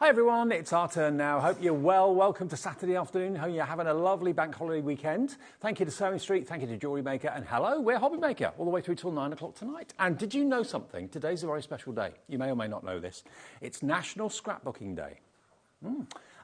Hi everyone, it's our turn now. Hope you're well. Welcome to Saturday afternoon. Hope you're having a lovely bank holiday weekend. Thank you to Sewing Street, thank you to Jewellery Maker, and hello, we're HobbyMaker, all the way through till 9 o'clock tonight. And did you know something? Today's a very special day. You may or may not know this. It's National Scrapbooking Day.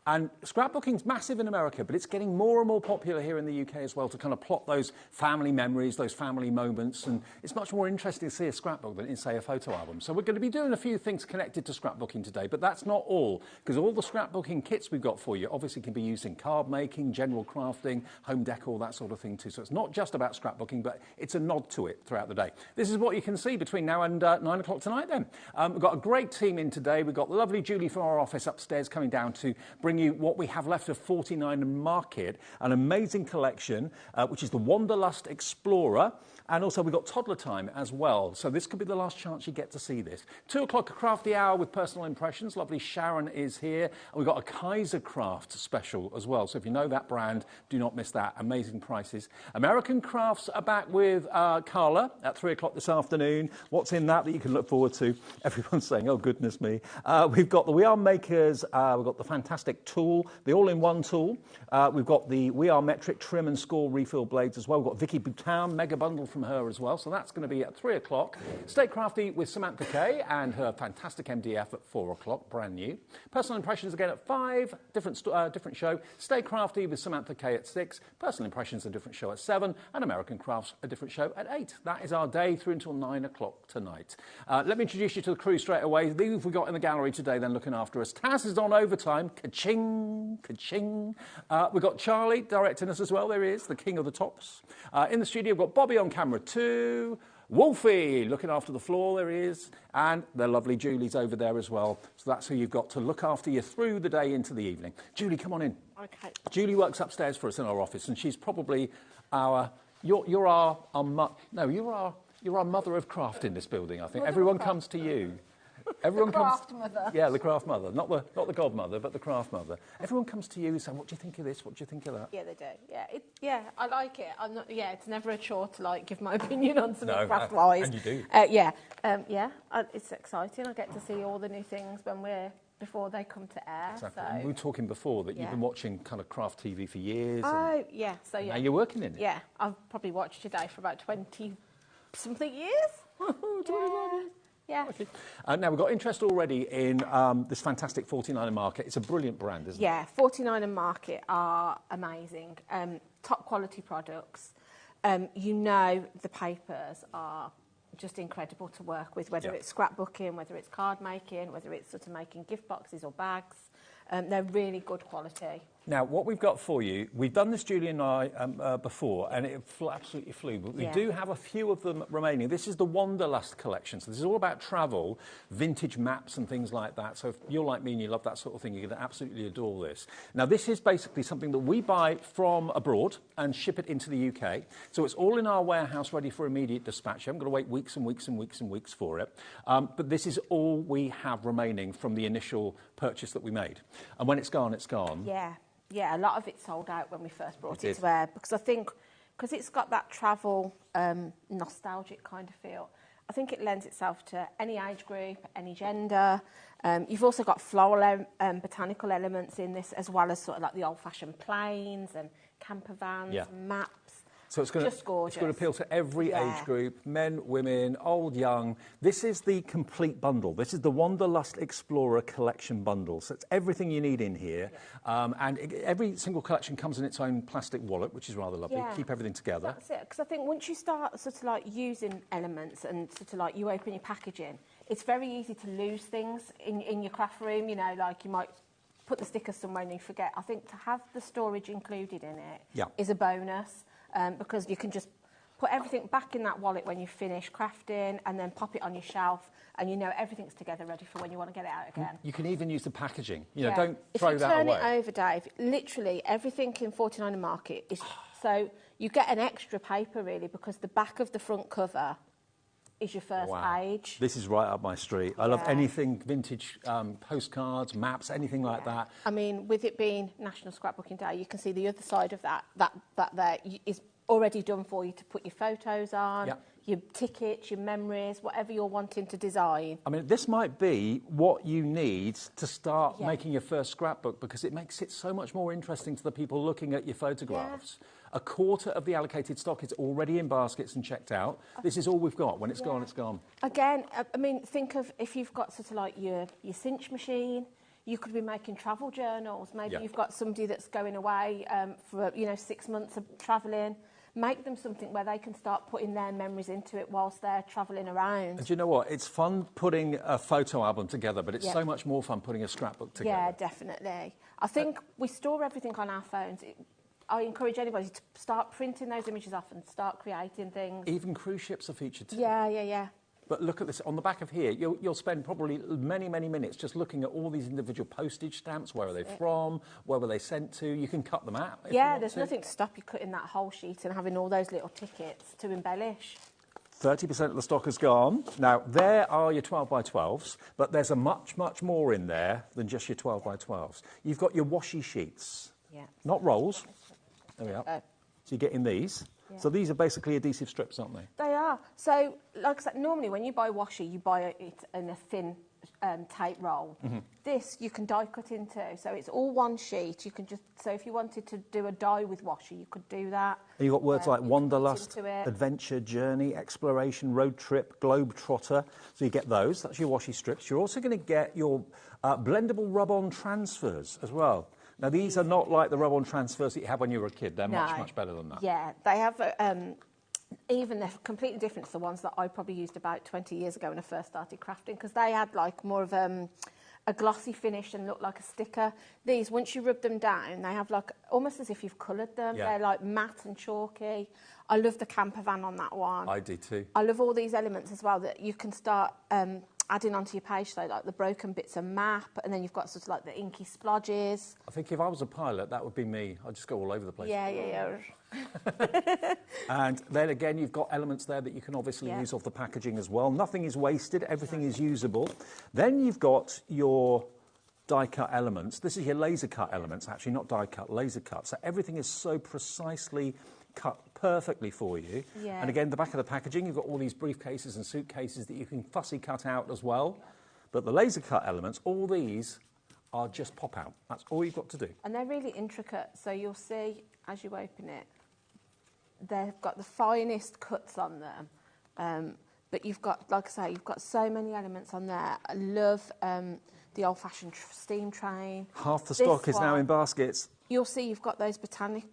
And scrapbooking's massive in America, but it's getting more and more popular here in the UK as well to kind of plot those family memories, those family moments. And it's much more interesting to see a scrapbook than in, say, a photo album. So we're going to be doing a few things connected to scrapbooking today, but that's not all, because all the scrapbooking kits we've got for you obviously can be used in card making, general crafting, home decor, that sort of thing too. So it's not just about scrapbooking, but it's a nod to it throughout the day. This is what you can see between now and 9 o'clock tonight then. We've got a great team in today. We've got the lovely Julie from our office upstairs coming down to bring you what we have left of 49 Market, an amazing collection, which is the Wanderlust Explorer. And also we've got Toddler Time as well. So this could be the last chance you get to see this. 2 o'clock, a crafty hour with personal impressions. Lovely Sharon is here. And we've got a Kaiser Craft special as well. So if you know that brand, do not miss that. Amazing prices. American Crafts are back with Carla at 3 o'clock this afternoon. What's in that you can look forward to? Everyone's saying, oh, goodness me. We've got the We Are Makers. We've got the fantastic tool, the all-in-one tool. We've got the We Are Metric trim and score refill blades as well. We've got Vicki Boutan, mega bundle from her as well. So that's going to be at 3 o'clock. Stay Crafty with Samantha Kay and her fantastic MDF at 4 o'clock, brand new. Personal Impressions again at 5, different show. Stay Crafty with Samantha Kay at 6. Personal Impressions, a different show at 7. And American Crafts, a different show at 8. That is our day through until 9 o'clock tonight. Let me introduce you to the crew straight away. These have we got in the gallery today then looking after us. Taz is on overtime. Ka-ching, ka-ching. We've got Charlie directing us as well. There he is, the king of the tops. In the studio, we've got Bobby on camera too. Wolfie looking after the floor, there he is. And the lovely Julie's over there as well. So that's who you've got to look after you through the day into the evening. Julie, come on in. Okay. Julie works upstairs for us in our office, and she's probably our... You're our mother of craft in this building, I think. Mother Everyone comes to you. Everyone the craft mother. Yeah, the craft mother. Not the godmother, but the craft mother. Everyone comes to you and saying, what do you think of this? What do you think of that? Yeah, they do. Yeah, I like it. It's never a chore to like give my opinion on something craft-wise. And you do. It's exciting. I get to see all the new things before they come to air. Exactly. So. We were talking before that you've been watching kind of craft TV for years. Oh, yeah. So yeah. Now you're working in it. Yeah, I've probably watched today for about 20-something years. 21. Yeah. Okay. Now, we've got interest already in this fantastic 49 Market. It's a brilliant brand, isn't it? Yeah, 49 Market are amazing. Top quality products. The papers are just incredible to work with, whether it's scrapbooking, whether it's card making, whether it's sort of making gift boxes or bags. They're really good quality. Now, what we've got for you, we've done this, Julie and I, before, and it absolutely flew, but we do have a few of them remaining. This is the Wanderlust collection, so this is all about travel, vintage maps and things like that. So if you're like me and you love that sort of thing, you're going to absolutely adore this. Now, this is basically something that we buy from abroad and ship it into the UK. So it's all in our warehouse ready for immediate dispatch. You haven't got to wait weeks and weeks and weeks and weeks for it. But this is all we have remaining from the initial purchase that we made. And when it's gone, it's gone. Yeah, a lot of it sold out when we first brought it to air, because I think, because it's got that travel nostalgic kind of feel, I think it lends itself to any age group, any gender. You've also got floral botanical elements in this, as well as sort of like the old-fashioned planes and camper vans and maps. So it's going to appeal to every age group, men, women, old, young. This is the complete bundle. This is the Wanderlust Explorer collection bundle. So it's everything you need in here. And every single collection comes in its own plastic wallet, which is rather lovely. Keep everything together. That's it. Because I think once you start sort of like using elements and sort of like you open your packaging, it's very easy to lose things in your craft room. You know, like you might put the stickers somewhere and you forget. I think to have the storage included in it is a bonus. Because you can just put everything back in that wallet when you finish crafting and then pop it on your shelf, and you know everything's together ready for when you want to get it out again. You can even use the packaging. You know, don't throw that away. If you turn it over, Dave, literally everything in 49 Market is... So you get an extra paper, really, because the back of the front cover is your first page. This is right up my street. I love anything vintage, postcards, maps, anything like that. I mean, with it being National Scrapbooking Day, you can see the other side of that there is already done for you to put your photos on. your tickets, your memories, whatever you're wanting to design. I mean, this might be what you need to start making your first scrapbook, because it makes it so much more interesting to the people looking at your photographs. A quarter of the allocated stock is already in baskets and checked out. This is all we've got. When it's gone, it's gone. Again, I mean, think of if you've got sort of like your cinch machine, you could be making travel journals. Maybe you've got somebody that's going away for, 6 months of travelling. Make them something where they can start putting their memories into it whilst they're travelling around. And do you know what? It's fun putting a photo album together, but it's so much more fun putting a scrapbook together. Yeah, definitely. I think we store everything on our phones. I encourage anybody to start printing those images off and start creating things. Even cruise ships are featured too. Yeah. But look at this, on the back of here, you'll spend probably many, many minutes just looking at all these individual postage stamps. Where are they from? Where were they sent to? You can cut them out if you want there's nothing to stop you cutting that whole sheet and having all those little tickets to embellish. 30% of the stock has gone. Now, there are your 12 by 12s, but there's a much, much more in there than just your 12 by 12s. You've got your washi sheets, not rolls. There we are. So you're getting these. Yeah. So these are basically adhesive strips, aren't they? They are. So, like I said, normally when you buy washi, you buy it in a thin tape roll. This you can die cut into, so it's all one sheet. You can just, so if you wanted to do a die with washi, you could do that. And you've got words like wanderlust, adventure, journey, exploration, road trip, globe trotter. So you get those. That's your washi strips. You're also going to get your blendable rub-on transfers as well. Now, these are not like the rub-on transfers that you had when you were a kid. They're much, much better than that. Yeah, they have, even they're completely different to the ones that I probably used about 20 years ago when I first started crafting, because they had like more of a glossy finish and looked like a sticker. These, once you rub them down, they have like, almost as if you've coloured them. They're like matte and chalky. I love the camper van on that one. I do too. I love all these elements as well that you can start adding onto your page, so like the broken bits of map, and then you've got sort of like the inky splodges. I think if I was a pilot, that would be me. I'd just go all over the place. Yeah. And then again, you've got elements there that you can obviously use off the packaging as well. Nothing is wasted, everything is usable. Then you've got your die cut elements. This is your laser cut elements, actually, not die cut, laser cut. So everything is so precisely cut perfectly for you. And again, the back of the packaging, you've got all these briefcases and suitcases that you can fussy cut out as well. But the laser cut elements, all these are just pop out. That's all you've got to do. And they're really intricate. So you'll see as you open it, they've got the finest cuts on them. But you've got, like I say, you've got so many elements on there. I love the old-fashioned steam train. Half the stock is now in baskets. You'll see you've got those botanics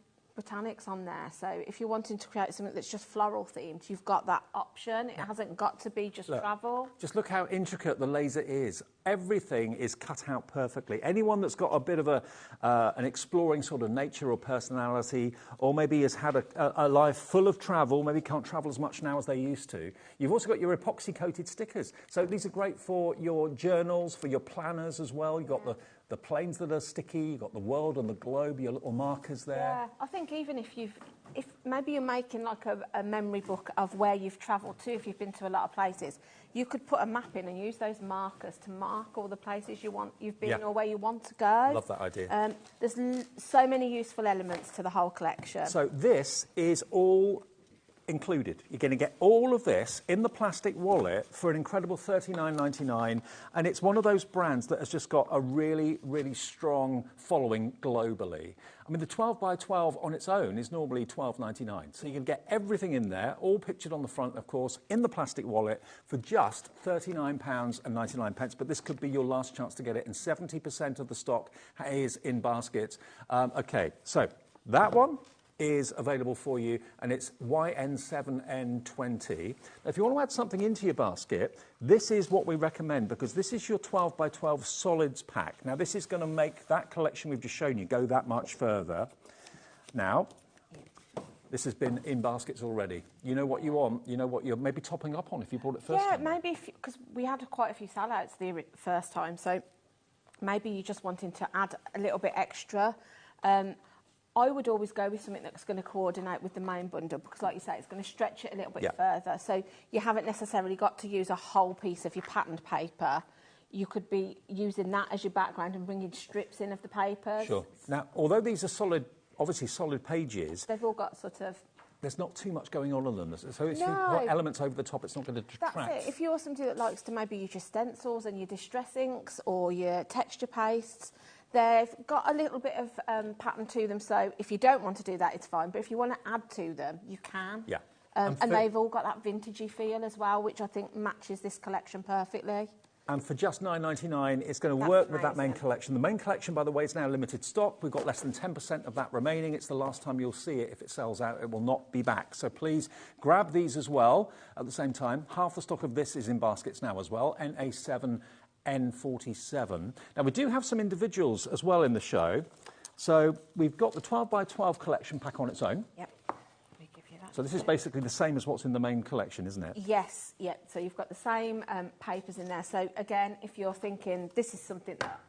on there, so if you're wanting to create something that's just floral themed, you've got that option. It hasn't got to be just travel. Just look how intricate the laser is. Everything is cut out perfectly. Anyone that's got a bit of an exploring sort of nature or personality, or maybe has had a life full of travel, maybe can't travel as much now as they used to. You've also got your epoxy coated stickers, so these are great for your journals, for your planners as well. You've got the planes that are sticky, you've got the world and the globe, your little markers there. Yeah, I think even if maybe you're making like a memory book of where you've travelled to, if you've been to a lot of places, you could put a map in and use those markers to mark all the places you've been or where you want to go. Love that idea. There's so many useful elements to the whole collection. So this is all included. You're going to get all of this in the plastic wallet for an incredible $39.99, and it's one of those brands that has just got a really, really strong following globally. I mean, the 12 by 12 on its own is normally $12.99, so you can get everything in there, all pictured on the front, of course, in the plastic wallet for just £39.99, but this could be your last chance to get it, and 70% of the stock is in baskets. Okay, so that one is available for you, and it's YN7N20. Now, if you want to add something into your basket, this is what we recommend, because this is your 12 by 12 solids pack. Now, this is going to make that collection we've just shown you go that much further. Now, this has been in baskets already. You know what you want. You know what you're maybe topping up on if you bought it first time. Yeah, maybe, because we had quite a few sellouts the first time, so maybe you're just wanting to add a little bit extra. I would always go with something that's going to coordinate with the main bundle, because, like you say, it's going to stretch it a little bit further. So you haven't necessarily got to use a whole piece of your patterned paper. You could be using that as your background and bringing strips in of the papers. Sure. Now, although these are solid, obviously solid pages, they've all got sort of there's not too much going on them. So if No. you put elements over the top, it's not going to detract. That's it. If you're somebody that likes to maybe use your stencils and your distress inks or your texture pastes, they've got a little bit of pattern to them. So if you don't want to do that, it's fine. But if you want to add to them, you can. Yeah. And they've all got that vintagey feel as well, which I think matches this collection perfectly. And for just $9.99, it's going to work with that main collection. The main collection, by the way, is now limited stock. We've got less than 10% of that remaining. It's the last time you'll see it. If it sells out, it will not be back. So please grab these as well. At the same time, half the stock of this is in baskets now as well, NA7, N47. Now, we do have some individuals as well in the show. So we've got the 12 by 12 collection pack on its own. Yep. Give you that. So this is basically the same as what's in the main collection, isn't it? Yes, yeah. So you've got the same papers in there. So again, if you're thinking this is something that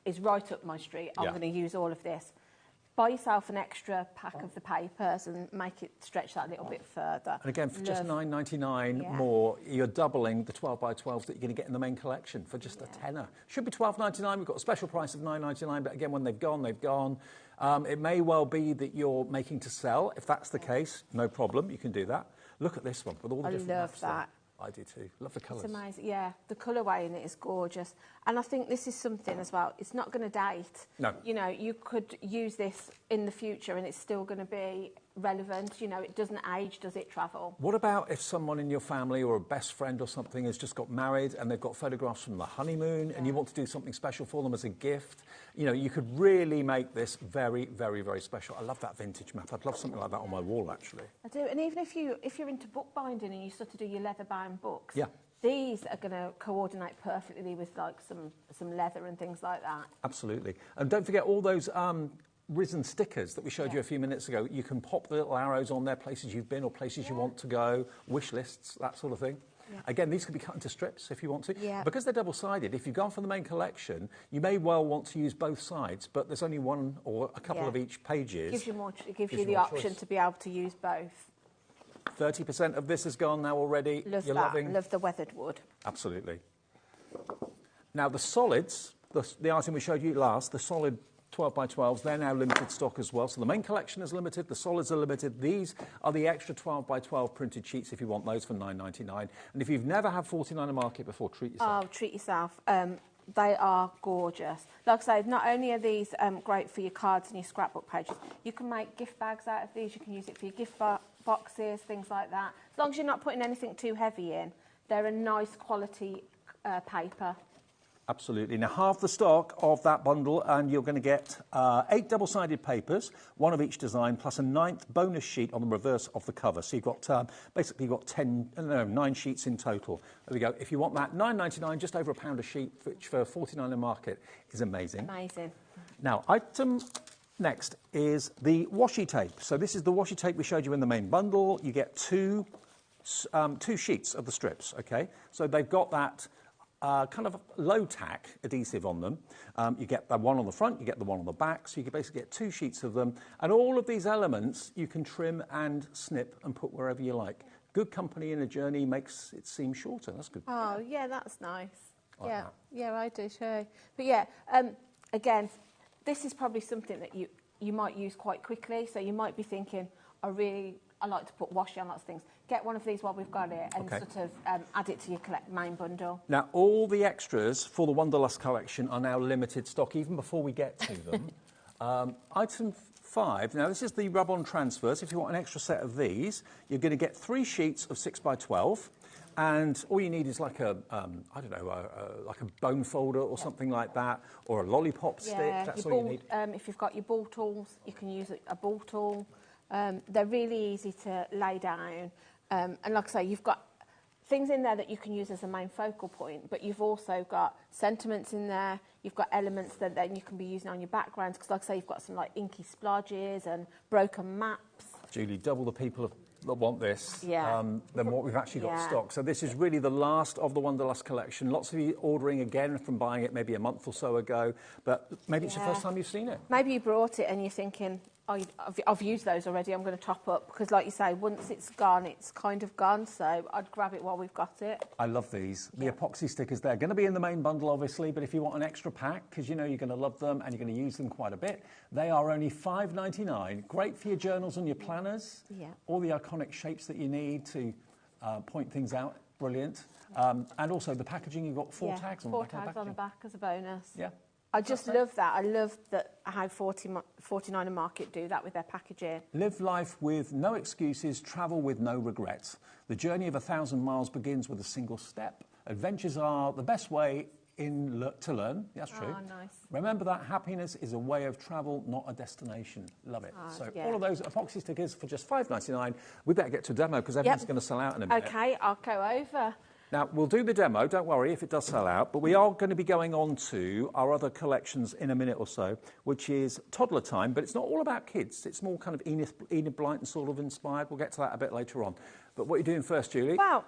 is right up my street, I'm going to use all of this. Buy yourself an extra pack of the papers and make it stretch that a little bit further. And again, for just $9.99 more, you're doubling the 12 by 12s that you're going to get in the main collection for just a tenner. Should be $12.99. We've got a special price of $9.99, but again, when they've gone, they've gone. It may well be that you're making to sell. If that's the case, no problem. You can do that. Look at this one with all the different love maps that. there. I do too. Love the colours. It's amazing. Yeah, the colourway in it is gorgeous. And I think this is something as well, it's not going to date. No. You know, you could use this in the future and it's still going to be relevant. You know, it doesn't age, does it, Travel? What about if someone in your family or a best friend or something has just got married and they've got photographs from the honeymoon and you want to do something special for them as a gift? You know, you could really make this very, very, very special. I love that vintage map. I'd love something like that on my wall, actually. I do. And even if you're into bookbinding and you sort of do your leather-bound books, yeah, these are going to coordinate perfectly with like some leather and things like that. Absolutely. And don't forget all those risen stickers that we showed you a few minutes ago. You can pop the little arrows on there, places you've been or places you want to go, wish lists, that sort of thing. Yeah. Again, these can be cut into strips if you want to. Yeah. Because they're double-sided, if you've gone for the main collection, you may well want to use both sides, but there's only one or a couple of each pages. It gives you the option choice to be able to use both. 30% of this is gone now already. Love You're that. loving. Love the weathered wood. Absolutely. Now, the solids, the item we showed you last, the solid 12 by 12s, they're now limited stock as well. So the main collection is limited, the solids are limited. These are the extra 12 by 12 printed sheets if you want those for $9.99. And if you've never had 49 in market before, treat yourself. Oh, treat yourself. They are gorgeous. Like I say, not only are these great for your cards and your scrapbook pages, you can make gift bags out of these. You can use it for your gift boxes, things like that. As long as you're not putting anything too heavy in, they're a nice quality paper. Absolutely. Now, half the stock of that bundle, and you're going to get 8 double-sided papers, one of each design, plus a 9th bonus sheet on the reverse of the cover. So you've got, basically, you've got 9 sheets in total. There we go. If you want that, $9.99, just over £1 a sheet, which for $49 in market is amazing. Amazing. Now, item next is the washi tape. So this is the washi tape we showed you in the main bundle. You get two sheets of the strips, okay? So they've got that kind of low-tack adhesive on them. You get the one on the front, you get the one on the back, so you can basically get 2 sheets of them. And all of these elements you can trim and snip and put wherever you like. Good company in a journey makes it seem shorter. That's good. Oh, yeah, that's nice. Like yeah, that. yeah, I do too. But yeah, again, this is probably something that you might use quite quickly. So you might be thinking, I like to put washi on lots of things. Get one of these while we've got it and sort of add it to your main bundle. Now, all the extras for the Wanderlust collection are now limited stock, even before we get to them. Item 5, now this is the rub-on transfers. If you want an extra set of these, you're going to get 3 sheets of 6 by 12. And all you need is like a, I don't know, like a bone folder or something like that, or a lollipop stick. That's all you need. If you've got your ball tools, you can use a ball tool. They're really easy to lay down. And like I say, you've got things in there that you can use as a main focal point, but you've also got sentiments in there. You've got elements that then you can be using on your backgrounds, because like I say, you've got some like inky splodges and broken maps. Julie, double the people that want this than what we've actually got stock. So this is really the last of the Wanderlust collection. Lots of you ordering again from buying it maybe a month or so ago, but maybe it's the first time you've seen it. Maybe you brought it and you're thinking, I've used those already. I'm going to top up because, like you say, once it's gone, it's kind of gone. So I'd grab it while we've got it. I love these. The Yeah. epoxy stickers, they're going to be in the main bundle, obviously, but if you want an extra pack, because you know you're going to love them and you're going to use them quite a bit, they are only $5.99. Great for your journals and your planners. Yeah. All the iconic shapes that you need to point things out. Brilliant. And also the packaging, you've got 4 tags on the 4 back. of the tags on the packaging. back as a bonus. Yeah. I just love that. I love that how 49 and Market do that with their packaging. Live life with no excuses, travel with no regrets. The journey of 1,000 miles begins with a single step. Adventures are the best way to learn. That's true. Oh, nice. Remember that happiness is a way of travel, not a destination. Love it. Oh, So yeah. all of those epoxy stickers for just $5.99. We better get to a demo because everything's going to sell out in a minute. Okay, I'll go over. Now, we'll do the demo, don't worry if it does sell out, but we are going to be going on to our other collections in a minute or so, which is Toddler Time, but it's not all about kids. It's more kind of Enid Blyton sort of inspired. We'll get to that a bit later on. But what are you doing first, Julie? Well,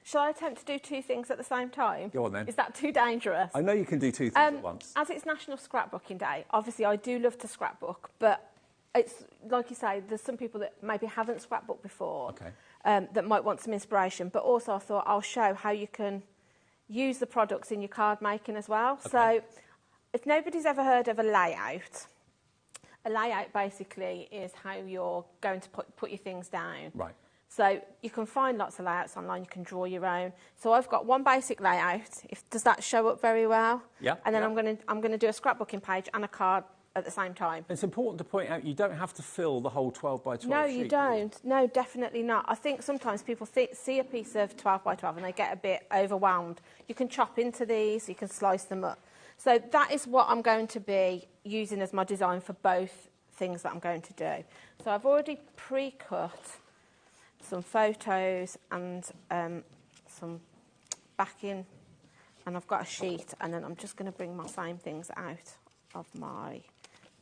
shall I attempt to do 2 things at the same time? Go on then. Is that too dangerous? I know you can do 2 things at once. As it's National Scrapbooking Day, obviously I do love to scrapbook, but it's like you say, there's some people that maybe haven't scrapbooked before. Okay. That might want some inspiration, but also I thought I'll show how you can use the products in your card making as well. Okay. So if nobody's ever heard of a layout basically is how you're going to put your things down. Right. So you can find lots of layouts online, you can draw your own. So I've got one basic layout. Does that show up very well? Yeah. And then yeah. I'm going to do a scrapbooking page and a card at the same time. It's important to point out you don't have to fill the whole 12 by 12 No, sheet, you do don't. No, definitely not. I think sometimes people see a piece of 12 by 12 and they get a bit overwhelmed. You can chop into these, you can slice them up. So that is what I'm going to be using as my design for both things that I'm going to do. So I've already pre-cut some photos and some backing, and I've got a sheet, and then I'm just going to bring my same things out of my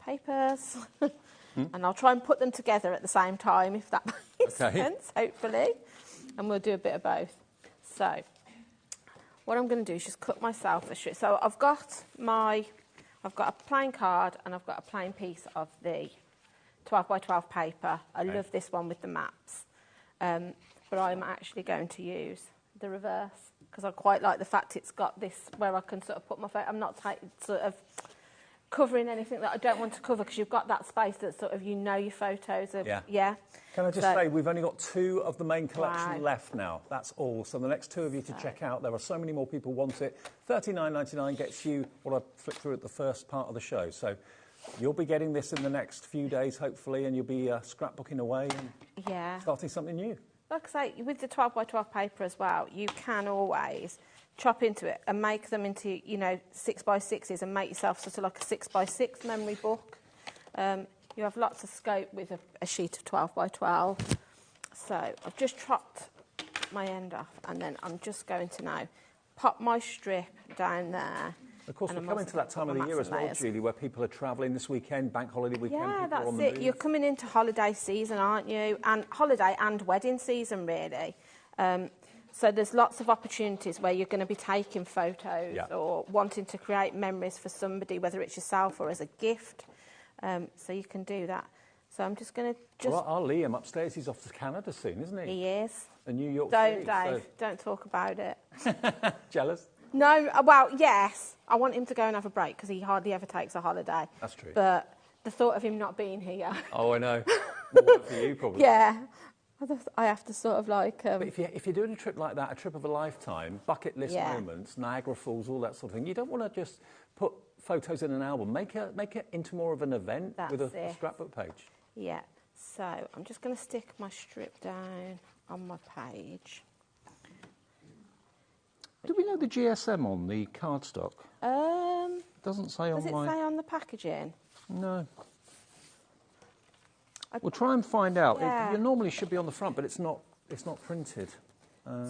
papers and I'll try and put them together at the same time, if that makes sense, hopefully, and we'll do a bit of both. So what I'm going to do is just cut myself a strip. So I've got a plain card and I've got a plain piece of the 12 by 12 paper. I love this one with the maps, but I'm actually going to use the reverse because I quite like the fact it's got this where I can sort of put my photo. I'm not sort of covering anything that I don't want to cover because you've got that space that sort of your photos of. Yeah. Can I just say we've only got 2 of the main collection left now. That's all. So the next 2 of you to check out. There are so many more people want it. $39.99 gets you what I flipped through at the first part of the show. So you'll be getting this in the next few days, hopefully, and you'll be scrapbooking away and starting something new. Like I say, with the 12 by 12 paper as well, you can always chop into it and make them into, 6 by 6s and make yourself sort of like a 6 by 6 memory book. You have lots of scope with a sheet of 12 by 12. So I've just chopped my end off, and then I'm just going to now pop my strip down there. Of course, we're coming to that time of the year as well, Julie, where people are travelling this weekend, bank holiday weekend. Yeah, people that's are on the it. move. You're coming into holiday season, aren't you? And holiday and wedding season, really. So there's lots of opportunities where you're going to be taking photos or wanting to create memories for somebody, whether it's yourself or as a gift. So you can do that. So I'm just going to Well, our Liam upstairs, he's off to Canada soon, isn't he? He is. And New York Don't, City. Dave. Don't talk about it. Jealous? No, well, yes. I want him to go and have a break because he hardly ever takes a holiday. That's true. But the thought of him not being here. Oh, I know. More work for you, probably. Yeah. I have to sort of like... But if you're doing a trip like that, a trip of a lifetime, bucket list moments, Niagara Falls, all that sort of thing, you don't want to just put photos in an album. Make it into more of an event with a scrapbook page. Yeah. So I'm just going to stick my strip down on my page. Do we know the GSM on the cardstock? Doesn't say on my... Does it say on the packaging? No. We'll try and find out. Yeah. It normally should be on the front, but it's not printed. I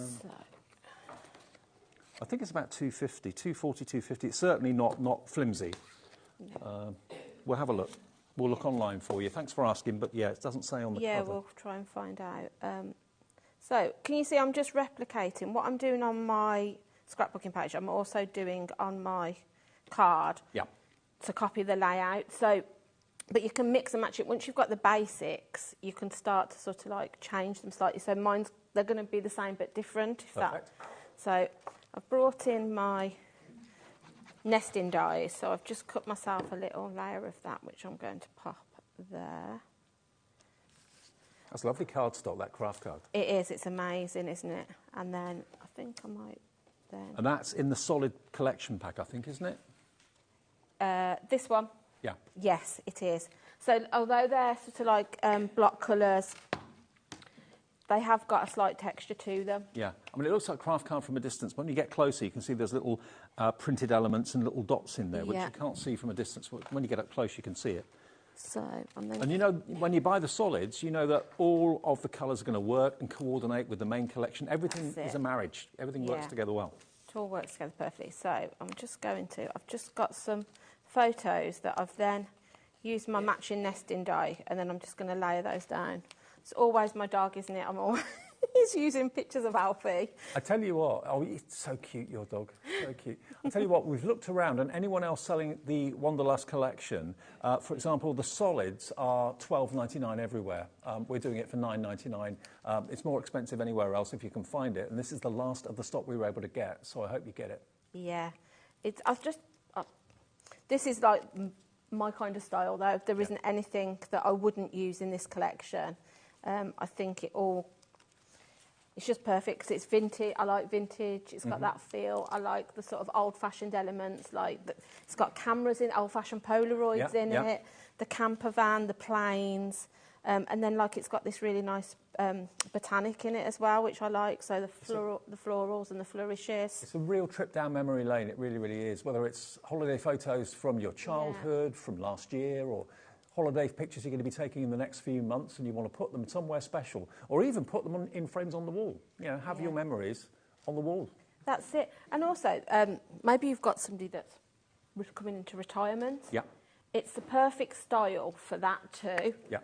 think it's about 250, 240, 250. It's certainly not flimsy. No. We'll have a look. We'll look online for you. Thanks for asking, but yeah, it doesn't say on the cover. Yeah, we'll try and find out. So, can you see I'm just replicating what I'm doing on my scrapbooking page. I'm also doing on my card to copy the layout. So, But you can mix and match it. Once you've got the basics, you can start to sort of like change them slightly. So they're going to be the same but different. So I've brought in my nesting dies. So I've just cut myself a little layer of that, which I'm going to pop there. That's lovely cardstock, that craft card. It is. It's amazing, isn't it? And then I think I might then... And that's in the solid collection pack, I think, isn't it? This one? Yeah. Yes, it is. So although they're sort of like block colours, they have got a slight texture to them. Yeah. I mean, it looks like craft card from a distance. When you get closer, you can see there's little printed elements and little dots in there, which you can't see from a distance. When you get up close, you can see it. So, and you know, when you buy the solids, you know that all of the colours are going to work and coordinate with the main collection. Everything is a marriage. Everything works together well. It all works together perfectly. So I'm just going to... I've just got some photos that I've then used my matching nesting die, and then I'm just going to layer those down. It's always my dog, isn't it? I'm always using pictures of Alfie. I tell you what, oh, it's so cute, your dog, so cute. I tell you what, we've looked around, and anyone else selling the Wanderlust collection, for example, the solids are $12.99 everywhere. We're doing it for $9.99. It's more expensive anywhere else if you can find it, and this is the last of the stock we were able to get, so I hope you get it. Yeah, this is like my kind of style, though. There isn't anything that I wouldn't use in this collection. I think it's just perfect because it's vintage. I like vintage. It's got that feel. I like the sort of old-fashioned elements. It's got cameras in, old-fashioned Polaroids in it, the camper van, the planes, and then it's got this really nice botanic in it as well, which I like. So the florals and the flourishes. It's a real trip down memory lane. It really, really is. Whether it's holiday photos from your childhood, from last year, or holiday pictures you're going to be taking in the next few months, and you want to put them somewhere special, or even put them in frames on the wall. You know, have your memories on the wall. That's it. And also, maybe you've got somebody that's coming into retirement. Yeah. It's the perfect style for that too. Yeah.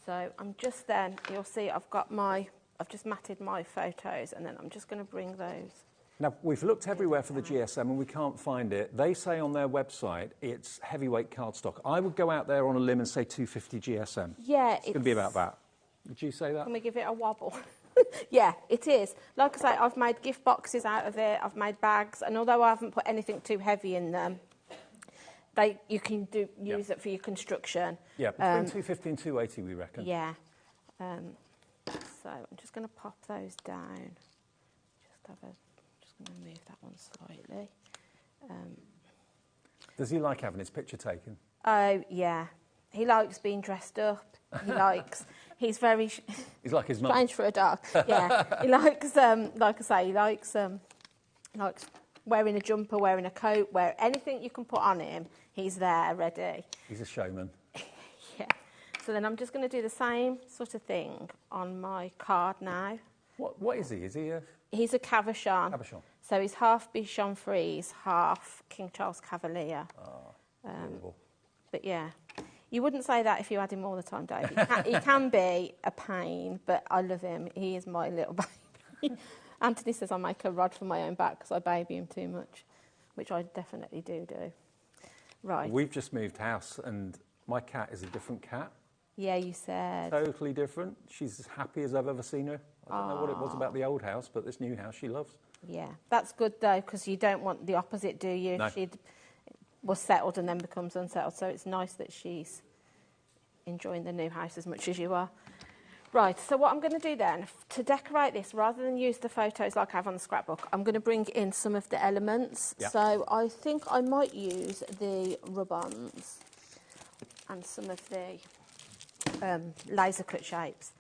So I'm just you'll see I've just matted my photos, and then I'm just going to bring those. Now, we've looked everywhere for the GSM and we can't find it. They say on their website it's heavyweight cardstock. I would go out there on a limb and say 250 GSM. Yeah, it's going to be about that. Would you say that? Can we give it a wobble? Yeah, it is. Like I say, I've made gift boxes out of it. I've made bags, and although I haven't put anything too heavy in them, you can use it for your construction. Yeah, between 250 and 280, we reckon. Yeah. So I'm just going to pop those down. Just going to move that one slightly. Does he like having his picture taken? Oh, yeah. He likes being dressed up. He's very... He's like his mum. Strange for a dog. Yeah. He likes, like I say, he likes wearing a jumper, wearing a coat, anything you can put on him, he's there, ready. He's a showman. Yeah. So then I'm just going to do the same sort of thing on my card now. What is he? Is he a... He's a Caversham. Caversham. So he's half Bichon Frise, half King Charles Cavalier. Beautiful. But yeah, you wouldn't say that if you had him all the time, Dave. He can be a pain, but I love him. He is my little baby. Anthony says I make a rod for my own back because I baby him too much, which I definitely do. Right. We've just moved house, and my cat is a different cat. Yeah, you said. Totally different. She's as happy as I've ever seen her. I don't know what it was about the old house, but this new house she loves. Yeah, that's good though, because you don't want the opposite, do you? No. She was settled and then becomes unsettled, so it's nice that she's enjoying the new house as much as you are. Right, so what I'm going to do then, to decorate this, rather than use the photos like I have on the scrapbook, I'm going to bring in some of the elements. Yeah. So I think I might use the rub-ons and some of the laser cut shapes.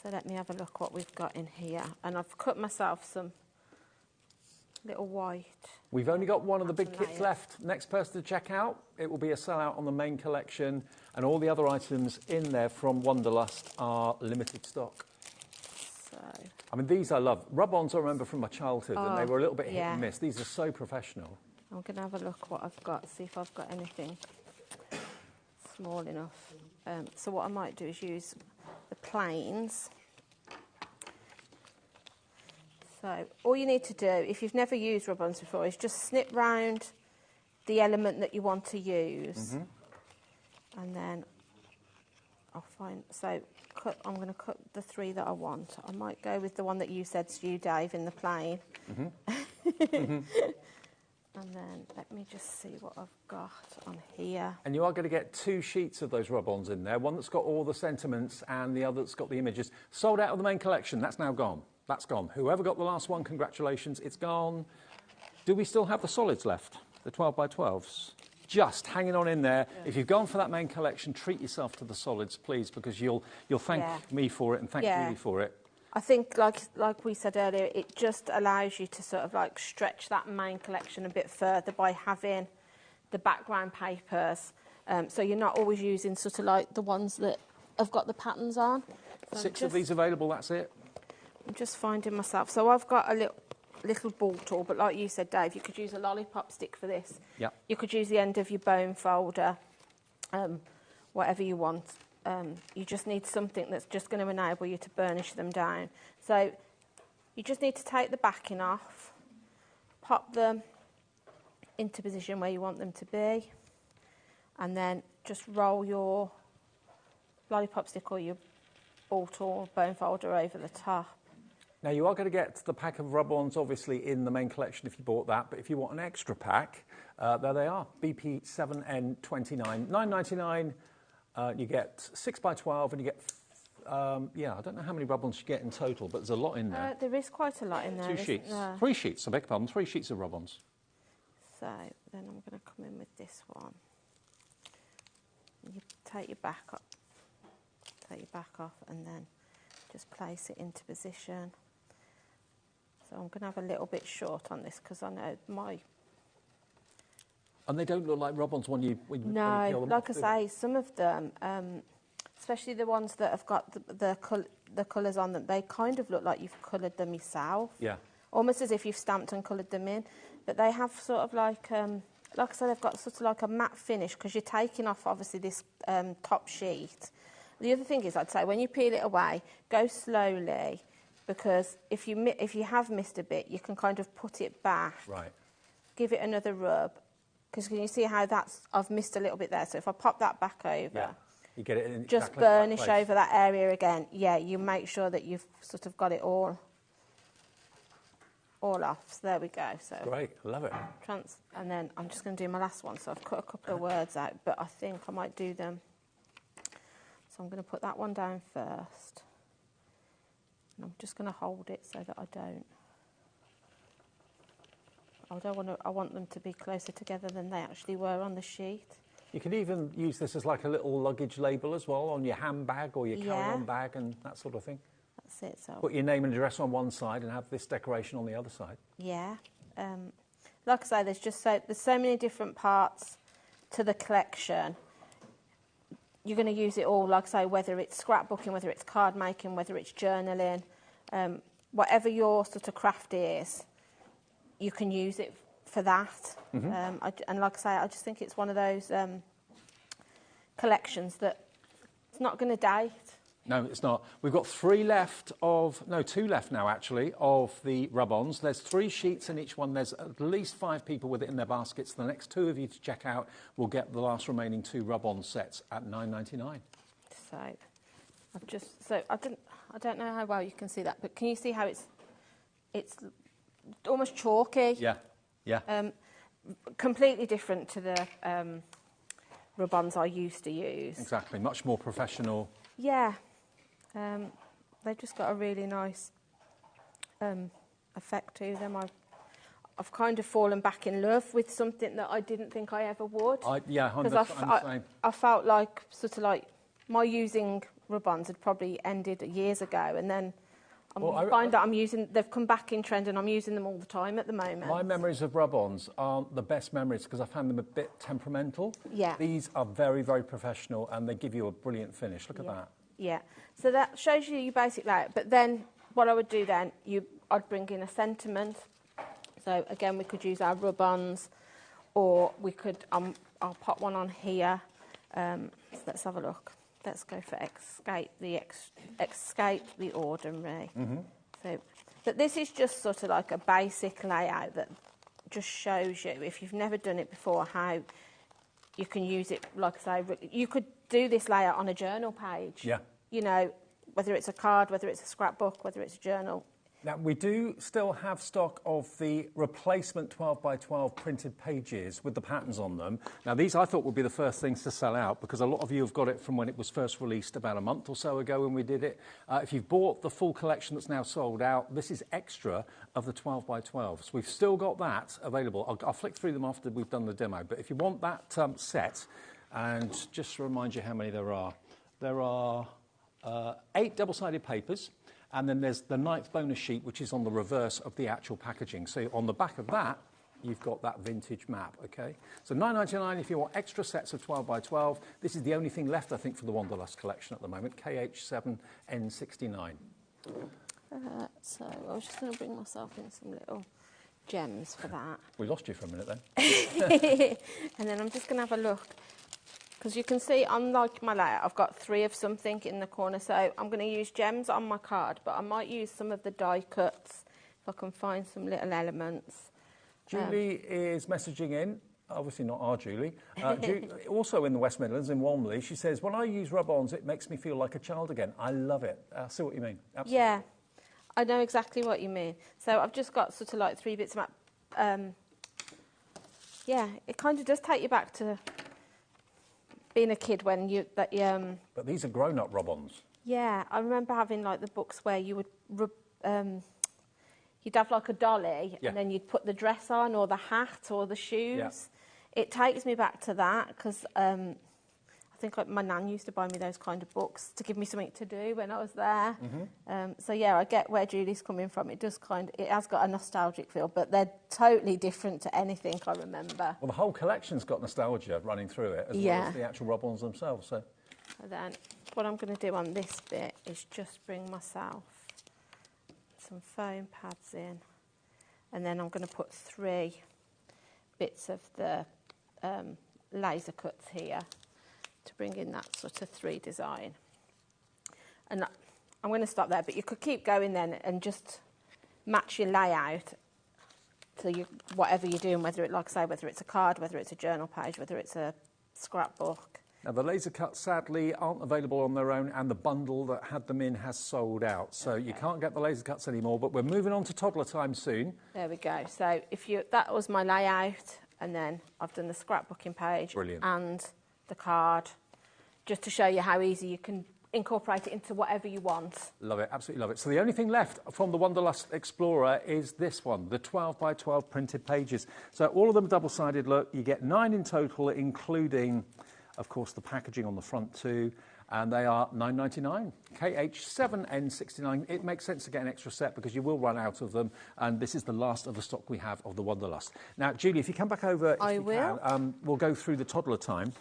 So let me have a look what we've got in here. And I've cut myself some little white. We've only got one of the big kits left. Next person to check out, it will be a sellout on the main collection, and all the other items in there from Wanderlust are limited stock. So, I mean, these I love. Rub-ons I remember from my childhood, and they were a little bit hit and miss. These are so professional. I'm going to have a look what I've got, see if I've got anything small enough. So what I might do is use the planes. So all you need to do, if you've never used rub-ons before, is just snip round the element that you want to use. And then fine. So I'm going to cut the 3 that I want. I might go with the one that you said's you, Dave, in the plain. And then let me just see what I've got on here. And you are going to get 2 sheets of those rub-ons in there. One that's got all the sentiments and the other that's got the images. Sold out of the main collection. That's now gone. That's gone. Whoever got the last one, congratulations. It's gone. Do we still have the solids left? The 12 by 12s? Just hanging on in there. Yeah. If you've gone for that main collection, treat yourself to the solids, please, because you'll thank me for it and thank Julie for it. I think, like we said earlier, it just allows you to sort of like stretch that main collection a bit further by having the background papers. So you're not always using sort of like the ones that have got the patterns on. So 6 of these available, that's it? I'm just finding myself. So I've got a little ball tool, but like you said, Dave, you could use a lollipop stick for this. Yeah. You could use the end of your bone folder, whatever you want. You just need something that's just going to enable you to burnish them down. So you just need to take the backing off, pop them into position where you want them to be, and then just roll your lollipop stick or your ball tool bone folder over the top. Now, you are going to get the pack of rub-ons, obviously, in the main collection if you bought that, but if you want an extra pack, there they are, BP7N29, $9.99. You get 6 by 12 and you get, I don't know how many rub-ons you get in total, but there's a lot in there. There is quite a lot in there. 2 sheets. There? 3 sheets, I beg your pardon, 3 sheets of rub-ons. So then I'm going to come in with this one. You take your back off and then just place it into position. So I'm going to have a little bit short on this because I know And they don't look like rub-ons when you peel them like off, I say, some of them, especially the ones that have got the colours on them, they kind of look like you've coloured them yourself. Yeah. Almost as if you've stamped and coloured them in. But they have sort of like I said, they've got sort of like a matte finish because you're taking off, obviously, this top sheet. The other thing is, I'd say, when you peel it away, go slowly, because if you have missed a bit, you can kind of put it back. Right. Give it another rub. Because can you see how I've missed a little bit there? So if I pop that back over, you get it in just exactly burnish over that area again. Yeah, you make sure that you've sort of got it all off. So there we go. So great, I love it. And then I'm just going to do my last one. So I've cut a couple of words out, but I think I might do them. So I'm going to put that one down first. And I'm just going to hold it so that I want them to be closer together than they actually were on the sheet. You can even use this as like a little luggage label as well on your handbag or your carry-on bag and that sort of thing. That's it. So put your name and address on one side and have this decoration on the other side. Yeah. Like I say, there's so many different parts to the collection. You're going to use it all, like I say, whether it's scrapbooking, whether it's card making, whether it's journaling, whatever your sort of craft is, you can use it for that. And like I say, I just think it's one of those collections that it's not going to date. No, it's not. We've got 2 left now, actually, of the rub-ons. There's 3 sheets in each one. There's at least 5 people with it in their baskets. The next 2 of you to check out will get the last remaining 2 rub-on sets at $9.99. So I don't know how well you can see that, but can you see how it's almost chalky? Yeah. Completely different to the rub-ons I used to use. Exactly, much more professional. Yeah. They've just got a really nice effect to them. I've kind of fallen back in love with something that I didn't think I ever would. I'm the same. I felt like my using rub-ons had probably ended years ago, and then I find that they've come back in trend and I'm using them all the time at the moment. My memories of rub-ons aren't the best memories because I found them a bit temperamental. Yeah. These are very, very professional and they give you a brilliant finish. Look at that. Yeah. So that shows you your basic layout. But then what I would do then, I'd bring in a sentiment. So again, we could use our rub-ons, or we could, I'll pop one on here. So let's have a look. Let's go for escape the ordinary. But this is just sort of like a basic layout that just shows you, if you've never done it before, how you can use it. Like I say, you could do this layout on a journal page. Yeah. You know, whether it's a card, whether it's a scrapbook, whether it's a journal. Now, we do still have stock of the replacement 12 by 12 printed pages with the patterns on them. Now, these I thought would be the first things to sell out because a lot of you have got it from when it was first released about a month or so ago when we did it. If you've bought the full collection that's now sold out, this is extra of the 12 by 12. So we've still got that available. I'll flick through them after we've done the demo. But if you want that set, and just to remind you how many there are 8 double-sided papers. And then there's the 9th bonus sheet, which is on the reverse of the actual packaging. So on the back of that, you've got that vintage map, okay? So $9.99 if you want extra sets of 12 by 12. This is the only thing left, I think, for the Wanderlust collection at the moment, KH7N69. So I was just going to bring myself in some little gems for that. We lost you for a minute then. And then I'm just going to have a look. Because you can see on like my layout, I've got 3 of something in the corner. So I'm going to use gems on my card, but I might use some of the die cuts if I can find some little elements. Julie is messaging in, obviously not our Julie, also in the West Midlands, in Walmley. She says, when I use rub-ons, it makes me feel like a child again. I love it. I see what you mean. Absolutely. Yeah, I know exactly what you mean. So I've just got sort of like 3 bits of map. Yeah, it kind of does take you back to being a kid when you... But these are grown-up rub-ons. Yeah, I remember having like the books where you would... you'd have like a dolly and then you'd put the dress on or the hat or the shoes. Yeah. It takes me back to that because I think my nan used to buy me those kind of books to give me something to do when I was there. Mm-hmm. So yeah, I get where Julie's coming from. It has got a nostalgic feel, but they're totally different to anything I remember. Well, the whole collection's got nostalgia running through it, as well as the actual rub-ons themselves. So then what I'm going to do on this bit is just bring myself some foam pads in, and then I'm going to put 3 bits of the laser cuts here to bring in that sort of 3 design. And I'm going to stop there, but you could keep going then and just match your layout to whatever you're doing, whether it's a card, whether it's a journal page, whether it's a scrapbook. Now, the laser cuts, sadly, aren't available on their own, and the bundle that had them in has sold out. So you can't get the laser cuts anymore, but we're moving on to Toddler Time soon. There we go. So that was my layout, and then I've done the scrapbooking page. Brilliant. And the card, just to show you how easy you can incorporate it into whatever you want. Love it, absolutely love it. So the only thing left from the Wanderlust Explorer is this one, the 12 by 12 printed pages. So all of them double-sided look. You get 9 in total, including, of course, the packaging on the front too. And they are $9.99, KH7N69. It makes sense to get an extra set because you will run out of them. And this is the last of the stock we have of the Wanderlust. Now, Julie, if you come back over, we'll go through the Toddler Time.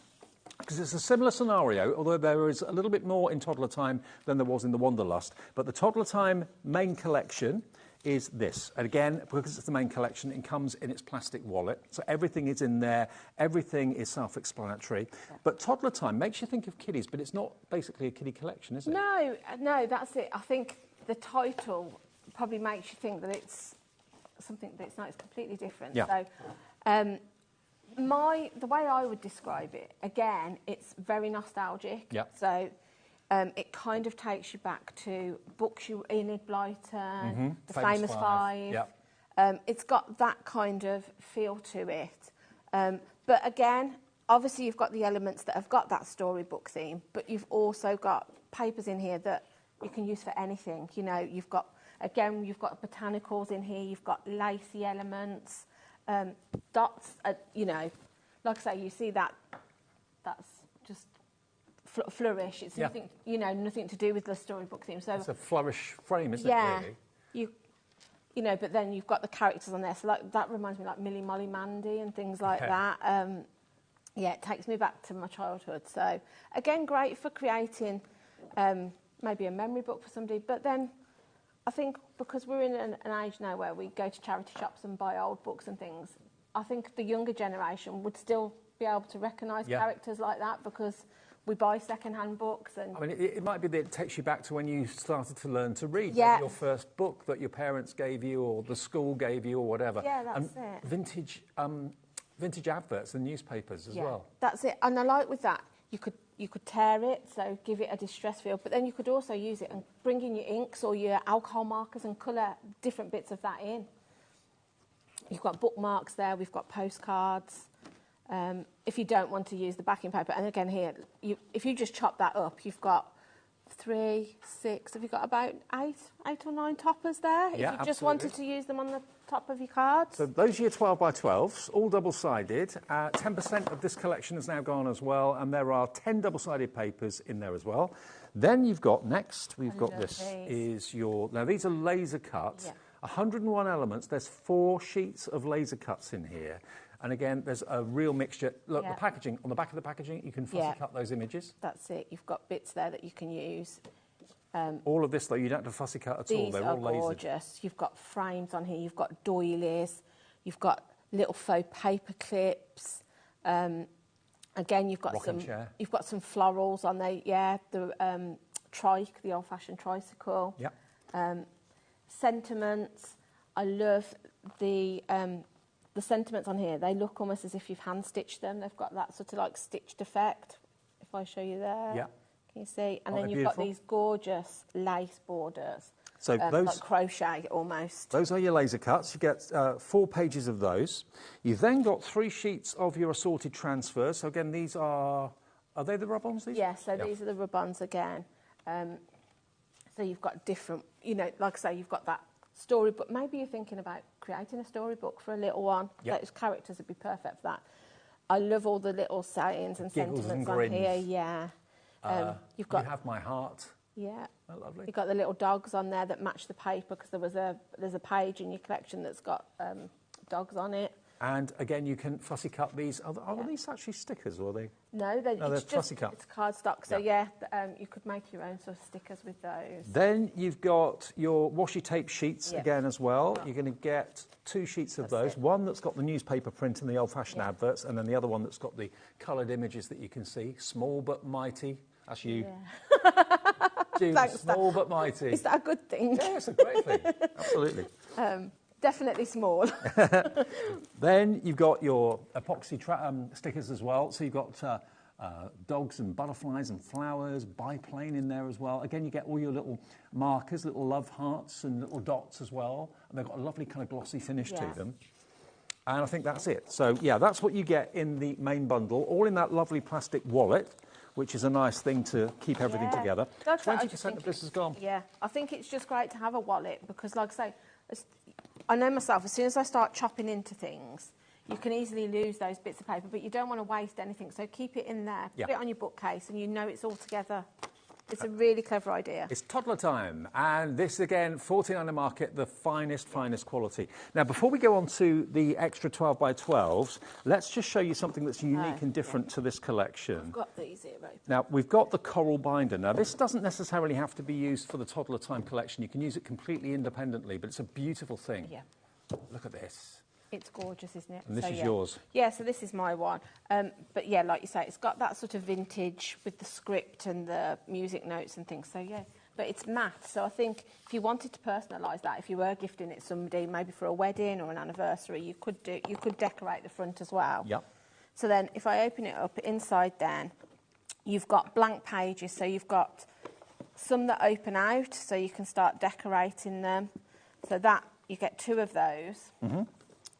Because it's a similar scenario, although there is a little bit more in Toddler Time than there was in the Wanderlust. But the Toddler Time main collection is this. And again, because it's the main collection, it comes in its plastic wallet. So everything is in there. Everything is self-explanatory. Yeah. But Toddler Time makes you think of kiddies, but it's not basically a kiddie collection, is it? No, that's it. I think the title probably makes you think that it's something that it's not. It's completely different. Yeah. So, the way I would describe it, again, it's very nostalgic. Yeah. So it kind of takes you back to books you Enid Blyton, the Famous Five. Yeah. It's got that kind of feel to it. But again, obviously you've got the elements that have got that storybook theme, but you've also got papers in here that you can use for anything. You know, you've got botanicals in here, you've got lacy elements. Dots, you know, like I say, you see that's just flourish. It's nothing, nothing to do with the storybook theme. So it's a flourish frame, isn't it? Really? You know, but then you've got the characters on there. So like that reminds me like Millie, Molly, Mandy and things like that. Yeah, it takes me back to my childhood. So again, great for creating maybe a memory book for somebody, but then. I think because we're in an age now where we go to charity shops and buy old books and things, I think the younger generation would still be able to recognise characters like that because we buy second-hand books. And I mean, it might be that it takes you back to when you started to learn to read. Yeah. Your first book that your parents gave you or the school gave you or whatever. Yeah, that's it. Vintage adverts and newspapers as well. That's it. And I like with that, you You could tear it, so give it a distress feel, but then you could also use it and bring in your inks or your alcohol markers and colour different bits of that in. You've got bookmarks there, we've got postcards. If you don't want to use the backing paper, and again here, if you just chop that up, you've got 3, 6, have you got about 8 or 9 toppers there? Yeah, if you just wanted to use them on the top of your cards. So those are your 12 by 12s, all double-sided. 10% of this collection has now gone as well, and there are 10 double-sided papers in there as well. Then you've got, next, we've got this, is your, now these are laser cuts. Yeah. 101 elements, there's 4 sheets of laser cuts in here. And again, there's a real mixture. Look, the packaging, on the back of the packaging, you can fussy cut those images. That's it. You've got bits there that you can use. All of this, though, you don't have to fussy cut at all. They're all lasered. These are gorgeous. You've got frames on here. You've got doilies. You've got little faux paper clips. Again, you've got you've got some florals on there. Yeah, the trike, the old-fashioned tricycle. Yeah. Sentiments. I love the sentiments on here. They look almost as if you've hand-stitched them. They've got that sort of like stitched effect. If I show you there. Yeah. Can you see? And then you've got these gorgeous lace borders. So those, like crochet almost. Those are your laser cuts. You get 4 pages of those. You've then got 3 sheets of your assorted transfers. So again, these are they the rub-ons? These? Yeah, so these are the rub-ons again. So you've got different, you know, like I say, you've got that storybook. Maybe you're thinking about creating a storybook for a little one. Yep. Those characters would be perfect for that. I love all the little sayings and sentiments and on here. Yeah. You've got. You have my heart. Yeah. Oh, lovely. You've got the little dogs on there that match the paper because there's a page in your collection that's got dogs on it. And again, you can fussy cut these. Are these actually stickers, or are they? No, they're fussy cut. It's cardstock, so you could make your own sort of stickers with those. Then you've got your washi tape sheets again as well. You're going to get 2 sheets of those. One that's got the newspaper print and the old-fashioned adverts, and then the other one that's got the coloured images that you can see. Small but mighty. That's you. Yeah. June, Thanks, small but mighty. Is that a good thing? Yeah, it's a great thing. Absolutely. Definitely small. Then you've got your epoxy stickers as well. So you've got dogs and butterflies and flowers, biplane in there as well. Again, you get all your little markers, little love hearts and little dots as well. And they've got a lovely kind of glossy finish to them. And I think that's it. So, yeah, that's what you get in the main bundle, all in that lovely plastic wallet, which is a nice thing to keep everything together. 20% of this is gone. Yeah, I think it's just great to have a wallet because, like I say, I know myself, as soon as I start chopping into things, you can easily lose those bits of paper, but you don't want to waste anything, so keep it in there, put it on your bookcase, and you know it's all together. It's a really clever idea. It's Toddler Time, and this again, 14 market, the finest quality. Now, before we go on to the extra 12 by 12s, let's just show you something that's unique and different to this collection. I've got these here open. Now, we've got the coral binder. Now, this doesn't necessarily have to be used for the Toddler Time collection. You can use it completely independently, but it's a beautiful thing. Yeah. Look at this. It's gorgeous, isn't it? And this is yours. Yeah, so this is my one. But yeah, like you say, it's got that sort of vintage with the script and the music notes and things. So yeah, but it's matte. So I think if you wanted to personalise that, if you were gifting it somebody, maybe for a wedding or an anniversary, you could decorate the front as well. Yep. So then, if I open it up inside, then you've got blank pages. So you've got some that open out, so you can start decorating them. So that you get 2 of those. Mm-hmm.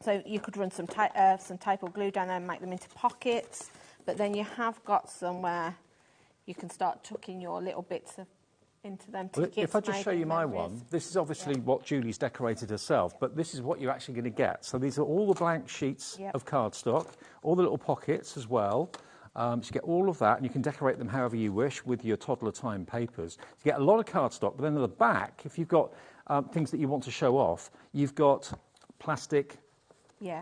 So you could run some tape or glue down there and make them into pockets, but then you have got some where you can start tucking your little bits into them. If I just show you my one, this is obviously what Julie's decorated herself, but this is what you're actually going to get. So these are all the blank sheets of cardstock, all the little pockets as well. So you get all of that, and you can decorate them however you wish with your Toddler Time papers. You get a lot of cardstock, but then at the back, if you've got things that you want to show off, you've got plastic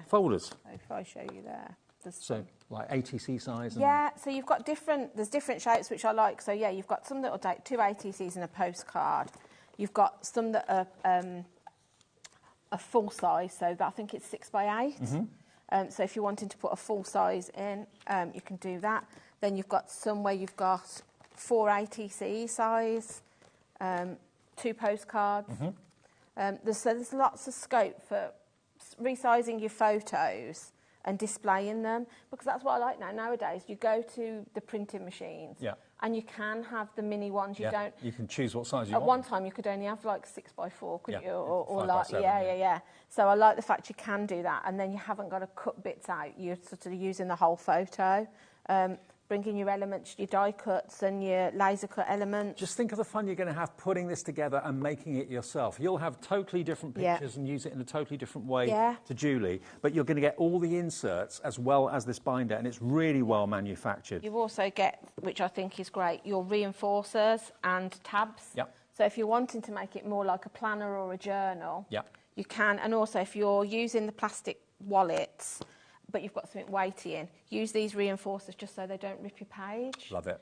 folders. If I show you there. So like ATC size? Yeah, so you've got there's different shapes which I like. So yeah, you've got some that will take 2 ATCs and a postcard. You've got some that are a full size, so I think it's 6 by 8. Mm-hmm. So if you're wanting to put a full size in, you can do that. Then you've got some where you've got 4 ATC size, 2 postcards. Mm-hmm. So there's lots of scope for resizing your photos and displaying them, because that's what I like now. Nowadays, you go to the printing machines, and you can have the mini ones. You don't. You can choose what size you want. At one want. time, you could only have like 6x4, couldn't you? Or 5 like, by 7, yeah. So I like the fact you can do that, and then you haven't got to cut bits out. You're sort of using the whole photo. Bringing your elements, your die cuts and your laser cut elements. Just think of the fun you're going to have putting this together and making it yourself. You'll have totally different pictures and use it in a totally different way to Julie, but you're going to get all the inserts as well as this binder, and it's really well manufactured. You also get, which I think is great, your reinforcers and tabs. So if you're wanting to make it more like a planner or a journal, you can. And also if you're using the plastic wallets, but you've got something weighty in, use these reinforcers just so they don't rip your page. Love it.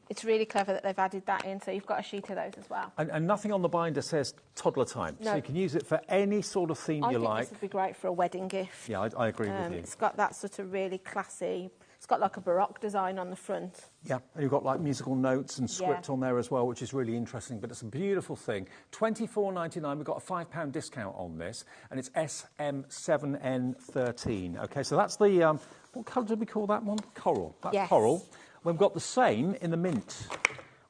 It's really clever that they've added that in, so you've got a sheet of those as well. And nothing on the binder says Toddler Time, so you can use it for any sort of theme you like. I think this would be great for a wedding gift. Yeah, I agree with you. It's got that sort of really classy, it's got like a Baroque design on the front. Yeah, and you've got like musical notes and script on there as well, which is really interesting, but it's a beautiful thing. $24.99, we've got a £5 discount on this, and it's SM7N13. Okay, so that's the, what colour did we call that one? Coral. That's coral. We've got the same in the mint,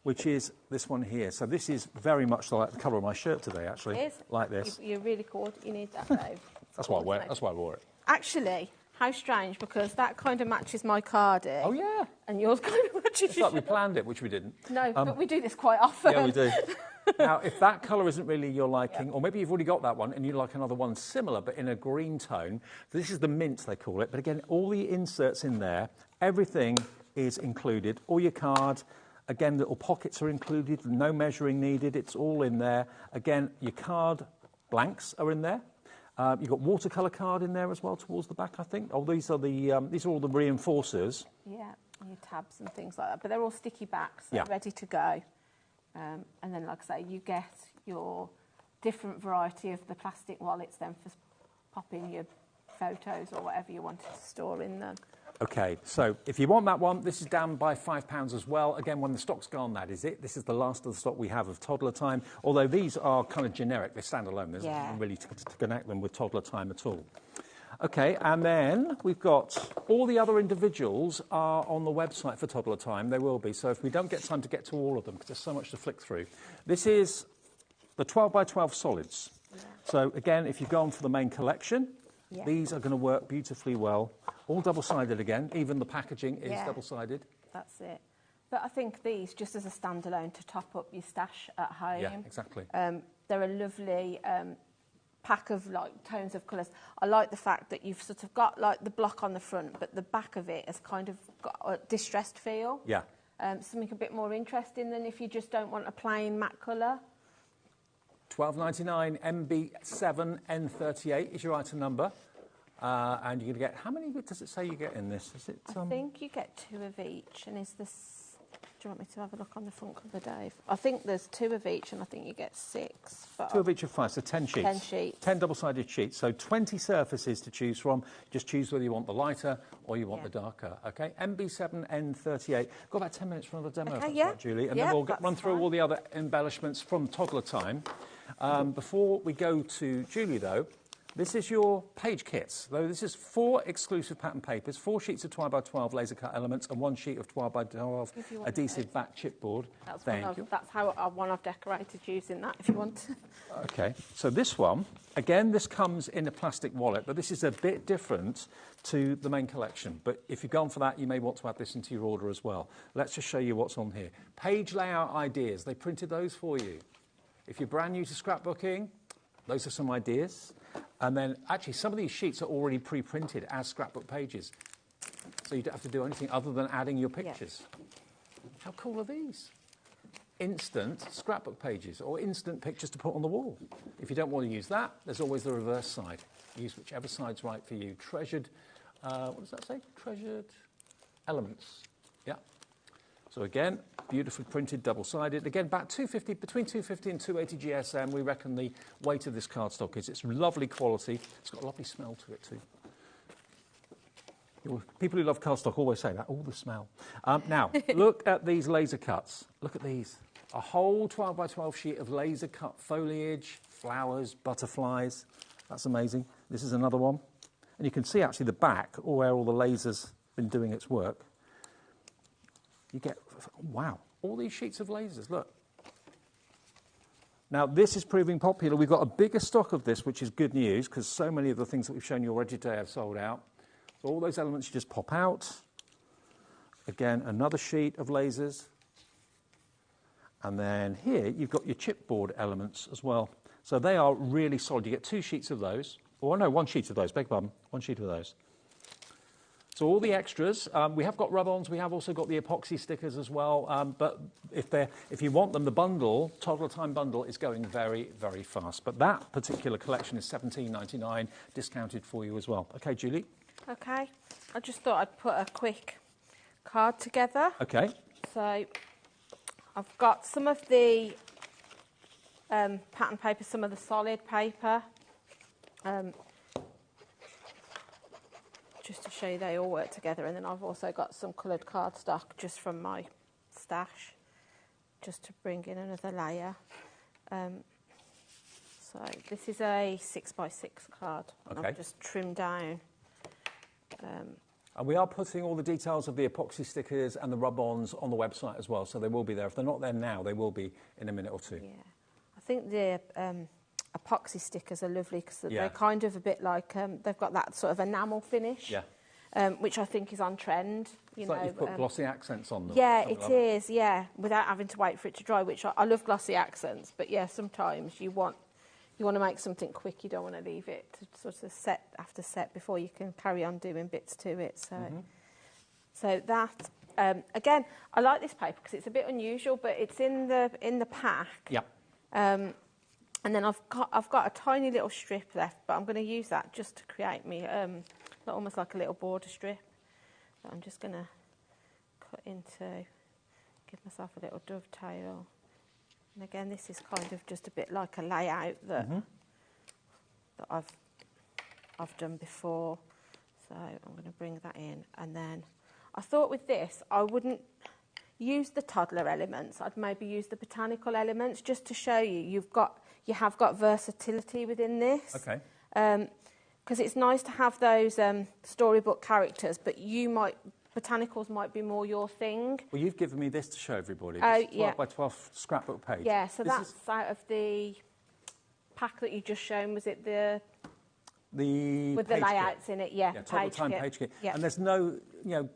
which is this one here. So this is very much like the colour of my shirt today, actually. It is. Like this. You're really cool. You need that, though. That's why I wear it. That's why I wore it. Actually, how strange, because that kind of matches my cardi. Oh, yeah. And yours kind of matches It's like we planned it, which we didn't. No, but we do this quite often. Yeah, we do. Now, if that colour isn't really your liking, or maybe you've already got that one and you like another one similar but in a green tone, this is the mint, they call it. But again, all the inserts in there, everything is included. All your card, again, little pockets are included, no measuring needed, it's all in there. Again, your card blanks are in there. You've got watercolour card in there as well towards the back, I think. Oh, these are all the reinforcers. Yeah, and your tabs and things like that. But they're all sticky backs, so ready to go. And then, like I say, you get your different variety of the plastic wallets then for popping your photos or whatever you wanted to store in them. Okay, so if you want that one, this is down by £5 as well. Again, when the stock's gone, that is it. This is the last of the stock we have of Toddler Time, although these are kind of generic. They stand alone. There's nothing really to connect them with Toddler Time at all. Okay, and then we've got all the other individuals are on the website for Toddler Time. They will be, so if we don't get time to get to all of them, because there's so much to flick through. This is the 12 by 12 solids. So again, if you've gone for the main collection, these are going to work beautifully well. All double-sided again. Even the packaging is double-sided. That's it. But I think these, just as a standalone, to top up your stash at home. Yeah, exactly. They're a lovely pack of like tones of colours. I like the fact that you've sort of got like the block on the front, but the back of it has kind of got a distressed feel. Yeah. Something a bit more interesting than if you just don't want a plain matte colour. $12.99 MB7N38 is your item number. And you're going to get, how many does it say you get in this? Is it? I think you get 2 of each. And is this, do you want me to have a look on the front cover, Dave? I think there's 2 of each, and I think you get 6. But 2 of each of 5, so 10 sheets. 10 sheets. 10 double-sided sheets, so 20 surfaces to choose from. Just choose whether you want the lighter or you want the darker. Okay, MB7N38. Got about 10 minutes for another demo, Okay, right, Julie, and then we'll run through all the other embellishments from Toddler Time. Before we go to Julie, though, this is your page kits. Though this is 4 exclusive pattern papers, 4 sheets of 12 by 12 laser cut elements, and 1 sheet of 12 by 12 adhesive back chipboard. That's how one I've decorated using that, if you want. Okay, so this one, again, this comes in a plastic wallet, but this is a bit different to the main collection. But if you've gone for that, you may want to add this into your order as well. Let's just show you what's on here. Page layout ideas. They printed those for you. If you're brand new to scrapbooking, those are some ideas. And then, actually, some of these sheets are already pre-printed as scrapbook pages. So you don't have to do anything other than adding your pictures. How cool are these? Instant scrapbook pages or instant pictures to put on the wall. If you don't want to use that, there's always the reverse side. Use whichever side's right for you. Treasured, what does that say? Treasured elements. Yeah. So again, beautifully printed, double-sided. Again, about 250, between 250 and 280 GSM, we reckon the weight of this cardstock is. It's lovely quality. It's got a lovely smell to it too. People who love cardstock always say that. Oh, the smell. Now, look at these laser cuts. Look at these. A whole 12 by 12 sheet of laser cut foliage, flowers, butterflies. That's amazing. This is another one. And you can see actually the back, or where all the laser's been doing its work. You get, wow, all these sheets of lasers, look. Now, this is proving popular. We've got a bigger stock of this, which is good news, because so many of the things that we've shown you already today have sold out. So all those elements you just pop out. Again, another sheet of lasers. And then here, you've got your chipboard elements as well. So they are really solid. You get 2 sheets of those. Or no, 1 sheet of those, beg pardon. 1 sheet of those. So all the extras, we have got rub-ons, we have also got the epoxy stickers as well, but if you want them, the bundle, Toddler Time bundle, is going very, very fast. But that particular collection is $17.99, discounted for you as well. Okay, Julie? Okay, I just thought I'd put a quick card together. Okay. So I've got some of the pattern paper, some of the solid paper. Just to show you they all work together, and then I've also got some coloured cardstock just from my stash, just to bring in another layer. So this is a 6x6 card, and okay. I've just trimmed down. And we are putting all the details of the epoxy stickers and the rub-ons on the website as well, so they will be there. If they're not there now, they will be in a minute or two. Yeah, I think the epoxy stickers are lovely because they're kind of a bit like, they've got that sort of enamel finish, which I think is on trend. You put glossy accents on them. Yeah, it is, without having to wait for it to dry, which I love glossy accents, but yeah, sometimes you want to make something quick, you don't want to leave it to sort of set after set before you can carry on doing bits to it. So, so that, again, I like this paper because it's a bit unusual, but it's in the pack. Yeah. And then I've got a tiny little strip left, but I'm going to use that just to create me almost like a little border strip that I'm just going to cut into, give myself a little dovetail. And again, this is kind of just a bit like a layout that I've done before. So I'm going to bring that in, and then I thought with this I wouldn't use the toddler elements. I'd maybe use the botanical elements just to show you you have got versatility within this. Okay. Because it's nice to have those storybook characters, but botanicals might be more your thing. Well, you've given me this to show everybody. Oh, this 12 by 12 scrapbook page. Yeah, so that's out of the pack that you just shown. Was it with the layouts in it? Yeah, Toddler Time page kit. Yeah. And there's no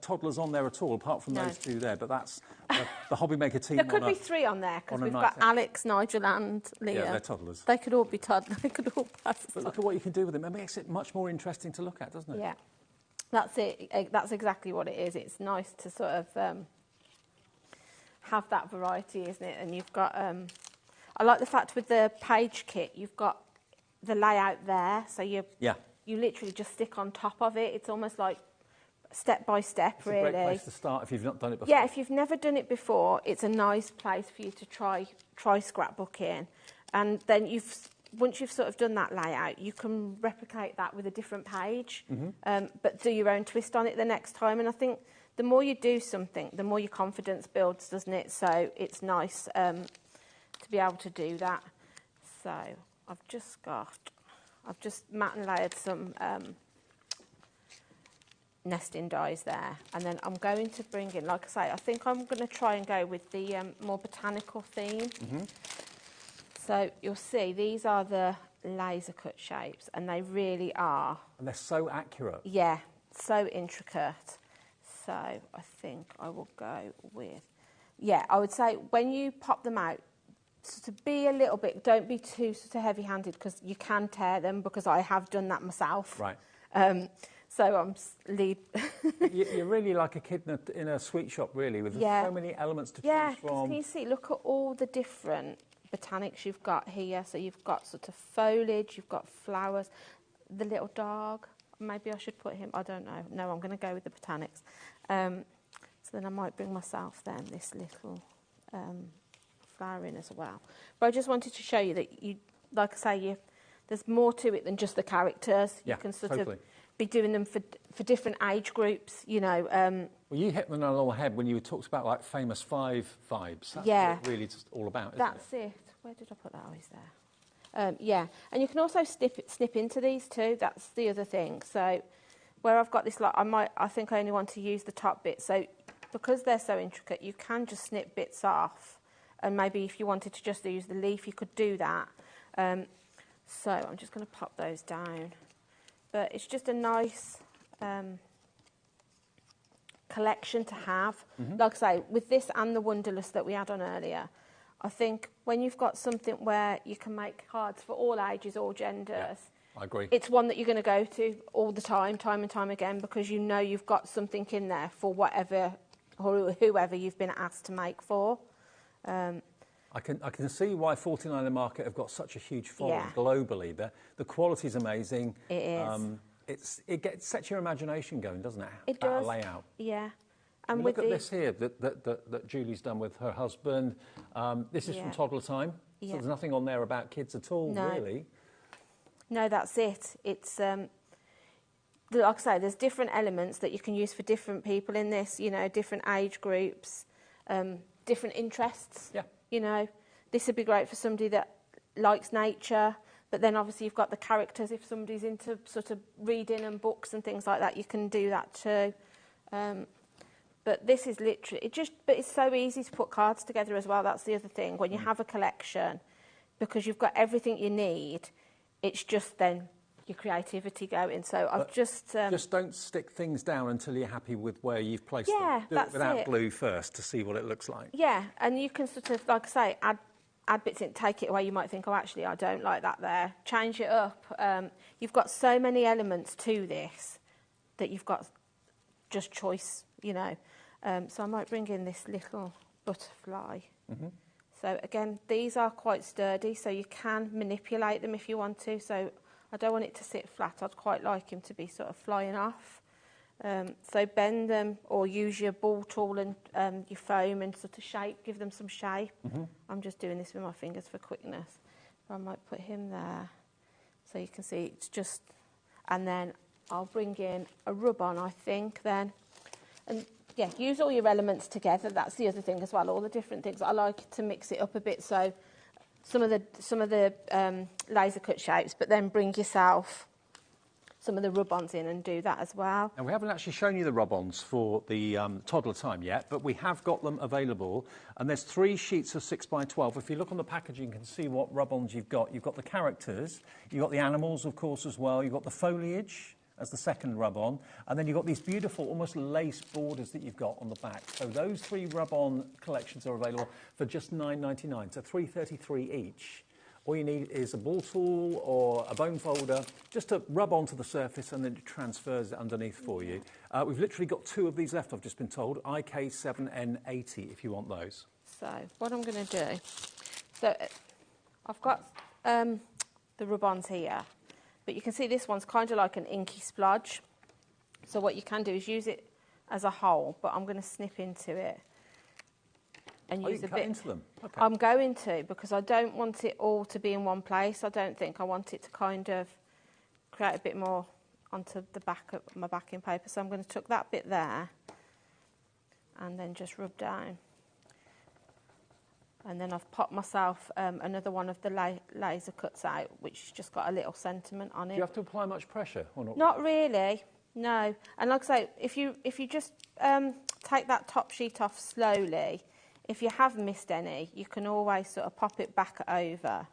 toddlers on there at all, apart from those 2 there. But that's the HobbyMaker team. There could be 3 on there because we've got Alex, Nigel, and Leah. Yeah, they're toddlers. They could all be toddlers. They could all pass. But look at what you can do with them. It makes it much more interesting to look at, doesn't it? Yeah, that's it. That's exactly what it is. It's nice to sort of have that variety, isn't it? And you've got. I like the fact with the page kit, you've got the layout there, so you literally just stick on top of it. It's almost like step by step, really. It's a great place to start if you've not done it before. Yeah, if you've never done it before, it's a nice place for you to try scrapbooking, and then once you've sort of done that layout, you can replicate that with a different page, but do your own twist on it the next time. And I think the more you do something, the more your confidence builds, doesn't it? So it's nice to be able to do that. So I've just matte and layered some nesting dies there, and then I'm going to bring in, like I say, I think I'm going to try and go with the more botanical theme. So you'll see these are the laser cut shapes, and they really are. And they're so accurate. Yeah, so intricate. So I think I will go with, I would say when you pop them out, to be a little bit, don't be too sort of heavy-handed, because you can tear them, because I have done that myself. Right. So I'm You're really like a kid in a sweet shop, really, with so many elements to choose from. Can you see? Look at all the different botanics you've got here. So you've got sort of foliage, you've got flowers, the little dog. Maybe I should put him. I don't know. No, I'm going to go with the botanics. So then I might bring myself then this little flower in as well. But I just wanted to show you that like I say, there's more to it than just the characters. You can sort of be doing them for different age groups, Well, you hit them on the head when you talked about like famous 5 vibes. That's what it's really just all about, isn't it? That's it. Where did I put that? Oh, he's there. Yeah, and you can also snip into these too. That's the other thing. So where I've got this, like I think I only want to use the top bit. So because they're so intricate, you can just snip bits off. And maybe if you wanted to just use the leaf, you could do that. So I'm just going to pop those down. But it's just a nice collection to have. Like I say, with this and the Wonderlust that we had on earlier, I think when you've got something where you can make cards for all ages, all genders, I agree. It's one that you're going to go to all the time and time again, because you know you've got something in there for whatever or whoever you've been asked to make for. I can see why 49 and Market have got such a huge following globally. The quality's amazing. It is. It sets your imagination going, doesn't it? It that does. Layout. Yeah. And look at this here that Julie's done with her husband. This is from Toddler Time. So there's nothing on there about kids at all, really. No, that's it. It's like I say, there's different elements that you can use for different people in this. You know, different age groups, different interests. Yeah. You know, this would be great for somebody that likes nature, but then obviously you've got the characters. If somebody's into sort of reading and books and things like that, you can do that too. But this is literally, but it's so easy to put cards together as well. That's the other thing. When you have a collection, because you've got everything you need, it's just then your creativity going. So I've just don't stick things down until you're happy with where you've placed them. Do it without glue first to see what it looks like. Yeah, and you can sort of, like I say, add bits in, take it away. You might think, oh, actually, I don't like that there. Change it up. You've got so many elements to this that you've got just choice, you know. So I might bring in this little butterfly. So again, these are quite sturdy, so you can manipulate them if you want to. So I don't want it to sit flat. I'd quite like him to be sort of flying off. So bend them or use your ball tool and your foam and sort of shape, give them some shape. I'm just doing this with my fingers for quickness. I might put him there so you can see it's just, and then I'll bring in a rub-on, I think, then. And yeah, use all your elements together. That's the other thing as well, all the different things. I like to mix it up a bit, so some of the laser cut shapes, but then bring yourself some of the rub-ons in and do that as well. And we haven't actually shown you the rub-ons for the Toddler Time yet, but we have got them available. And there's 3 sheets of 6x12. If you look on the packaging, you can see what rub-ons you've got. You've got the characters, you've got the animals, of course, as well. You've got the foliage as the second rub-on, and then you've got these beautiful, almost lace borders that you've got on the back. So those 3 rub-on collections are available for just $9.99, so $3.33 each. All you need is a ball tool or a bone folder just to rub onto the surface, and then it transfers it underneath for you. We've literally got 2 of these left, I've just been told, IK7N80 if you want those. So what I'm going to do, so I've got the rub-ons here, but you can see this one's kind of like an inky splodge. So what you can do is use it as a whole, but I'm going to snip into it. And use a bit into them. Okay. I'm going to, because I don't want it all to be in one place. I don't think I want it to kind of create a bit more onto the back of my backing paper. So I'm going to tuck that bit there and then just rub down. And then I've popped myself another one of the laser cuts out, which has just got a little sentiment on it. Do you have to apply much pressure or not? Not really, no. And like I say, if you just take that top sheet off slowly, if you have missed any, you can always sort of pop it back over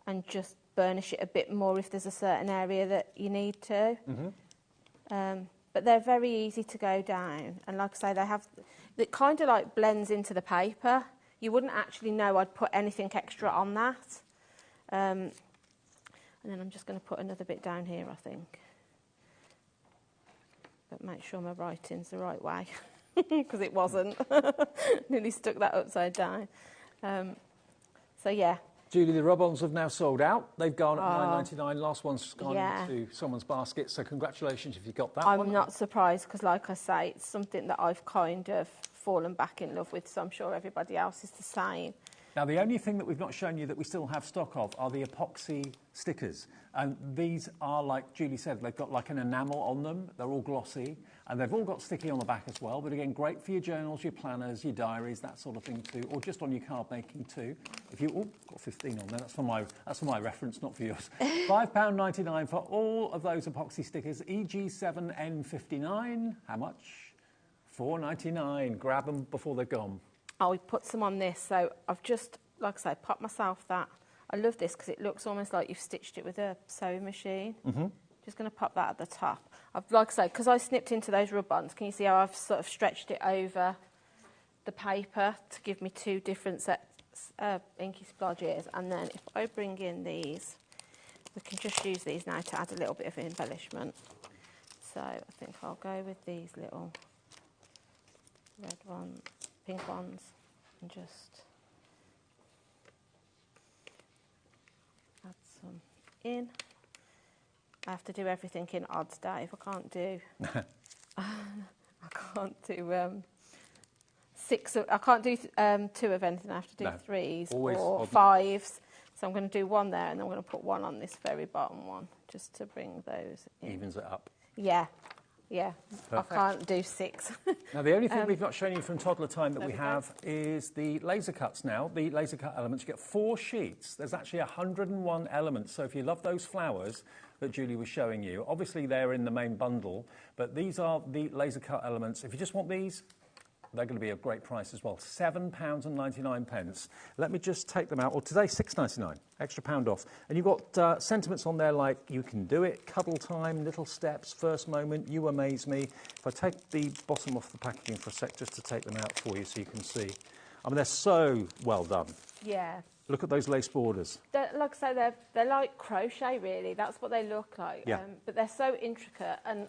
and just burnish it a bit more if there's a certain area that you need to. But they're very easy to go down. And like I say, it kind of like blends into the paper. You wouldn't actually know I'd put anything extra on that. And then I'm just going to put another bit down here, I think. But make sure my writing's the right way, because it wasn't. Nearly stuck that upside down. So yeah. Julie, the rub-ons have now sold out. They've gone at $9.99. Last one's gone into someone's basket, so congratulations if you got that one. I'm not surprised, because like I say, it's something that I've kind of fallen back in love with, so I'm sure everybody else is the same. Now, the only thing that we've not shown you that we still have stock of are the epoxy stickers. And these are, like Julie said, they've got like an enamel on them. They're all glossy. And they've all got sticky on the back as well, but again, great for your journals, your planners, your diaries, that sort of thing too, or just on your card making too. If you, oh, got 15 on there, that's for my reference, not for yours. £5.99 for all of those epoxy stickers, EG7N59, how much? £4.99, grab them before they're gone. I'll put some on this, so I've just, like I say, popped myself that. I love this because it looks almost like you've stitched it with a sewing machine. Just going to pop that at the top. Like I say, because I snipped into those rub-ons, can you see how I've sort of stretched it over the paper to give me two different sets of inky splodges? And then if I bring in these, we can just use these now to add a little bit of embellishment. So I think I'll go with these little red ones, pink ones, and just add some in. I have to do everything in odds, Dave. I can't do. I can't do 6. I can't do 2 of anything. I have to do 3s or 5s. So I'm going to do 1 there, and then I'm going to put 1 on this very bottom one, just to bring those in. Evens it up. Yeah, yeah. Perfect. I can't do 6. Now, the only thing we've not shown you from Toddler Time that we have is the laser cuts now. The laser cut elements, you get 4 sheets. There's actually 101 elements. So if you love those flowers that Julie was showing you, obviously they're in the main bundle, but these are the laser cut elements. If you just want these, they're going to be a great price as well. £7.99. Let me just take them out. Or today, £6.99, extra £1 off. And you've got sentiments on there like you can do it, cuddle time, little steps, first moment, you amaze me. If I take the bottom off the packaging for a sec just to take them out for you so you can see. I mean, they're so well done. Yeah. Look at those lace borders. Like I say, they're like crochet, really. That's what they look like. Yeah. But they're so intricate, and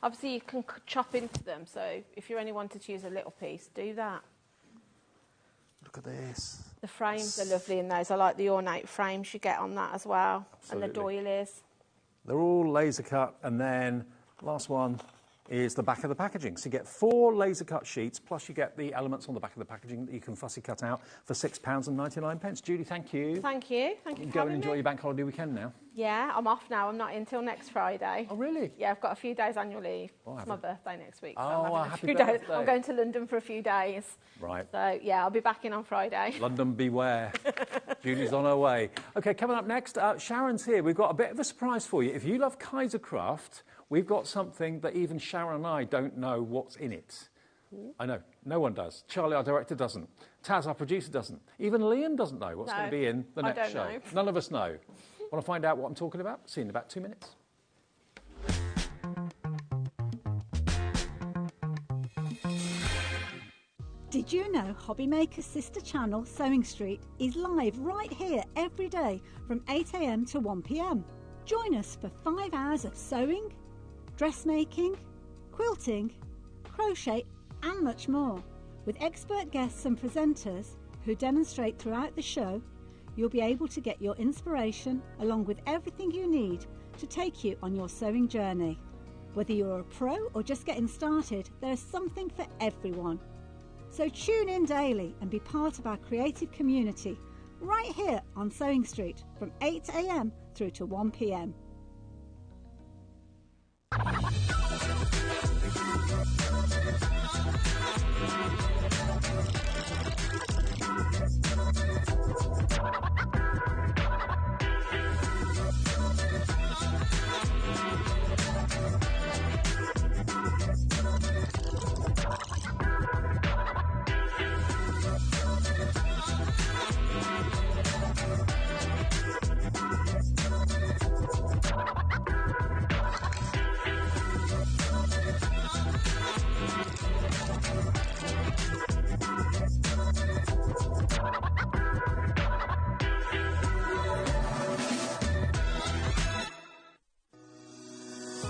obviously you can chop into them. So if you only wanted to use a little piece, do that. Look at this. The frames are lovely in those. I like the ornate frames you get on that as well. Absolutely. And the doilies. They're all laser cut, and then last one is the back of the packaging. So you get 4 laser cut sheets, plus you get the elements on the back of the packaging that you can fussy cut out for £6.99. Judy, thank you. Thank you. Thank you for go and having enjoy me. your bank holiday weekend now. Yeah, I'm off now. I'm not in till next Friday. Oh, really? Yeah, I've got a few days annual leave. Oh, it's my birthday next week. So oh, I'm happy few birthday. days. I'm going to London for a few days. Right. So, yeah, I'll be back in on Friday. London, beware. Julie's on her way. OK, coming up next, Sharon's here. We've got a bit of a surprise for you. If you love Kaisercraft, we've got something that even Sharon and I don't know what's in it. I know, no one does. Charlie, our director, doesn't. Taz, our producer, doesn't. Even Liam doesn't know what's going to be in the next show. Know. None of us know. Want to find out what I'm talking about? See you in about 2 minutes. Did you know HobbyMaker's sister channel, Sewing Street, is live right here every day from 8 AM to 1 PM? Join us for 5 hours of sewing, dressmaking, quilting, crochet and much more. With expert guests and presenters who demonstrate throughout the show, you'll be able to get your inspiration along with everything you need to take you on your sewing journey. Whether you're a pro or just getting started, there is something for everyone. So tune in daily and be part of our creative community right here on Sewing Street from 8 AM through to 1 PM.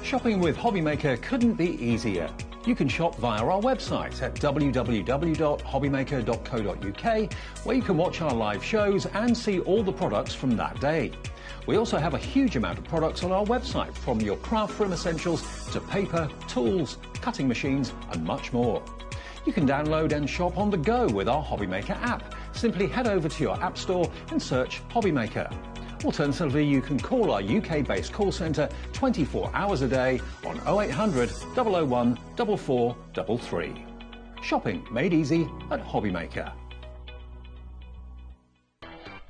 Shopping with HobbyMaker couldn't be easier. You can shop via our website at www.hobbymaker.co.uk, where you can watch our live shows and see all the products from that day. We also have a huge amount of products on our website, from your craft room essentials to paper, tools, cutting machines and much more. You can download and shop on the go with our HobbyMaker app. Simply head over to your app store and search HobbyMaker. Alternatively, you can call our UK-based call centre 24 hours a day on 0800 001 4433. Shopping made easy at HobbyMaker.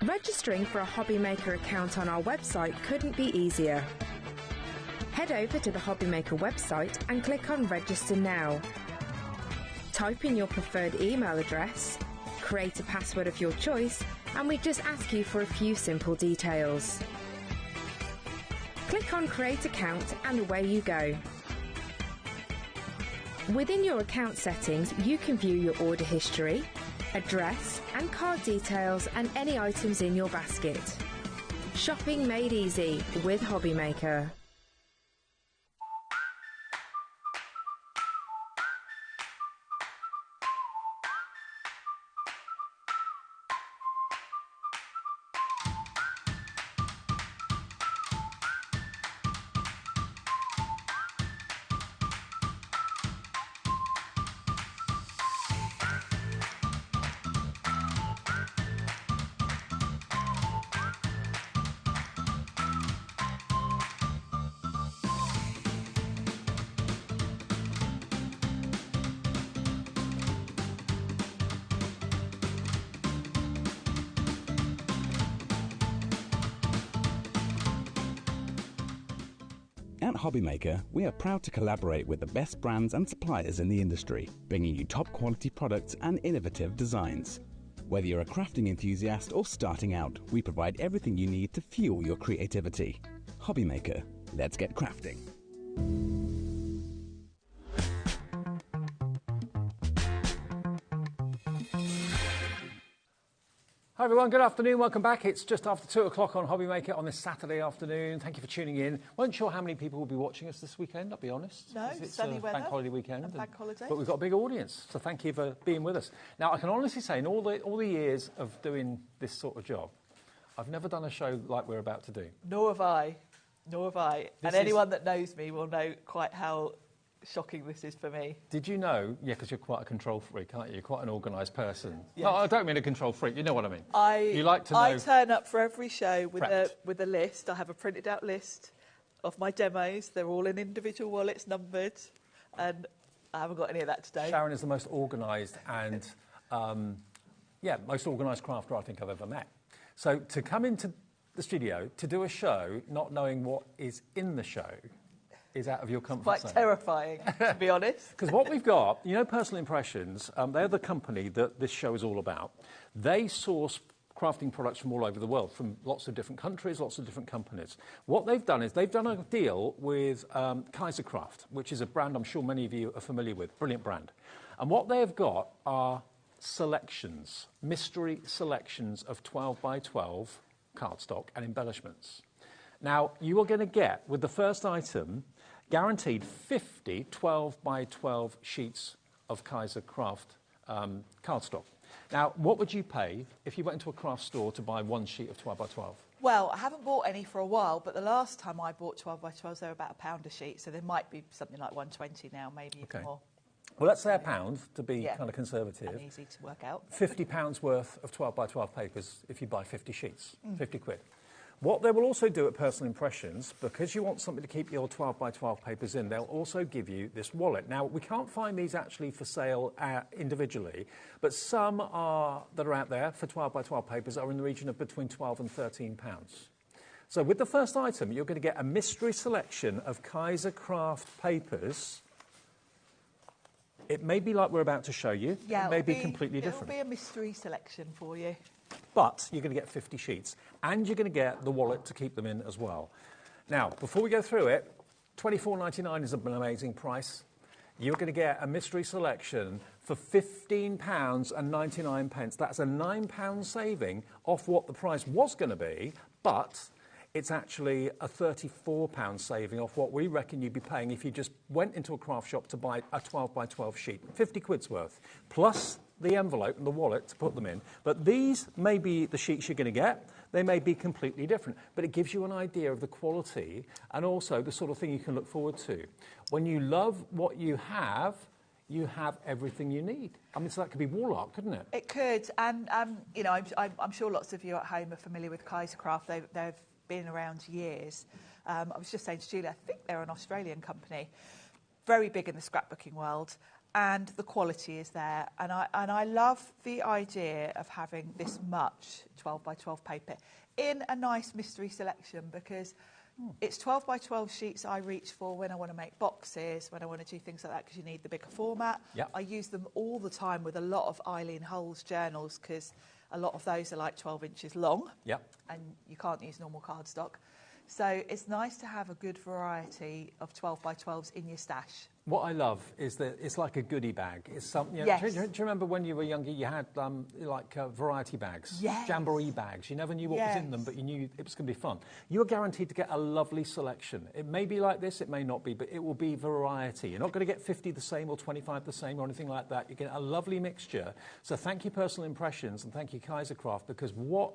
Registering for a HobbyMaker account on our website couldn't be easier. Head over to the HobbyMaker website and click on Register Now. Type in your preferred email address, create a password of your choice, and we just ask you for a few simple details. Click on Create Account and away you go. Within your account settings, you can view your order history, address and card details and any items in your basket. Shopping made easy with HobbyMaker. At HobbyMaker, we are proud to collaborate with the best brands and suppliers in the industry, bringing you top quality products and innovative designs. Whether you're a crafting enthusiast or starting out, we provide everything you need to fuel your creativity. HobbyMaker, let's get crafting. Hi everyone, good afternoon, welcome back. It's just after 2 o'clock on HobbyMaker on this Saturday afternoon. Thank you for tuning in. Weren't sure how many people will be watching us this weekend, I'll be honest. No, it's sunny weather. Bank holiday weekend. And bank holiday. But we've got a big audience, so thank you for being with us. Now, I can honestly say, in all the years of doing this sort of job, I've never done a show like we're about to do. Nor have I. Nor have I. And anyone that knows me will know quite how shocking this is for me. Did you know, because you're quite a control freak, aren't you? You're quite an organised person. Yes. No, I don't mean a control freak, you know what I mean. You like to know. I turn up for every show with Prepped. a list. I have a printed out list of my demos. They're all in individual wallets, numbered, and I haven't got any of that today. Sharon is the most organised and, most organised crafter I think I've ever met. So to come into the studio to do a show not knowing what is in the show is out of your comfort Quite zone. terrifying, to be honest. Because what we've got, Personal Impressions, they're the company that this show is all about. They source crafting products from all over the world, from lots of different countries, lots of different companies. What they've done is they've done a deal with Kaisercraft, which is a brand I'm sure many of you are familiar with, brilliant brand. And what they've got are selections, mystery selections of 12 by 12 cardstock and embellishments. Now, you are going to get, with the first item, guaranteed 50 12 by 12 sheets of Kaisercraft cardstock. Now, what would you pay if you went into a craft store to buy one sheet of 12 by 12? Well, I haven't bought any for a while, but the last time I bought 12 by 12s, they were about £1 a sheet, so there might be something like 120 now, maybe even more. Well, let's say £1 to be kind of conservative. And easy to work out. £50 worth of 12 by 12 papers if you buy 50 sheets, 50 quid. What they will also do at Personal Impressions, because you want something to keep your 12 by 12 papers in, they'll also give you this wallet. Now, we can't find these actually for sale individually, but some that are out there for 12 by 12 papers are in the region of between £12 and £13. So with the first item, you're going to get a mystery selection of Kaisercraft papers. It may be like we're about to show you. Yeah, it may be completely different. It'll be a mystery selection for you. But you're going to get 50 sheets, and you're going to get the wallet to keep them in as well. Now, before we go through it, £24.99 is an amazing price. You're going to get a mystery selection for £15.99. That's a £9 saving off what the price was going to be, but it's actually a £34 saving off what we reckon you'd be paying if you just went into a craft shop to buy a 12 by 12 sheet, 50 quid's worth, plus the envelope and the wallet to put them in. But these may be the sheets you're going to get. They may be completely different, but it gives you an idea of the quality and also the sort of thing you can look forward to. When you love what you have, you have everything you need. I mean, so that could be wall art, couldn't it? It could, and you know, I'm sure lots of you at home are familiar with Kaisercraft. They've been around years. I was just saying to Julie, I think they're an Australian company, very big in the scrapbooking world, and the quality is there. And I love the idea of having this much 12 by 12 paper in a nice mystery selection, because it's 12 by 12 sheets I reach for when I want to make boxes, when I want to do things like that, because you need the bigger format. Yep. I use them all the time with a lot of Eileen Hull's journals, because a lot of those are like 12 inches long. Yep. And you can't use normal cardstock. So it's nice to have a good variety of 12 by 12s in your stash. What I love is that it's like a goodie bag. It's something. Yes. Do you remember when you were younger, you had variety bags, Yes. jamboree bags. You never knew what was in them, but you knew it was going to be fun. You are guaranteed to get a lovely selection. It may be like this, it may not be, but it will be variety. You're not going to get 50 the same or 25 the same or anything like that. You get a lovely mixture. So thank you, Personal Impressions, and thank you, Kaisercraft, because what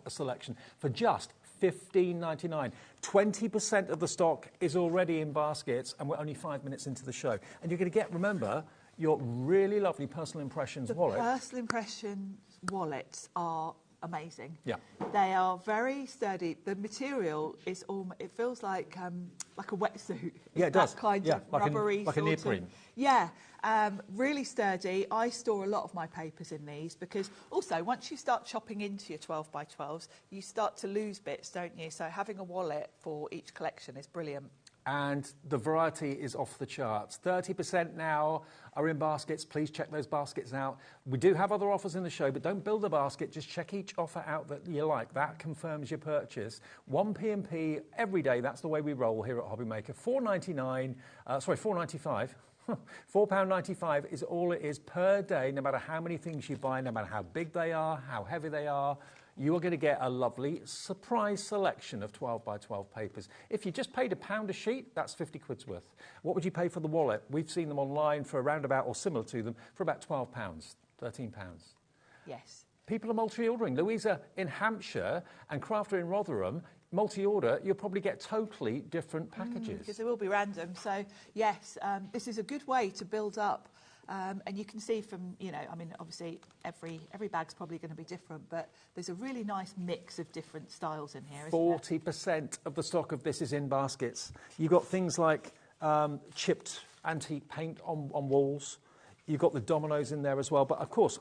a selection for just $15.99. 20% of the stock is already in baskets, and we're only 5 minutes into the show. And you're going to get, remember, your really lovely Personal Impressions wallet. The Personal Impressions wallets are amazing. Yeah. They are very sturdy. The material is it feels like a wetsuit. Yeah, it does. That kind Yeah, of like rubbery like a sort of- neoprene. Yeah, really sturdy. I store a lot of my papers in these, because also once you start chopping into your 12 by 12s, you start to lose bits, don't you? So having a wallet for each collection is brilliant. And the variety is off the charts. 30% now are in baskets. Please check those baskets out. We do have other offers in the show, but don't build a basket. Just check each offer out that you like. That confirms your purchase. 1p&p every day. That's the way we roll here at HobbyMaker. £4.95. £4.95 is all it is per day, no matter how many things you buy, no matter how big they are, how heavy they are. You are going to get a lovely surprise selection of 12 by 12 papers. If you just paid £1 a sheet, that's 50 quid's worth. What would you pay for the wallet? We've seen them online for around about, or similar to them, for about £12, £13. Yes. People are multi-ordering. Louisa in Hampshire and Crafter in Rotherham, multi-order, you'll probably get totally different packages. Because they will be random. So, yes, this is a good way to build up. And you can see from, you know, I mean, obviously every bag's probably going to be different, but there's a really nice mix of different styles in here, isn't 40% of the stock of this is in baskets. You've got things like chipped antique paint on walls. You've got the dominoes in there as well. But, of course,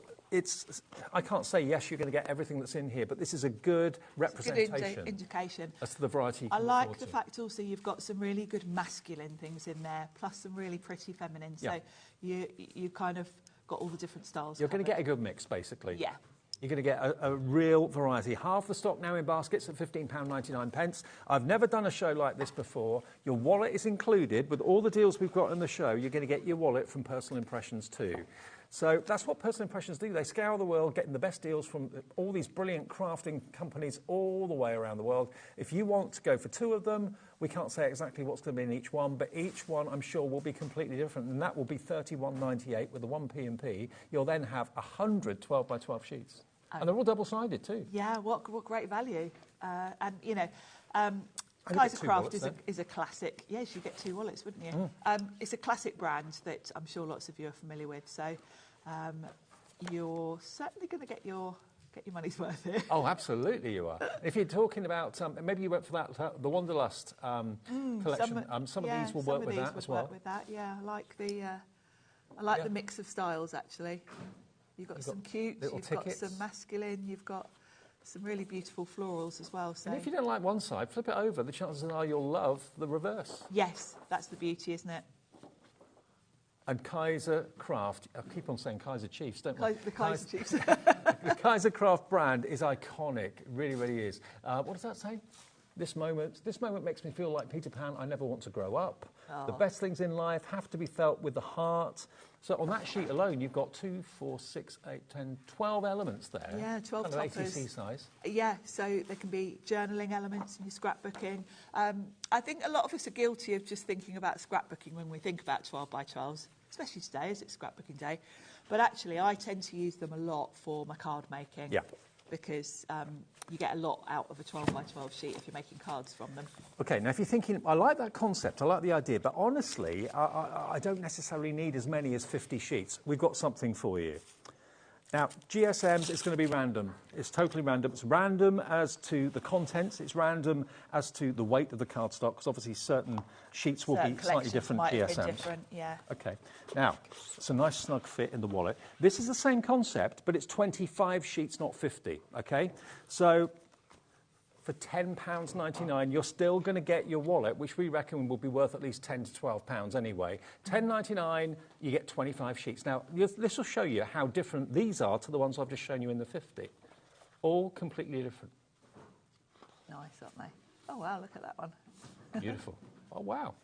I can't say, yes, you're going to get everything that's in here, but this is a good representation. It's a good indication. As to the variety you I can like afford the to. fact also you've got some really good masculine things in there, plus some really pretty feminine. Yeah. So you kind of got all the different styles. You're going to get a good mix, basically. Yeah. You're going to get a real variety. Half the stock now in baskets at £15.99. I've never done a show like this before. Your wallet is included. With all the deals we've got in the show, you're going to get your wallet from Personal Impressions too. So that's what Personal Impressions do. They scour the world, getting the best deals from all these brilliant crafting companies all the way around the world. If you want to go for two of them, we can't say exactly what's going to be in each one, but each one, I'm sure, will be completely different, and that will be £31.98 with the 1p&p. You'll then have 100 12 by 12 sheets. And they're all double-sided too. Yeah, what great value. And, you know, you get two Kaisercraft wallets, is a classic. Yes, you get two wallets, wouldn't you? It's a classic brand that I'm sure lots of you are familiar with. So you're certainly going to get your money's worth here. Oh, absolutely you are. If you're talking about, maybe you went for that, the Wanderlust collection. Some of these will work with that as well. Work with that, yeah. I like the mix of styles, actually. You've got some cute, you've got some masculine, you've got some really beautiful florals as well. So. And if you don't like one side, flip it over. The chances are you'll love the reverse. Yes, that's the beauty, isn't it? And Kaisercraft, I keep on saying Kaiser Chiefs, don't we? The Kaiser Chiefs. The Kaisercraft brand is iconic, it really, really is. What does that say? This moment makes me feel like Peter Pan. I never want to grow up. Oh. The best things in life have to be felt with the heart. So on that sheet alone, you've got 2, 4, 6, 8, 10, 12 elements there. Yeah, 12 kind of toppers. ATC size. Yeah, so there can be journaling elements in your scrapbooking. I think a lot of us are guilty of just thinking about scrapbooking when we think about 12 by 12s, especially today as it's scrapbooking day. But actually, I tend to use them a lot for my card making. Yeah. because you get a lot out of a 12 by 12 sheet if you're making cards from them. Okay, now if you're thinking, I like that concept, I like the idea, but honestly, I don't necessarily need as many as 50 sheets. We've got something for you. Now, GSMs, it's going to be random. It's totally random. It's random as to the contents. It's random as to the weight of the cardstock, because obviously certain sheets will be slightly different GSMs. Different, yeah. Okay. Now, it's a nice snug fit in the wallet. This is the same concept, but it's 25 sheets, not 50, okay? So for £10.99, you're still going to get your wallet, which we reckon will be worth at least £10 to £12 anyway. £10.99, you get 25 sheets. Now, this will show you how different these are to the ones I've just shown you in the 50. All completely different. Nice, aren't they? Oh, wow, look at that one. Beautiful. Oh, wow.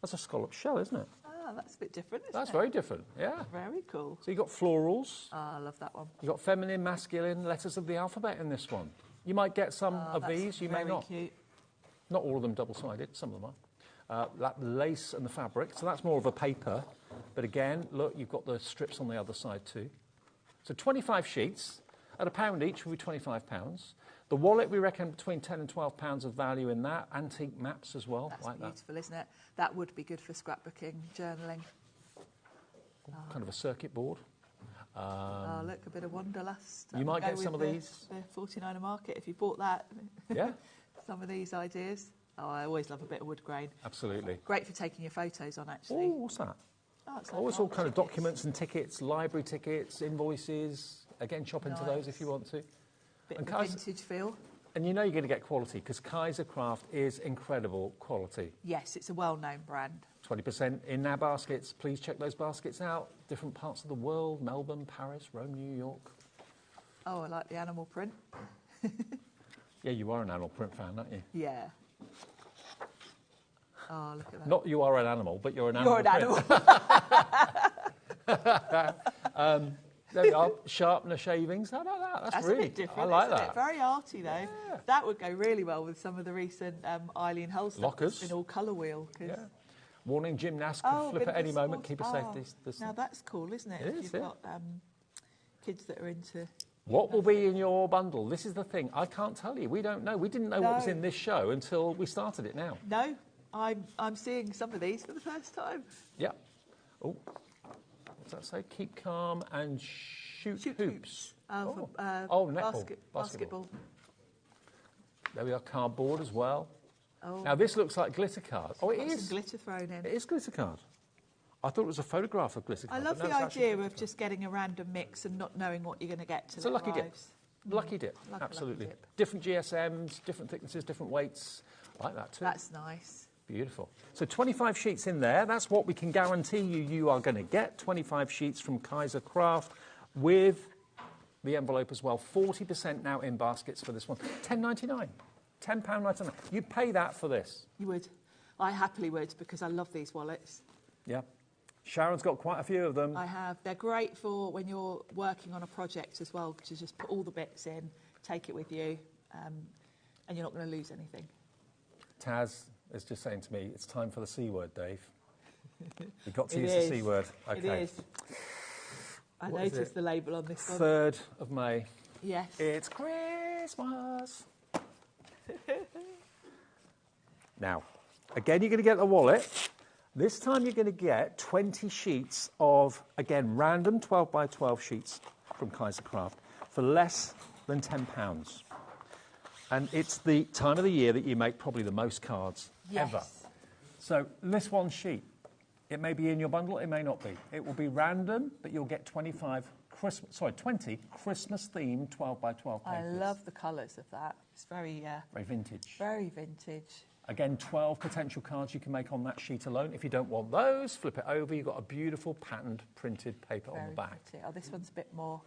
That's a scallop shell, isn't it? Ah, that's a bit different, isn't That's it? very different, yeah. Very cool. So you've got florals. Ah, I love that one. You've got feminine, masculine, letters of the alphabet in this one. You might get some of these, you may not. Cute. Not all of them double-sided, some of them are. That lace and the fabric, so that's more of a paper. But again, look, you've got the strips on the other side too. So 25 sheets, at £1 each will be £25. The wallet, we reckon between £10 and £12 of value in that. Antique maps as well, That's like beautiful, isn't it? That would be good for scrapbooking, journaling. that. Kind of a circuit board. Oh, look, a bit of Wanderlust. You might get some of these. The 49er market, if you bought that. Yeah. Some of these ideas. Oh, I always love a bit of wood grain. Absolutely. Great for taking your photos on, actually. Oh, what's that? Oh, it's Oh, it's like all kind of tickets. documents and tickets, library tickets, invoices. Again, chop into those if you want to. Bit And of a Kaiser- vintage feel. And you know you're going to get quality, because Kaiser Craft is incredible quality. Yes, it's a well-known brand. 20% in our baskets. Please check those baskets out. Different parts of the world, Melbourne, Paris, Rome, New York. Oh, I like the animal print. Yeah, you are an animal print fan, aren't you? Yeah. Oh, look at that. Not you are an animal, but you're an animal You're an print. animal. There we are, sharpener shavings. How about that? That's really, a bit different, I like isn't that. it? Very arty, though. Yeah. That would go really well with some of the recent Eileen Hull stuff Lockers. that's been all colour wheel. Yeah. Warning, gymnast could Oh, flip bit at of any a moment. sports- Keep it safe. This Now that's cool, isn't it? It If is, you've yeah. got kids that are into... What will be in your bundle? This is the thing. I can't tell you. We don't know. We didn't know what was No. in this show until we started it now. No, I'm seeing some of these for the first time. Yeah. Oh, what's that say? Keep calm and shoot hoops. For, netball. basketball. There we are. Cardboard as well. Oh, Now this looks like glitter card. Oh, it got is. some glitter thrown in. It is glitter card. I thought it was a photograph of glitter I card. love but no, the it's actually idea glitter of just getting a random mix and not knowing what you're going to get till It's a it lucky dip. arrives. Lucky dip, Like a lucky absolutely. dip. Different GSMs, different thicknesses, different weights. I like that too. That's nice. Beautiful. So 25 sheets in there. That's what we can guarantee you are going to get. 25 sheets from Kaiser Craft with the envelope as well. 40% now in baskets for this one. £10.99. £10.99. You'd pay that for this. You would. I happily would, because I love these wallets. Yeah. Sharon's got quite a few of them. I have. They're great for when you're working on a project as well, to just put all the bits in, take it with you, and you're not going to lose anything. Taz is just saying to me, it's time for the C word, Dave. You've got to It use is. the C word. Okay. It is. I What is noticed it? the label on this one. 3rd of May. Yes. It's Christmas. Now, again, you're going to get the wallet. This time you're going to get 20 sheets of, again, random 12 by 12 sheets from Kaiser Craft for less than £10. And it's the time of the year that you make probably the most cards ever. So this one sheet, it may be in your bundle, it may not be. It will be random, but you'll get 20 Christmas-themed 12 by 12 papers. I love the colours of that. It's very, Very vintage. very vintage. Again, 12 potential cards you can make on that sheet alone. If you don't want those, flip it over. You've got a beautiful patterned printed paper on Very the back. pretty. Oh, this one's a bit more...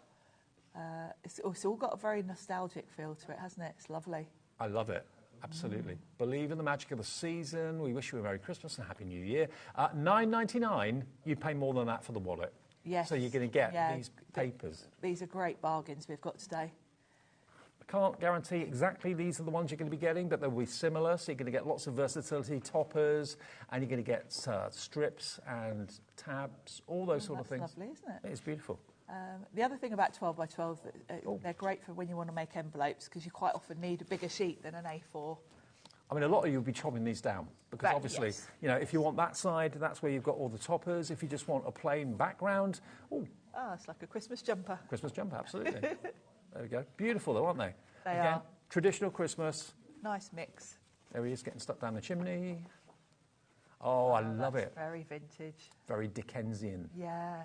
it's all got a very nostalgic feel to it, hasn't it? It's lovely. I love it. Absolutely. Believe in the magic of the season. We wish you a Merry Christmas and a Happy New Year. $9.99, you pay more than that for the wallet. Yes. So you're going to get Yeah. these papers. These are great bargains we've got today. I can't guarantee exactly these are the ones you're going to be getting, but they'll be similar. So you're going to get lots of versatility, toppers, and you're going to get strips and tabs, all those sort of things. That's lovely, isn't it? It's beautiful. The other thing about 12 by 12, they're great for when you want to make envelopes because you quite often need a bigger sheet than an A4. I mean, a lot of you will be chopping these down because Right, obviously, yes. you know, if you want that side, that's where you've got all the toppers. If you just want a plain background, It's like a Christmas jumper. Christmas jumper, absolutely. There we go. Beautiful, though, aren't they? They Again, are. traditional Christmas. Nice mix. There he is, getting stuck down the chimney. Oh, I love it. Very vintage. Very Dickensian. Yeah.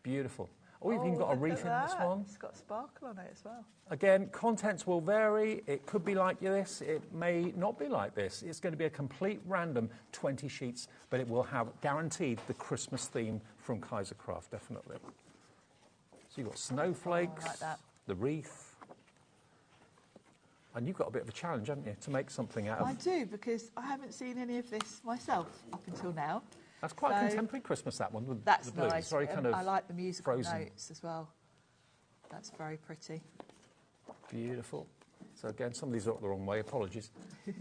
Beautiful. Oh, you've even got a look wreath in at this that. one. It's got sparkle on it as well. Again, contents will vary. It could be like this. It may not be like this. It's going to be a complete random 20 sheets, but it will have guaranteed the Christmas theme from Kaisercraft, definitely. So you've got snowflakes, I like that. the wreath. And you've got a bit of a challenge, haven't you, to make something out of... I do, because I haven't seen any of this myself up until now. That's quite a So- contemporary Christmas, that one, with That's the blue. nice. It's very kind of I like the musical frozen. notes as well. That's very pretty. Beautiful. So again, some of these are up the wrong way. Apologies. There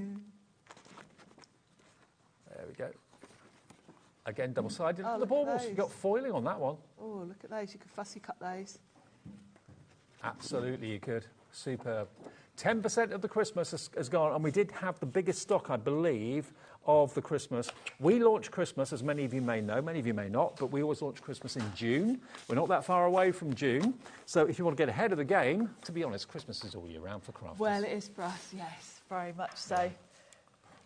we go. Again, double-sided. Oh, The look at baubles, those. you've got foiling on that one. Oh, look at those. You could fussy cut those. Absolutely, you could. Superb. 10% of the Christmas has gone, and we did have the biggest stock, I believe, of the Christmas. We launch Christmas, as many of you may know, many of you may not, but we always launch Christmas in June. We're not that far away from June. So if you want to get ahead of the game, to be honest, Christmas is all year round for crafters. Well, it is for us, yes, very much so.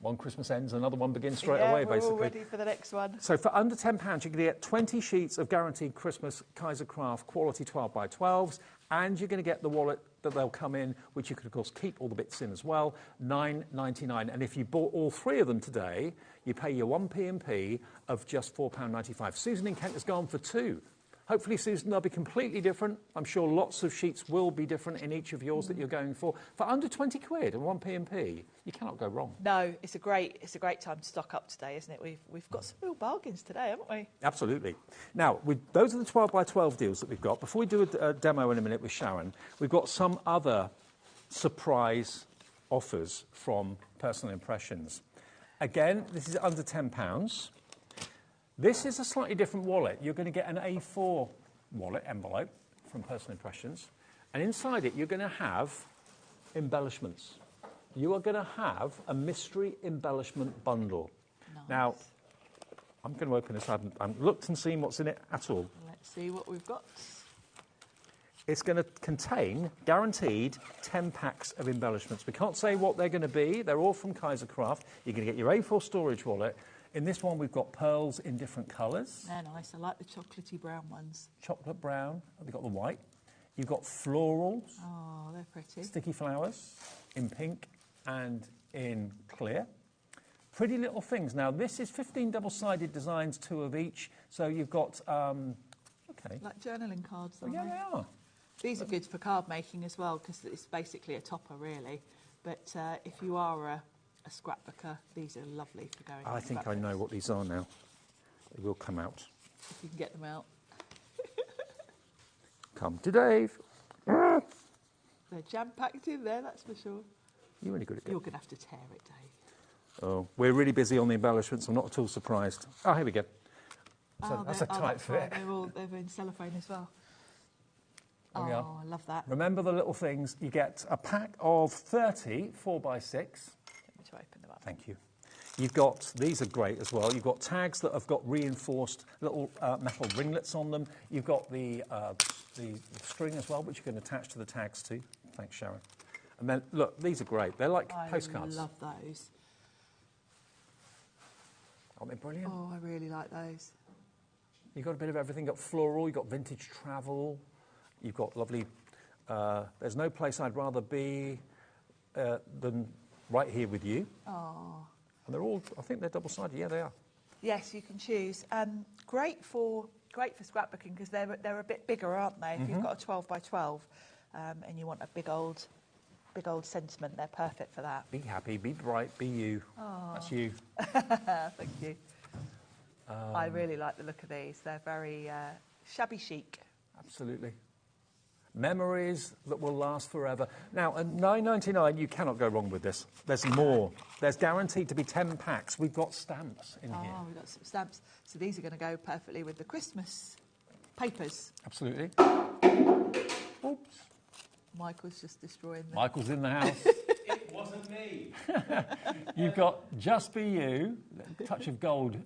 One Christmas ends, another one begins straight yeah, away, we're basically. all ready for the next one. So for under £10, you can get 20 sheets of guaranteed Christmas Kaisercraft quality 12 by 12s, and you're going to get the wallet that they'll come in, which you could, of course, keep all the bits in as well, $9.99. And if you bought all three of them today, you pay your 1p&p of just £4.95. Susan in Kent has gone for two. Hopefully, Susan, they'll be completely different. I'm sure lots of sheets will be different in each of yours that you're going for. For under 20 quid and 1p&p, you cannot go wrong. No, it's a great time to stock up today, isn't it? We've got some real bargains today, haven't we? Absolutely. Now, those are the 12 by 12 deals that we've got. Before we do a demo in a minute with Sharon, we've got some other surprise offers from Personal Impressions. Again, this is under £10. This is a slightly different wallet. You're going to get an A4 wallet envelope from Personal Impressions, and inside it you're going to have embellishments. You are going to have a mystery embellishment bundle. Nice. Now, I'm going to open this. I haven't looked and seen what's in it at all. Let's see what we've got. It's going to contain, guaranteed, 10 packs of embellishments. We can't say what they're going to be. They're all from Kaisercraft. You're going to get your A4 storage wallet. In this one, we've got pearls in different colours. They're nice. I like the chocolatey brown ones. Chocolate brown. We've got the white. You've got florals, Oh, they're pretty. sticky flowers, in pink and in clear. Pretty little things. Now, this is 15 double-sided designs, 2 of each. So you've got, okay. Like journaling cards, Oh, aren't yeah, they? they are. These are good for card making as well because it's basically a topper, really. But if you are a scrapbooker, these are lovely for going. I on think I scrapbooks, know what these are now. They will come out. if you can get them out. Come to Dave. They're jam-packed in there, that's for sure. You're really good at it. You're going to have to tear it, Dave. Oh, we're really busy on the embellishments. I'm not at all surprised. Oh, here we go. So that's a tight that's fit. right, they're in cellophane as well. There we Oh, are. I love that. Remember the little things. You get a pack of 30 4x6. Let me to open them up. Thank you. You've got, these are great as well. You've got tags that have got reinforced little metal ringlets on them. You've got the string as well, which you can attach to the tags too. Thanks, Sharon. And then, look, these are great. They're like postcards. I love those. Aren't they brilliant? Oh, I really like those. You've got a bit of everything. You've got floral, you've got vintage travel, you've got lovely... there's no place I'd rather be than right here with you. Oh. And they're all, I think they're double-sided. Yeah, they are. Yes, you can choose. Great for scrapbooking because they're a bit bigger, aren't they? If you've got a 12 by 12 and you want a big old sentiment, they're perfect for that. Be happy, be bright, be you. Oh. That's you. Thank you. I really like the look of these. They're very shabby chic. Absolutely. Memories that will last forever. Now, at $9.99, you cannot go wrong with this. There's more. There's guaranteed to be 10 packs. We've got stamps in here. Oh, we've got some stamps. So these are going to go perfectly with the Christmas Papers. Absolutely. Oops. Michael's just destroying them. Michael's in the house. It wasn't me. You've got Just Be You, a touch of gold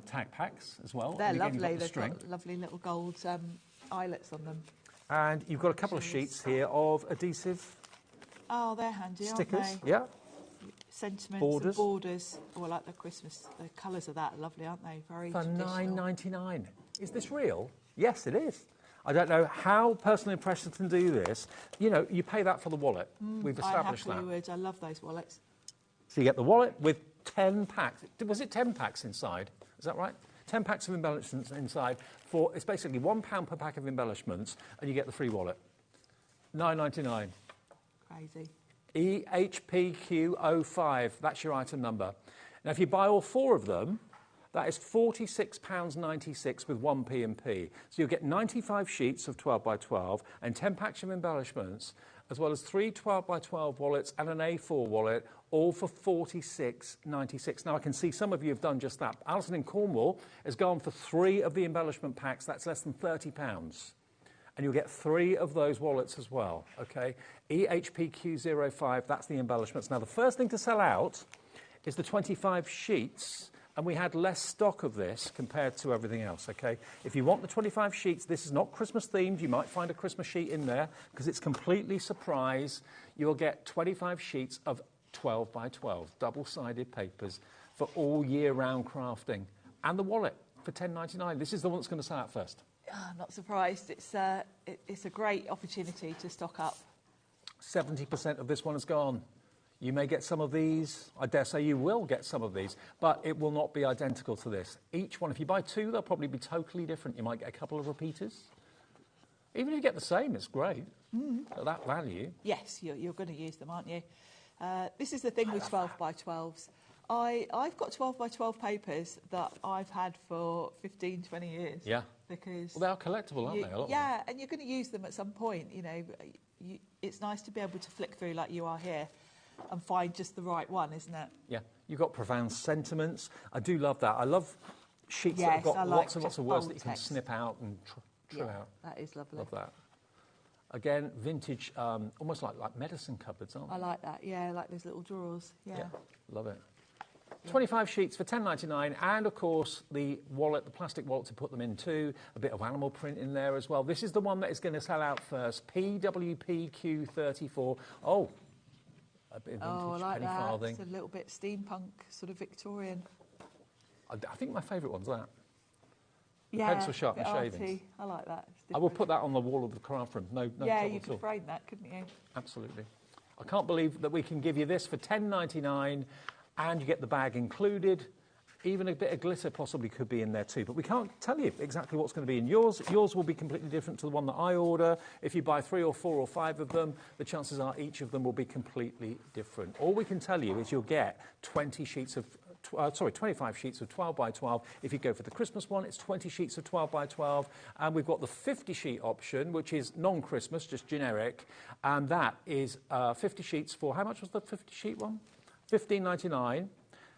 tag packs as well. They're And again, lovely. you've got the They've string. got lovely little gold eyelets on them. And you've got a couple of sheets here of adhesive Oh, they're handy, stickers. aren't they? Yeah. Sentiments Borders. and borders. Oh, I like the Christmas. The colours of that are lovely, aren't they? Very For traditional. $9.99. Is this real? Yes, it is. I don't know how personal impressions can do this. You know, you pay that for the wallet. We've established I happily that. would. I love those wallets. So you get the wallet with 10 packs. Was it 10 packs inside? Is that right? 10 packs of embellishments inside. It's basically £1 per pack of embellishments, and you get the free wallet. $9.99. Crazy. EHPQ05, that's your item number. Now, if you buy all 4 of them, that is £46.96 with 1p and p. So you'll get 95 sheets of 12 by 12 and 10 packs of embellishments, as well as 3 12 by 12 wallets and an A4 wallet, all for £46.96. Now, I can see some of you have done just that. Alison in Cornwall has gone for 3 of the embellishment packs. That's less than £30. And you'll get 3 of those wallets as well, OK? EHPQ05, that's the embellishments. Now, the first thing to sell out is the 25 sheets, and we had less stock of this compared to everything else, OK? If you want the 25 sheets, this is not Christmas-themed. You might find a Christmas sheet in there, because it's completely surprise. You'll get 25 sheets of 12 by 12, double-sided papers for all year-round crafting. And the wallet for $10.99. This is the one that's going to sell out first. Oh, not surprised. It's a great opportunity to stock up. 70% of this one is gone. You may get some of these. I dare say you will get some of these, but it will not be identical to this. Each one, if you buy 2, they'll probably be totally different. You might get a couple of repeaters. Even if you get the same, it's great. At that value. Yes, you're going to use them, aren't you? This is the thing with 12 by 12s. I've got 12 by 12 papers that I've had for 15, 20 years. Yeah. Because Well, they are collectible, aren't they? A lot of them. yeah, and you're going to use them at some point. You know, it's nice to be able to flick through like you are here and find just the right one, isn't it? Yeah. You've got profound sentiments. I do love that. I love sheets that Yes, have got I like lots and lots just of words bold that you can text. snip out and trim out. That is lovely. Love that. Again, vintage, almost like medicine cupboards, aren't they? I like that. Yeah, I like those little drawers. Yeah. Love it. 25 sheets for $10.99, and of course the wallet, the plastic wallet to put them into, a bit of animal print in there as well. This is the one that is going to sell out first, PWPQ34. Oh, a bit of vintage Oh, I like penny that. farthing. It's a little bit steampunk, sort of Victorian. I think my favourite one's that. Yeah, Pencil sharpener bit shavings. arty. I like that. It's I will different. put that on the wall of the craft room. No Yeah, trouble you at could all. frame that, couldn't you? Absolutely. I can't believe that we can give you this for $10.99 and you get the bag included. Even a bit of glitter possibly could be in there too, but we can't tell you exactly what's going to be in yours. Yours will be completely different to the one that I order. If you buy 3 or 4 or 5 of them, the chances are each of them will be completely different. All we can tell you is you'll get 25 sheets of 12 by 12. If you go for the Christmas one, it's 20 sheets of 12 by 12. And we've got the 50 sheet option, which is non-Christmas, just generic. And that is 50 sheets for, how much was the 50 sheet one? $15.99.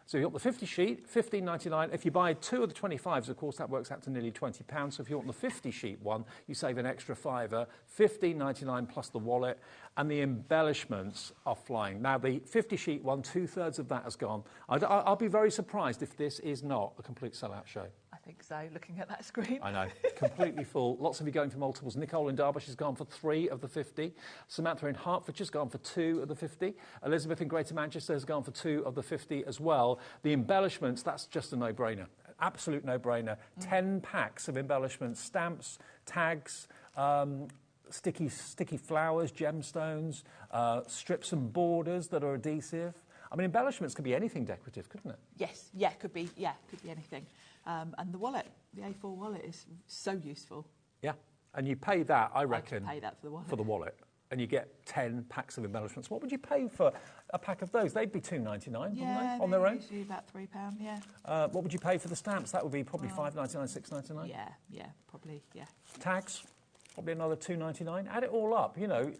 So you've got the 50 sheet, $15.99. If you buy 2 of the 25s, of course, that works out to nearly £20. So if you want the 50 sheet one, you save an extra £5, $15.99 plus the wallet, and the embellishments are flying. Now, the 50 sheet one, 2/3 of that has gone. I'll be very surprised if this is not a complete sellout show. I think so, looking at that screen. I know, completely full. Lots of you going for multiples. Nicole in Derbyshire has gone for 3 of the 50. Samantha in Hertfordshire has gone for 2 of the 50. Elizabeth in Greater Manchester has gone for 2 of the 50 as well. The embellishments, that's just a no-brainer. Absolute no-brainer. 10 packs of embellishments, stamps, tags, sticky flowers, gemstones, strips and borders that are adhesive. I mean, embellishments could be anything decorative, couldn't it? Yes, could be anything. And the wallet, the A4 wallet is so useful. Yeah, and you pay that, I reckon, pay that for the wallet. And you get 10 packs of embellishments. What would you pay for a pack of those? They'd be $2.99, wouldn't they, on their own? Usually about £3, yeah. What would you pay for the stamps? That would be probably $5.99, $6.99. Yeah, probably, yeah. Tags, probably another $2.99. Add it all up, you know,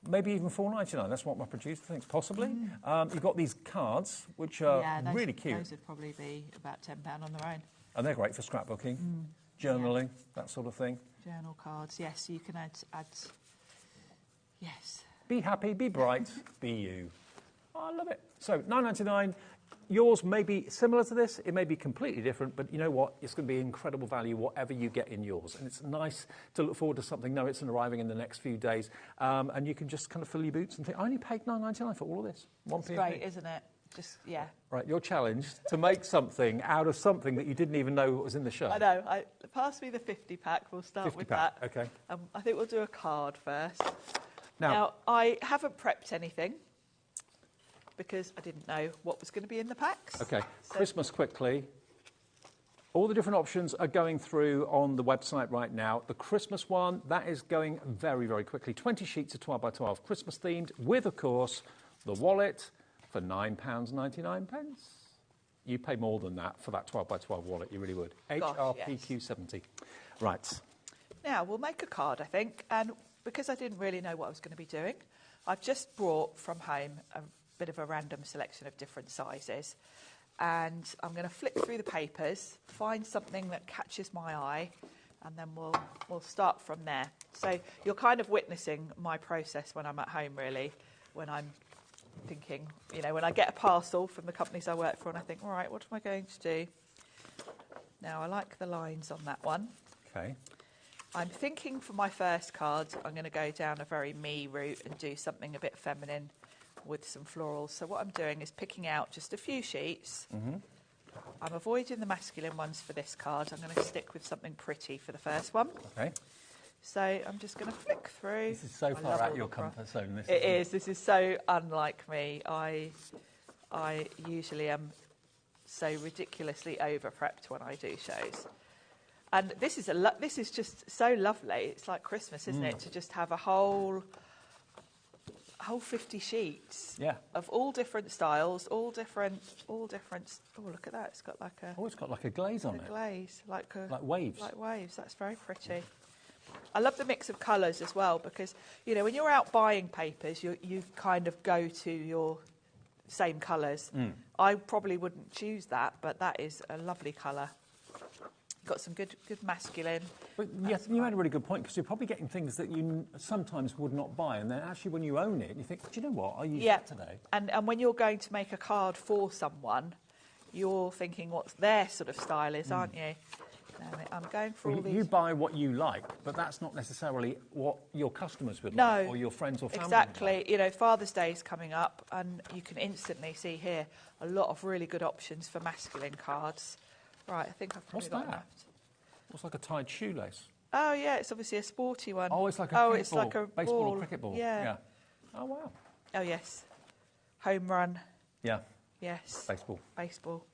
maybe even $4.99. That's what my producer thinks, possibly. You've got these cards, which are really cute. Those would probably be about £10 on their own. And they're great for scrapbooking. journaling, that sort of thing. Journal cards, yes, you can add yes. Be happy, be bright, be you. Oh, I love it. So £9.99. Yours may be similar to this. It may be completely different, but you know what? It's going to be incredible value, whatever you get in yours. And it's nice to look forward to something. No, it's arriving in the next few days. And you can just kind of fill your boots and think, I only paid £9.99 for all of this. It's great, isn't it? Just, yeah. Right, you're challenged to make something out of something that you didn't even know was in the show. I know. Pass me the 50 pack. We'll start with that. Okay. I think we'll do a card first. Now, I haven't prepped anything because I didn't know what was going to be in the packs. Okay, so Christmas quickly. All the different options are going through on the website right now. The Christmas one, that is going very, very quickly. 20 sheets of 12 by 12, Christmas themed, with, of course, the wallet for £9.99. You pay more than that for that 12 by 12 wallet, you really would. HRPQ 70. Right. Now, we'll make a card, I think, and because I didn't really know what I was going to be doing, I've just brought from home a bit of a random selection of different sizes, and I'm going to flick through the papers, find something that catches my eye, and then we'll start from there. So you're kind of witnessing my process when I'm at home, really, when I'm thinking, you know, when I get a parcel from the companies I work for and I think, all right, what am I going to do? Now, I like the lines on that one. Okay. I'm thinking for my first card, I'm going to go down a very me route and do something a bit feminine with some florals. So what I'm doing is picking out just a few sheets. Mm-hmm. I'm avoiding the masculine ones for this card. I'm going to stick with something pretty for the first one. Okay. So I'm just going to flick through. This is so far out your comfort zone. It is. This is so unlike me. I usually am so ridiculously over-prepped when I do shows. And this is just so lovely. It's like Christmas, isn't it? To just have a whole 50 sheets of all different styles, all different. Oh, look at that! It's got like a. Oh, it's got like a glaze on it. A glaze, like waves. Like waves. That's very pretty. I love the mix of colours as well because, you know, when you're out buying papers, you kind of go to your same colours. I probably wouldn't choose that, but that is a lovely colour. Got some good masculine. But yes, you made a really good point because you're probably getting things that you sometimes would not buy, and then actually when you own it, you think, do you know what? I'll use that today. And when you're going to make a card for someone, you're thinking what their sort of style is, aren't you? I'm going for all these. You buy what you like, but that's not necessarily what your customers would No, like, or your friends or family. Exactly. Would like. You know, Father's Day is coming up, and you can instantly see here a lot of really good options for masculine cards. Right, I think I've probably got enough. What's like a tied shoelace? Oh yeah, it's obviously a sporty one. Oh, it's like a baseball or cricket ball. Yeah. Oh wow. Oh yes. Home run. Yeah. Yes. Baseball.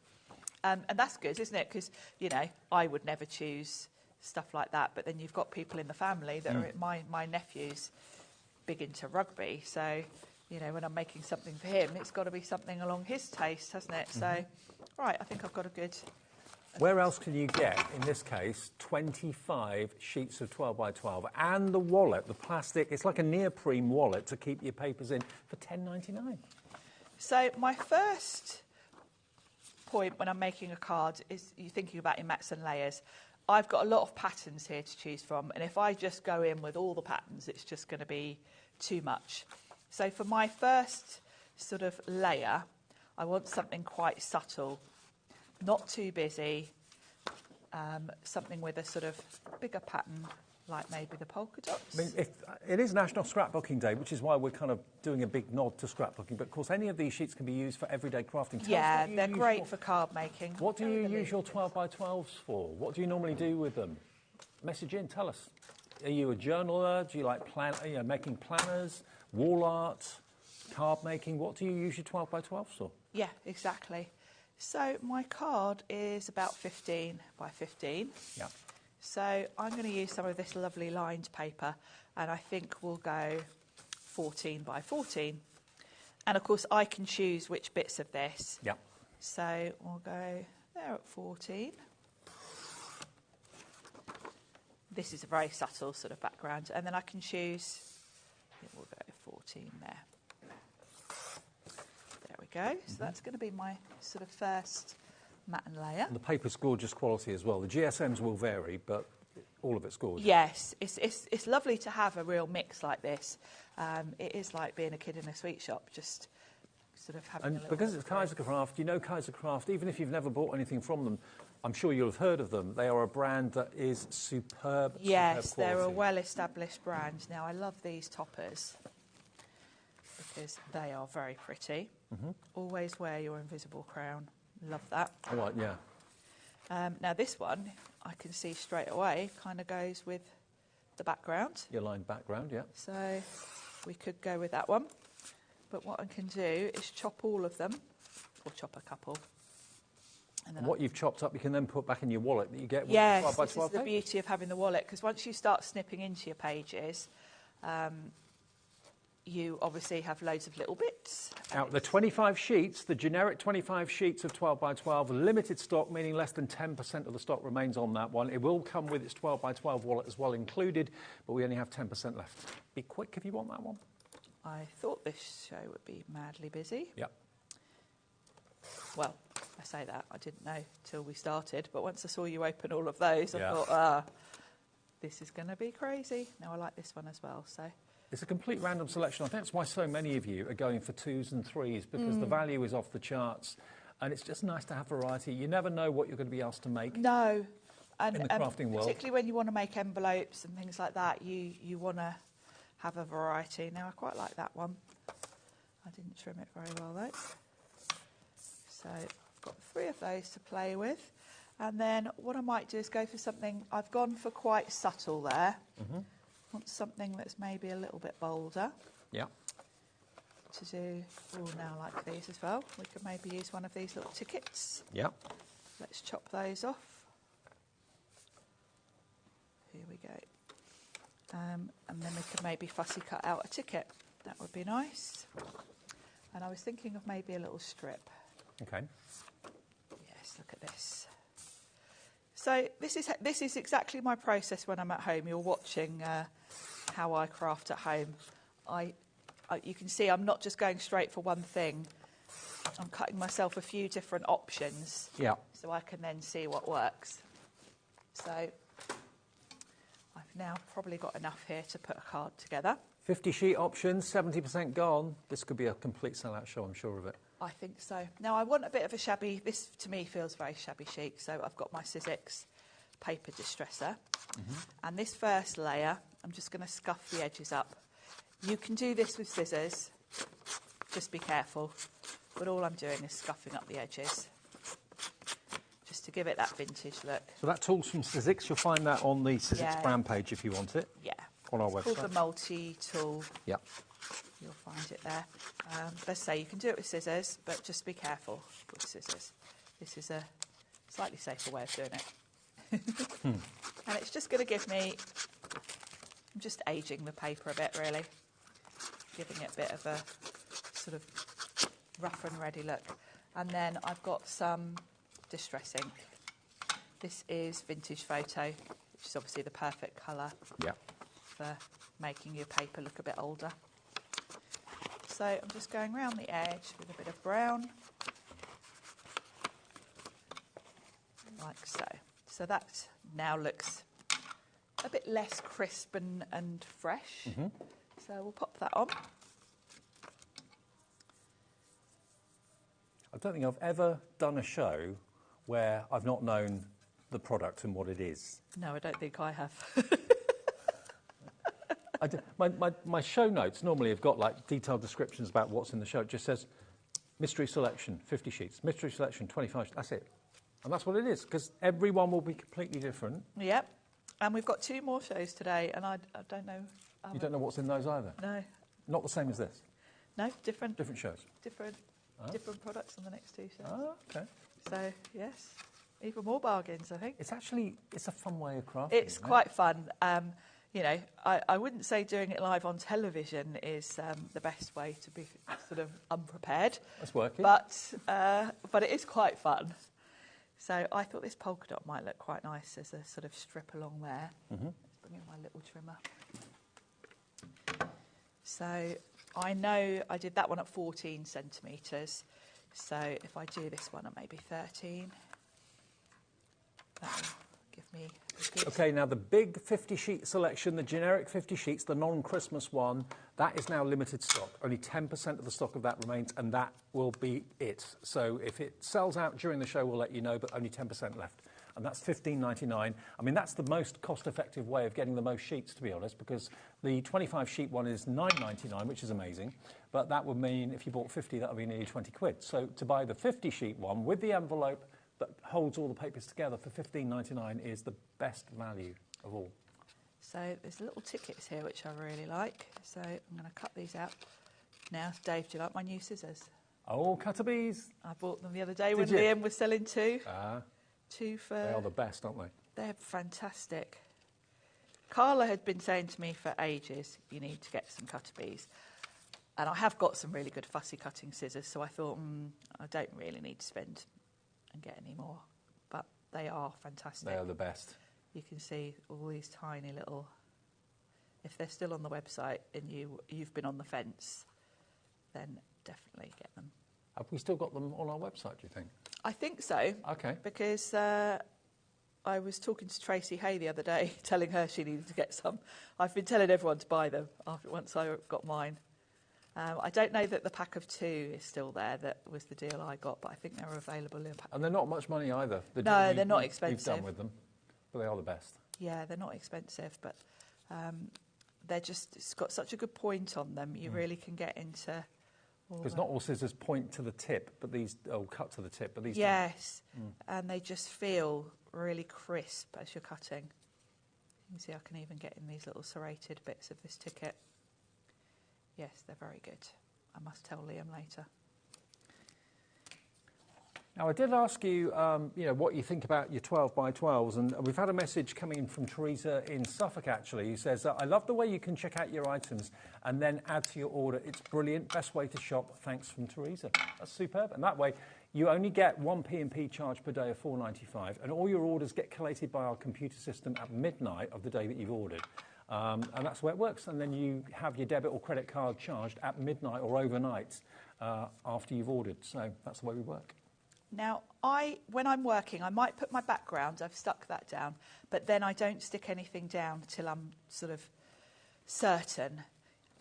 And that's good, isn't it? Because, you know, I would never choose stuff like that, but then you've got people in the family that are my nephew's big into rugby, so, you know, when I'm making something for him, it's got to be something along his taste, hasn't it? So, right, I think I've got a good... Where else can you get, in this case, 25 sheets of 12 by 12 and the wallet, the plastic, it's like a neoprene wallet to keep your papers in for £10.99. So my first point when I'm making a card is you're thinking about your mats and layers. I've got a lot of patterns here to choose from, and if I just go in with all the patterns, it's just going to be too much. So for my first sort of layer, I want something quite subtle, not too busy, something with a sort of bigger pattern, like maybe the polka dots. I mean, it is National Scrapbooking Day, which is why we're kind of doing a big nod to scrapbooking. But, of course, any of these sheets can be used for everyday crafting. Yeah, they're great for card making. What do you use your 12 by 12s for? What do you normally do with them? Message in, tell us. Are you a journaler? Do you like making planners, wall art, card making? What do you use your 12 by 12s for? Yeah, exactly. So my card is about 15 by 15. Yeah. So I'm going to use some of this lovely lined paper, and I think we'll go 14 by 14. And of course I can choose which bits of this. Yeah. So we'll go there at 14. This is a very subtle sort of background, and then I can choose, we'll go 14 there. There we go. So that's going to be my sort of first matte layer. And the paper's gorgeous quality as well. The GSMs will vary, but all of it's gorgeous. Yes, it's lovely to have a real mix like this. It is like being a kid in a sweet shop, just sort of having a little because it's Kaisercraft, you know Kaisercraft, even if you've never bought anything from them, I'm sure you'll have heard of them. They are a brand that is superb. Yes, superb they're a quality. well-established brand. Now, I love these toppers because they are very pretty. Always wear your invisible crown. Love that. All right, yeah. Now, this one, I can see straight away, kind of goes with the background. Your lined background, yeah. So we could go with that one. But what I can do is chop all of them, or chop a couple. And then What you've chopped up, you can then put back in your wallet that you get with yes, 12 by this 12 is the paper. beauty of having the wallet, because once you start snipping into your pages, you obviously have loads of little bits. Out the 25 sheets, the generic 25 sheets of 12 by 12, limited stock, meaning less than 10% of the stock remains on that one. It will come with its 12 by 12 wallet as well included, but we only have 10% left. Be quick if you want that one. I thought this show would be madly busy. Yep. Well, I say that, I didn't know till we started, but once I saw you open all of those, Yeah. I thought, this is going to be crazy. Now, I like this one as well, so... It's a complete random selection. I think that's why so many of you are going for 2s and 3s, because the value is off the charts, and it's just nice to have variety. You never know what you're going to be asked to make. No. And, In the crafting world. particularly when you want to make envelopes and things like that, you want to have a variety. Now, I quite like that one. I didn't trim it very well, though. So I've got 3 of those to play with. And then what I might do is go for something... I've gone for quite subtle there. Want something that's maybe a little bit bolder. Yeah. To do... Oh, now I like these as well. We could maybe use one of these little tickets. Yeah. Let's chop those off. Here we go. And then we could maybe fussy cut out a ticket. That would be nice. And I was thinking of maybe a little strip. Okay. Yes, look at this. So this is exactly my process when I'm at home. You're watching how I craft at home. You can see I'm not just going straight for one thing. I'm cutting myself a few different options. Yeah. So I can then see what works. So I've now probably got enough here to put a card together. 50 sheet options, 70% gone. This could be a complete sellout show, I'm sure of it. I think so. Now, I want a bit of a shabby... This, to me, feels very shabby chic. So I've got my Sizzix paper distresser. And this first layer, I'm just going to scuff the edges up. You can do this with scissors. Just be careful. But all I'm doing is scuffing up the edges. Just to give it that vintage look. So that tool's from Sizzix. You'll find that on the Sizzix Yeah. brand page if you want it. Yeah. On our It's website. called the multi-tool. Yep. You'll find it there. Let's say you can do it with scissors, but just be careful with scissors. This is a slightly safer way of doing it. And it's just going to give me... I'm just ageing the paper a bit, really. Giving it a bit of a sort of rough and ready look. And then I've got some distress ink. This is Vintage Photo, which is obviously the perfect colour Yep. for making your paper look a bit older. So I'm just going round the edge with a bit of brown, like so. So that now looks a bit less crisp and fresh. So we'll pop that on. I don't think I've ever done a show where I've not known the product and what it is. No, I don't think I have. My show notes normally have got like detailed descriptions about what's in the show. It just says mystery selection, 50 sheets, mystery selection, 25 sheets. That's it. And that's what it is, because everyone will be completely different. Yep. And we've got 2 more shows today, and I don't know... You don't know what's in those either. No. Not the same as this. No, different shows. different products on the next 2 shows. Oh, okay. So, yes, even more bargains, I think. It's a fun way of crafting. It's isn't it? quite fun. You know, I wouldn't say doing it live on television is the best way to be sort of unprepared. It's working. But it is quite fun. So I thought this polka dot might look quite nice as a sort of strip along there. Let's bring in my little trimmer. So I know I did that one at 14 centimetres. So if I do this one at maybe 13, That'll give me a good... Okay, now the big 50 sheet selection, the generic 50 sheets, the non-Christmas one, that is now limited stock. Only 10% of the stock of that remains, and that will be it. So if it sells out during the show, we'll let you know, but only 10% left. And that's $15.99. I mean, that's the most cost-effective way of getting the most sheets, to be honest, because the 25 sheet one is $9.99, which is amazing. But that would mean if you bought 50, that would be nearly 20 quid. So to buy the 50 sheet one with the envelope that holds all the papers together for $15.99 is the best value of all. So there's little tickets here which I really like. So I'm going to cut these out. Now, Dave, do you like my new scissors? Oh, Cutterbees. I bought them the other day when Did you? Liam was selling two. Two for... They are the best, aren't they? They're fantastic. Carla had been saying to me for ages, you need to get some Cutterbees. And I have got some really good fussy cutting scissors, so I thought, I don't really need to spend and get any more. But they are fantastic. They are the best. You can see all these tiny little... If they're still on the website and you've been on the fence, then definitely get them. Have we still got them on our website, do you think? I think so. Okay. Because I was talking to Tracy Hay the other day, telling her she needed to get some. I've been telling everyone to buy them once I got mine. I don't know that the pack of 2 is still there. That was the deal I got, but I think they're available in pack. And they're not much money either. No, they're not expensive. You've done with them, but they are the best. Yeah, they're not expensive, but they're just, it's got such a good point on them. You really can get into... Because not all scissors point to the tip, but these cut to the tip, but these yes, and they just feel really crisp as you're cutting. You can see I can even get in these little serrated bits of this ticket. Yes, they're very good. I must tell Liam later. Now, I did ask you, what you think about your 12 by 12s, and we've had a message coming in from Teresa in Suffolk, actually, who says, I love the way you can check out your items and then add to your order. It's brilliant. Best way to shop. Thanks from Teresa. That's superb. And that way, you only get one P&P charge per day of $4.95, and all your orders get collated by our computer system at midnight of the day that you've ordered. And that's the way it works. And then you have your debit or credit card charged at midnight or overnight after you've ordered. So that's the way we work. Now, when I'm working, I might put my background, I've stuck that down, but then I don't stick anything down till I'm sort of certain.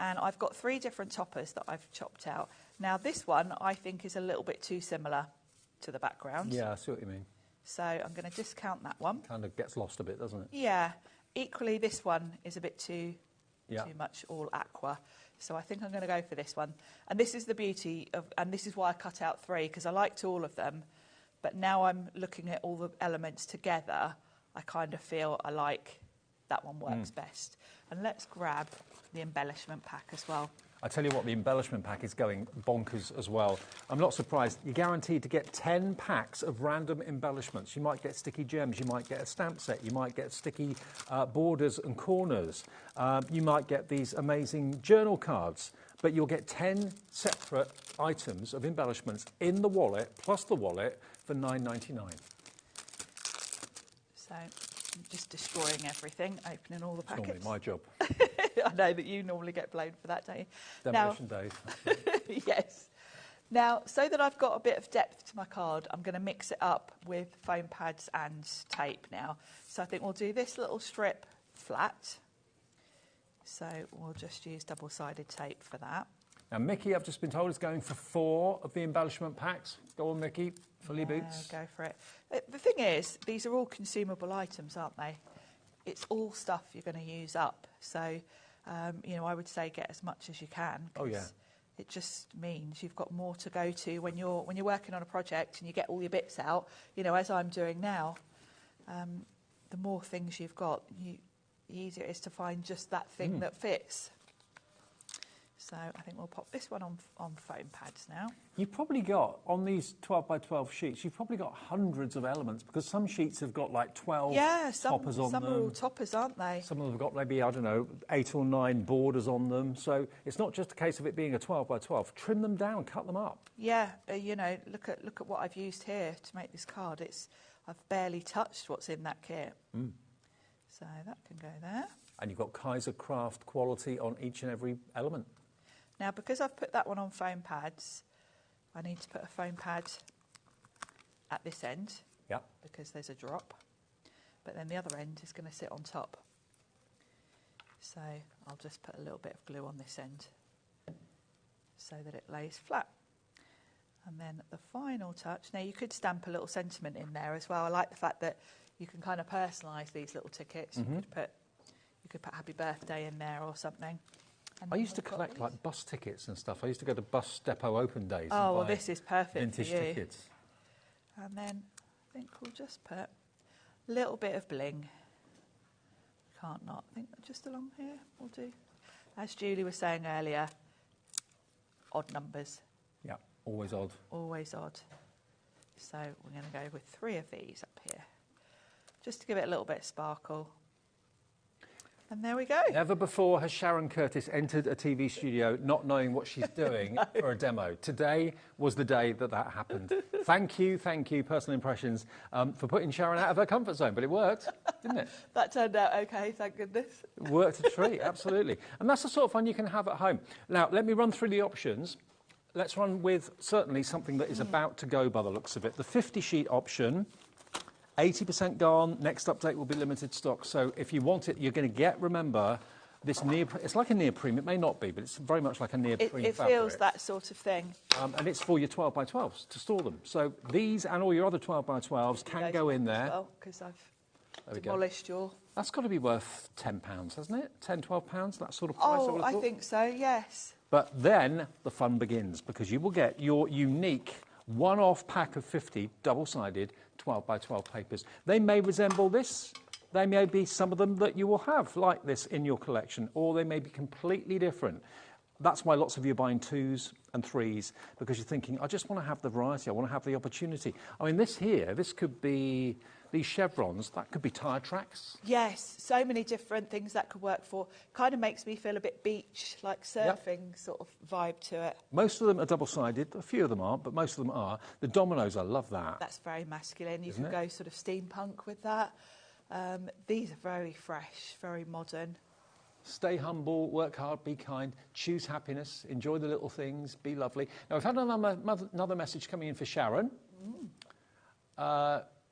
And I've got 3 different toppers that I've chopped out. Now, this one I think is a little bit too similar to the background. Yeah, I see what you mean. So I'm going to discount that one. Kind of gets lost a bit, doesn't it? Yeah. Equally, this one is a bit too much all aqua. So I think I'm going to go for this one. And this is the beauty of, and this is why I cut out 3, because I liked all of them. But now I'm looking at all the elements together, I kind of feel I like that one works best. And let's grab the embellishment pack as well. I tell you what, the embellishment pack is going bonkers as well. I'm not surprised. You're guaranteed to get 10 packs of random embellishments. You might get sticky gems, you might get a stamp set, you might get sticky borders and corners. You might get these amazing journal cards, but you'll get 10 separate items of embellishments in the wallet, plus the wallet, for $9.99. So I'm just destroying everything, opening all the It's packets. normally my job. I know that you normally get blamed for that, don't you? Demolition days. Yes. Now, so that I've got a bit of depth to my card, I'm going to mix it up with foam pads and tape now. So I think we'll do this little strip flat. So we'll just use double-sided tape for that. Now, Mickey, I've just been told, is going for 4 of the embellishment packs. Go on, Mickey. Fully boots. Go for it. The thing is, these are all consumable items, aren't they? It's all stuff you're going to use up. So, I would say get as much as you can. Oh, yeah. It just means you've got more to go to when you're working on a project and you get all your bits out, as I'm doing now. The more things you've got, the easier it is to find just that thing that fits. So I think we'll pop this one on foam pads now. You've probably got, on these 12 by 12 sheets, you've probably got hundreds of elements, because some sheets have got like 12 toppers on them. Some are all toppers, aren't they? Some of them have got maybe, 8 or 9 borders on them. So it's not just a case of it being a 12 by 12. Trim them down, cut them up. Yeah, look at what I've used here to make this card. I've barely touched what's in that kit. So that can go there. And you've got Kaiser Craft quality on each and every element. Now, because I've put that one on foam pads, I need to put a foam pad at this end. Yeah. Because there's a drop. but then the other end is going to sit on top. So I'll just put a little bit of glue on this end so that it lays flat. And then the final touch, now you could stamp a little sentiment in there as well. I like the fact that you can kind of personalise these little tickets. You could put happy birthday in there or something. And I used to collect like bus tickets and stuff. I used to go to bus depot open days. Oh, well, this is perfect vintage for you. tickets. And then I think we'll just put a little bit of bling. Can't not. I think just along here will do. As Julie was saying earlier, odd numbers. Yeah, always odd. Always odd. So we're going to go with 3 of these up here, just to give it a little bit of sparkle. And there we go. Never before has Sharon Curtis entered a TV studio not knowing what she's doing for a demo. Today was the day that happened. Thank you, Personal Impressions, for putting Sharon out of her comfort zone. But it worked, didn't it? That turned out okay, thank goodness. It worked a treat, absolutely. And that's the sort of fun you can have at home. Now, let me run through the options. Let's run with certainly something that is about to go by the looks of it. The 50-sheet option. 80% gone. Next update will be limited stock. So if you want it, you're going to get, remember, this neoprene. It's like a neoprene. It may not be, but it's very much like a neoprene It fabric. feels that sort of thing. And it's for your 12 by 12s to store them. So these and all your other 12 by 12s can go in there. Well, because I've demolished your... That's got to be worth £10, hasn't it? £10, £12, that sort of price. Oh, I think so, yes. But then the fun begins, because you will get your unique one-off pack of 50 double-sided 12 by 12 papers. They may resemble this. They may be some of them that you will have like this in your collection, or they may be completely different. That's why lots of you are buying 2s and 3s, because you're thinking, I just want to have the variety, I want to have the opportunity. I mean, this here, this could be these chevrons, that could be tyre tracks. Yes, so many different things that could work for. Kind of makes me feel a bit beach, like surfing sort of vibe to it. Most of them are double-sided, a few of them aren't, but most of them are. The dominoes, I love that. That's very masculine. You Isn't can it? go sort of steampunk with that. These are very fresh, very modern. Stay humble, work hard, be kind, choose happiness, enjoy the little things, be lovely. Now, we've had another message coming in for Sharon.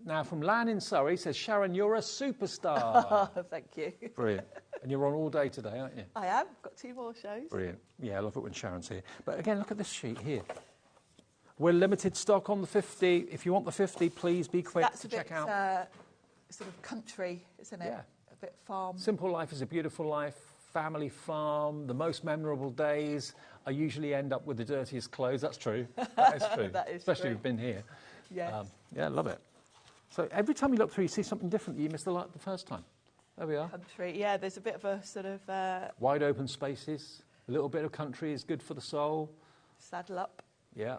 Now, from Lan in Surrey, says, Sharon, you're a superstar. Thank you. Brilliant. And you're on all day today, aren't you? I am. Got 2 more shows. Brilliant. Yeah, I love it when Sharon's here. But again, look at this sheet here. We're limited stock on the 50. If you want the 50, please be quick to check out. That's a bit sort of country, isn't it? Yeah. A bit farm. Simple life is a beautiful life. Family farm. The most memorable days. I usually end up with the dirtiest clothes. That's true. That is true. That is Especially true. if you've been here. Yes. Yeah, love it. So every time you look through, you see something different that you missed the first time. There we are. Country. Yeah, there's a bit of a sort of Wide open spaces. A little bit of country is good for the soul. saddle up. Yeah.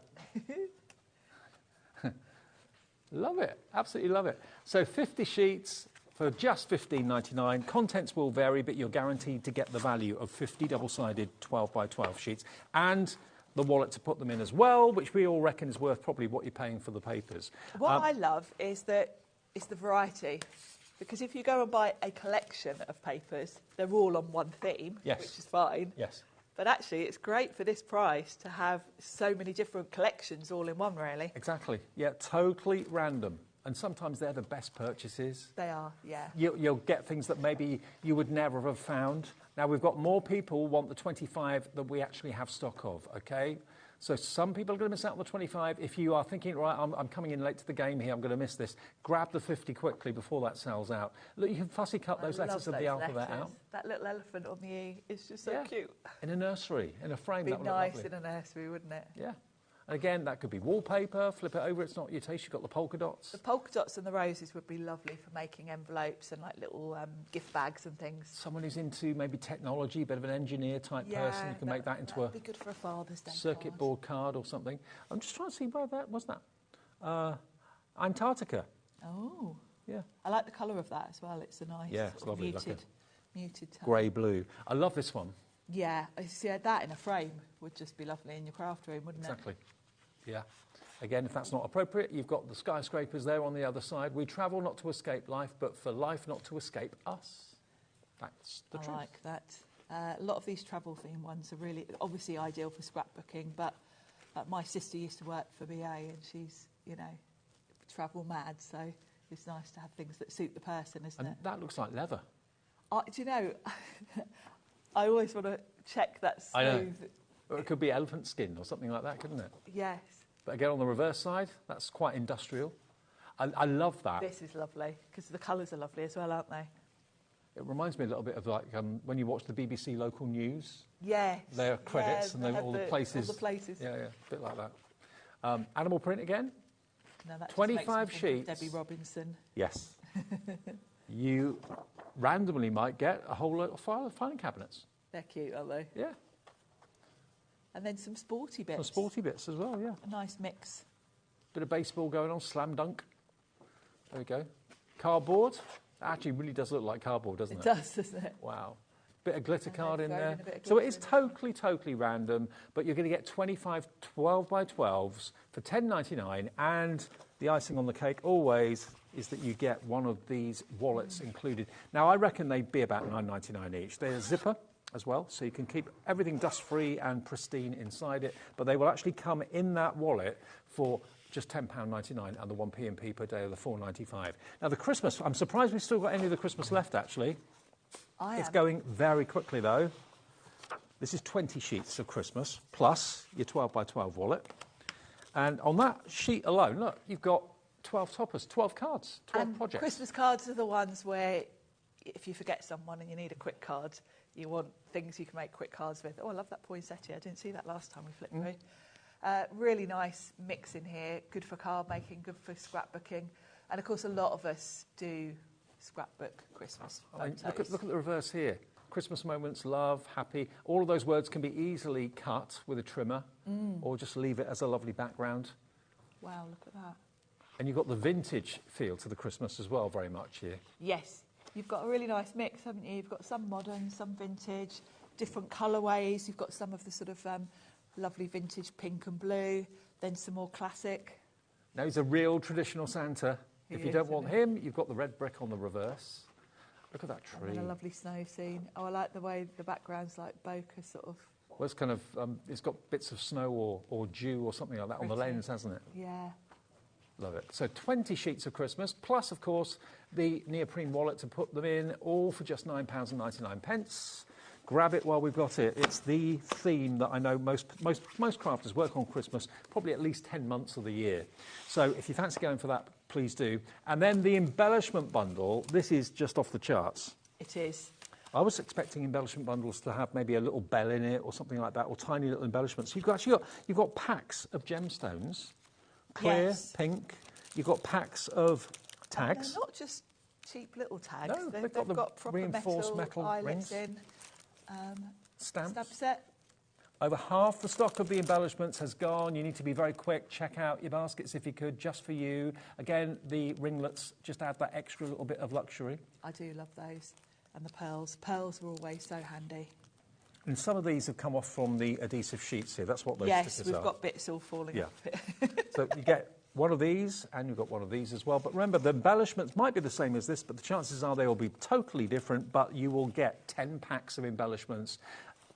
Love it. Absolutely love it. So 50 sheets for just $15.99. Contents will vary, but you're guaranteed to get the value of 50 double-sided 12 by 12 sheets and the wallet to put them in as well, which we all reckon is worth probably what you're paying for the papers. What I love is that it's the variety. Because if you go and buy a collection of papers, they're all on one theme, Yes. which is fine. Yes. But actually, it's great for this price to have so many different collections all in one, really. Exactly. Yeah, totally random. And sometimes they're the best purchases. They are, yeah. You'll get things that maybe you would never have found. Now, we've got more people want the 25 that we actually have stock of, OK? So some people are going to miss out on the 25. If you are thinking, right, I'm coming in late to the game here, I'm going to miss this, grab the 50 quickly before that sells out. Look, you can fussy cut those letters of the alphabet out. That little elephant on the E is just so cute. In a nursery, in a frame, Be that would nice look lovely. in a nursery, wouldn't it? Yeah. And again, that could be wallpaper, flip it over, it's not your taste, you've got the polka dots. The polka dots and the roses would be lovely for making envelopes and like little gift bags and things. Someone who's into maybe technology, a bit of an engineer type person, you can make that into a be good for a Father's Day circuit card. board card or something. I'm just trying to see where that was that. Antarctica. Oh. Yeah. I like the colour of that as well. It's a nice Yeah, it's sort of lovely, like muted tone. Grey blue. I love this one. Yeah, I see that in a frame would just be lovely in your craft room, wouldn't Exactly. Yeah. Again, if that's not appropriate, you've got the skyscrapers there on the other side. We travel not to escape life, but for life not to escape us. That's the truth. I like that. A lot of these travel theme ones are really obviously ideal for scrapbooking, but my sister used to work for BA and she's, travel mad, so It's nice to have things that suit the person, isn't And it? that looks like leather. Do you know, I always want to check that I know. smooth. Or it could be elephant skin or something like that, couldn't it? Yes. But again, on the reverse side, that's quite industrial. I love that. This is lovely, because the colours are lovely as well, aren't they? It reminds me a little bit of like when you watch the BBC local news. Yes. There are credits and they then have all the places. All the places. Yeah, a bit like that. Animal print again. No, that just 25 makes me think of sheets. Debbie Robinson. Yes. You randomly might get a whole lot of filing cabinets. They're cute, aren't they? Yeah. And then some sporty bits. Some sporty bits as well, yeah. A nice mix. Bit of baseball going on, slam dunk. There we go. Cardboard. It actually really does look like cardboard, doesn't it? It does, doesn't it? Wow. Bit of glitter And card they've in thrown there. in a bit of So it glitter is in there. totally random, but you're going to get 25 12 by 12s for $10.99, and the icing on the cake always is that you get one of these wallets included. Now, I reckon they'd be about $9.99 each. They're a zipper as well, so you can keep everything dust-free and pristine inside it, but they will actually come in that wallet for just £10.99 and the 1p&p per day of the $4.95. Now, the Christmas, I'm surprised we've still got any of the Christmas left, actually. It's going very quickly, though. This is 20 sheets of Christmas, plus your 12 by 12 wallet. And on that sheet alone, look, you've got 12 toppers, 12 cards, 12 projects. Christmas cards are the ones where if you forget someone and you need a quick card, you want things you can make quick cards with. Oh, I love that poinsettia. I didn't see that last time we flipped through. Really nice mix in here. Good for card making, good for scrapbooking. And, of course, a lot of us do scrapbook Christmas photos. Look at the reverse here. Christmas moments, love, happy. All of those words can be easily cut with a trimmer or just leave it as a lovely background. Wow, look at that. And you've got the vintage feel to the Christmas as well, very much here. Yes. You've got a really nice mix, haven't you? You've got some modern, some vintage, different colourways. You've got some of the sort of lovely vintage pink and blue, then some more classic. Now, he's a real traditional Santa. If you don't want him, you've got the red brick on the reverse. Look at that tree. And a lovely snow scene. Oh, I like the way the background's like bokeh sort of. Well, it's kind of, it's got bits of snow or dew or something like that on the Pretty. lens, hasn't it? Yeah. Love it. So 20 sheets of Christmas, plus, of course, the neoprene wallet to put them in, all for just £9.99. Grab it while we've got it. It's the theme that I know most crafters work on Christmas, probably at least 10 months of the year. So if you fancy going for that, please do. And then the embellishment bundle, this is just off the charts. It is. I was expecting embellishment bundles to have maybe a little bell in it or something like that, or tiny little embellishments. You've got packs of gemstones, clear, Yes. pink. You've got packs of And tags. they're not just cheap little tags. No, they've they've got the proper reinforced metal eyelets rings. in. Stamps. Stamp set. Over half the stock of the embellishments has gone. You need to be very quick. Check out your baskets if you could, just for you. Again, the ringlets just add that extra little bit of luxury. I do love those. And the pearls. Pearls are always so handy. And some of these have come off from the adhesive sheets here. That's what those Yes, stickers we've are. got bits all falling Yeah. off it. So you get one of these, and you've got one of these as well. But remember, the embellishments might be the same as this, but the chances are they will be totally different, but you will get 10 packs of embellishments.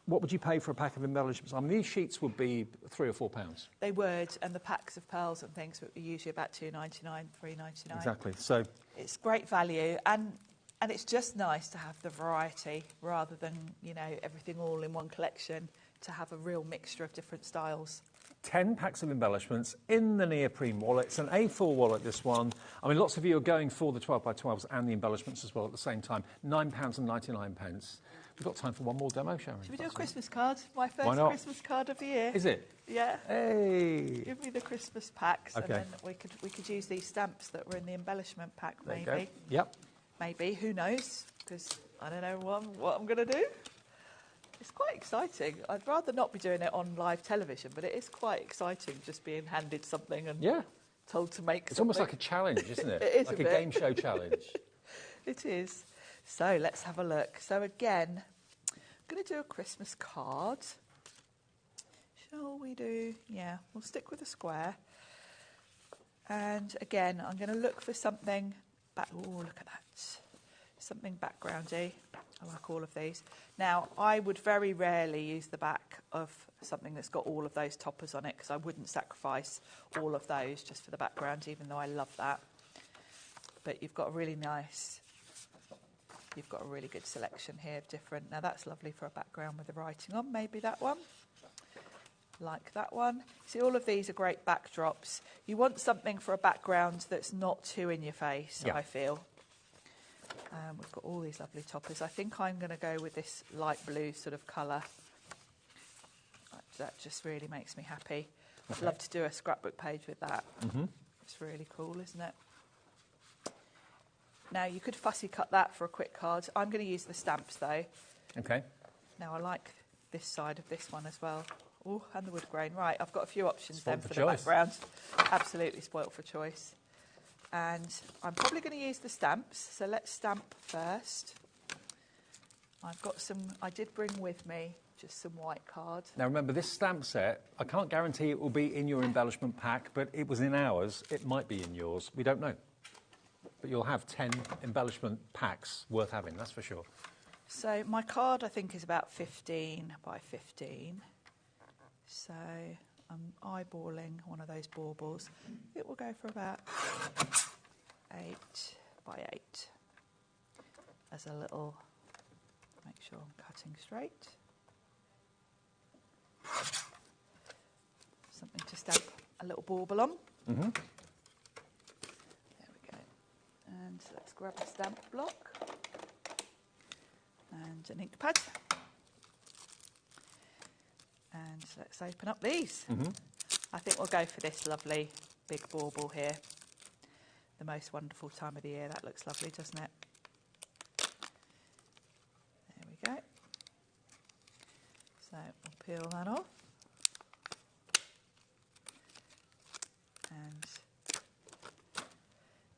What would you pay for a pack of embellishments? I mean, these sheets would be £3 or £4. They would, and the packs of pearls and things would be usually about $2.99, $3.99. Exactly. So It's great value, and it's just nice to have the variety rather than, you know, everything all in one collection, to have a real mixture of different styles. 10 packs of embellishments in the neoprene wallet. It's an A4 wallet, this one. I mean, lots of you are going for the 12 by 12s and the embellishments as well at the same time. £9.99. We've got time for one more demo, Sharon. Should we do a Christmas card? My Why first not? Christmas card of the year. Is it? Yeah. Hey! Give me the Christmas packs, Okay. and then we could use these stamps that were in the embellishment pack, There you maybe. go. Yep. Maybe, who knows? Because I don't know what I'm going to do. It's quite exciting. I'd rather not be doing it on live television, but it is quite exciting just being handed something and Yeah. told to make It's something. almost like a challenge, isn't it? It is like a a bit. game show challenge. It is. So let's have a look. So again, I'm going to do a Christmas card. Shall we do? Yeah, we'll stick with a square. And again, I'm going to look for something back. Oh, look at that. Something backgroundy. I like all of these. Now, I would very rarely use the back of something that's got all of those toppers on it, because I wouldn't sacrifice all of those just for the background, even though I love that. but you've got a really nice, you've got a really good selection here of different. Now that's lovely for a background with the writing on, maybe that one. Like that one. See, all of these are great backdrops. You want something for a background that's not too in your face, I feel. We've got all these lovely toppers. I think I'm going to go with this light blue sort of colour. That just really makes me happy. I'd love to do a scrapbook page with that. It's really cool, isn't it? Now, you could fussy cut that for a quick card. I'm going to use the stamps, though. Okay. Now, I like this side of this one as well. Oh, and the wood grain. Right, I've got a few options Spoilt then for for the choice. background. Absolutely spoilt for choice. And I'm probably going to use the stamps. So let's stamp first. I've got some, I did bring with me just some white cards. Now remember, this stamp set, I can't guarantee it will be in your embellishment pack, but it was in ours. It might be in yours. We don't know. But you'll have 10 embellishment packs worth having, that's for sure. So my card, I think, is about 15 by 15. So I'm eyeballing one of those baubles. It will go for about 8 by 8 as a little, make sure I'm cutting straight. Something to stamp a little bauble on. There we go. And let's grab a stamp block and an ink pad. And let's open up these. I think we'll go for this lovely big bauble here. The most wonderful time of the year. That looks lovely, doesn't it? There we go. So we'll peel that off. And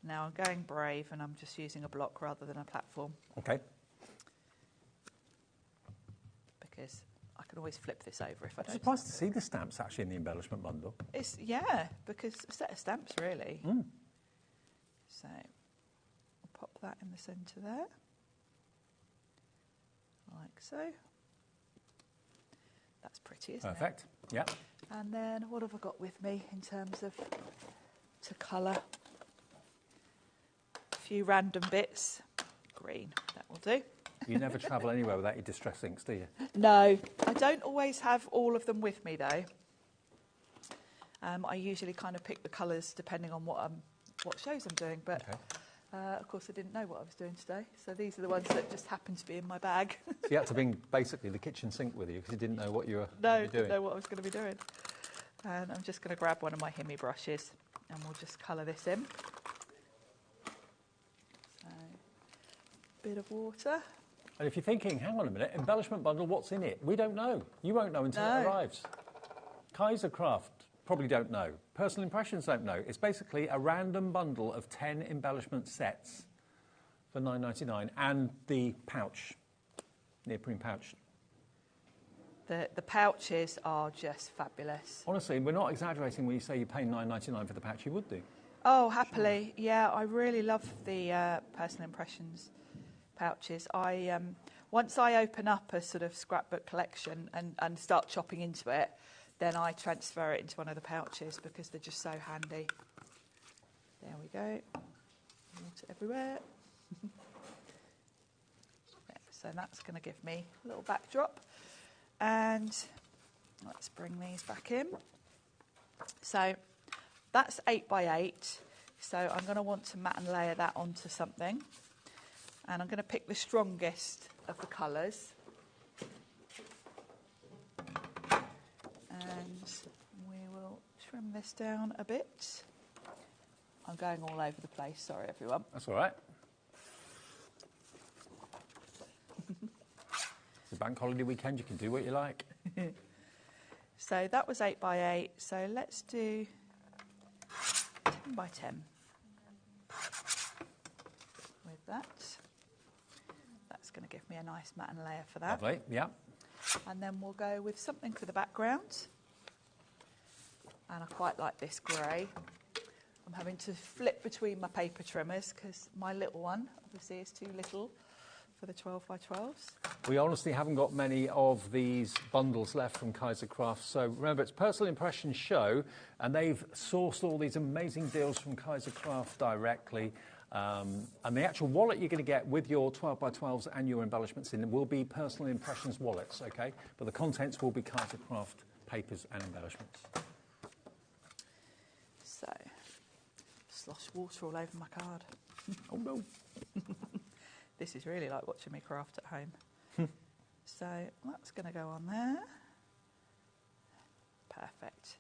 now I'm going brave and I'm just using a block rather than a platform. Okay. Because I can always flip this over if I I'm don't. surprised to see the stamps actually in the embellishment bundle. It's, because a set of stamps really. So I'll pop that in the centre there, like so. That's pretty, isn't it? Perfect. Yeah. And then what have I got with me in terms of to colour? A few random bits. Green, that will do. You never travel anywhere without your distress inks, do you? No, I don't always have all of them with me though. I usually kind of pick the colours depending on what shows I'm doing, but of course I didn't know what I was doing today, so these are the ones that just happened to be in my bag. So you had to bring basically the kitchen sink with you because you didn't know what you were No, doing. didn't know what I was going to be doing. And I'm just going to grab one of my Himi brushes and we'll just colour this in. So, bit of water. And if you're thinking, hang on a minute, embellishment bundle, what's in it? We don't know. You won't know until it arrives. Kaiser Craft probably don't know. Personal Impressions don't know. It's basically a random bundle of 10 embellishment sets for $9.99 and the pouch, neoprene pouch. The pouches are just fabulous. Honestly, we're not exaggerating when you say you pay $9.99 for the pouch. You would do. Oh, happily. Yeah, I really love the Personal Impressions pouches. Once I open up a sort of scrapbook collection and start chopping into it, then I transfer it into one of the pouches because they're just so handy. There we go. Water everywhere. So that's going to give me a little backdrop. And let's bring these back in. So that's 8 by 8. So I'm going to want to matte and layer that onto something. And I'm going to pick the strongest of the colours. And we will trim this down a bit. I'm going all over the place, sorry everyone. That's all right. It's a bank holiday weekend, you can do what you like. So that was 8 by 8, so let's do 10 by 10 with that. That's going to give me a nice matte and layer for that. Lovely, yeah. And then we'll go with something for the background. And I quite like this grey. I'm having to flip between my paper trimmers because my little one obviously is too little for the 12 by 12s. We honestly haven't got many of these bundles left from Kaiser Craft. So remember, it's Personal Impressions Show, and they've sourced all these amazing deals from Kaiser Craft directly. And the actual wallet you're going to get with your 12x12s and your embellishments in will be personal impressions wallets, okay? But the contents will be Kaiser Craft papers and embellishments. So, sloshed water all over my card. Oh no. This is really like watching me craft at home. So that's going to go on there. Perfect.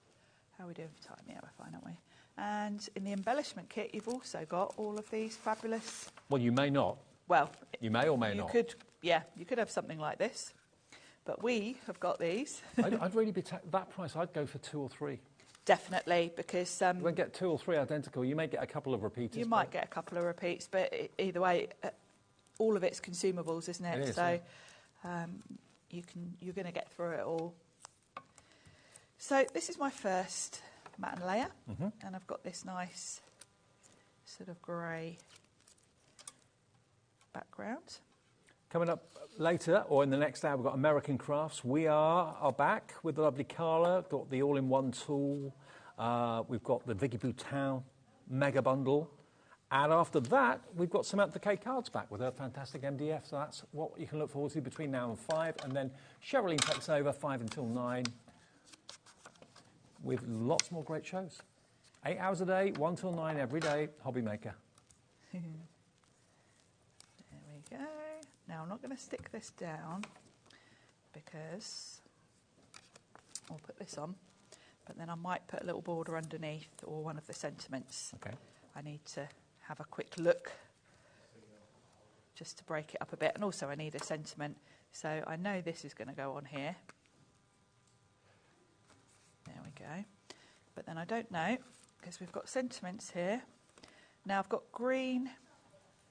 How are we doing for time? Yeah, we're fine, aren't we? And in the embellishment kit, you've also got all of these fabulous... Well, you may not. Well... You may or may you not. Could, yeah, you could have something like this. But we have got these. I'd really be... that price, I'd go for 2 or 3. Definitely, because... you won't get 2 or 3 identical. You may get a couple of repeaters. You might get a couple of repeats, but either way, all of it's consumables, isn't it? It is, so you're going to get through it all. So this is my first mat and layer, and I've got this nice sort of grey background. Coming up later, or in the next hour, we've got American Crafts. We are back with the lovely Carla, got the all-in-one tool. We've got the Vicki Boutan mega bundle. And after that, we've got Samantha K. Cards back with her fantastic MDF. So that's what you can look forward to between now and 5. And then Sherilyn takes over 5 until 9 with lots more great shows. 8 hours a day, 1 till 9 every day, HobbyMaker. There we go. Now, I'm not going to stick this down because I'll put this on, but then I might put a little border underneath or one of the sentiments. Okay. I need to have a quick look just to break it up a bit, and also I need a sentiment. So I know this is going to go on here. There we go. But then I don't know, because we've got sentiments here. Now I've got green,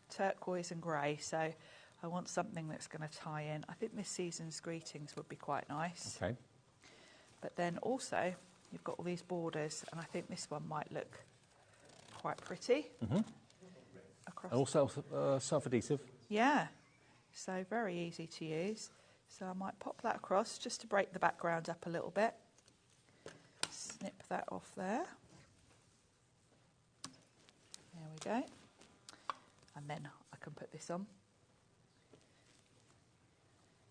turquoise and grey, so I want something that's going to tie in. I think this season's greetings would be quite nice. Okay. But then also, you've got all these borders, and I think this one might look quite pretty. Across. Also self-adhesive. Yeah, so very easy to use. So I might pop that across just to break the background up a little bit. Snip that off there. There we go. And then I can put this on.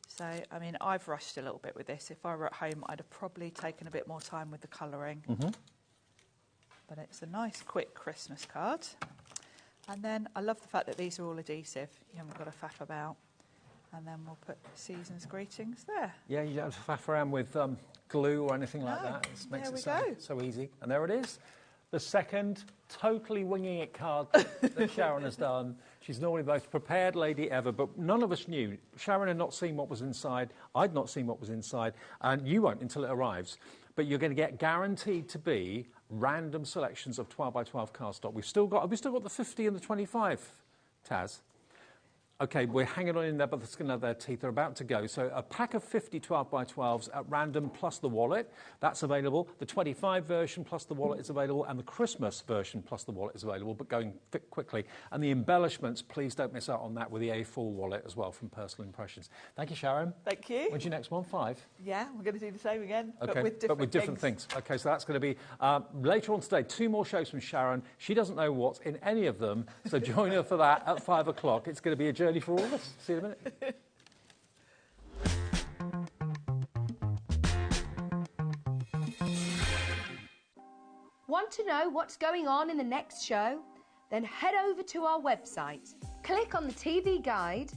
So, I mean, I've rushed a little bit with this. If I were at home, I'd have probably taken a bit more time with the colouring. But it's a nice, quick Christmas card. And then I love the fact that these are all adhesive. You haven't got to faff about. And then we'll put season's greetings there. Yeah, you don't have to faff around with glue or anything like that. It makes it so easy. And there it is. The second totally winging it card that Sharon has done. She's normally the most prepared lady ever, but none of us knew. Sharon had not seen what was inside. I'd not seen what was inside. And you won't until it arrives. But you're going to get guaranteed to be random selections of 12x12 cardstock. We've still got the 50 and the 25, Taz. Okay, we're hanging on in there, but the skin of their teeth are about to go. So a pack of 50 12x12s at random plus the wallet, that's available. The 25 version plus the wallet is available, and the Christmas version plus the wallet is available, but going quickly. And the embellishments, please don't miss out on that with the A4 wallet as well from Personal Impressions. Thank you, Sharon. Thank you. When's your next one? 5? Yeah, we're going to do the same again, okay, but with different things. Okay, so that's going to be later on today. 2 more shows from Sharon. She doesn't know what's in any of them, so join her for that at 5 o'clock. It's going to be a journey for all of us. See you in a minute. Want to know what's going on in the next show? Then head over to our website. Click on the TV guide.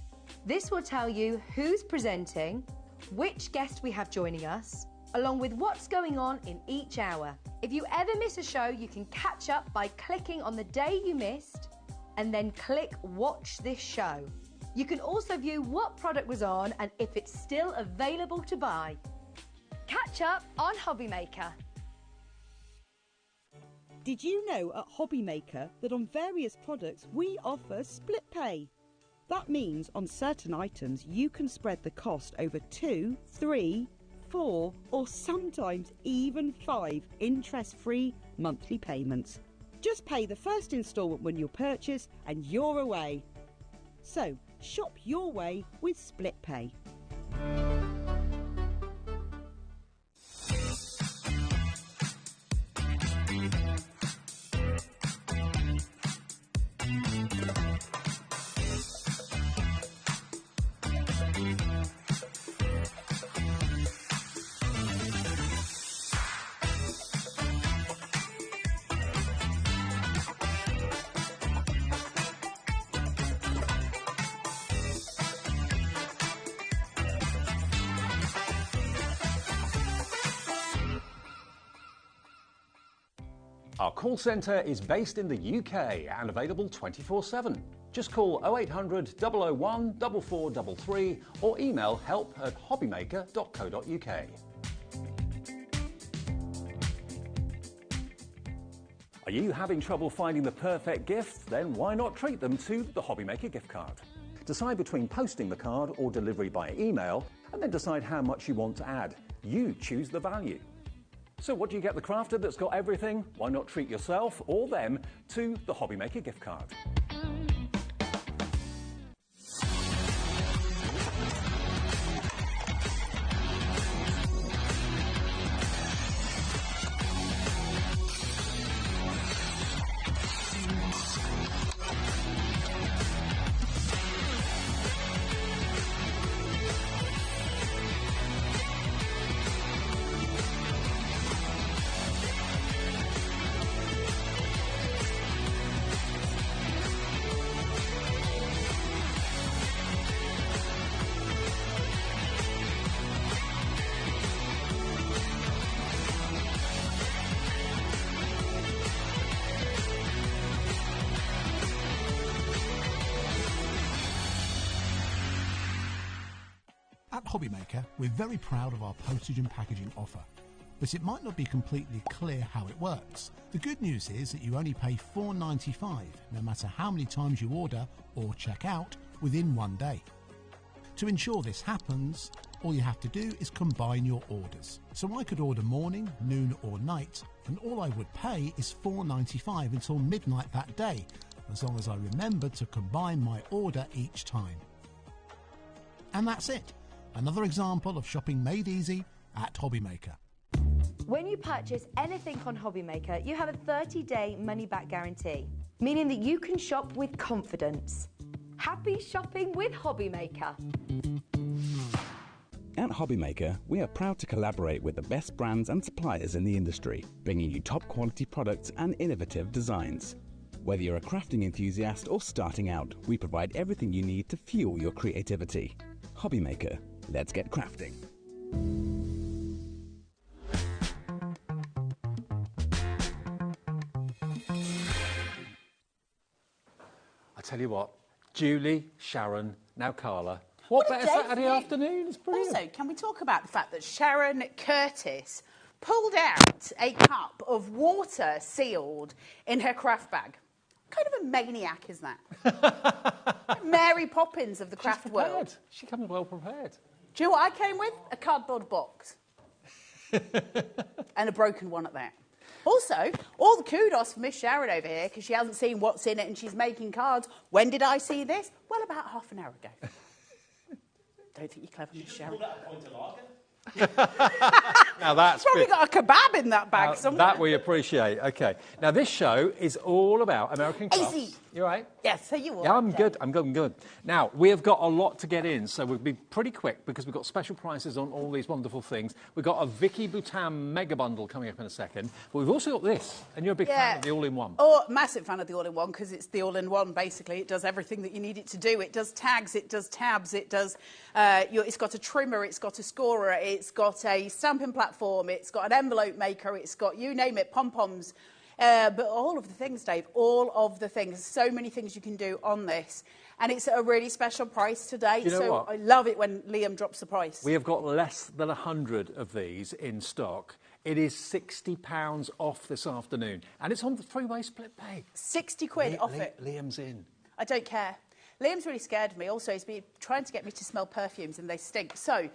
This will tell you who's presenting, which guest we have joining us, along with what's going on in each hour. If you ever miss a show, you can catch up by clicking on the day you missed and then click Watch This Show. You can also view what product was on and if it's still available to buy. Catch up on HobbyMaker. Did you know at HobbyMaker that on various products we offer split pay? That means on certain items you can spread the cost over 2, 3, 4 or sometimes even 5 interest-free monthly payments. Just pay the first instalment when you purchase and you're away. So, shop your way with split pay. Our call centre is based in the UK and available 24/7. Just call 0800 001 4433 or email help@hobbymaker.co.uk. Are you having trouble finding the perfect gift? Then why not treat them to the HobbyMaker gift card? Decide between posting the card or delivery by email, and then decide how much you want to add. You choose the value. So what do you get the crafter that's got everything? Why not treat yourself or them to the HobbyMaker gift card? At HobbyMaker, we're very proud of our postage and packaging offer, but it might not be completely clear how it works. The good news is that you only pay $4.95 no matter how many times you order or check out within 1 day. To ensure this happens, all you have to do is combine your orders. So I could order morning, noon or night, and all I would pay is $4.95 until midnight that day, as long as I remember to combine my order each time. And that's it. Another example of shopping made easy at HobbyMaker. When you purchase anything on HobbyMaker, you have a 30-day money-back guarantee, meaning that you can shop with confidence. Happy shopping with HobbyMaker. At HobbyMaker, we are proud to collaborate with the best brands and suppliers in the industry, bringing you top quality products and innovative designs. Whether you're a crafting enthusiast or starting out, we provide everything you need to fuel your creativity. HobbyMaker, let's get crafting. I tell you what, Julie, Sharon, now Carla. What better Saturday afternoon? It's brilliant. Also, can we talk about the fact that Sharon Curtis pulled out a cup of water sealed in her craft bag? What kind of a maniac is that? Mary Poppins of the craft world. She comes well prepared. Do you know what I came with? A cardboard box. And a broken one at that. Also, all the kudos for Miss Sharon over here, because she hasn't seen what's in it and she's making cards. When did I see this? Well, about half an hour ago. Don't think you're clever, Miss Sharon. Now that's probably got a kebab in that bag somewhere. That we appreciate. Okay. Now this show is all about American crafts. Easy. You all right? Yes, so you are. Yeah, I'm good. I'm good. Now we have got a lot to get in, so we'll be pretty quick because we've got special prices on all these wonderful things. We've got a Vicki Boutan mega bundle coming up in a second, but we've also got this, and you're a big fan of the all-in-one. Oh, massive fan of the all-in-one because it's the all-in-one. Basically, it does everything that you need it to do. It does tags, it does tabs, it does. It's got a trimmer, it's got a scorer, it's got a stamping platform, it's got an envelope maker, it's got you name it, pom-poms. But all of the things, Dave, all of the things. So many things you can do on this. And it's at a really special price today. You know what? I love it when Liam drops the price. We have got less than 100 of these in stock. It is £60 off this afternoon. And it's on the three-way split pay. 60 quid off it. Liam's in. I don't care. Liam's really scared of me. Also, he's been trying to get me to smell perfumes and they stink. So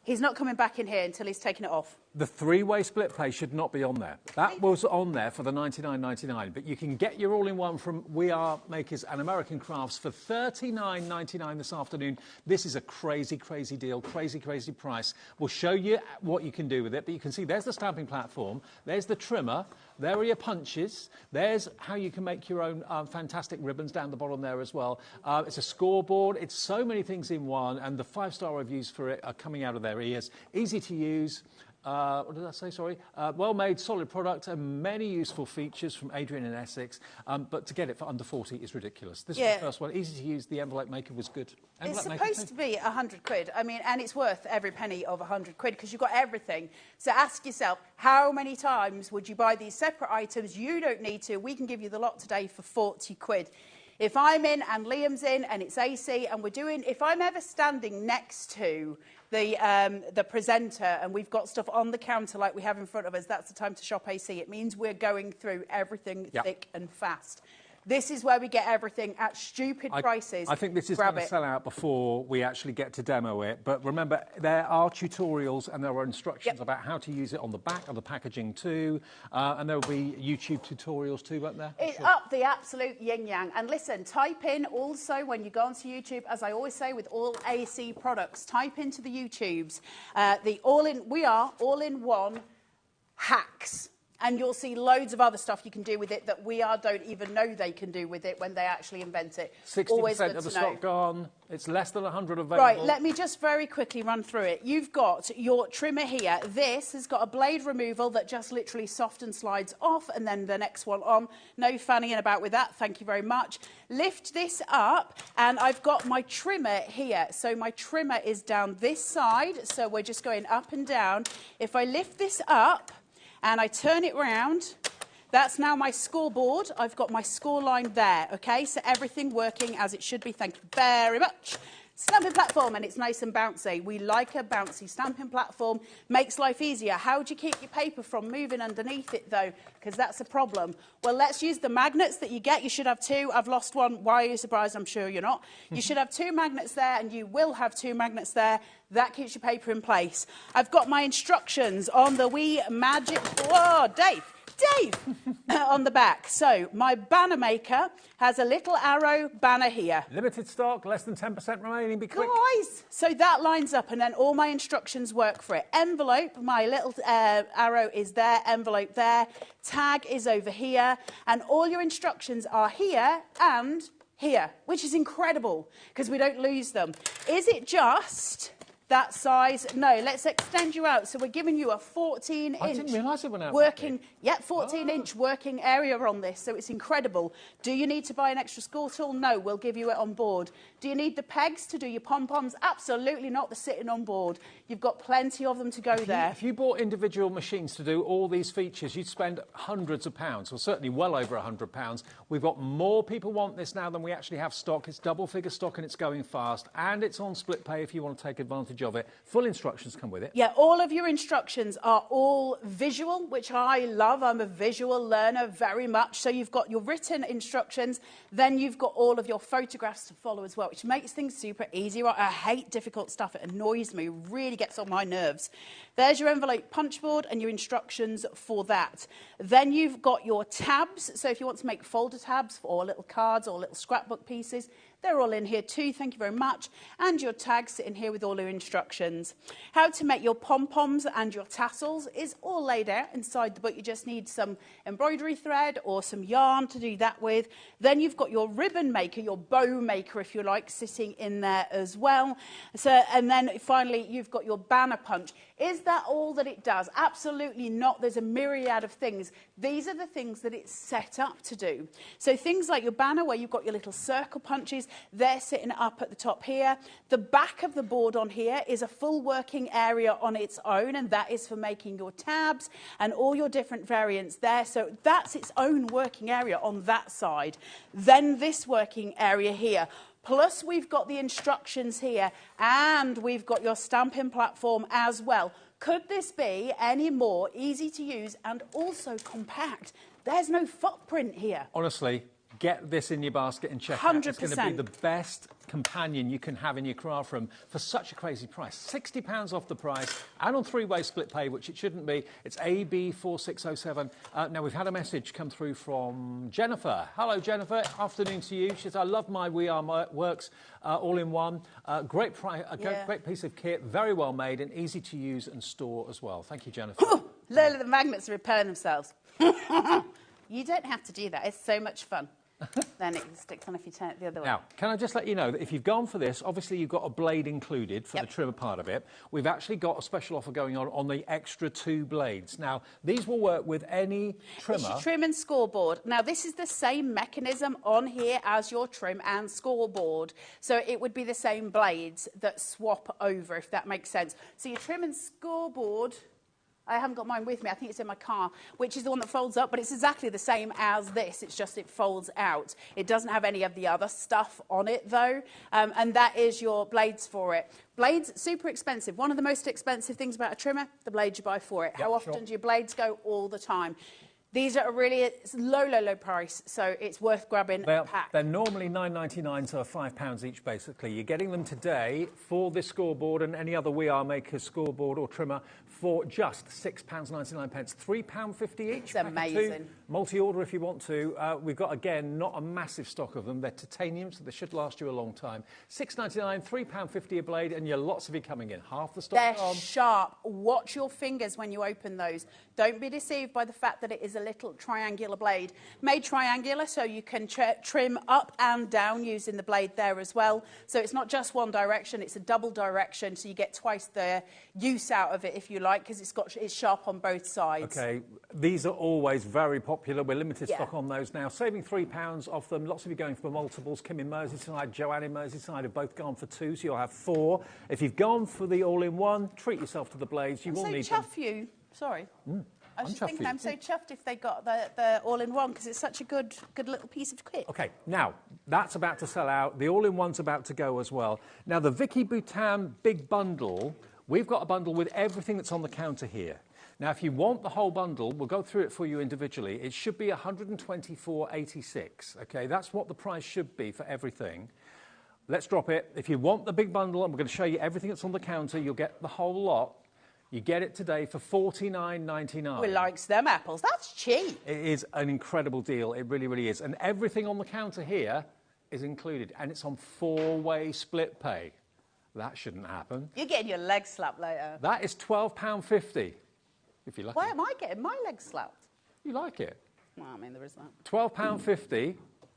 he's not coming back in here until he's taken it off. The three-way split pay should not be on there. That was on there for the $99.99, but you can get your all-in-one from We Are Makers and American Crafts for $39.99 this afternoon. This is a crazy, crazy deal, crazy, crazy price. We'll show you what you can do with it, but you can see there's the stamping platform, there's the trimmer, there are your punches, there's how you can make your own fantastic ribbons down the bottom there as well. It's a scoreboard, it's so many things in one, and the 5-star reviews for it are coming out of their ears. Easy to use. What did I say? Sorry. Well-made, solid product and many useful features from Adrian in Essex. But to get it for under 40 is ridiculous. This is the first one. Easy to use. The envelope maker was good. It's supposed to be 100 quid. I mean, and it's worth every penny of 100 quid because you've got everything. So ask yourself, how many times would you buy these separate items? You don't need to. We can give you the lot today for 40 quid. If I'm in and Liam's in and it's AC and we're doing, if I'm ever standing next to the presenter and we've got stuff on the counter like we have in front of us, that's the time to shop AC. It means we're going through everything thick and fast. This is where we get everything at stupid prices. I think this is going to sell out before we actually get to demo it. But remember, there are tutorials and there are instructions about how to use it on the back of the packaging too. And there will be YouTube tutorials too, won't there? It's up the absolute yin-yang. And listen, type in also when you go onto YouTube, as I always say with all AC products, type into the YouTubes, we are all-in-one hacks. And you'll see loads of other stuff you can do with it that don't even know they can do with it when they actually invent it. 60% of the stock gone. It's less than 100 available. Right, let me just very quickly run through it. You've got your trimmer here. This has got a blade removal that just literally soft and slides off and then the next one on. No fanning about with that. Thank you very much. Lift this up and I've got my trimmer here. So my trimmer is down this side. So we're just going up and down. If I lift this up, and I turn it round, that's now my scoreboard. I've got my score line there, okay? So everything working as it should be. Thank you very much. Stamping platform, and it's nice and bouncy. We like a bouncy stamping platform. Makes life easier. How do you keep your paper from moving underneath it, though? Because that's a problem. Well, let's use the magnets that you get. You should have two. I've lost one. Why are you surprised? I'm sure you're not. You should have two magnets there, and you will have two magnets there. That keeps your paper in place. I've got my instructions on the wee magic... Whoa, Dave! On the back. So my banner maker has a little arrow banner here. Limited stock, less than 10% remaining. Be quick. Guys! So that lines up and then all my instructions work for it. Envelope, my little arrow is there, envelope there. Tag is over here. And all your instructions are here and here, which is incredible because we don't lose them. Is it just... that size? No, let's extend you out. So we're giving you a 14-inch I didn't realise it went out. 14-inch working area on this, so it's incredible. Do you need to buy an extra score tool? No, we'll give you it on board. Do you need the pegs to do your pom-poms? Absolutely not. They're sitting on board. You've got plenty of them to go there. If you bought individual machines to do all these features, you'd spend hundreds of pounds, or certainly well over £100. We've got more people want this now than we actually have stock. It's double-figure stock and it's going fast, and it's on split pay if you want to take advantage of it. Full instructions come with it. Yeah, all of your instructions are all visual, which I love. I'm a visual learner very much. So you've got your written instructions, then you've got all of your photographs to follow as well, which makes things super easy. I hate difficult stuff. It annoys me, really gets on my nerves. There's your envelope punch board and your instructions for that. Then you've got your tabs. So if you want to make folder tabs or little cards or little scrapbook pieces, they're all in here too, thank you very much. And your tags sit in here with all your instructions. How to make your pom-poms and your tassels is all laid out inside the book. You just need some embroidery thread or some yarn to do that with. Then you've got your ribbon maker, your bow maker, if you like, sitting in there as well. So, and then finally, you've got your banner punch. Is that all that it does? Absolutely not. There's a myriad of things. These are the things that it's set up to do. So things like your banner, where you've got your little circle punches, they're sitting up at the top here. The back of the board on here is a full working area on its own, and that is for making your tabs and all your different variants there. So that's its own working area on that side. Then this working area here. Plus, we've got the instructions here, and we've got your stamping platform as well. Could this be any more easy to use and also compact? There's no footprint here. Honestly, get this in your basket and check 100%. out. It's going to be the best companion you can have in your craft room for such a crazy price. £60 off the price and on three-way split pay, which it shouldn't be. It's AB4607. Now, we've had a message come through from Jennifer. Hello, Jennifer. Afternoon to you. She says, I love my We Are Works all-in-one. Great piece of kit, very well made and easy to use and store as well. Thank you, Jennifer. Lola, the magnets are repelling themselves. You don't have to do that. It's so much fun. then it sticks on if you turn it the other way. Now, can I just let you know that if you've gone for this, obviously you've got a blade included for the trimmer part of it. We've actually got a special offer going on the extra 2 blades. Now, these will work with any trimmer. It's your trim and scoreboard. Now, this is the same mechanism on here as your trim and scoreboard. So it would be the same blades that swap over, if that makes sense. So your trim and scoreboard... I haven't got mine with me, I think it's in my car, which is the one that folds up, but it's exactly the same as this, it's just it folds out. It doesn't have any of the other stuff on it, though, and that is your blades for it. Blades, super expensive. One of the most expensive things about a trimmer, the blades you buy for it. How often do your blades go? All the time. These are really low price, so it's worth grabbing a pack. They're normally £9.99 to £5 each, basically. You're getting them today for this scoreboard and any other We Are Maker scoreboard or trimmer for just £6.99, £3.50 each. It's amazing. Multi-order if you want to. We've got, again, not a massive stock of them. They're titanium, so they should last you a long time. £6.99, £3.50 a blade, and lots of you coming in. Half the stock. They're sharp. Watch your fingers when you open those. Don't be deceived by the fact that it is a little triangular blade. Made triangular so you can trim up and down using the blade there as well. So it's not just one direction, it's a double direction, so you get twice the use out of it, if you like, because it's sharp on both sides. OK, these are always very popular. We're limited stock on those now. Saving £3 off them. Lots of you going for multiples. Kim in Merseyside, Joanne in Merseyside have both gone for 2, so you'll have 4. If you've gone for the all-in-one, treat yourself to the blades. You will need them. Sorry. I was just thinking, I'm so chuffed if they got the all-in-one, because it's such a good little piece of kit. OK, now, that's about to sell out. The all-in-one's about to go as well. Now, the Vicki Boutan big bundle, we've got a bundle with everything that's on the counter here. Now, if you want the whole bundle, we'll go through it for you individually. It should be $124.86, OK? That's what the price should be for everything. Let's drop it. If you want the big bundle, and we're going to show you everything that's on the counter, you'll get the whole lot. You get it today for $49.99. We likes them apples. That's cheap. It is an incredible deal. It really, really is. And everything on the counter here is included. And it's on 4-way split pay. That shouldn't happen. You're getting your leg slapped later. That is £12.50, if you like. Why am I getting my leg slapped? You like it? Well, I mean, there is that. £12.50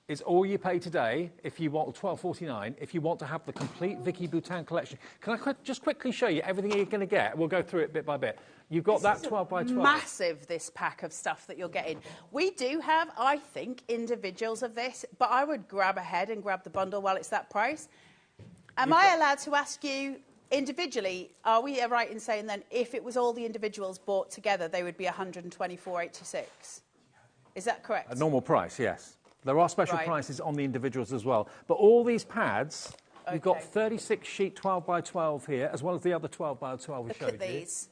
is all you pay today if you want £12.49 if you want to have the complete Vicki Boutan collection. Can I just quickly show you everything you're going to get? We'll go through it bit by bit. You've got that 12 by 12. Massive, this pack of stuff that you're getting. We do have, I think, individuals of this, but I would grab ahead and grab the bundle while it's that price. Am I allowed to ask you individually, are we right in saying then if it was all the individuals bought together, they would be $124.86? Is that correct? A normal price, yes. There are special prices on the individuals as well. But all these pads, you've got 36 sheet 12 by 12 here, as well as the other 12 by 12 we showed you. Look at these.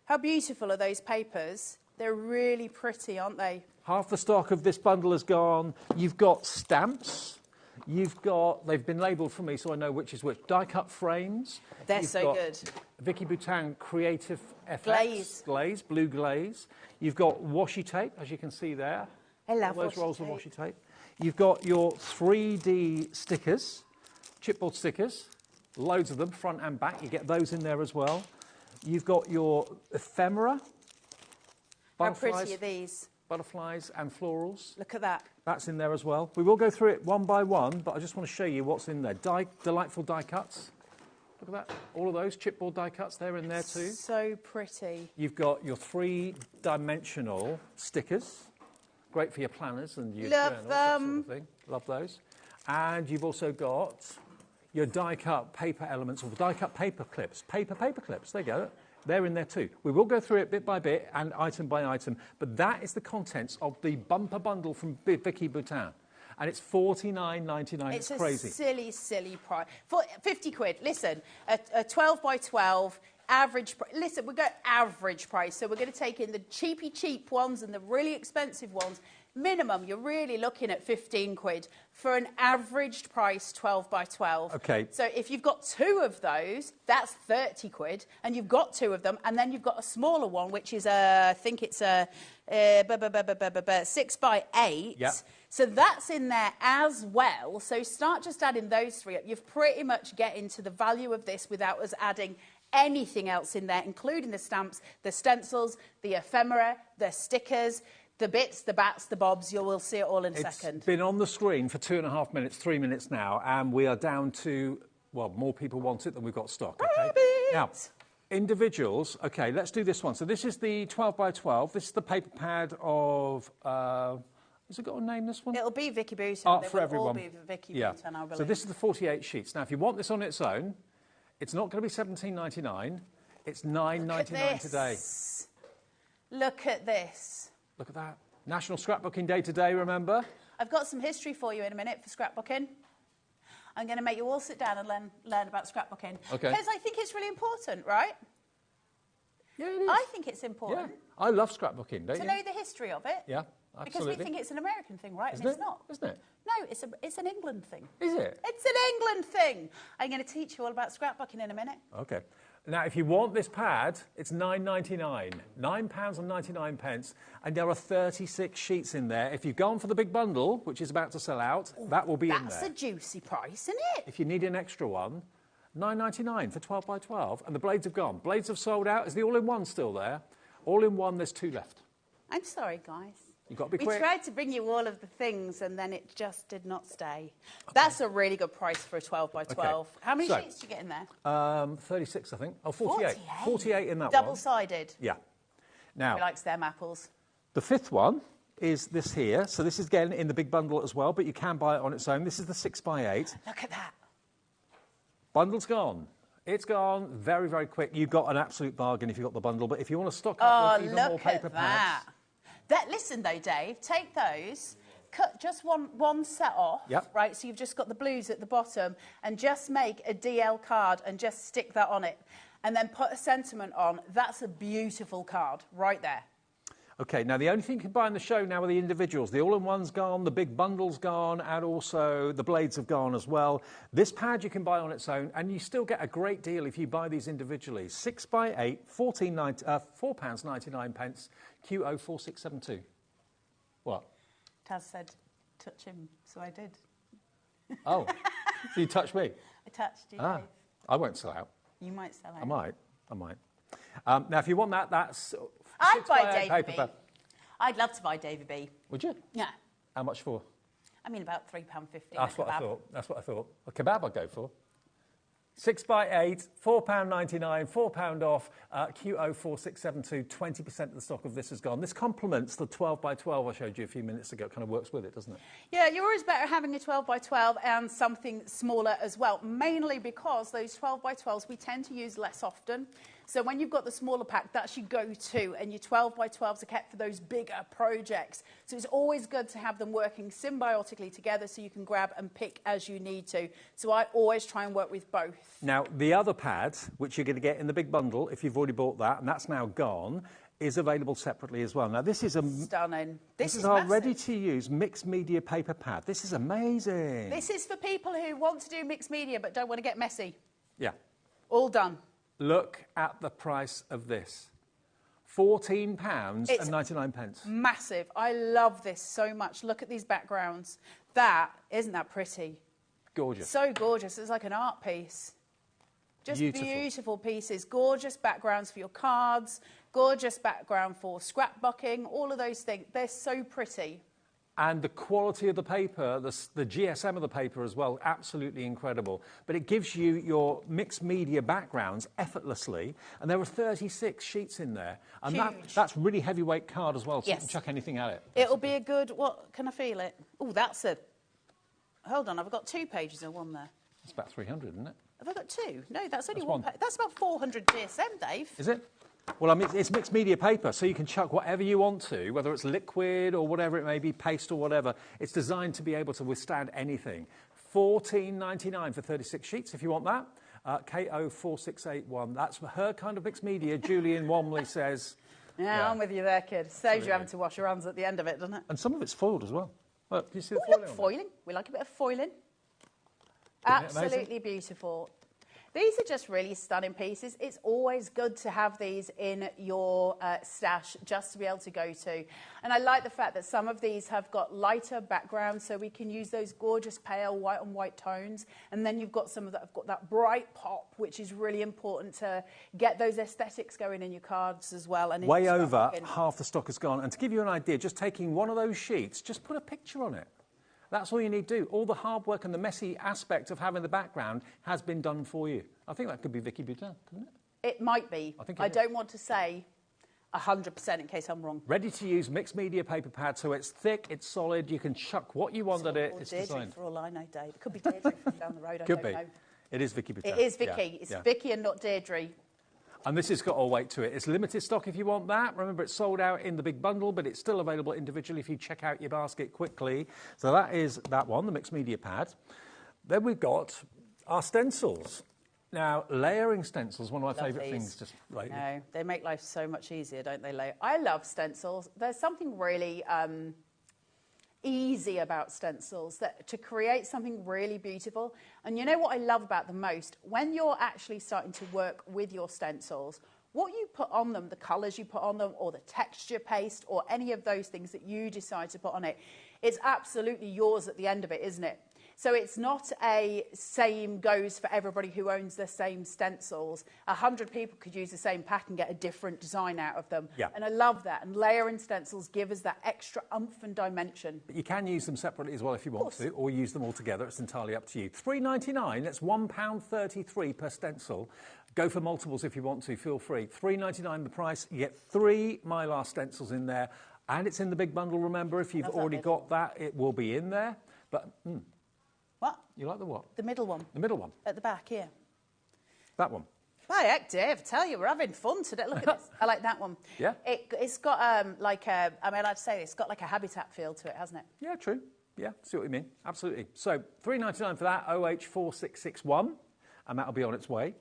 How beautiful are those papers? They're really pretty, aren't they? Half the stock of this bundle is gone. You've got stamps. You've got, they've been labelled for me so I know which is which. Die-cut frames. They're so good. Vicki Boutan Creative FX. Glaze. Blue glaze. You've got washi tape, as you can see there. I love those rolls of washi tape. You've got your 3D stickers, chipboard stickers, loads of them, front and back. You get those in there as well. You've got your ephemera. How pretty are these? Butterflies and florals. Look at that. That's in there as well. We will go through it one by one, but I just want to show you what's in there. Delightful die cuts. Look at that. All of those chipboard die cuts, they're in there too. So pretty. You've got your 3-dimensional stickers. Great for your planners and your journals, that sort of thing. Love those. And you've also got your die-cut paper elements, or die-cut paper clips. Paper clips, there you go. They're in there too. We will go through it bit by bit and item by item, but that is the contents of the bumper bundle from Vicki Boutan. And it's $49.99. It's crazy. It's a silly price. For 50 quid, listen, a 12 by 12, average price. Listen, we've got average price, so we're going to take in the cheap ones and the really expensive ones. Minimum, you're really looking at 15 quid for an averaged price 12 by 12. Okay. So if you've got 2 of those, that's 30 quid, and you've got 2 of them, and then you've got a smaller one, which is I think it's a 6 by 8. Yep. So that's in there as well. So start just adding those 3 up. You've pretty much get into the value of this without us adding anything else in there, including the stamps, the stencils, the ephemera, the stickers, the bits, the bats, the bobs. You will see it all in a second. It's been on the screen for 2.5 minutes, 3 minutes now, and we are down to, well, more people want it than we've got stock. Okay? Now, individuals, okay, let's do this one. So this is the 12 by 12. This is the paper pad of, has it got a name, this one? It'll be Vicki Boutan. Art for everyone. All be Vicki Boutan, I believe. So this is the 48 sheets. Now, if you want this on its own, it's not going to be $17.99. It's $9.99 today. Look at this. Look at that. National Scrapbooking Day today, remember? I've got some history for you in a minute for scrapbooking. I'm going to make you all sit down and learn about scrapbooking. Okay. Because I think it's really important, right? Yeah, it is. I think it's important. Yeah. I love scrapbooking, don't you? To know the history of it. Yeah, absolutely. Because we think it's an American thing, right? Isn't and it's not. Isn't it? No, it's an England thing. Is it? It's an England thing. I'm going to teach you all about scrapbooking in a minute. Okay. Now, if you want this pad, it's £9.99. £9.99, and there are 36 sheets in there. If you've gone for the big bundle, which is about to sell out, that will be in there. That's a juicy price, isn't it? If you need an extra one, £9.99 for 12 by 12, and the blades have gone. Blades have sold out. Is the all-in-one still there? All-in-one, there's 2 left. I'm sorry, guys. You've got to be quick. We tried to bring you all of the things, and then it just did not stay. Okay. That's a really good price for a 12 by 12. Okay. How many sheets do you get in there? 36, I think. Oh, 48. 48 in that one. Double-sided. Yeah. Now, who likes them apples? The 5th one is this here. So this is again in the big bundle as well, but you can buy it on its own. This is the 6 by 8. Look at that. Bundle's gone. It's gone very, very quick. You've got an absolute bargain if you've got the bundle, but if you want to stock up with even more paper pads... Listen, though, Dave, take those, cut just one set off, right? So you've just got the blues at the bottom, and just make a DL card and just stick that on it. And then put a sentiment on. That's a beautiful card right there. OK, now the only thing you can buy in the show now are the individuals. The all-in-one's gone, the big bundle's gone, and also the blades have gone as well. This pad you can buy on its own, and you still get a great deal if you buy these individually. 6 by 8, £4.99, Q04672. What? Taz said, touch him, so I did. Oh, so you touched me? I touched you, Dave. I won't sell out. You might sell out. I might. Now, if you want that, that's... I'd buy Davy B. I'd love to buy Davy B. Would you? Yeah. How much for? I mean, about £3.50. That's what I thought. A kebab I'd go for. 6 by 8, £4.99, £4 off, Q04672, 20% of the stock of this is gone. This complements the 12 by 12 I showed you a few minutes ago. It kind of works with it, doesn't it? Yeah, you're always better having a 12 by 12 and something smaller as well, mainly because those 12 by 12s we tend to use less often. So when you've got the smaller pack, that's your go-to, and your 12 by 12s are kept for those bigger projects. So it's always good to have them working symbiotically together so you can grab and pick as you need to. So I always try and work with both. Now, the other pad, which you're going to get in the big bundle, if you've already bought that, and that's now gone, is available separately as well. Now, this is stunning. This is our ready-to-use mixed media paper pad. This is amazing. This is for people who want to do mixed media but don't want to get messy. Yeah. All done. Look at the price of this. £14.99. Massive. I love this so much. Look at these backgrounds. Isn't that pretty? Gorgeous. So gorgeous. It's like an art piece. Just beautiful pieces. Gorgeous backgrounds for your cards. Gorgeous background for scrapbooking. All of those things. They're so pretty. And the quality of the paper, the GSM of the paper as well, absolutely incredible. But it gives you your mixed media backgrounds effortlessly. And there are 36 sheets in there. And that's really heavyweight card as well, so you can chuck anything at it. It'll be a good... What? Can I feel it? Oh, that's a... Hold on, I've got 2 pages of one there. It's about 300, isn't it? Have I got 2? No, that's only one page. That's about 400 GSM, Dave. Is it? Well, I mean, it's mixed media paper, so you can chuck whatever you want to, whether it's liquid or whatever it may be, paste or whatever. It's designed to be able to withstand anything. $14.99 for 36 sheets, if you want that. KO4681. That's her kind of mixed media. Julian Womley says... Yeah, I'm with you there, kid. Saves you having to wash your hands at the end of it, doesn't it? And some of it's foiled as well. Look, do you see the foiling? Look, foiling. We like a bit of foiling. Absolutely beautiful. These are just really stunning pieces. It's always good to have these in your stash just to be able to go to. And I like the fact that some of these have got lighter backgrounds, so we can use those gorgeous pale white on white tones. And then you've got some of that have got that bright pop, which is really important to get those aesthetics going in your cards as well. And way over half the stock has gone. And to give you an idea, just taking one of those sheets, just put a picture on it. That's all you need to do. All the hard work and the messy aspect of having the background has been done for you. I think that could be Vicki Boutan, couldn't it? It might be. I don't want to say 100% in case I'm wrong. Ready to use mixed media paper pad, so it's thick, it's solid, you can chuck what you want at it. It's designed. For all I know, Dave. It could be Deirdre from down the road. Could I don't know. It is Vicki Boutan. It is Vicki. It's Vicki and not Deirdre. And this has got all weight to it. It's limited stock if you want that. Remember, it's sold out in the big bundle, but it's still available individually if you check out your basket quickly. So that is that one, the mixed media pad. Then we've got our stencils. Now, layering stencils, one of my favourite things just lately. No, they make life so much easier, don't they? I love stencils. There's something really easy about stencils, that to create something really beautiful. And you know what I love about them most? When you're actually starting to work with your stencils, what you put on them, the colours you put on them, or the texture paste, or any of those things that you decide to put on it, it's absolutely yours at the end of it, isn't it? So it's not a same goes for everybody who owns the same stencils. 100 people could use the same pack and get a different design out of them. Yeah. And I love that. And layering stencils give us that extra oomph and dimension. But you can use them separately as well if you want to, or use them all together. It's entirely up to you. $3.99, that's £1.33 per stencil. Go for multiples if you want to, feel free. $3.99 the price. You get 3 Mylar stencils in there. And it's in the big bundle, remember. If you've already got that, it will be in there. But... What? You like the what? The middle one. The middle one? At the back, here. That one? By heck, Dave, I tell you, we're having fun today. Look at this. I like that one. Yeah? It's got like a, I mean, I'd say it's got like a habitat feel to it, hasn't it? Yeah, true. Yeah, see what you mean. Absolutely. So, $3.99 for that, OH4661, and that'll be on its way.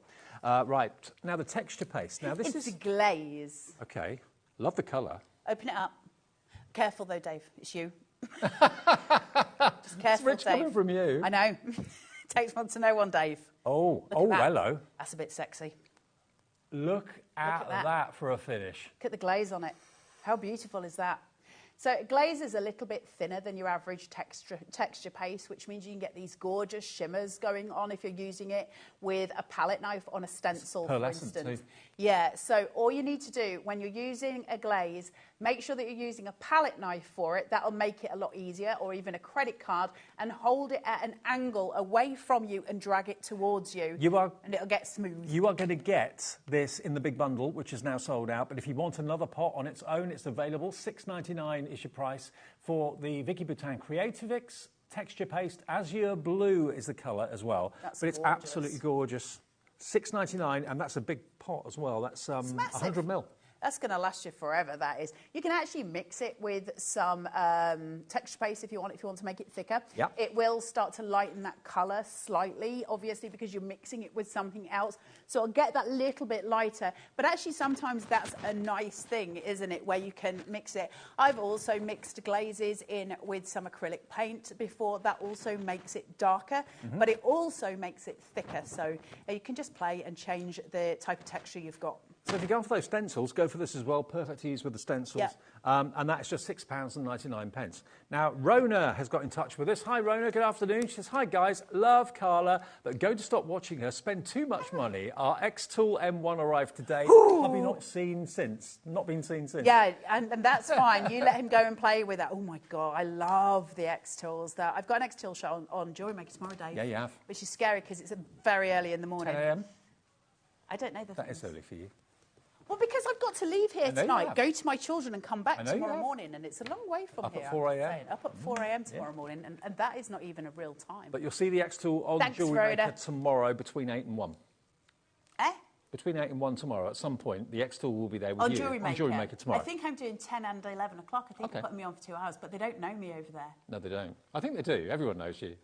Right, now the texture paste. Now this is a glaze. Okay, love the colour. Open it up. Careful though, Dave, it's you. Just careful, it's rich Dave. coming from you. I know. Takes one to know one, Dave. Oh, hello. That's a bit sexy. Look at that for a finish. Look at the glaze on it. How beautiful is that? So glaze is a little bit thinner than your average texture paste, which means you can get these gorgeous shimmers going on if you're using it with a palette knife on a stencil, for instance. Too. Yeah, so all you need to do when you're using a glaze, make sure that you're using a palette knife for it. That'll make it a lot easier, or even a credit card, and hold it at an angle away from you and drag it towards you, and it'll get smooth. You are going to get this in the big bundle, which is now sold out, but if you want another pot on its own, it's available. $6.99 is your price for the Vicki Boutan Creativix texture paste. Azure blue is the colour as well. But it's absolutely gorgeous. $6.99, and that's a big pot as well. That's 100 ml. That's going to last you forever, that is. You can actually mix it with some texture paste if you want to make it thicker. Yep. It will start to lighten that colour slightly, obviously, because you're mixing it with something else. So it'll get that little bit lighter. But actually, sometimes that's a nice thing, isn't it, where you can mix it. I've also mixed glazes in with some acrylic paint before. That also makes it darker, but it also makes it thicker. So you can just play and change the type of texture you've got. So if you go for those stencils, go for this as well. Perfect to use with the stencils. Yep. And that's just £6.99. Now, Rona has got in touch with us. Hi, Rona. Good afternoon. She says, hi, guys. Love Carla, but going to stop watching her. Spend too much money. Our X-Tool M1 arrived today. Have you not seen since? Not been seen since. Yeah, and that's fine. You let him go and play with that. Oh, my God. I love the X-Tools. I've got an X-Tool show on Jewelry Maker tomorrow, Dave. Yeah, you have. Which is scary because it's very early in the morning. 10 a.m.? I don't know the That is early for you. Well, because I've got to leave here tonight, go to my children and come back tomorrow morning, and it's a long way from here. Up at 4 a.m. Up at 4 a.m. tomorrow morning, and that is not even a real time. But you'll see the X-Tool on Jewelry Maker tomorrow between 8 and 1. Eh? Between 8 and 1 tomorrow, at some point, the X-Tool will be there with on you Jewelry Maker. On Jewelry Maker tomorrow. I think I'm doing 10 and 11 o'clock. I think they're putting me on for 2 hours, but they don't know me over there. No, they don't. I think they do. Everyone knows you.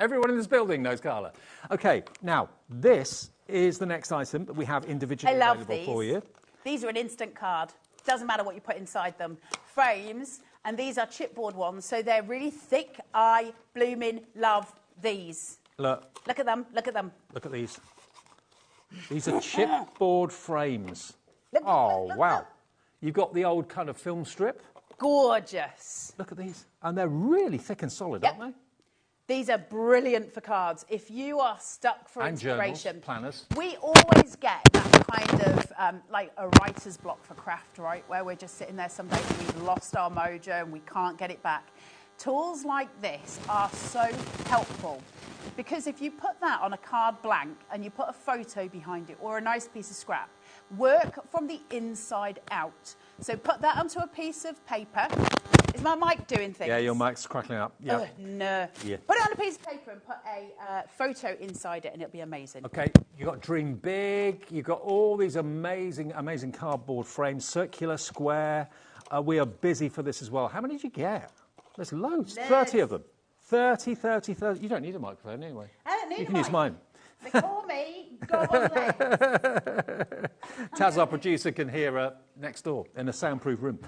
Everyone in this building knows Carla. Okay, now, this is the next item that we have individually available for you. These are an instant card. Doesn't matter what you put inside them. Frames, and these are chipboard ones, so they're really thick. I blooming love these. Look. Look at them. Look at them. Look at these. These are chipboard frames. Look, oh, look, wow. look. You've got the old kind of film strip. Gorgeous. Look at these. And they're really thick and solid, Yep. aren't they? These are brilliant for cards. If you are stuck for And inspiration, journals, planners. we always get that kind of like a writer's block for craft, right? Where we're just sitting there some days and we've lost our mojo and we can't get it back. Tools like this are so helpful because if you put that on a card blank and you put a photo behind it or a nice piece of scrap, work from the inside out. So put that onto a piece of paper. Is my mic doing things? Yeah, your mic's crackling up. Yeah. No. Yeah. Put it on a piece of paper and put a photo inside it and it'll be amazing. Okay, you've got Dream Big. You've got all these amazing, amazing cardboard frames, circular, square. We are busy for this as well. How many did you get? There's loads. 30 of them. 30. You don't need a microphone anyway. I don't need You a can use mic. mine. They call me Gobble Legs. Taz, our producer, can hear next door in a soundproof room.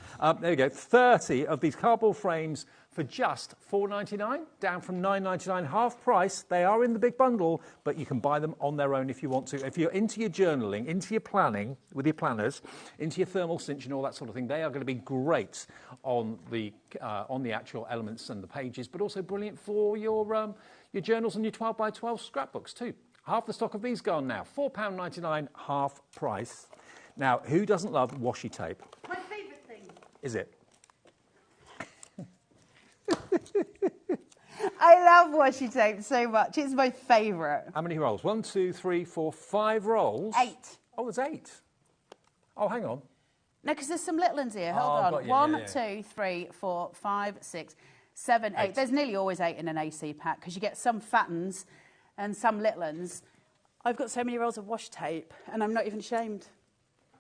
There you go. 30 of these cardboard frames for just $4.99, down from $9.99, half price. They are in the big bundle, but you can buy them on their own if you want to. If you're into your journaling, into your planning with your planners, into your thermal cinch and all that sort of thing, they are going to be great on the actual elements and the pages, but also brilliant for your journals and your 12 by 12 scrapbooks too. Half the stock of these gone now. £4.99, half price. Now, who doesn't love washi tape? My favourite thing. Is it? I love washi tape so much. It's my favourite. How many rolls? 1, 2, 3, 4, 5 rolls. 8. Oh, there's 8. Oh, hang on. No, because there's some little ones here. Hold I've on. got you. 1, Yeah. 2, 3, 4, 5, 6, 7, 8. There's nearly always 8 in an AC pack because you get some fat ones and some little ones. I've got so many rolls of washi tape and I'm not even ashamed.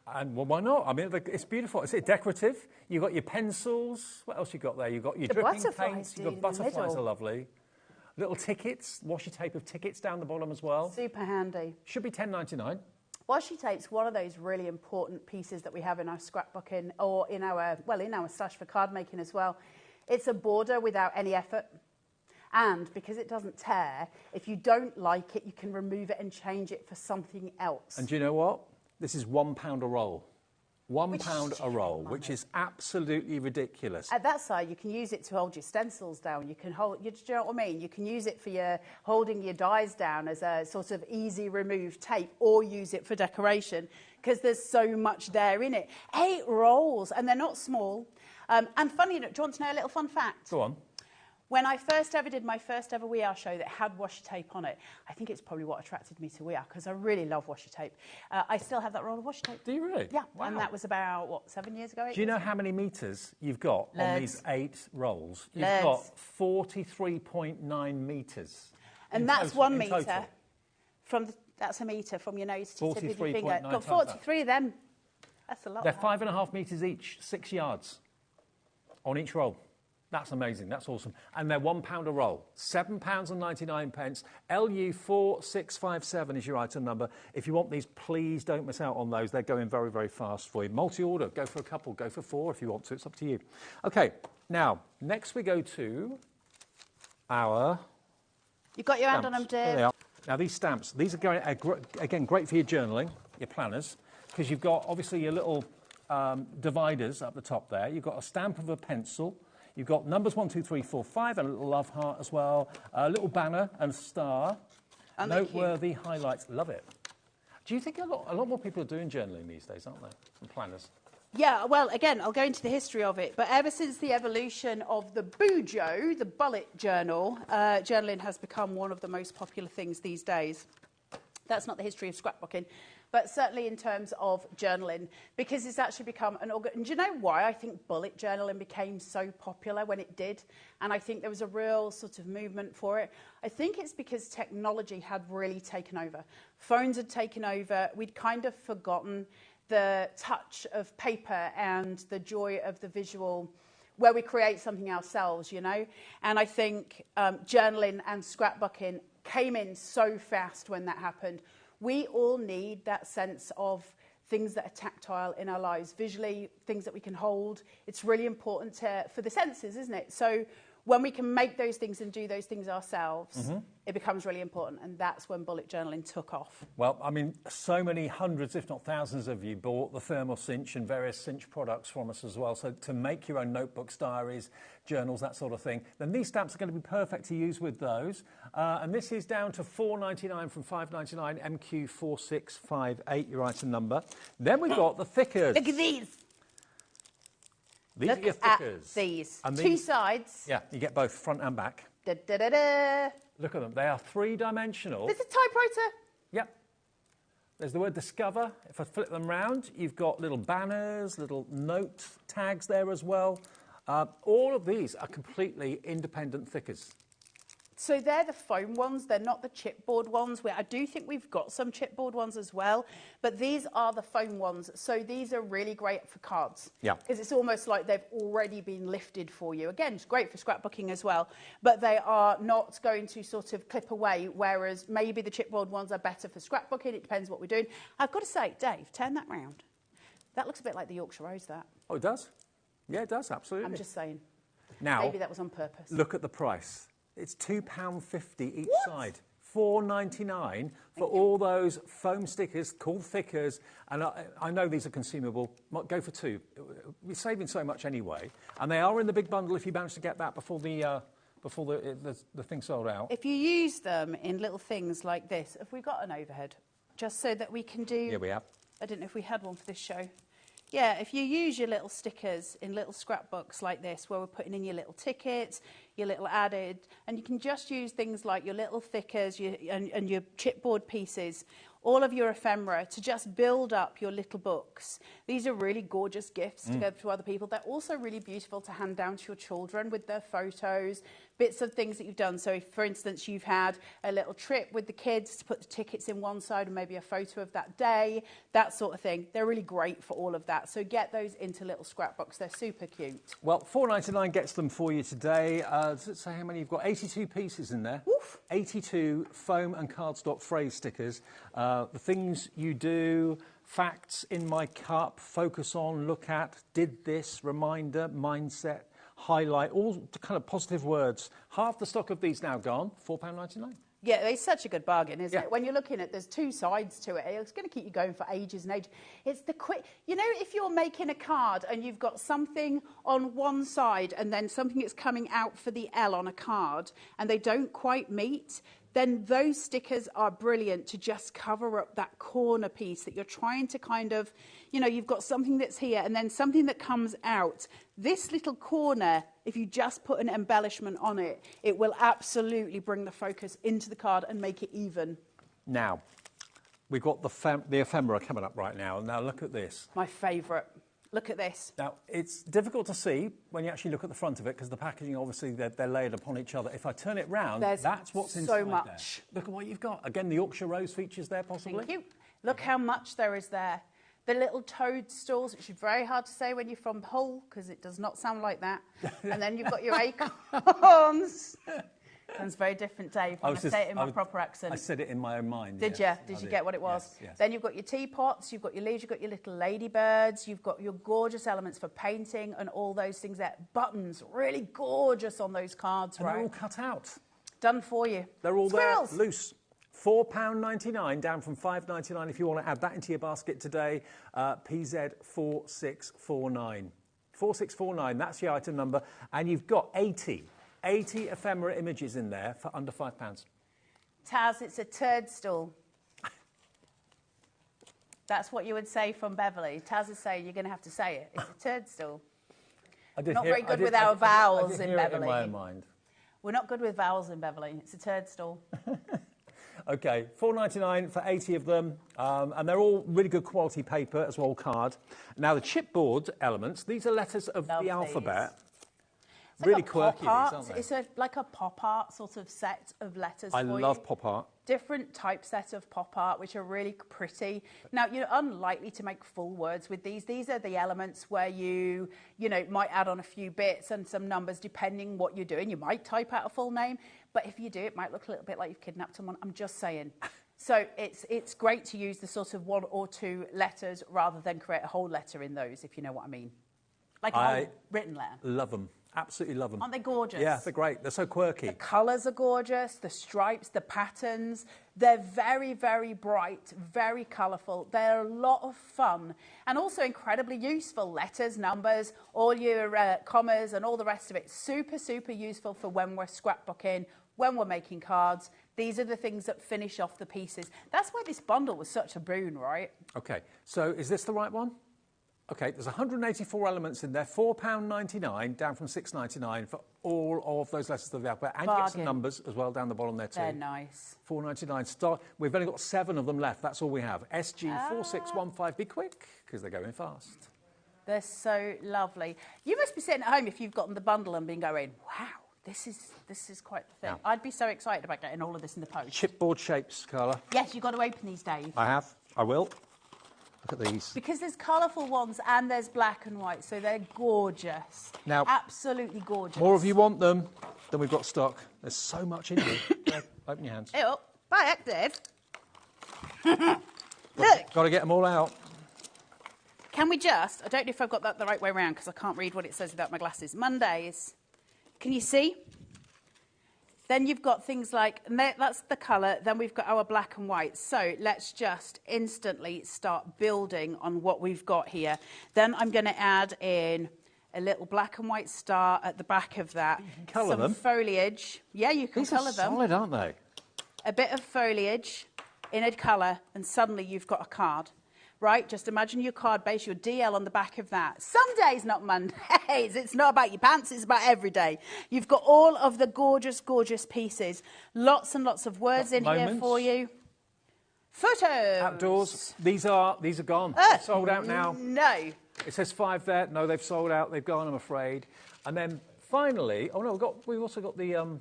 And well, why not? I mean, it's beautiful. Is it decorative? You've got your pencils. What else you got there? You've got your The dripping butterflies, paints. dude, You've in got the butterflies middle. are lovely. Little tickets, washi tape of tickets down the bottom as well. Super handy. Should be $10.99. Washi tape's one of those really important pieces that we have in our scrapbooking or in our stash for card making as well. It's a border without any effort. And because it doesn't tear, if you don't like it, you can remove it and change it for something else. And do you know what? This is £1 a roll. £1 a roll, money. which is absolutely ridiculous. At that side, you can use it to hold your stencils down. You can hold, do you know what I mean? You can use it for your holding your dies down as a sort of easy remove tape, or use it for decoration because there's so much there in it. 8 rolls, and they're not small. And funny enough, do you want to know a little fun fact? Go on. When I first ever did my first ever We Are show that had washi tape on it, I think it's probably what attracted me to We Are, because I really love washi tape. I still have that roll of washi tape. Do you really? Yeah, Wow. and that was about, what, 7 years ago? Do you know how many metres you've got on these 8 rolls? You've Loads. got 43.9 metres. And that's 1 in metre. total. That's a metre from your nose to the tip of your finger. 43.9 Got times 43 of them. That's a lot. They're 5.5 metres each, 6 yards on each roll. That's amazing. That's awesome. And they're £1 a roll. £7.99. LU4657 is your item number. If you want these, please don't miss out on those. They're going very, very fast for you. Multi-order. Go for a couple. Go for 4 if you want to. It's up to you. Okay. Now, next we go to our... You've got your hand on stamps. them, There they dear. are. Now, these stamps, these are going, again, great for your journaling, your planners, because you've got, obviously, your little dividers up the top there. You've got a stamp of a pencil. You've got numbers 1, 2, 3, 4, 5, and a little love heart as well, a little banner and a star. And they're Noteworthy highlights. Love it. Do you think a lot more people are doing journaling these days, aren't they? And planners. Yeah, well, again, I'll go into the history of it, but ever since the evolution of the Bujo, the bullet journal, journaling has become one of the most popular things these days. That's not the history of scrapbooking, but certainly in terms of journaling, because it's actually become an organ. And do you know why I think bullet journaling became so popular when it did? And I think there was a real sort of movement for it. I think it's because technology had really taken over. Phones had taken over. We'd kind of forgotten the touch of paper and the joy of the visual, where we create something ourselves, you know? And I think journaling and scrapbooking came in so fast when that happened. We all need that sense of things that are tactile in our lives, visually, things that we can hold. It's really important for the senses, isn't it? So when we can make those things and do those things ourselves, it becomes really important. And that's when bullet journaling took off. Well, I mean, so many hundreds, if not thousands of you bought the thermal cinch and various cinch products from us as well. So to make your own notebooks, diaries, journals, that sort of thing, then these stamps are going to be perfect to use with those. And this is down to $4.99 from $5.99, MQ4658, your item number. Then we've got the thickers. Look at these. These are your Look at thickers. these. And Two sides. Yeah, you get both front and back. Da, da, da, da. Look at them. They are three-dimensional. There's a typewriter. Yep. There's the word discover. If I flip them round, you've got little banners, little note tags there as well. All of these are completely independent thickers. So they're the foam ones, they're not the chipboard ones. I do think we've got some chipboard ones as well, but these are the foam ones. So these are really great for cards. Yeah. Because it's almost like they've already been lifted for you. Again, it's great for scrapbooking as well, but they are not going to sort of clip away, whereas maybe the chipboard ones are better for scrapbooking. It depends what we're doing. I've got to say, Dave, turn that round. That looks a bit like the Yorkshire Rose, that. Oh, it does? Yeah, it does, absolutely. I'm just saying. Now, maybe that was on purpose. Look at the price. It's £2.50 each side. $4.99 for all those foam stickers called thickers. And I know these are consumable. Might go for two. We're saving so much anyway. And they are in the big bundle if you manage to get that before the thing sold out. If you use them in little things like this, have we got an overhead? Just so that we can do... Yeah, we have. I don't know if we had one for this show. Yeah, if you use your little stickers in little scrapbooks like this, where we're putting in your little tickets, your little added, and you can just use things like your little thickers and your chipboard pieces, all of your ephemera, to just build up your little books. These are really gorgeous gifts to give to other people. They're also really beautiful to hand down to your children with their photos, bits of things that you've done. So if, for instance, you've had a little trip with the kids to put the tickets in one side and maybe a photo of that day, that sort of thing. They're really great for all of that. So get those into little scrapbooks. They're super cute. Well, $4.99 gets them for you today. Does it say how many you've got? 82 pieces in there. Oof. 82 foam and cardstock phrase stickers. The things you do, facts in my cup, focus on, look at, did this, reminder, mindset, highlight, all kind of positive words. Half the stock of these now gone, £4.99. Yeah, it's such a good bargain, isn't it? When you're looking at, there's two sides to it. It's going to keep you going for ages and ages. It's the quick, you know, if you're making a card and you've got something on one side and then something that's coming out for the L on a card and they don't quite meet, then those stickers are brilliant to just cover up that corner piece that you're trying to kind of, you know, you've got something that's here and then something that comes out. This little corner, if you just put an embellishment on it, it will absolutely bring the focus into the card and make it even. Now, we've got the ephemera coming up right now. Now, look at this. My favourite. Look at this. Now, it's difficult to see when you actually look at the front of it because the packaging, obviously, they're layered upon each other. If I turn it round, that's what's inside so much. there. Look at what you've got. Again, the Yorkshire Rose features there, possibly. Thank you. Look how much there is there. The little toadstools, which is very hard to say when you're from Hull, because it does not sound like that. And then you've got your acorns. Sounds very different, Dave, when I say it in my proper accent. I said it in my own mind. Did you? Did you get what it was? Yes, yes. Then you've got your teapots, you've got your leaves, you've got your little ladybirds, you've got your gorgeous elements for painting and all those things there. Buttons, really gorgeous on those cards, and right? they're all cut out. Done for you. They're all Squirrels. there, loose. £4.99, down from $5.99 if you want to add that into your basket today. PZ4649. 4649, that's your item number. And you've got 80 ephemera images in there for under £5. Taz, it's a turd stool. That's what you would say from Beverly. Taz is saying you're going to have to say it. It's a turd stool. Not very good with our vowels in Beverly. In my own mind. We're not good with vowels in Beverly. It's a turd stool. OK, $4.99 for 80 of them, and they're all really good quality paper as well, card. Now, the chipboard elements, these are letters of the alphabet. It's really like quirky, these, aren't they? It's like a pop art sort of set of letters I love pop art. Different typeset of pop art, which are really pretty. Now, you're unlikely to make full words with these. These are the elements where you might add on a few bits and some numbers, depending what you're doing. You might type out a full name, but if you do, it might look a little bit like you've kidnapped someone. I'm just saying. So it's great to use the sort of one or two letters rather than create a whole letter in those, if you know what I mean. Like a whole written letter. Love them. Absolutely love them. Aren't they gorgeous? Yeah, they're great. They're so quirky. The colours are gorgeous, the stripes, the patterns. They're very, very bright, very colourful. They're a lot of fun and also incredibly useful. Letters, numbers, all your commas and all the rest of it. Super, super useful for when we're scrapbooking, when we're making cards. These are the things that finish off the pieces. That's why this bundle was such a boon, right? Okay, so is this the right one? Okay, there's 184 elements in there, £4.99, down from £6.99 for all of those letters that we have. And you get some numbers as well down the bottom there too. They're nice. £4.99. We've only got 7 of them left. That's all we have. SG4615. Be quick, because they're going fast. They're so lovely. You must be sitting at home if you've gotten the bundle and been going, wow, this is quite the thing. Yeah. I'd be so excited about getting all of this in the post. Chipboard shapes, Carla. Yes, you've got to open these, Dave. I have. I will. Look at these. Because there's colourful ones and there's black and white, so they're gorgeous. Now, absolutely gorgeous. More of you want them than we've got stock. There's so much in here. Open your hands. Oh, by Dave. Look. Got to get them all out. Can we just, I don't know if I've got that the right way around because I can't read what it says without my glasses. Mondays. Can you see? Then you've got things like, and that's the colour, then we've got our black and white. So let's just instantly start building on what we've got here. Then I'm going to add in a little black and white star at the back of that. You can colour them. Some foliage. Yeah, you can colour them. These are solid, aren't they? A bit of foliage in a colour, and suddenly you've got a card. Right, just imagine your card base, your DL on the back of that. Some days, not Mondays. It's not about your pants, it's about every day. You've got all of the gorgeous, gorgeous pieces. Lots and lots of words in here for you. Photos. Outdoors. These are gone. They're sold out now. No. It says 5 there. No, they've sold out. They've gone, I'm afraid. And then finally, oh no, we've also got the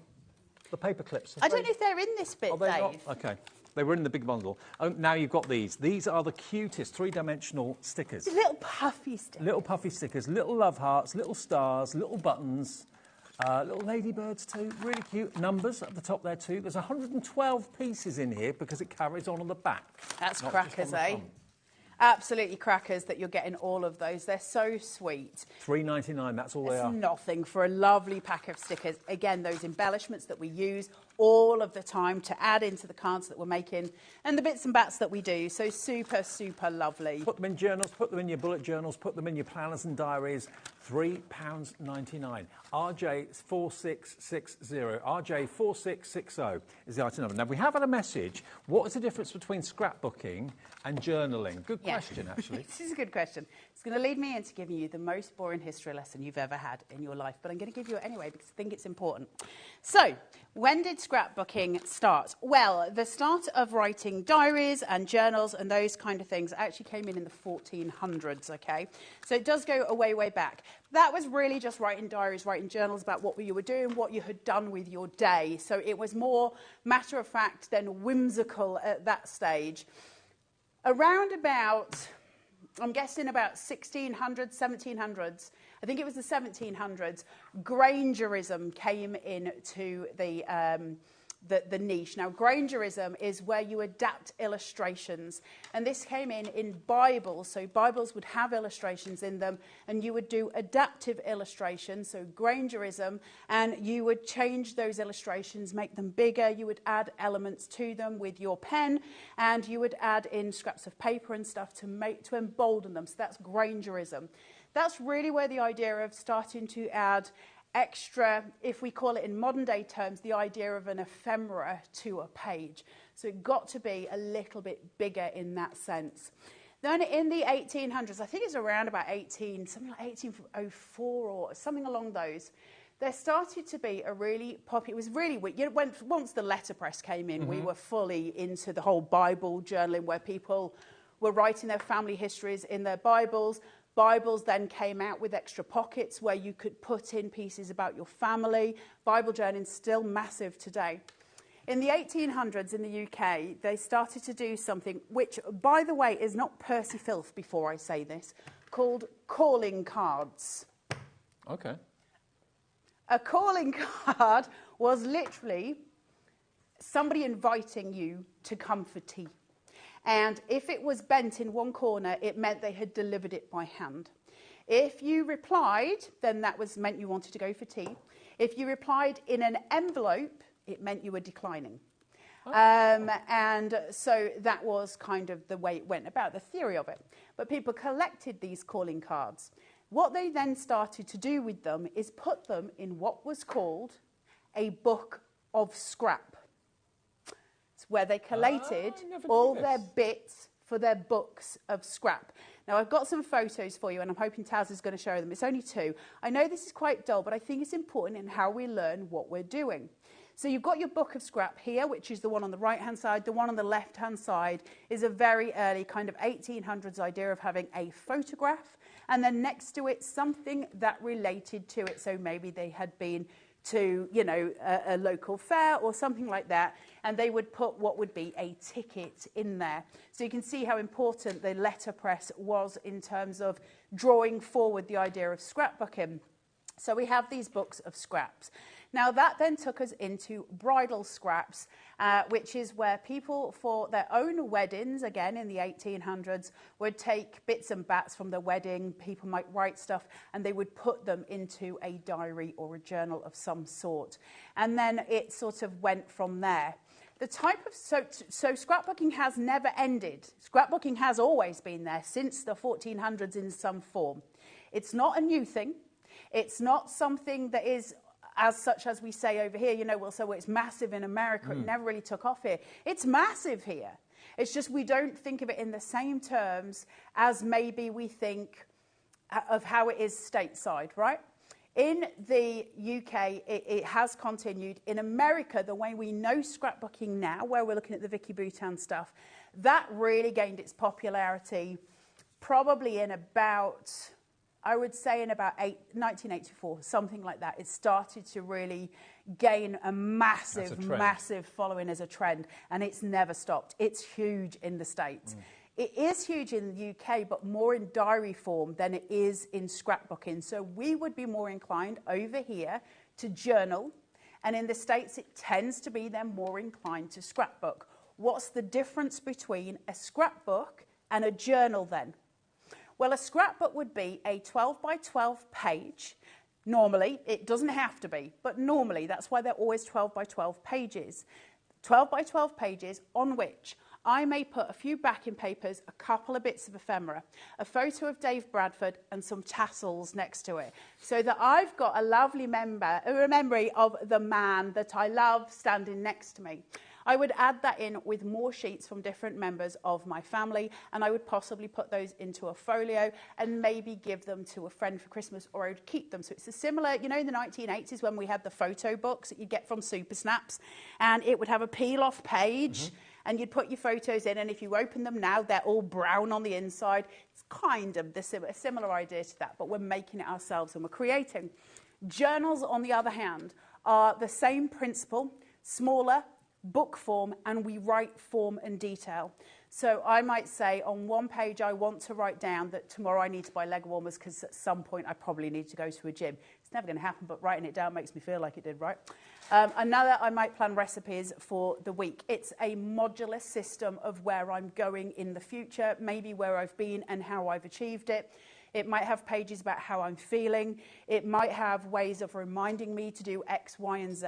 paper clips. I don't know if they're in this bit, Dave. Not? Okay. They were in the big bundle. Oh, now you've got these. These are the cutest 3-dimensional stickers. Little puffy stickers. Little puffy stickers. Little love hearts, little stars, little buttons, little ladybirds too. Really cute. Numbers at the top there too. There's 112 pieces in here because it carries on the back. That's crackers, eh? Absolutely crackers that you're getting all of those. They're so sweet. $3.99, that's all they are. It's nothing for a lovely pack of stickers. Again, those embellishments that we use all of the time to add into the cards that we're making and the bits and bats that we do. So super, super lovely. Put them in journals, put them in your bullet journals, put them in your planners and diaries. £3.99. RJ4660. RJ4660 is the item number. Now, we have had a message. What is the difference between scrapbooking and journaling? Good question, actually. This is a good question. It's going to lead me into giving you the most boring history lesson you've ever had in your life, but I'm going to give you it anyway because I think it's important. So, when did scrapbooking start? Well, the start of writing diaries and journals and those kind of things actually came in the 1400s, okay? So it does go way, way back. That was really just writing diaries, writing journals about what you were doing, what you had done with your day. So it was more matter of fact than whimsical at that stage. Around about, I'm guessing about 1600s, 1700s, I think it was the 1700s, Grangerism came into the niche. Now, Grangerism is where you adapt illustrations, and this came in Bibles. So Bibles would have illustrations in them, and you would do adaptive illustrations, so Grangerism, and you would change those illustrations, make them bigger. You would add elements to them with your pen, and you would add in scraps of paper and stuff to embolden them. So that's Grangerism. That's really where the idea of starting to add extra, if we call it in modern day terms, the idea of an ephemera to a page. So it got to be a little bit bigger in that sense. Then in the 1800s, I think it's around about something like 1804 or something along those, there started to be a really popular, it was really weird. Once the letterpress came in, we were fully into the whole Bible journaling where people were writing their family histories in their Bibles. Bibles then came out with extra pockets where you could put in pieces about your family. Bible journaling is still massive today. In the 1800s in the UK, they started to do something which, by the way, is not Percy Filth before I say this, called calling cards. Okay. A calling card was literally somebody inviting you to come for tea. And if it was bent in one corner, it meant they had delivered it by hand. If you replied, then that meant you wanted to go for tea. If you replied in an envelope, it meant you were declining. And so that was kind of the way it went about, the theory of it. But people collected these calling cards. What they then started to do with them is put them in what was called a book of scrap. It's where they collated all their bits for their books of scrap. Now, I've got some photos for you, and I'm hoping Taz is going to show them. It's only 2. I know this is quite dull, but I think it's important in how we learn what we're doing. So you've got your book of scrap here, which is the one on the right-hand side. The one on the left-hand side is a very early kind of 1800s idea of having a photograph, and then next to it, something that related to it. So maybe they had been to, you know, a local fair or something like that, and they would put what would be a ticket in there. So you can see how important the letterpress was in terms of drawing forward the idea of scrapbooking. So we have these books of scraps. Now, that then took us into bridal scraps, which is where people, for their own weddings, again in the 1800s, would take bits and bats from the wedding. People might write stuff, and they would put them into a diary or a journal of some sort. And then it sort of went from there. The type of so scrapbooking has never ended. Scrapbooking has always been there since the 1400s in some form. It's not a new thing. It's not something that is as such as we say over here, you know, well, so it's massive in America. It never really took off here. It's massive here. It's just we don't think of it in the same terms as maybe we think of how it is stateside, right? In the UK, it has continued. In America, the way we know scrapbooking now, where we're looking at the Vicki Boutan stuff, that really gained its popularity probably in about, I would say in about 1984, something like that. It started to really gain a massive following as a trend, and it's never stopped. It's huge in the States. It is huge in the UK, but more in diary form than it is in scrapbooking. So we would be more inclined over here to journal, and in the States it tends to be then more inclined to scrapbook. What's the difference between a scrapbook and a journal then? Well, a scrapbook would be a 12 by 12 page. Normally, it doesn't have to be, but normally, that's why they're always 12 by 12 pages. 12 by 12 pages on which I may put a few backing papers, a couple of bits of ephemera, a photo of Dave Bradford, and some tassels next to it, so that I've got a lovely memory of the man that I love standing next to me. I would add that in with more sheets from different members of my family, and I would possibly put those into a folio and maybe give them to a friend for Christmas, or I would keep them. So it's a similar, you know, in the 1980s when we had the photo books that you'd get from Super Snaps, and it would have a peel-off page, and you'd put your photos in, and if you open them now, they're all brown on the inside. It's kind of a similar idea to that, but we're making it ourselves and we're creating. Journals, on the other hand, are the same principle, smaller, book form, and we write form and detail. So I might say on one page I want to write down that tomorrow I need to buy leg warmers because at some point I probably need to go to a gym. It's never going to happen, but writing it down makes me feel like it did, right? Another, I might plan recipes for the week. It's a modular system of where I'm going in the future, maybe where I've been and how I've achieved it. It might have pages about how I'm feeling. It might have ways of reminding me to do X, Y, and Z.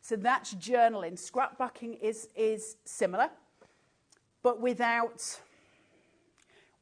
So that's journaling. Scrapbooking is similar, but without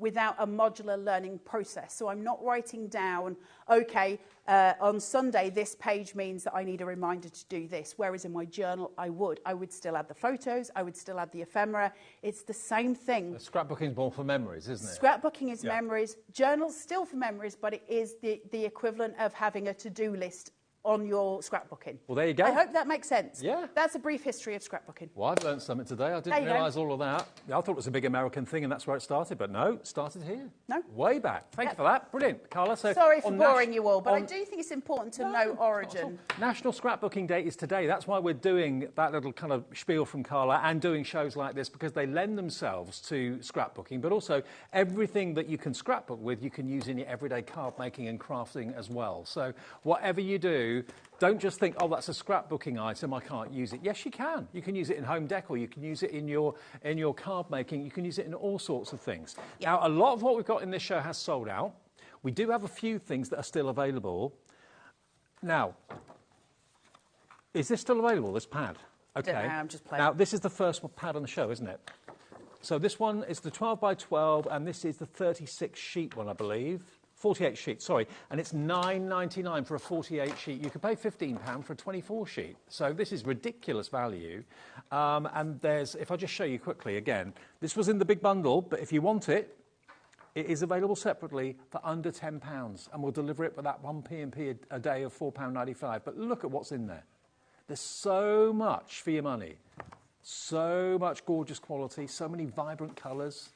a modular learning process. So I'm not writing down, okay, on Sunday, this page means that I need a reminder to do this. Whereas in my journal, I would still add the photos. I would still add the ephemera. It's the same thing. Scrapbooking is more for memories, isn't it? Scrapbooking is memories. Journals still for memories, but it is the equivalent of having a to-do list on your scrapbooking. Well, there you go. I hope that makes sense. Yeah. That's a brief history of scrapbooking. Well, I've learned something today. I didn't realise all of that. I thought it was a big American thing and that's where it started, but no, it started here. No. Way back. Thank you for that. Brilliant. Carla, so... Sorry for boring you all, but I do think it's important to know origin. National Scrapbooking Day is today. That's why we're doing that little kind of spiel from Carla and doing shows like this, because they lend themselves to scrapbooking, but also everything that you can scrapbook with, you can use in your everyday card making and crafting as well. So whatever you do, don't just think, oh, that's a scrapbooking item, I can't use it. Yes, you can. You can use it in home decor. You can use it in your card making. You can use it in all sorts of things. Now, a lot of what we've got in this show has sold out. We do have a few things that are still available. Now, is this still available, this pad? Okay. Don't know, I'm just playing. Now, this is the first pad on the show, isn't it? So this one is the 12 by 12, and this is the 36 sheet one, I believe. 48 sheet, sorry. And it's $9.99 for a 48 sheet. You could pay £15 for a 24 sheet. So this is ridiculous value. And there's, if I just show you quickly again, this was in the big bundle, but if you want it, it is available separately for under £10, and we'll deliver it for that 1p a day of £4.95. But look at what's in there. There's so much for your money. So much gorgeous quality, so many vibrant colours.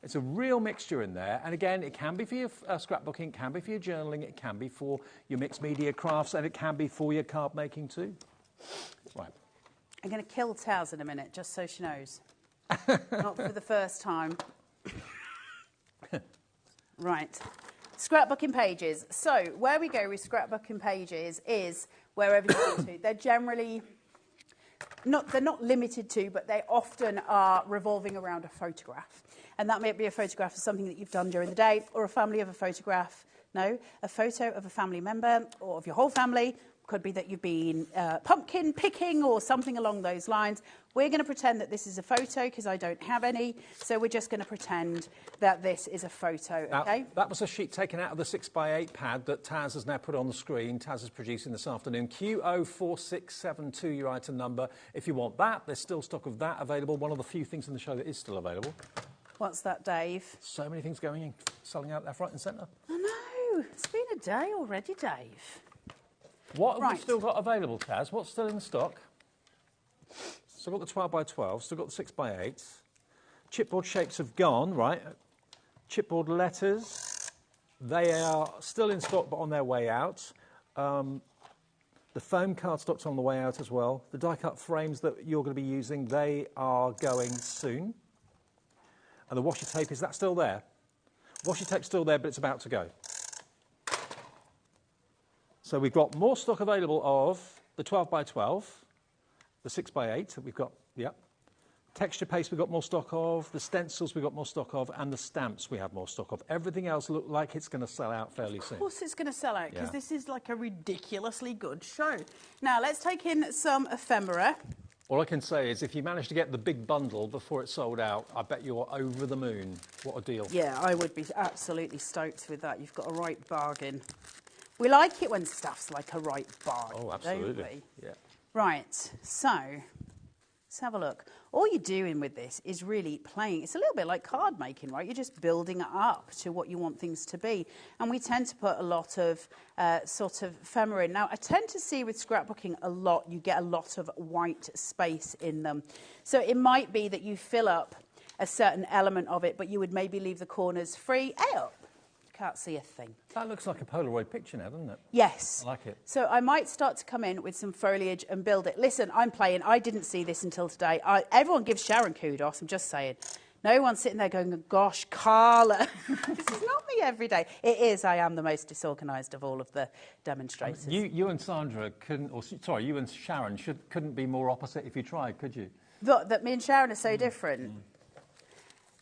It's a real mixture in there. And again, it can be for your scrapbooking, it can be for your journaling, it can be for your mixed media crafts, and it can be for your card making too. Right. I'm going to kill Taz in a minute, just so she knows. Not for the first time. Right. Scrapbooking pages. So where we go with scrapbooking pages is wherever you want to. They're generally they're not limited to, but they often are revolving around a photograph. And that may be a photograph of something that you've done during the day, or a family of a photograph. No, a photo of a family member or of your whole family. Could be that you've been pumpkin picking or something along those lines. We're going to pretend that this is a photo because I don't have any. So we're just going to pretend that this is a photo, okay? Now, that was a sheet taken out of the 6x8 pad that Taz has now put on the screen. Taz is producing this afternoon. Q04672, your item number. If you want that, there's still stock of that available. One of the few things in the show that is still available. What's that, Dave? So many things going in, selling out left, right and centre. I know. It's been a day already, Dave. What have we still got available, Taz? What's still in stock? Still got the 12 by 12, still got the 6x8. Chipboard shapes have gone, right? Chipboard letters, they are still in stock but on their way out. The foam cardstock's on the way out as well. The die-cut frames that you're going to be using, they are going soon. And the washi tape, is that still there? Washi tape's still there, but it's about to go. So we've got more stock available of the 12 by 12, the 6x8 that we've got, yep. Texture paste we've got more stock of, the stencils we've got more stock of, and the stamps we have more stock of. Everything else looks like it's going to sell out fairly soon. Of course it's going to sell out, because this is like a ridiculously good show. Now, let's take in some ephemera. All I can say is if you manage to get the big bundle before it's sold out, I bet you're over the moon. What a deal. Yeah, I would be absolutely stoked with that. You've got a right bargain. We like it when stuff's like a right bargain. Oh, absolutely. Don't we? Yeah. Right, so let's have a look. All you're doing with this is really playing. It's a little bit like card making, right? You're just building it up to what you want things to be. And we tend to put a lot of sort of ephemera in. Now, I tend to see with scrapbooking a lot, you get a lot of white space in them. So it might be that you fill up a certain element of it, but you would maybe leave the corners free. Can't see a thing. That looks like a Polaroid picture now, doesn't it? Yes. I like it. So I might start to come in with some foliage and build it. Listen, I'm playing. I didn't see this until today. Everyone gives Sharon kudos. I'm just saying. No one's sitting there going, gosh, Carla. This is not me every day. It is. I am the most disorganised of all of the demonstrators. You and Sandra couldn't, or sorry, you and Sharon couldn't be more opposite if you tried, could you? That me and Sharon are so different.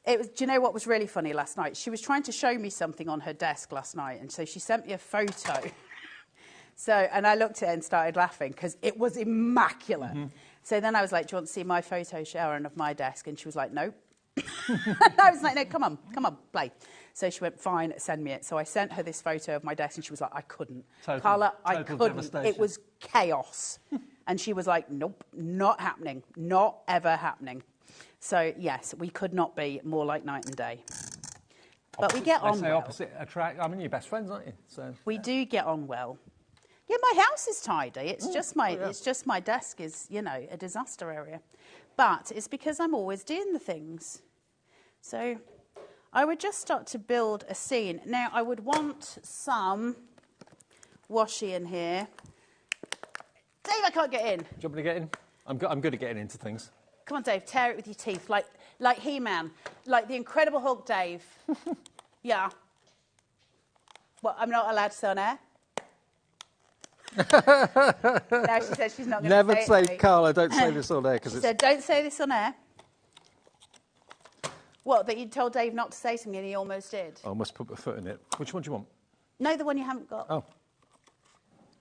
It was, do you know what was really funny last night? She was trying to show me something on her desk last night, and so she sent me a photo. And I looked at it and started laughing because it was immaculate. Mm-hmm. So then I was like, do you want to see my photo, Sharon, of my desk? And she was like, nope. I was like, no, come on, play. So she went, fine, send me it. So I sent her this photo of my desk, and she was like, I couldn't. Carla, I couldn't. It was chaos. And she was like, nope, not happening. Not ever happening. So, yes, we could not be more like night and day. But we get on well. Opposite attract. I mean, you're best friends, aren't you? So we do get on well. Yeah, my house is tidy. It's just my desk is, you know, a disaster area. But it's because I'm always doing the things. So I would just start to build a scene. Now, I would want some washi in here. Dave, I can't get in. Do you want me to get in? I'm good at getting into things. Come on, Dave, tear it with your teeth, like He-Man, like the Incredible Hulk, Dave. Yeah. What, I'm not allowed to say on air? No, she said she's not going to say it. Never say, Carla, don't say this on air. She said, don't say this on air. What, that you told Dave not to say something and he almost did? I must put my foot in it. Which one do you want? No, the one you haven't got. Oh.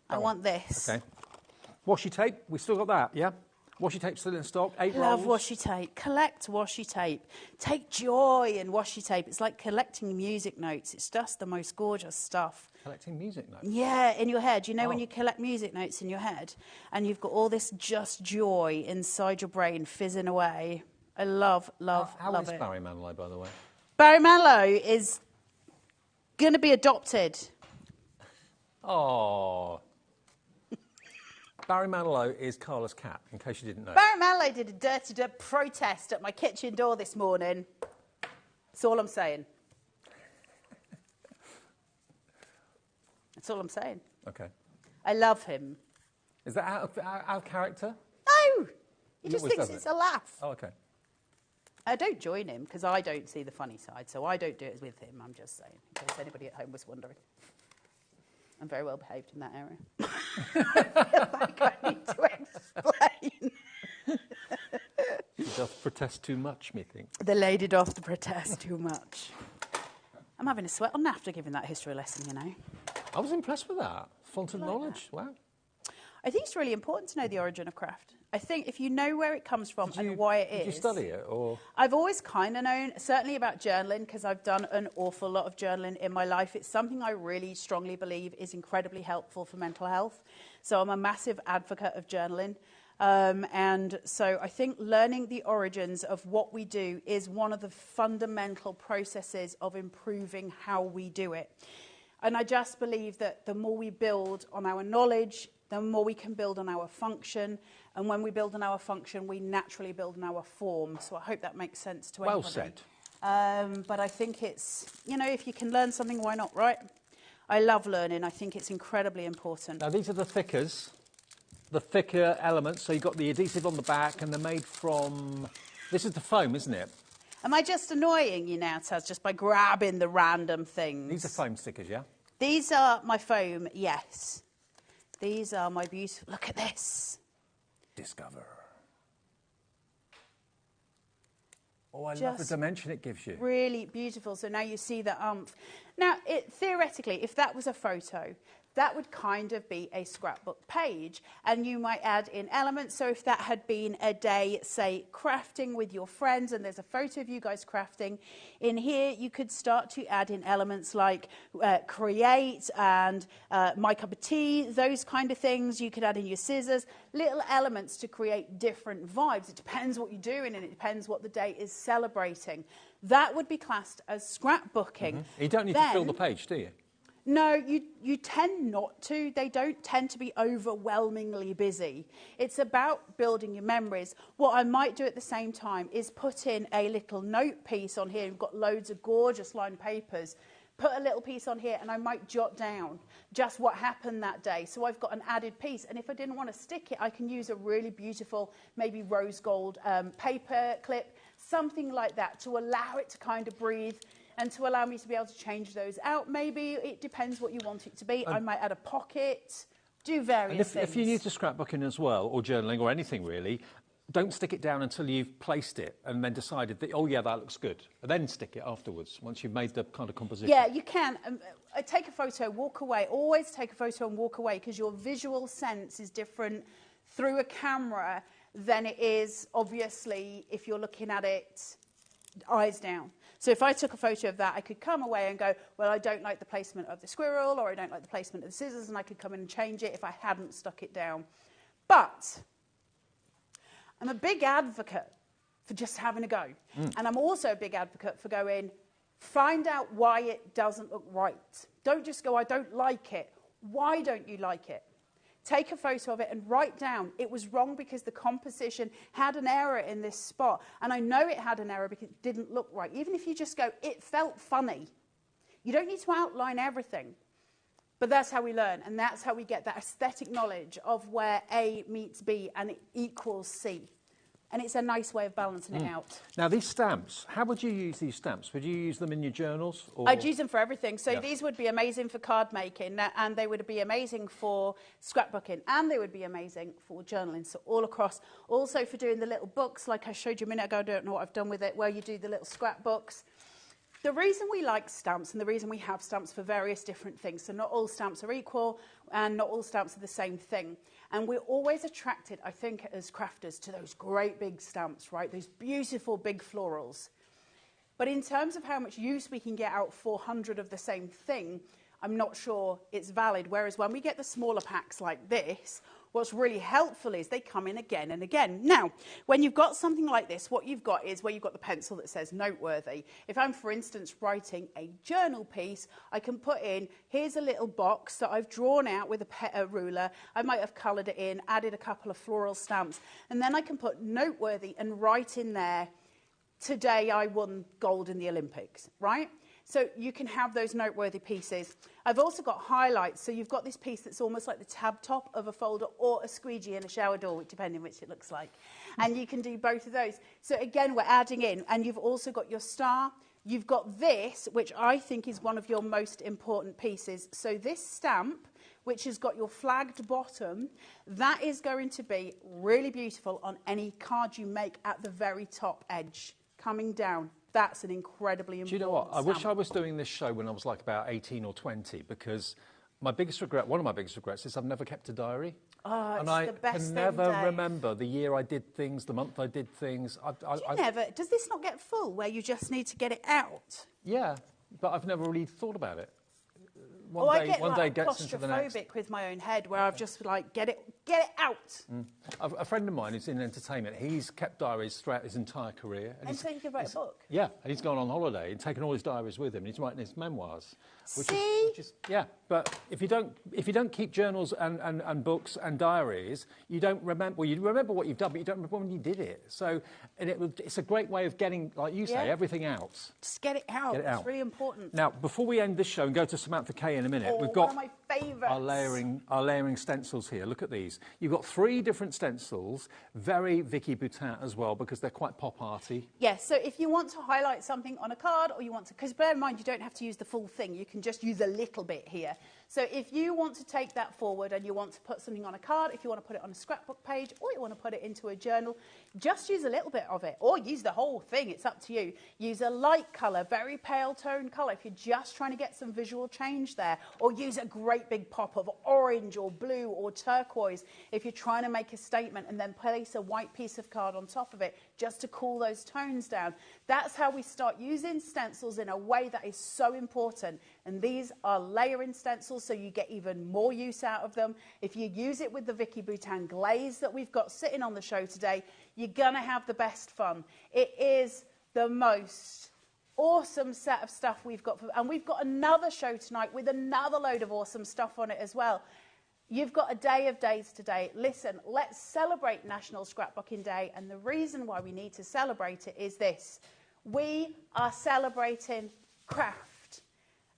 I want this. Okay. Washi tape, we still got that, yeah? Washi tape still in stock, 8 rolls. Love washi tape. Collect washi tape. Take joy in washi tape. It's like collecting music notes. It's just the most gorgeous stuff. Collecting music notes? Yeah, in your head. You know when you collect music notes in your head and you've got all this just joy inside your brain fizzing away. I love it. How is Barry Manilow, by the way? Barry Manilow is going to be adopted. Oh. Barry Manilow is Carla's cat, in case you didn't know. Barry Manilow did a dirty protest at my kitchen door this morning. That's all I'm saying. That's all I'm saying. Okay. I love him. Is that out of character? No! He He just always thinks does it's it. a laugh. Oh, okay. I don't join him because I don't see the funny side, so I don't do it with him, I'm just saying, in case anybody at home was wondering. I'm very well behaved in that area. I feel like I need to explain. She does protest too much, me think. The lady doth protest too much. I'm having a sweat on after giving that history lesson, you know. I was impressed with that. Font of knowledge. Wow. I think it's really important to know the origin of craft. I think if you know where it comes from and why it is... Did you study it, or...? I've always kind of known, certainly about journaling, because I've done an awful lot of journaling in my life. It's something I really strongly believe is incredibly helpful for mental health. So I'm a massive advocate of journaling. And so I think learning the origins of what we do is one of the fundamental processes of improving how we do it. And I just believe that the more we build on our knowledge, the more we can build on our function. And when we build on our function, we naturally build on our form. So I hope that makes sense to everybody. Well said. But I think it's, you know, if you can learn something, why not, right? I love learning. I think it's incredibly important. Now, these are the thickers, the thicker elements. So you've got the adhesive on the back, and they're made from... This is the foam, isn't it? Am I just annoying you now, Taz, just by grabbing the random things? These are foam stickers, yeah? These are my foam, yes. These are my beautiful... Look at this. Discover. Oh, I love the dimension it gives you. Really beautiful. So now you see the umph. Now, theoretically, if that was a photo, that would kind of be a scrapbook page, and you might add in elements. So if that had been a day, say, crafting with your friends, and there's a photo of you guys crafting, in here you could start to add in elements like create and my cup of tea, those kind of things. You could add in your scissors, little elements to create different vibes. It depends what you're doing, and it depends what the day is celebrating. That would be classed as scrapbooking. Mm-hmm. You don't need to fill the page, do you? No, you tend not to. They don't tend to be overwhelmingly busy. It's about building your memories. What I might do at the same time is put in a little note piece on here. We've got loads of gorgeous lined papers. Put a little piece on here, and I might jot down just what happened that day. So I've got an added piece. And if I didn't want to stick it, I can use a really beautiful, maybe rose gold paper clip, something like that, to allow it to kind of breathe and to allow me to be able to change those out. Maybe it depends what you want it to be. I might add a pocket, do various things. If you're new to scrapbooking as well, or journaling, or anything really, don't stick it down until you've placed it and then decided that, oh yeah, that looks good. And then stick it afterwards, once you've made the kind of composition. Yeah, you can. Take a photo, walk away. Always take a photo and walk away, because your visual sense is different through a camera than it is, obviously, if you're looking at it eyes down. So if I took a photo of that, I could come away and go, well, I don't like the placement of the squirrel, or I don't like the placement of the scissors, and I could come in and change it if I hadn't stuck it down. But I'm a big advocate for just having a go. And I'm also a big advocate for going, find out why it doesn't look right. Don't just go, I don't like it. Why don't you like it? Take a photo of it and write down, it was wrong because the composition had an error in this spot. And I know it had an error because it didn't look right. Even if you just go, it felt funny. You don't need to outline everything. But that's how we learn. And that's how we get that aesthetic knowledge of where A meets B and it equals C. and it's a nice way of balancing it out. Now, these stamps, how would you use these stamps? Would you use them in your journals? Or? I'd use them for everything. So these would be amazing for card making, and they would be amazing for scrapbooking, and they would be amazing for journaling. So all across. Also for doing the little books, like I showed you a minute ago, I don't know what I've done with it, where you do the little scrapbooks. The reason we like stamps and the reason we have stamps for various different things, so not all stamps are equal and not all stamps are the same thing. And we're always attracted, I think, as crafters to those great big stamps, right? Those beautiful big florals. But in terms of how much use we can get out 400 of the same thing, I'm not sure it's valid. Whereas when we get the smaller packs like this, what's really helpful is they come in again and again. Now, when you've got something like this, what you've got is where you've got the pencil that says noteworthy. If I'm, for instance, writing a journal piece, I can put in, here's a little box that I've drawn out with a ruler. I might have coloured it in, added a couple of floral stamps, and then I can put noteworthy and write in there, today I won gold in the Olympics, right? So you can have those noteworthy pieces. I've also got highlights. So you've got this piece that's almost like the tab top of a folder or a squeegee in a shower door, depending which it looks like. And you can do both of those. So again, we're adding in. And you've also got your star. You've got this, which I think is one of your most important pieces. So this stamp, which has got your flagged bottom, that is going to be really beautiful on any card you make at the very top edge, coming down. That's an incredibly important Do you know what? I stamp. wish I was doing this show when I was like about 18 or 20, because my biggest regret, one of my biggest regrets, is I've never kept a diary. Oh, it's and I the best can thing, never Dave. remember the year I did things, the month I did things. Does this not get full where you just need to get it out? Yeah, but I've never really thought about it. I get one like day gets into the next. claustrophobic with my own head where I've just like, get it out. A friend of mine who's in entertainment, he's kept diaries throughout his entire career. And so you could write a book. Yeah, and he's gone on holiday and taken all his diaries with him. And he's writing his memoirs. See? Yeah, but if you don't keep journals and books and diaries, you don't remember. Well, you remember what you've done, but you don't remember when you did it. So, it's a great way of getting, like you say, everything out. Just get it out. It's really important. Now, before we end this show and go to Samantha Kay in a minute, we've got one of my favourites. our layering stencils here. Look at these. You've got 3 different stencils, very Vicki Boutan as well, because they're quite pop arty. Yes, so if you want to highlight something on a card, or you want to, because bear in mind you don't have to use the full thing, you can just use a little bit here. So if you want to take that forward and you want to put something on a card, if you want to put it on a scrapbook page, or you want to put it into a journal, just use a little bit of it, or use the whole thing, it's up to you. Use a light colour, very pale tone colour, if you're just trying to get some visual change there, or use a great big pop of orange or blue or turquoise if you're trying to make a statement, and then place a white piece of card on top of it just to cool those tones down. That's how we start using stencils in a way that is so important. And these are layering stencils, so you get even more use out of them. If you use it with the Vicki Boutan glaze that we've got sitting on the show today, you're going to have the best fun. It is the most awesome set of stuff we've got. And we've got another show tonight with another load of awesome stuff on it as well. You've got a day of days today. Listen, let's celebrate National Scrapbooking Day. And the reason why we need to celebrate it is this. We are celebrating craft.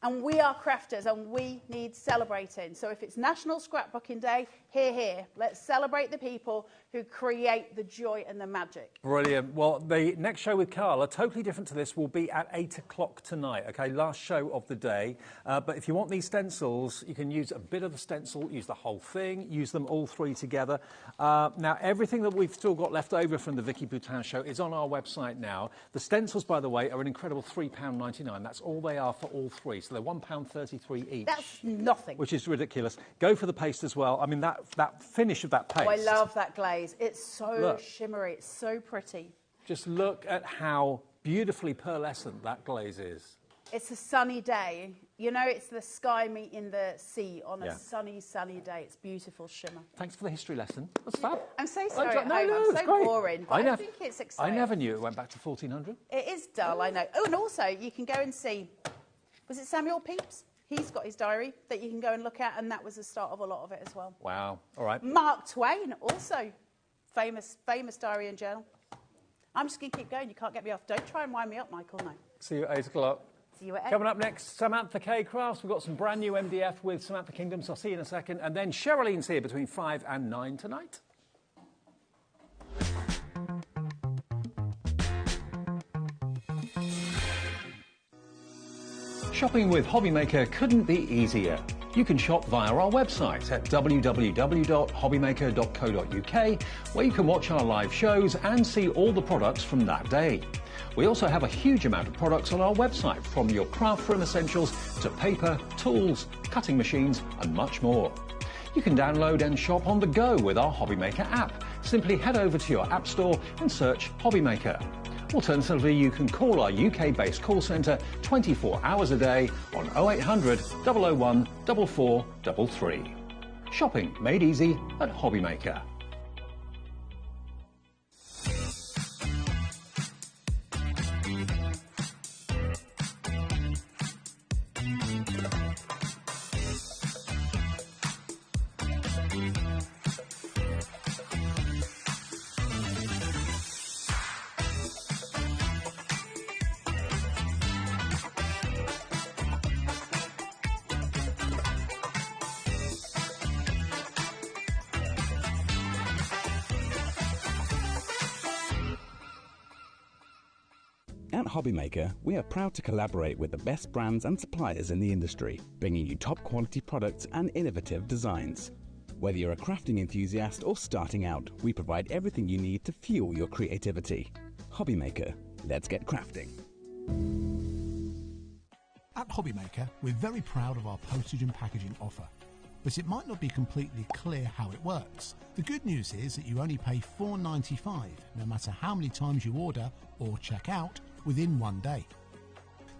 And we are crafters, and we need celebrating. So if it's National Scrapbooking Day, here. Let's celebrate the people who create the joy and the magic. Brilliant. Well, the next show with Carla, totally different to this, will be at 8 o'clock tonight, OK? Last show of the day. But if you want these stencils, you can use a bit of the stencil, use the whole thing, use them all 3 together. Now, everything that we've still got left over from the Vicki Boutan show is on our website now. The stencils, by the way, are an incredible £3.99. That's all they are for all 3. So they're £1.33 each. That's nothing. Which is ridiculous. Go for the paste as well. I mean, that finish of that paste. Oh, I love that glaze. It's so shimmery. It's so pretty. Just look at how beautifully pearlescent that glaze is. It's a sunny day. You know, it's the sky meeting the sea on a sunny day. It's beautiful shimmer. Thanks for the history lesson. That's fab. I'm so sorry at home. I'm so boring, but I think it's exciting. I never knew it went back to 1400. It is dull, I know. Oh, and also, you can go and see, was it Samuel Pepys? He's got his diary that you can go and look at, and that was the start of a lot of it as well. Wow. All right. Mark Twain, also famous diary and journal. I'm just going to keep going. You can't get me off. Don't try and wind me up, Michael, no. See you at 8 o'clock. See you at 8. Coming up next, Samantha Kay Crafts. We've got some brand new MDF with Samantha Kingdoms. I'll see you in a second. And then Sherilyn's here between 5 and 9 tonight. Shopping with HobbyMaker couldn't be easier. You can shop via our website at www.hobbymaker.co.uk, where you can watch our live shows and see all the products from that day. We also have a huge amount of products on our website, from your craft room essentials to paper, tools, cutting machines and much more. You can download and shop on the go with our HobbyMaker app. Simply head over to your app store and search HobbyMaker. Alternatively, you can call our UK-based call centre 24 hours a day on 0800 001 4433. Shopping made easy at HobbyMaker. At HobbyMaker, we are proud to collaborate with the best brands and suppliers in the industry, bringing you top quality products and innovative designs. Whether you're a crafting enthusiast or starting out, we provide everything you need to fuel your creativity. HobbyMaker, let's get crafting. At HobbyMaker, we're very proud of our postage and packaging offer, but it might not be completely clear how it works. The good news is that you only pay $4.95, no matter how many times you order or check out, within one day.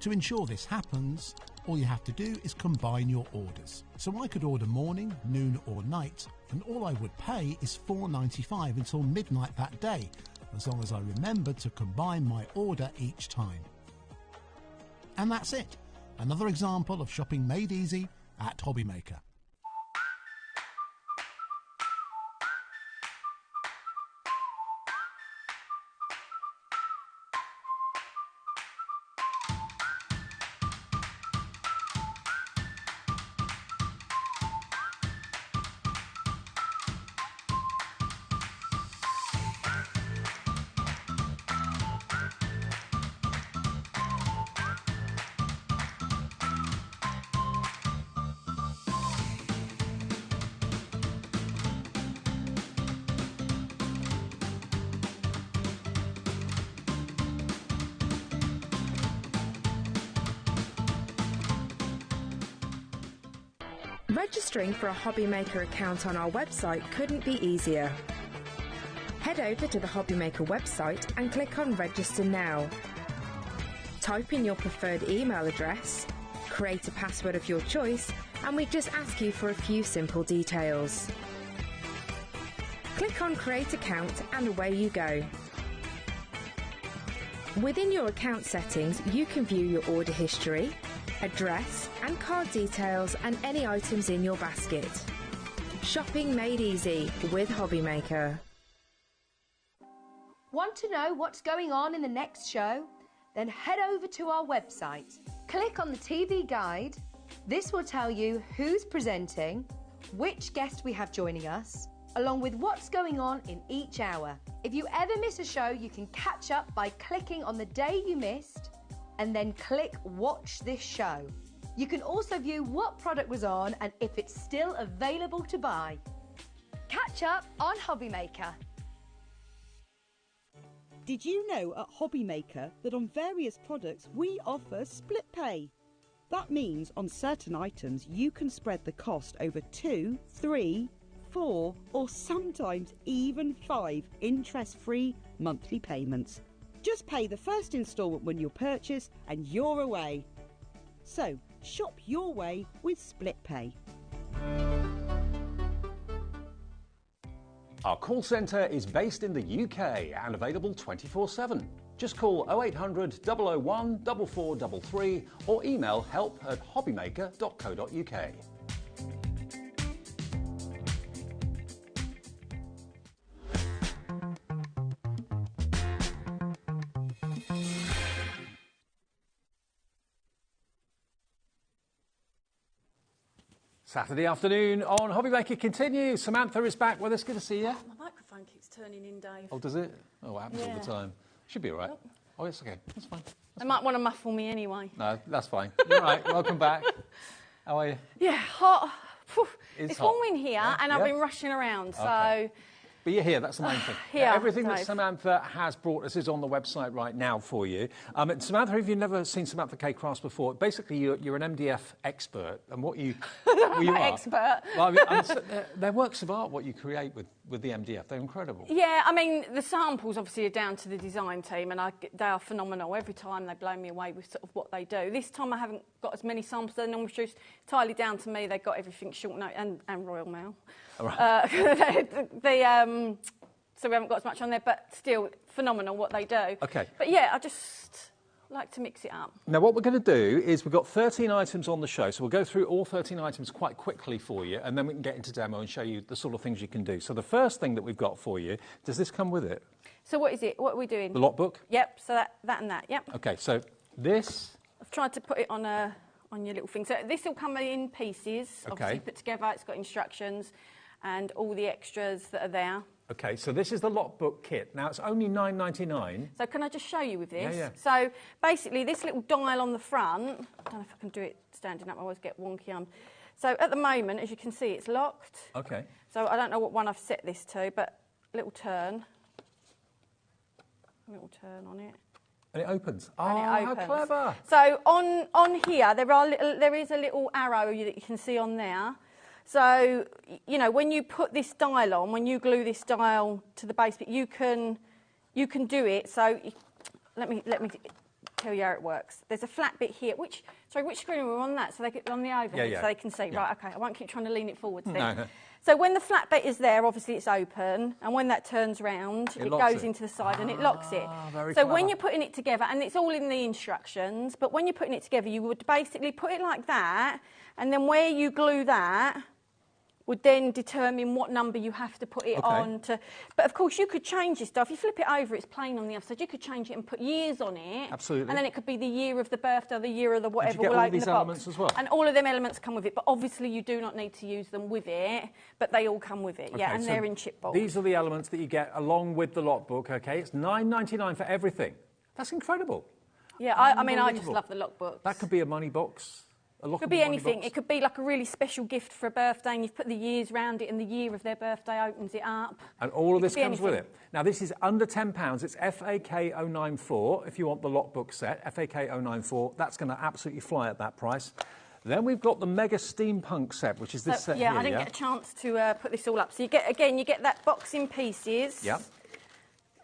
To ensure this happens, all you have to do is combine your orders. So I could order morning, noon or night, and all I would pay is $4.95 until midnight that day, as long as I remember to combine my order each time. And that's it. Another example of shopping made easy at HobbyMaker. Registering for a HobbyMaker account on our website couldn't be easier. Head over to the HobbyMaker website and click on Register Now. Type in your preferred email address, create a password of your choice, and we just ask you for a few simple details. Click on Create Account and away you go. Within your account settings, you can view your order history, address and card details and any items in your basket. Shopping made easy with HobbyMaker. Want to know what's going on in the next show? Then head over to our website. Click on the TV guide. This will tell you who's presenting, which guest we have joining us, along with what's going on in each hour. If you ever miss a show, you can catch up by clicking on the day you missed and then click Watch This Show. You can also view what product was on and if it's still available to buy. Catch up on HobbyMaker. Did you know at HobbyMaker that on various products we offer split pay? That means on certain items you can spread the cost over 2, 3, 4 or sometimes even 5 interest-free monthly payments. Just pay the first instalment when you purchase and you're away. So, shop your way with Split Pay. Our call centre is based in the UK and available 24/7. Just call 0800 001 4433 or email help@hobbymaker.co.uk. Saturday afternoon on HobbyMaker continues. Samantha is back with us. Good to see you. My microphone keeps turning in, Dave. Oh, does it? Oh, it happens all the time. Should be all right. Oh, it's okay. That's fine. They might want to muffle me anyway. No, that's fine. You're right. Welcome back. How are you? Yeah, hot. Phew. It's hot. warm in here, and I've been rushing around, so... But you're here, that's the main thing. Here, everything that Dave. Samantha has brought us is on the website right now for you. Samantha, if you've never seen Samantha K. Crafts before, basically you're an MDF expert, and what you... well, you are. Expert. Well, they're works of art, what you create with the MDF. They're incredible. Yeah, I mean, the samples obviously are down to the design team, and they are phenomenal. Every time they blow me away with sort of what they do. This time I haven't got as many samples as they normally produce. Entirely down to me. They've got everything short note and Royal Mail. All right. So we haven't got as much on there, but still phenomenal what they do. Okay. But yeah, I just like to mix it up. Now, what we're going to do is we've got 13 items on the show, so we'll go through all 13 items quite quickly for you, and then we can get into demo and show you the sort of things you can do. So the first thing that we've got for you, does this come with it? So what is it? What are we doing? The lot book? Yep, so that and that, yep. Okay, so this... I've tried to put it on your little thing. So this will come in pieces, obviously put together. It's got instructions and all the extras that are there. Okay, so this is the lot book kit. Now, it's only $9.99. So can I just show you with this? Yeah. So basically, this little dial on the front, I don't know if I can do it standing up, I always get wonky arms. So at the moment, as you can see, it's locked. Okay. So I don't know what one I've set this to, but little turn on it. And it opens. Oh, And it how opens. clever. So on here, there is a little arrow that you can see on there. So, you know, when you put this dial on, when you glue this dial to the base bit, you can do it. So, let me tell you how it works. There's a flat bit here. Which screen are we on that? So they get on the overhead, so they can see. Yeah. Right, okay. I won't keep trying to lean it forwards then. No. So when the flat bit is there, obviously it's open, and when that turns round, it goes into the side and it locks it. Very so clever. when you're putting it together, and it's all in the instructions, but when you're putting it together, you would basically put it like that, and then where you glue that would then determine what number you have to put it on to. But of course, you could change this stuff. You flip it over, it's plain on the other side. You could change it and put years on it. Absolutely. And then it could be the year of the birthday, or the year of the whatever. And you get all these elements as well? And all of them elements come with it. But obviously, you do not need to use them with it, but they all come with it. Yeah, and they're in chipboard. These are the elements that you get along with the lot book, okay? It's $9.99 for everything. That's incredible. Yeah, I mean, I just love the lockbooks. That could be a money box. It could be anything. It could be like a really special gift for a birthday, and you've put the years round it, and the year of their birthday opens it up. And all of this comes with it. Now, this is under £10. It's FAK 094 if you want the lot book set. FAK 094. That's going to absolutely fly at that price. Then we've got the Mega Steampunk set, which is this set here. Yeah, I didn't get a chance to put this all up. So you get that box in pieces. Yeah.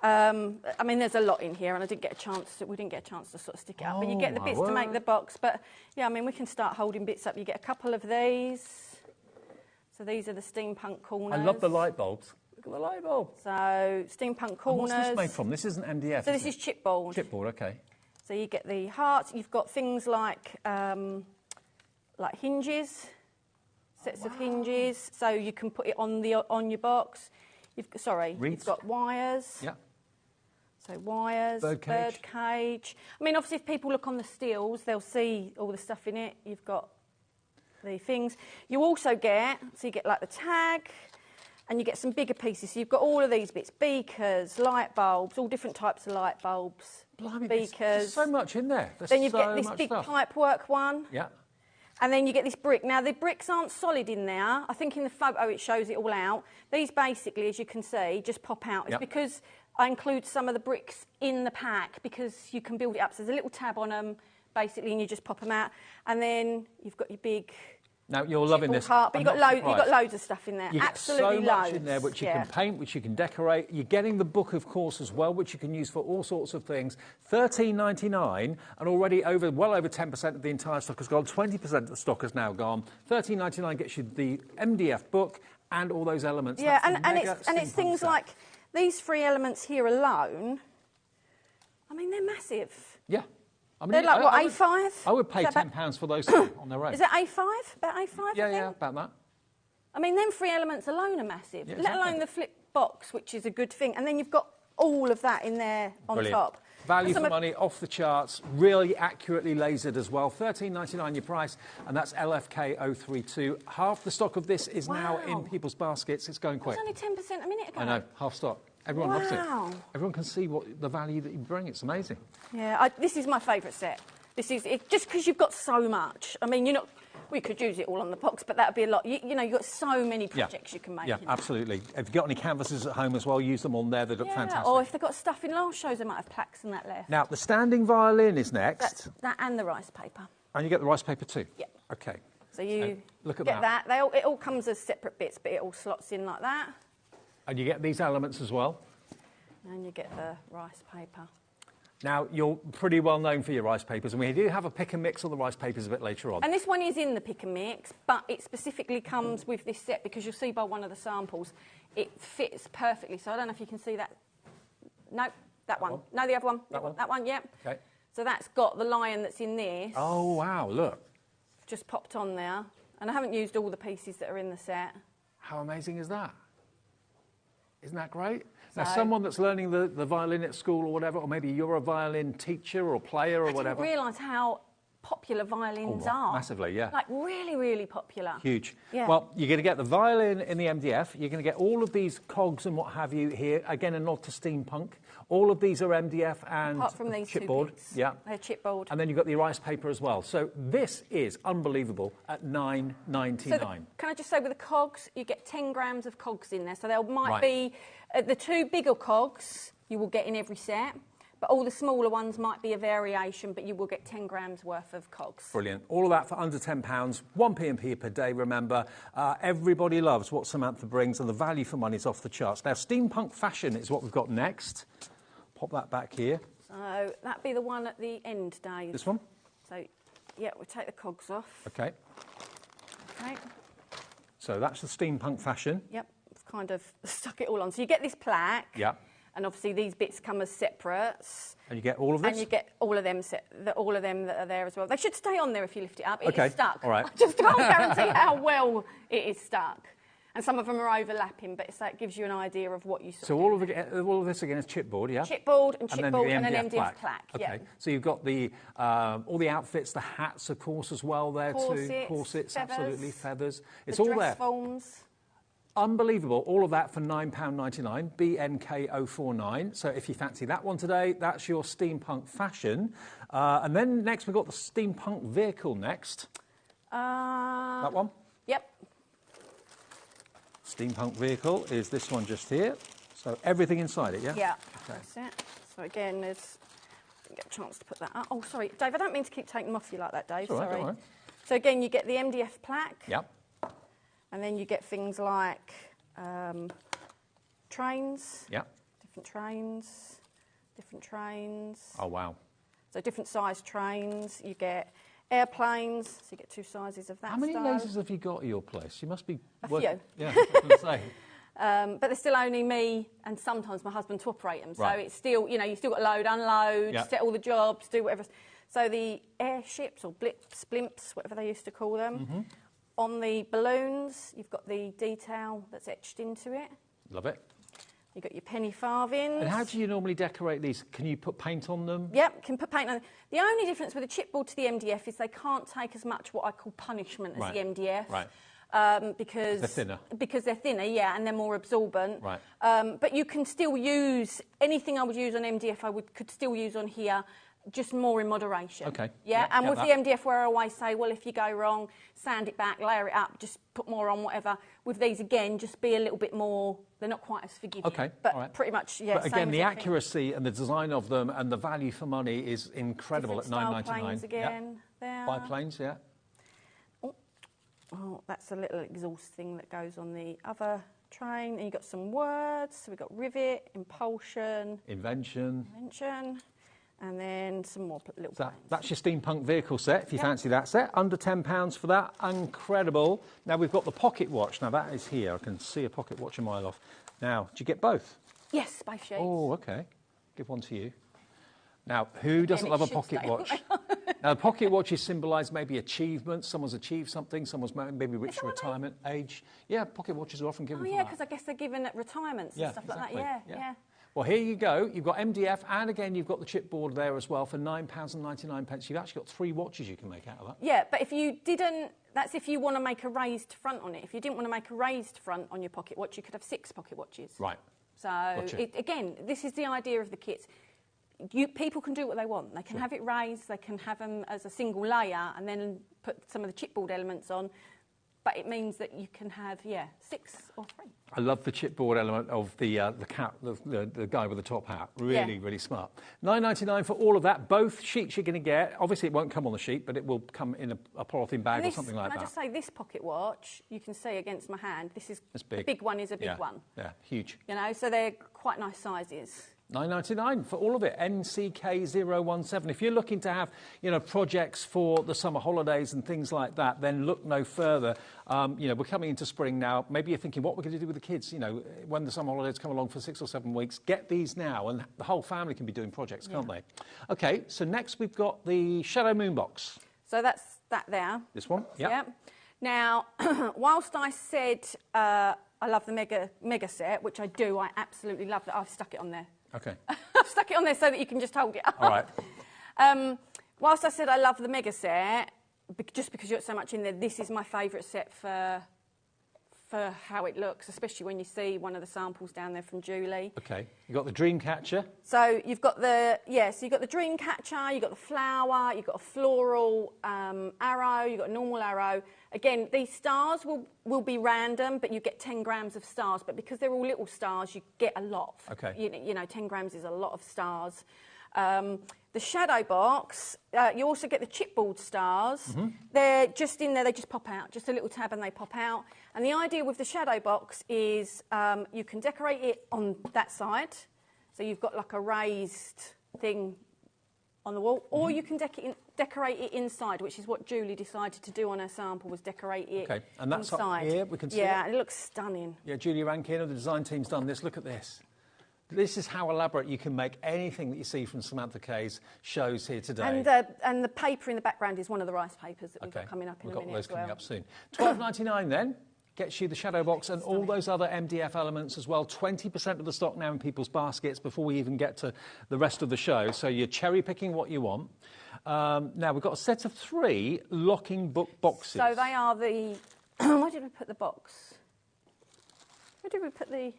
I mean, there's a lot in here, and we didn't get a chance to sort of stick it up. But you get the bits to make the box. But yeah, I mean, we can start holding bits up. You get a couple of these. So these are the steampunk corners. I love the light bulbs. Look at the light bulb. So steampunk corners. And what's this made from? This isn't MDF. So this is chipboard. Chipboard, okay. So you get the hearts. You've got things like hinges, sets of hinges. So you can put it on your box. You've got wires. Yeah. So wires, bird cage. I mean, obviously, if people look on the steels, they'll see all the stuff in it. You've got the things. You also get like the tag, and you get some bigger pieces. So you've got all of these bits: beakers, light bulbs, all different types of light bulbs. Blimey, beakers. There's so much in there. Then you get this big pipework one. Yeah. And then you get this brick. Now, the bricks aren't solid in there. I think in the photo it shows it all out. These basically, as you can see, just pop out. It's because I include some of the bricks in the pack because you can build it up. So there's a little tab on them, basically, and you just pop them out. And then you've got your big... Now, you're loving this. But you've got loads of stuff in there. You Absolutely get so much loads. in there which you can paint, which you can decorate. You're getting the book, of course, as well, which you can use for all sorts of things. $13.99, and already well over 10% of the entire stock has gone. 20% of the stock has now gone. $13.99 gets you the MDF book and all those elements. Yeah, and it's things like these 3 elements here alone. I mean, they're massive. Yeah. I mean, they're like, A5? I would pay £10 for those two on their own. Is it A5? About A5, Yeah, about that. I mean, them 3 elements alone are massive, exactly. let alone the flip box, which is a good thing. And then you've got all of that in there on top. Value for money, off the charts, really accurately lasered as well. $13.99 your price, and that's LFK 032. Half the stock of this is now in people's baskets. It's going quick. It's only 10% a minute ago. I know, half stock. Everyone loves it. Everyone can see what the value that you bring. It's amazing. Yeah, this is my favourite set. This is it, just because you've got so much. I mean, we could use it all on the box, but that would be a lot. You know, you've got so many projects you can make. Yeah, absolutely. If you've got any canvases at home as well, use them on there. They look fantastic. Or if they've got stuff in last shows, they might have plaques and that left. Now, the standing violin is next. That's that and the rice paper. And you get the rice paper too? Yep. OK. So you look at get that. It all comes as separate bits, but it all slots in like that. And you get these elements as well. And you get the rice paper. Now, you're pretty well known for your rice papers, and we do have a pick and mix of the rice papers a bit later on. And this one is in the pick and mix, but it specifically comes with this set because you'll see by one of the samples, it fits perfectly. So I don't know if you can see that. No, that one. No, the other one. That one? That one, yeah. OK. So that's got the lion that's in this. Oh, wow, look. Just popped on there. And I haven't used all the pieces that are in the set. How amazing is that? Isn't that great? Now, someone that's learning the violin at school or whatever, or maybe you're a violin teacher or player or whatever. I didn't realise how popular violins are. Massively, yeah. Like, really, really popular. Huge. Yeah. Well, you're going to get the violin in the MDF. You're going to get all of these cogs and what have you here. Again, a nod to steampunk. All of these are MDF and apart from these chipboard. Two bits. Yeah. They're chipboard. And then you've got the rice paper as well. So this is unbelievable at $9.99. So can I just say, with the cogs, you get 10 grams of cogs in there. So there might be the two bigger cogs you will get in every set, but all the smaller ones might be a variation, but you will get 10 grams worth of cogs. Brilliant. All of that for under £10, 1p and p per day, remember. Everybody loves what Samantha brings, and the value for money is off the charts. Now, steampunk fashion is what we've got next. Pop that back here. So that'd be the one at the end, Dave. This one? So, yeah, we'll take the cogs off. OK. OK. So that's the steampunk fashion. Yep, I've kind of stuck it all on. So you get this plaque. Yeah. And obviously these bits come as separates. And you get all of this? And you get all of them all of them that are there as well. They should stay on there if you lift it up. It is stuck. All right. I just can't guarantee how well it is stuck. And some of them are overlapping, but so it gives you an idea of what you saw. So all of this again is chipboard, yeah? Chipboard and chipboard and an MDF plaque. plaque. Okay. So you've got the all the outfits, the hats, of course, as well there too. Corsets, feathers, absolutely, feathers. It's the all dress there. Forms. Unbelievable. All of that for £9.99, BNK049. So if you fancy that one today, that's your steampunk fashion. And then next we've got the steampunk vehicle next. That one? Yep. Steampunk vehicle is this one just here. So everything inside it, yeah? Yeah, okay. That's it. So again, there's... Get a chance to put that up. Oh, sorry, Dave, I don't mean to keep taking them off you like that, Dave. All right, sorry. don't worry. So again, you get the MDF plaque. Yep. And then you get things like trains. Yep. Different trains. Oh, wow. So different size trains. You get airplanes. So you get two sizes of that. How many style. lasers have you got at your place? You must be... A few. Yeah, I was going to say. But there's still only me and sometimes my husband to operate them. So Right. it's still, you know, you've still got to load, unload, Yep. set all the jobs, do whatever. So the airships or blimps, whatever they used to call them, Mm-hmm. on the balloons, you've got the detail that's etched into it. Love it. You've got your penny farthings. And how do you normally decorate these? Can you put paint on them? Yep, can put paint on them. The only difference with the chipboard to the MDF is they can't take as much what I call punishment as Right. the MDF. Right. Because they're thinner. Because they're thinner, yeah, and they're more absorbent. Right. But you can still use anything I would use on MDF. Could still use on here, just more in moderation. Okay. Yeah, Yep, and get with that. the MDF, where I always say, well, if you go wrong, sand it back, layer it up, just put more on, whatever. With these again, just be a little bit more. They're not quite as forgiving. Okay, but all right. pretty much, yeah. But same again, as the everything. accuracy and the design of them and the value for money is incredible Different at style $9.99. planes again. There. Biplanes, yeah. Oh, that's a little exhaust thing that goes on the other train. And you've got some words. So we've got rivet, impulsion, Invention. and then some more little planes. That's your steampunk vehicle set, if you fancy that set. Under £10 for that. Incredible. Now, we've got the pocket watch. Now, that is here. I can see a pocket watch a mile off. Now, do you get both? Yes, both shapes. Oh, OK. Give one to you. Now, who doesn't love a pocket watch? Now, the pocket watches symbolise maybe achievements. Someone's achieved something. Someone's maybe reached retirement age. Yeah, pocket watches are often given for that. because I guess they're given at retirements and stuff like that. Yeah. Well, here you go. You've got MDF, and again, you've got the chipboard there as well for £9.99. You've actually got 3 watches you can make out of that. Yeah, but if you didn't, that's if you want to make a raised front on it. If you didn't want to make a raised front on your pocket watch, you could have 6 pocket watches. Right. So, Gotcha. again, this is the idea of the kits. People can do what they want. They can have it raised, they can have them as a single layer and then put some of the chipboard elements on. But it means that you can have, 6 or 3. I love the chipboard element of the cat, the guy with the top hat. Really, really smart. $9.99 for all of that. Both sheets you're going to get. Obviously, it won't come on the sheet, but it will come in a polythene bag or something like that. Can I just say, this pocket watch, you can see against my hand, this is big. The big one is a big one. Yeah, huge. You know, so they're quite nice sizes. $9.99 for all of it. NCK017. If you're looking to have, projects for the summer holidays and things like that, then look no further. We're coming into spring now. Maybe you're thinking, what we're going to do with the kids? When the summer holidays come along for 6 or 7 weeks, get these now, and the whole family can be doing projects, can't they? Okay, so next we've got the Shadow Moon box. So that's that there. This one? Yeah. Now, whilst I said I love the mega set, which I do, I absolutely love that. I've stuck it on there. Okay. I've stuck it on there so that you can just hold it up. All right. Whilst I said I love the mega set, just because you've got so much in there, this is my favourite set for how it looks, especially when you see one of the samples down there from Julie. Okay. You've got the dream catcher. So you've got the dream catcher, you've got the flower, you've got a floral arrow, you've got a normal arrow. Again, these stars will be random, but you get 10 grams of stars. But because they're all little stars, you get a lot. Okay. 10 grams is a lot of stars. The shadow box, you also get the chipboard stars. Mm-hmm. They're just in there, they just pop out. Just a little tab and they pop out. And the idea with the shadow box is you can decorate it on that side. So you've got like a raised thing on the wall, or you can decorate it inside, which is what Julie decided to do on her sample, was decorate it inside. And that's up here, we can see it looks stunning. Yeah, Julie Rankin of the design team's done this. Look at this. This is how elaborate you can make anything that you see from Samantha Kay's shows here today. And the paper in the background is one of the rice papers that we've got coming up in a minute. We've got those coming up soon. $12.99 then. Gets you the shadow box and all those other MDF elements as well. 20% of the stock now in people's baskets before we even get to the rest of the show. So you're cherry picking what you want. Now we've got a set of 3 locking book boxes. So they are the... Where did we put the box? Where did we put the...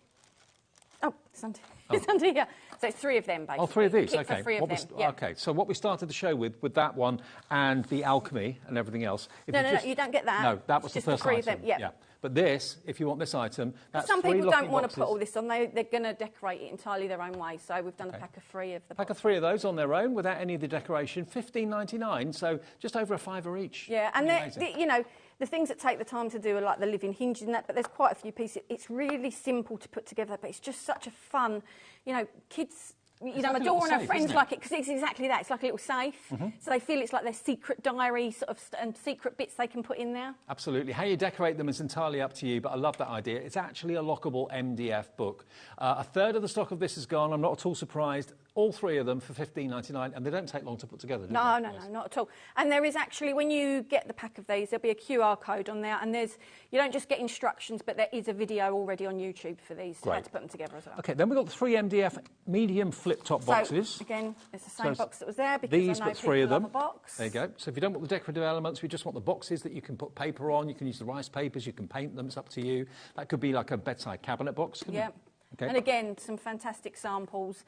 Oh, it's under, it's under here. So it's 3 of them, basically. Oh, 3 of these, Kit okay. For 3 of them. Yeah. Okay, so what we started the show with that one and the alchemy and everything else. No, you don't get that. No, that was it's the just first the 3 item. of them, yeah. But this, if you want this item, that's Some 3 people locking don't want to boxes. put all this on. They're going to decorate it entirely their own way. So we've done a pack of 3 of the Pack of 3 of those on their own without any of the decoration. $15.99, so just over a £5 each. Yeah, and the things that take the time to do are like the living hinges and that, but there's quite a few pieces. It's really simple to put together, but it's just such a fun, kids... It's my like daughter and her safe, friends isn't it? like it because it's exactly that. It's like a little safe. Mm-hmm. So they feel it's like their secret diary and secret bits they can put in there. Absolutely. How you decorate them is entirely up to you, but I love that idea. It's actually a lockable MDF book. A third of the stock of this is gone. I'm not at all surprised. All 3 of them for $15.99, and they don't take long to put together, do they? No, not at all. And there is actually, when you get the pack of these, there'll be a QR code on there, and you don't just get instructions, but there is a video already on YouTube for these, how to put them together as well. Okay, then we've got the 3 MDF medium flip-top boxes. So, again, it's the same box that was there, because these, I know but 3 of people them. love a box. There you go. So if you don't want the decorative elements, we just want the boxes that you can put paper on. You can use the rice papers, you can paint them, it's up to you. That could be like a bedside cabinet box, couldn't it? Okay. And again, some fantastic samples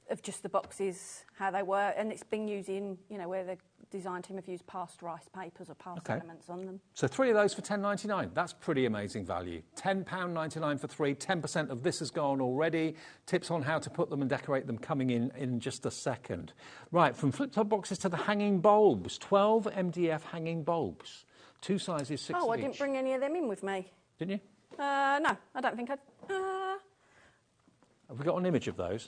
of just the boxes, how they were, and it's been used in, where the design team have used past rice papers or past elements on them. So 3 of those for $10.99. That's pretty amazing value. £10.99 for 3. 10% of this has gone already. Tips on how to put them and decorate them coming in just a second. Right, from flip-top boxes to the hanging bulbs. 12 MDF hanging bulbs. 2 sizes, 6 of each. Oh, I didn't bring any of them in with me. Didn't you? No, I don't think I... Have we got an image of those?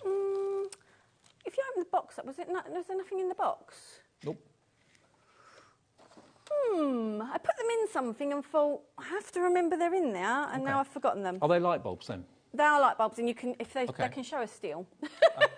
If you open the box up, was there nothing in the box? Nope. I put them in something and thought, I have to remember they're in there, and now I've forgotten them. Are they light bulbs then? They are light bulbs, and you can, if they can show us still.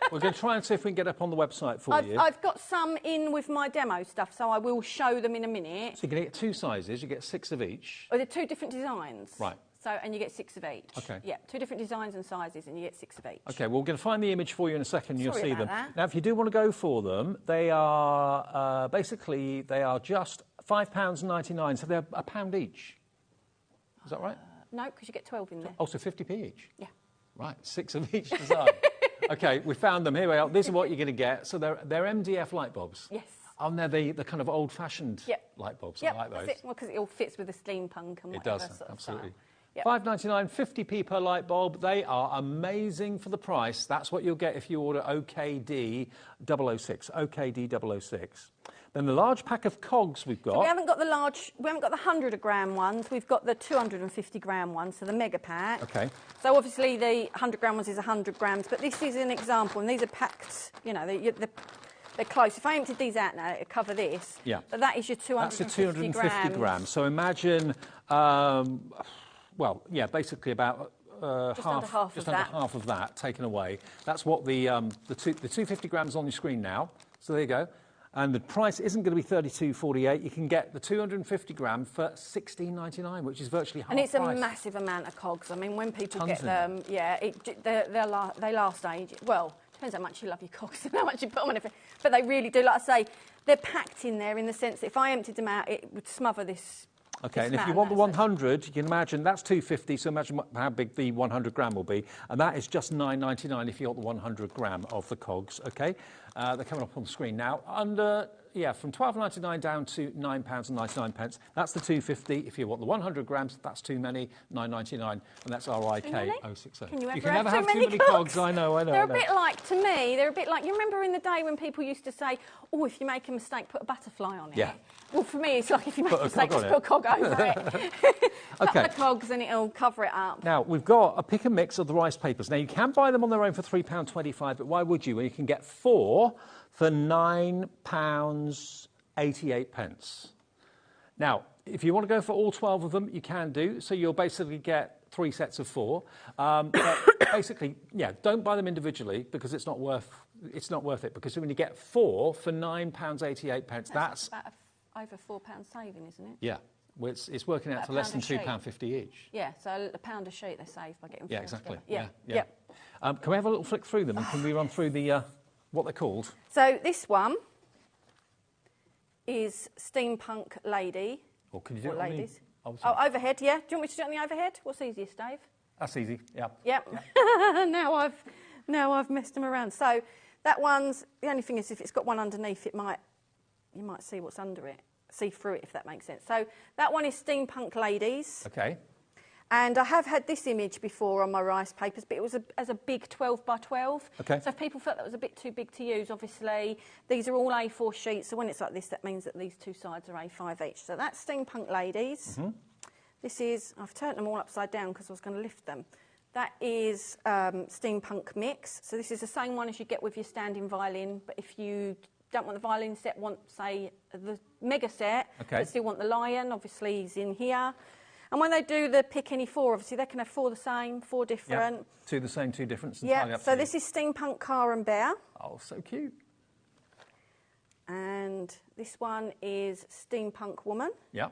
We're going to try and see if we can get up on the website for you. I've got some in with my demo stuff, so I will show them in a minute. So you're going to get 2 sizes, you get 6 of each. Oh, they're 2 different designs. Right. So, and you get 6 of each. Okay. Yeah, 2 different designs and sizes, and you get 6 of each. Okay, well, we're going to find the image for you in a second, and you'll see them. That. Now, if you do want to go for them, they are basically just £5.99, so they're £1 each. Is that right? No, because you get 12 in there. Oh, so 50p each? Yeah. Right, 6 of each design. OK, we found them. Here we are. This is what you're going to get. So they're MDF light bulbs. Yes. And they're the kind of old-fashioned light bulbs. Yep, I like those. that's it. Well, because it all fits with the steampunk and whatever. It does, sort of absolutely. style. Yep. $5.99, 50p per light bulb. They are amazing for the price. That's what you'll get if you order OKD 006. OKD 006. Then the large pack of cogs we've got. So we haven't got the 100-gram ones. We've got the 250-gram ones, so the mega pack. OK. So obviously the 100-gram ones is 100 grams, but this is an example, and these are packed, you know, they're close. If I emptied these out now, it'd cover this. Yeah. But that is your 250 That's your 250 grams. So imagine, well, yeah, basically about just under half of that taken away. That's what the 250 grams on your screen now. So there you go. And the price isn't going to be $32.48. You can get the 250 gram for $16.99, which is virtually half price. And it's a massive amount of cogs. I mean, when people get them, yeah, they last ages. Well, depends how much you love your cogs and how much you put them on everything. But they really do. Like I say, they're packed in there in the sense that if I emptied them out, it would smother this. OK, and if you want the 100, you can imagine that's 250, so imagine how big the 100 gram will be. And that is just $9.99 if you want the 100 gram of the cogs, OK? They're coming up on the screen now. From $12.99 down to £9.99. That's the 250. If you want the 100 grams, that's too many, $9.99. And that's RIK 060. You can never have too many cogs. I know. They're a bit like, to me, they're a bit like, you remember in the day when people used to say, oh, if you make a mistake, put a butterfly on it. Yeah. Well, for me, it's like if you make a mistake, just put a cog over it. Couple of cogs and it'll cover it up. Now, we've got a pick and mix of the rice papers. Now, you can buy them on their own for £3.25, but why would you when you can get 4 for £9.88. Now, if you want to go for all 12 of them, you can do. So you'll basically get 3 sets of 4. But basically, yeah, don't buy them individually because it's not worth it. Because when you get 4 for £9.88, that's about over £4 saving, isn't it? Yeah. Well, it's working out to less than £2.50 each. Yeah, so £1 a sheet they save by getting 4 exactly. together. Yeah. Can we have a little flick through them and can we run through the what they're called? So this one is Steampunk Lady. Or can you do it ladies? On the... overhead, yeah. Do you want me to do it on the overhead? What's easiest, Dave? That's easy, yeah. Yep. now I've messed them around. So that one's, the only thing is if it's got one underneath, you might see what's under it, see through it, if that makes sense. So that one is Steampunk Ladies. OK. And I have had this image before on my rice papers, but it was as a big 12 by 12. OK. So if people felt that was a bit too big to use, obviously, these are all A4 sheets. So when it's like this, that means that these two sides are A5 each. So that's Steampunk Ladies. Mm-hmm. This is, I've turned them all upside down because I was going to lift them. That is Steampunk Mix. So this is the same one as you get with your standing violin, but if you don't want the violin set, want, say, the mega set, but still want the lion, obviously he's in here. And when they do the pick any 4, obviously they can have 4 the same, 4 different. Yep. 2 the same, 2 different. Yeah, so this is Steampunk Car and Bear. Oh, so cute. And this one is Steampunk Woman. Yeah.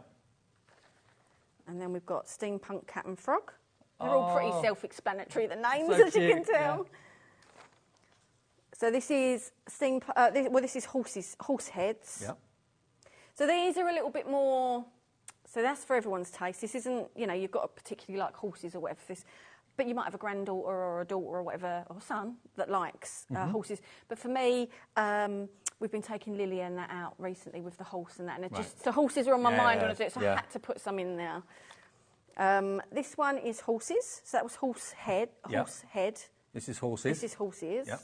And then we've got Steampunk Cat and Frog. They're all pretty self-explanatory, the names, so as you can tell. Yeah. So this is this is horse heads. Yeah. So these are a little bit more. So that's for everyone's taste. This isn't, you've got to particularly like horses or whatever. But you might have a granddaughter or a daughter or whatever, or son that likes horses. But for me, we've been taking Lily and that out recently with the horse and that, and so horses are on my mind when I do it. So I had to put some in there. This one is horses. So that was horse head. This is horses. This is horses. Yep.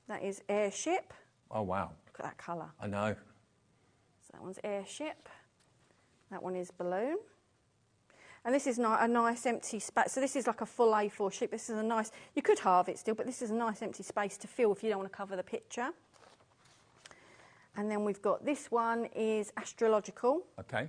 That is airship. Oh, wow. Look at that colour. I know. So that one's airship. That one is balloon. And this is a nice empty space. So this is like a full A4 sheet. This is a nice, you could halve it still, but this is a nice empty space to fill if you don't want to cover the picture. And then we've got this one is astrological. OK.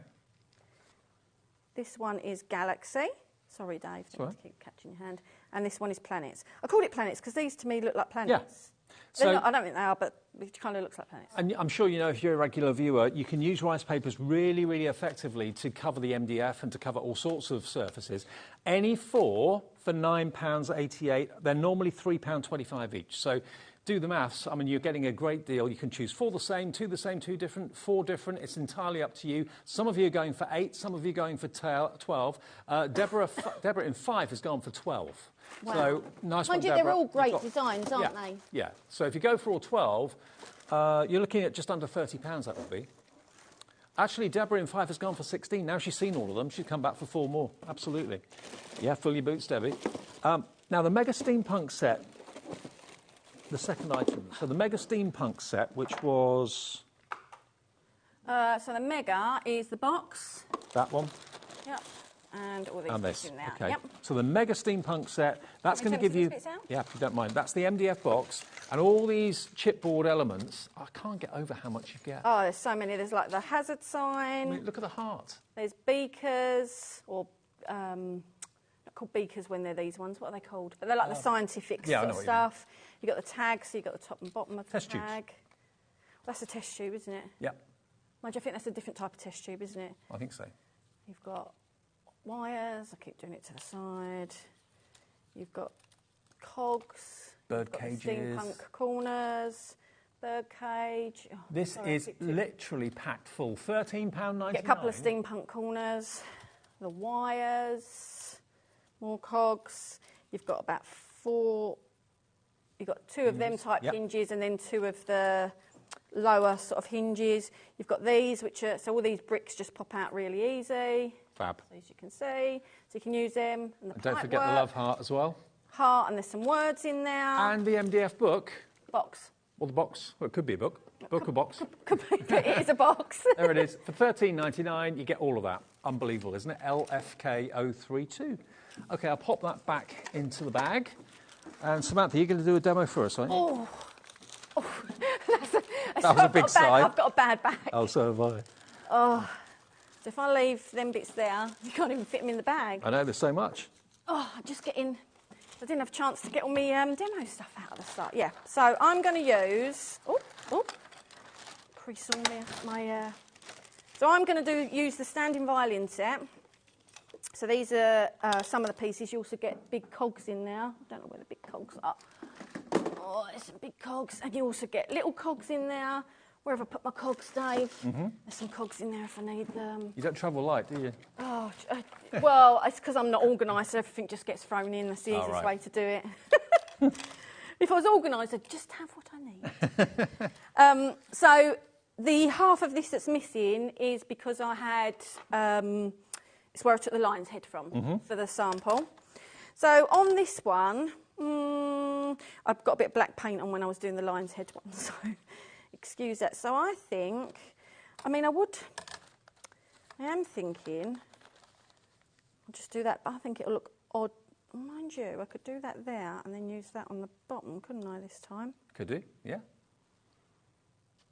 This one is galaxy. Sorry, Dave, Sorry. keep catching your hand. And this one is planets. I called it planets because these to me look like planets. Yeah. So, I don't think they are, but it kind of looks like planets. And I'm sure you know, if you're a regular viewer, you can use rice papers really, really effectively to cover the MDF and to cover all sorts of surfaces. Any four for £9.88, they're normally £3.25 each. So do the maths. I mean, you're getting a great deal. You can choose four the same, two different, four different. It's entirely up to you. Some of you are going for 8, some of you are going for 12. Deborah in 5 has gone for 12. Wow. So nice one, Mind you, Deborah. they're all great You've got- designs, aren't they? Yeah. So if you go for all 12, you're looking at just under £30, that would be. Actually, Deborah in 5 has gone for 16. Now she's seen all of them, she'd come back for 4 more. Absolutely. Yeah, fill your boots, Debbie. Now, the Mega Steampunk set, the second item. So the Mega Steampunk set, which was... So the Mega is the box. that one. Yep. And all these And bits this. in there. Okay. Yep. So the Mega Steampunk set, that's Can going we to give take you... these bits out? Yeah, if you don't mind. That's the MDF box. And all these chipboard elements, I can't get over how much you get. Oh, there's so many. There's like the hazard I sign. mean, look at the heart. There's beakers, or not called beakers when they're these ones. What are they called? But they're like the scientific yeah, I sort know of what you mean. stuff. You've got the tags, so you've got the top and bottom of the Test tubes. tag. That's a test tube, isn't it? Yep, Mind you, I think that's a different type of test tube, isn't it? I think so. You've got wires. I keep doing it to the side. You've got cogs. Bird you've got the cages. steampunk corners. Bird cage. Oh, This sorry, I is keep doing- literally packed full. £13.99. Get a couple of steampunk corners, the wires, more cogs. You've got about 4. You've got 2 of them type Yep. hinges, and then 2 of the lower sort of hinges. You've got these, which are so all these bricks just pop out really easy. Fab. As you can see, so you can use them. And the And don't pipe forget the work, love heart as well. heart, and there's some words in there. And the MDF book. Box. Or the box. Well, it could be a book. Book or box. It is a box. There it is. For £13.99, you get all of that. Unbelievable, isn't it? LFK032. OK, I'll pop that back into the bag. And Samantha, you're going to do a demo for us, aren't you? That was a big sigh. I've got a bad bag. Oh, so have I. So if I leave them bits there, you can't even fit them in the bag. I know, there's so much. Oh, I'm just getting... I didn't have a chance to get all my demo stuff out at the start. Yeah, so I'm going to use... crease on my... So I'm going to use the standing violin set. So these are some of the pieces. You also get big cogs in there. I don't know where the big cogs are. Oh, there's some big cogs. And you also get little cogs in there. Where have I put my cogs, Dave? There's some cogs in there if I need them. You don't travel light, do you? Oh, well, it's because I'm not organised, so everything just gets thrown in. That's the easiest right. way to do it. If I was organised, I'd just have what I need. So the half of this that's missing is because I had... it's where I took the lion's head from for the sample. So on this one, I've got a bit of black paint on when I was doing the lion's head one, so excuse that. So I think, I am thinking, I'll just do that, but I think it'll look odd. Mind you, I could do that there and then use that on the bottom, couldn't I, this time? Could do, yeah.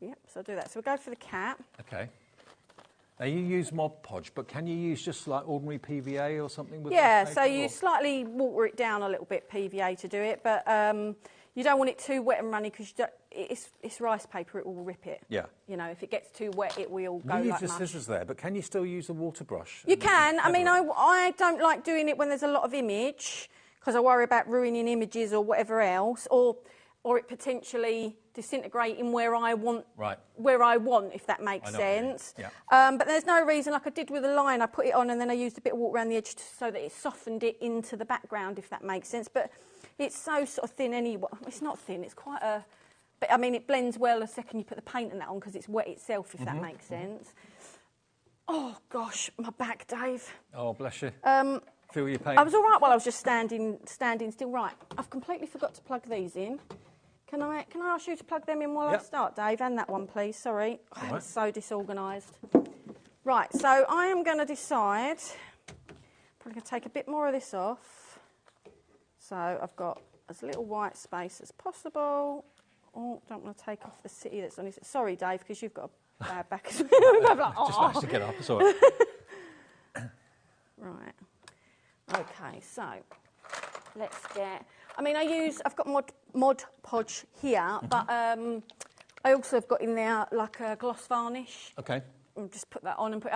Yep, so I'll do that. So we'll go for the cat. OK. Now, you use Mod Podge, but can you use just like ordinary PVA or something with Yeah, that so paper, you or- slightly water it down a little bit, PVA, to do it, but you don't want it too wet and runny because it's rice paper, it will rip it. Yeah. You know, if it gets too wet, it will go You use like the mush. scissors there, but can you still use a water brush? You and can. I mean, feather it? I don't like doing it when there's a lot of image because I worry about ruining images or whatever else, or it potentially disintegrating where I want, if that makes I know what you mean. sense. Yeah. But there's no reason, like I did with the line, I put it on and then I used a bit of water around the edge so that it softened it into the background, if that makes sense. But it's so sort of thin anyway. It's not thin, it's quite a... But, I mean, it blends well the second you put the paint and that on because it's wet itself, if that makes sense. Oh, gosh, my back, Dave. Oh, bless you. Feel your pain. I was all right while I was just standing still. Right, I've completely forgot to plug these in. Can I ask you to plug them in while I start, Dave? And that one, please. Sorry. I was so disorganised. Right, so I am going to decide... Probably going to take a bit more of this off. So I've got as little white space as possible. Oh, don't want to take off the city that's on his... Sorry, Dave, because you've got a bad back as well. Like, Just managed to get up, it's all right. Right. OK, so let's get... I mean, I've got Mod Podge here, but I also have got in there like a gloss varnish. Okay. And just put that on and put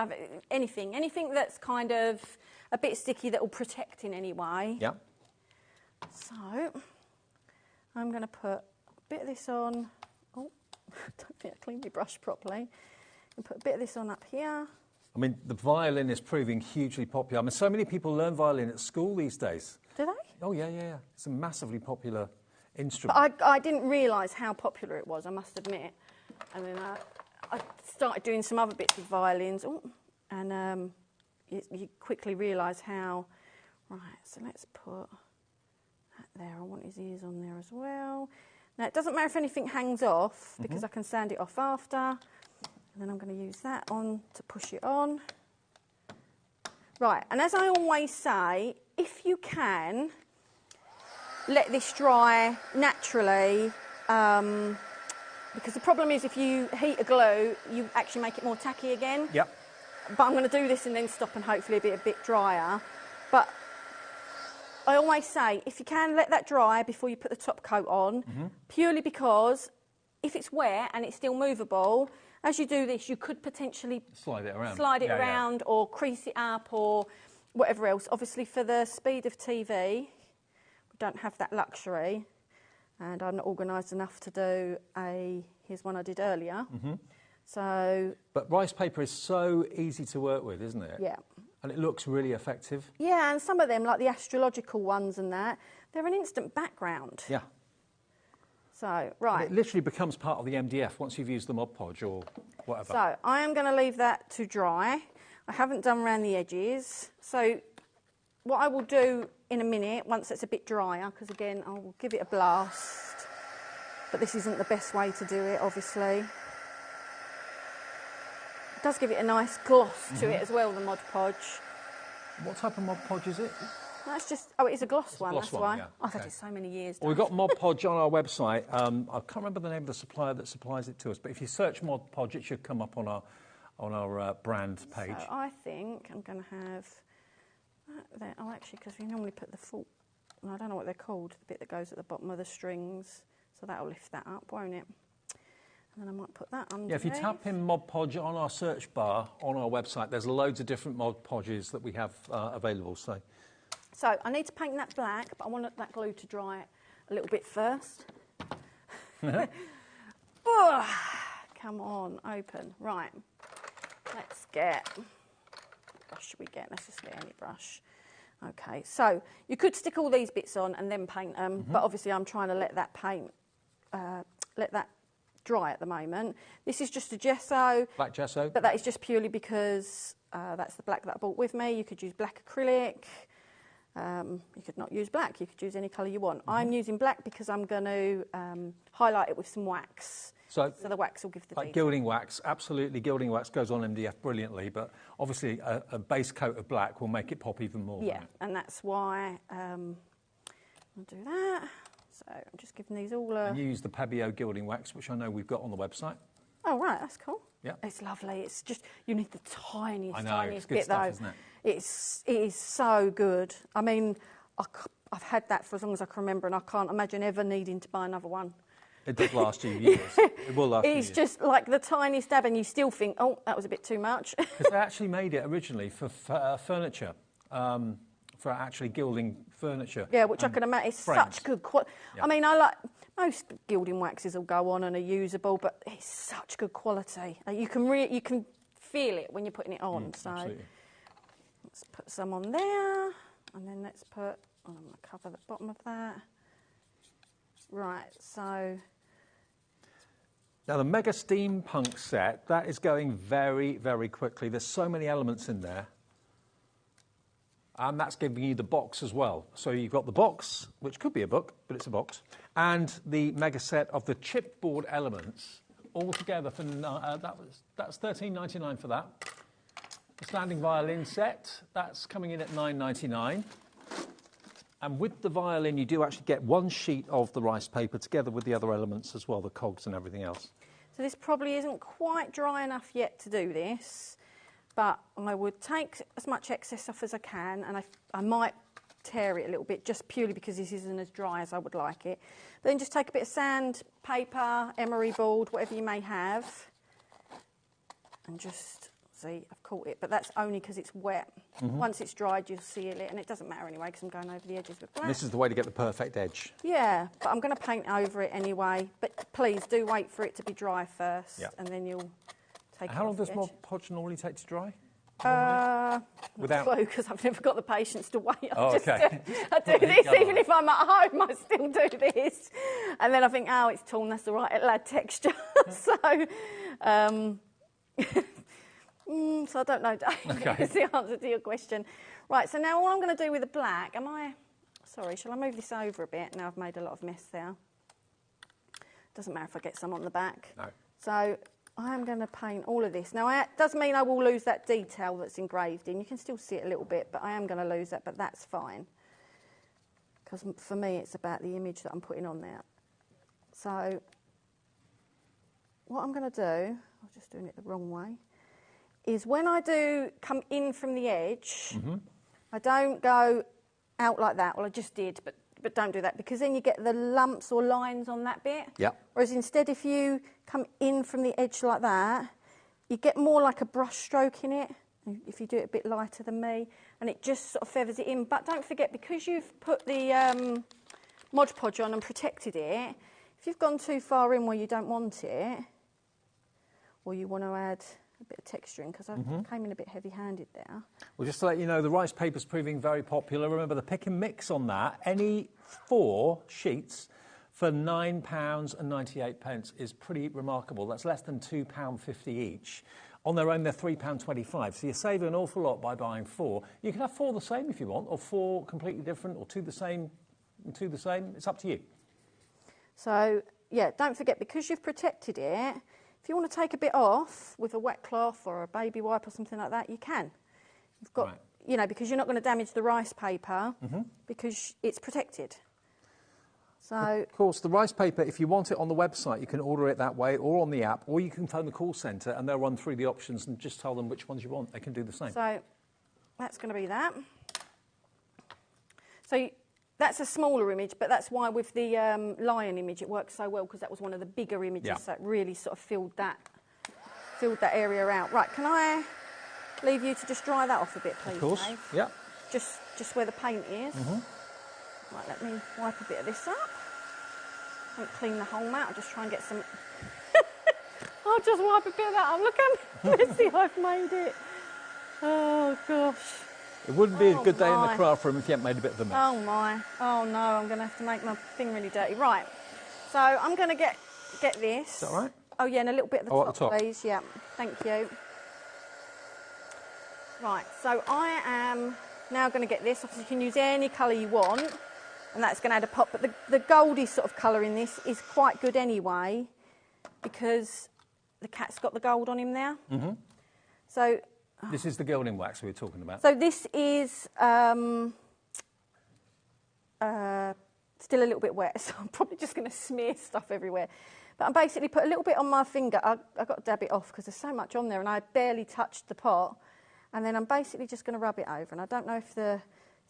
anything that's kind of a bit sticky that will protect in any way. Yeah. So I'm going to put a bit of this on. Oh, I don't think I cleaned my brush properly. And put a bit of this on up here. I mean, the violin is proving hugely popular. I mean, so many people learn violin at school these days. Do they? Oh, yeah. It's a massively popular instrument. But I didn't realise how popular it was, I must admit. And then I started doing some other bits with violins. Oh, and you quickly realise how... Right, so let's put that there. I want his ears on there as well. Now, it doesn't matter if anything hangs off, because I can sand it off after. And then I'm going to use that on to push it on. Right, and as I always say, if you can, let this dry naturally, because the problem is if you heat a glue, you actually make it more tacky again. Yep. But I'm going to do this and then stop and hopefully be a bit drier. But I always say, if you can, let that dry before you put the top coat on, purely because if it's wet and it's still movable, as you do this, you could potentially slide it around or crease it up or whatever else. Obviously, for the speed of TV, we don't have that luxury, and I'm not organised enough to do here's one I did earlier. So, but rice paper is so easy to work with, isn't it? Yeah. And it looks really effective. Yeah, and some of them, like the astrological ones and that, they're an instant background. Yeah. So, right. And it literally becomes part of the MDF once you've used the Mod Podge or whatever. So, I am going to leave that to dry. I haven't done around the edges. So, what I will do in a minute, once it's a bit drier, because again, I will give it a blast. But this isn't the best way to do it, obviously. It does give it a nice gloss to it as well, the Mod Podge. What type of Mod Podge is it? That's just, oh, it is a gloss one, gloss that's one, why. yeah. I've had it so many years. Well, we've got Mod Podge on our website. I can't remember the name of the supplier that supplies it to us, but if you search Mod Podge, it should come up on our brand page. So I think I'm going to have that there. Oh, actually, because we normally put the full, I don't know what they're called, the bit that goes at the bottom of the strings. So that'll lift that up, won't it? And then I might put that underneath. Yeah, if you tap in Mod Podge on our search bar on our website, there's loads of different Mod Podges that we have available. So I need to paint that black, but I want that glue to dry a little bit first. Oh, come on, open. Right, let's get, what brush should we get? Let's just get any brush. Okay, so you could stick all these bits on and then paint them, but obviously I'm trying to let that paint, let that dry at the moment. This is just a gesso. Black gesso. But that is just purely because that's the black that I brought with me. You could use black acrylic. You could not use black. You could use any colour you want. I'm using black because I'm going to highlight it with some wax. So the wax will give the detail. Gilding wax, absolutely. Gilding wax goes on MDF brilliantly, but obviously a base coat of black will make it pop even more. Yeah, and that's why I'll do that. So I'm just giving these all a... And you use the Pebeo gilding wax, which I know we've got on the website. Oh, right, that's cool. Yeah. It's lovely. It's just, you need the tiniest, I know, tiniest it's good bit, stuff, though. isn't it? It is so good. I mean, I've had that for as long as I can remember, and I can't imagine ever needing to buy another one. It does last you years. It will last you years. It's just like the tiniest dab, and you still think, oh, that was a bit too much. Because they actually made it originally for furniture, for actually gilding furniture. Yeah, which I can imagine is such good quality. Yeah. I mean, I like most gilding waxes will go on and are usable, but it's such good quality. You can feel it when you're putting it on. So absolutely. Let's put some on there, and then let's put. I'm going to cover the bottom of that. Right, so. Now, the Mega Steampunk set, that is going very, very quickly. There's so many elements in there. And that's giving you the box as well. So you've got the box, which could be a book, but it's a box, and the mega set of the chipboard elements all together for that's $13.99 for that. The standing violin set, that's coming in at $9.99. And with the violin, you do actually get one sheet of the rice paper together with the other elements as well, the cogs and everything else. So this probably isn't quite dry enough yet to do this, but I would take as much excess off as I can, and I might tear it a little bit, just purely because this isn't as dry as I would like it. Then just take a bit of sandpaper, emery board, whatever you may have, and just, see, I've caught it, but that's only because it's wet. Once it's dried, you'll seal it, and it doesn't matter anyway because I'm going over the edges with black. This is the way to get the perfect edge. Yeah, but I'm going to paint over it anyway. But please do wait for it to be dry first, and then you'll take it. How long off does the Mod Podge normally take to dry? Without clue, because I've never got the patience to wait. Okay. I do this even if I'm at home. I still do this, and then I think, oh, it's torn. That's all right. It'll add texture. So I don't know, Dave. Okay. Is the answer to your question. Right. So now all I'm going to do with the black. Sorry. Shall I move this over a bit? Now I've made a lot of mess there. Doesn't matter if I get some on the back. No. So I'm going to paint all of this. Now, it does mean I will lose that detail that's engraved in. You can still see it a little bit, but I am going to lose that, but that's fine. Because for me, it's about the image that I'm putting on there. So what I'm going to do, I'm just doing it the wrong way, is when I do come in from the edge, I don't go out like that. Well, I just did, but don't do that, because then you get the lumps or lines on that bit. Yep. Whereas instead, if you come in from the edge like that, you get more like a brush stroke in it, if you do it a bit lighter than me, and it just sort of feathers it in. But don't forget, because you've put the Mod Podge on and protected it, if you've gone too far in where you don't want it, or you want to add a bit of texturing, because I came in a bit heavy-handed there. Well, just to let you know, the rice paper's proving very popular. Remember, the pick and mix on that, any 4 sheets for £9.98 is pretty remarkable. That's less than £2.50 each. On their own, they're £3.25. So you save an awful lot by buying 4. You can have 4 the same if you want, or 4 completely different, or 2 the same and 2 the same. It's up to you. So, yeah, don't forget, because you've protected it, if you want to take a bit off with a wet cloth or a baby wipe or something like that, you can. You've got, you know, because you're not going to damage the rice paper because it's protected. So, of course, the rice paper, if you want it on the website, you can order it that way, or on the app, or you can phone the call centre and they'll run through the options and just tell them which ones you want. They can do the same. So that's going to be that. So that's a smaller image, but that's why with the lion image it works so well, because that was one of the bigger images that really sort of filled that area out. Right, can I leave you to just dry that off a bit, please, Of course, Dave? yeah. Just where the paint is. Right, let me wipe a bit of this up. Don't clean the whole mat, I'll just try and get some... I'll just wipe a bit of that up. Look how messy I've made it. Oh, gosh. It wouldn't be a good day in the craft room if you hadn't made a bit of a mess. Oh, my. Oh, no, I'm going to have to make my thing really dirty. Right, so I'm going to get this. Is that right? Oh, yeah, and a little bit at the, at top, the top, please. Yeah, thank you. Right, so I am now going to get this. Obviously, you can use any colour you want, and that's going to add a pop. But the goldy sort of colour in this is quite good anyway, because the cat's got the gold on him there. So... This is the gilding wax we were talking about. So this is still a little bit wet, so I'm probably just going to smear stuff everywhere. But I'm basically put a little bit on my finger. I've got to dab it off because there's so much on there, and I barely touched the pot. And then I'm basically just going to rub it over. And I don't know if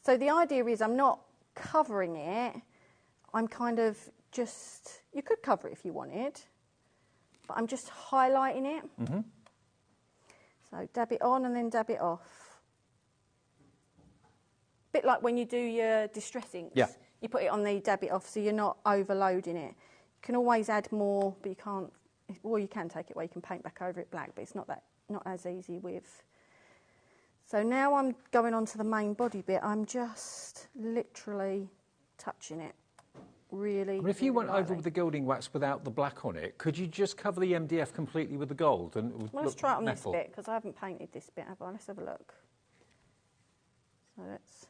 So the idea is I'm not covering it. I'm kind of just... You could cover it if you wanted, but I'm just highlighting it. So dab it on and then dab it off. Bit like when you do your distress inks. Yeah. You put it on there, you dab it off, so you're not overloading it. You can always add more, but you can't... Well, you can take it away, you can paint back over it black, but it's not as easy with... So now I'm going on to the main body bit. I'm just literally touching it. Really, if you went lightly. over with the gilding wax without the black on it, could you just cover the MDF completely with the gold? And it would Well, let's look try it on metal? this bit, because I haven't painted this bit, have I? Let's have a look. So let's...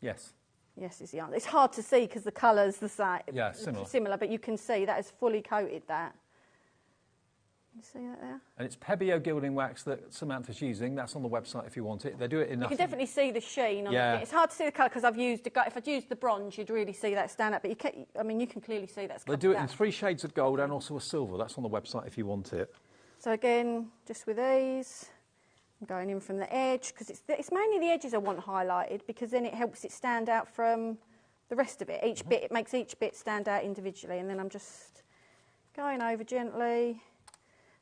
Yes. Yes is the answer. It's hard to see because the colour's the same. Yeah, similar. Similar, but you can see that has fully coated that. You see that there? And it's Pebeo gilding wax that Samantha's using. That's on the website if you want it. They do it in... You can definitely see the sheen on it. It's hard to see the colour because I've used... If I'd used the bronze, you'd really see that stand out. But you can, I mean, you can clearly see that's They do it in 3 shades of gold and also a silver. That's on the website if you want it. So again, just with these, I'm going in from the edge because it's mainly the edges I want highlighted because then it helps it stand out from the rest of it. Each bit, it makes each bit stand out individually, and then I'm just going over gently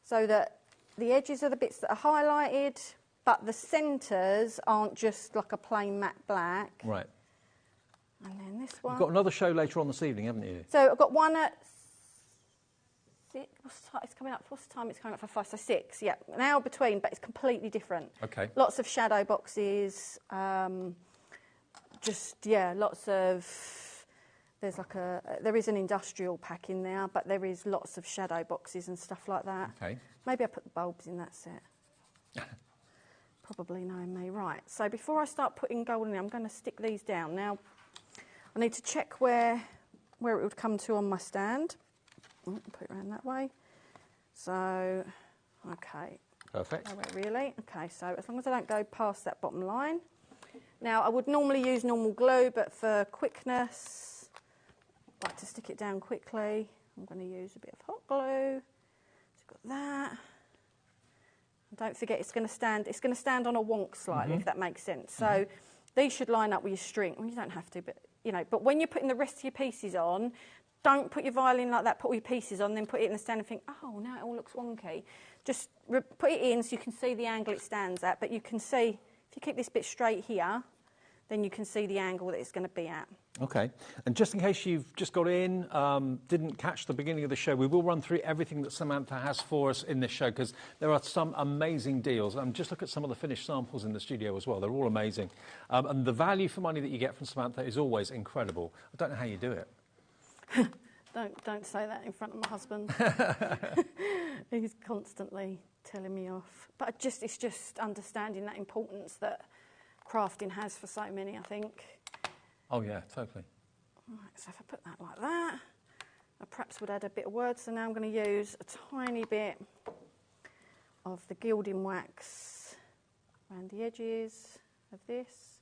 so that the edges are the bits that are highlighted, but the centres aren't just like a plain matte black. Right. And then this one. You've got another show later on this evening, haven't you? So I've got one at 6. It's coming up. What's the time? It's coming up for 5. So 6. Yeah, an hour between, but it's completely different. Okay. Lots of shadow boxes. Lots of. There is an industrial pack in there, but there is lots of shadow boxes and stuff like that. Okay. Maybe I put the bulbs in that set. Probably knowing me. Right. So before I start putting gold in, I'm going to stick these down now. I need to check where it would come to on my stand. Put it around that way. So, okay. Perfect. Oh, wait, really? Okay, so as long as I don't go past that bottom line. Now, I would normally use normal glue, but for quickness, I like to stick it down quickly. I'm going to use a bit of hot glue. So got that. And don't forget, it's going to stand on a wonk slightly, if that makes sense. So these should line up with your string. Well, you don't have to, but but when you're putting the rest of your pieces on, don't put your violin like that, put all your pieces on, then put it in the stand and think, oh, now it all looks wonky. Just put it in so you can see the angle it stands at, but you can see, if you keep this bit straight here, then you can see the angle that it's going to be at. Okay, and just in case you've just got in, didn't catch the beginning of the show, we will run through everything that Samantha has for us in this show because there are some amazing deals. Just look at some of the finished samples in the studio as well. They're all amazing. And the value for money that you get from Samantha is always incredible. I don't know how you do it. Don't say that in front of my husband. He's constantly telling me off. But it's just understanding that importance that crafting has for so many, I think. Oh yeah, totally. Right, so if I put that like that, I perhaps would add a bit of word. So now I'm going to use a tiny bit of the gilding wax around the edges of this.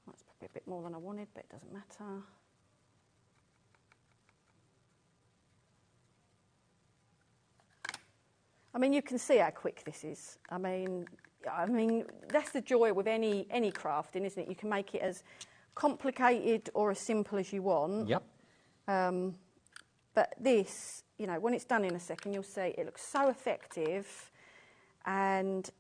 That's probably a bit more than I wanted, but it doesn't matter. I mean, you can see how quick this is. I mean, that's the joy with any crafting, isn't it? You can make it as complicated or as simple as you want. Yep. But this, when it's done in a second, you'll see it looks so effective, and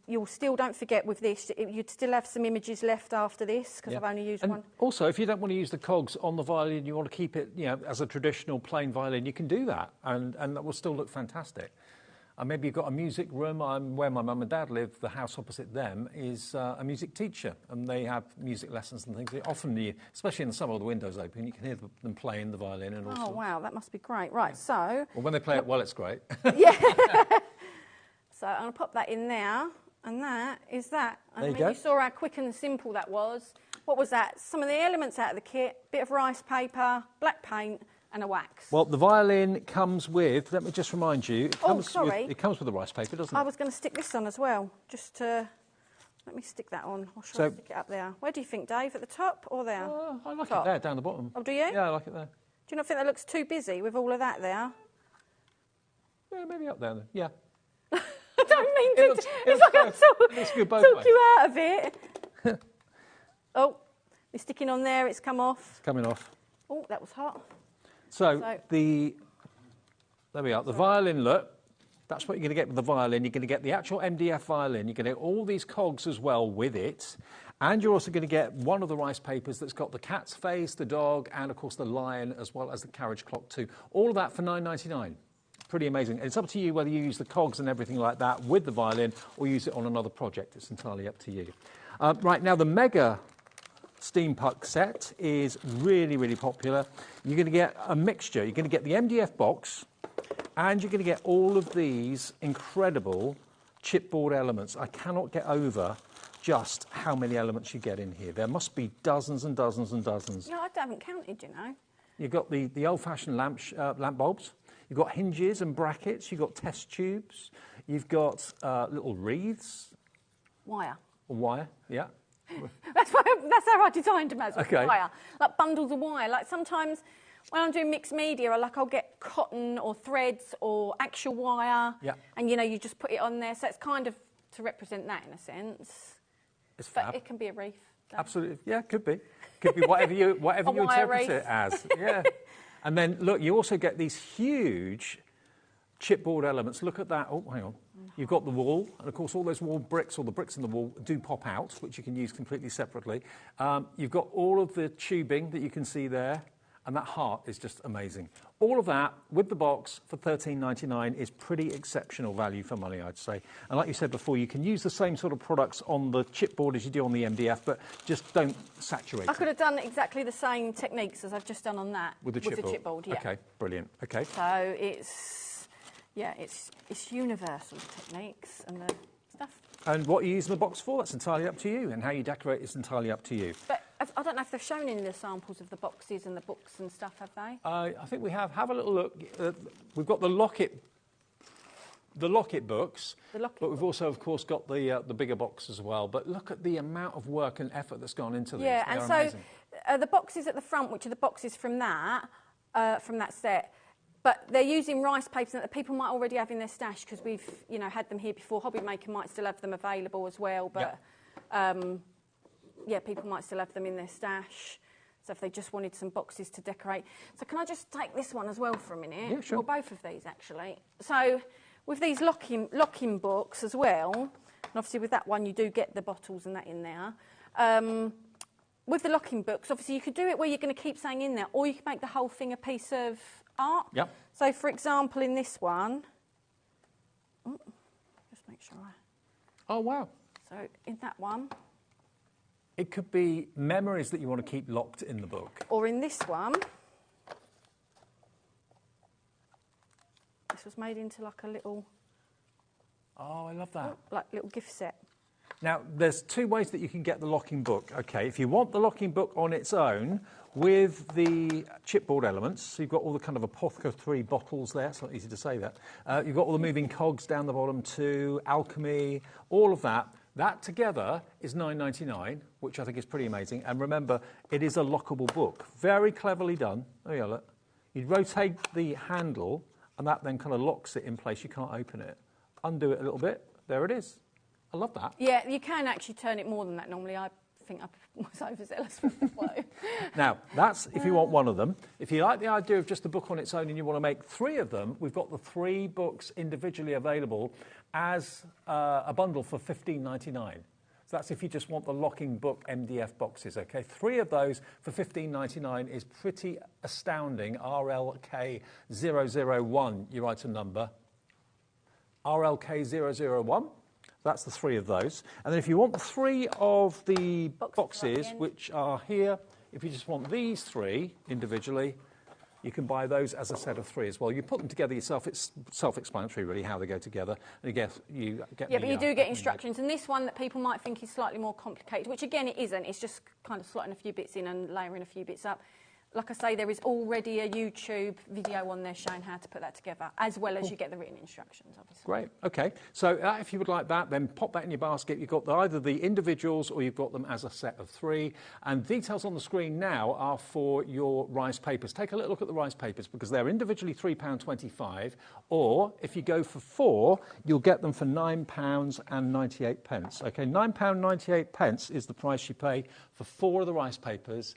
you'll still, don't forget with this, you'd still have some images left after this because I've only used one. Also, if you don't want to use the cogs on the violin, you want to keep it, as a traditional plain violin, you can do that, and that will still look fantastic. Maybe you've got a music room. Where my mum and dad live, the house opposite them is a music teacher, and they have music lessons and things. Often, especially in the summer, with the windows open, you can hear them playing the violin and all sorts. Oh, wow, that must be great. Right, so... Well, when they play it well, it's great. Yeah. So I'm going to pop that in there, and that is that. There you go. You saw how quick and simple that was. What was that? Some of the elements out of the kit, bit of rice paper, black paint, and a wax. Well, the violin comes with, let me just remind you, it comes with the rice paper, doesn't it? I was going to stick this on as well, just to, let me stick that on, or shall I stick it up there? Where do you think, Dave, at the top or there? I like it there, down the bottom. Oh, do you? Yeah, I like it there. Do you not think that looks too busy with all of that there? Yeah, maybe up there then, yeah. I don't mean to, it's like I'm talk you out of it. Oh, it's sticking on there, it's come off. It's coming off. Oh, that was hot. So there we are, the violin look, that's what you're going to get with the violin. You're going to get the actual MDF violin, you're going to get all these cogs as well with it, and you're also going to get one of the rice papers that's got the cat's face, the dog, and of course the lion, as well as the carriage clock too. All of that for $9.99. Pretty amazing. And it's up to you whether you use the cogs and everything like that with the violin or use it on another project. It's entirely up to you. Right, now the Mega Steampunk set is really, really popular. You're going to get a mixture. You're going to get the MDF box, and you're going to get all of these incredible chipboard elements. I cannot get over just how many elements you get in here. There must be dozens and dozens and dozens. No, I haven't counted, you know. You've got the old-fashioned lamp bulbs. You've got hinges and brackets. You've got test tubes. You've got little wreaths. Wire, yeah. That's how I designed them as wire, like bundles of wire. Like sometimes when I'm doing mixed media, I'll get cotton or threads or actual wire, and you just put it on there. So it's kind of to represent that in a sense. It's But fab. it can be a reef. Absolutely, yeah, could be. Could be whatever you wire interpret reef. it as. Yeah. And then, look, you also get these huge chipboard elements. Look at that. Oh, hang on. You've got the wall, and of course all those wall bricks, or the bricks in the wall, do pop out, which you can use completely separately. You've got all of the tubing that you can see there, and that heart is just amazing. All of that, with the box, for $13.99 is pretty exceptional value for money, I'd say. And like you said before, you can use the same sort of products on the chipboard as you do on the MDF, but just don't saturate I it. could have done exactly the same techniques as I've just done on that. With the chipboard? Yeah. Okay, brilliant. Okay. So it's universal techniques and the stuff. And what you use the box for, that's entirely up to you. And how you decorate is entirely up to you. But I don't know if they've shown any of the samples of the boxes and the books and stuff, have they? I think we have. Have a little look. We've got the Lockit books, but we've also, of course, got the bigger box as well. But look at the amount of work and effort that's gone into these. Yeah, They and are so amazing. the boxes at the front, which are the boxes from that set, but they're using rice papers that the people might already have in their stash because we've had them here before. HobbyMaker might still have them available as well, but people might still have them in their stash. So if they just wanted some boxes to decorate. So can I just take this one as well for a minute? Yeah, sure. Or both of these, actually. So with these locking books as well, and obviously with that one you do get the bottles and that in there. With the locking books, obviously you could do it where you're going to keep saying in there, or you could make the whole thing a piece of art. Yep. So for example, in this one, just make sure. Oh, wow. So in that one. It could be memories that you want to keep locked in the book. Or in this one, this was made into like a little... Oh, I love that. Like little gift set. Now, there's two ways that you can get the locking book. Okay, if you want the locking book on its own with the chipboard elements, so you've got all the kind of apothecary bottles there, it's not easy to say that. You've got all the moving cogs down the bottom too, alchemy, all of that. That together is $9.99, which I think is pretty amazing. And remember, it is a lockable book. Very cleverly done. Oh, yeah, look. You rotate the handle, and that then kind of locks it in place. You can't open it. Undo it a little bit. There it is. I love that. Yeah, you can actually turn it more than that. Normally, I think I was overzealous with the flow. Now, that's if you want one of them. If you like the idea of just the book on its own and you want to make 3 of them, we've got the 3 books individually available as a bundle for $15.99. So that's if you just want the locking book MDF boxes, okay? 3 of those for $15.99 is pretty astounding. RLK001, you write a number. RLK001. That's the 3 of those. And then if you want the 3 of the boxes, which are here, if you just want these 3 individually, you can buy those as a set of 3 as well. You put them together yourself. It's self-explanatory, really, how they go together. And you get but you do get instructions. And this one that people might think is slightly more complicated, which, again, it isn't. It's just kind of slotting a few bits in and layering a few bits up. Like I say, there is already a YouTube video on there showing how to put that together, as well as you get the written instructions, obviously. Great. OK. So if you would like that, then pop that in your basket. You've got either the individuals or you've got them as a set of 3. And details on the screen now are for your rice papers. Take a little look at the rice papers because they're individually £3.25. Or if you go for 4, you'll get them for £9.98. OK, £9.98 is the price you pay for 4 of the rice papers.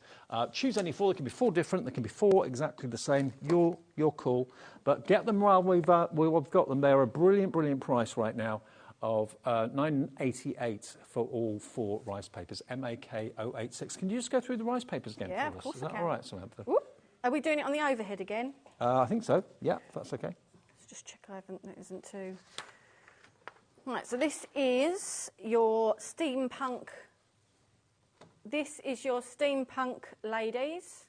Choose any 4. There can be 4 different. There can be 4 exactly the same. You're cool. But get them while we've got them. They're a brilliant, brilliant price right now of $9.88 for all 4 rice papers. MAK086. Can you just go through the rice papers again Yeah, for us? of course Is I that can. all right, Samantha? Are we doing it on the overhead again? I think so. Yeah, if that's OK. Let's just check it isn't too... Right, so this is your steampunk... This is your steampunk ladies.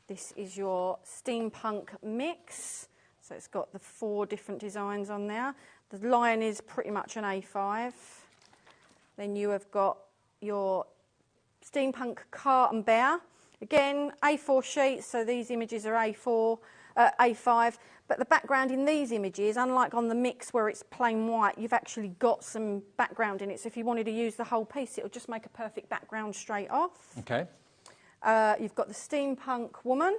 This is your steampunk mix. So it's got the 4 different designs on there. The lion is pretty much an A5. Then you have got your steampunk car and bear. Again, A4 sheets, so these images are A5. But the background in these images, unlike on the mix where it's plain white, you've actually got some background in it. So if you wanted to use the whole piece, it'll just make a perfect background straight off. OK. You've got the steampunk woman.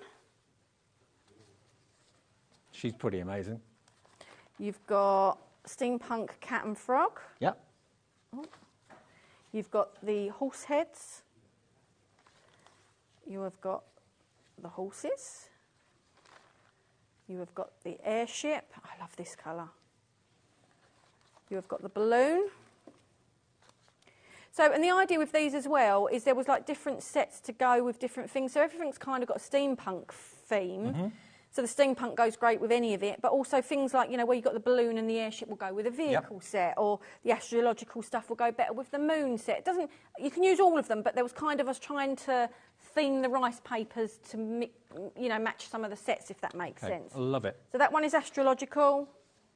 She's pretty amazing. You've got steampunk cat and frog. Yep. Oh. You've got the horse heads. You have got the horses. You have got the airship. I love this colour. You have got the balloon. So, and the idea with these as well is there was like different sets to go with different things. So everything's kind of got a steampunk theme. So the steampunk goes great with any of it, but also things like, you know, where you've got the balloon and the airship will go with a vehicle set, or the astrological stuff will go better with the moon set. It doesn't, you can use all of them, but there was kind of us trying to theme the rice papers to, you know, match some of the sets, if that makes sense. I love it. So that one is astrological,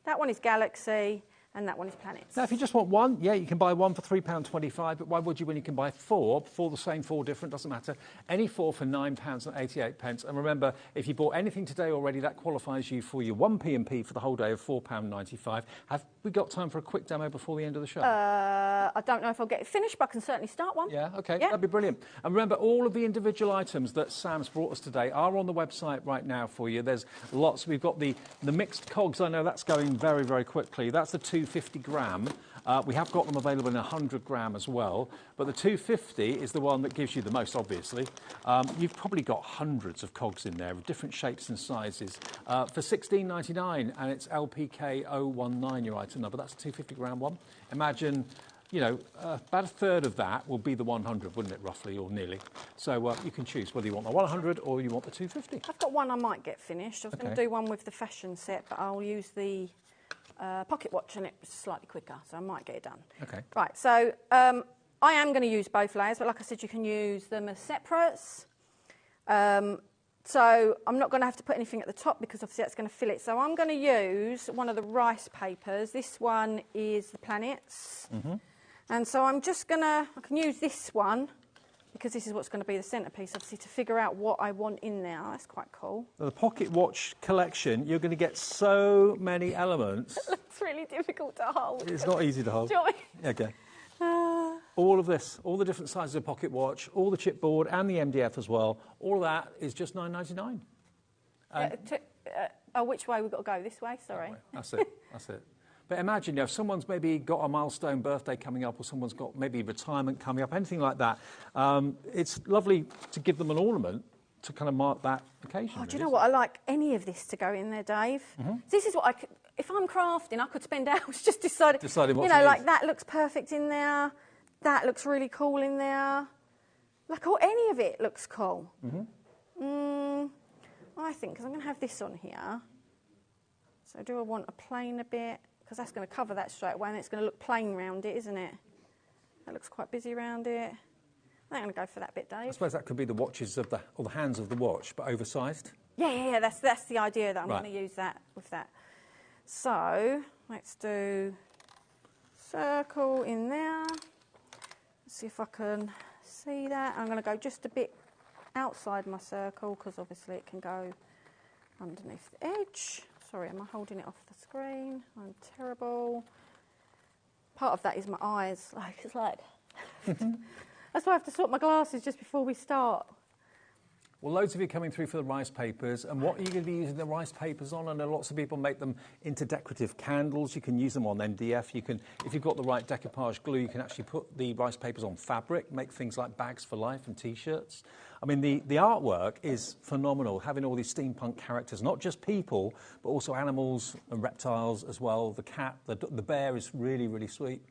that one is galaxy, and that one is planets. Now, if you just want one, yeah, you can buy one for £3.25, but why would you when you can buy four the same, four different, doesn't matter. Any four for £9.88. And remember, if you bought anything today already, that qualifies you for your 1p&p for the whole day of £4.95. Have we got time for a quick demo before the end of the show? I don't know if I'll get it finished, but I can certainly start one. Yeah, OK, that'd be brilliant. And remember, all of the individual items that Sam's brought us today are on the website right now for you. There's lots. We've got the mixed cogs. I know that's going very, very quickly. That's the 250 gram. We have got them available in 100 gram as well, but the 250 is the one that gives you the most, obviously. You've probably got hundreds of cogs in there of different shapes and sizes for £16.99, and it's LPK 019, your item number. That's a 250 gram one. Imagine, you know, about a third of that will be the 100, wouldn't it, roughly, or nearly? So you can choose whether you want the 100 or you want the 250. I've got one I might get finished. I was going to do one with the fashion set, but I'll use the pocket watch, and it's slightly quicker, so I might get it done. Okay. Right, so I am going to use both layers, but like I said, you can use them as separates. So I'm not going to have to put anything at the top because obviously that's going to fill it. So I'm going to use one of the rice papers. This one is the planets. And so I'm just going to, I can use this one because this is what's going to be the centrepiece, obviously, to figure out what I want in there. That's quite cool. The pocket watch collection, you're going to get so many elements. It looks really difficult to hold. It's not easy to hold. Do you want me? Okay. All of this, all the different sizes of pocket watch, all the chipboard and the MDF as well, all of that is just £9.99. Which way we've got to go? This way? Sorry. That's it. That's it. But imagine, you know, if someone's maybe got a milestone birthday coming up, or someone's got maybe retirement coming up, anything like that, it's lovely to give them an ornament to kind of mark that occasion. Oh, do you know what? I like any of this to go in there, Dave. This is what I could, if I'm crafting, I could spend hours just deciding what you know, like that looks perfect in there, that looks really cool in there. Like, any of it looks cool. I think, because I'm going to have this on here. So do I want a plain a bit? Because that's going to cover that straight away, and it's going to look plain round it, isn't it? That looks quite busy round it. I'm going to go for that bit, Dave. I suppose that could be the watches of or the hands of the watch, but oversized. Yeah. That's the idea, that I'm going to use that with that. So let's do circle in there. Let's see if I can see that. I'm going to go just a bit outside my circle because obviously it can go underneath the edge. Sorry, am I holding it off the screen? I'm terrible. Part of that is my eyes. It's like that's why I have to sort my glasses just before we start. Well, loads of you coming through for the rice papers, and what are you going to be using the rice papers on? I know lots of people make them into decorative candles. You can use them on MDF. You can, if you've got the right decoupage glue, you can actually put the rice papers on fabric, make things like bags for life and T-shirts. I mean, the artwork is phenomenal, having all these steampunk characters, not just people, but also animals and reptiles as well. The cat, the bear is really, really sweet.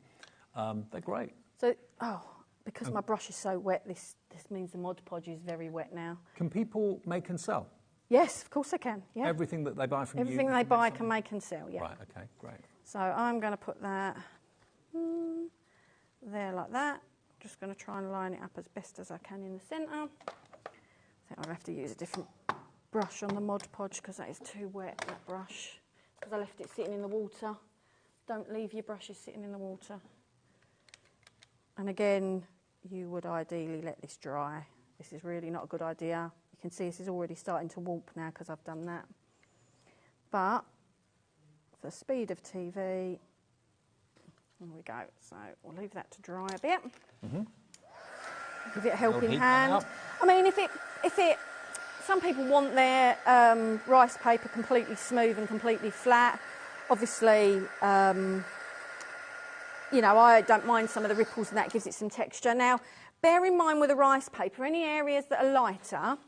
They're great. So, because my brush is so wet, this means the Mod Podge is very wet now. Can people make and sell? Yes, of course they can, yeah. Everything that they buy from you? Everything they buy can make and sell, yeah. Right, OK, great. So I'm going to put that there like that. Just going to try and line it up as best as I can in the centre. I think I'll have to use a different brush on the Mod Podge because that is too wet, that brush, because I left it sitting in the water. Don't leave your brushes sitting in the water. And again, you would ideally let this dry. This is really not a good idea. You can see this is already starting to warp now because I've done that. But for speed of TV, there we go. So we'll leave that to dry a bit. Give it a helping hand. I mean, if it, some people want their rice paper completely smooth and completely flat. obviously, you know, I don't mind some of the ripples and that gives it some texture. Now, bear in mind with the rice paper, any areas that are lighter,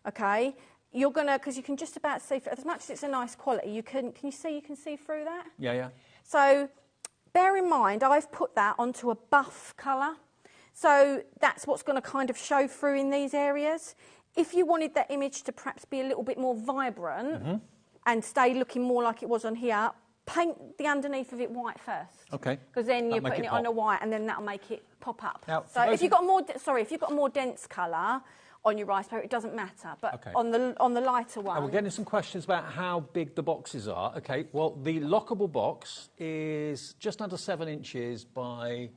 okay, you're going to, because you can just about see, as much as it's a nice quality, you can you can see through that? Yeah, yeah. So, bear in mind, I've put that onto a buff colour. So, that's what's going to kind of show through in these areas. If you wanted that image to perhaps be a little bit more vibrant and stay looking more like it was on here, paint the underneath of it white first. Okay. Because then you're putting it on a white, and then that'll make it pop up. Now, so if you've got a more, if you've got a more dense colour on your rice paper, it doesn't matter. But on the lighter one, we're getting some questions about how big the boxes are. Okay. Well, the lockable box is just under 7 inches by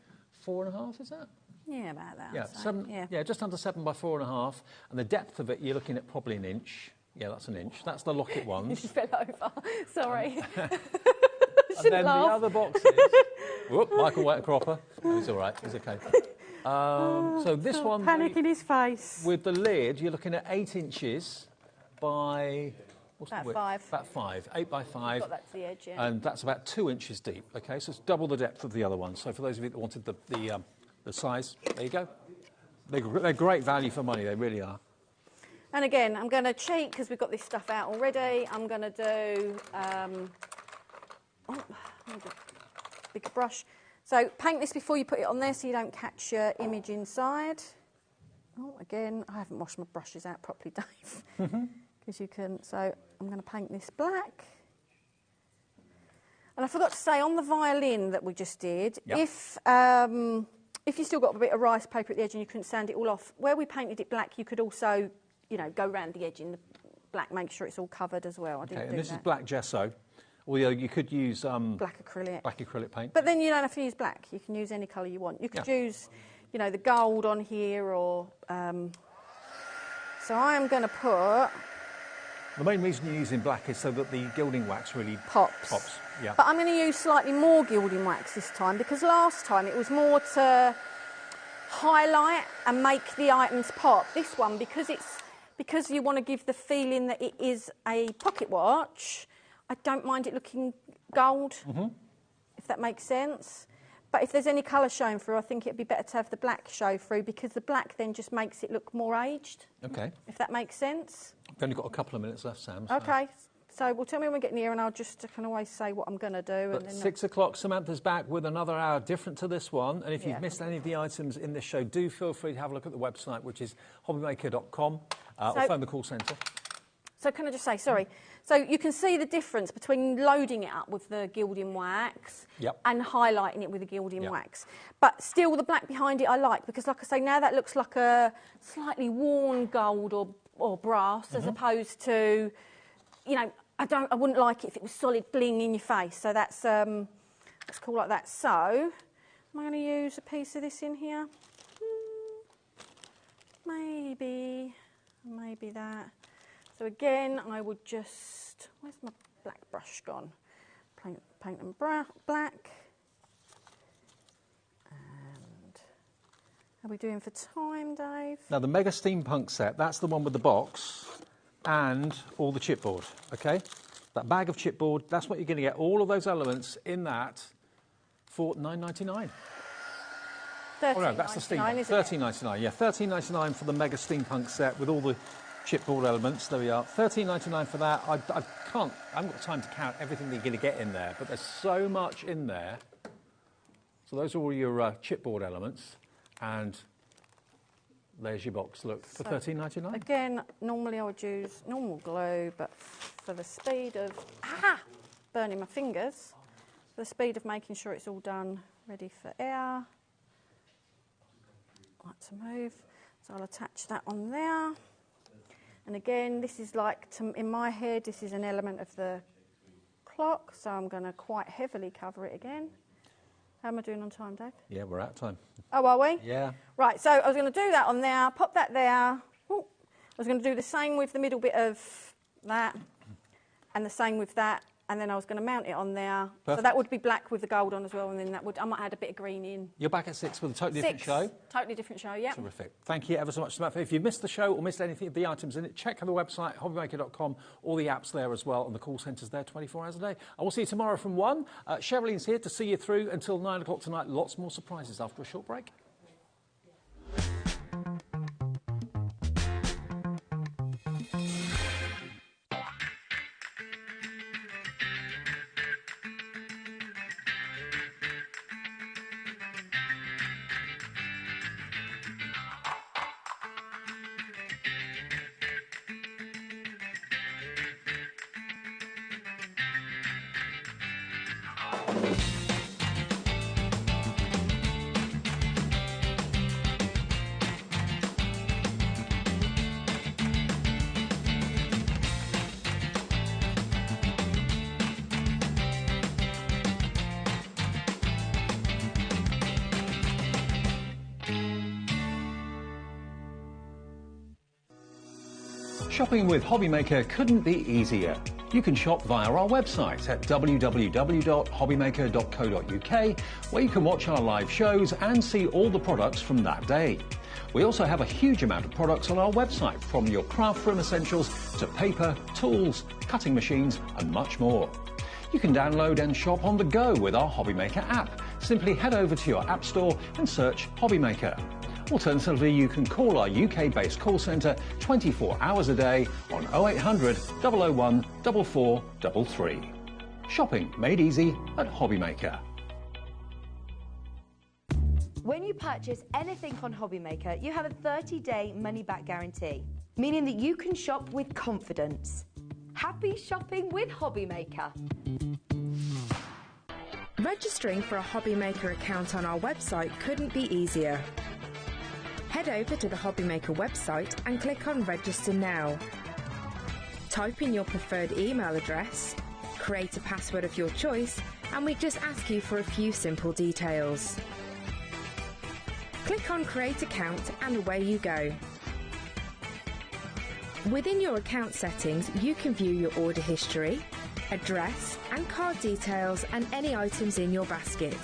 4.5. Is that? Yeah, about that. Yeah, yeah, just under 7 by 4.5, and the depth of it you're looking at probably an inch. Yeah, that's an inch. That's the locket ones. You fell over. Sorry. And then the other boxes. Whoop, Michael Wetcropper. He's all right. He's okay. So this one, panic in his face. With the lid, you're looking at 8 inches by. What's about the width? 5. About 5. 8 by 5. Got that to the edge, yeah. And that's about 2 inches deep. Okay, so it's double the depth of the other one. So for those of you that wanted the size, there you go. They're great value for money. They really are. And again, I'm going to cheat because we've got this stuff out already. I'm going to do bigger brush. So paint this before you put it on there so you don't catch your image inside. Oh, again, I haven't washed my brushes out properly, Dave. Because you can. So I'm going to paint this black. And I forgot to say, on the violin that we just did, if you still got a bit of rice paper at the edge and you couldn't sand it all off, where we painted it black, you could also, you know, go round the edge in the black, make sure it's all covered as well. I didn't do and this that. is black gesso. Although you could use black acrylic. Black acrylic paint. But then you don't have to use black. You can use any colour you want. You could use, you know, the gold on here or... so I am going to put... The main reason you're using black is so that the gilding wax really pops. Yeah. But I'm going to use slightly more gilding wax this time because last time it was more to highlight and make the items pop. This one, because you want to give the feeling that it is a pocket watch, I don't mind it looking gold, if that makes sense. But if there's any colour showing through, I think it'd be better to have the black show through because the black then just makes it look more aged. Okay. If that makes sense. We've only got a couple of minutes left, Sam. So. Okay. So, well, tell me when we're getting here and I can always say what I'm going to do. But 6 o'clock, Samantha's back with another hour different to this one. And if you've missed any of the items in this show, do feel free to have a look at the website, which is hobbymaker.com, or phone the call centre. So can I just say, sorry, so you can see the difference between loading it up with the gilding wax and highlighting it with the gilding wax. But still the black behind it I like because, like I say, now that looks like a slightly worn gold or brass as opposed to, you know, I wouldn't like it if it was solid bling in your face. So that's cool like that. So am I going to use a piece of this in here? Maybe that. So again, I would just, where's my black brush gone? Paint them black. And how are we doing for time, Dave? Now the Mega Steampunk set, that's the one with the box and all the chipboard, okay? That bag of chipboard, that's what you're going to get. All of those elements in that for $9.99. Oh no, that's the Steampunk. $13.99, yeah, $13.99 for the Mega Steampunk set with all the chipboard elements. There we are, $13.99 for that. I haven't got time to count everything that you're going to get in there, but there's so much in there. So those are all your chipboard elements, and there's your box. Look, for $13.99. Again, normally I would use normal glue, but for the speed of burning my fingers, for the speed of making sure it's all done, ready for air. Like to move, so I'll attach that on there. And again, this is like, in my head, this is an element of the clock, so I'm going to quite heavily cover it again. How am I doing on time, Dave? Yeah, we're out of time. Oh, are we? Yeah. Right, so I was going to do that on there, pop that there. Ooh. I was going to do the same with the middle bit of that, and the same with that, and then I was going to mount it on there. Perfect. So that would be black with the gold on as well, and then I might add a bit of green in. You're back at 6 with a totally different show. Totally different show, yeah. Terrific. Thank you ever so much, Samantha. If you missed the show or missed anything of the items in it, check out the website, hobbymaker.com, all the apps there as well, and the call centres there 24 hours a day. I will see you tomorrow from 1. Sherilyn's here to see you through until 9 o'clock tonight. Lots more surprises after a short break. Shopping with HobbyMaker couldn't be easier. You can shop via our website at www.hobbymaker.co.uk, where you can watch our live shows and see all the products from that day. We also have a huge amount of products on our website, from your craft room essentials to paper, tools, cutting machines and much more. You can download and shop on the go with our HobbyMaker app. Simply head over to your app store and search HobbyMaker. Alternatively, you can call our UK-based call centre 24 hours a day on 0800 001 4433. Shopping made easy at HobbyMaker. When you purchase anything on HobbyMaker, you have a 30-day money-back guarantee, meaning that you can shop with confidence. Happy shopping with HobbyMaker. Registering for a HobbyMaker account on our website couldn't be easier. Head over to the HobbyMaker website and click on Register Now. Type in your preferred email address, create a password of your choice, and we just ask you for a few simple details. Click on Create Account and away you go. Within your account settings, you can view your order history, address and card details and any items in your basket.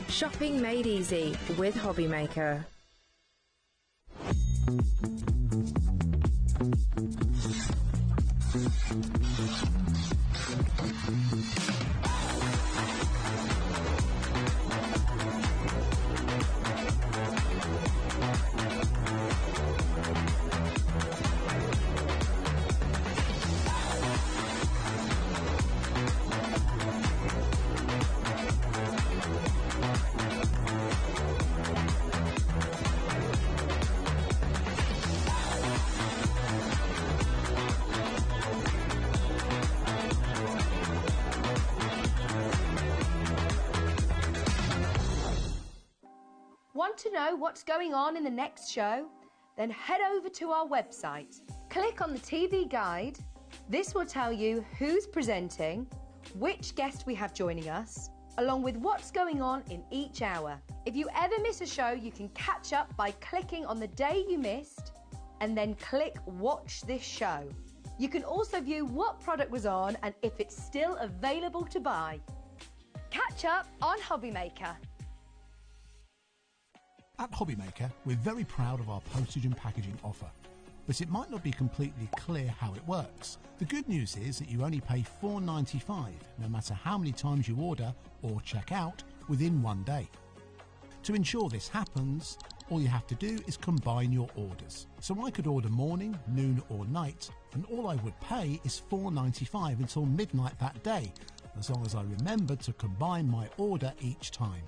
Shopping made easy with HobbyMaker. Want to know what's going on in the next show? Then head over to our website. Click on the TV guide. This will tell you who's presenting, which guest we have joining us, along with what's going on in each hour. If you ever miss a show, you can catch up by clicking on the day you missed and then click Watch This Show. You can also view what product was on and if it's still available to buy. Catch up on HobbyMaker. At HobbyMaker, we're very proud of our postage and packaging offer, but it might not be completely clear how it works. The good news is that you only pay $4.95 no matter how many times you order or check out within one day. To ensure this happens, all you have to do is combine your orders. So I could order morning, noon or night, and all I would pay is $4.95 until midnight that day, as long as I remembered to combine my order each time.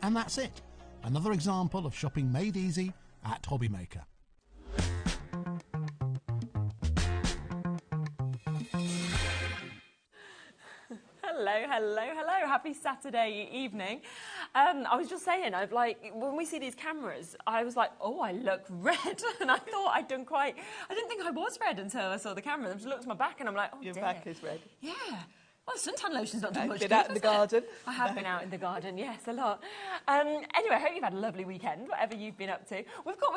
And that's it. Another example of shopping made easy at HobbyMaker. Hello. Happy Saturday evening. I was just saying, when we see these cameras, I was like, oh, I look red. And I thought I didn't think I was red until I saw the camera. I just looked at my back and I'm like, oh, Your dear. back is red. Yeah. Well, suntan lotion's not done much good. Been out in the garden. I have been out in the garden, yes, a lot. Anyway, I hope you've had a lovely weekend, whatever you've been up to. We've got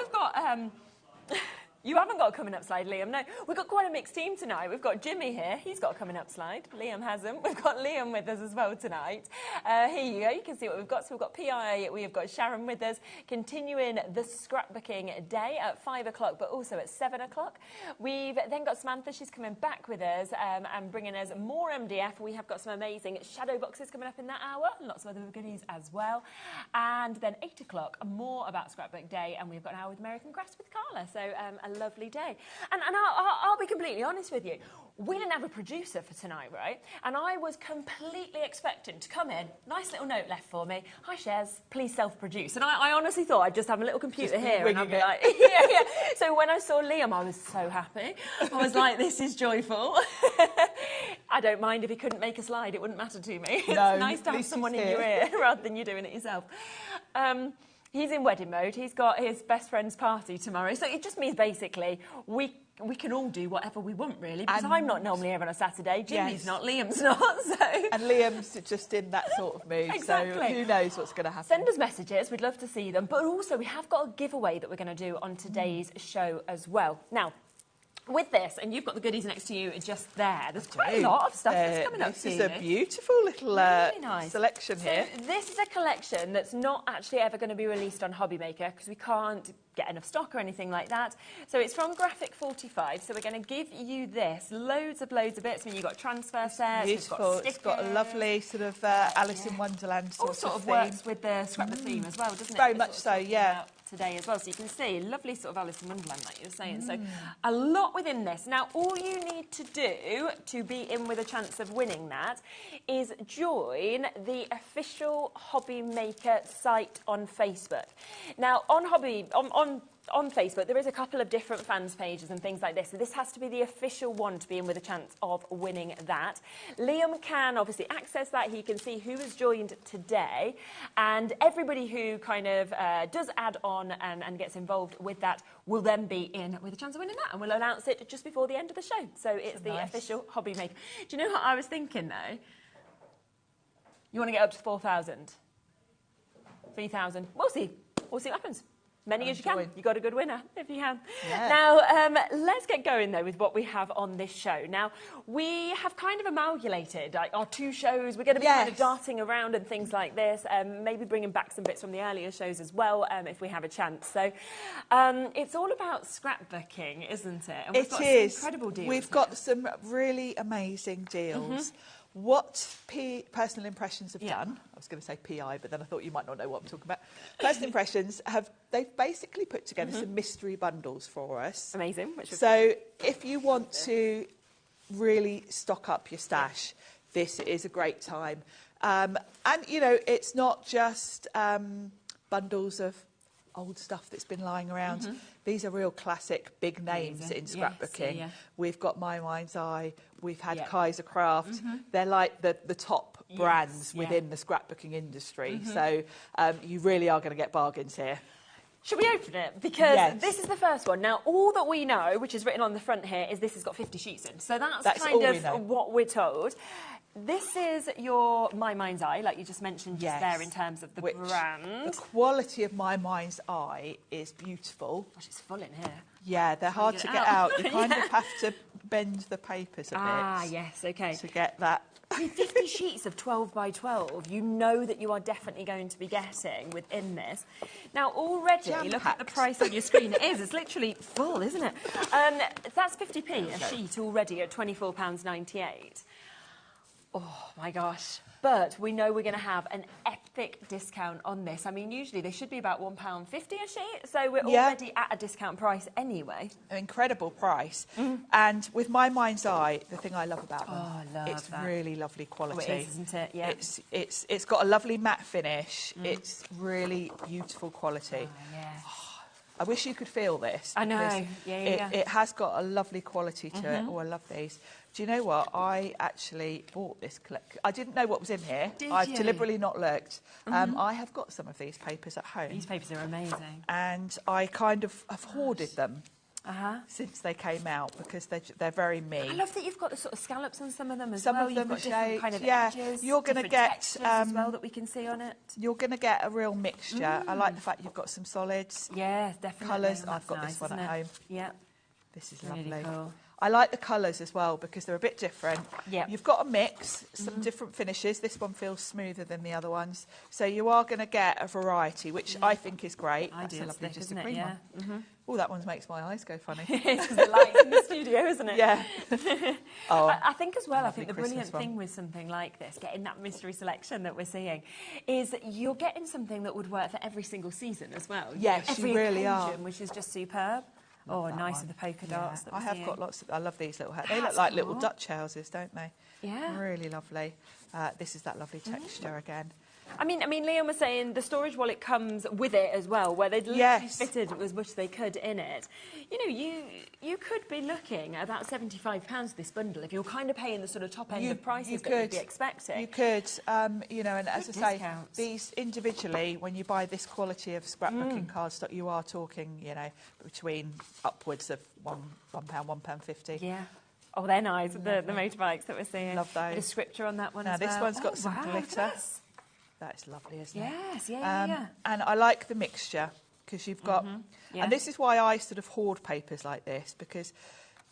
You haven't got a coming up slide, Liam. No, we've got quite a mixed team tonight. We've got Jimmy here. He's got a coming up slide. Liam hasn't. We've got Liam with us as well tonight. Here you go. You can see what we've got. So we've got PI. We've got Sharon with us, continuing the scrapbooking day at 5 o'clock, but also at 7 o'clock. We've then got Samantha. She's coming back with us and bringing us more MDF. We have got some amazing shadow boxes coming up in that hour. Lots of other goodies as well. And then 8 o'clock, more about Scrapbook Day. And we've got an hour with American Crafts with Carla. So a lovely day. And I'll be completely honest with you. We didn't have a producer for tonight, right? And I was completely expecting to come in, nice little note left for me. Hi, Shez, please self-produce. And I honestly thought I'd just have a little computer here and I'd be like, yeah. So when I saw Liam, I was so happy. I was like, this is joyful. I don't mind if he couldn't make a slide. It wouldn't matter to me. It's nice to have someone in your ear rather than you doing it yourself. He's in wedding mode. He's got his best friend's party tomorrow. So it just means basically we can all do whatever we want, really, because I'm not normally here on a Saturday. Jimmy's not, Liam's not. So. And Liam's just in that sort of mood. Exactly. So who knows what's going to happen. Send us messages. We'd love to see them. But also we have got a giveaway that we're going to do on today's show as well. Now, with this, and you've got the goodies next to you just there, there's quite a lot of stuff that's coming up. This is a beautiful little selection here. So this is a collection that's not actually ever going to be released on HobbyMaker because we can't get enough stock or anything like that. So it's from Graphic 45. So we're going to give you this, loads of bits. I mean, you've got transfer sets, beautiful. It's got a lovely sort of Alice in Wonderland sort of theme. Works with the scrapbook theme as well, doesn't it? Very much so, yeah. Today as well, so you can see lovely sort of Alice in Wonderland, like you were saying. So a lot within this. Now, all you need to do to be in with a chance of winning that is join the official HobbyMaker site on Facebook. Now, on Facebook, there is a couple of different fans pages and things like this. So this has to be the official one to be in with a chance of winning that. Liam can obviously access that. He can see who has joined today. And everybody who kind of does add on and gets involved with that will then be in with a chance of winning that. And we'll announce it just before the end of the show. So it's the official HobbyMaker. Do you know what I was thinking, though? You want to get up to 4,000? 3,000? We'll see. We'll see what happens. Many as you can. You got a good winner, if you can. Yeah. Now, let's get going, though, with what we have on this show. Now, we have kind of amalgamated our two shows. We're going to be kind of darting around and things like this, maybe bringing back some bits from the earlier shows as well, if we have a chance. So it's all about scrapbooking, isn't it? And we've got some incredible deals. We've got some really amazing deals. What Personal Impressions have done, I was going to say PI, but then I thought you might not know what I'm talking about. Personal Impressions, they've basically put together some mystery bundles for us. Amazing. So if you want to really stock up your stash, this is a great time. And, you know, it's not just bundles of old stuff that's been lying around. These are real classic big names in scrapbooking. Yes, We've got My Mind's Eye, we've had Kaiser Craft. They're like the top brands within the scrapbooking industry. So you really are going to get bargains here. Should we open it? Because this is the first one. Now, all that we know, which is written on the front here, is this has got 50 sheets in. So that's kind of what we're told. This is your My Mind's Eye, like you just mentioned just there in terms of the brand. The quality of My Mind's Eye is beautiful. Gosh, it's full in here. Yeah, they're hard to get out. You kind of have to bend the papers a bit. Ah, yes, OK. To get that. 50 sheets of 12 by 12, you know that you are definitely going to be getting within this. Now, already, look at the price on your screen. It is. It's literally full, isn't it? That's 50p a sheet already at £24.98. Oh, my gosh. But we know we're going to have an epic discount on this. I mean, usually they should be about £1.50 a sheet, so we're already at a discount price anyway. An incredible price. And with My Mind's Eye, the thing I love about them, it's really lovely quality. Oh, it is, isn't it? Yeah. It's got a lovely matte finish. It's really beautiful quality. Oh, yes. I wish you could feel this. I know. It has got a lovely quality to it. Oh, I love these. Do you know what? I actually bought this collection. I didn't know what was in here. I've deliberately not looked. I have got some of these papers at home. These papers are amazing. And I kind of have hoarded them since they came out because they're very me. I love that you've got the sort of scallops on some of them as well. Some of them you've got are different kind of edges, you're going to get as well that we can see on it. You're going to get a real mixture. I like the fact you've got some solids. Yeah, definitely. Colours. I've got this one at home. Yeah. This is Really lovely. cool. I like the colours as well because they're a bit different. Yeah. You've got a mix, some different finishes. This one feels smoother than the other ones. So you are going to get a variety, which I think is great. I That's do, a it's lovely, thick, just a isn't it? green Yeah. one. Oh, that one makes my eyes go funny. It's because the light's in the studio, isn't it? Yeah. Oh, I think as well, I think the Christmas brilliant one. thing with something like this, getting that mystery selection that we're seeing, is that you're getting something that would work for every single season as well. Yes, every you really occasion, are. which is just superb. Oh, that nice one. with the polka dots. Yeah. That I we're have seeing. got lots of... I love these little hats. They look That's like little cool. Dutch houses, don't they? Yeah. Really lovely. This is that lovely texture again. I mean, Liam was saying the storage wallet comes with it as well, where they'd literally Yes. fitted as much as they could in it. You know, you could be looking at about £75 for this bundle if you're kind of paying the sort of top end of prices that you'd be expecting. You could, you know, and as I Good say, discounts. these individually, when you buy this quality of scrapbooking cardstock, you are talking, you know, between upwards of £1, £1.50. Yeah. Oh, they're nice, the motorbikes that we're seeing. Love those. Bit of scripture on that one Now, as this well. one's got Oh, some wow, glitter. yes. That's lovely, isn't it? Yes, yeah. And I like the mixture because you've got... Yeah. And this is why I sort of hoard papers like this, because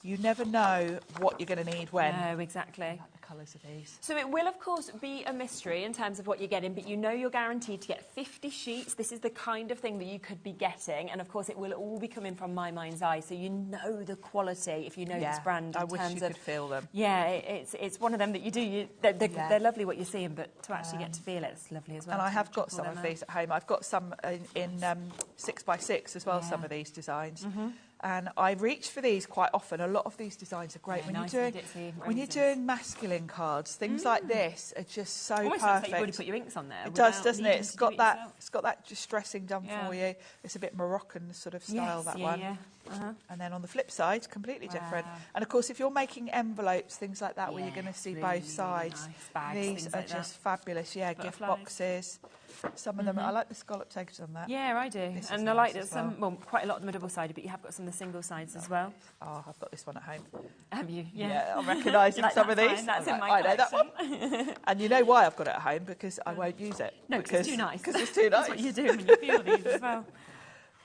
you never know what you're going to need when. No, exactly. I like the colours of these. So it will, of course, be a mystery in terms of what you're getting, but you know you're guaranteed to get 50 sheets. This is the kind of thing that you could be getting, and of course it will all be coming from My Mind's Eye, so you know the quality if you know this brand. I in wish terms you of, could feel them. Yeah, it's one of them that you do. They're lovely what you're seeing, but to actually get to feel it, it's lovely as well. And I to have got chop all some them of out. these at home. I've got some in 6x6 as well, some of these designs. And I reach for these quite often. A lot of these designs are great. Yeah, when, nice you're and doing, ditzy when you're roses. doing masculine cards, things like this are just so Almost looks perfect. like you've already put your inks on there. It does, without doesn't it? needing It's to do got that. yourself. It's got that distressing done for you. It's a bit Moroccan sort of style, that one. Yeah. And then on the flip side, completely different. Wow. And of course, if you're making envelopes, things like that, where you're going to Yes, see really, both sides, really nice bags, these things are like that. just fabulous. Yeah, gift Butterflies. boxes. Some of them, I like the scalloped edges on that. Yeah, I do. This is And I nice like that as some, well, quite a lot of them are double-sided, but you have got some of the single sides as well. Oh, I've got this one at home. Have you? Yeah, I'm recognising Like, some of that's these. fine, that's in I'm my like, I know that collection. one. And you know why I've got it at home? Because I won't use it. No, because it's too nice. Because it's too nice. That's what you do when you feel these as well.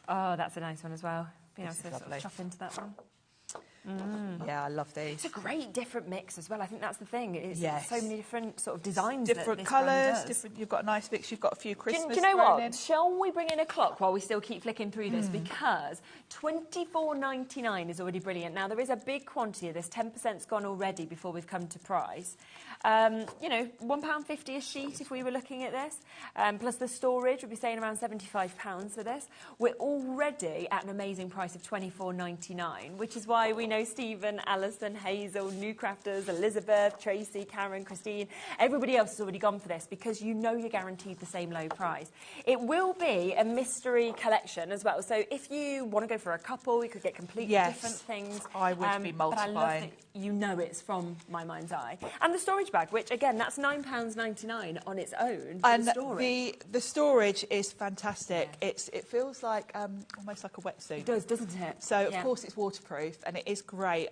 Oh, that's a nice one as well. Being able This to is sort lovely. of chop into that one. Yeah, I love these. It's a great different mix as well. I think that's the thing. It's Yes. so many different sort of designs. Different that this brand colours, does. different. You've got a nice mix. You've got a few Christmas. Do you know thrown what? in. Shall we bring in a clock while we still keep flicking through this? Because $24.99 is already brilliant. Now, there is a big quantity of this. 10%'s gone already before we've come to price. You know, £1.50 a sheet if we were looking at this. Plus the storage, we'd be saying around £75 for this. We're already at an amazing price of $24.99, which is why we know Stephen, Alison, Hazel, New Crafters, Elizabeth, Tracy, Karen, Christine, everybody else has already gone for this because you know you're guaranteed the same low price. It will be a mystery collection as well. So if you want to go for a couple, you could get completely different things. I would be But I love multiplying. that you know it's from My Mind's Eye. And the storage bag, which again, that's £9.99 on its own for And the storage. the storage is fantastic. It feels like almost like a wetsuit. It does, doesn't it? So of course it's waterproof and it is great.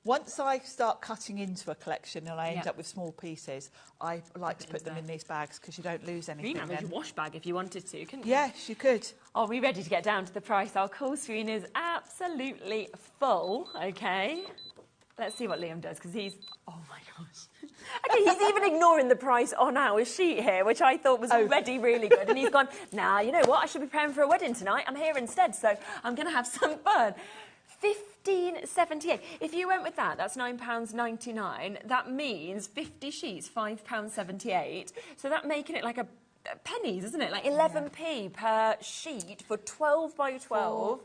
Once I start cutting into a collection and I end up with small pieces, I like to put them in these bags because you don't lose anything. You can have then. your wash bag if you wanted to, couldn't you? Yes, you could. Are we ready to get down to the price? Our call screen is absolutely full, okay? Let's see what Liam does, because he's... Oh, my gosh. Okay, he's even ignoring the price on our sheet here, which I thought was already really good. And he's gone, nah, you know what? I should be preparing for a wedding tonight. I'm here instead, so I'm going to have some fun. £15.78. If you went with that, that's £9.99. That means 50 sheets, £5.78. So that making it like a pennies, isn't it? Like 11p per sheet for 12 by 12.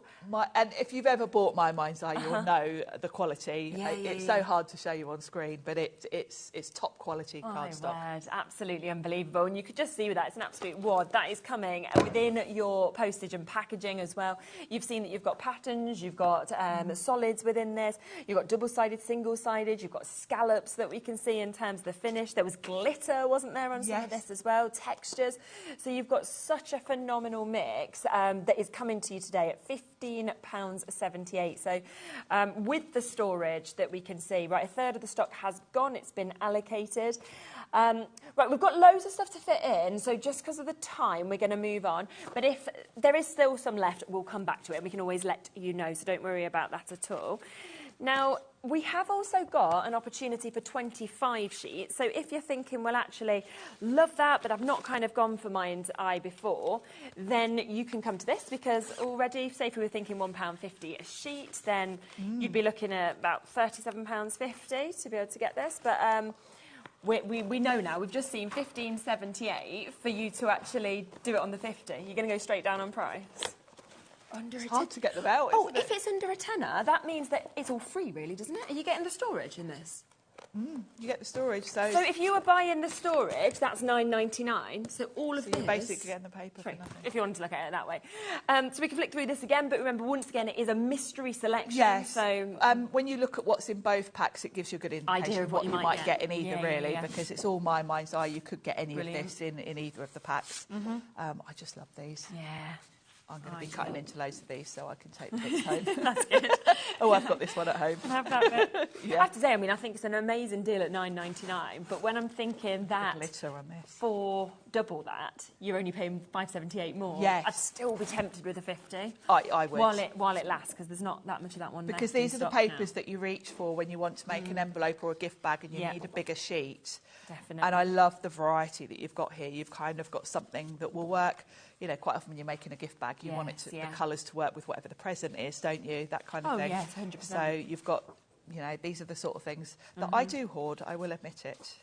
And if you've ever bought My Mind's Eye, you'll know the quality. It's so hard to show you on screen, but it's top quality cardstock. My word, absolutely unbelievable. And you could just see with that, it's an absolute wad. That is coming within your postage and packaging as well. You've seen that you've got patterns, you've got solids within this, you've got double-sided, single-sided, you've got scallops that we can see in terms of the finish. There was glitter, wasn't there, on some of this as well, texture. textures. So you've got such a phenomenal mix that is coming to you today at £15.78. So with the storage that we can see, right, a third of the stock has gone, it's been allocated. Right, we've got loads of stuff to fit in, so just because of the time, we're going to move on. But if there is still some left, we'll come back to it. We can always let you know, so don't worry about that at all. Now, we have also got an opportunity for 25 sheets. So if you're thinking, well, actually, love that, but I've not kind of gone for Mind's Eye before, then you can come to this, because already, say if we were thinking £1.50 a sheet, then you'd be looking at about £37.50 to be able to get this. But we know now, we've just seen £15.78 for you to actually do it on the 50. You're going to go straight down on price? It's hard to get them out, isn't if it's under a tenner, that means that it's all free, really, doesn't it? Are you getting the storage in this? You get the storage, so if you were buying the storage, that's £9.99. So all of this, you're basically getting the paper for nothing. If you wanted to look at it that way. So we can flick through this again, but remember, once again, it is a mystery selection. Yes. So when you look at what's in both packs, it gives you a good indication idea of what you might get in either, really, because it's all my mind's eye. You could get any of this in either of the packs. I just love these. Yeah. I'm going to be cutting into loads of these so I can take the bits home. That's good. Oh, I've got this one at home. Have that bit. I have to say, I mean, I think it's an amazing deal at £9.99, but when I'm thinking that glitter on this, for double that, you're only paying £5.78 more, yes, I'd still be tempted with a 50. I would. While it lasts, because there's not that much of that one because left these are the papers that you reach for when you want to make an envelope or a gift bag and you need a bigger sheet. Definitely. And I love the variety that you've got here. You've kind of got something that will work. You know, quite often when you're making a gift bag, you want it to, the colours to work with whatever the present is, don't you? That kind of thing. Oh, yes, 100%. So you've got, you know, these are the sort of things that I do hoard, I will admit it,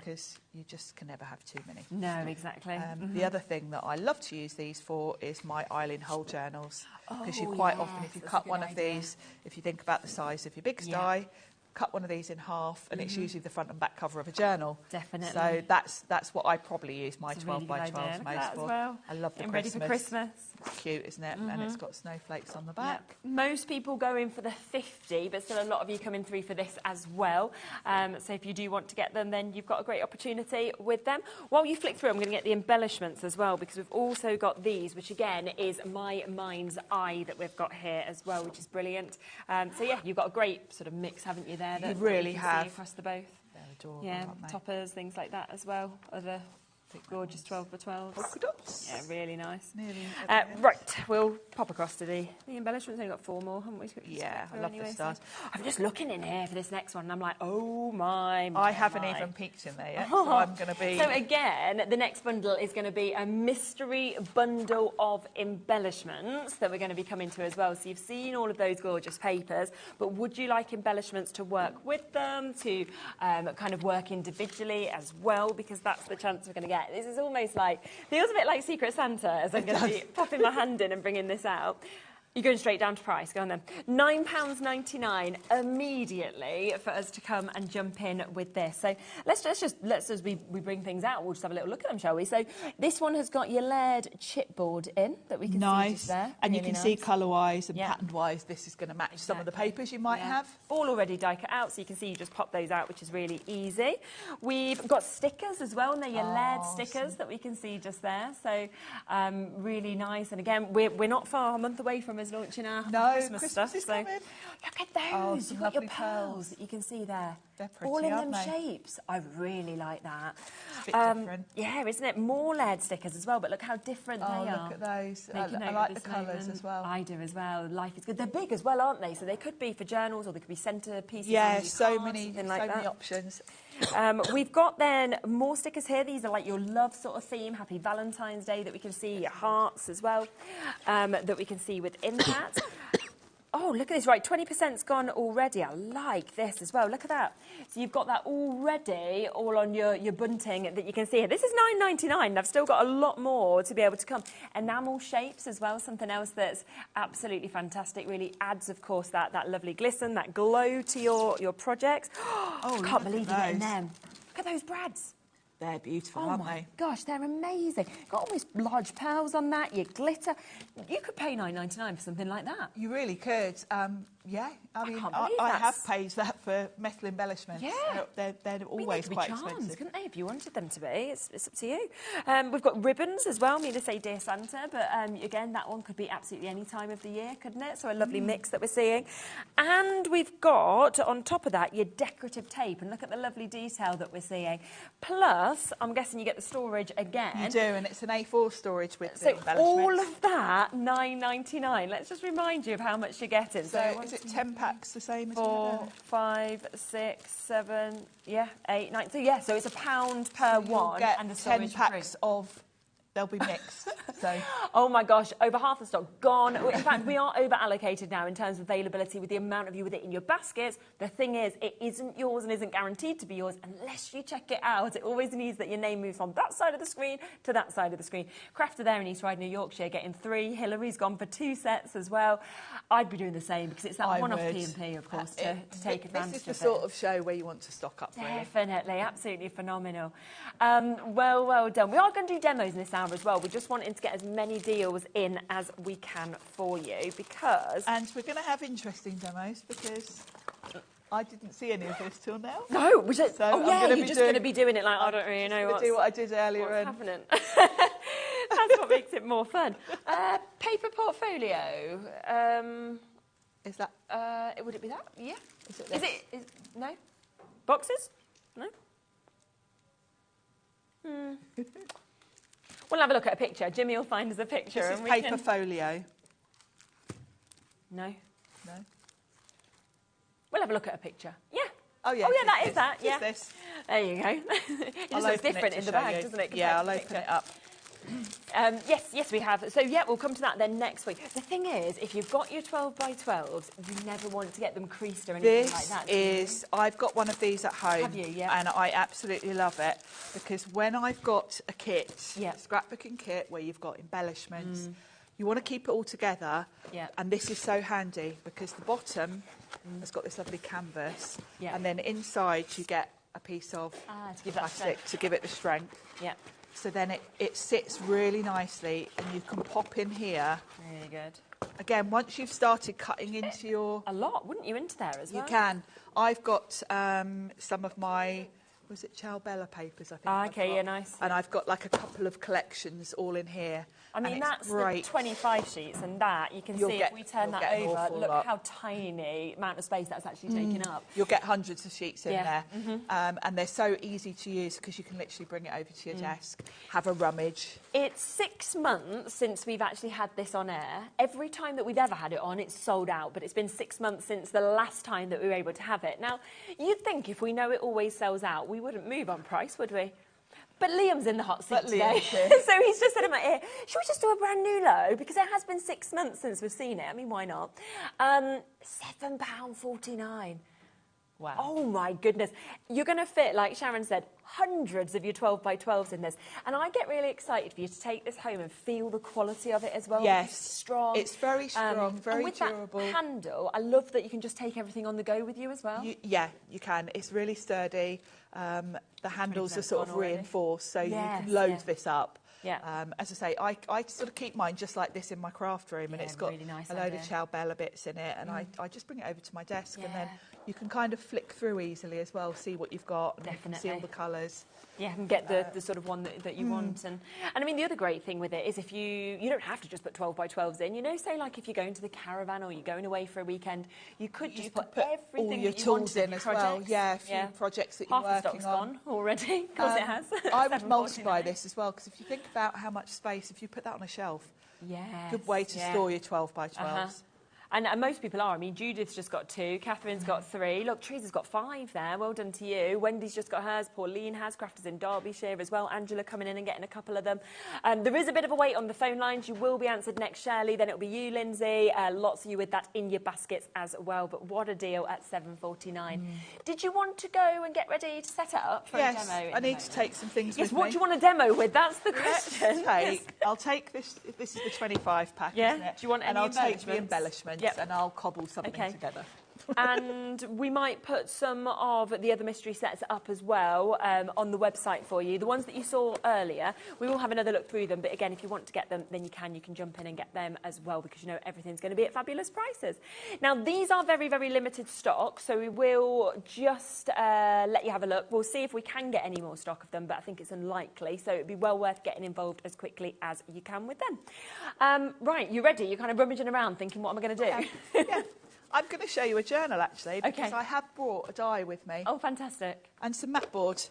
because you just can never have too many. No, exactly. The other thing that I love to use these for is my Island Hole journals, because you quite often, if you cut one of these, if you think about the size of your biggest die, cut one of these in half, and it's usually the front and back cover of a journal. Definitely. So that's what I probably use my 12 by 12s most for. Well. I love the and Christmas. Ready for Christmas. It's cute, isn't it? And it's got snowflakes on the back. Yep. Most people go in for the 50, but still a lot of you come in through for this as well. So if you do want to get them, then you've got a great opportunity with them. While you flick through, I'm going to get the embellishments as well, because we've also got these, which again is my mind's eye that we've got here as well, which is brilliant. So yeah, you've got a great sort of mix, haven't you, there? You really have. Across the both. They're adorable, yeah, aren't they? toppers, things like that as well. Other gorgeous 12 by 12s. Polka dots. Yeah, really nice. Nearly right, we'll pop across to the embellishments. We've only got 4 more, haven't we? Yeah, I love the stars. I'm just looking in here for this next one, and I'm like, oh my. I haven't even peeked in there yet, so I'm going to be... So again, the next bundle is going to be a mystery bundle of embellishments that we're going to be coming to as well. So you've seen all of those gorgeous papers, but would you like embellishments to work with them, to kind of work individually as well? Because that's the chance we're going to get. This is almost like, feels a bit like Secret Santa, as I'm going to be popping my hand in and bringing this out. You're going straight down to price. Go on then. £9.99 immediately for us to come and jump in with this. So let's as we bring things out, we'll just have a little look at them, shall we? So this one has got your layered chipboard in that we can see just there. And really you can see colour-wise and pattern-wise, this is going to match some of the papers you might have. All already die cut out, so you can see you just pop those out, which is really easy. We've got stickers as well, and they're your layered stickers that we can see just there. So really nice. And again, we're not far, a month away from us launching our Christmas stuff. Is coming. Look at those. You've got your pearls that you can see there. They're pretty, all in them aren't they? shapes. I really like that. It's a bit different. Yeah, isn't it? More layered stickers as well, but look how different they are. Look at those. Make a note I of like this the colours moment. as well. I do as well. Life is good. They're big as well, aren't they? So they could be for journals, or they could be centre pieces. Yeah, on so cards, many options. We've got then more stickers here. These are like your love sort of theme. Happy Valentine's Day that we can see, your hearts as well, that we can see within that. Oh, look at this. Right, 20%'s gone already. I like this as well. Look at that. So you've got that already all on your bunting that you can see here. This is £9.99. I've still got a lot more to be able to come. Enamel shapes as well, something else that's absolutely fantastic. Really adds, of course, that lovely glisten, that glow to your projects. I can't believe you're getting them. Look at those brads. They're beautiful, aren't they? Oh, my gosh, they're amazing. Got almost large pearls on that, your glitter. You could pay £9.99 for something like that. You really could. Yeah, I mean, can't believe I have that's- paid that for metal embellishments. Yeah. They're always they could quite be charms, expensive. couldn't they, if you wanted them to be? It's up to you. We've got ribbons as well. I mean, they say Dear Santa, but again, that one could be absolutely any time of the year, couldn't it? So a lovely mix that we're seeing. And we've got, on top of that, your decorative tape. And look at the lovely detail that we're seeing. Plus, I'm guessing you get the storage again. You do, and it's an A4 storage with the So embellishments. all of that, $9.99. Let's just remind you of how much you're getting. So is it 10 packs the same as 4, 5, 6, 7, yeah, 8, 9. So yeah, so it's £1 per one, Get and the 10 storage packs of. They'll be mixed. So. Oh my gosh, over half the stock gone. In fact, we are over allocated now in terms of availability with the amount of you with it in your baskets. The thing is, it isn't yours and isn't guaranteed to be yours unless you check it out. It always needs that your name moves from that side of the screen to that side of the screen. Crafter there in East Riding, New Yorkshire, getting 3. Hillary's gone for 2 sets as well. I'd be doing the same because it's that one-off P&P, of course, to take advantage of it. This is the sort of show where you want to stock up, really. Definitely, absolutely phenomenal. Well done. We are going to do demos in this hour as well. We just wanted to get as many deals in as we can for you because... And we're going to have interesting demos because I didn't see any of this till now. No, we just... So you're just going to be doing it like, I don't really know what's... do what I did earlier. What's happening. That's what makes it more fun. Paper portfolio. Is that... would it be that? Yeah. Is it no? Boxes? No? We'll have a look at a picture. Jimmy will find us a picture. This is paper folio. No. No. We'll have a look at a picture. Yeah. Oh, yeah. Oh, yeah, that is that. Yeah. This. There you go. It just looks different in the bag, doesn't it? Yeah, I'll open it up. Yes, we have. So, yeah, we'll come to that then next week. The thing is, if you've got your 12 by 12s, you never want to get them creased or anything like that. I've got one of these at home. Have you? Yeah. And I absolutely love it because when I've got a kit, a scrapbooking kit where you've got embellishments, you want to keep it all together. Yeah. And this is so handy because the bottom has got this lovely canvas. Yeah. And then inside you get a piece of to give that plastic strength. to give it the strength. Yeah. So then it sits really nicely and you can pop in here. Really good. Again, once you've started cutting into your... A lot, wouldn't you, into there as well? You can. I've got some of my, was it Ciao Bella papers, I think. Okay, yeah, nice. And I've got like a couple of collections all in here. I mean, that's great. the 25 sheets, and that, you can see if we turn that over, look how tiny amount of space that's actually taking up. You'll get hundreds of sheets in there. Mm-hmm. And they're so easy to use because you can literally bring it over to your desk, have a rummage. It's 6 months since we've actually had this on air. Every time that we've ever had it on, it's sold out, but it's been 6 months since the last time that we were able to have it. Now, you'd think if we know it always sells out, we wouldn't move on price, would we? But Liam's in the hot seat today. So he's just said in my ear, should we just do a brand new low? Because it has been 6 months since we've seen it. I mean, why not? £7.49. Wow. Oh, my goodness. You're going to fit, like Sharon said, hundreds of your 12 by 12s in this. And I get really excited for you to take this home and feel the quality of it as well. Yes. It's strong. It's very strong, very and with durable. That handle, I love that you can just take everything on the go with you as well. Yeah, you can. It's really sturdy. The handles are sort of reinforced, so you can load this up. Yeah. As I say, I sort of keep mine just like this in my craft room, and it's got really nice a load of Ciao Bella bits in it, and I just bring it over to my desk, and then you can kind of flick through easily as well, see what you've got, and you can see all the colours. Yeah, and get the sort of one that you want. And I mean, the other great thing with it is if you don't have to just put 12 by 12s in. You know, say like if you're going to the caravan or you're going away for a weekend, you could just put everything all your that you tools want in as well. Yeah, a few projects that you're working on. Half the stock's gone already, because it has. I would multiply this as well, because if you think about how much space, if you put that on a shelf, good way to store your 12 by 12s. And most people are. I mean, Judith's just got 2. Catherine's got 3. Look, Teresa's got 5 there. Well done to you. Wendy's just got hers. Pauline has. Crafters in Derbyshire as well. Angela coming in and getting a couple of them. There is a bit of a wait on the phone lines. You will be answered next, Shirley. Then it'll be you, Lindsay. Lots of you with that in your baskets as well. But what a deal at $7.49. Did you want to go and get ready to set it up for a demo? I need to take some things with me. Yes, what do you want to demo with? That's the question. I'll take this. This is the 25 pack, yeah? isn't it? Do you want any And I'll take embellishments? the embellishments and I'll cobble something together. And we might put some of the other mystery sets up as well on the website for you. The ones that you saw earlier, we will have another look through them. But again, if you want to get them, then you can jump in and get them as well, because you know everything's going to be at fabulous prices. Now, these are very, very limited stock, so we will just let you have a look. We'll see if we can get any more stock of them, but I think it's unlikely. So it'd be well worth getting involved as quickly as you can with them. Right, you ready? You're kind of rummaging around thinking, what am I going to do? Yeah. I'm going to show you a journal, actually, because I have brought a die with me. Oh, fantastic. And some mat board,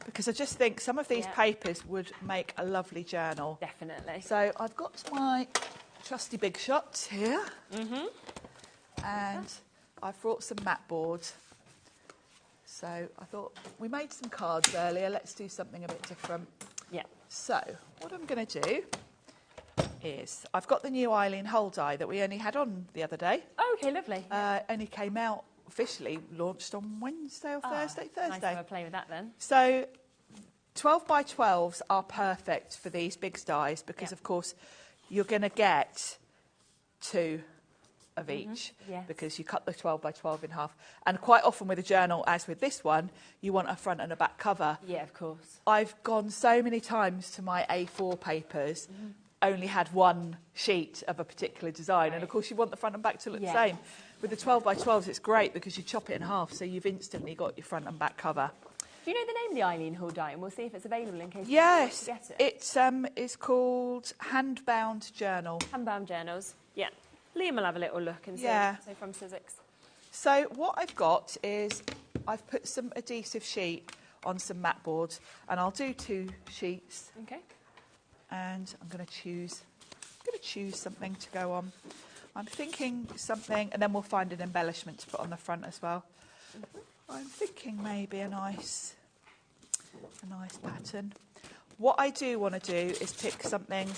because I just think some of these papers would make a lovely journal. Definitely. So I've got my trusty Big Shots here. And I've brought some mat board. So I thought, we made some cards earlier, let's do something a bit different. Yeah. So what I'm going to do is, I've got the new Eileen Hull die that we only had on the other day. Oh, okay, lovely. Only came out, officially launched on Wednesday or Thursday? Nice to have a play with that then. So 12 by 12s are perfect for these big dies because, of course, you're going to get 2 of each because you cut the 12 by 12 in half. And quite often with a journal, as with this one, you want a front and a back cover. Yeah, of course. I've gone so many times to my A4 papers, only had one sheet of a particular design. And, of course, you want the front and back to look the same. With the 12 by 12s, it's great because you chop it in half, so you've instantly got your front and back cover. Do you know the name of the Eileen Hull die? And we'll see if it's available in case you get it. It's called Handbound Journal. Handbound journals, yeah. Liam will have a little look and see. So from Sizzix. So what I've got is I've put some adhesive sheet on some mat board, and I'll do 2 sheets. Okay. And I'm going to choose something to go on. I'm thinking something, and then we'll find an embellishment to put on the front as well. I'm thinking maybe a nice pattern. What I do want to do is pick something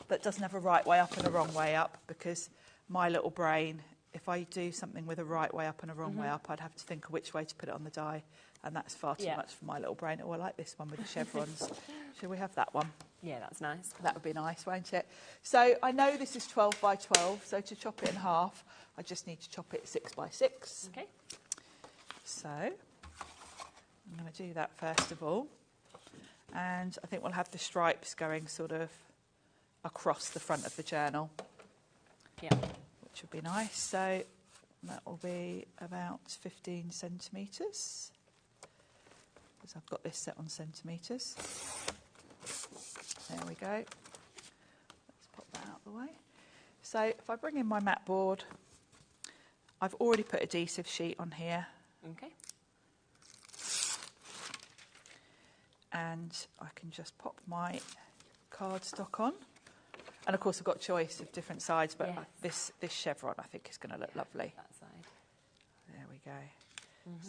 that doesn't have a right way up and a wrong way up, because my little brain, if I do something with a right way up and a wrong way up, I'd have to think of which way to put it on the die, and that's far too much for my little brain. Oh, I like this one with the chevrons. Shall we have that one? Yeah, that's nice. That would be nice, won't it? So I know this is 12 by 12, so to chop it in half, I just need to chop it 6 by 6. Okay. So I'm going to do that first of all. And I think we'll have the stripes going sort of across the front of the journal. Yeah. Which would be nice. So that will be about 15 centimetres. Because I've got this set on centimetres. There we go. Let's pop that out of the way. So if I bring in my mat board, I've already put adhesive sheet on here. Okay. And I can just pop my cardstock on. And of course I've got choice of different sides, but this chevron I think is going to look lovely. That side. There we go.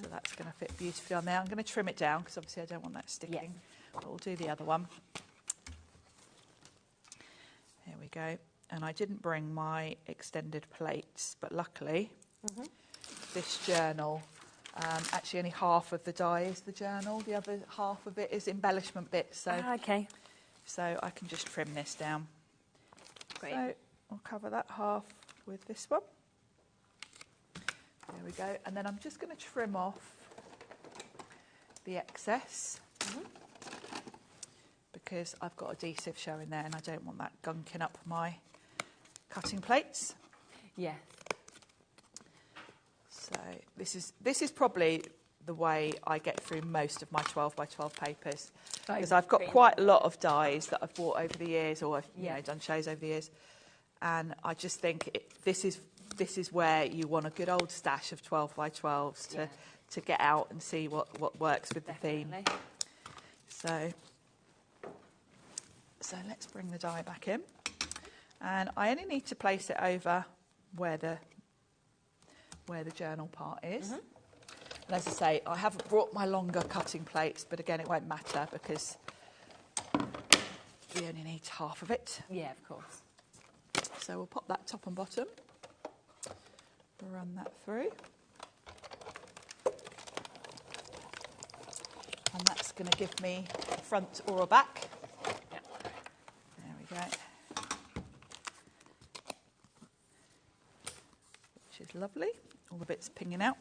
So that's going to fit beautifully on there. I'm going to trim it down because obviously I don't want that sticking. But we'll do the other one. There we go. And I didn't bring my extended plates, but luckily this journal, actually only half of the die is the journal. The other half of it is embellishment bits. So, so I can just trim this down. Great. So I'll cover that half with this one. There we go. And then I'm just going to trim off the excess because I've got adhesive showing there and I don't want that gunking up my cutting plates. Yes. So this is probably the way I get through most of my 12 by 12 papers, because I've got quite a lot of dies that I've bought over the years, or I've you know, done shows over the years, and I just think this is where you want a good old stash of 12 by 12s to get out and see what works with the theme. So let's bring the die back in, and I only need to place it over where the journal part is. And as I say, I haven't brought my longer cutting plates, but again, it won't matter because we only need half of it. Yeah, of course. So we'll pop that top and bottom, run that through. And that's going to give me a front or a back. There we go. Which is lovely. all the bits pinging out.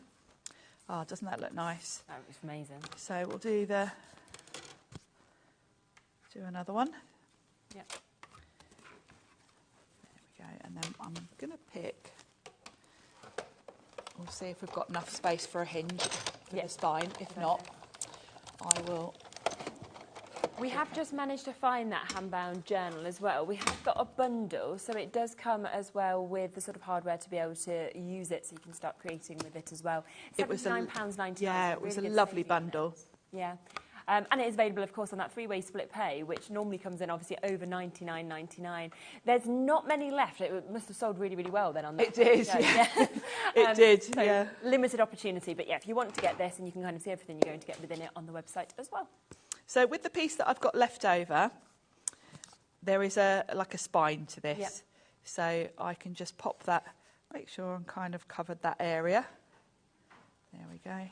Oh, doesn't that look nice? That was amazing. So we'll do another one. Yep. There we go. And then I'm going to pick, we'll see if we've got enough space for a hinge for the spine. If not, I will. We have just managed to find that hand-bound journal as well. We have got a bundle, so it does come as well with the sort of hardware to be able to use it, so you can start creating with it as well. It was £79.99. Yeah, it was a lovely bundle. Yeah. And it is available, of course, on that three-way split pay, which normally comes in, obviously, over £99.99. There's not many left. It must have sold really, really well then on that. It did, yeah. It did, so yeah. Limited opportunity. But, yeah, if you want to get this, and you can kind of see everything you're going to get within it on the website as well. So with the piece that I've got left over, there is like a spine to this. Yep. So I can just pop that, make sure I'm kind of covered that area. There we go.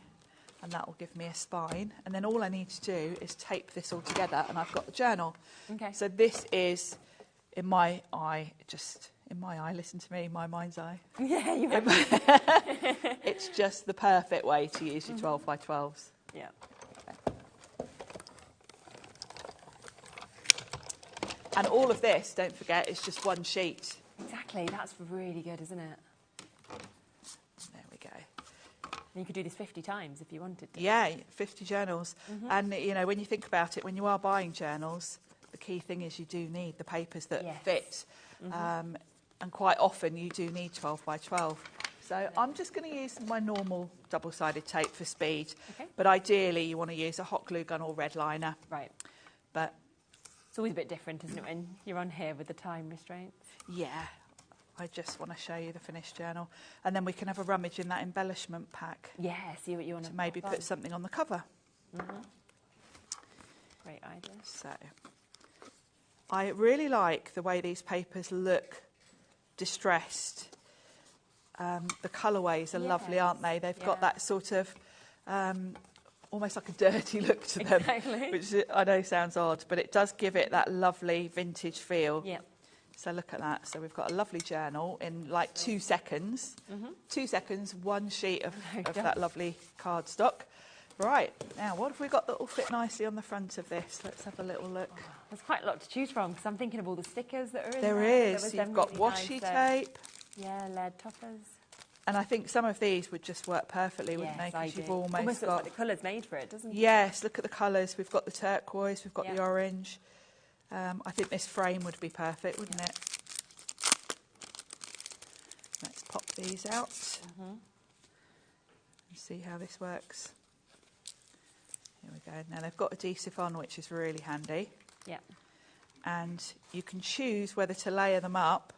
And that will give me a spine. And then all I need to do is tape this all together, and I've got the journal. Okay. So this is, in my eye, listen to me, my mind's eye. Yeah, you have. It's just the perfect way to use your 12 by 12s. Yeah. And all of this, don't forget, is just one sheet. Exactly. That's really good, isn't it? There we go. And you could do this 50 times if you wanted to. Yeah, 50 journals. And, you know, when you think about it, when you are buying journals, the key thing is you do need the papers that fit. And quite often you do need 12 by 12. So I'm just going to use my normal double-sided tape for speed. Okay. But ideally you want to use a hot glue gun or red liner. Right. But it's always a bit different, isn't it, when you're on here with the time restraints? yeah, I just want to show you the finished journal. And then we can have a rummage in that embellishment pack. Yeah, see what you want to maybe put something on the cover. Great idea. So I really like the way these papers look distressed. The colourways are lovely, aren't they? They've got that sort of almost like a dirty look to them, which I know sounds odd, but it does give it that lovely vintage feel. Yeah. So look at that. So we've got a lovely journal in like 2 seconds. 2 seconds, one sheet of that lovely cardstock. Right, now what have we got that will fit nicely on the front of this? Let's have a little look. Oh, there's quite a lot to choose from, because I'm thinking of all the stickers that are in there. There is. You've got washi tape. Yeah, lead toppers. And I think some of these would just work perfectly, wouldn't they? Because you've almost looks got like the colour's made for it, doesn't it? Yes, look at the colours. We've got the turquoise, we've got the orange. I think this frame would be perfect, wouldn't it? Let's pop these out and see how this works. Here we go. Now they've got adhesive on, which is really handy. Yeah. And you can choose whether to layer them up.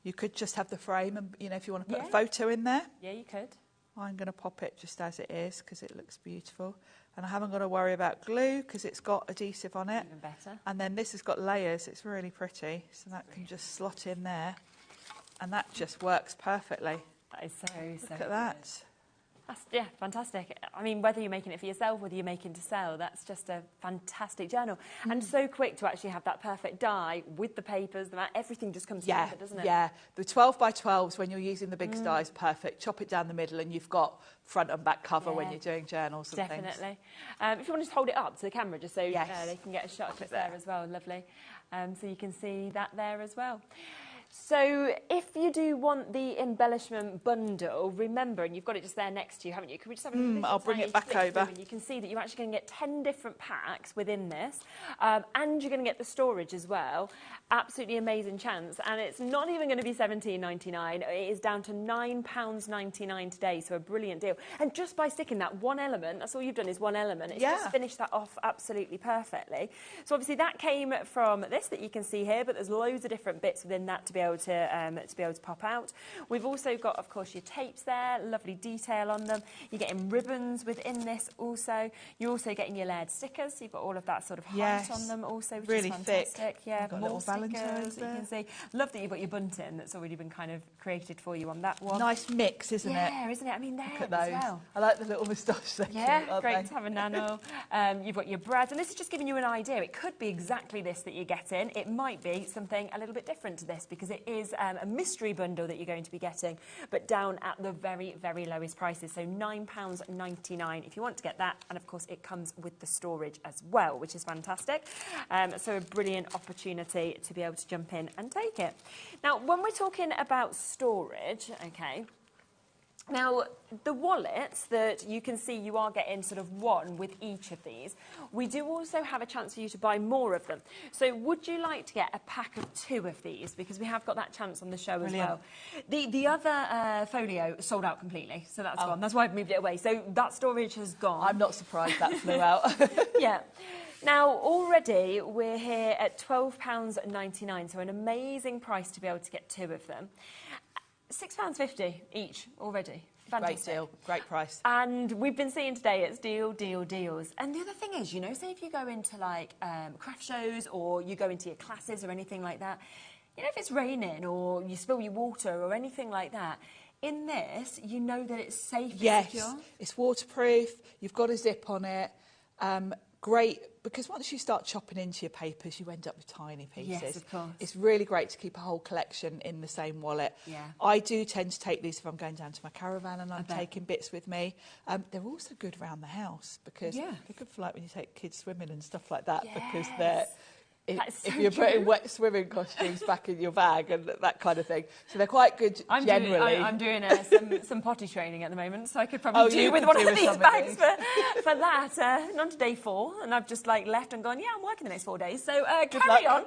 You could just have the frame and, you know, if you want to put a photo in there. Yeah, you could. I'm going to pop it just as it is because it looks beautiful. And I haven't got to worry about glue because it's got adhesive on it. Even better. And then this has got layers. It's really pretty. So that can just slot in there. And that just works perfectly. That is so Look at that. That's, fantastic. I mean, whether you're making it for yourself, whether you're making to sell, that's just a fantastic journal. And so quick to actually have that perfect die with the papers, everything just comes together, doesn't it? Yeah, the 12 by 12s, when you're using the big die, is perfect. Chop it down the middle and you've got front and back cover when you're doing journals and things. Definitely. If you want to just hold it up to the camera, just so they can get a shot just there as well, lovely. So you can see that there as well. So if you do want the embellishment bundle, remember, and you've got it just there next to you, haven't you? Can we just have a little I'll bring it back over. And you can see that you're actually going to get 10 different packs within this, and you're going to get the storage as well. Absolutely amazing chance. And it's not even going to be $17.99. It is down to £9.99 today, so a brilliant deal. And just by sticking that one element, that's all you've done is one element. It's just finished that off absolutely perfectly. So obviously that came from this that you can see here, but there's loads of different bits within that to be able to pop out. We've also got, of course, your tapes there, lovely detail on them. You're getting ribbons within this also. You're also getting your layered stickers, so you've got all of that sort of height on them also, which really is fantastic. Thick. Yeah, got more stickers Valentine's that you can see. Love that you've got your bunting that's already been kind of created for you on that one. Nice mix, isn't it? Yeah, isn't it? I mean, there Look at those. as well. I like the little moustache. Yeah, great to have a nano. You've got your brads, and this is just giving you an idea. It could be exactly this that you're getting. It might be something a little bit different to this because it is a mystery bundle that you're going to be getting, but down at the very, very lowest prices. So £9.99 if you want to get that. And of course, it comes with the storage as well, which is fantastic. So a brilliant opportunity to be able to jump in and take it. Now, when we're talking about storage, okay, now, the wallets that you can see you are getting sort of one with each of these, we do also have a chance for you to buy more of them. So would you like to get a pack of 2 of these? Because we have got that chance on the show as well. The other folio sold out completely, so that's gone. That's why I've moved it away. So that storage has gone. I'm not surprised that flew out. Yeah. Now, already we're here at £12.99, so an amazing price to be able to get 2 of them. £6.50 each already. Fantastic. Great deal, great price. And we've been seeing today it's deals. And the other thing is, you know, say if you go into like craft shows or you go into your classes or anything like that, you know, if it's raining or you spill your water or anything like that, in this, you know that it's safe and secure. It's waterproof, you've got a zip on it. Great, because once you start chopping into your papers, you end up with tiny pieces. Yes, of course. It's really great to keep a whole collection in the same wallet. Yeah. I do tend to take these if I'm going down to my caravan and I'm taking bits with me. They're also good around the house because they're good for like when you take kids swimming and stuff like that, because they're... If you're putting wet swimming costumes back in your bag and that kind of thing. So they're quite good generally. I'm doing some potty training at the moment, so I could probably do with one of these bags for that. On to day 4, and I've just like left and gone, yeah, I'm working the next 4 days, so carry on.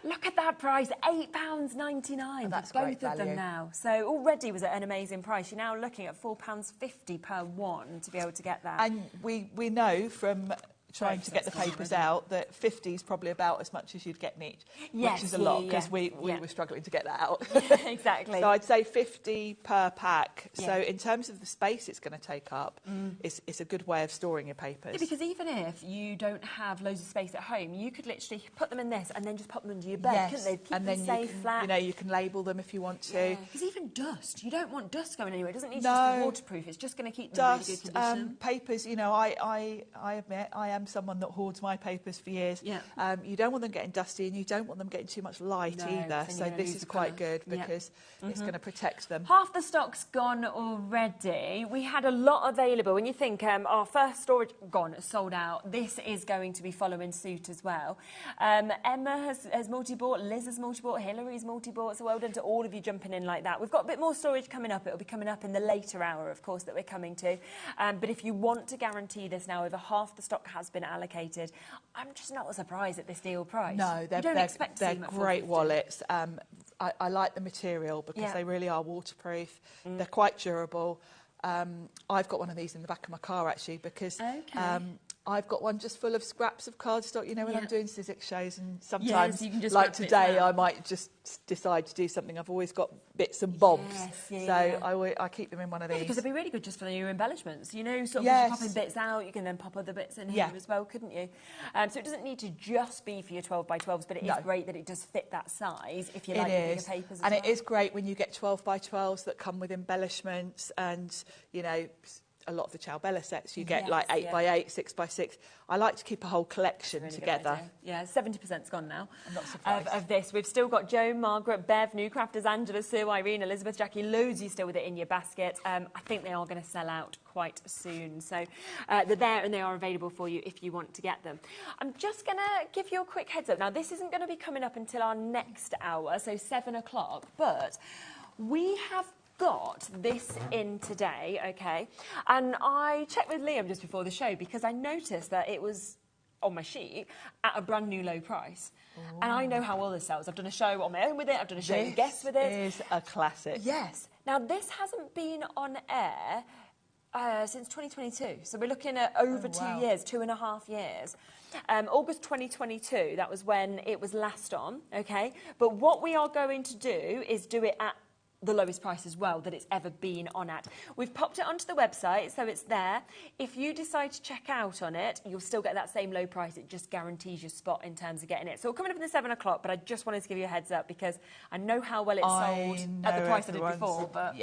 Look at that price, £8.99 That's for both great of value. them now. So already was at an amazing price. You're now looking at £4.50 per one to be able to get that. And we know from... trying to get the papers out that 50 is probably about as much as you'd get in each, which is a lot because we were struggling to get that out. Exactly. So I'd say 50 per pack. So in terms of the space it's going to take up, it's a good way of storing your papers. Yeah, because even if you don't have loads of space at home, you could literally put them in this and then just pop them under your bed, couldn't they? Keep and them then safe, flat. You know, you can label them if you want to. Because even dust, you don't want dust going anywhere. It doesn't need to just be waterproof. It's just going to keep them in really good condition. Papers, you know, I admit I am someone that hoards my papers for years. You don't want them getting dusty and you don't want them getting too much light either. So this is quite good because it's going to protect them. Half the stock's gone already. We had a lot available. When you think our first storage gone, sold out, this is going to be following suit as well. Emma has multi-bought, Liz has multi-bought, Hillary's multi-bought, so well done to all of you jumping in like that. We've got a bit more storage coming up. It'll be coming up in the later hour, of course, that we're coming to. But if you want to guarantee this now, over half the stock has been allocated. I'm just not surprised at this deal price. No, they're great wallets. I like the material because they really are waterproof. They're quite durable. I've got one of these in the back of my car actually because I've got one just full of scraps of cardstock, you know, when I'm doing Sizzix shows, and sometimes, you can just like today, I might just decide to do something. I've always got bits and bobs, I keep them in one of these. Because it'd be really good just for your embellishments, you know, sort of popping bits out, you can then pop other bits in here as well, couldn't you? So it doesn't need to just be for your 12 by 12s, but it is great that it does fit that size if you like your bigger papers as well. It is great when you get 12 by 12s that come with embellishments and, you know, a lot of the Ciao Bella sets you get like 8 by 8, 6 by 6. I like to keep a whole collection together. Yeah, 70%'s gone now. I'm not surprised. Of this. We've still got Jo, Margaret, Bev, New Crafters, Angela, Sue, Irene, Elizabeth, Jackie, loads of you still with it in your basket. I think they are going to sell out quite soon. So they're there and they are available for you if you want to get them. I'm just going to give you a quick heads up. Now, this isn't going to be coming up until our next hour, so 7 o'clock, but we have got this in today, okay? And I checked with Liam just before the show because I noticed that it was on my sheet at a brand new low price. Ooh. And I know how well this sells. I've done a show on my own with it. I've done a show with guests with it. This is a classic. Yes. Now, this hasn't been on air since 2022. So we're looking at over 2 years, 2.5 years. August 2022, that was when it was last on, okay? But what we are going to do is do it at the lowest price as well that it's ever been on at. We've popped it onto the website, so it's there. If you decide to check out on it, you'll still get that same low price. It just guarantees your spot in terms of getting it. So we're coming up in the 7 o'clock, but I just wanted to give you a heads up because I know how well it sold at the price I did before, but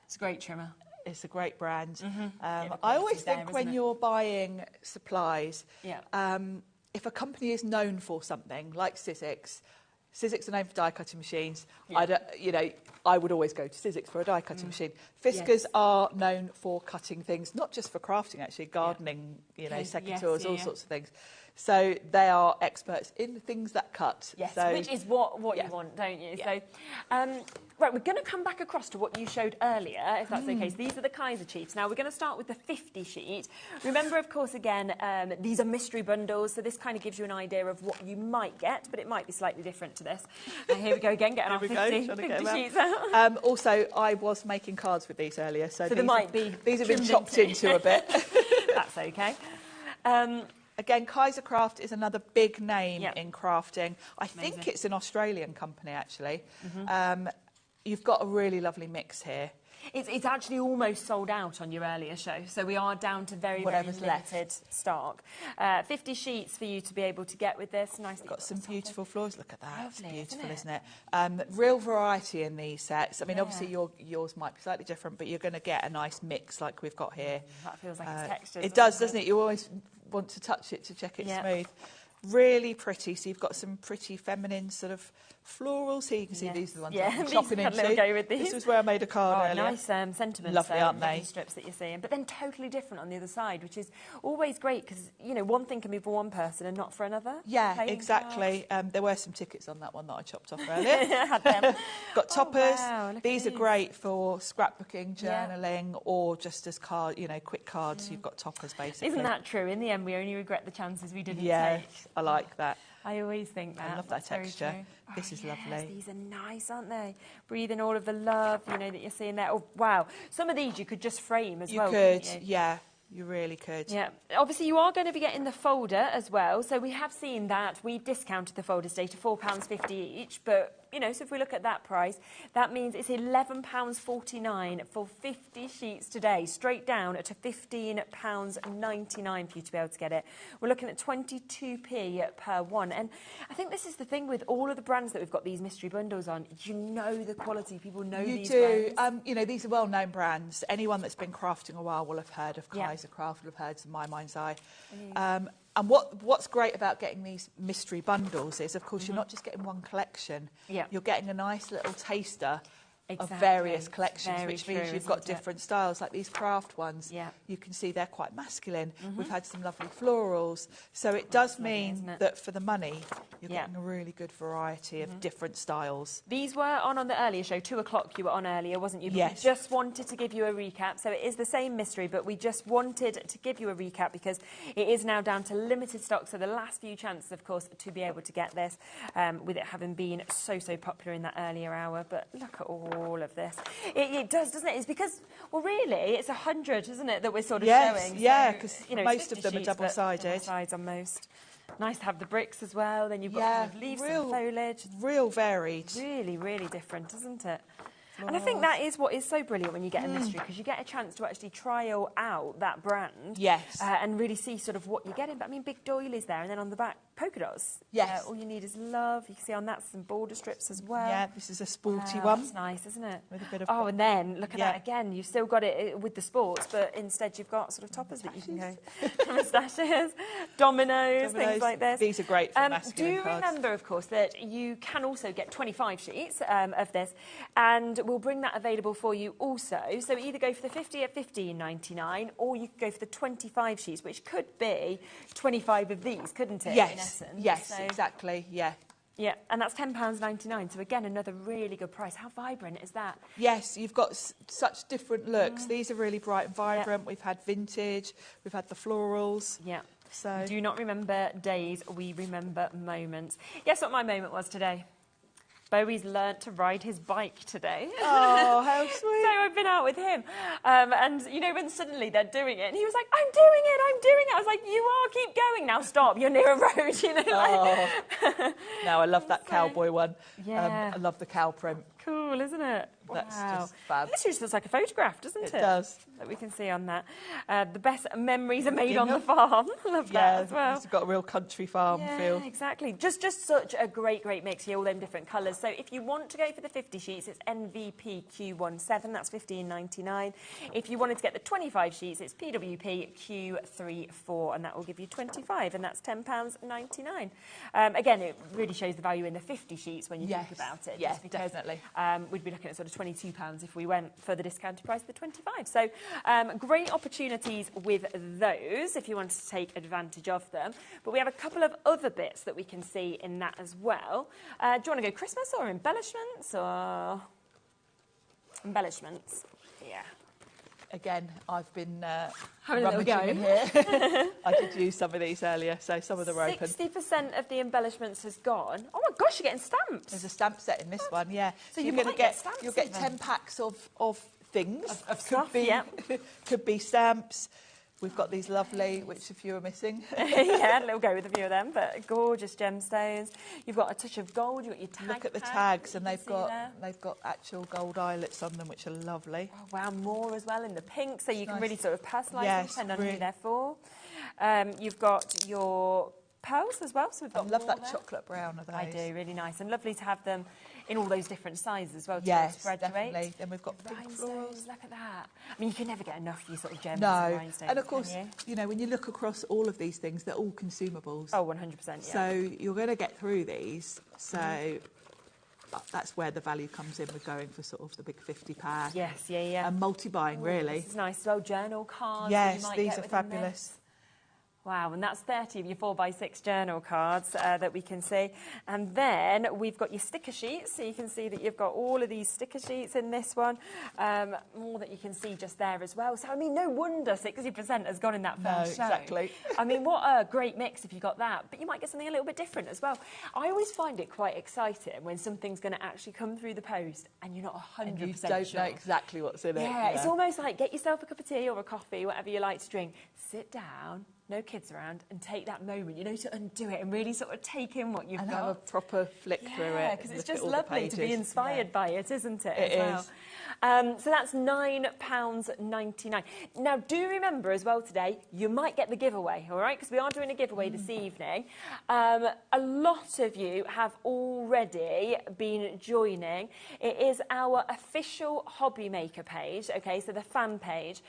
it's a great trimmer. It's a great brand. I always think when you're buying supplies, if a company is known for something, like Sizzix, Sizzix are known for die cutting machines. Yeah. I would always go to Sizzix for a die cutting machine. Fiskars are known for cutting things, not just for crafting, actually, gardening, secateurs, all sorts of things. So they are experts in the things that cut. Yes, so, which is what you want, don't you? Yeah. So, right, we're going to come back across to what you showed earlier, if that's okay. So these are the Kaiser sheets. Now, we're going to start with the 50 sheet. Remember, of course, again, these are mystery bundles, so this kind of gives you an idea of what you might get, but it might be slightly different to this. Here we go again, getting our 50 sheets out. Also, I was making cards with these earlier, so there might be these have been chopped into a bit. That's okay. Again, Kaiser Craft is another big name in crafting. I think it's an Australian company, actually. You've got a really lovely mix here. It's actually almost sold out on your earlier show, so we are down to very limited stock. 50 sheets for you to be able to get with this. Nice. Got some beautiful floors. Look at that. Lovely, it's beautiful, isn't it? Real variety in these sets. I mean, obviously yours might be slightly different, but you're going to get a nice mix like we've got here. That feels like it's textured. It does, doesn't it? You always want to touch it to check it's smooth. Really pretty. So you've got some pretty feminine sort of florals here. You can see these are the ones I'm chopping into. Go with these. This was where I made a card earlier. Nice sentiments. Lovely, aren't they? Strips that you're seeing, but then totally different on the other side, which is always great because one thing can be for one person and not for another. Yeah, exactly. There were some tickets on that one that I chopped off earlier. Had them. Got toppers. Wow, these are great for scrapbooking, journaling, or just as quick cards. You've got toppers basically. Isn't that true? In the end, we only regret the chances we didn't take. Yeah, I like that. I always think that. I love that texture. This is lovely. These are nice, aren't they? Breathing all of the love, that you're seeing there. Oh, wow. Some of these you could just frame as well. You could, yeah. You really could. Yeah. Obviously, you are going to be getting the folder as well. So we have seen that we discounted the folders today to £4.50 each. But, so if we look at that price, that means it's £11.49 for 50 sheets today, straight down to £15.99 for you to be able to get it. We're looking at 22p per one. And I think this is the thing with all of the brands that we've got these mystery bundles on. You know the quality. People know these brands. These are well-known brands. Anyone that's been crafting a while will have heard of Kaiser Craft, will have heard of My Mind's Eye. And what's great about getting these mystery bundles is, of course, you're not just getting one collection. You're getting a nice little taster of various collections, which means you've got different styles. Like these craft ones, you can see they're quite masculine. We've had some lovely florals. So it does mean that for the money, you're getting a really good variety of different styles. These were on the earlier show, 2 o'clock you were on earlier, wasn't you? But yes. We just wanted to give you a recap. So it is the same mystery, but we just wanted to give you a recap because it is now down to limited stock. So the last few chances, of course, to be able to get this, with it having been so popular in that earlier hour. But look at all of this. It does, doesn't it? It's because, well, really, it's 100, isn't it, that we're sort of showing? Yeah, because so, most of them are double-sided. Double-sides on most. Nice to have the bricks as well. Then you've got kind of leaves and foliage. Real varied. Really, really different, isn't it? And I think that is what is so brilliant when you get a mystery, because you get a chance to actually trial out that brand. Yes. And really see sort of what you're getting. But I mean, big doilies there, and then on the back, polka dots. Yes. All you need is love. You can see on that some border strips as well. Yeah, this is a sporty one. That's nice, isn't it? With a bit of... Oh, and then look at that again. You've still got it with the sports, but instead you've got sort of toppers that you can go. Moustaches, dominoes, things like this. These are great for masculine cards. Do remember, of course, that you can also get 25 sheets of this, and we'll bring that available for you also. So either go for the 50 at $15.99, or you could go for the 25 sheets, which could be 25 of these, couldn't it? Yes, in essence? yes, so, exactly, yeah. Yeah, and that's £10.99. So again, another really good price. How vibrant is that? Yes, you've got such different looks. These are really bright and vibrant. We've had vintage, we've had the florals. Yeah. So we do not remember days, we remember moments. Guess what my moment was today? Bowie's learnt to ride his bike today. Oh, how sweet. So I've been out with him. And, you know, when suddenly they're doing it, and he was like, I'm doing it. I was like, you are, keep going. Now stop, you're near a road, you know. No, I love that cowboy one. Yeah. I love the cow print. cool, isn't it? That's Wow. just fab. This just looks like a photograph, doesn't it? It does. That we can see on that. The best memories are made on the farm. Love that as well. It's got a real country farm feel. Exactly. Just such a great mix here, all them different colours. So if you want to go for the 50 sheets, it's NVP Q17, that's $15.99. If you wanted to get the 25 sheets, it's PWP Q34, and that will give you 25, and that's £10.99. Again, it really shows the value in the 50 sheets when you think about it. Yes, because, definitely. We'd be looking at sort of £22 if we went for the discounted price of the 25. So great opportunities with those if you wanted to take advantage of them. But we have a couple of other bits that we can see in that as well. Do you want to go Christmas or embellishments or embellishments? Yeah. Again, I've been having a little go in here. I did use some of these earlier, so some of them are open. 60% of the embellishments has gone. Oh my gosh, you're getting stamps. There's a stamp set in this one, yeah. So you're going to get stamps. You'll get 10 packs of things. Of stuff, yeah. Could be stamps. We've got these lovely, which a few are missing. Yeah, a little go with a few of them, but gorgeous gemstones. You've got a touch of gold. You've got your tag. Look at the tags, and they've got actual gold eyelets on them, which are lovely. Oh, wow, more as well in the pink, so you can really sort of personalise them, depending on who they're for. You've got your pearls as well, so we've got I love that there. chocolate brown of those. I do, really nice, and lovely to have them in all those different sizes as well. Yes, to definitely. Then we've got pink florals. Look at that. I mean, you can never get enough of your sort of gems No, and rhinestones, and of course, you know, when you look across all of these things, they're all consumables. Oh, 100%, yeah. So you're going to get through these. So that's where the value comes in with going for sort of the big 50 pack. Yes, yeah. And multi-buying, really. This is nice as well. Journal cards. Yes, you might these get are within fabulous. this. Wow, and that's 30 of your 4x6 journal cards that we can see. And then we've got your sticker sheets, so you can see that you've got all of these sticker sheets in this one. More that you can see just there as well. So, I mean, no wonder 60% has gone in that first show. Exactly. I mean, what a great mix if you got that. But you might get something a little bit different as well. I always find it quite exciting when something's going to actually come through the post and you're not 100% and you don't know exactly what's in it. Yeah, it's almost like get yourself a cup of tea or a coffee, whatever you like to drink, sit down, no kids around, and take that moment, you know, to undo it and really sort of take in what you've got. And have a proper flick through it. Yeah, because it's just lovely to be inspired by it, isn't it? It is. So that's £9.99. Now, do remember as well today, you might get the giveaway, all right? Because we are doing a giveaway this evening. A lot of you have already been joining. It is our official HobbyMaker page, okay, so the fan page.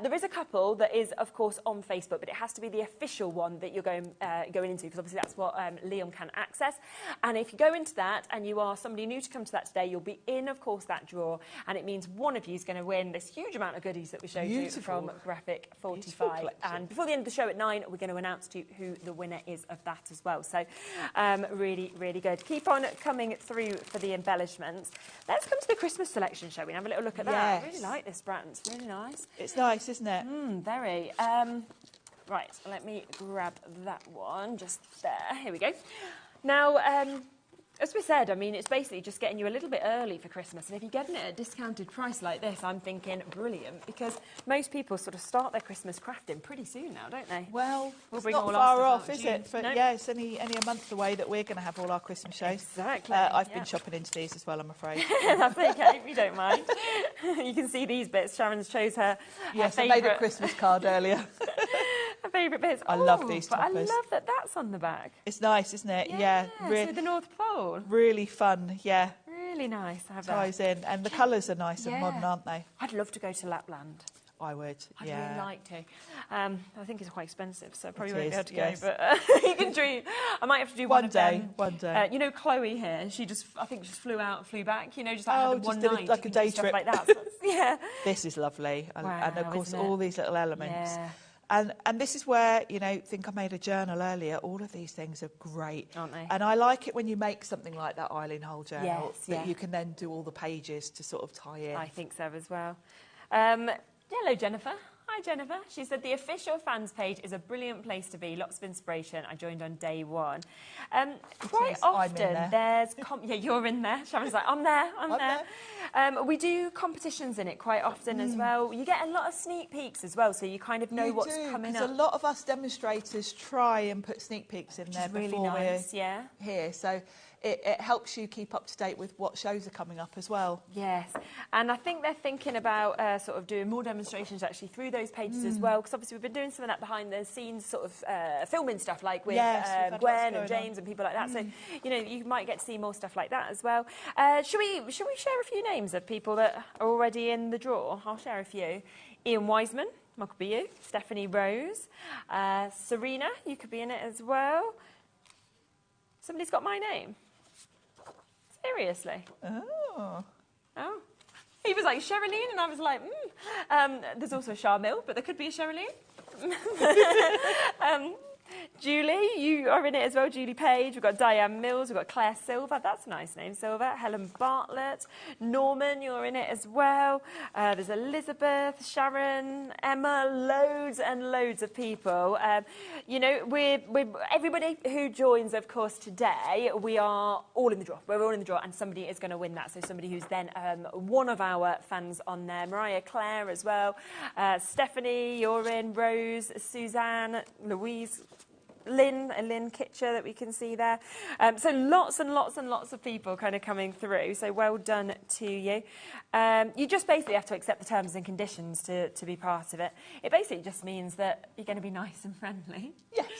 There is a couple that is, of course, on Facebook, but it has to be the official one that you're going into, because obviously that's what Liam can access. And if you go into that and you are somebody new to come to that today, you'll be in, of course, that draw, and it means one of you is going to win this huge amount of goodies that we showed you from Graphic 45. And before the end of the show at 9, we're going to announce to you who the winner is of that as well. So really, really good. Keep on coming through for the embellishments. Let's come to the Christmas selection, shall we? And have a little look at that. I really like this brand. It's really nice. It's nice, isn't it? Very. Right, let me grab that one just there. Here we go. Now, as we said, I mean, it's basically just getting you a little bit early for Christmas. And if you're getting it at a discounted price like this, I'm thinking brilliant, because most people sort of start their Christmas crafting pretty soon now, don't they? Well, we'll it's bring not all far our off, stuff out is in it? June. For, yeah, it's only a month away that we're going to have all our Christmas shows. Exactly. I've been shopping into these as well, I'm afraid. That's okay, if you don't mind. You can see these bits. Sharon's chose her Yes, favourite. I made a Christmas card earlier. Her favourite bits. I love these but I toppers. love that that's on the back. It's nice, isn't it? Yeah. So the North Pole. Really fun, yeah. Really nice to have Ties in. And the colours are nice and modern, aren't they? I'd love to go to Lapland. I would, I'd really like to. I think it's quite expensive, so I probably It won't be able is, to yes. go. But you can dream. I might have to do one of them. One day. You know, Chloe here. She just, I think, just flew back. You know, just like had just one did night. like a day stuff trip. like that. So yeah. This is lovely, and of course isn't it? all these little elements. Yeah. And this is where, you know, think I made a journal earlier. All of these things are great, aren't they? And I like it when you make something like that Eileen Hole journal, Yes, that you can then do all the pages to sort of tie in. I think so as well. Hello, Jennifer. Hi, Jennifer. She said the official fans page is a brilliant place to be. Lots of inspiration. I joined on day one. Quite often there's... yeah, you're in there. Sharon's like, I'm there. We do competitions in it quite often as well. You get a lot of sneak peeks as well, so you kind of know what's coming up. A lot of us demonstrators try and put sneak peeks in there really before nice, we're here. So it helps you keep up to date with what shows are coming up as well. Yes, and I think they're thinking about sort of doing more demonstrations actually through those pages as well, because obviously we've been doing some of that behind the scenes sort of filming stuff, like with Gwen and James and people like that. So, you know, you might get to see more stuff like that as well. Should we share a few names of people that are already in the draw? I'll share a few. Ian Wiseman, that could be you. Stephanie Rose. Serena, you could be in it as well. Somebody's got my name. Seriously? Oh. Oh. He was like, Sherilyn, and I was like, there's also a Charmille, but there could be a Sherilyn. Julie, you are in it as well. Julie Page. We've got Diane Mills. We've got Claire Silver. That's a nice name, Silver. Helen Bartlett. Norman, you're in it as well. There's Elizabeth, Sharon, Emma. Loads and loads of people. You know, we're everybody who joins, of course, today, we are all in the draw. We're all in the draw, and somebody is going to win that. So somebody who's then one of our fans on there. Mariah Claire as well. Stephanie, you're in. Rose, Suzanne, Louise, Lynn Kitcher that we can see there. So lots and lots and lots of people kind of coming through. So well done to you. You just basically have to accept the terms and conditions to be part of it. It basically just means that you're going to be nice and friendly. Yes.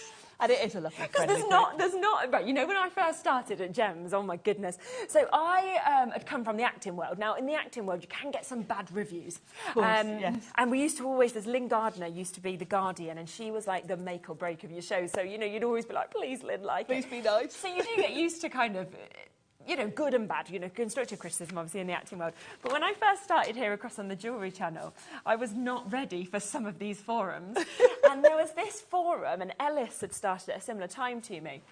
And it is a lovely because there's not, right, you know, when I first started at Gems, oh my goodness. So I had come from the acting world. Now, in the acting world, you can get some bad reviews. Of course, yes. And we used to always, there's Lynn Gardner used to be the Guardian, and she was like the make or break of your show. So, you know, you'd always be like, please, Lynn, like Please be nice. So you do get used to kind of, you know, good and bad, you know, constructive criticism, obviously, in the acting world. But when I first started here across on the Jewellery Channel, I was not ready for some of these forums. And there was this forum, and Ellis had started at a similar time to me.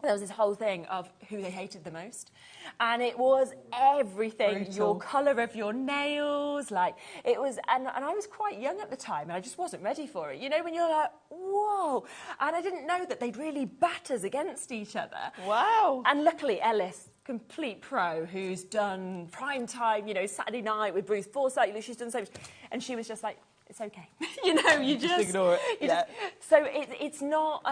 There was this whole thing of who they hated the most. And it was everything. Brutal. Your colour of your nails, like, it was, and I was quite young at the time, and I just wasn't ready for it. You know, when you're like, whoa. And I didn't know that they'd really bat us against each other. Wow. And luckily, Ellis, complete pro, who's done prime time, you know, Saturday night with Bruce Forsyth, she's done so much. And she was just like, it's okay. You know, you just ignore it. So it's not,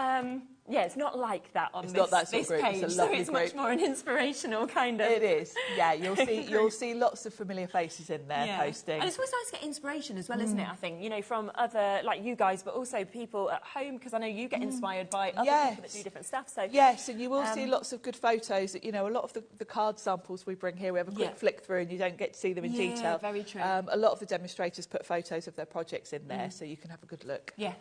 it's not like that on this page. It's a lovely so it's much more an inspirational kind of. It is. Yeah, you'll see lots of familiar faces in there posting. And it's always nice to get inspiration as well, isn't it? I think, you know, from other, like you guys, but also people at home, because I know you get inspired by other people that do different stuff. So yes, and you will see lots of good photos. You know, a lot of the card samples we bring here, we have a quick flick through, and you don't get to see them in detail. Very true. A lot of the demonstrators put photos of their projects in there, so you can have a good look. Yeah.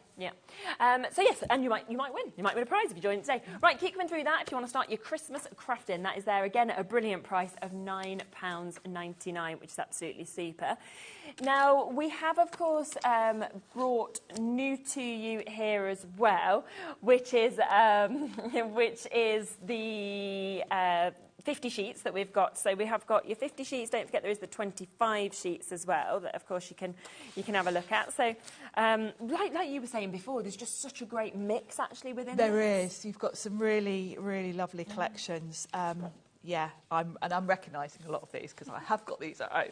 So yes, and you might win. You might win a prize if you join today. Right, keep coming through that if you want to start your Christmas crafting. That is there again at a brilliant price of £9.99, which is absolutely super. Now, we have, of course, brought new to you here as well, which is the 50 sheets that we've got. So we have got your 50 sheets. Don't forget there is the 25 sheets as well that, of course, you can have a look at. So, like you were saying before, there's just such a great mix actually within there is. You've got some really, really lovely collections. I'm recognising a lot of these because I have got these at home.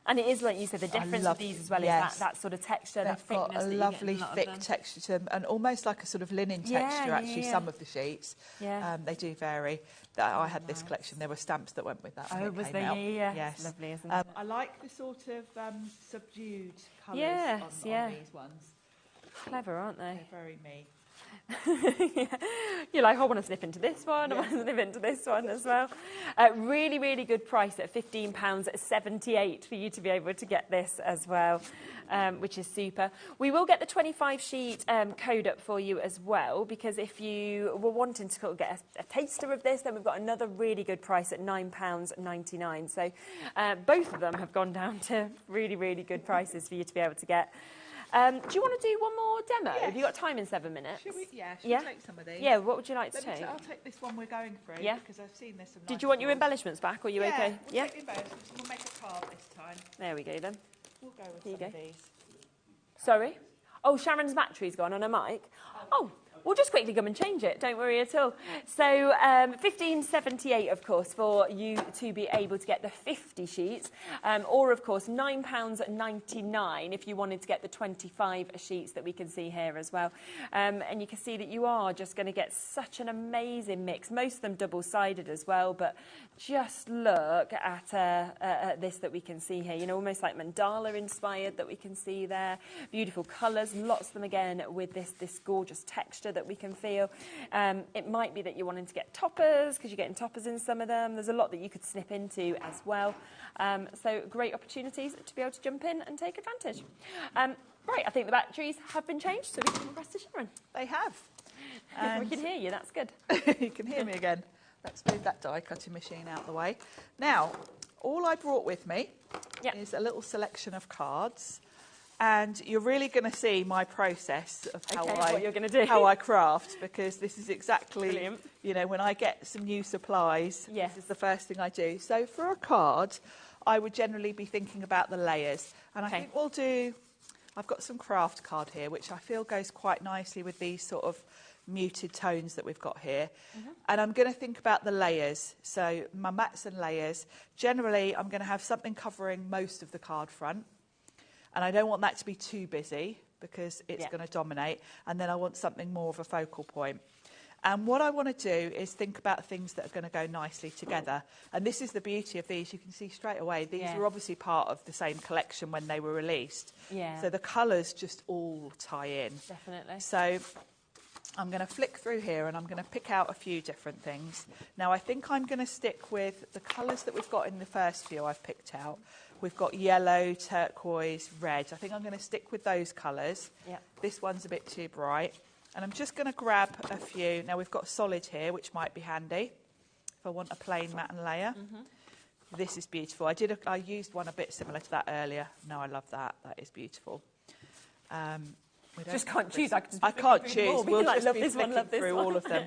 And it is, like you said, the difference of these as well is that sort of texture, the thickness. Got a lovely thick texture to them, and almost like a sort of linen texture, actually, some of the sheets. They do vary. I had this collection. There were stamps that went with that when it came out. Yes. Lovely, isn't it? I like the sort of subdued colours on these ones. Clever, aren't they? They're very me. You're like, I want to snip into this one, I want to snip into this one as well. Really, really good price at £15.78 for you to be able to get this as well, which is super. We will get the 25 sheet code up for you as well, because if you were wanting to get a taster of this, then we've got another really good price at £9.99. So both of them have gone down to really, really good prices for you to be able to get. Do you want to do one more demo? Yes. Have you got time in 7 minutes? Should we take some of these? Yeah, what would you like to take? I'll take this one we're going through, because I've seen this. Did you want your embellishments back, or are you okay? We'll take the embellishments and we'll make a card this time. There we go then. We'll go with some of these. Sorry? Oh, Sharon's battery's gone on her mic. Oh, we'll just quickly come and change it, don't worry at all. So £15.78, of course, for you to be able to get the 50 sheets, or, of course, £9.99 if you wanted to get the 25 sheets that we can see here as well. And you can see that you are just going to get such an amazing mix, most of them double-sided as well, but just look at this that we can see here, you know, almost like mandala inspired that we can see there. Beautiful colours, lots of them again with this gorgeous texture that we can feel. It might be that you're wanting to get toppers because you're getting toppers in some of them. There's a lot that you could snip into as well. So great opportunities to be able to jump in and take advantage. Right, I think the batteries have been changed, so we can progress to Sharon. They have. We can hear you, that's good. You can hear me again. Let's move that die cutting machine out of the way. Now, all I brought with me is a little selection of cards, and you're really going to see my process of how I craft, because this is exactly, brilliant. You know, when I get some new supplies, this is the first thing I do. So for a card, I would generally be thinking about the layers, and I think we'll do, I've got some craft card here, which I feel goes quite nicely with these sort of muted tones that we've got here. And I'm going to think about the layers. So my mats and layers, generally I'm going to have something covering most of the card front, and I don't want that to be too busy because it's going to dominate, and then I want something more of a focal point. And what I want to do is think about things that are going to go nicely together. And this is the beauty of these. You can see straight away, these were obviously part of the same collection when they were released. So the colours just all tie in. Definitely. So I'm going to flick through here and I'm going to pick out a few different things. Now, I think I'm going to stick with the colours that we've got in the first few I've picked out. We've got yellow, turquoise, red. I think I'm going to stick with those colours. This one's a bit too bright. And I'm just going to grab a few. Now, we've got solid here, which might be handy if I want a plain mat and layer. This is beautiful. I used one a bit similar to that earlier. No, I love that. That is beautiful. Just can't choose. I can't choose. We'll like, just love be this one, flicking love this through one. all of them.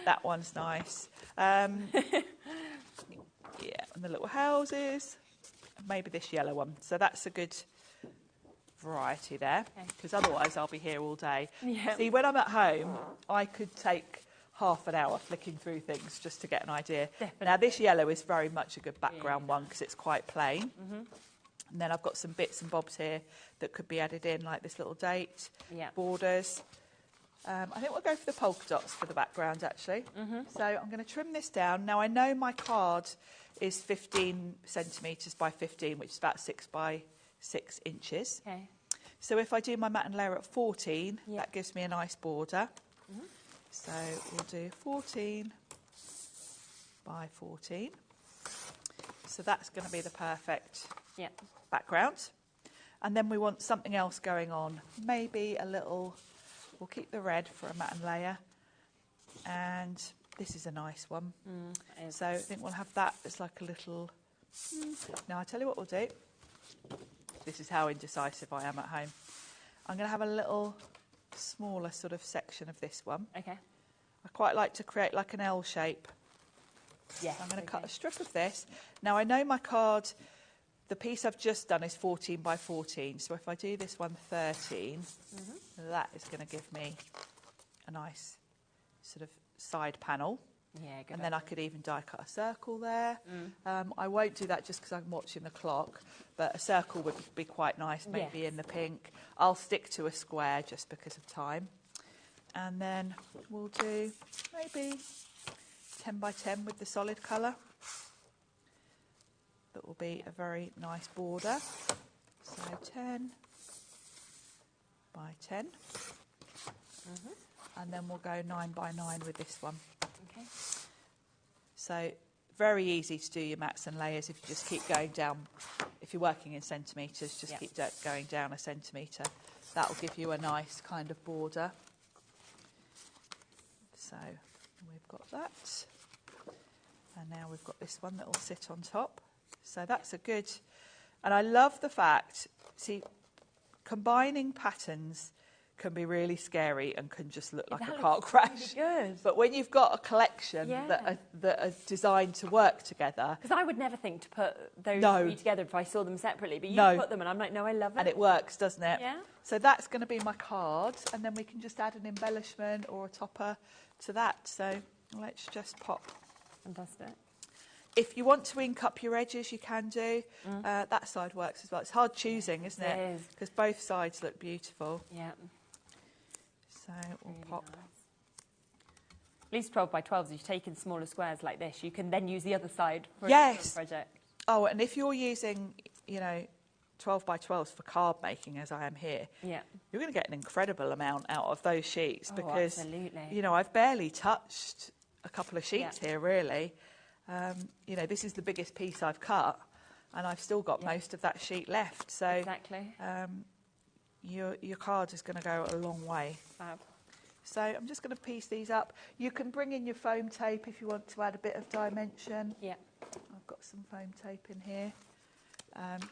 That one's nice. And the little houses. Maybe this yellow one. So that's a good variety there, because otherwise I'll be here all day. See, when I'm at home, I could take half an hour flicking through things just to get an idea. Now, this yellow is very much a good background one because it's quite plain. And then I've got some bits and bobs here that could be added in, like this little date, borders. I think we'll go for the polka dots for the background, actually. So I'm going to trim this down. Now, I know my card is 15 centimetres by 15, which is about 6 by 6 inches. So if I do my mat and layer at 14, that gives me a nice border. So we'll do 14 by 14. So that's going to be the perfect background. And then we want something else going on. Maybe a little, we'll keep the red for a mat and layer. And this is a nice one. So I think we'll have that as like a little... Now, I'll tell you what we'll do. This is how indecisive I am at home. I'm going to have a little smaller sort of section of this one. I quite like to create like an L shape. So I'm going to cut a strip of this. Now, I know my card, the piece I've just done is 14 by 14. So if I do this one 13, that is going to give me a nice sort of side panel. And then I could even die cut a circle there. I won't do that just because I'm watching the clock, but a circle would be quite nice, maybe in the pink. I'll stick to a square just because of time. And then we'll do maybe 10 by 10 with the solid colour. That will be a very nice border. So 10 by 10. And then we'll go 9 by 9 with this one. So very easy to do your mats and layers if you just keep going down. If you're working in centimetres, just keep going down a centimetre. That will give you a nice kind of border. So we've got that. And now we've got this one that will sit on top. So that's a good... And I love the fact, see, combining patterns can be really scary and can just look like a car crash. Really good. But when you've got a collection that are designed to work together... Because I would never think to put those three together if I saw them separately, but you put them and I'm like, no, I love it. And it works, doesn't it? Yeah. So that's going to be my card, and then we can just add an embellishment or a topper to that. So let's just pop. Fantastic. If you want to ink up your edges, you can do. That side works as well. It's hard choosing, isn't it? It is. Because both sides look beautiful. Yeah. So we'll pop. Nice. At least 12 by 12s, if you take in smaller squares like this, you can then use the other side for a different project. Oh, and if you're using, 12 by 12s for card making, as I am here, you're going to get an incredible amount out of those sheets because, absolutely. I've barely touched a couple of sheets here, really. This is the biggest piece I've cut, and I've still got most of that sheet left. So exactly. Your card is going to go a long way. Fab. So I'm just going to piece these up. You can bring in your foam tape if you want to add a bit of dimension. Yeah. I've got some foam tape in here,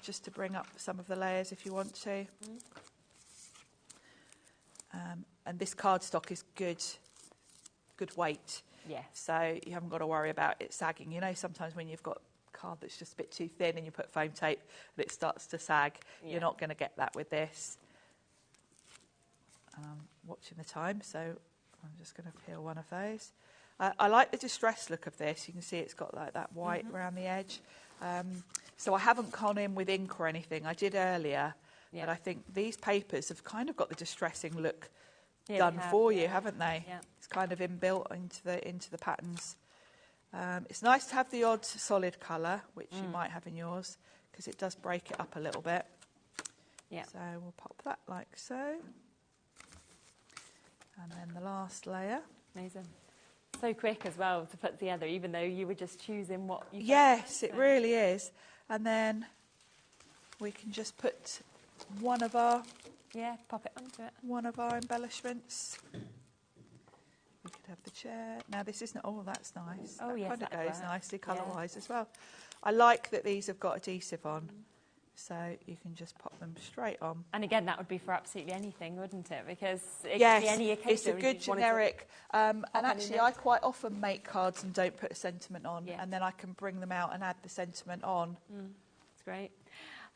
just to bring up some of the layers if you want to. And this cardstock is good weight. Yeah. So you haven't got to worry about it sagging. Sometimes when you've got card that's just a bit too thin and you put foam tape and it starts to sag, you're not going to get that with this. Watching the time, so I'm just going to peel one of those. I like the distressed look of this. You can see it's got like that white around the edge. So I haven't gone in with ink or anything. I did earlier, but I think these papers have kind of got the distressing look done for you, haven't they? Yeah. It's kind of inbuilt into the patterns. It's nice to have the odd solid colour, which you might have in yours, because it does break it up a little bit. Yeah. So we'll pop that like so. And then the last layer. Amazing. So quick as well to put together, even though you were just choosing what you... Yes, it really is. And then we can just put one of our... Yeah, pop it onto it. One of our embellishments. We could have the chair. Now this isn't... Oh, that's nice. Oh, yes, that kind of goes nicely colour-wise as well. Yeah. I like that these have got adhesive on. So you can just pop them straight on. And again, that would be for absolutely anything, wouldn't it? Because it could be any occasion. It's a good generic. And actually, I quite often make cards and don't put a sentiment on, and then I can bring them out and add the sentiment on. That's great.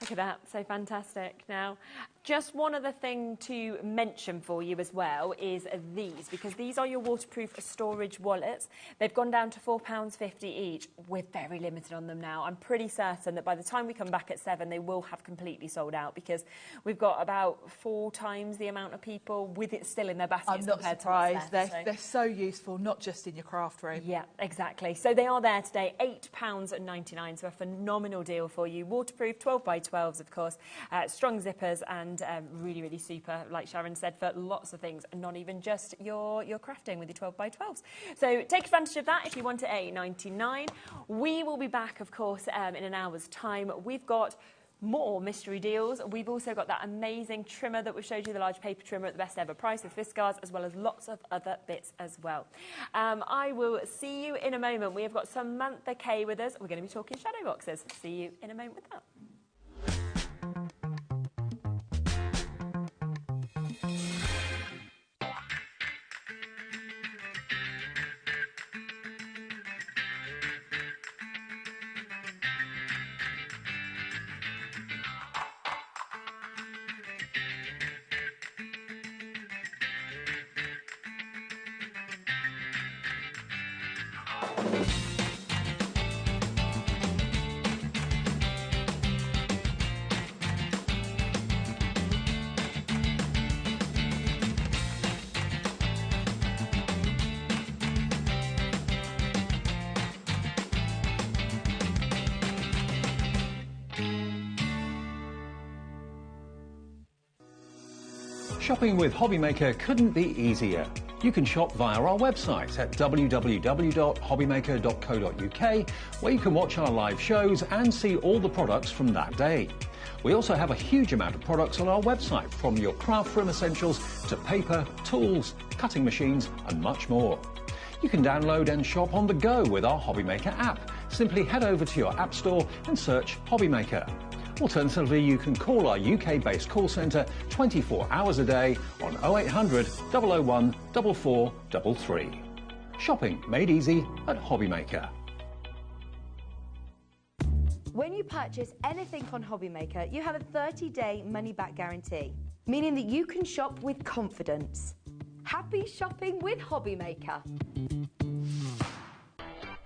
Look at that, so fantastic. Now, just one other thing to mention for you as well is these, because these are your waterproof storage wallets. They've gone down to £4.50 each. We're very limited on them now. I'm pretty certain that by the time we come back at 7, they will have completely sold out, because we've got about 4 times the amount of people with it still in their baskets. I'm not surprised. They're so useful, not just in your craft room. Yeah, exactly. So they are there today, £8.99, so a phenomenal deal for you. Waterproof, 12 by 12s, of course, strong zippers, and really, really super, like Sharon said, for lots of things, and not even just your crafting with your 12 by 12s. So take advantage of that if you want it at $8.99. We will be back, of course, in an hour's time. We've got more mystery deals. We've also got that amazing trimmer that we showed you, the large paper trimmer at the best ever price with Fiskars, as well as lots of other bits as well. I will see you in a moment. We have got Samantha Kay with us. We're going to be talking shadow boxes. See you in a moment with that. Shopping with HobbyMaker couldn't be easier. You can shop via our website at www.hobbymaker.co.uk, where you can watch our live shows and see all the products from that day. We also have a huge amount of products on our website, from your craft room essentials to paper, tools, cutting machines and much more. You can download and shop on the go with our HobbyMaker app. Simply head over to your app store and search HobbyMaker. Alternatively, you can call our UK-based call centre 24 hours a day on 0800 001 4433. Shopping made easy at HobbyMaker. When you purchase anything on HobbyMaker, you have a 30-day money-back guarantee, meaning that you can shop with confidence. Happy shopping with HobbyMaker.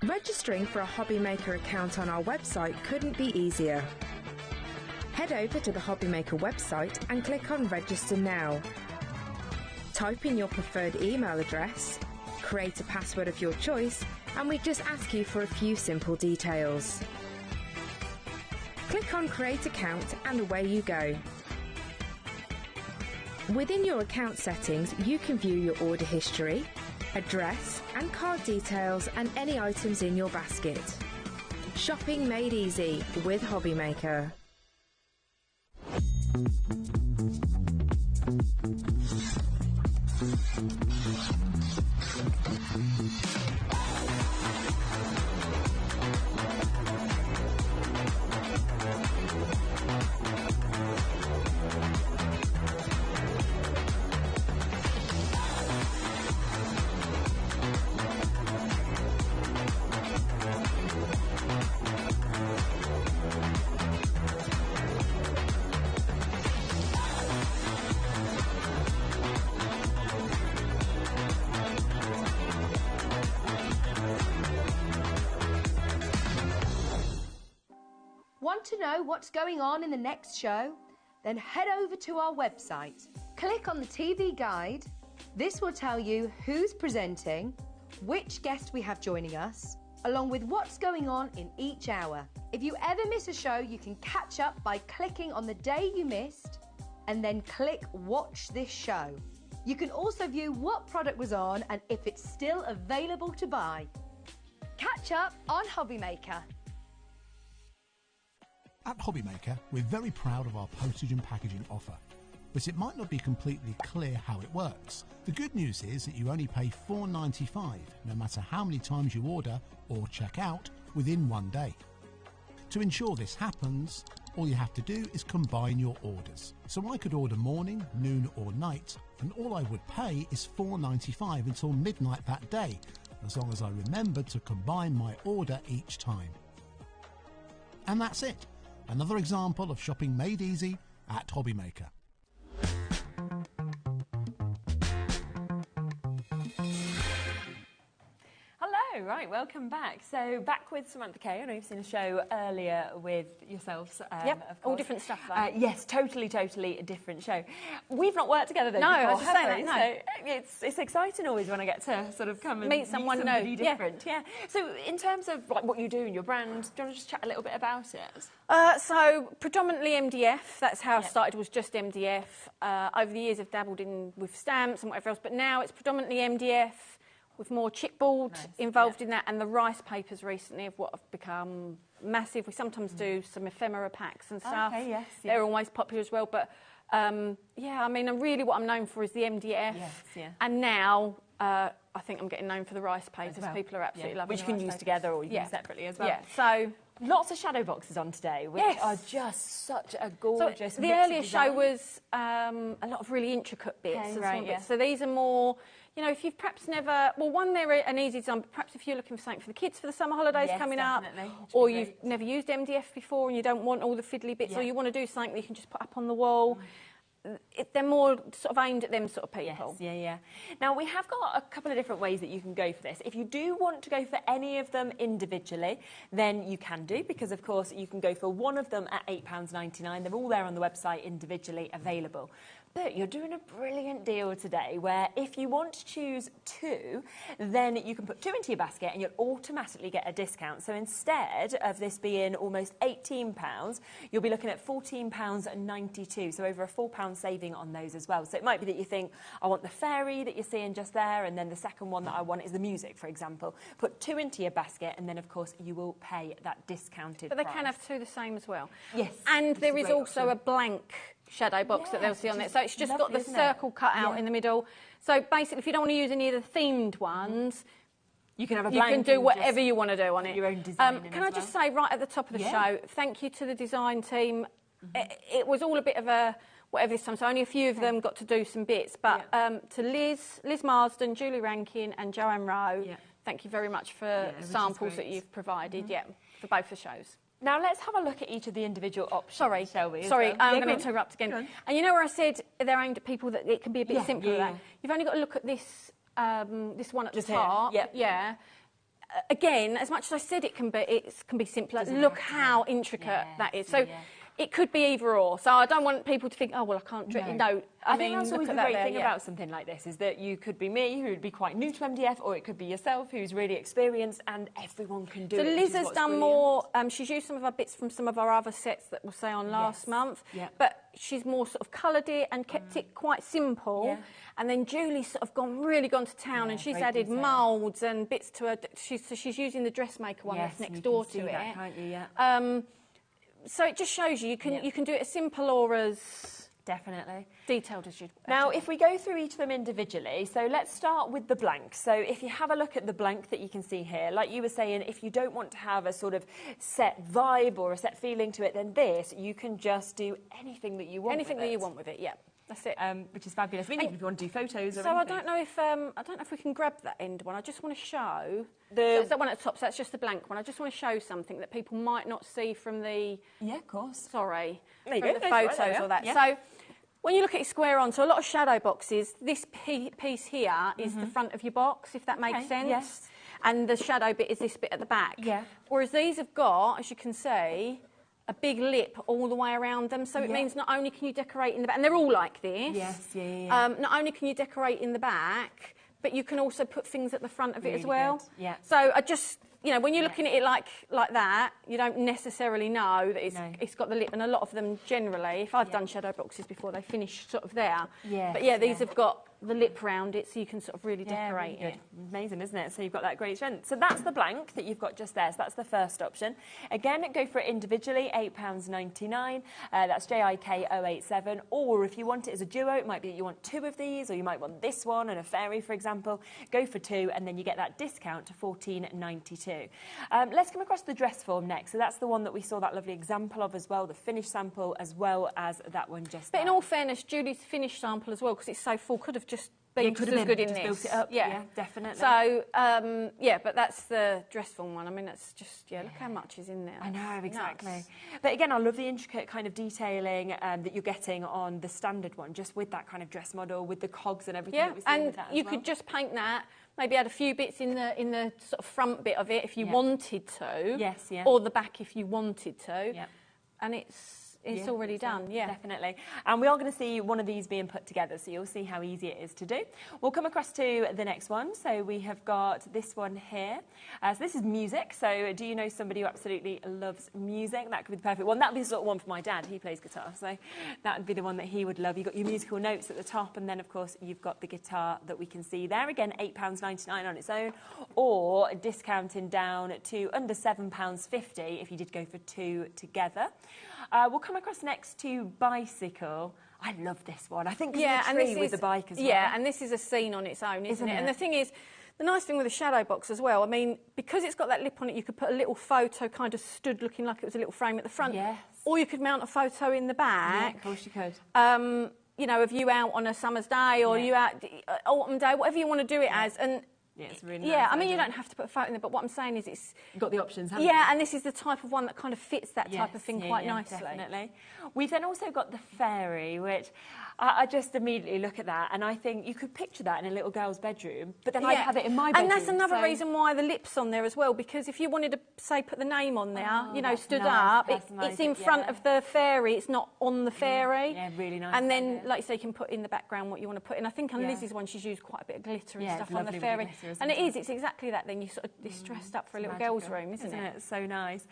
Registering for a HobbyMaker account on our website couldn't be easier. Head over to the HobbyMaker website and click on Register Now. Type in your preferred email address, create a password of your choice, and we just ask you for a few simple details. Click on Create Account and away you go. Within your account settings, you can view your order history, address and card details and any items in your basket. Shopping made easy with HobbyMaker. Want to know what's going on in the next show? Then head over to our website. Click on the TV guide. This will tell you who's presenting, which guest we have joining us, along with what's going on in each hour. If you ever miss a show, you can catch up by clicking on the day you missed and then click Watch This Show. You can also view what product was on and if it's still available to buy. Catch up on HobbyMaker. At HobbyMaker, we're very proud of our postage and packaging offer, but it might not be completely clear how it works. The good news is that you only pay $4.95 no matter how many times you order or check out within one day. To ensure this happens, all you have to do is combine your orders. So I could order morning, noon or night, and all I would pay is $4.95 until midnight that day, as long as I remember to combine my order each time. And that's it. Another example of shopping made easy at HobbyMaker. Hello, right, welcome back. So back with Samantha Kay. I know you've seen a show earlier with yourselves. Yep, of all course. different stuff though. Yes, totally a different show. We've not worked together though. No, I before, was just have saying we? that, no. So it's exciting always when I get to sort of come and Meet someone somebody new. different. Yeah. So in terms of like what you do and your brand, do you want to just chat a little bit about it? So predominantly MDF. That's how I started. Was just MDF. Over the years, I've dabbled in with stamps and whatever else, but now it's predominantly MDF with more chipboard involved in that, and the rice papers recently have what have become massive. We sometimes do some ephemera packs and stuff. Okay, yes. They're always popular as well. But yeah, I mean, really, what I'm known for is the MDF. Yes, yeah. And now I think I'm getting known for the rice papers. Well. People are absolutely loving which the you can rice use papers. together or you can use separately as well. Yeah. So. Lots of shadow boxes on today, which are just such a gorgeous. So the earlier show was a lot of really intricate bits. Okay, and right, small yeah. bits. So these are more, you know, if you've perhaps never, well, one, they're an easy design, but perhaps if you're looking for something for the kids for the summer holidays coming definitely. up, or you've never used MDF before and you don't want all the fiddly bits, or you want to do something that you can just put up on the wall. They're more sort of aimed at them sort of people. Yes, yeah. Now, we have got a couple of different ways that you can go for this. If you do want to go for any of them individually, then you can do, because, of course, you can go for one of them at £8.99. They're all there on the website individually available. But you're doing a brilliant deal today where if you want to choose two, then you can put two into your basket and you'll automatically get a discount. So instead of this being almost £18, you'll be looking at £14.92. So over a £4 saving on those as well. So it might be that you think, I want the fairy that you're seeing just there, and then the second one that I want is the music, for example. Put two into your basket and then, of course, you will pay that discounted But they price. can have two the same as well. Yes. And there is also a blank shadow box that they'll see on there. So it's just got the circle cut out in the middle. So basically, if you don't want to use any of the themed ones, you can have a you blank. can do whatever you want to do on it. Your own design. Can I just say right at the top of the show, thank you to the design team. it was all a bit of a whatever this time, so only a few of them got to do some bits. But to Liz Marsden, Julie Rankin and Joanne Rowe, thank you very much for samples that you've provided, for both the shows. Now let's have a look at each of the individual options, shall we? Sorry, I'm going to interrupt again. And you know where I said they're aimed at people that it can be a bit simpler? You've only got to look at this this one at the top. Again, as much as I said it can be simpler, look how intricate that is. So it could be either or. So I don't want people to think, oh, well, I can't do it. No, I think that's always the great thing about something like this, is that you could be me, who would be quite new to MDF, or it could be yourself, who's really experienced, and everyone can do it. So Liz has done more, she's used some of our bits from some of our other sets that we'll say on last month, but she's more sort of coloured it and kept it quite simple. And then Julie's sort of really gone to town, and she's added moulds and bits to her. So she's using the dressmaker one that's next door to it. That, can't you? So it just shows you can do it as simple or as detailed as you. Now, if we go through each of them individually, so let's start with the blank. So if you have a look at the blank that you can see here, like you were saying, if you don't want to have a sort of set vibe or a set feeling to it, then this, you can just do anything that you want. Anything that you want with it, that's it. Which is fabulous. Even if you want to do photos or so anything. I don't know if we can grab that end one. I just want to show it's that one at the top. So that's just the blank one. I just want to show something that people might not see from the of course. Sorry, there you from go. the photos or that. So when you look at it square on, so a lot of shadow boxes, this piece here is the front of your box, if that makes sense. Yes. And the shadow bit is this bit at the back. Whereas these have got, as you can see, a big lip all the way around them, so it means not only can you decorate in the back, and they're all like this. Not only can you decorate in the back, but you can also put things at the front of it as well. So I just, when you're looking at it like that, you don't necessarily know that it's got the lip, and a lot of them generally, if I've done shadow boxes before, they finish sort of there. But these have got the lip round it, so you can sort of really decorate it. Amazing, isn't it? So you've got that great strength. So that's the blank that you've got just there. So that's the first option. Again, go for it individually, £8.99. That's JIK087. Or if you want it as a duo, it might be that you want two of these, or you might want this one and a fairy, for example. Go for two, and then you get that discount to £14.92. Let's come across the dress form next. So that's the one that we saw that lovely example of as well, the finished sample, as well as that one just But in all fairness, Julie's finished sample as well, because it's so full, could have just been just as good in this. Built it up. Yeah, definitely. So, but that's the dress form one. I mean, that's just, look how much is in there. I know, exactly. Nuts. But again, I love the intricate kind of detailing that you're getting on the standard one, just with that kind of dress model, with the cogs and everything that we're seeing with that as well. You could just paint that, maybe add a few bits in the sort of front bit of it if you wanted to. Or the back if you wanted to. And it's already done, definitely. And we are going to see one of these being put together, so you'll see how easy it is to do. We'll come across to the next one. So we have got this one here. So this is music. So do you know somebody who absolutely loves music? That could be the perfect one. That would be the sort of one for my dad. He plays guitar, so that would be the one that he would love. You've got your musical notes at the top, and then, of course, you've got the guitar that we can see there. Again, £8.99 on its own, or discounting down to under £7.50 if you did go for two together. We'll come across next to bicycle. I love this one. I think with the bike as well. Yeah, and this is a scene on its own, isn't it? And the thing is, the nice thing with the shadow box as well, I mean, because it's got that lip on it, you could put a little photo kind of stood looking like it was a little frame at the front. Or you could mount a photo in the back. Yeah, of course you could. Of you out on a summer's day, or you out autumn day, whatever you want to do it as. And it's really nice. I mean, you don't have to put a photo in there, but what I'm saying is it's... You've got the options, haven't you? Yeah, and this is the type of one that kind of fits that type of thing quite nicely. Definitely. We've then also got the fairy, which I just immediately look at that, and I think you could picture that in a little girl's bedroom, but then I'd have it in my bedroom. And that's another reason why the lip's on there as well, because if you wanted to, say, put the name on there, stood up, it's in front of the fairy, it's not on the fairy. Yeah, really nice. And then, like you say, you can put in the background what you want to put in. I think on Liz's one, she's used quite a bit of glitter and stuff on the fairy. And it's exactly that, then you sort of, it's dressed up for a little girl's room, isn't it? It's so nice.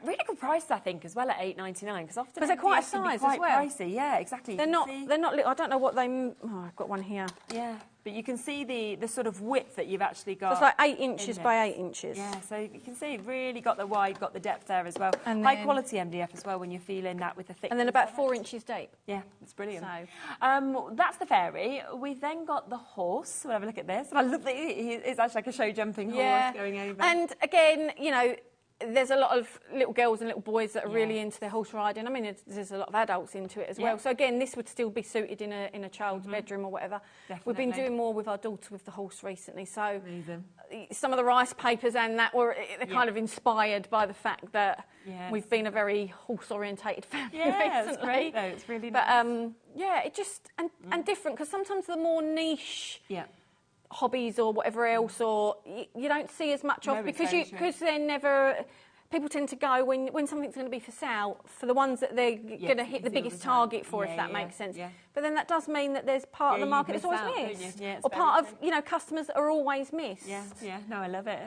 Really good price, I think, as well, at £8.99, because often they're quite a size as well. Pricey. Yeah, exactly. They're not little. I don't know what they... Oh, I've got one here. Yeah, but you can see the sort of width that you've actually got. So it's like 8 inches by 8 inches. Yeah, so you can see really got the wide, got the depth there as well. And high quality MDF as well when you're feeling that with the thick. And then about 4 inches deep. Yeah, it's brilliant. So that's the fairy. We've then got the horse. We'll have a look at this. And I love that it's actually like a show jumping horse going over. And again, there's a lot of little girls and little boys that are really into their horse riding. I mean, there's a lot of adults into it as well. So again, this would still be suited in a child's bedroom or whatever. Definitely. We've been doing more with our daughter with the horse recently. So some of the rice papers and that they're kind of inspired by the fact that we've been a very horse-orientated family recently. It's great though. It's really nice. But it just and different, because sometimes the more niche hobbies or whatever else, or you don't see as much of, because they're never. People tend to go when something's going to be for sale for the ones that they're going to hit the biggest target for, if that makes sense. But then that does mean that there's part of the market that's always missed, or part of customers that are always missed. No, I love it.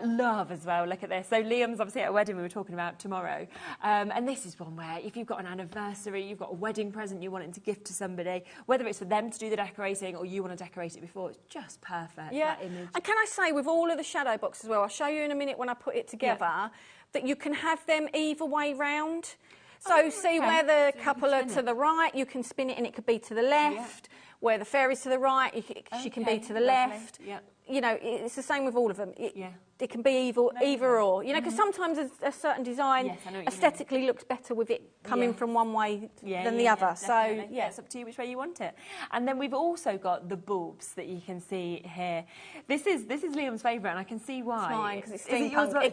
Love as well. Look at this. So Liam's obviously at a wedding we were talking about tomorrow, and this is one where if you've got an anniversary, you've got a wedding present you wanted to gift to somebody, whether it's for them to do the decorating or you want to decorate it before, it's just perfect. That image. And can I say, with all of the shadow boxes as well, I'll show you in a minute when I put it together, that you can have them either way round. So where the couple are to the right, you can spin it and it could be to the left. Where the fairy's to the right, she can be to the left. You know, it's the same with all of them. It can be either or. You know, because sometimes a certain design aesthetically looks better with it coming from one way than the other. So it's up to you which way you want it. And then we've also got the bulbs that you can see here. This is Liam's favourite, and I can see why. It's mine, because it's steampunk.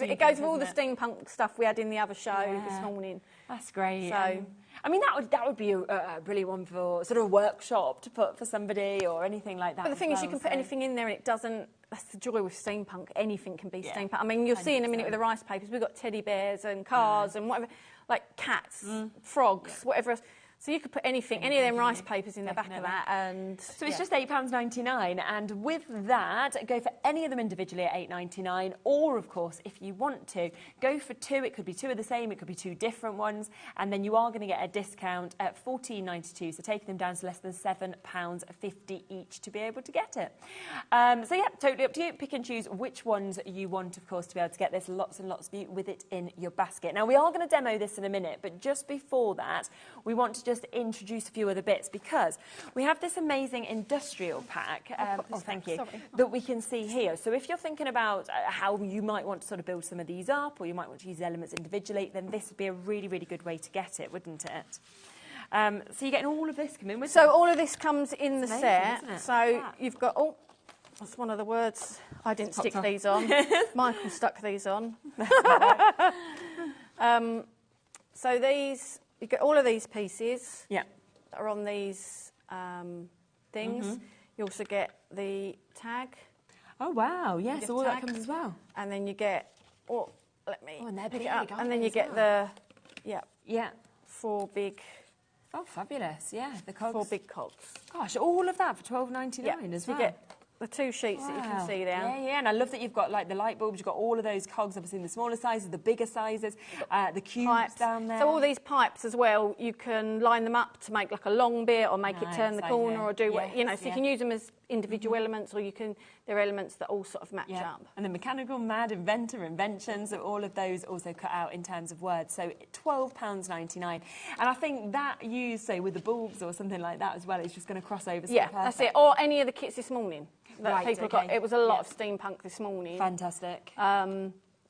It goes with all the steampunk stuff we had in the other show this morning. That's great. So. I mean, that would be a brilliant one for sort of a workshop to put for somebody or anything like that. But the thing is, you can put anything in there and it doesn't. That's the joy with steampunk. Anything can be steampunk. I mean, you'll see in a minute with the rice papers, we've got teddy bears and cars and whatever, like cats, frogs, whatever else. So you could put anything, any of them rice papers in the back of that, and so it's just £8.99, and with that, go for any of them individually at £8.99, or of course, if you want to, go for two. It could be two of the same, it could be two different ones, and then you are going to get a discount at £14.92. So taking them down to less than £7.50 each to be able to get it. So yeah, totally up to you. Pick and choose which ones you want, of course, to be able to get this. Lots and lots of you with it in your basket. Now we are going to demo this in a minute, but just before that, we want to just introduce a few other bits, because we have this amazing industrial pack that we can see here. So if you're thinking about how you might want to sort of build some of these up, or you might want to use elements individually, then this would be a really, really good way to get it, wouldn't it? So you're getting all of this coming with So all of this comes in the set. So you've got, that's one of the words. I didn't stick these on. Michael stuck these on. So these, you get all of these pieces that are on these things. You also get the tag. Oh wow! Yes, all that comes as well. And then you get, let me pick it up. And then you get the, 4 big. Oh, fabulous! Yeah, the cogs. 4 big cogs. Gosh, all of that for £12.99 as well. You get the 2 sheets that you can see there. Yeah, and I love that you've got like the light bulbs, you've got all of those cogs, obviously in the smaller sizes, the bigger sizes, the cubes pipes down there. So all these pipes as well, you can line them up to make like a long bit, or make it turn the corner, or do what, you know, so you can use them as individual elements, or you can, they're elements that all sort of match up. And the mechanical, mad, inventor, inventions, so all of those also cut out in terms of words. So £12.99. And I think that used, say, with the bulbs or something like that as well, is just going to cross over. Yeah, that's it. Or any of the kits this morning that people got. It was a lot of steampunk this morning. Fantastic.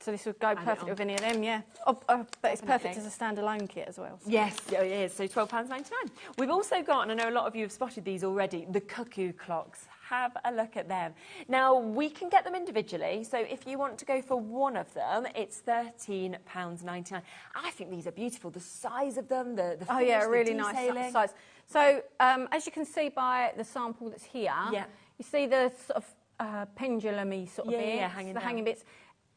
So this would go perfect with any of them, but it's perfect as a standalone kit as well. So. Yes, it is. So £12.99. We've also got, and I know a lot of you have spotted these already, the cuckoo clocks. Have a look at them. Now, we can get them individually, so if you want to go for one of them, it's £13.99. I think these are beautiful. The size of them, the force, really nice size. So, as you can see by the sample that's here, you see the sort of pendulum-y sort of bits, hanging bits.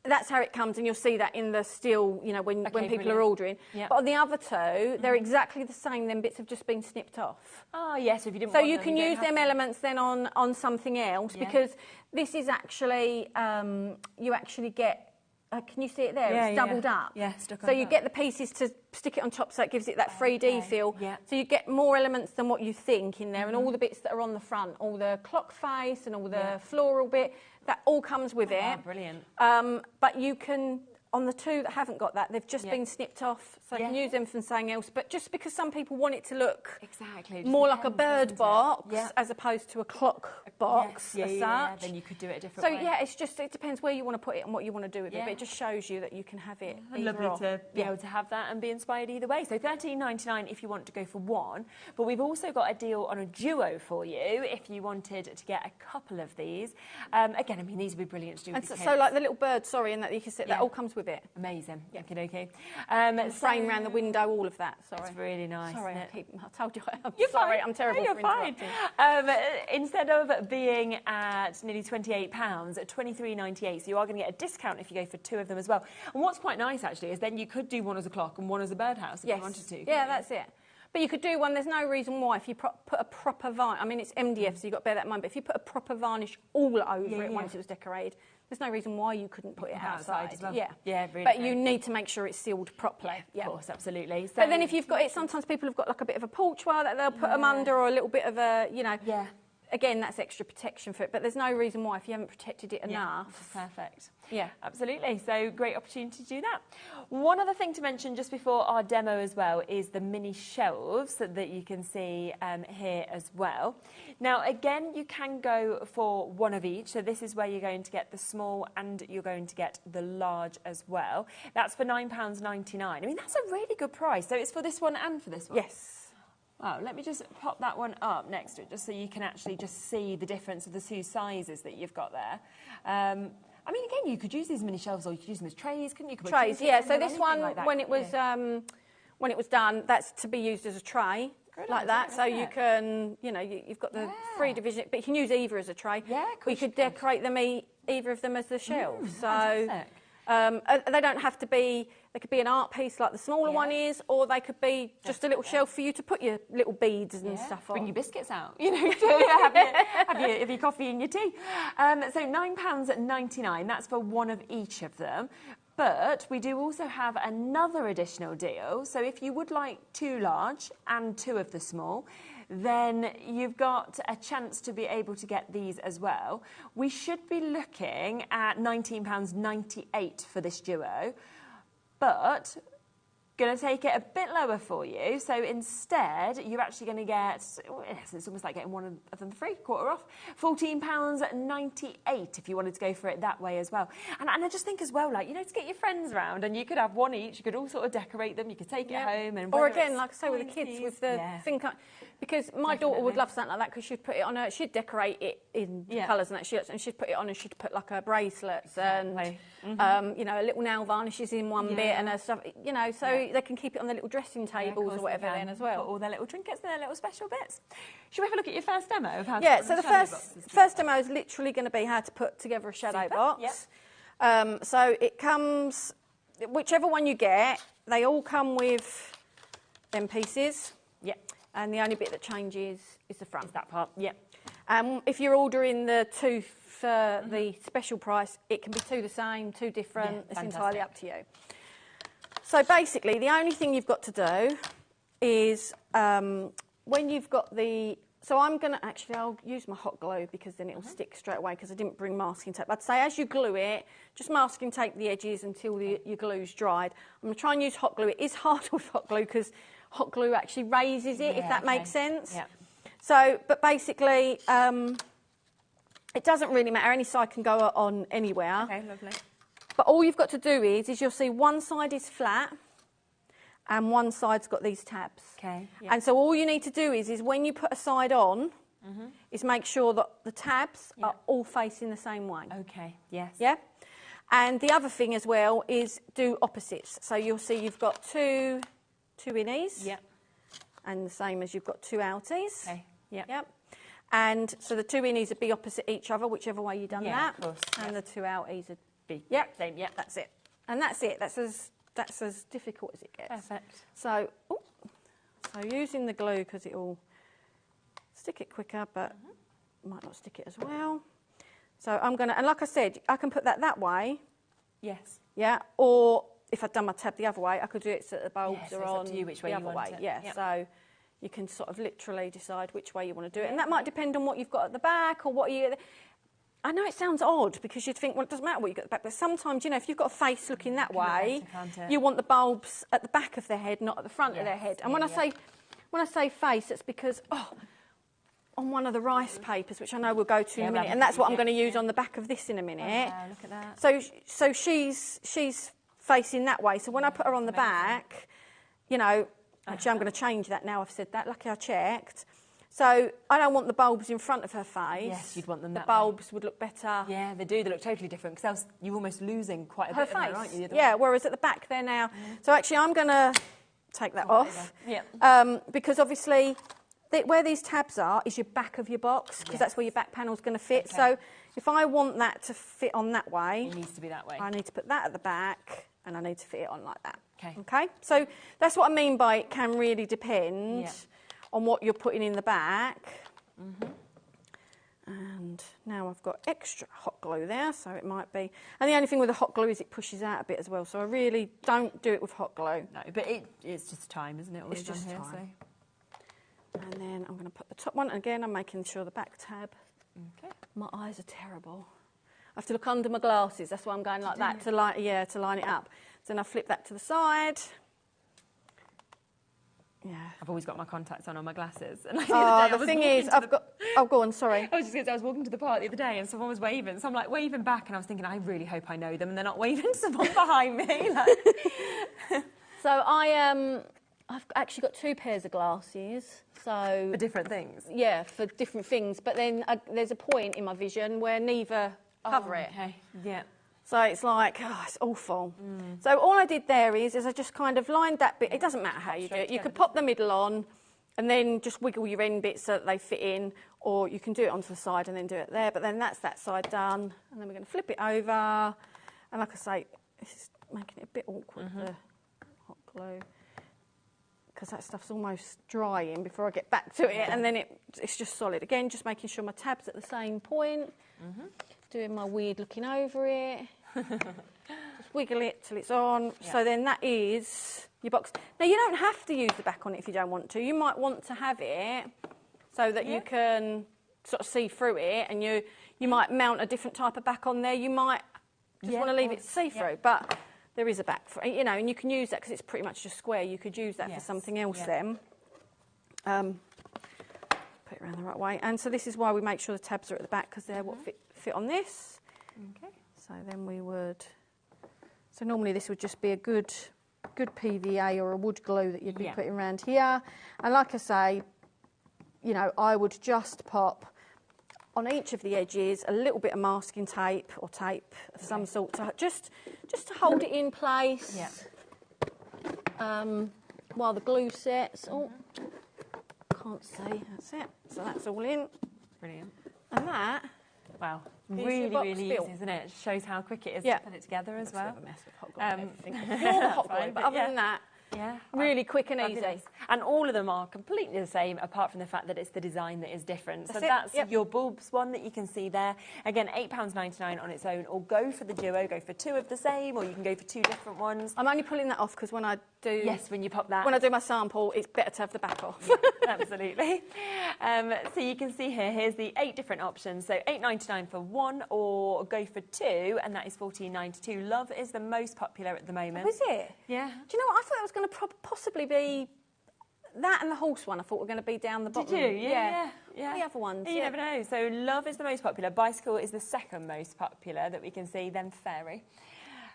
That's how it comes, and you'll see that in the still, you know, when people are ordering. But on the other two, they're exactly the same. Them bits have just been snipped off. Oh, yes, if you didn't so want you them, can use them elements then on something else, because this is actually, you actually get, can you see it there? It's doubled up. Yeah, stuck on So you get the pieces to stick it on top, so it gives it that 3D feel. So you get more elements than what you think in there, and all the bits that are on the front, all the clock face and all the floral bit, that all comes with it. Brilliant. But you can on the two that haven't got that, they've just been snipped off, so you can use them for something else. But just because some people want it to look more like a bird box as opposed to a clock box as such, then you could do it a different way. So yeah, it depends where you want to put it and what you want to do with it. But it just shows you that you can have it. Lovely to be able to have that and be inspired either way. So $13.99 if you want to go for one, but we've also got a deal on a duo for you if you wanted to get a couple of these. Again, I mean, these would be brilliant to do with so like the little bird, and that you can sit, that all comes with it. Amazing. Okay. Frame around the window, all of that. Sorry. It's really nice. Sorry, I told you I'm You're sorry. Fine. I'm terrible You're for fine. interrupting. Instead of being at nearly £28, at $23.98, so you are going to get a discount if you go for two of them as well. And what's quite nice actually is then you could do one as a clock and one as a birdhouse if you wanted to. Yeah, that's it. But you could do one, there's no reason why, if you put a proper varnish, I mean, it's MDF, so you've got to bear that in mind, but if you put a proper varnish all over it once it was decorated, there's no reason why you couldn't put it outside. As well. Yeah, really but you need to make sure it's sealed properly. Of course, absolutely. So, but then if you've got it, sometimes people have got like a bit of a porch wire that they'll put them under, or a little bit of a, again, that's extra protection for it, but there's no reason why if you haven't protected it enough. Perfect. Yeah. Absolutely. So great opportunity to do that. One other thing to mention just before our demo as well is the mini shelves that you can see here as well. Now, again, you can go for one of each. So this is where you're going to get the small and you're going to get the large as well. That's for £9.99. I mean, that's a really good price. So it's for this one and for this one? Yes. Wow, let me just pop that one up next to it just so you can actually just see the difference of the two sizes that you've got there. I mean, again, you could use these mini shelves or you could use them as trays, couldn't you? Trays, yeah. So this one, when it was done, that's to be used as a tray. Like that, so you can, you've got the free division, but you can use either as a tray. Yeah, or you could decorate them, either of them as the shelves. So they don't have to be, they could be an art piece like the smaller one is, or they could be just a little shelf for you to put your little beads and stuff on. Bring your biscuits out, have your coffee and your tea. So £9.99, that's for one of each of them. But we do also have another additional deal. So if you would like two large and two of the small, then you've got a chance to be able to get these as well. We should be looking at £19.98 for this duo, but going to take it a bit lower for you. So instead, you're actually going to get, it's almost like getting one of them free, quarter off, £14.98 if you wanted to go for it that way as well. And I just think as well, like, to get your friends round, and you could have one each, you could all sort of decorate them, you could take it home. And or again, like I say, with the kids, with the thing, because my daughter would love something like that because she'd put it on her, she'd decorate it in colours and that, and she'd put it on and she'd put like her bracelets and, a little nail varnishes in one bit and her stuff, so they can keep it on their little dressing tables or whatever then as well. Put all their little trinkets and their little special bits. Should we have a look at your first demo of how to put so the first demo is literally going to be how to put together a shadow box. Yep. So it comes, whichever one you get, they all come with them pieces. Yep. And the only bit that changes is the front. Is that part, yep. If you're ordering the two for the special price, it can be two the same, two different. Yeah, it's entirely up to you. So basically, the only thing you've got to do is when you've got the... So I'm going to actually, I'll use my hot glue because then it'll stick straight away because I didn't bring masking tape. I'd say as you glue it, just masking tape the edges until your glue's dried. I'm going to try and use hot glue. It is hard with hot glue because hot glue actually raises it, if that makes sense. Yeah. So, but basically, it doesn't really matter. Any side can go on anywhere. Okay, lovely. But all you've got to do is you'll see one side is flat and one side's got these tabs. Okay. Yep. And so all you need to do is when you put a side on, is make sure that the tabs are all facing the same way. Okay, yes. Yeah? And the other thing as well is do opposites. So you'll see you've got two innies. Yep. And the same as you've got two outies. Okay. Yep. Yep. And so the two innies would be opposite each other, whichever way you've done that. Of course. And the two outies would be same. Yep, that's it. And that's it. That's as difficult as it gets. Perfect. So, using the glue because it will stick it quicker, but might not stick it as well. So I'm gonna, and like I said, I can put that way. Yes. Yeah. Or if I'd done my tab the other way, I could do it so that the bulbs are on up to you which way the you other want way. it. Yeah. Yep. So you can sort of literally decide which way you want to do it, and that might depend on what you've got at the back or what you. I know it sounds odd because you'd think, well, it doesn't matter what you've got at the back, but sometimes, you know, if you've got a face looking that way, you want the bulbs at the back of their head, not at the front of their head. And when I say face, it's because, on one of the rice papers, which I know we'll go to in a minute, and that's what I'm going to use on the back of this in a minute. Look at that. So she's facing that way. So when I put her on the back, you know, actually I'm going to change that now I've said that. Lucky I checked. So I don't want the bulbs in front of her face. Yes, you'd want them that way. The bulbs would look better. Yeah, they do. They look totally different because else you're almost losing quite a bit of her, aren't you? Yeah, whereas at the back there now. So actually I'm going to take that off. Because obviously where these tabs are is your back of your box because that's where your back panel's going to fit. Okay. So if I want that to fit on that way... It needs to be that way. I need to put that at the back and I need to fit it on like that. Okay? So that's what I mean by it can really depend... on what you're putting in the back. And now I've got extra hot glue there, so it might be... And the only thing with the hot glue is it pushes out a bit as well, so I really don't do it with hot glue. No, but it's just time, isn't it? It's just time. So. And then I'm going to put the top one. Again, I'm making sure the back tab... Okay. My eyes are terrible. I have to look under my glasses, that's why I'm going like that, to line it up. So then I flip that to the side... Yeah. I've always got my contacts on my glasses. And the thing is, I've got... Oh, go on, sorry. I was just going to say, I was walking to the park the other day and someone was waving. So I'm like waving back and I was thinking, I really hope I know them and they're not waving to someone behind me. Like. So I've actually got 2 pairs of glasses. So... For different things? Yeah, for different things. But then there's a point in my vision where neither cover it. Okay, yeah. So it's like, it's awful. So all I did there is I just kind of lined that bit. It doesn't matter how you do it. You could pop the middle on and then just wiggle your end bits so that they fit in, or you can do it onto the side and then do it there. But then that's that side done. And then we're going to flip it over. And like I say, this is making it a bit awkward, the hot glue, because that stuff's almost drying before I get back to it. And then it's just solid. Again, just making sure my tab's at the same point. Doing my weird looking over it. Just wiggle it till it's on. So then that is your box. Now you don't have to use the back on it if you don't want to. You might want to have it so that you can sort of see through it, and you might mount a different type of back on there. You might just want to leave it see-through, but there is a back for it, you know, and you can use that because it's pretty much just square. You could use that for something else then. Put it around the right way. And so this is why we make sure the tabs are at the back, because they're what fit on this. Okay. So then we would... So normally this would just be a good PVA or a wood glue that you'd be putting around here. And like I say, you know, I would just pop on each of the edges a little bit of masking tape or tape of some sort, to just to hold it in place. While the glue sets. Oh, can't see. That's it. So that's all in. Brilliant. And that... Wow, really easy, isn't it? It shows how quick it is to put it together as well. A mess with hot glue and everything. All the hot glue, but other than that, really quick and easy. And all of them are completely the same, apart from the fact that it's the design that is different. So that's your bulbs one that you can see there. Again, £8.99 on its own, or go for the duo, go for 2 of the same, or you can go for 2 different ones. I'm only pulling that off because when I do... Yes, when you pop that. When I do my sample, it's better to have the back off. Absolutely. So you can see here's the 8 different options. So £8.99 for 1, or go for 2, and that is £14.92. Love is the most popular at the moment. Oh, is it? Yeah. Do you know what? I thought it was going to possibly be... That and the horse one I thought were going to be down the bottom. Did you? Yeah. The other ones. You never know. So Love is the most popular. Bicycle is the second most popular that we can see, then Fairy.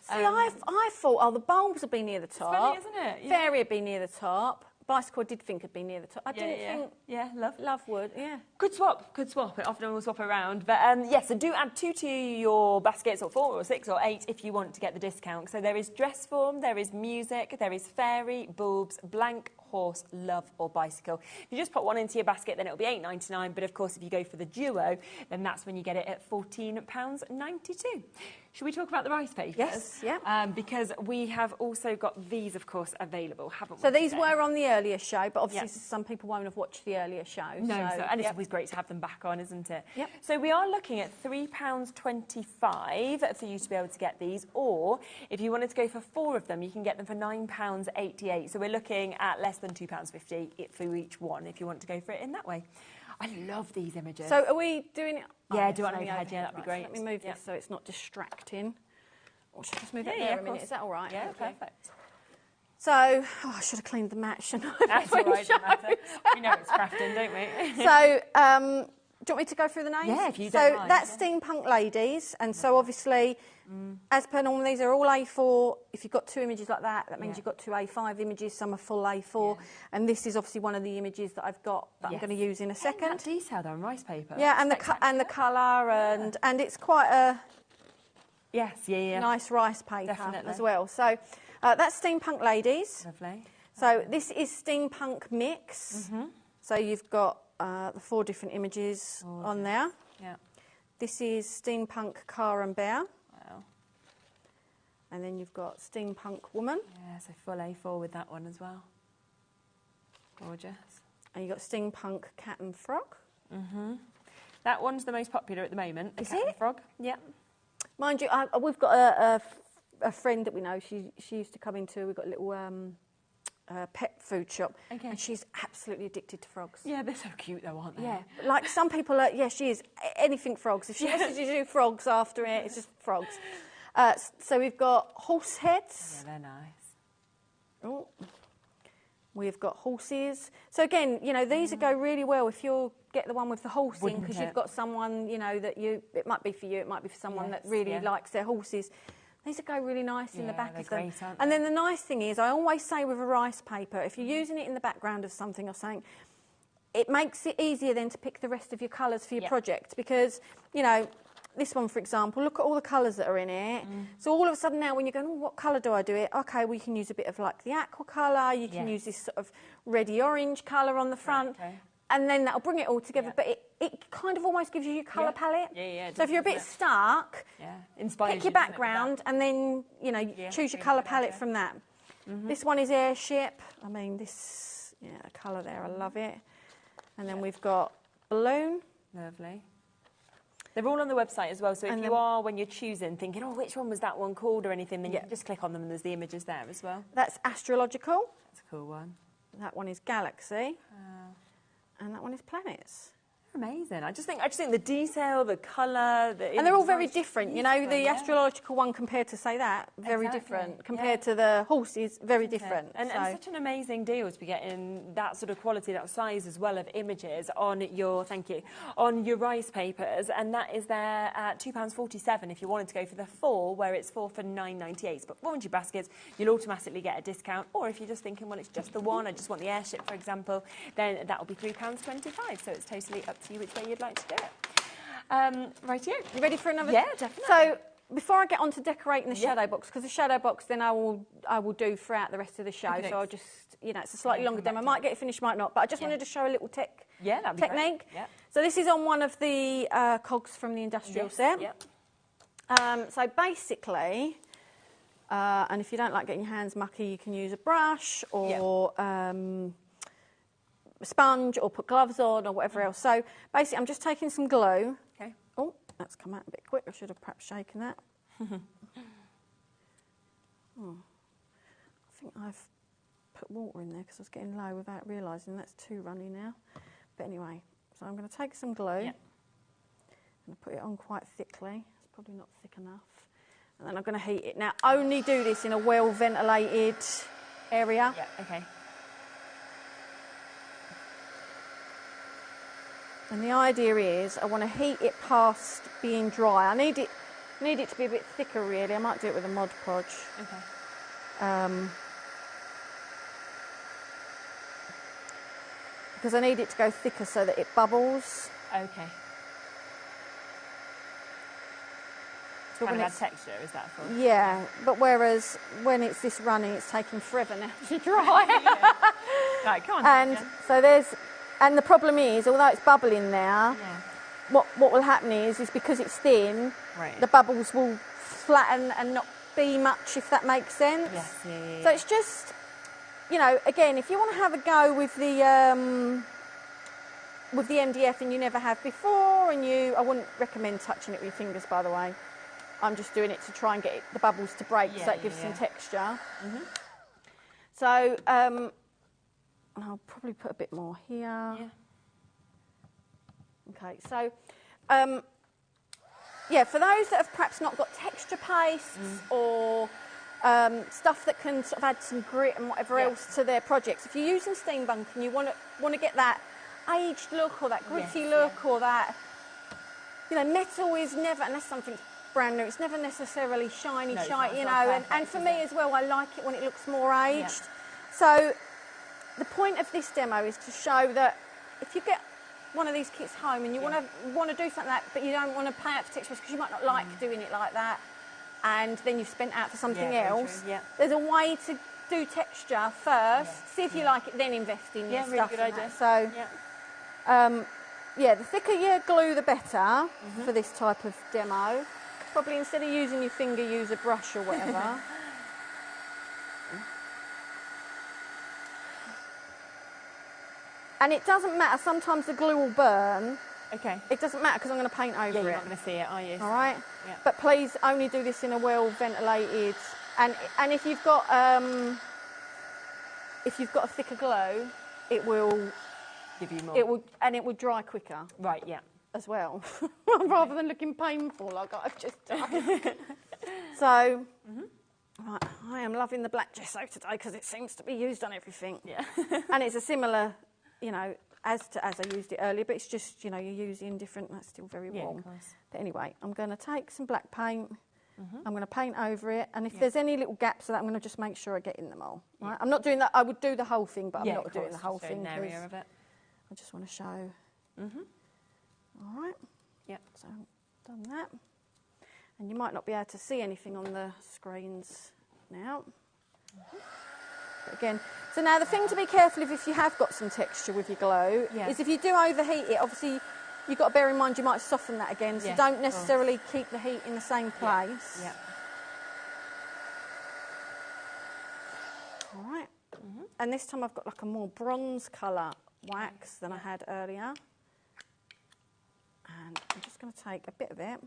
See, I thought, the bulbs would be near the top. It's funny, isn't it? Fairy would be near the top. Bicycle I did think would be near the top. I didn't think... Yeah, Love would, Good swap. It often will swap around. But yes, so do add 2 to your baskets, or 4 or 6 or 8 if you want to get the discount. So there is dress form, there is music, there is Fairy, bulbs, blank, horse, Love or bicycle. If you just put one into your basket, then it'll be £8.99. But of course, if you go for the duo, then that's when you get it at £14.92. Should we talk about the rice papers? Yes, yeah. Because we have also got these, of course, available, haven't we? So these were on the earlier show, but obviously some people won't have watched the earlier show. And it's always great to have them back on, isn't it? Yep. So we are looking at £3.25 for you to be able to get these, or if you wanted to go for 4 of them, you can get them for £9.88. So we're looking at less than £2.50 for each one if you want to go for it in that way. I love these images. So are we doing it? Yeah, yes, do it on on the overhead, yeah, that'd be Right, great. so let me move Yeah. this so it's not distracting. Or should I just move it Yeah, there of a minute? course. Is that all right? Yeah, Thank you. perfect. So, I should have cleaned the mat, shouldn't I? That's all right, doesn't matter. We know it's crafting, don't we? So, do you want me to go through the names? Yeah, if you so don't mind, that's Steampunk Ladies, and so obviously, as per normal, these are all A4. If you've got 2 images like that, that means you've got 2 A5 images. Some are full A4, and this is obviously one of the images that I've got that I'm going to use in a second. That detail on rice paper. Yeah, and the colour, and it's quite a nice rice paper Definitely. as well. So that's Steampunk Ladies. Lovely. So this is Steampunk Mix. So you've got the 4 different images on there. Yeah. This is Steampunk Car and Bear. Wow. And then you've got Steampunk Woman. Yeah, so full A4 with that one as well. Gorgeous. And you've got Steampunk Cat and Frog. That one's the most popular at the moment. Is Cat and it? Frog. Yeah. Mind you, we've got a friend that we know. She used to come into, we've got a little pet food shop. Okay. And she's absolutely addicted to frogs. Yeah, they're so cute though, aren't they? Yeah, like some people are, she is, anything frogs. If she has to do frogs after it, it's just frogs. So we've got horse heads. Yeah, they're nice. Oh. We've got horses. So again, these go really well if you get the one with the horse in, because you've got someone, that it might be for you, it might be for someone that really likes their horses. These would go really nice in the back of them. Great, aren't and they? then the nice thing is, I always say with a rice paper, if you're using it in the background of something or something, it makes it easier then to pick the rest of your colours for your project, because, this one, for example, look at all the colours that are in it. So all of a sudden now when you're going, what colour do I do it? Okay, well, you can use a bit of like the aqua colour, you can use this sort of reddy orange colour on the front, and then that'll bring it all together. But it kind of almost gives you your colour palette. So if you're a bit stuck, pick your background and then, choose your colour palette from that. This one is Airship. I mean, this, colour there, I love it. And then we've got Balloon. Lovely. They're all on the website as well, so if you are, when you're choosing, thinking, which one was that one called or anything, then you can just click on them and there's the images there as well. That's Astrological. That's a cool one. That one is Galaxy. And that one is Planets. Amazing. I just think the detail, the colour, and they're all very different. The astrological one compared to, say, that, very different. Compared to the horses, very different. And such an amazing deal to be getting that sort of quality, that size as well of images on your, on your rice papers. And that is there at £2.47 if you wanted to go for the 4, where it's 4 for £9.98. But once your baskets, you'll automatically get a discount. Or if you're just thinking, well, it's just the one, I just want the Airship, for example, then that will be £3.25. So it's totally up to you which way you'd like to do it. Right here. You ready for another? Yeah, definitely. So before I get on to decorating the shadow box, because the shadow box then I will do throughout the rest of the show. So I'll just, it's a slightly longer demo. I might get it finished, might not. But I just wanted to show a little that'd be technique. Great. So this is on one of the cogs from the industrial set. So basically, and if you don't like getting your hands mucky, you can use a brush or sponge or put gloves on or whatever else. So basically I'm just taking some glue. Okay. Oh, that's come out a bit quick. I should have perhaps shaken that. I think I've put water in there because I was getting low without realising that's too runny now. But anyway, so I'm going to take some glue and put it on quite thickly. It's probably not thick enough. And then I'm going to heat it. Now, only do this in a well-ventilated area. Yeah, okay. And the idea is I want to heat it past being dry. I need it to be a bit thicker, really. I might do it with a Mod Podge. Okay. Because I need it to go thicker so that it bubbles. Okay. So kind of add texture, is that for? Yeah, but whereas when it's this runny, it's taking forever now to dry. Right, come on. And so and the problem is, although it's bubbling there, what will happen is because it's thin, the bubbles will flatten and not be much, if that makes sense. Yes, So it's just, again, if you want to have a go with the MDF and you never have before, I wouldn't recommend touching it with your fingers, by the way. I'm just doing it to try and get the bubbles to break, so it gives some texture. So I'll probably put a bit more here. Okay, so, yeah, for those that have perhaps not got texture pastes or stuff that can sort of add some grit and whatever else to their projects, if you're using Steampunk and you want to get that aged look or that gritty look or that, you know, metal is never, unless something's brand new, it's never necessarily shiny, you know, and for me as well, I like it when it looks more aged. So the point of this demo is to show that if you get one of these kits home and you want to do something like that, but you don't want to pay out for textures because you might not like doing it like that, and then you've spent out for something else. There's a way to do texture first, see if you like it, then invest in your stuff. Really good idea. So, yeah, the thicker your glue, the better for this type of demo. Probably instead of using your finger, use a brush or whatever. And it doesn't matter, sometimes the glue will burn. Okay. It doesn't matter because I'm going to paint over it. Yeah, you're not going to see it, are you? All right? Yeah. But please only do this in a well-ventilated... And if you've got a thicker glue, it will... Give you more. It will dry quicker. Right, yeah. As well. Rather than looking painful like I've just done. So... Right, I am loving the black gesso today because it seems to be used on everything. Yeah. And it's a similar, you know, as I used it earlier, but it's just, you know, you're using different, that's still very warm. Of course. But anyway, I'm going to take some black paint, I'm going to paint over it, and if there's any little gaps of that, I'm going to just make sure I get in them all. Right? I'm not doing that, I would do the whole thing, but I'm not doing the whole thing. An area of it. I just want to show. All right. Yeah. So, done that. And you might not be able to see anything on the screens now. But again, so now the thing to be careful of if you have got some texture with your glue is if you do overheat it, obviously you've got to bear in mind you might soften that again, so don't necessarily keep the heat in the same place. Yeah. All right. And this time I've got like a more bronze colour wax than I had earlier. And I'm just going to take a bit of it.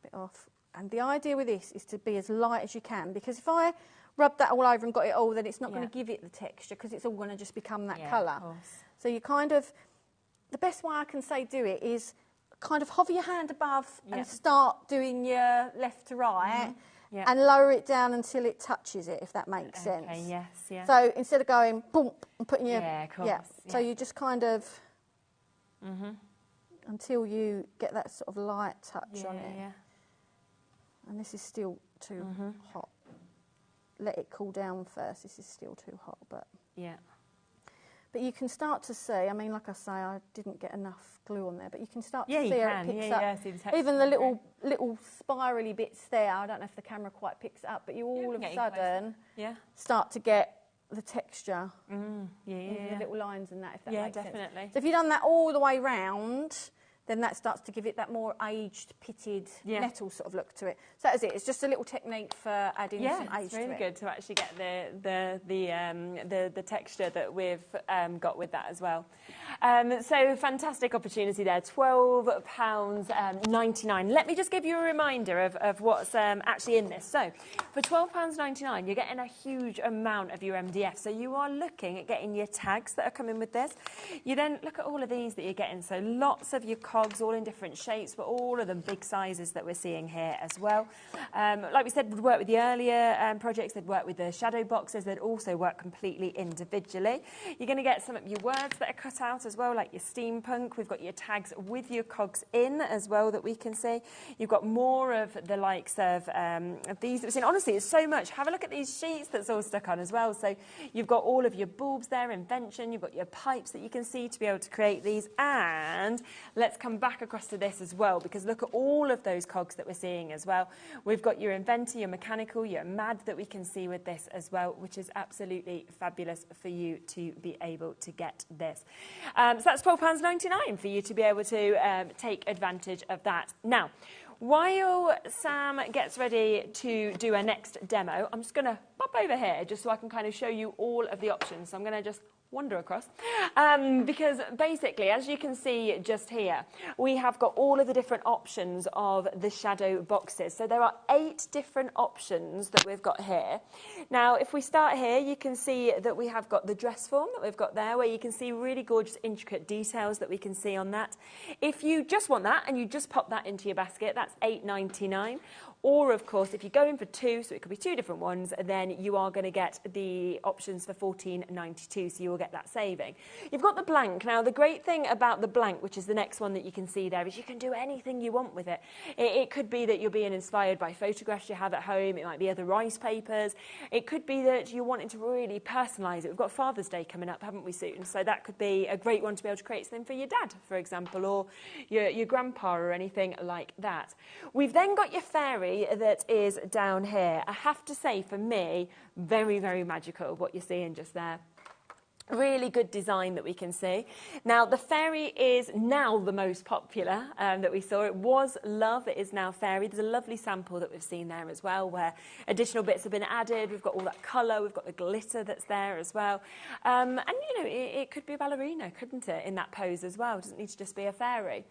Bit off, and the idea with this is to be as light as you can, because if I rub that all over and got it all, then it's not going to give it the texture because it's all going to just become that colour. So you kind of, the best way I can say do it is kind of hover your hand above and start doing your left to right and lower it down until it touches it, if that makes sense. So instead of going boom and putting your so you just kind of until you get that sort of light touch on it. And this is still too hot. Let it cool down first. This is still too hot, but but you can start to see. I mean, like I say, I didn't get enough glue on there, but you can start to see how it picks up. Even the little spirally bits there. I don't know if the camera quite picks it up, but you all of a sudden start to get the texture, the little lines and that. If that makes sense. So if you've done that all the way round, then that starts to give it that more aged, pitted metal sort of look to it. So that's it. It's just a little technique for adding some age to it. It's really good to actually get the texture that we've got with that as well. So fantastic opportunity there. £12.99. Let me just give you a reminder of what's actually in this. So for £12.99, you're getting a huge amount of your MDF. So you are looking at getting your tags that are coming with this. You then look at all of these that you're getting. So lots of your cogs, all in different shapes, but all of them big sizes that we're seeing here as well. Like we said, would work with the earlier projects. They'd work with the shadow boxes. They'd also work completely individually. You're going to get some of your words that are cut out as well, like your steampunk. We've got your tags with your cogs in as well that we can see. You've got more of the likes of these that we've seen. Honestly, it's so much. Have a look at these sheets that's all stuck on as well. So you've got all of your bulbs there, invention. You've got your pipes that you can see to be able to create these. And let's come back across to this as well, because look at all of those cogs that we're seeing as well. We've got your inventor, your mechanical, your MAD that we can see with this as well, which is absolutely fabulous for you to be able to get this. So that's £12.99 for you to be able to take advantage of that. Now, while Sam gets ready to do our next demo, I'm just going to pop over here just so I can kind of show you all of the options. So I'm going to just wander across, because basically, as you can see just here, we have got all of the different options of the shadow boxes. So there are 8 different options that we've got here. Now, if we start here, you can see that we have got the dress form that we've got there, where you can see really gorgeous, intricate details that we can see on that. If you just want that and you just pop that into your basket, that's £8.99. Or, of course, if you go in for 2, so it could be 2 different ones, then you are going to get the options for £14.92, so you will get that saving. You've got the blank. Now, the great thing about the blank, which is the next one that you can see there, is you can do anything you want with it. It could be that you're being inspired by photographs you have at home. It might be other rice papers. It could be that you're wanting to really personalise it. We've got Father's Day coming up, haven't we, soon? So that could be a great one to be able to create something for your dad, for example, or your grandpa or anything like that. We've then got your fairy that is down here. I have to say, for me, very, very magical what you're seeing just there. Really good design that we can see. Now, the fairy is now the most popular that we saw. It was love, it is now fairy. There's a lovely sample that we've seen there as well, where additional bits have been added. We've got all that colour, we've got the glitter that's there as well. And, you know, it could be a ballerina, couldn't it, in that pose as well. It doesn't need to just be a fairy.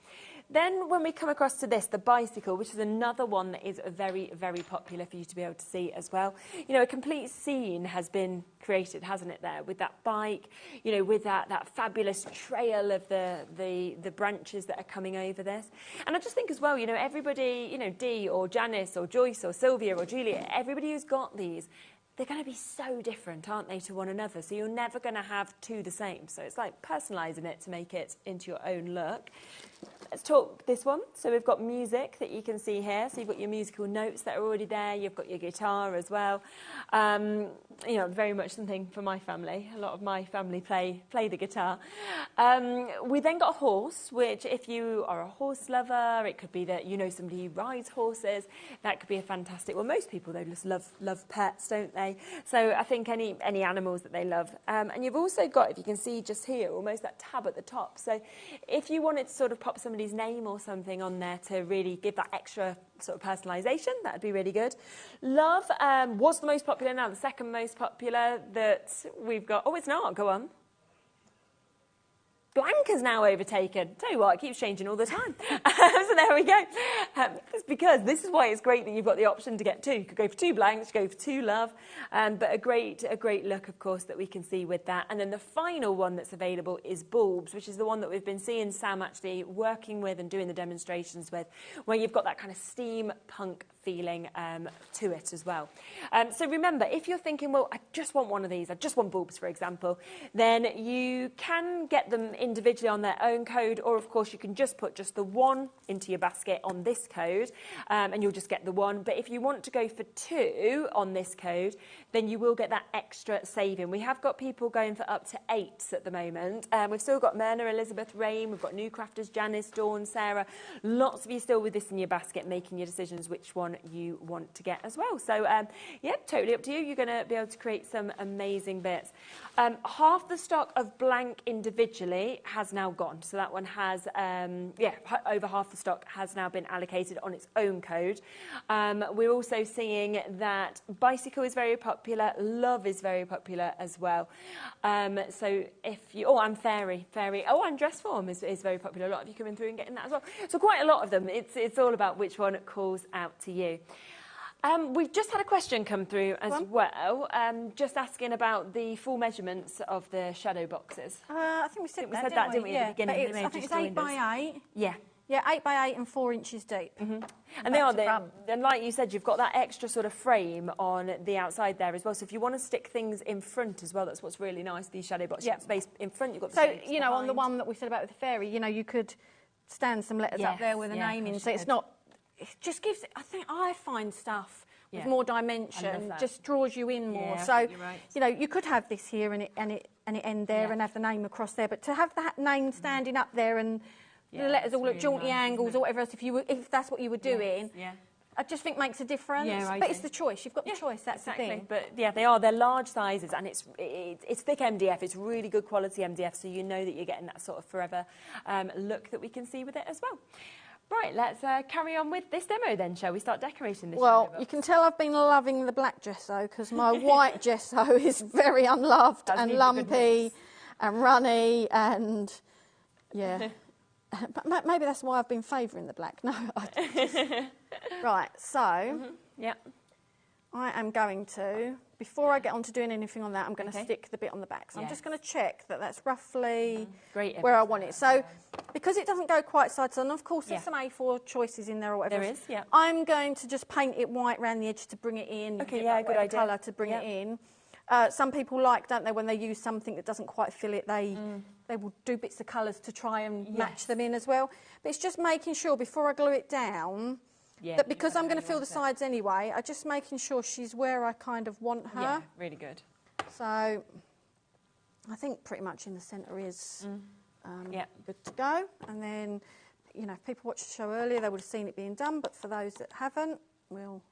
Then when we come across to this, the bicycle, which is another one that is very, very popular for you to be able to see as well. You know, a complete scene has been created, hasn't it, there, with that bike, you know, with that fabulous trail of the branches that are coming over this. And I just think as well, you know, everybody, you know, Dee or Janice or Joyce or Sylvia or Julia, everybody who's got these, they're going to be so different, aren't they, to one another? So you're never going to have 2 the same. So it's like personalising it to make it into your own look. Let's talk this one. So we've got music that you can see here. So you've got your musical notes that are already there. You've got your guitar as well. You know, very much something for my family. A lot of my family play the guitar. We then got a horse, which if you are a horse lover, it could be that you know somebody who rides horses. That could be a fantastic. Well, most people, they just love pets, don't they? So I think any animals that they love. And you've also got, if you can see just here, almost that tab at the top. So if you wanted to sort of pop somebody's name or something on there to really give that extra sort of personalisation, that would be really good. Love was the most popular, now the second most popular that we've got. Oh, it's not. Go on. Blank has now overtaken. Tell you what, it keeps changing all the time. So there we go. It's because this is why it's great that you've got the option to get 2. You could go for 2 blanks, you could go for 2 love, but a great look, of course, that we can see with that. And then the final one that's available is bulbs, which is the one that we've been seeing Sam actually working with and doing the demonstrations with, where you've got that kind of steampunk feeling to it as well. So remember, if you're thinking, well, I just want one of these, I just want bulbs, for example, then you can get them individually on their own code, or of course you can just put just the 1 into your basket on this code, and you'll just get the 1. But if you want to go for 2 on this code, then you will get that extra saving. We have got people going for up to 8 at the moment. We've still got Myrna, Elizabeth, Rain, we've got new crafters, Janice, Dawn, Sarah, lots of you still with this in your basket, making your decisions which one you want to get as well. So yeah, totally up to you. You're going to be able to create some amazing bits. Half the stock of blank individually has now gone, so that one has over half the stock has now been allocated on its own code. We're also seeing that bicycle is very popular, love is very popular as well. So if you and fairy, and dress form is very popular. A lot of you coming through and getting that as well. So quite a lot of them. It's all about which one calls out to you. We've just had a question come through as well, just asking about the full measurements of the shadow boxes. I think we said that, didn't we, at the beginning? I think it's 8 by 8. Yeah. Yeah, 8 by 8 and 4 inches deep. Mm-hmm. And they are, and like you said, you've got that extra sort of frame on the outside there as well. So if you want to stick things in front as well, that's what's really nice, these shadow boxes. You've got space in front, you've got the space you know, behind. On the one that we said about with the fairy, you know, you could stand some letters up there with a name in, so it's not... It just gives... I find stuff with more dimension just draws you in more. So, you know, you could have this here and it end there and have the name across there, but to have that name standing up there and the letters all at jaunty angles or whatever else, if that's what you were doing, I just think makes a difference. But it's the choice. You've got the choice. That's the thing. But yeah, they're large sizes, and it's thick MDF. It's really good quality MDF, so you know that you're getting that sort of forever look that we can see with it as well. Right, let's carry on with this demo then, shall we? Start decorating this. Well, you can tell I've been loving the black gesso because my white gesso is very unloved and lumpy. and runny and, yeah. But maybe that's why I've been favouring the black. No, right, so yeah. I am going to, before I get on to doing anything on that, I'm going to stick the bit on the back. So I'm just going to check that that's roughly where I want it. So because it doesn't go quite side to side, and of course there's some A4 choices in there or whatever. There is, yeah. I'm going to just paint it white around the edge to bring it in. Okay, yeah, good idea. Colour to bring it in. Some people like, don't they, when they use something that doesn't quite fill it, they will do bits of colours to try and match them in as well. But it's just making sure before I glue it down that because I'm going to fill the sides anyway, I'm just making sure she's where I kind of want her. Yeah, really good. So I think pretty much in the centre is good to go. And then, you know, if people watched the show earlier, they would have seen it being done. But for those that haven't, we'll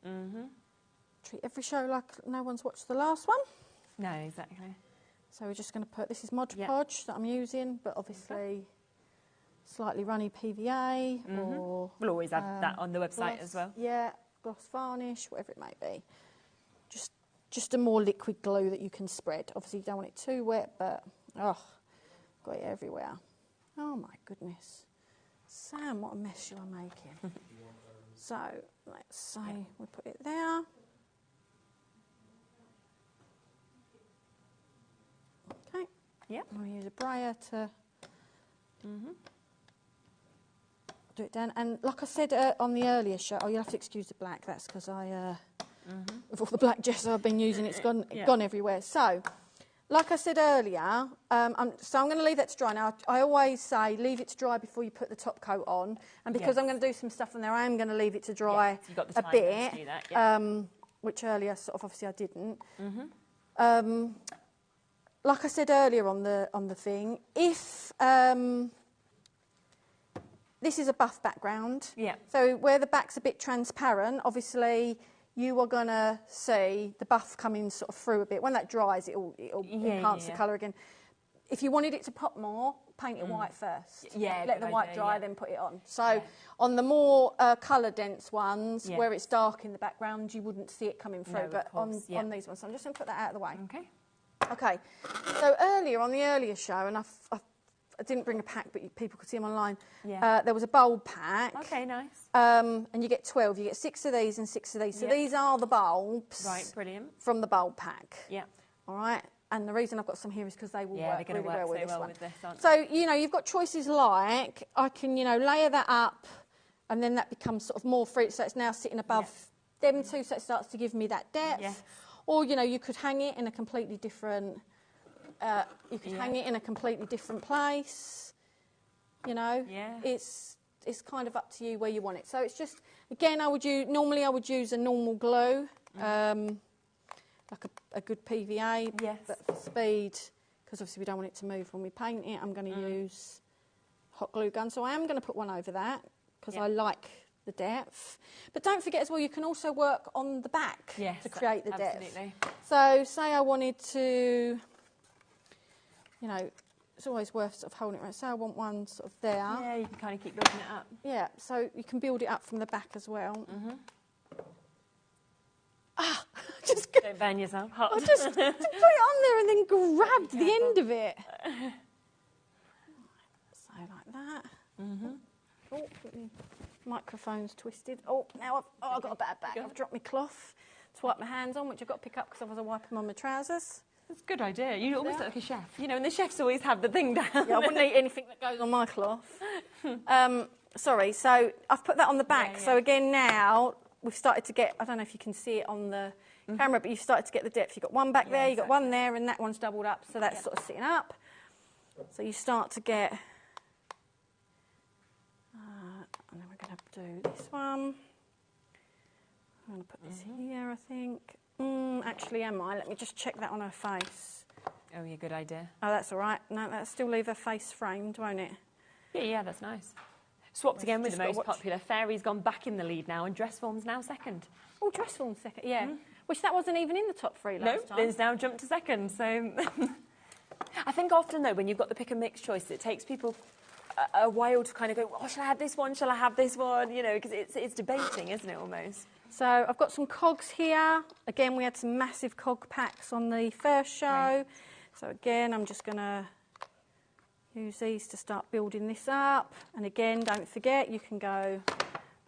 treat every show like no one's watched the last one. No, exactly. So we're just going to put, this is Mod Podge that I'm using, but obviously slightly runny PVA or... We'll always add that on the website gloss, as well. Yeah, gloss varnish, whatever it may be. Just a more liquid glue that you can spread. Obviously you don't want it too wet, but, got it everywhere. Oh my goodness. Sam, what a mess you are making. So, let's say we put it there. Okay. Yep. I'm going to use a brayer to do it down. And like I said on the earlier show, you'll have to excuse the black. That's because with all the black gesso I've been using, it's gone everywhere. So, like I said earlier, so I'm going to leave that to dry. Now, I always say leave it to dry before you put the top coat on. And because I'm going to do some stuff on there, I am going to leave it to dry you've got the a time bit, to do that, which earlier sort of obviously I didn't. Like I said earlier on the thing, if this is a buff background, so where the back's a bit transparent, obviously you are going to see the buff coming sort of through a bit. When that dries, it'll enhance the colour again. If you wanted it to pop more, paint it white first. Yeah, let the white dry, then put it on. So on the more colour dense ones, where it's dark in the background, you wouldn't see it coming through. But on these ones, so I'm just going to put that out of the way. Okay. So earlier on the earlier show, and I didn't bring a pack, but people could see them online. There was a bulb pack. Okay, nice. And you get 12. You get 6 of these and 6 of these. So these are the bulbs. Right, brilliant. From the bulb pack. Yeah. All right. And the reason I've got some here is because they will work really well with this one. With this, aren't so, you know, you've got choices like, I can, you know, layer that up and then that becomes sort of more free. So it's now sitting above them two, so it starts to give me that depth. Yes. Or, you know, you could hang it in a completely different... hang it in a completely different place, you know. It's kind of up to you where you want it. So it's just, again, normally I would use a normal glue, like a good PVA. But for speed, because obviously we don't want it to move when we paint it, I'm going to use hot glue gun. So I am going to put one over that because I like the depth. But don't forget as well, you can also work on the back to create the depth. So say I wanted to... You know, it's always worth sort of holding it around. So I want one sort of there. Yeah, you can kind of keep building it up. Yeah, so you can build it up from the back as well. Don't burn yourself. Hot. I just put it on there and then grabbed the end of it. So like that. Oh, microphone's twisted. Oh, now I've got a bad back. I've dropped my cloth to wipe my hands on, which I've got to pick up because otherwise I wipe them on my trousers. That's a good idea. You almost look like a chef. You know, and the chefs always have the thing down. Yeah, I wouldn't eat anything that goes on my cloth. Sorry, so I've put that on the back. So again now, we've started to get, I don't know if you can see it on the camera, but you've started to get the depth. You've got one back there, you've got one there, and that one's doubled up, so that's sort of sitting up. So you start to get... and then we're going to do this one. I'm going to put this here, I think. Actually, am I? Let me just check that on her face. Oh, yeah, good idea. Oh, that's all right. No, that'll still leave her face framed, won't it? Yeah, that's nice. Swapped again with the most popular. Fairy's gone back in the lead now, and Dress Form's now second. Oh, Dress Form's second, yeah. Which that wasn't even in the top 3 last time. No, it's now jumped to second, so... I think often, though, when you've got the pick and mix choice, it takes people a while to kind of go, oh, shall I have this one? Shall I have this one? You know, because it's debating, isn't it, almost? So I've got some cogs here. Again, we had some massive cog packs on the first show. Right. So again, I'm just going to use these to start building this up. And again, don't forget, you can go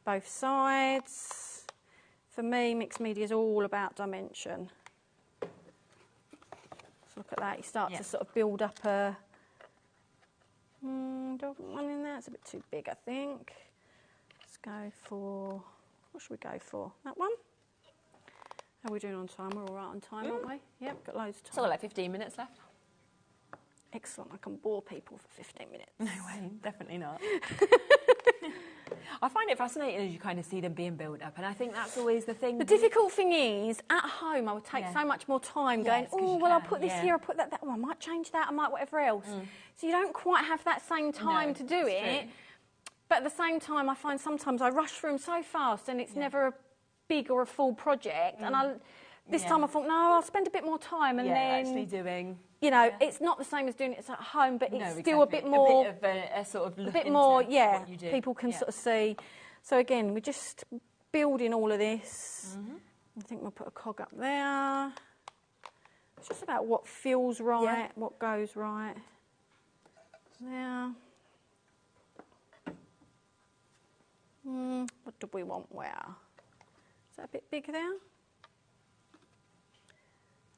both sides. For me, mixed media is all about dimension. So look at that, you start to sort of build up a... don't want one in there, it's a bit too big, I think. Let's go for... What should we go for? That one? How are we doing on time? We're all right on time, aren't we? Yep, got loads of time. So like 15 minutes left. Excellent, I can bore people for 15 minutes. No way, definitely not. I find it fascinating as you kind of see them being built up, and I think that's always the thing. The difficult thing is, at home, I would take so much more time going, oh, well, I'll put this here, I'll put that, oh, I might change that, I might whatever else. So you don't quite have that same time to do it. But at the same time, I find sometimes I rush through them so fast, and it's never a big or a full project. And this time I thought, no, I'll spend a bit more time, and then actually doing. You know, it's not the same as doing it at home, but it's still a bit more... A bit of a sort of look a bit more, what you do. People can sort of see. So again, we're just building all of this. I think we'll put a cog up there. It's just about what feels right, what goes right. There. What do we want where? Is that a bit big there?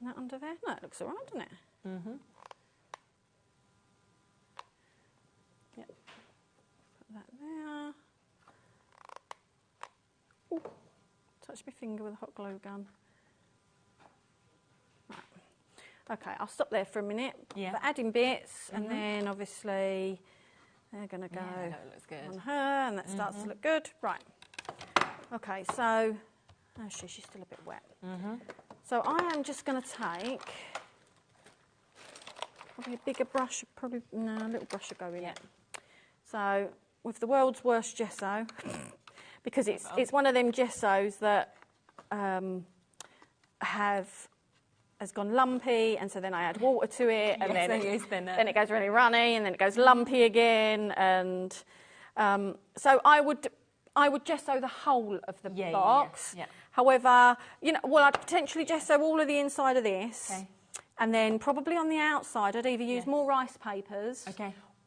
And that under there? No, it looks all right, doesn't it? Yep. Put that there. Ooh, touch my finger with a hot glue gun. Right. Okay, I'll stop there for a minute. But adding bits, and then obviously they're going to go that looks good. on her, and that starts to look good. Right. Okay, so she's still a bit wet. So I am just going to take probably a bigger brush, a little brush will go in it. So with the world's worst gesso, because it's one of them gessos that has gone lumpy, and so then I add water to it, and then it goes really runny, and then it goes lumpy again, and so I would gesso the whole of the box. However, I'd potentially gesso all of the inside of this, and then probably on the outside I'd either use more rice papers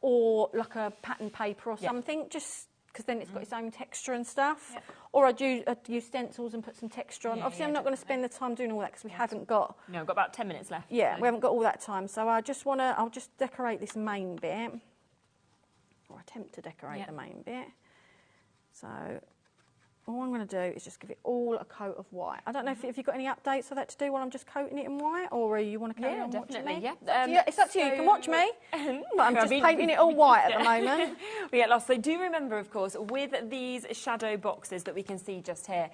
or like a pattern paper or something, just because then it's got its own texture and stuff. Or I'd use stencils and put some texture on. Obviously, I'm not going to spend the time doing all that because we haven't got... No, we've got about 10 minutes left. Yeah, we haven't got all that time. So I'll just decorate this main bit, or attempt to decorate the main bit. So all I'm going to do is just give it all a coat of white. I don't know if you've got any updates of that to do while I'm just coating it in white, or you want to carry on watching me? It's up to you. You can watch me, but I'm just painting it all white at the moment. We get lost. So do remember, of course, with these shadow boxes that we can see just here,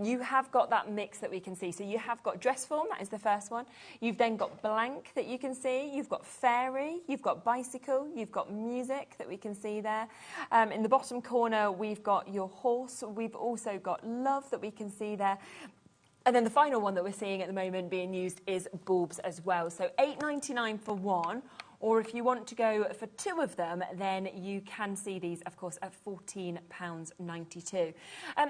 you have got that mix that we can see. So you have got dress form, that is the first one. You've then got blank that you can see. You've got fairy. You've got bicycle. You've got music that we can see there. In the bottom corner, we've got your horse. We've also got love that we can see there. And then the final one that we're seeing at the moment being used is bulbs as well. So £8.99 for one, or if you want to go for two of them, then you can see these, of course, at £14.92.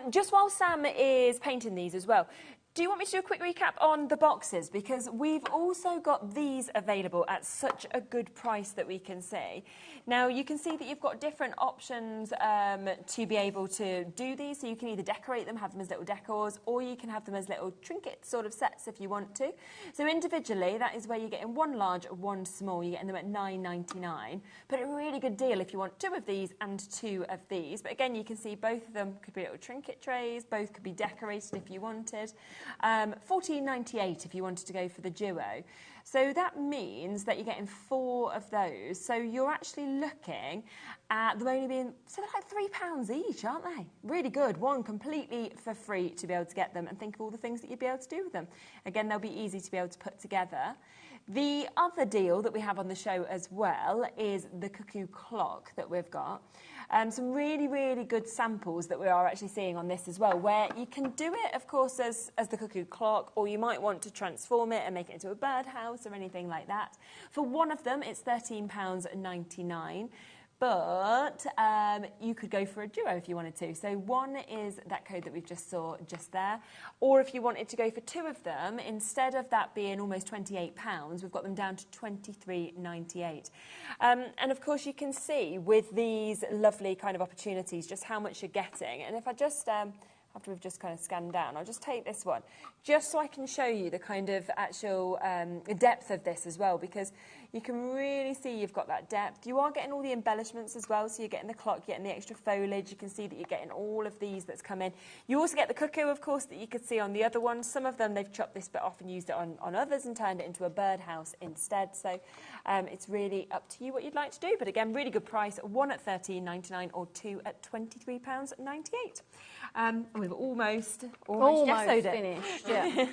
Just while Sam is painting these as well, do you want me to do a quick recap on the boxes? Because we've also got these available at such a good price that we can see. Now, you can see that you've got different options to be able to do these. So you can either decorate them, have them as little decors, or you can have them as little trinket sort of sets if you want to. So individually, that is where you're getting one large, one small. You're getting them at £9.99. But a really good deal if you want two of these and two of these. But again, you can see both of them could be little trinket trays. Both could be decorated if you wanted. £14.98 if you wanted to go for the duo. So that means that you're getting four of those. So you're actually looking at them only being sort of like £3 each, aren't they? Really good. One completely for free to be able to get them, and think of all the things that you'd be able to do with them. Again, they'll be easy to be able to put together. The other deal that we have on the show as well is the cuckoo clock that we've got. Some really, really good samples that we are actually seeing on this as well, where you can do it, of course, as the cuckoo clock, or you might want to transform it and make it into a birdhouse or anything like that. For one of them, it's £13.99. But you could go for a duo if you wanted to. So one is that code that we've just saw just there. Or if you wanted to go for two of them, instead of that being almost £28, we've got them down to £23.98. And of course you can see with these lovely kind of opportunities just how much you're getting. And if I just... after we've just kind of scanned down, I'll just take this one, just so I can show you the kind of actual depth of this as well, because you can really see you've got that depth. You are getting all the embellishments as well, so you're getting the clock, you're getting the extra foliage, you can see that you're getting all of these that's come in. You also get the cuckoo, of course, that you could see on the other ones. Some of them, they've chopped this bit off and used it on others and turned it into a birdhouse instead, so it's really up to you what you'd like to do. But again, really good price, one at £13.99 or two at £23.98. And we've almost gessoed it. Finished, yeah.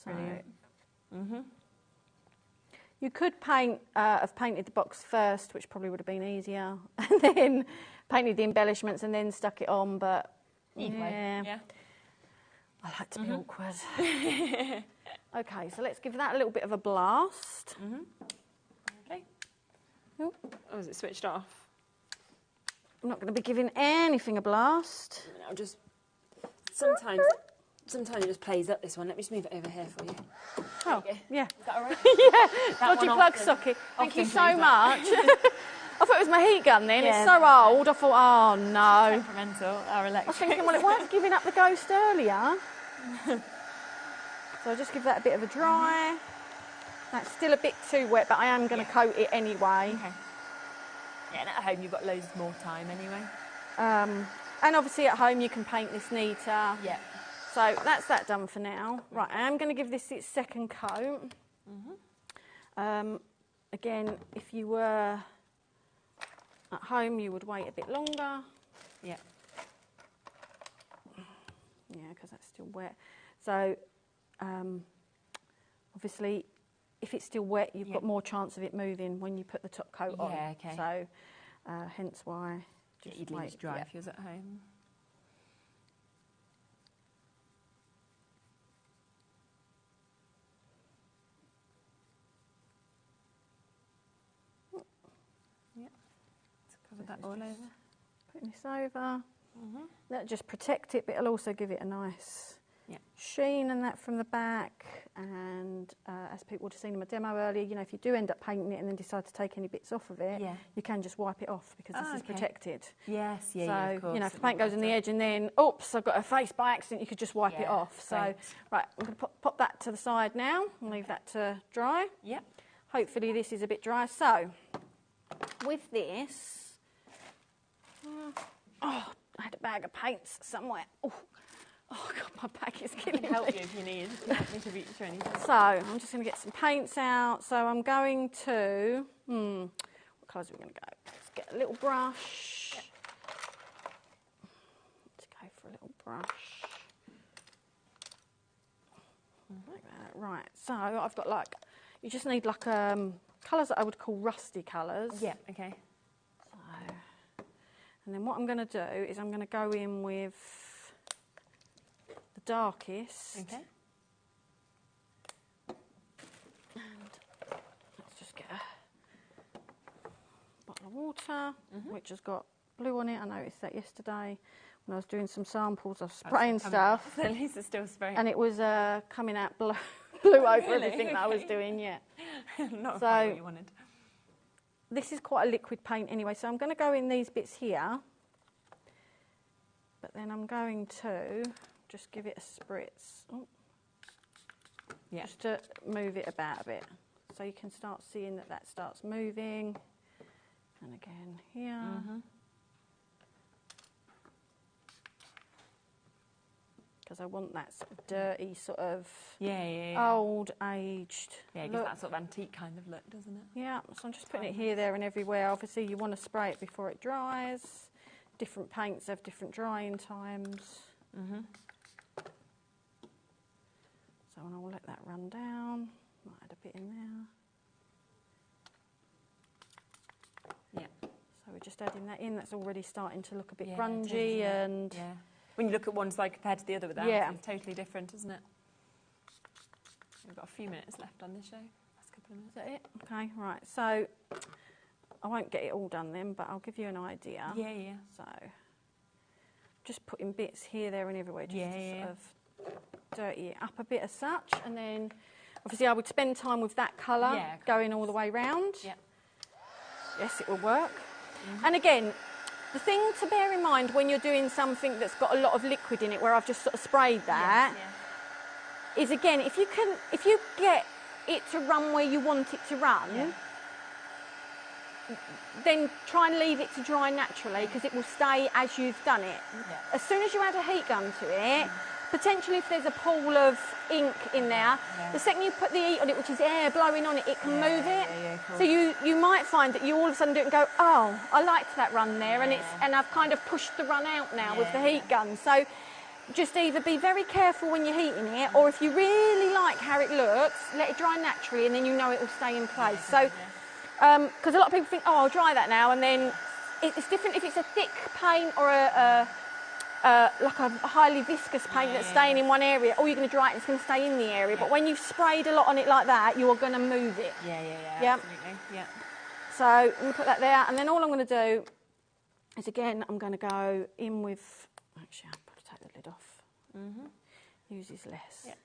Brilliant. You could have painted the box first, which probably would have been easier, and then painted the embellishments and then stuck it on, but yeah. I like to be awkward. Okay, so let's give that a little bit of a blast. Okay. Oh, is it switched off? I'm not going to be giving anything a blast. I'll just... Sometimes it just plays up, this one. Let me just move it over here for you. Oh, yeah. Is that all right? Yeah, dodgy plug socket. Thank you so much. I thought it was my heat gun then. Yeah. It's so old. I thought, oh, no. Temperamental, our electric. I was thinking, well, it weren't giving up the ghost earlier. So I'll just give that a bit of a dry. That's still a bit too wet, but I am going to coat it anyway. Okay. Yeah, and at home you've got loads more time anyway. And obviously at home you can paint this neater. Yeah. So that's that done for now. Right, I am going to give this its second coat. Again, if you were at home, you would wait a bit longer. Yeah. Yeah, because that's still wet. So, obviously, if it's still wet, you've got more chance of it moving when you put the top coat on. Yeah, okay. So, hence why you'd leave it dry if you was at home. Yeah, let's cover that all over. Putting this over. That'll just protect it, but it'll also give it a nice sheen and that from the back. And as people would have seen in my demo earlier, you know, if you do end up painting it and then decide to take any bits off of it, you can just wipe it off because this is protected. Yes, so, of course. you know, if the paint goes in the edge and then, oops, I've got a face by accident, you could just wipe it off. So, right, I'm going to pop that to the side now and leave that to dry. Yep. Hopefully this is a bit dry. So, with this, I had a bag of paints somewhere. Oh God, my bag is killing me. I can help you if you need. If you want me to reach for anything. So I'm just going to get some paints out. So I'm going to, what colours are we going to go? Let's get a little brush. Let's go for a little brush. Like that. Right, so I've got like, you just need like colours that I would call rusty colours. Yeah, okay. So, and then what I'm going to do is I'm going to go in with the darkest. Okay. And let's just get a bottle of water, which has got blue on it. I noticed that yesterday when I was doing some samples of spraying stuff. At least it's still spraying. And it was coming out blue over everything that I was doing, Not quite what you wanted. This is quite a liquid paint anyway, so I'm going to go in these bits here. But then I'm going to just give it a spritz. Just to move it about a bit. So you can start seeing that that starts moving. And again here. Because I want that sort of dirty, sort of old, aged Yeah, it gives that sort of antique kind of look, doesn't it? Yeah, so I'm just putting it here, there and everywhere. Obviously you want to spray it before it dries. Different paints have different drying times. So I will let that run down. Might add a bit in there. Yeah. So we're just adding that in. That's already starting to look a bit grungy and... Yeah. When you look at one side compared to the other without, it's totally different, isn't it? We've got a few minutes left on this show. Last couple of minutes. Is that it? Okay, right. So I won't get it all done then, but I'll give you an idea. Yeah, yeah. So, just putting bits here, there and everywhere, just to sort of dirty it up a bit as such. And then, obviously, I would spend time with that colour going all the way round. Yeah. Yes, it will work. And again, the thing to bear in mind when you're doing something that's got a lot of liquid in it, where I've just sort of sprayed that, is again, if you get it to run where you want it to run, then try and leave it to dry naturally, because it will stay as you've done it. As soon as you add a heat gun to it, potentially if there's a pool of ink in there, the second you put the heat on it, which is air blowing on it, it can move it. So you might find that you all of a sudden do it and go, oh, I liked that run there, and I've kind of pushed the run out now with the heat gun. So just either be very careful when you're heating it, or if you really like how it looks, let it dry naturally, and then you know it will stay in place. So, because a lot of people think, oh, I'll dry that now, and then it's different if it's a thick paint or like a highly viscous paint that's staying in one area. Or you're going to dry it and it's going to stay in the area. But when you've sprayed a lot on it like that, you are going to move it. Yeah, absolutely. Yeah. So I'm going to put that there, and then all I'm going to do is, again, I'm going to go in with, actually, I'll probably take the lid off. Uses less. Yeah.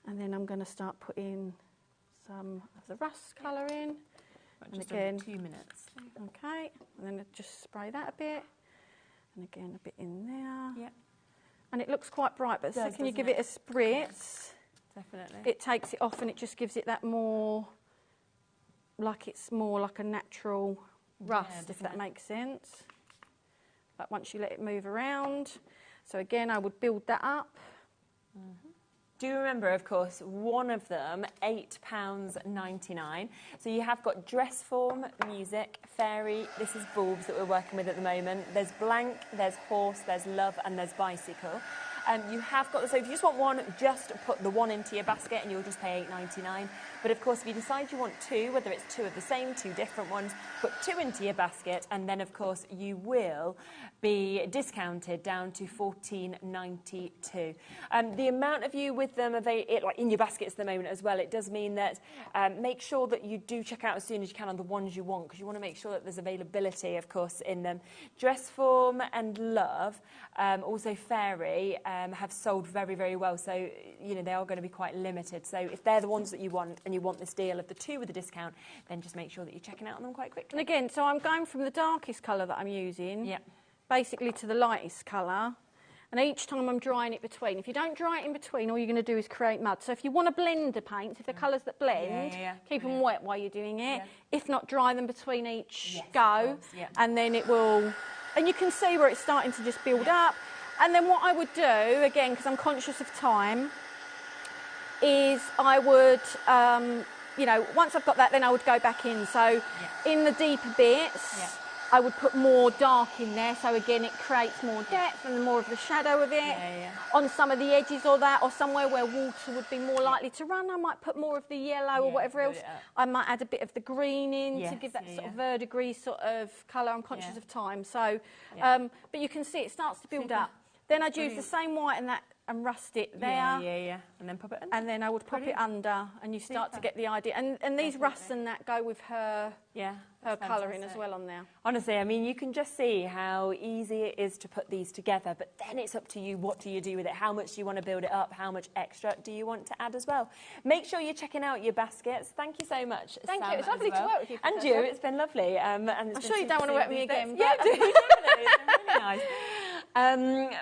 And then I'm going to start putting some of the rust colour in. And again, 2 minutes. Okay, and then just spray that a bit. And again, a bit in there. Yep. And it looks quite bright, but the second you give it a spritz, it takes it off, and it just gives it that more, like it's more like a natural rust, if that makes sense. But once you let it move around. So again, I would build that up. Do remember, of course, one of them, £8.99. So you have got dress form, music, fairy. This is bulbs that we're working with at the moment. There's blank, there's horse, there's love, and there's bicycle. You have got, so if you just want one, just put the one into your basket and you'll just pay £8.99. But of course, if you decide you want two, whether it's two of the same, two different ones, put two into your basket, and then of course you will be discounted down to £14.92. The amount of you with them like in your baskets at the moment as well, it does mean that make sure that you do check out as soon as you can on the ones you want, because you want to make sure that there's availability, of course, in them. Dress form and love, also fairy, have sold very, very well. So, you know, they are going to be quite limited. So if they're the ones that you want and you want this deal of the two with a discount, then just make sure that you're checking out on them quite quickly. And again, so I'm going from the darkest colour that I'm using, basically to the lightest colour. And each time I'm drying it between. If you don't dry it in between, all you're going to do is create mud. So if you want to blend the paints, if they're colours that blend, keep them wet while you're doing it. If not, dry them between each go. And then it will... And you can see where it's starting to just build up. And then what I would do, again, because I'm conscious of time, is I would, you know, once I've got that, then I would go back in. So in the deeper bits, I would put more dark in there. So again, it creates more depth and more of the shadow of it. On some of the edges or that, or somewhere where water would be more likely to run, I might put more of the yellow or whatever else. I might add a bit of the green in to give that sort of verdigris sort of colour. I'm conscious of time. So, but you can see it starts to build up. Then I'd use the same white and that and rust it there. And then pop it under. And then I would pop it under, and you start to get the idea. And these rusts and that go with her colouring as well on there. Honestly, I mean, you can just see how easy it is to put these together, but then it's up to you. What do you do with it? How much do you want to build it up? How much extra do you want to add as well? Make sure you're checking out your baskets. Thank you so much, Thank Sam, you. It's lovely to work with you. And you. It's been lovely. And I'm sure you don't want to work with me again. Yeah, I do. Definitely. It's been really nice.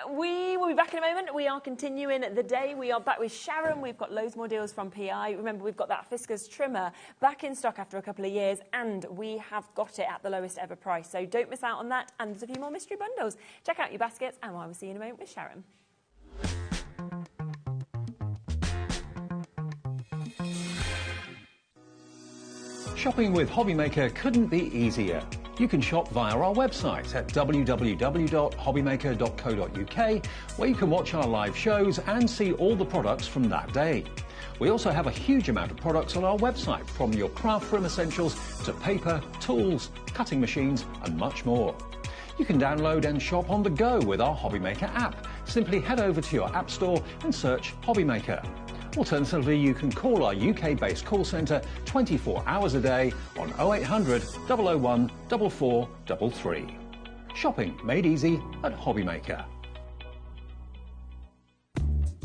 We will be back in a moment. We are continuing the day. We are back with Sharon. We've got loads more deals from PI. Remember, we've got that Fiskars trimmer back in stock after a couple of years, and we have got it at the lowest ever price. So don't miss out on that. And there's a few more mystery bundles. Check out your baskets, and I will see you in a moment with Sharon. Shopping with HobbyMaker couldn't be easier. You can shop via our website at www.hobbymaker.co.uk, where you can watch our live shows and see all the products from that day. We also have a huge amount of products on our website, from your craft room essentials to paper, tools, cutting machines and much more. You can download and shop on the go with our HobbyMaker app. Simply head over to your app store and search HobbyMaker. Alternatively, you can call our UK-based call centre 24 hours a day on 0800 001 4433. Shopping made easy at HobbyMaker.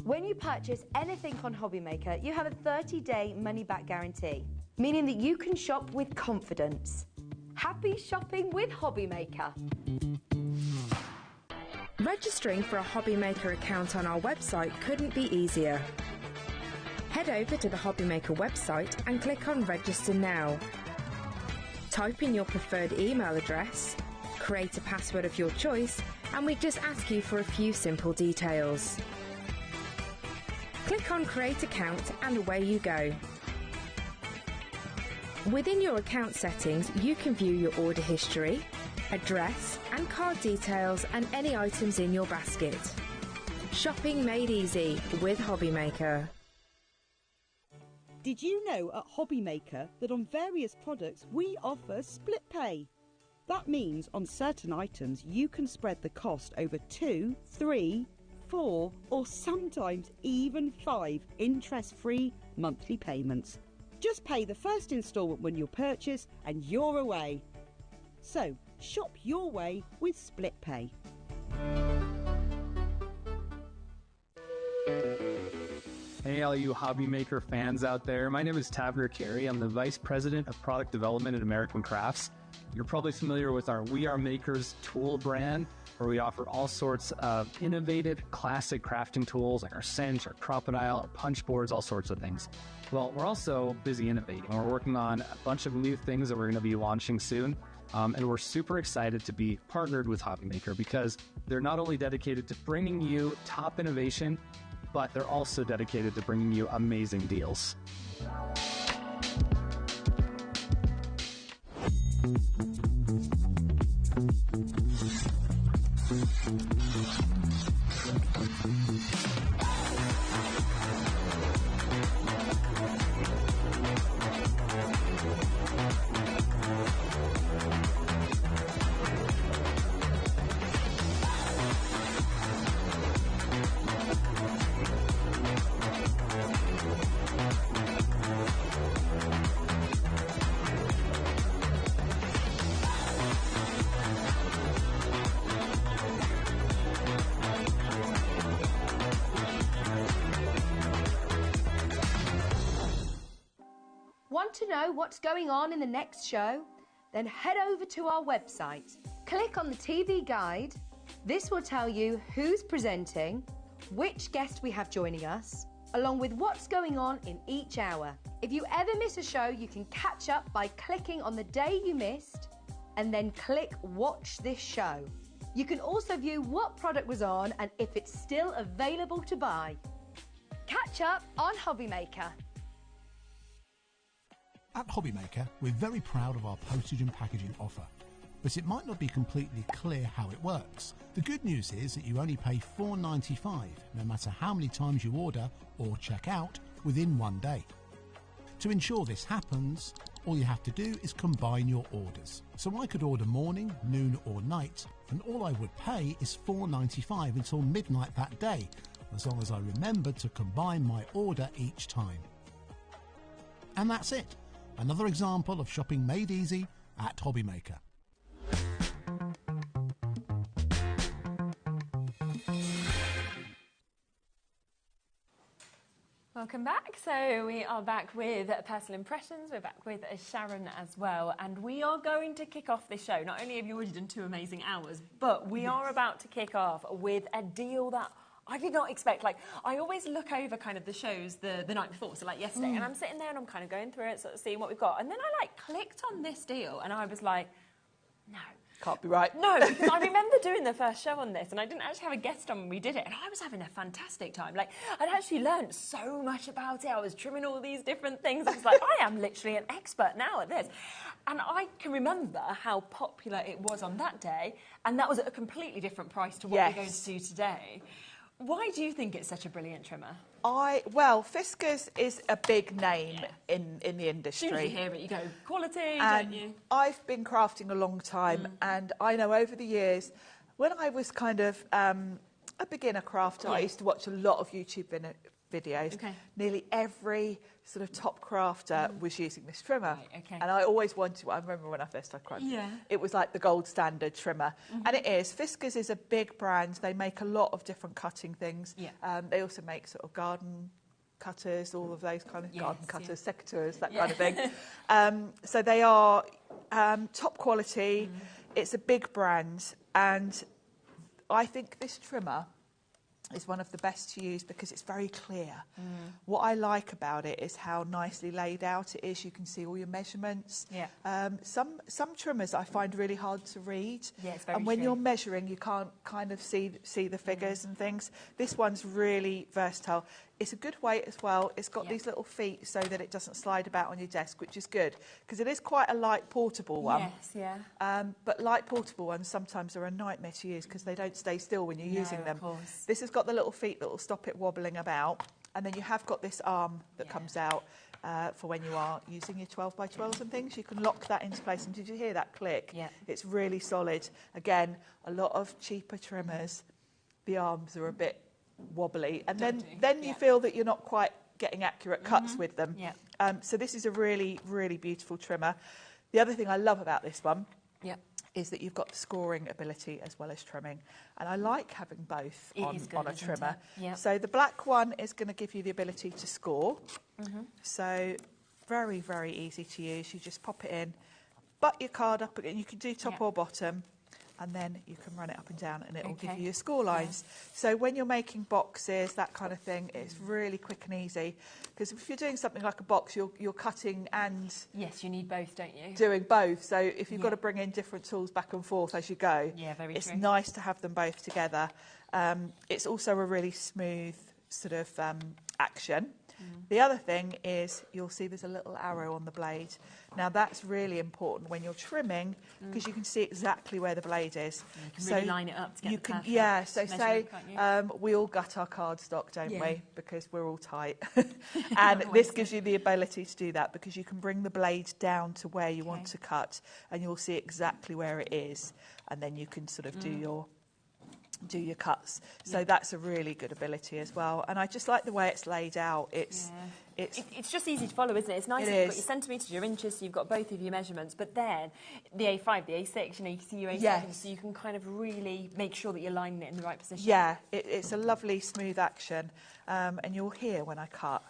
When you purchase anything on HobbyMaker, you have a 30-day money-back guarantee, meaning that you can shop with confidence. Happy shopping with HobbyMaker. Registering for a HobbyMaker account on our website couldn't be easier. Head over to the HobbyMaker website and click on Register Now. Type in your preferred email address, create a password of your choice, and we just ask you for a few simple details. Click on Create Account and away you go. Within your account settings, you can view your order history, address and card details and any items in your basket. Shopping made easy with HobbyMaker. Did you know at HobbyMaker that on various products we offer split pay? That means on certain items you can spread the cost over 2, 3, 4 or sometimes even 5 interest-free monthly payments. Just pay the first instalment when you purchase and you're away. So, shop your way with Split Pay. Hey, all you HobbyMaker fans out there. My name is Tavner Carey. I'm the Vice President of Product Development at American Crafts. You're probably familiar with our We Are Makers tool brand, where we offer all sorts of innovative, classic crafting tools like our cinch, our crocodile, our punch boards, all sorts of things. Well, we're also busy innovating. We're working on a bunch of new things that we're going to be launching soon. And we're super excited to be partnered with HobbyMaker because they're not only dedicated to bringing you top innovation, but they're also dedicated to bringing you amazing deals. Want to know what's going on in the next show? Then head over to our website. Click on the TV guide. This will tell you who's presenting, which guest we have joining us, along with what's going on in each hour. If you ever miss a show, you can catch up by clicking on the day you missed and then click Watch This Show. You can also view what product was on and if it's still available to buy. Catch up on HobbyMaker. At HobbyMaker, we're very proud of our postage and packaging offer, but it might not be completely clear how it works. The good news is that you only pay $4.95 no matter how many times you order or check out within one day. To ensure this happens, all you have to do is combine your orders. So I could order morning, noon or night, and all I would pay is $4.95 until midnight that day, as long as I remember to combine my order each time. And that's it. Another example of shopping made easy at HobbyMaker. Welcome back. So we are back with Personal Impressions. We're back with Sharon as well. And we are going to kick off this show. Not only have you already done 2 amazing hours, but we are about to kick off with a deal that I did not expect. Like, I always look over kind of the shows the night before, so like yesterday, and I'm sitting there and I'm kind of going through it, sort of seeing what we've got. And then I like clicked on this deal and I was like, no. Can't be right. No, because I remember doing the first show on this and I didn't actually have a guest on when we did it, and I was having a fantastic time. Like, I'd actually learned so much about it. I was trimming all these different things. I was like, I am literally an expert now at this. And I can remember how popular it was on that day, and that was at a completely different price to what we're going to do today. Why do you think it's such a brilliant trimmer? Well, Fiskars is a big name in the industry. As soon as you hear it, you go, quality, and don't you? I've been crafting a long time, and I know over the years, when I was kind of a beginner crafter, I used to watch a lot of YouTube videos, nearly every sort of top crafter was using this trimmer. Right, okay. And I always wanted, I remember when I first started crafting, it was like the gold standard trimmer. And it is. Fiskars is a big brand. They make a lot of different cutting things. They also make sort of garden cutters, all of those kind of garden cutters, secateurs, that kind of thing. So they are top quality. It's a big brand. And I think this trimmer is one of the best to use because it's very clear. What I like about it is how nicely laid out it is. You can see all your measurements. Some trimmers I find really hard to read. And when you're measuring, you can't kind of see the figures and things. This one's really versatile. It's a good weight as well. It's got these little feet so that it doesn't slide about on your desk, which is good because it is quite a light portable one. But light portable ones sometimes are a nightmare to use because they don't stay still when you're using them. This has got the little feet that will stop it wobbling about, and then you have got this arm that comes out for when you are using your 12 by 12s and things. You can lock that into place. And did you hear that click? It's really solid. Again, a lot of cheaper trimmers, the arms are a bit wobbly, and then you feel that you're not quite getting accurate cuts with them. So this is a really, really beautiful trimmer. The other thing I love about this one is that you've got the scoring ability as well as trimming, and I like having both on a trimmer. So the black one is going to give you the ability to score. So very, very easy to use. You just pop it in, butt your card up again. You can do top or bottom, and then you can run it up and down and it will give you your score lines. So when you're making boxes, that kind of thing, it's really quick and easy. Because if you're doing something like a box, you're cutting and... Yes, you need both, don't you? Doing both. So if you've got to bring in different tools back and forth as you go, it's true. nice to have them both together. It's also a really smooth sort of action. The other thing is you'll see there's a little arrow on the blade. Now that's really important when you're trimming because you can see exactly where the blade is. You can really line it up to get the perfect so say we all gut our cardstock, don't we? Because we're all tight. And this gives you the ability to do that because you can bring the blade down to where you want to cut and you'll see exactly where it is, and then you can sort of do your cuts. So that's a really good ability as well. And I just like the way it's laid out. It's just easy to follow, isn't it? It's nice that you've got your centimetres, your inches, so you've got both of your measurements, but then the A5, the A6, you can see your A7, so you can kind of really make sure that you're lining it in the right position. Yeah, it's a lovely smooth action, and you'll hear when I cut.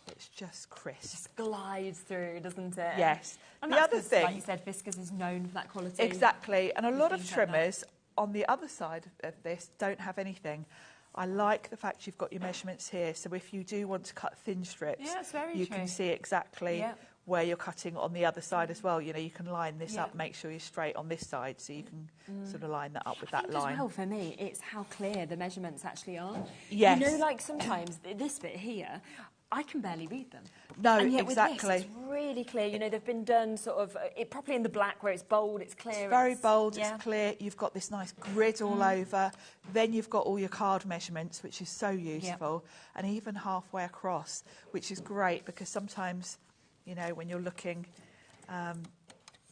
It's just crisp. It just glides through, doesn't it? Yes. And the other thing, like you said, Fiskars is known for that quality. Exactly, and a lot of trimmers on the other side of this don't have anything. I like the fact you've got your measurements here, so if you do want to cut thin strips, you can see exactly where you're cutting on the other side as well. You know, you can line this up, make sure you're straight on this side, so you can sort of line that up with that line. As well, for me, it's how clear the measurements actually are. Yes. You know, like sometimes this bit here, I can barely read them. No, and yet exactly. With this, it's really clear. You know, they've been done sort of properly in the black where it's bold, it's clear. It's very bold, it's clear. You've got this nice grid all over. Then you've got all your card measurements, which is so useful. And even halfway across, which is great because sometimes, you know, when you're looking...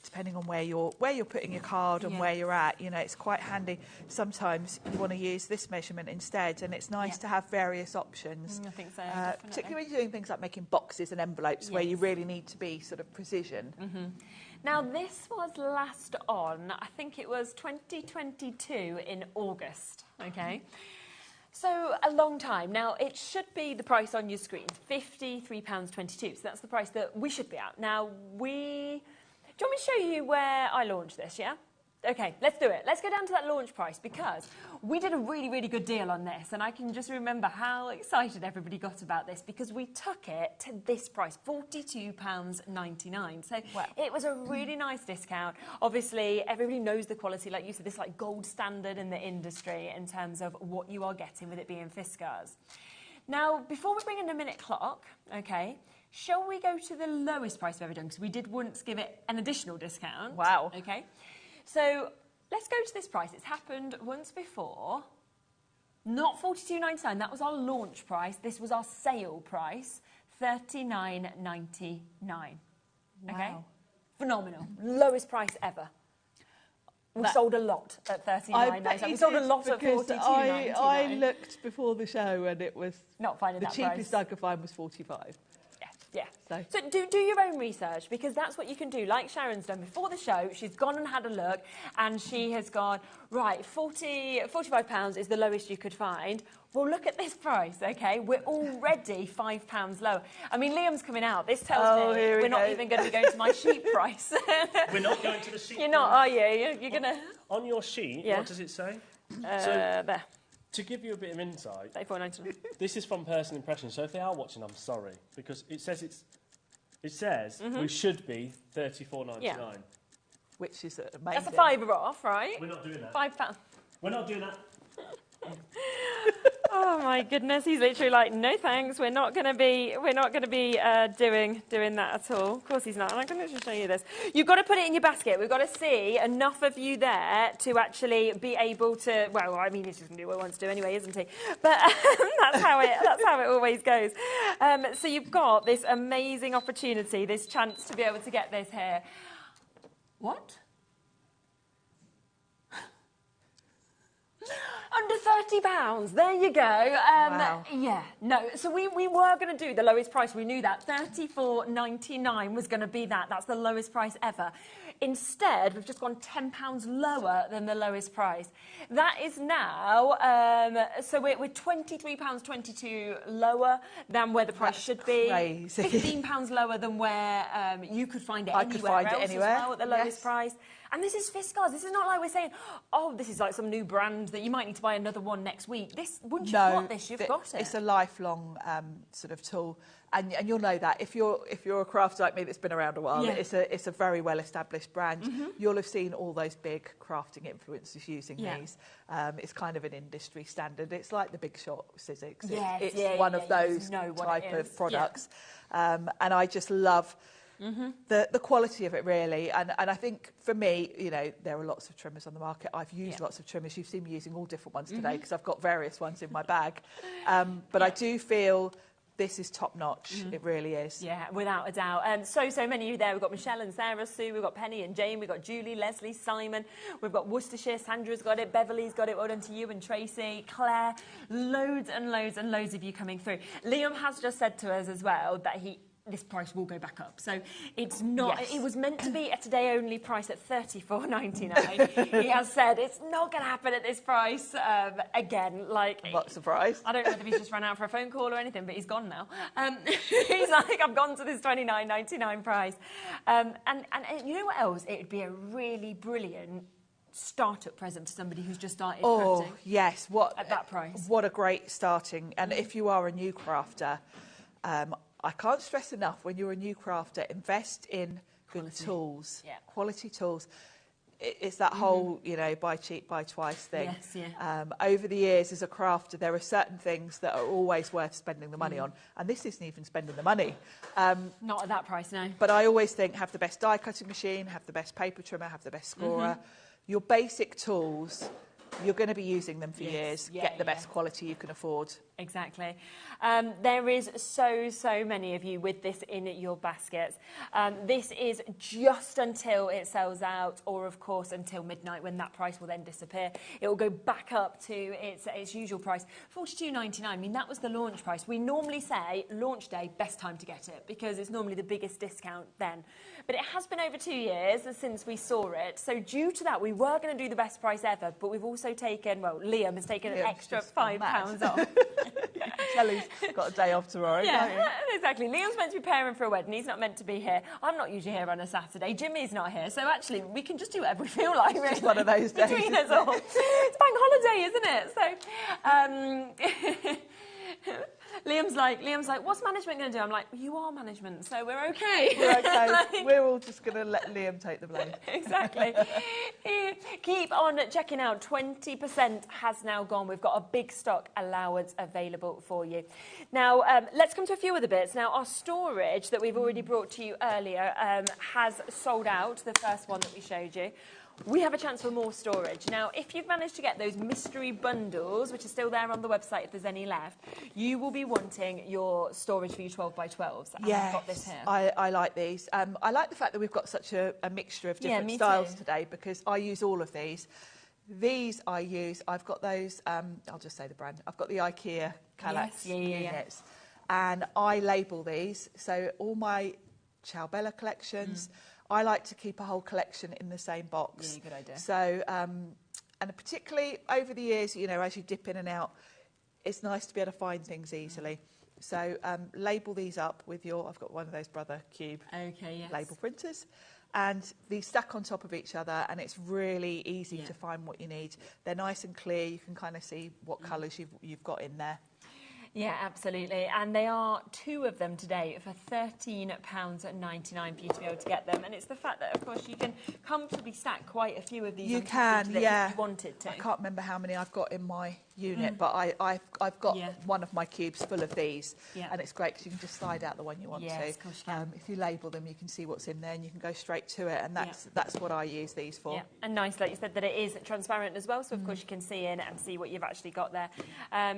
depending on where you're putting your card and where you're at, you know, it's quite handy. Sometimes you want to use this measurement instead, and it's nice to have various options. I think so, particularly when you're doing things like making boxes and envelopes where you really need to be sort of precision. Now, this was last on, I think it was 2022 in August, okay? So, a long time. Now, it should be the price on your screen, £53.22, so that's the price that we should be at. Now, do you want me to show you where I launched this, yeah? OK, let's do it. Let's go down to that launch price because we did a really, really good deal on this, and I can just remember how excited everybody got about this because we took it to this price, £42.99. So it was a really nice discount. Obviously, everybody knows the quality, like you said, this is like gold standard in the industry in terms of what you are getting with it being Fiskars. Now, before we bring in the minute clock, OK, shall we go to the lowest price we've ever done? Because we did once give it an additional discount. Wow. OK. So let's go to this price. It's happened once before. Not £42.99. That was our launch price. This was our sale price. £39.99. Wow. OK? Phenomenal. Lowest price ever. We sold a lot at $39.97. We sold a lot at $42.99. I looked before the show and it was not finding the that cheapest price. I could find was $45. Yeah. So do your own research, because that's what you can do. Like Sharon's done before the show, she's gone and had a look, and she has gone, right, £45 is the lowest you could find. Well, look at this price, okay? We're already £5 lower. I mean, Liam's coming out. This tells me we're not even going to be going to my sheet price. We're not going to the sheet. You're not, are you? You're going to... On your sheet, what does it say? There. To give you a bit of insight, $34.99. This is from personal impression, so if they are watching, I'm sorry, because it says we should be $34.99. Yeah. Which is amazing. That's a fiver off, right? We're not doing that. £5. We're not doing that. Oh my goodness, he's literally like, no thanks, we're not going to be doing that at all. Of course he's not, and I can literally show you this. You've got to put it in your basket. We've got to see enough of you there to actually be able to, well, I mean, he's just going to do what he wants to do anyway, isn't he? But that's how it always goes. So you've got this amazing opportunity, this chance to be able to get this here. What? Under £30, there you go. Wow. Yeah, no, so we were going to do the lowest price, we knew that. $34.99 was going to be that. That's the lowest price ever. Instead, we've just gone £10 lower than the lowest price. That is now, so we're £23.22 lower than where the price should be. Crazy. £15 lower than where you could find it I anywhere could find else it anywhere. as well at the lowest price. And this is Fiskars. This is not like we're saying, oh, this is like some new brand that you might need to buy another one next week. This, once you've got this, you've got it. It's a lifelong sort of tool, and you'll know that if you're a crafter like me that's been around a while. Yeah. It's a very well established brand. Mm-hmm. You'll have seen all those big crafting influencers using these. It's kind of an industry standard. It's like the Big Shot Sizzix. It's one of those type of products, and I just love. Mm-hmm. The quality of it, really, and I think for me, you know, there are lots of trimmers on the market. I've used lots of trimmers. You've seen me using all different ones today because I've got various ones in my bag. But I do feel this is top notch. It really is. Yeah, without a doubt. So many of you there. We've got Michelle and Sarah, Sue. We've got Penny and Jane. We've got Julie, Leslie, Simon. We've got Worcestershire. Sandra's got it. Beverly's got it. Well done to you and Tracy, Claire. Loads and loads and loads of you coming through. Liam has just said to us as well that this price will go back up. So it's not, it was meant to be a today only price at $34.99. He has said it's not going to happen at this price again. Like, I'm not surprised. I don't know whether he's just run out for a phone call or anything, but he's gone now. He's like, I've gone to this $29.99 price. And you know what else? It would be a really brilliant startup present to somebody who's just started crafting. Oh, yes. At that price. What a great starting. And if you are a new crafter, I can't stress enough, when you're a new crafter, invest in good tools, quality tools. It's that whole, you know, buy cheap, buy twice thing. Yes, yeah. Over the years, as a crafter, there are certain things that are always worth spending the money on. And this isn't even spending the money. Not at that price, no. But I always think, have the best die cutting machine, have the best paper trimmer, have the best scorer. Your basic tools, you're going to be using them for years. Get the best quality you can afford. Exactly. There is so many of you with this in your baskets. This is just until it sells out, or of course until midnight, when that price will then disappear. It will go back up to its usual price, $42.99. I mean, that was the launch price. We normally say launch day, best time to get it, because it's normally the biggest discount then. But it has been over 2 years since we saw it. So due to that, we were going to do the best price ever, but we've also taken, well, Liam has taken an extra £5 off. Kelly's got a day off tomorrow. Yeah, exactly. Liam's meant to be preparing for a wedding. He's not meant to be here. I'm not usually here on a Saturday. Jimmy's not here. So actually, we can just do whatever we feel like. It's just one of those days. Between us all. It's bank holiday, isn't it? So... Liam's like, what's management going to do? I'm like, you are management, so we're okay. We're okay. Like, we're all just going to let Liam take the blame. Exactly. Keep on checking out. 20% has now gone. We've got a big stock allowance available for you. Now, let's come to a few other bits. Now, our storage that we've already brought to you earlier has sold out, the first one that we showed you. we have a chance for more storage. Now, if you've managed to get those mystery bundles, which are still there on the website if there's any left, you will be wanting your storage for your 12 by 12s. And Yes, I've got this here. I like these. I like the fact that we've got such a mixture of different styles today, because I use all of these. These I use, I've got those, I'll just say the brand, I've got the IKEA Kallax units, and I label these, so all my Ciao Bella collections, I like to keep a whole collection in the same box. Yeah, good idea. So, and particularly over the years, you know, as you dip in and out, it's nice to be able to find things easily. So label these up with your, I've got one of those Brother Cube label printers, and these stack on top of each other, and it's really easy to find what you need. They're nice and clear, you can kind of see what colours you've got in there. Yeah, absolutely. And they are 2 of them today for £13.99 for you to be able to get them. And it's the fact that, of course, you can comfortably stack quite a few of these. You can, if you wanted to. I can't remember how many I've got in my unit, but I've got one of my cubes full of these, and it's great because you can just slide out the one you want to. Of course you can. If you label them, you can see what's in there, and you can go straight to it, and that's what I use these for. Yeah, and nice, like you said, that it is transparent as well, so of course you can see in and see what you've actually got there.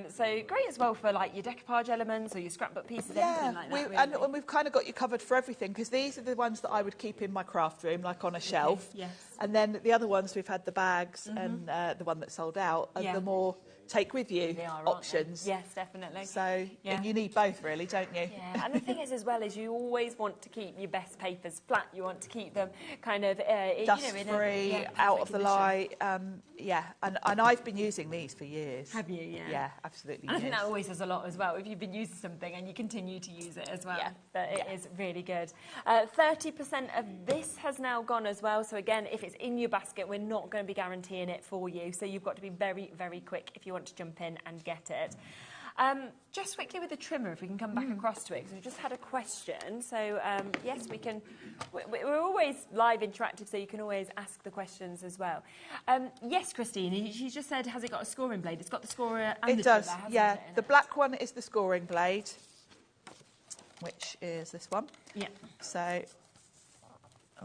So great as well for like your decoupage elements or your scrapbook pieces, anything like that. And we've kind of got you covered for everything, because these are the ones that I would keep in my craft room, like on a shelf. Yes. And then the other ones, we've had the bags and the one that sold out, are the more take with you options. Yes, definitely. So and you need both, really, don't you? Yeah, and the thing is as well is you always want to keep your best papers flat. You want to keep them kind of dust-free, out of the light. And I've been using these for years. Have you? Yeah. Yeah, absolutely. And I think that always says a lot as well, if you've been using something and you continue to use it as well. Yeah. But it is really good. 30% of this has now gone as well. So again, if it's in your basket, we're not going to be guaranteeing it for you. So you've got to be very, very quick if you want to jump in and get it. Just quickly with the trimmer, if we can come back across to it, because we've just had a question. So, yes, we can. We're always live interactive, so you can always ask the questions as well. Yes, Christine, she just said, has it got a scoring blade? It's got the scorer and the trimmer, hasn't it? The black one is the scoring blade, which is this one. Yeah. So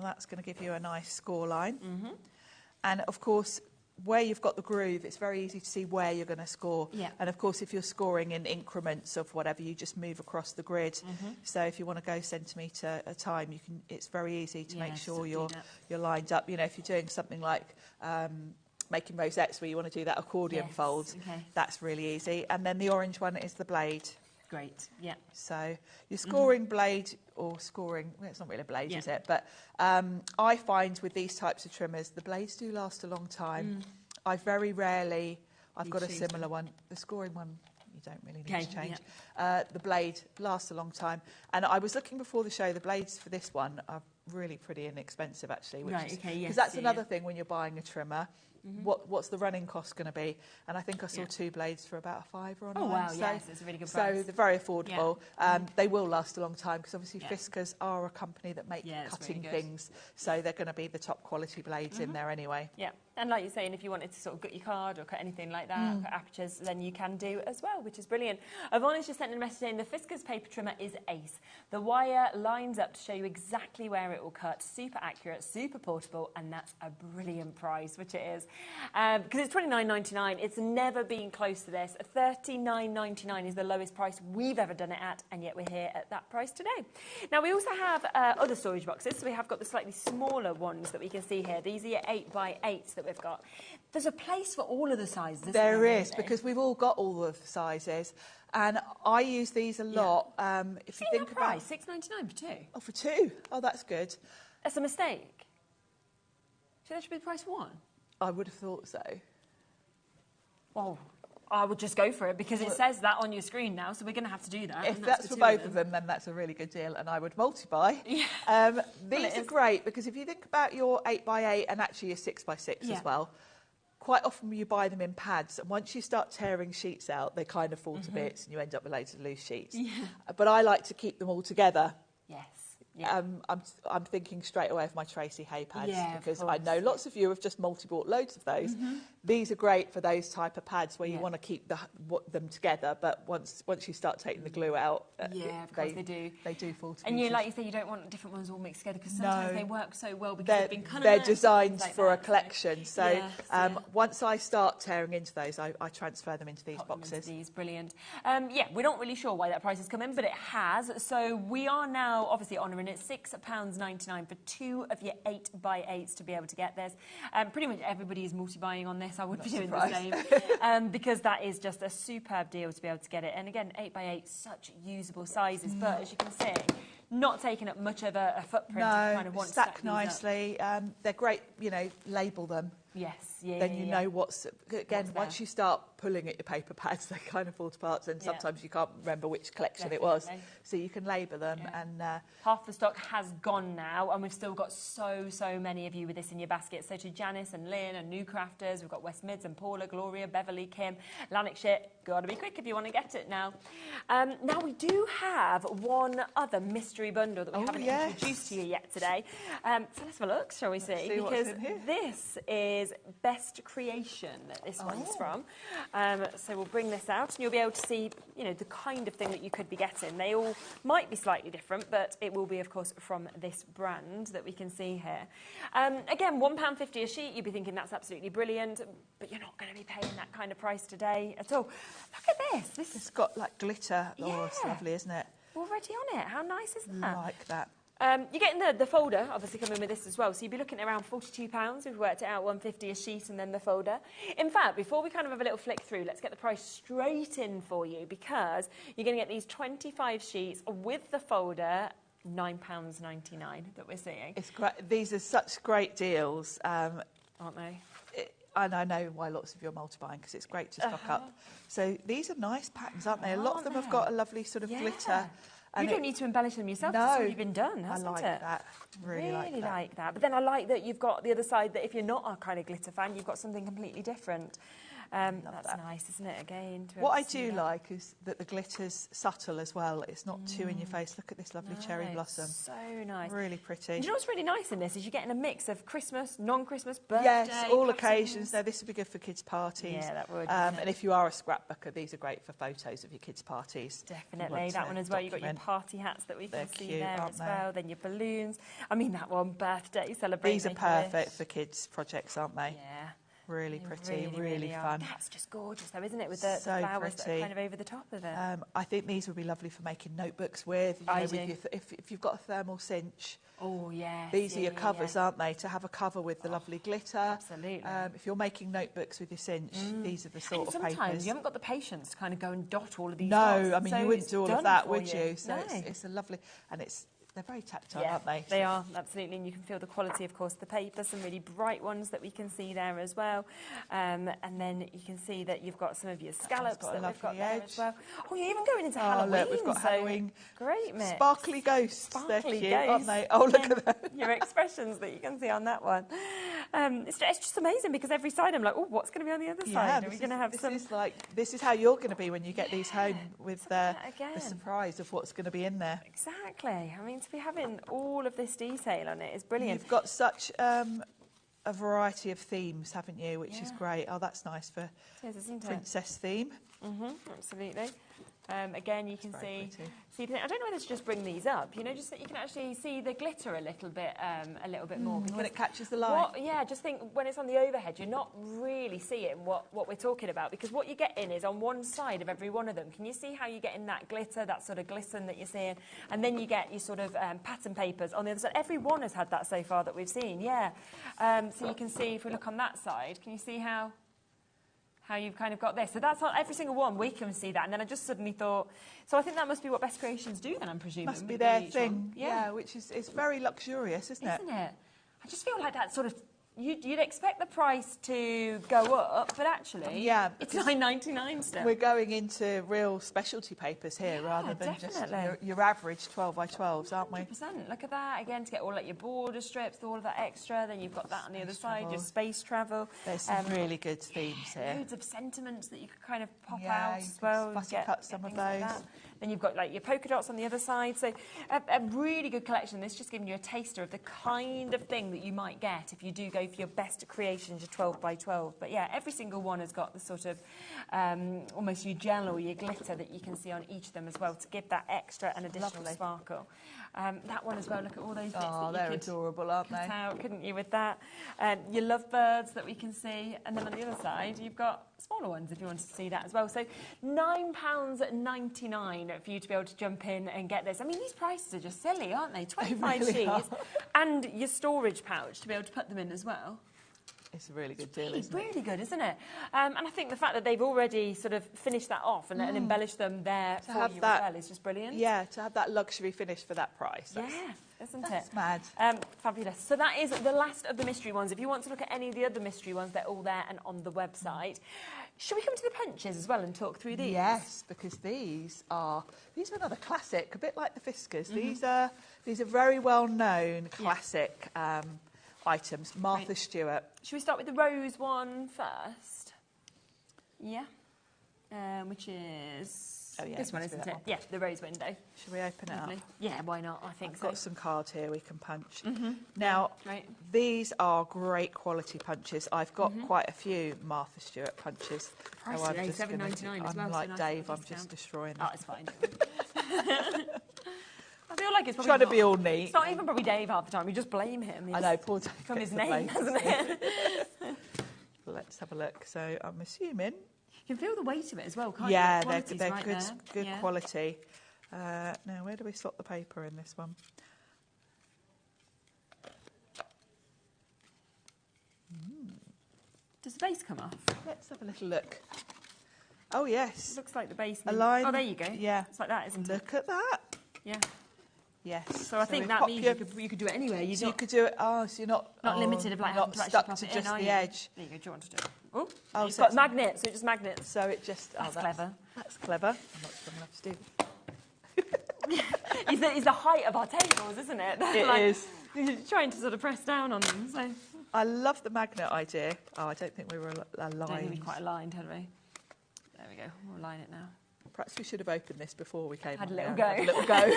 that's going to give you a nice score line. And, of course, where you've got the groove, it's very easy to see where you're going to score. Yeah. And, of course, if you're scoring in increments of whatever, you just move across the grid. So if you want to go centimetre at a time, you can. It's very easy to make sure you're lined up. You know, if you're doing something like making rosettes where you want to do that accordion fold, that's really easy. And then the orange one is the blade. Great, yeah. So your scoring blade, or scoring, well, it's not really a blade, is it? But I find with these types of trimmers, the blades do last a long time. I very rarely, I've got a similar one. The scoring one, you don't really need to change. The blade lasts a long time. And I was looking before the show, the blades for this one are really pretty inexpensive, actually. Because that's another thing when you're buying a trimmer. What's the running cost going to be? And I think I saw 2 blades for about a £5 online. Oh, wow, so, yes, it's a really good price. So they're very affordable. They will last a long time, because obviously Fiskars are a company that make cutting really things, so they're going to be the top quality blades in there anyway. Yeah, and like you're saying, if you wanted to sort of gut your card or cut anything like that, cut apertures, then you can do as well, which is brilliant. Yvonne's just sent in a message saying the Fiskars paper trimmer is ace. The wire lines up to show you exactly where it will cut. Super accurate, super portable, and that's a brilliant price, which it is. Because it's $29.99. It's never been close to this. $39.99 is the lowest price we've ever done it at, and yet we're here at that price today. Now, we also have other storage boxes. So we have got the slightly smaller ones that we can see here. These are your 8x8s that we've got. There's a place for all of the sizes. There is, because we've all got all of the sizes. And I use these a lot. If you think about $6.99 for 2. Oh, for 2? Oh, that's good. That's a mistake. So that should be the price for 1? I would have thought so. Well, I would just go for it, because it says that on your screen now, so we're going to have to do that. If that's for both of them, then that's a really good deal, and I would multi-buy. Yeah. These are great, because if you think about your 8x8 and actually your 6x6 as well, quite often you buy them in pads, and once you start tearing sheets out, they kind of fall to bits, and you end up with loads of loose sheets. Yeah. But I like to keep them all together. Yes. Yeah. I'm thinking straight away of my Tracy Hay pads, because I know lots of you have just multi-bought loads of those. These are great for those type of pads where you want to keep them together, but once you start taking the glue out, yeah, of course they do. They do fall to And pieces. like you say, you don't want different ones all mixed together because sometimes they work so well because they've been coloured. They're designed like for that, a collection. So once I start tearing into those, I transfer them into these boxes. These, brilliant. Yeah, we're not really sure why that price has come in, but it has. So we are now obviously honouring it, £6.99 for 2 of your 8x8s to be able to get this. Pretty much everybody is multi-buying on this. I would be doing the same because that is just a superb deal to be able to get it. And again, 8x8, such usable sizes, but as you can see, not taking up much of a footprint. No, kind of stack nicely. They're great, label them. Yes, yeah. Then you know what's once you start pulling at your paper pads, they kind of fall to parts, and sometimes you can't remember which collection it was. So you can label them, and half the stock has gone now, and we've still got so many of you with this in your basket. So to Janice and Lynn and new crafters, we've got West Mids and Paula, Gloria, Beverly, Kim, Lanarkshire. Got to be quick if you want to get it now. Now we do have one other mystery bundle that we haven't introduced to you yet today. So let's have a look, shall we see? Because this is Best Creation that this one's from. So we'll bring this out and you'll be able to see, the kind of thing that you could be getting. They all might be slightly different, but it will be, of course, from this brand that we can see here. Again, £1.50 a sheet, you'd be thinking that's absolutely brilliant, but you're not going to be paying that kind of price today at all. Look at this. It's got like glitter. Oh, it's lovely, isn't it? Already on it. How nice is that? Like that. You're getting the folder, obviously, coming with this as well. So you'd be looking at around £42. We've worked it out, £1.50 a sheet and then the folder. In fact, before we kind of have a little flick through, let's get the price straight in for you because you're going to get these 25 sheets with the folder, £9.99 that we're seeing. It's great. These are such great deals. Aren't they? And I know why lots of you are multi-buying because it's great to stock up. So these are nice patterns, aren't they? A lot of them have got a lovely sort of glitter. And you don't need to embellish them yourself. No, it's already been done, hasn't I like it? that. Really like that. But then I like that you've got the other side that if you're not a kind of glitter fan, you've got something completely different. That's nice, isn't it, again? What I do like is that the glitter's subtle as well. It's not too in your face. Look at this lovely cherry blossom. So nice. Really pretty. And you know what's really nice in this is you're getting a mix of Christmas, non-Christmas, birthday. Yes, all occasions. Now, this would be good for kids' parties. Yeah, that would. And if you are a scrapbooker, these are great for photos of your kids' parties. Definitely. That one as well. You've got your party hats that we can see there as well. Then your balloons. I mean, that one, birthday celebration. These are perfect for kids' projects, aren't they? Yeah. Really pretty, really fun. That's just gorgeous though, isn't it? With the flowers that are kind of over the top of it. I think these would be lovely for making notebooks with. If you've got a thermal cinch. Oh, yes. These are your covers, aren't they? To have a cover with the lovely glitter. Absolutely. If you're making notebooks with your cinch, these are the sort of papers. Sometimes you haven't got the patience to kind of go and dot all of these. No, I mean, you wouldn't do all of that, would you? So no. it's a lovely, and they're very tactile, aren't they? They are, absolutely, and you can feel the quality, of course, the paper, some really bright ones that we can see there as well. And then you can see that you've got some of your scallops that we've got there as well. Oh, you're even going into Halloween. Look, we've got Halloween. Great mix. Sparkly ghosts. They're cute, aren't they? Oh, look at them. Your expressions that you can see on that one. It's just amazing because every side I'm like, oh, what's going to be on the other side? Are we going to have some... This is how you're going to be when you get these home with the surprise of what's going to be in there. Exactly. I mean, to be having all of this detail on it is brilliant. You've got such a variety of themes, haven't you, which is great. Oh, that's nice for princess theme. Absolutely. Again, you can see. I don't know whether to just bring these up. Just that you can actually see the glitter a little bit more. When it catches the light. Just think when it's on the overhead, you're not really seeing what we're talking about because what you're getting is on one side of every one of them. Can you see how you're getting that glitter, that sort of glisten that you're seeing, and then you get your sort of pattern papers on the other side. Every one has had that so far that we've seen. So you can see if we look on that side, can you see how you've kind of got this. So that's on every single one, we can see that. And then I just suddenly thought, so I think that must be what Best Creations do then, I'm presuming. Must be their thing, which is it's very luxurious, isn't it? Isn't it? I just feel like that sort of, you'd expect the price to go up, but actually, it's $9.99 still. We're going into real specialty papers here rather than just your average 12 by 12s, aren't we? 100%. Look at that, again, to get all like your border strips, all of that extra, then you've got that on the other side, your space travel. There's some really good themes here. Loads of sentiments that you could kind of pop out as well. Fussy cut some of those. Like then you've got like your polka dots on the other side. So a really good collection. This just giving you a taster of the kind of thing that you might get if you do go for your best creations, your 12 by 12. But yeah, every single one has got the sort of almost your gel or your glitter that you can see on each of them as well to give that extra and additional sparkle. That one as well, look at all those bits that you they're could adorable, aren't cut they? out, couldn't you, with that? Your lovebirds that we can see. And then on the other side, you've got smaller ones if you want to see that as well. So £9.99 for you to be able to jump in and get this. I mean, these prices are just silly, aren't they? 25 really sheets and your storage pouch to be able to put them in as well. It's a really good deal, isn't it? Really good, isn't it? And I think the fact that they've already sort of finished that off and embellished them there for you as well is just brilliant. Yeah, to have that luxury finish for that price. Yeah, isn't it? That's mad. Fabulous. So that is the last of the mystery ones. If you want to look at any of the other mystery ones, they're all there and on the website. Shall we come to the punches as well and talk through these? Yes, because these are another classic, a bit like the Fiskars. These are very well known classic items. Martha Stewart. Should we start with the rose one first? Yeah. Which is this one, isn't it? Yeah, the rose window. Should we open it up? Yeah, why not? I think I've so. got some cards here we can punch. Now, these are great quality punches. I've got quite a few Martha Stewart punches. Price today, $7.99 as well. I'm like so Dave, nice I'm just destroying them. Oh, it's fine. I feel like it's probably trying to be all neat. It's not even probably Dave half the time. We just blame him. I know, poor Dave. From his name, hasn't it? Let's have a look. So I'm assuming. You can feel the weight of it as well, can't you? The They're right good quality. Now, where do we slot the paper in this one? Does the base come off? Let's have a little look. Oh, yes. It looks like the base. Aligned. Oh, there you go. Yeah. It's like that, isn't it? Look at that. Yeah. Yes. So I think that means you could do it anywhere. You could do it. Oh, so you're not limited of like not stuck to just the edge. There you go. Do you want to do it? Oh, it's so got magnets. So it just magnets. So it just. That's clever. That's clever. I'm not strong enough to do. It's the height of our tables, isn't it? It is. You're trying to sort of press down on them. So I love the magnet idea. Oh, I don't think we were aligned. I don't think we quite aligned, had we? There we go. We'll align it now. Perhaps we should have opened this before we came. Had on a little there. go. Had a little go.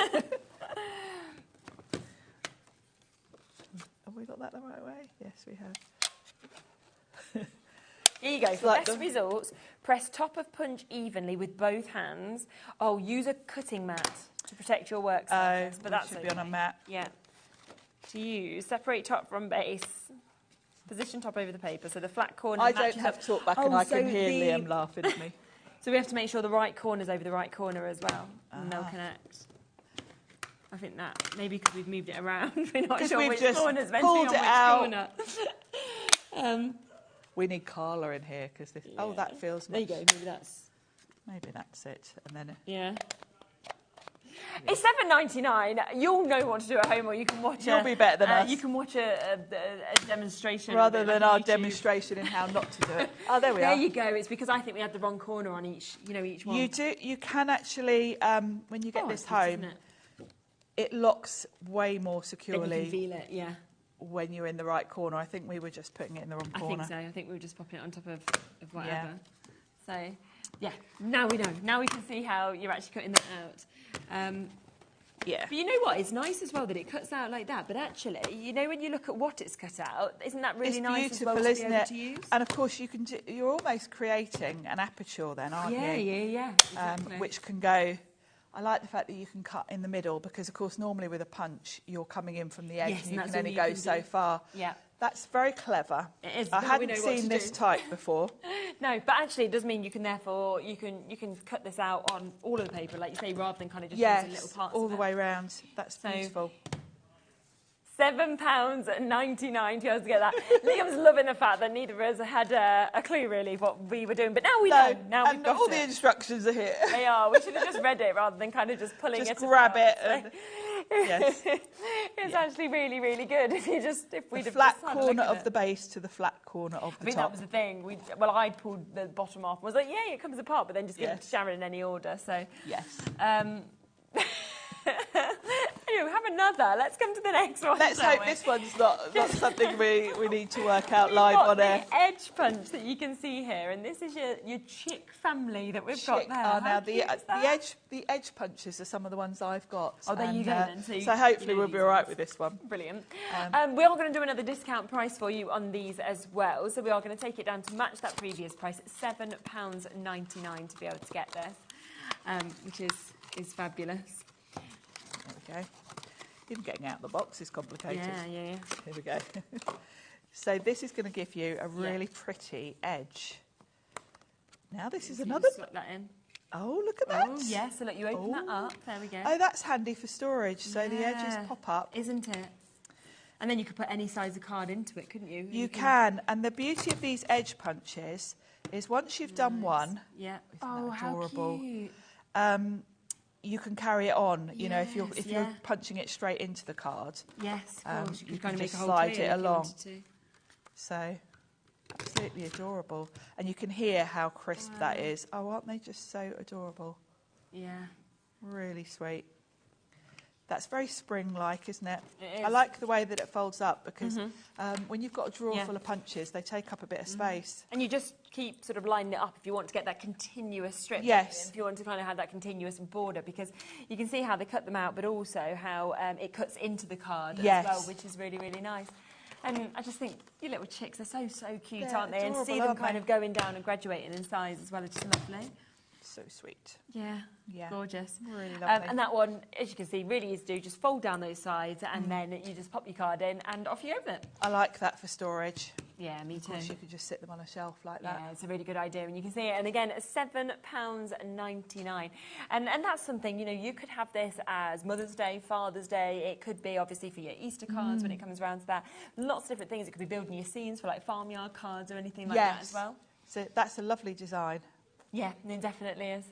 Have we got that the right way? Yes, we have. Here you go. For best results, press top of punch evenly with both hands. Oh, use a cutting mat to protect your work surface. But that should be on a mat. Yeah. To use, separate top from base. Position top over the paper, so the flat corner. I don't have to talk back, and I can hear Liam laughing at me. So we have to make sure the right corner's over the right corner as well, and they'll connect. I think that maybe because we've moved it around, we're not sure which corner's meant to be on which corner. We need Carla in here because this. Yeah. Oh, that feels. There you go. Maybe that's it, and then. It's $7.99. You'll know what to do at home, or you can watch. You'll be better than us. You can watch a demonstration rather than our demonstration in how not to do it. Oh, there we are. There you go. It's because I think we had the wrong corner on each one. You do. You can actually, when you get this home, it locks way more securely. Then you can feel it, yeah. When you're in the right corner. I think we were just putting it in the wrong corner. I think so. I think we were just popping it on top of whatever. Yeah. So, yeah, now we know. Now we can see how you're actually cutting that out. Yeah. But you know what? It's nice as well that it cuts out like that. But actually, when you look at what it's cut out, isn't that really nice as well to be able to use? And of course, you're almost creating an aperture then, aren't you? Yeah. Exactly. Which can go. I like the fact that you can cut in the middle because, of course, normally with a punch, you're coming in from the edge and you can only go so far. Yeah. That's very clever. It is. I hadn't seen this type before. No, but actually it does mean you can therefore you can cut this out on all of the paper, like you say, rather than kind of just using little parts. All the way round. That's beautiful. £7.99 to get that. Liam's loving the fact that neither of us had a clue really what we were doing, but now we know. Now we've got all the instructions are here. They are. We should have just read it rather than kind of just pulling it. Just grab it. And, yes. It's actually really, really good if we'd the flat corner of the base to the flat corner of the top. That was the thing. I'd pulled the bottom off. I was like, yeah, it comes apart, but then just give it to Sharon in any order. So yes. Anyway, we have another. Let's come to the next one. Let's shall hope we? this one's not something we need to work out We've live got on air. the edge punch that you can see here, and this is your chick family that we've got there. Oh, now How cute is that? the edge punches are some of the ones I've got. Oh, there you go then. So hopefully we'll be all right with this one. Brilliant. We are going to do another discount price for you on these as well. So we are going to take it down to match that previous price at £7.99 to be able to get this, which is fabulous. There we go. Even getting out of the box is complicated. Yeah. Here we go. So this is going to give you a really pretty edge. Now this is another... Slip that in. Oh, look at that. Oh, yeah, so look, you open that up. There we go. Oh, that's handy for storage, so the edges pop up. Isn't it? And then you could put any size of card into it, couldn't you? You can, and the beauty of these edge punches is once you've done one, yeah. Isn't that adorable? How cute. You can carry it on. You know, if you're punching it straight into the card. Yes, of course. You kind can of make just a whole slide tree it if you along. wanted to. So, absolutely adorable. And you can hear how crisp that is. Oh, aren't they just so adorable? Yeah. Really sweet. That's very spring-like, isn't it? It is. I like the way that it folds up because when you've got a drawer full of punches, they take up a bit of space. And you just keep sort of lining it up if you want to get that continuous strip. Yes. If you want to kind of have that continuous border, because you can see how they cut them out, but also how it cuts into the card as well, which is really, really nice. And I just think your little chicks are so, so cute, aren't they? And see them kind of going down and graduating in size as well is just lovely. So sweet. Yeah, gorgeous. Really lovely. And that one, as you can see, really easy to do. Just fold down those sides and then you just pop your card in and off you open it. I like that for storage. Yeah, me too. Of course, you could just sit them on a shelf like that. Yeah, it's a really good idea. And you can see it. And again, £7.99. And that's something, you know, you could have this as Mother's Day, Father's Day. It could be, obviously, for your Easter cards when it comes around to that. Lots of different things. It could be building your scenes for, like, farmyard cards or anything like that as well. So that's a lovely design. Yeah, it definitely is.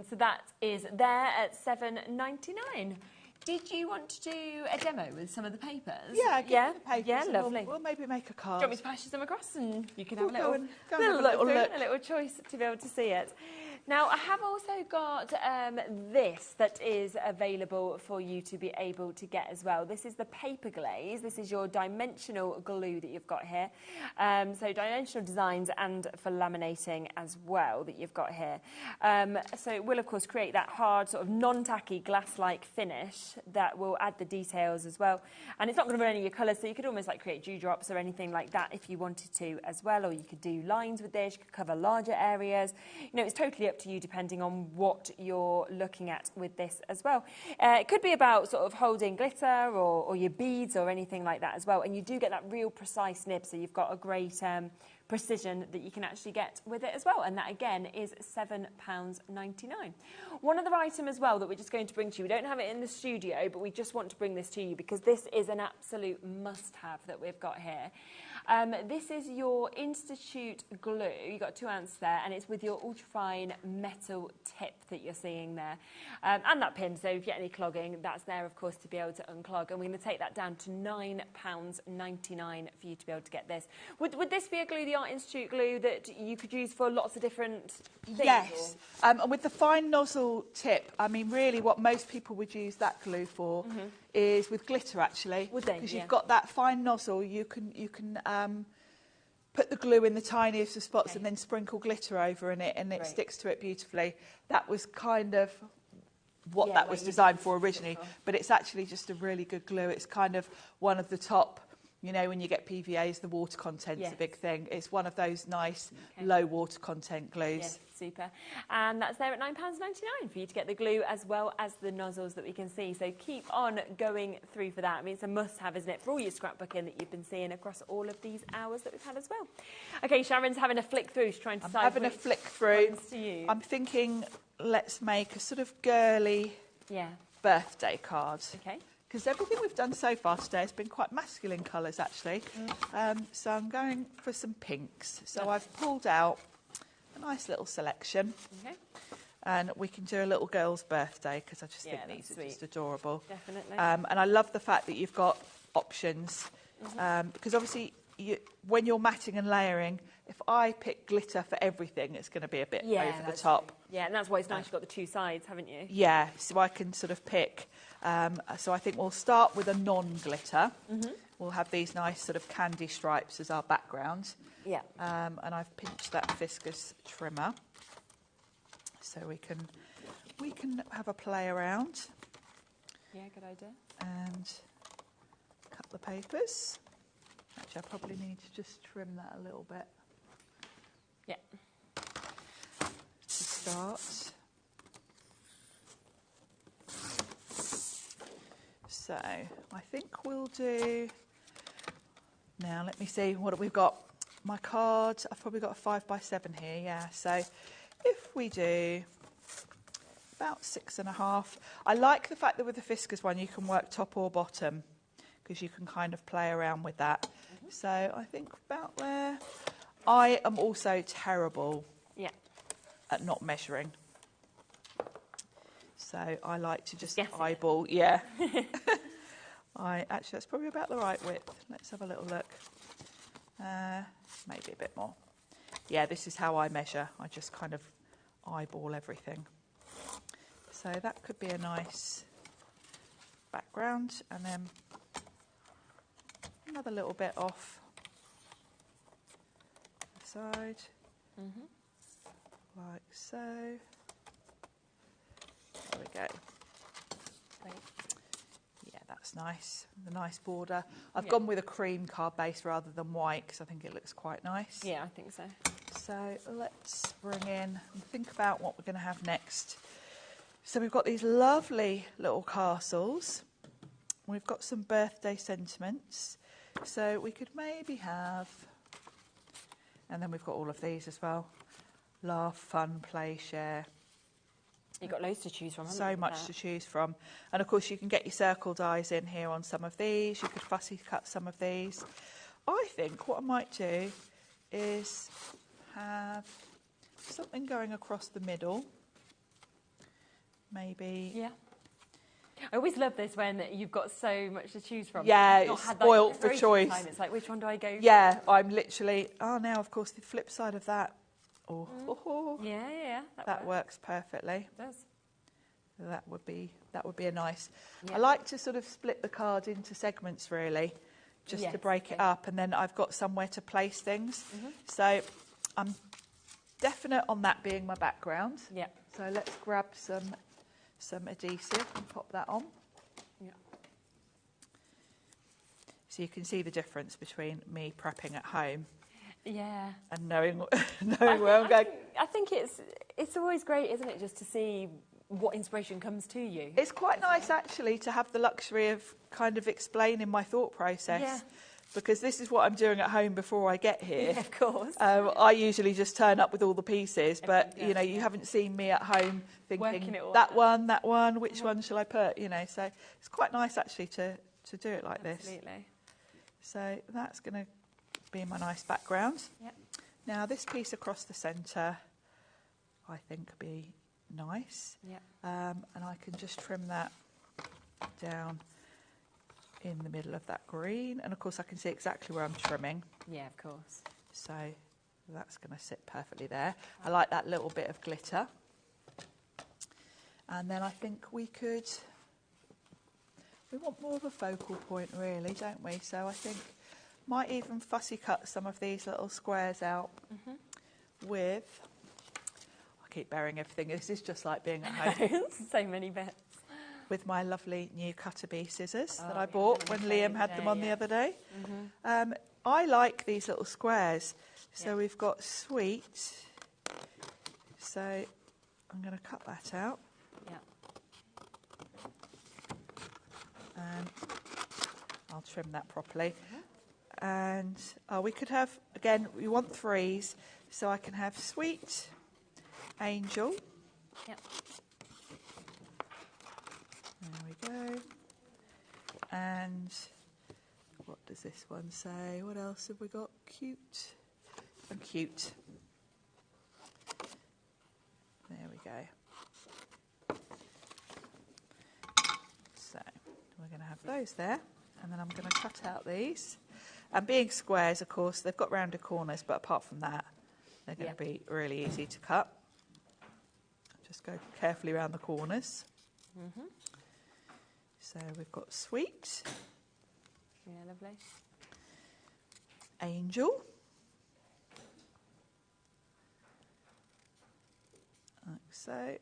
So that is there at £7.99. Did you want to do a demo with some of the papers? Yeah, give me the papers. Yeah, lovely. We'll maybe make a card. Do you want me to pass you some across and you can have Go a and little look. a little choice to be able to see it. Now, I have also got this that is available for you to be able to get as well. This is the paper glaze. This is your dimensional glue that you've got here. So dimensional designs and for laminating as well that you've got here. So it will, of course, create that hard, sort of non-tacky glass-like finish that will add the details as well. And it's not going to run any of your colours, so you could almost like create dewdrops or anything like that if you wanted to as well. Or you could do lines with this. You could cover larger areas. You know, it's totally up to you depending on what you're looking at with this as well. It could be about sort of holding glitter or your beads or anything like that as well. And you do get that real precise nib, so you've got a great precision that you can actually get with it as well. And that again is £7.99. One other item as well that we're just going to bring to you, we don't have it in the studio, but we just want to bring this to you because this is an absolute must-have that we've got here. This is your Institute glue. You've got 2 ounce there, and it's with your ultrafine metal tip that you're seeing there. And that pin, so if you get any clogging, that's there, of course, to be able to unclog. And we're going to take that down to £9.99 for you to be able to get this. Would this be a glue, the Art Institute glue, that you could use for lots of different things? Yes. And with the fine nozzle tip, I mean, really what most people would use that glue for is with glitter, actually. Would they? Because you've got that fine nozzle, you can put the glue in the tiniest of spots and then sprinkle glitter over in it, and it sticks to it beautifully. That was kind of what that was designed for originally, but it's actually just a really good glue. It's kind of one of the top, you know, when you get PVAs, the water content's a big thing. It's one of those nice low water content glues. Yes, super. And that's there at £9.99 for you to get the glue as well as the nozzles that we can see. So keep on going through for that. I mean, it's a must-have, isn't it, for all your scrapbooking that you've been seeing across all of these hours that we've had as well. OK, Sharon's having a flick through. She's trying to decide having a flick through. ones to use. I'm thinking let's make a sort of girly birthday card. OK. Because everything we've done so far today has been quite masculine colours, actually. So I'm going for some pinks. So I've pulled out a nice little selection. Okay. And we can do a little girl's birthday, because I just think these are just adorable. Definitely. And I love the fact that you've got options. Because obviously, when you're matting and layering, if I pick glitter for everything, it's going to be a bit over the top. Yeah, and that's why it's nice you've got the 2 sides, haven't you? Yeah, so I can sort of pick So I think we'll start with a non-glitter. We'll have these nice sort of candy stripes as our background. Yeah. And I've pinched that viscous trimmer so we can have a play around. Yeah, good idea. And cut the papers. Actually, I probably need to just trim that a little bit. Yeah. To start. So I think we'll do, now let me see what we've got. My card, I've probably got a 5x7 here, yeah. So if we do about 6.5. I like the fact that with the Fiskars one you can work top or bottom because you can kind of play around with that. So I think about there. I am also terrible at not measuring. So I like to just eyeball, actually, that's probably about the right width. Let's have a little look. Maybe a bit more. Yeah, this is how I measure. I just kind of eyeball everything. So that could be a nice background, and then another little bit off the side, like so. There we go. Yeah, that's nice. The nice border. I've gone with a cream card base rather than white because I think it looks quite nice. Yeah, I think so. So let's bring in and think about what we're going to have next. So we've got these lovely little castles. We've got some birthday sentiments. So we could maybe have, and then we've got all of these as well. Laugh, fun, play, share. You've got loads to choose from, haven't you? So much to choose from. And of course you can get your circle dies in here on some of these. You could fussy cut some of these. I think what I might do is have something going across the middle. Maybe. Yeah. I always love this when you've got so much to choose from. Yeah, it's spoilt for choice. Time. It's like, which one do I go for? Yeah, I'm literally, now of course the flip side of that. Yeah. That works perfectly. It does. That would be a nice. Yeah. I like to sort of split the card into segments really, just to break it up, and then I've got somewhere to place things. So I'm definite on that being my background. Yeah. So let's grab some adhesive and pop that on. Yeah. So you can see the difference between me prepping at home. Yeah. And knowing where I'm going. I think it's always great, isn't it, just to see what inspiration comes to you. It's quite nice actually to have the luxury of kind of explaining my thought process. Yeah. Because this is what I'm doing at home before I get here. Yeah, of course. I usually just turn up with all the pieces, but you know, you haven't seen me at home thinking that one, which one shall I put? You know, so it's quite nice actually to do it like this. Absolutely. So that's going to be my nice background. Yep. Now this piece across the centre, I think would be nice. Yep. And I can just trim that down in the middle of that green, and of course I can see exactly where I'm trimming. Yeah, of course. So that's going to sit perfectly there. I like that little bit of glitter. And then I think we want more of a focal point really, don't we? So I think might even fussy cut some of these little squares out with, I keep burying everything, this is just like being at home. So many bits. With my lovely new Cutter Bee scissors that I bought when Liam had them on the other day. I like these little squares. So we've got sweet. So I'm going to cut that out. Yeah. And I'll trim that properly. And we could have, again, we want threes. So I can have sweet, angel. Yep. There we go. And what does this one say? What else have we got? Cute and cute. There we go. So we're going to have those there. And then I'm going to cut out these. And being squares, of course, they've got rounded corners, but apart from that, they're going to be really easy to cut. Just go carefully around the corners. So we've got Sweet, Yeah, lovely. Angel, like so.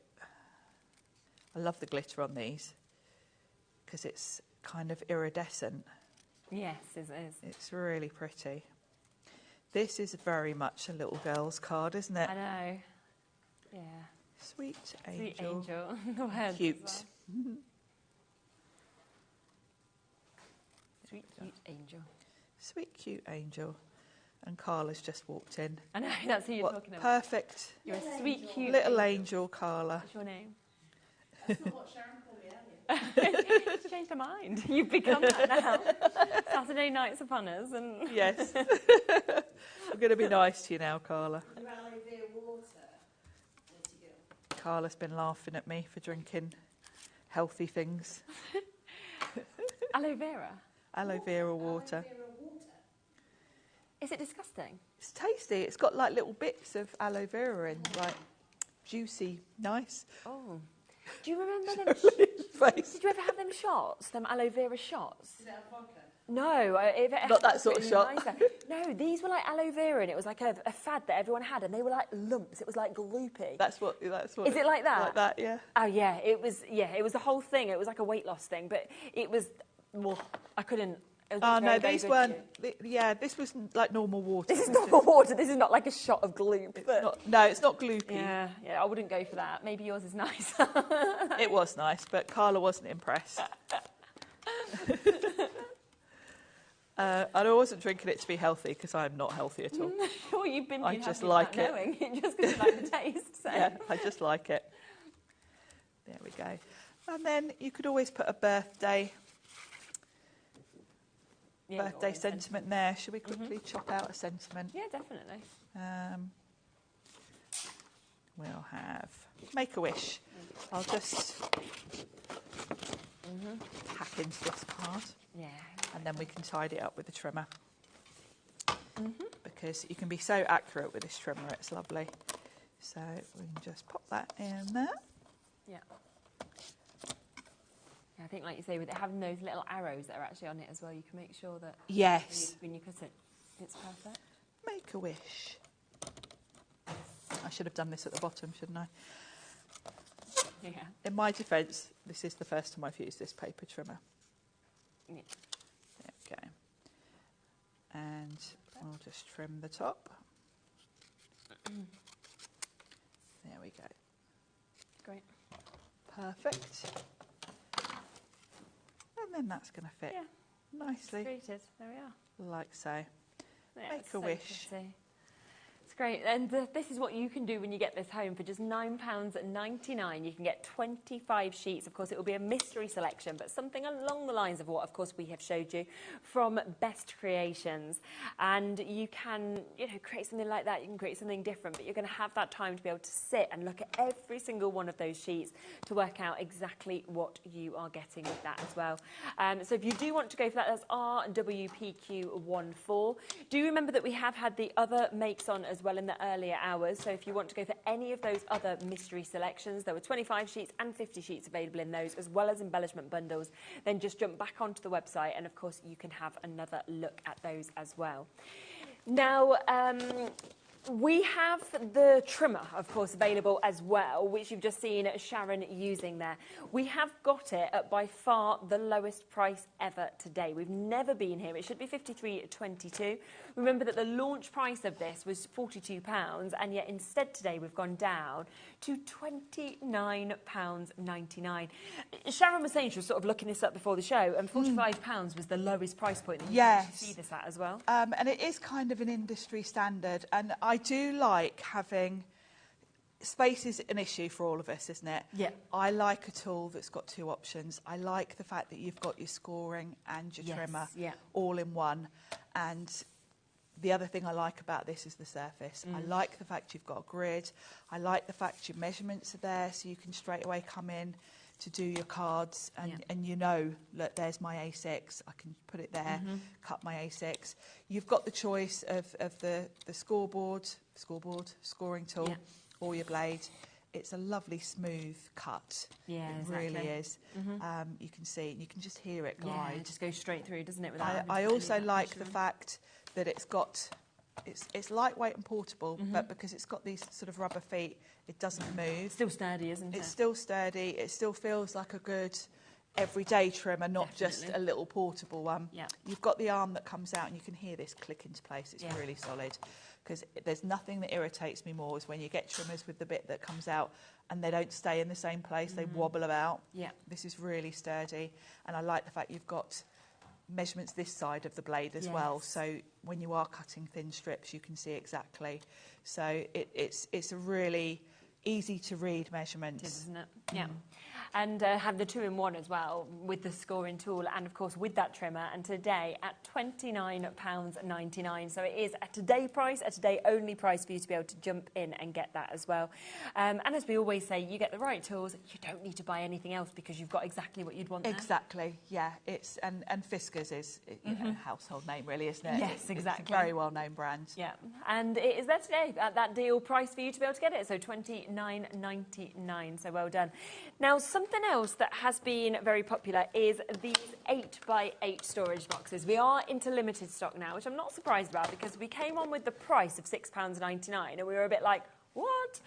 I love the glitter on these because it's kind of iridescent. Yes, it is. It's really pretty. This is very much a little girl's card, isn't it? I know. Yeah. Sweet Sweet Angel. Angel. The words Cute. as well. Sweet, cute Angel. Sweet, cute Angel. And Carla's just walked in. I know, that's who you're talking about. Perfect. You're a sweet, cute little angel, Carla. What's your name? That's not what Sharon called me earlier. She's changed her mind. You've become that now. Saturday night's upon us. And Yes. I'm going to be nice to you now, Carla. Your aloe vera water. Dirty girl. Carla's been laughing at me for drinking healthy things. aloe vera. Aloe vera water. Aloe vera water. Is it disgusting? It's tasty. It's got like little bits of aloe vera in, like juicy, nice. Oh. Do you remember them? Face. Did you ever have them shots? Them aloe vera shots? Is it a vodka? No, it Not that sort of really shot. nicer. No, these were like aloe vera, and it was like a fad that everyone had, and they were like lumps. It was like gloopy. That's what. Is it like that? Like that, yeah. Oh yeah, it was. Yeah, it was the whole thing. It was like a weight loss thing, but it was. Well, I couldn't. It was Oh very, no, very these good weren't. to you. Yeah, this was like normal water. This is normal water. This is not like a shot of gloop. But No, it's not gloopy. yeah, I wouldn't go for that. Maybe yours is nice. It was nice, but Carla wasn't impressed. I wasn't drinking it to be healthy because I'm not healthy at all. Well, you've been I being just happy like without it. knowing it just because you like the taste. So. Yeah, I just like it. There we go. And then you could always put a birthday sentiment there. Should we quickly chop out a sentiment? Yeah, definitely. We'll have Make-A-Wish. I'll just hack into this card. Yeah. And then we can tidy it up with the trimmer. Because you can be so accurate with this trimmer, it's lovely. So we can just pop that in there. Yeah. I think, like you say, with it having those little arrows that are actually on it as well, you can make sure that Yes. when you cut it, it's perfect. Make-A-Wish. I should have done this at the bottom, shouldn't I? Yeah. In my defence, this is the first time I've used this paper trimmer. Yeah. There we go. And I'll just trim the top. There we go. Great. Perfect. And then that's going to fit nicely, Created. There we are. like so. Yeah, it's Make-A-Wish. so pretty. It's great. And this is what you can do when you get this home. For just £9.99, you can get 25 sheets. Of course, it will be a mystery selection, but something along the lines of what, of course, we have showed you from Best Creations. And you can, create something like that. You can create something different, but you're going to have that time to be able to sit and look at every single one of those sheets to work out exactly what you are getting with that as well. So if you do want to go for that, that's RWPQ14. Do remember that we have had the other makes on as well in the earlier hours, so if you want to go for any of those other mystery selections, there were 25 sheets and 50 sheets available in those, as well as embellishment bundles, then just jump back onto the website and of course you can have another look at those as well. Now, we have the trimmer, of course, available as well, which you've just seen Sharon using there. We have got it at by far the lowest price ever today. We've never been here. It should be £53.22. Remember that the launch price of this was £42, and yet instead today we've gone down to £29.99. Sharon was saying she was sort of looking this up before the show, and £45 was the lowest price point that you can see this at as well. And it is kind of an industry standard, and I do like having... Space is an issue for all of us, isn't it? Yeah. I like a tool that's got two options. I like the fact that you've got your scoring and your trimmer all in one. And the other thing I like about this is the surface. I like the fact you've got a grid. I like the fact your measurements are there, so you can straight away come in to do your cards and you know, look, there's my A6. I can put it there, cut my A6. You've got the choice of the scoring tool or your blade. it's a lovely smooth cut. Yeah, it exactly. really is. You can see, you can just hear it glide. Yeah, it just goes straight through, doesn't it? Without I also like the fact that it's lightweight and portable, but because it's got these sort of rubber feet, it doesn't move. It's still sturdy, isn't it? It's still sturdy. It still feels like a good everyday trimmer, not just a little portable one. Yeah. You've got the arm that comes out and you can hear this click into place. It's really solid, because there's nothing that irritates me more is when you get trimmers with the bit that comes out and they don't stay in the same place, they wobble about. Yeah. This is really sturdy, and I like the fact you've got measurements this side of the blade as well, so when you are cutting thin strips you can see exactly. So it's a really easy to read measurements. It is, isn't it? Yeah. And have the 2-in-1 as well with the scoring tool and of course with that trimmer, and today at £29.99. So it is a today price, a today only price for you to be able to jump in and get that as well. And as we always say, you get the right tools, you don't need to buy anything else because you've got exactly what you'd want there. Exactly, yeah. It's and Fiskars is a household name really, isn't it? Yes, exactly. It's a very well known brand. Yeah, and it is there today at that deal price for you to be able to get it, so £29.99, so well done. Now, something else that has been very popular is these 8x8 storage boxes. We are into limited stock now, which I'm not surprised about because we came on with the price of £6.99 and we were a bit like, what?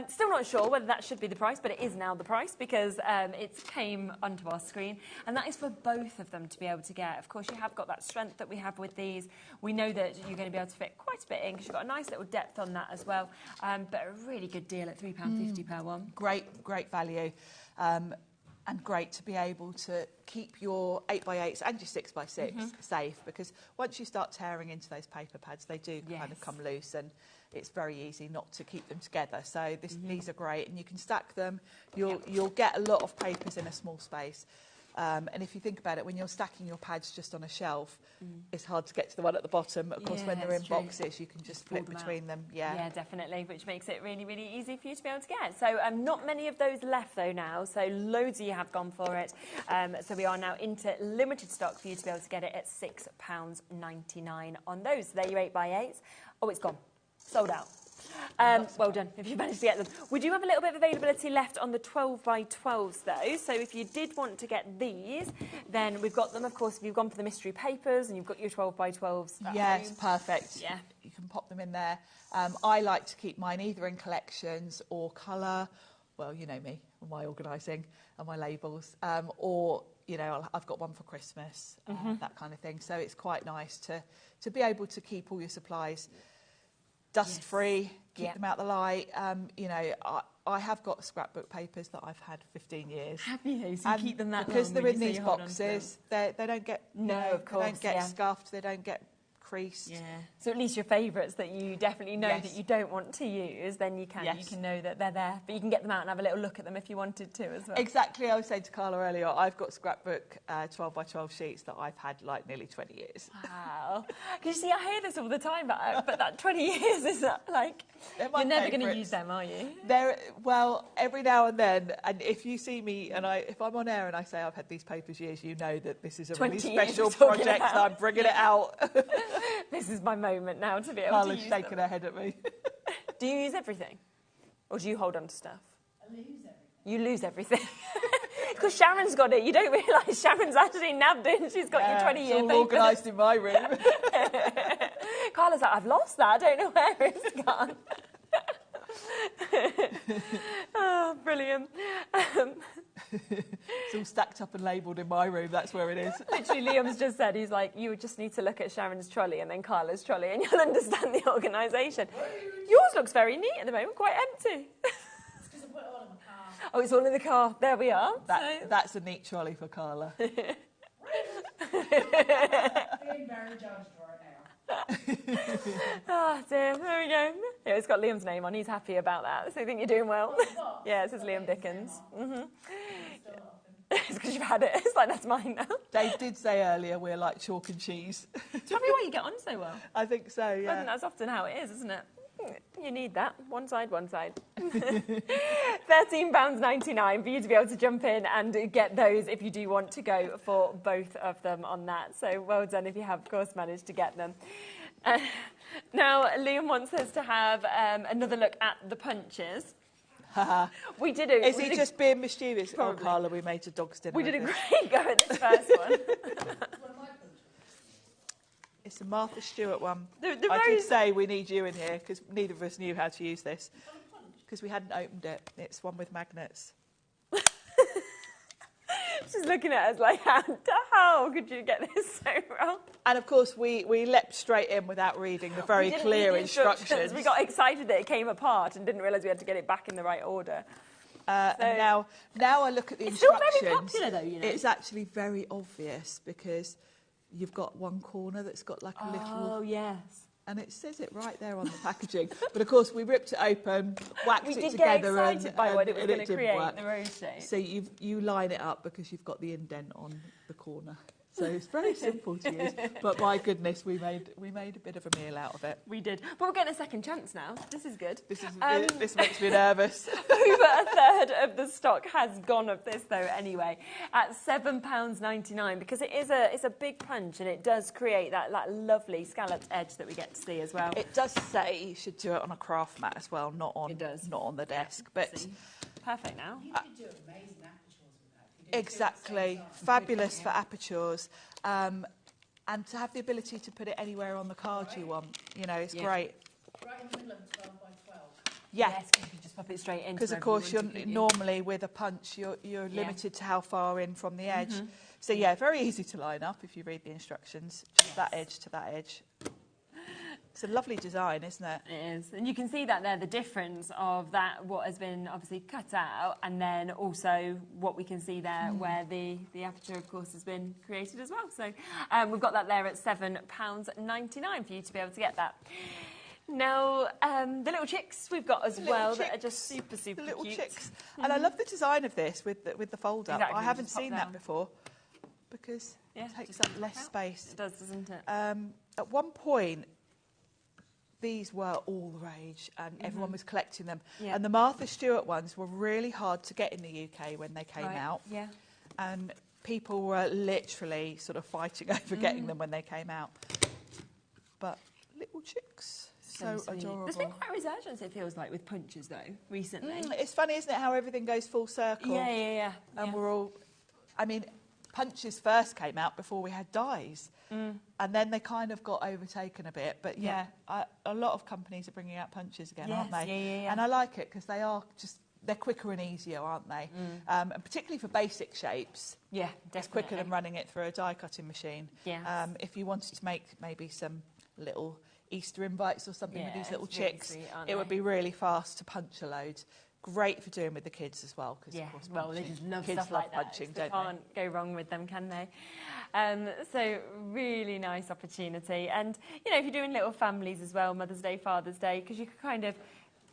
Still not sure whether that should be the price, but it is now the price because it came onto our screen, and that is for both of them to be able to get. Of course, you have got that strength that we have with these. We know that you're going to be able to fit quite a bit in because you've got a nice little depth on that as well, but a really good deal at £3.50 per one. Great value. And great to be able to keep your 8x8s and your 6x6 safe, because once you start tearing into those paper pads, they do kind of come loose, and it's very easy not to keep them together. So these are great, and you can stack them. You'll get a lot of papers in a small space. And if you think about it, when you're stacking your pads just on a shelf, it's hard to get to the one at the bottom. Of course, when they're in boxes, you can just flip between them. Yeah, definitely, which makes it really, really easy for you to be able to get. So not many of those left, though, now. So loads of you have gone for it. So we are now into limited stock for you to be able to get it at £6.99 on those. So they're your 8x8s. Oh, it's gone. Sold out. Well done if you managed to get them. We do have a little bit of availability left on the 12x12s though, so if you did want to get these, then we've got them. Of course, if you've gone for the mystery papers and you've got your 12x12s. Yes, perfect. Yeah. You can pop them in there. I like to keep mine either in collections or colour. Well, you know me, my organising and my labels. Or, you know, I've got one for Christmas, that kind of thing. So it's quite nice to be able to keep all your supplies dust-free, keep them out the light. You know, I have got scrapbook papers that I've had 15 years. Have you? So you keep them that long? Because they're in these boxes, they don't get, of course, they don't get scuffed, they don't get creased. Yeah. So at least your favourites that you definitely know that you don't want to use, then you can know that they're there. But you can get them out and have a little look at them if you wanted to as well. Exactly. I was saying to Carla earlier, I've got scrapbook 12x12 sheets that I've had like nearly 20 years. Wow. Because you see, I hear this all the time, but that 20 years is like, you're never going to use them, are you? Well, every now and then, and if you see me, and if I'm on air and I say I've had these papers years, you know that this is a really special project, and I'm bringing it out. This is my moment now to be able Carla's to use shaking her head at me. Do you use everything? Or do you hold on to stuff? I lose everything. You lose everything. Because Sharon's got it. You don't realise Sharon's actually nabbed it and she's got your 20-year paper. It's all organised in my room. Carla's like, I've lost that. I don't know where it's gone. Oh, brilliant. It's all stacked up and labelled in my room. That's where it is. Literally, Liam's just said, he's like, you just need to look at Sharon's trolley and then Carla's trolley and you'll understand the organisation. Yours looks very neat at the moment, quite empty. It's because I put it all in the car. Oh, it's all in the car. There we are. That's a neat trolley for Carla. Being very judged right now. Oh dear, there we go. Yeah, it's got Liam's name on. He's happy about that. So I think you're doing well. Yeah, it says Liam Dickens. It's because you've had it. It's like, that's mine now. Dave did say earlier we're like chalk and cheese. It's probably why you get on so well. I think so, yeah. I think that's often how it is, isn't it? You need that. One side, one side. £13.99 for you to be able to jump in and get those if you do want to go for both of them on that. So well done if you have, of course, managed to get them. Now, Liam wants us to have another look at the punches. We did it. Is he just being mischievous? Probably. Oh, Carla, we made a dog's dinner. We did a with great go at this first one. It's a Martha Stewart one. The I very- did say we need you in here because neither of us knew how to use this because we hadn't opened it. It's one with magnets. She's looking at us like, how could you get this so wrong? And of course, we leapt straight in without reading the very We didn't clear read the instructions. We got excited that it came apart and didn't realise we had to get it back in the right order. And now I look at the It's still instructions. very popular though, you know. It's actually very obvious because you've got one corner that's got like a little... Oh, yes. And it says it right there on the packaging. But of course, we ripped it open, whacked We it did together, get excited by what it was going to didn't create, work. the rose shape. So you line it up because you've got the indent on the corner. So it's very simple to use. But my goodness, we made a bit of a meal out of it. We did. But we're getting a second chance now. This is good. This makes me nervous. Over a third of the stock has gone of this, though, anyway, at £7.99, because it's a big punch and it does create that lovely scalloped edge that we get to see as well. It does say you should do it on a craft mat as well, not on the desk. But perfect now. You could do amazing apertures with that. If you do exactly, fabulous for apertures. And to have the ability to put it anywhere on the card you want, you know, it's great. Right in the middle of 12 by 12. Yeah. Yes, you can just pop it straight in. Because of course, normally with a punch, you're limited to how far in from the edge. So yeah, very easy to line up if you read the instructions. Just that edge to that edge. It's a lovely design, isn't it? It is. And you can see that there, the difference of that, what has been obviously cut out, and then also what we can see there where the aperture, of course, has been created as well. So we've got that there at £7.99 for you to be able to get that. Now, the little chicks we've got as well that are just super, super the little cute. chicks. And I love the design of this with the fold up. Exactly, I haven't just pop seen down. that before because it takes up less space. It does, doesn't it? At one point, these were all the rage and everyone was collecting them. Yeah. And the Martha Stewart ones were really hard to get in the UK when they came out. Yeah. And people were literally sort of fighting over getting them when they came out. But little chicks, so sweet. adorable. There's been quite a resurgence, it feels like, with punches, though, recently. It's funny, isn't it, how everything goes full circle? Yeah. And we're all... I mean, punches first came out before we had dies. And then they kind of got overtaken a bit. But yeah, a lot of companies are bringing out punches again, aren't they? Yeah. And I like it because they are just... They're quicker and easier, aren't they? And particularly for basic shapes. Yeah, definitely. It's quicker than running it through a die-cutting machine. Yes. If you wanted to make maybe some little Easter invites or something with these little it's really chicks, sweet, aren't it would they? be really fast to punch a load. Great for doing with the kids as well, because of course, well, they just love kids stuff love like that. punching, They don't can't go wrong with them, can they? So really nice opportunity, and you know, if you're doing little families as well, Mother's Day, Father's Day, because you could kind of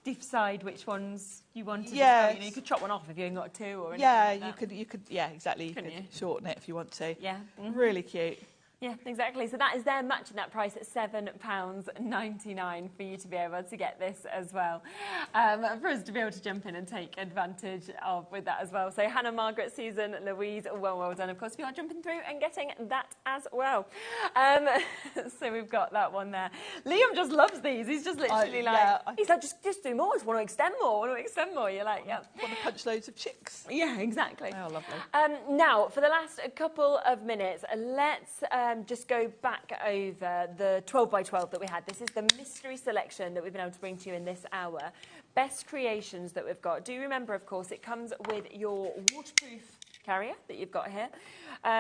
decide which ones you wanted. Yes. You know, you could chop one off if you ain't got two or anything. Yeah, like that. you could. Yeah, exactly. You could shorten it if you want to. Yeah. Really cute. Yeah, exactly. So that is their matching that price at £7.99 for you to be able to get this as well. For us to be able to jump in and take advantage of with that as well. So Hannah, Margaret, Susan, Louise, well done. Of course, if you are jumping through and getting that as well. So we've got that one there. Liam just loves these. He's just literally he's like, just do more. Just want to extend more. You're like, yeah. Want to punch loads of chicks. Yeah, exactly. Oh, lovely. Now, for the last couple of minutes, let's just go back over the 12 by 12 that we had. This is the mystery selection that we've been able to bring to you in this hour. Best creations that we've got. Do remember, of course, it comes with your waterproof carrier that you've got here.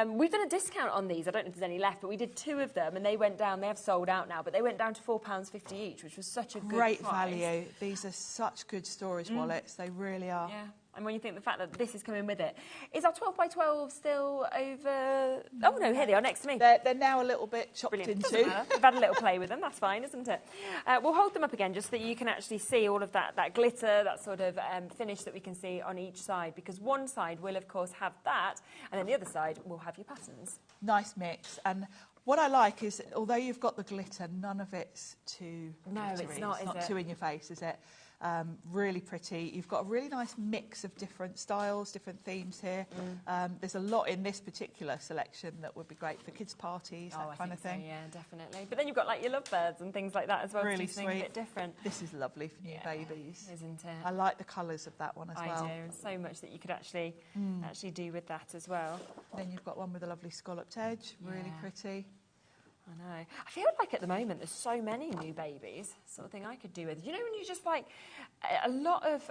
We've done a discount on these. I don't know if there's any left, but we did 2 of them and they went down. They have sold out now, but they went down to £4.50 each, which was such a good Great price. value. These are such good storage wallets. They really are. Yeah. And when you think the fact that this is coming with it, is our 12 by 12 still over? Oh no, here they are next to me. They're now a little bit chopped Brilliant. into. Doesn't matter. We've had a little play with them. That's fine, isn't it? We'll hold them up again just so that you can actually see all of that glitter, that sort of finish that we can see on each side. Because one side will, of course, have that, and then the other side will have your patterns. Nice mix. And what I like is, although you've got the glitter, none of it's too glittery. it's not, is it? too in your face, is it? Really pretty. You've got a really nice mix of different styles, different themes here. There's a lot in this particular selection that would be great for kids' parties, that kind of thing. So, yeah, definitely. But then you've got like your lovebirds and things like that as well. Really sweet. A bit different. This is lovely for new babies, isn't it? I like the colours of that one as well. I do. So much that you could actually do with that as well. Then you've got one with a lovely scalloped edge, really pretty. I know. I feel like at the moment there's so many new babies, sort of thing I could do with. You know, when you just like a lot of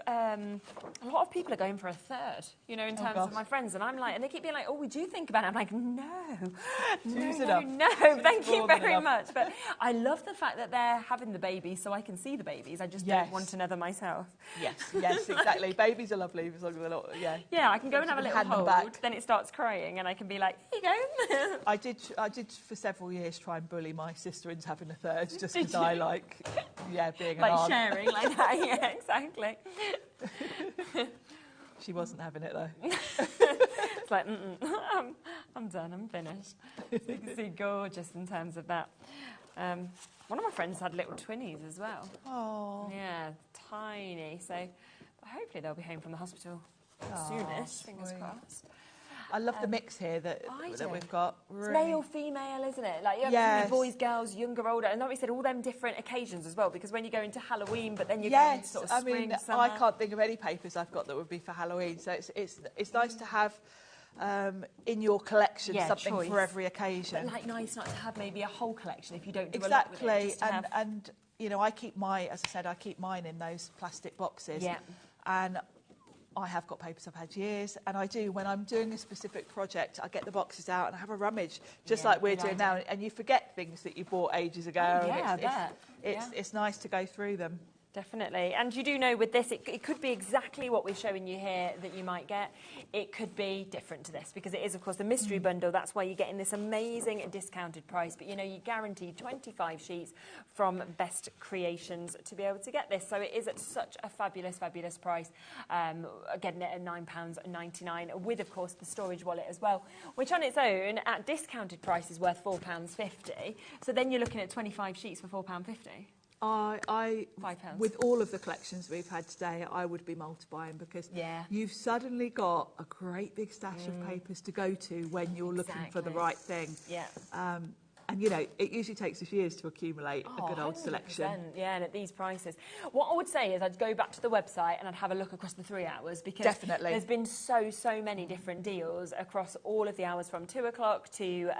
people are going for a third. You know, in terms of my friends, and I'm like, and they keep being like, "Oh, would you think about it?" I'm like, "No, thank you very much." But I love the fact that they're having the baby, so I can see the babies. I just don't want another myself. Yes, exactly. Babies are lovely as long as they're not. Yeah, I can go and have a little hold. Then it starts crying, and I can be like, "Here you go." I did for several years try and bully my sister into having a third, just because I like, being an aunt. Sharing like that. Yeah, exactly. She wasn't having it though. It's like, I'm done, I'm finished. So you can see gorgeous in terms of that. One of my friends had little twinnies as well. Oh. Yeah, tiny. So hopefully they'll be home from the hospital soonish, fingers crossed. I love the mix here that we've got. It's male, female, isn't it? Like, you have boys, girls, younger, older, and like we said, all them different occasions as well, because when you go into Halloween, but then you go into sort of spring, summer. I can't think of any papers I've got that would be for Halloween, so it's nice to have in your collection something for every occasion. But like nice not to have maybe a whole collection if you don't do a lot with it. Exactly, and you know, I keep mine in those plastic boxes. Yeah. And I have got papers I've had years, and I do, when I'm doing a specific project, I get the boxes out and I have a rummage, just like we're doing now, and you forget things that you bought ages ago. Oh, yeah, it's nice to go through them. Definitely. And you do know with this, it could be exactly what we're showing you here that you might get. It could be different to this because it is, of course, a mystery bundle. That's why you're getting this amazing discounted price. But, you know, you guarantee 25 sheets from Best Creations to be able to get this. So it is at such a fabulous, fabulous price. Getting it at £9.99 with, of course, the storage wallet as well, which on its own at discounted price is worth £4.50. So then you're looking at 25 sheets for £4.50. I £5. With all of the collections we've had today, I would be multiplying because you've suddenly got a great big stash of papers to go to when you're looking for the right thing. Yeah. And, you know, it usually takes us years to accumulate a good old selection. Yeah, and at these prices. What I would say is I'd go back to the website and I'd have a look across the 3 hours because there's been so many different deals across all of the hours from 2 o'clock to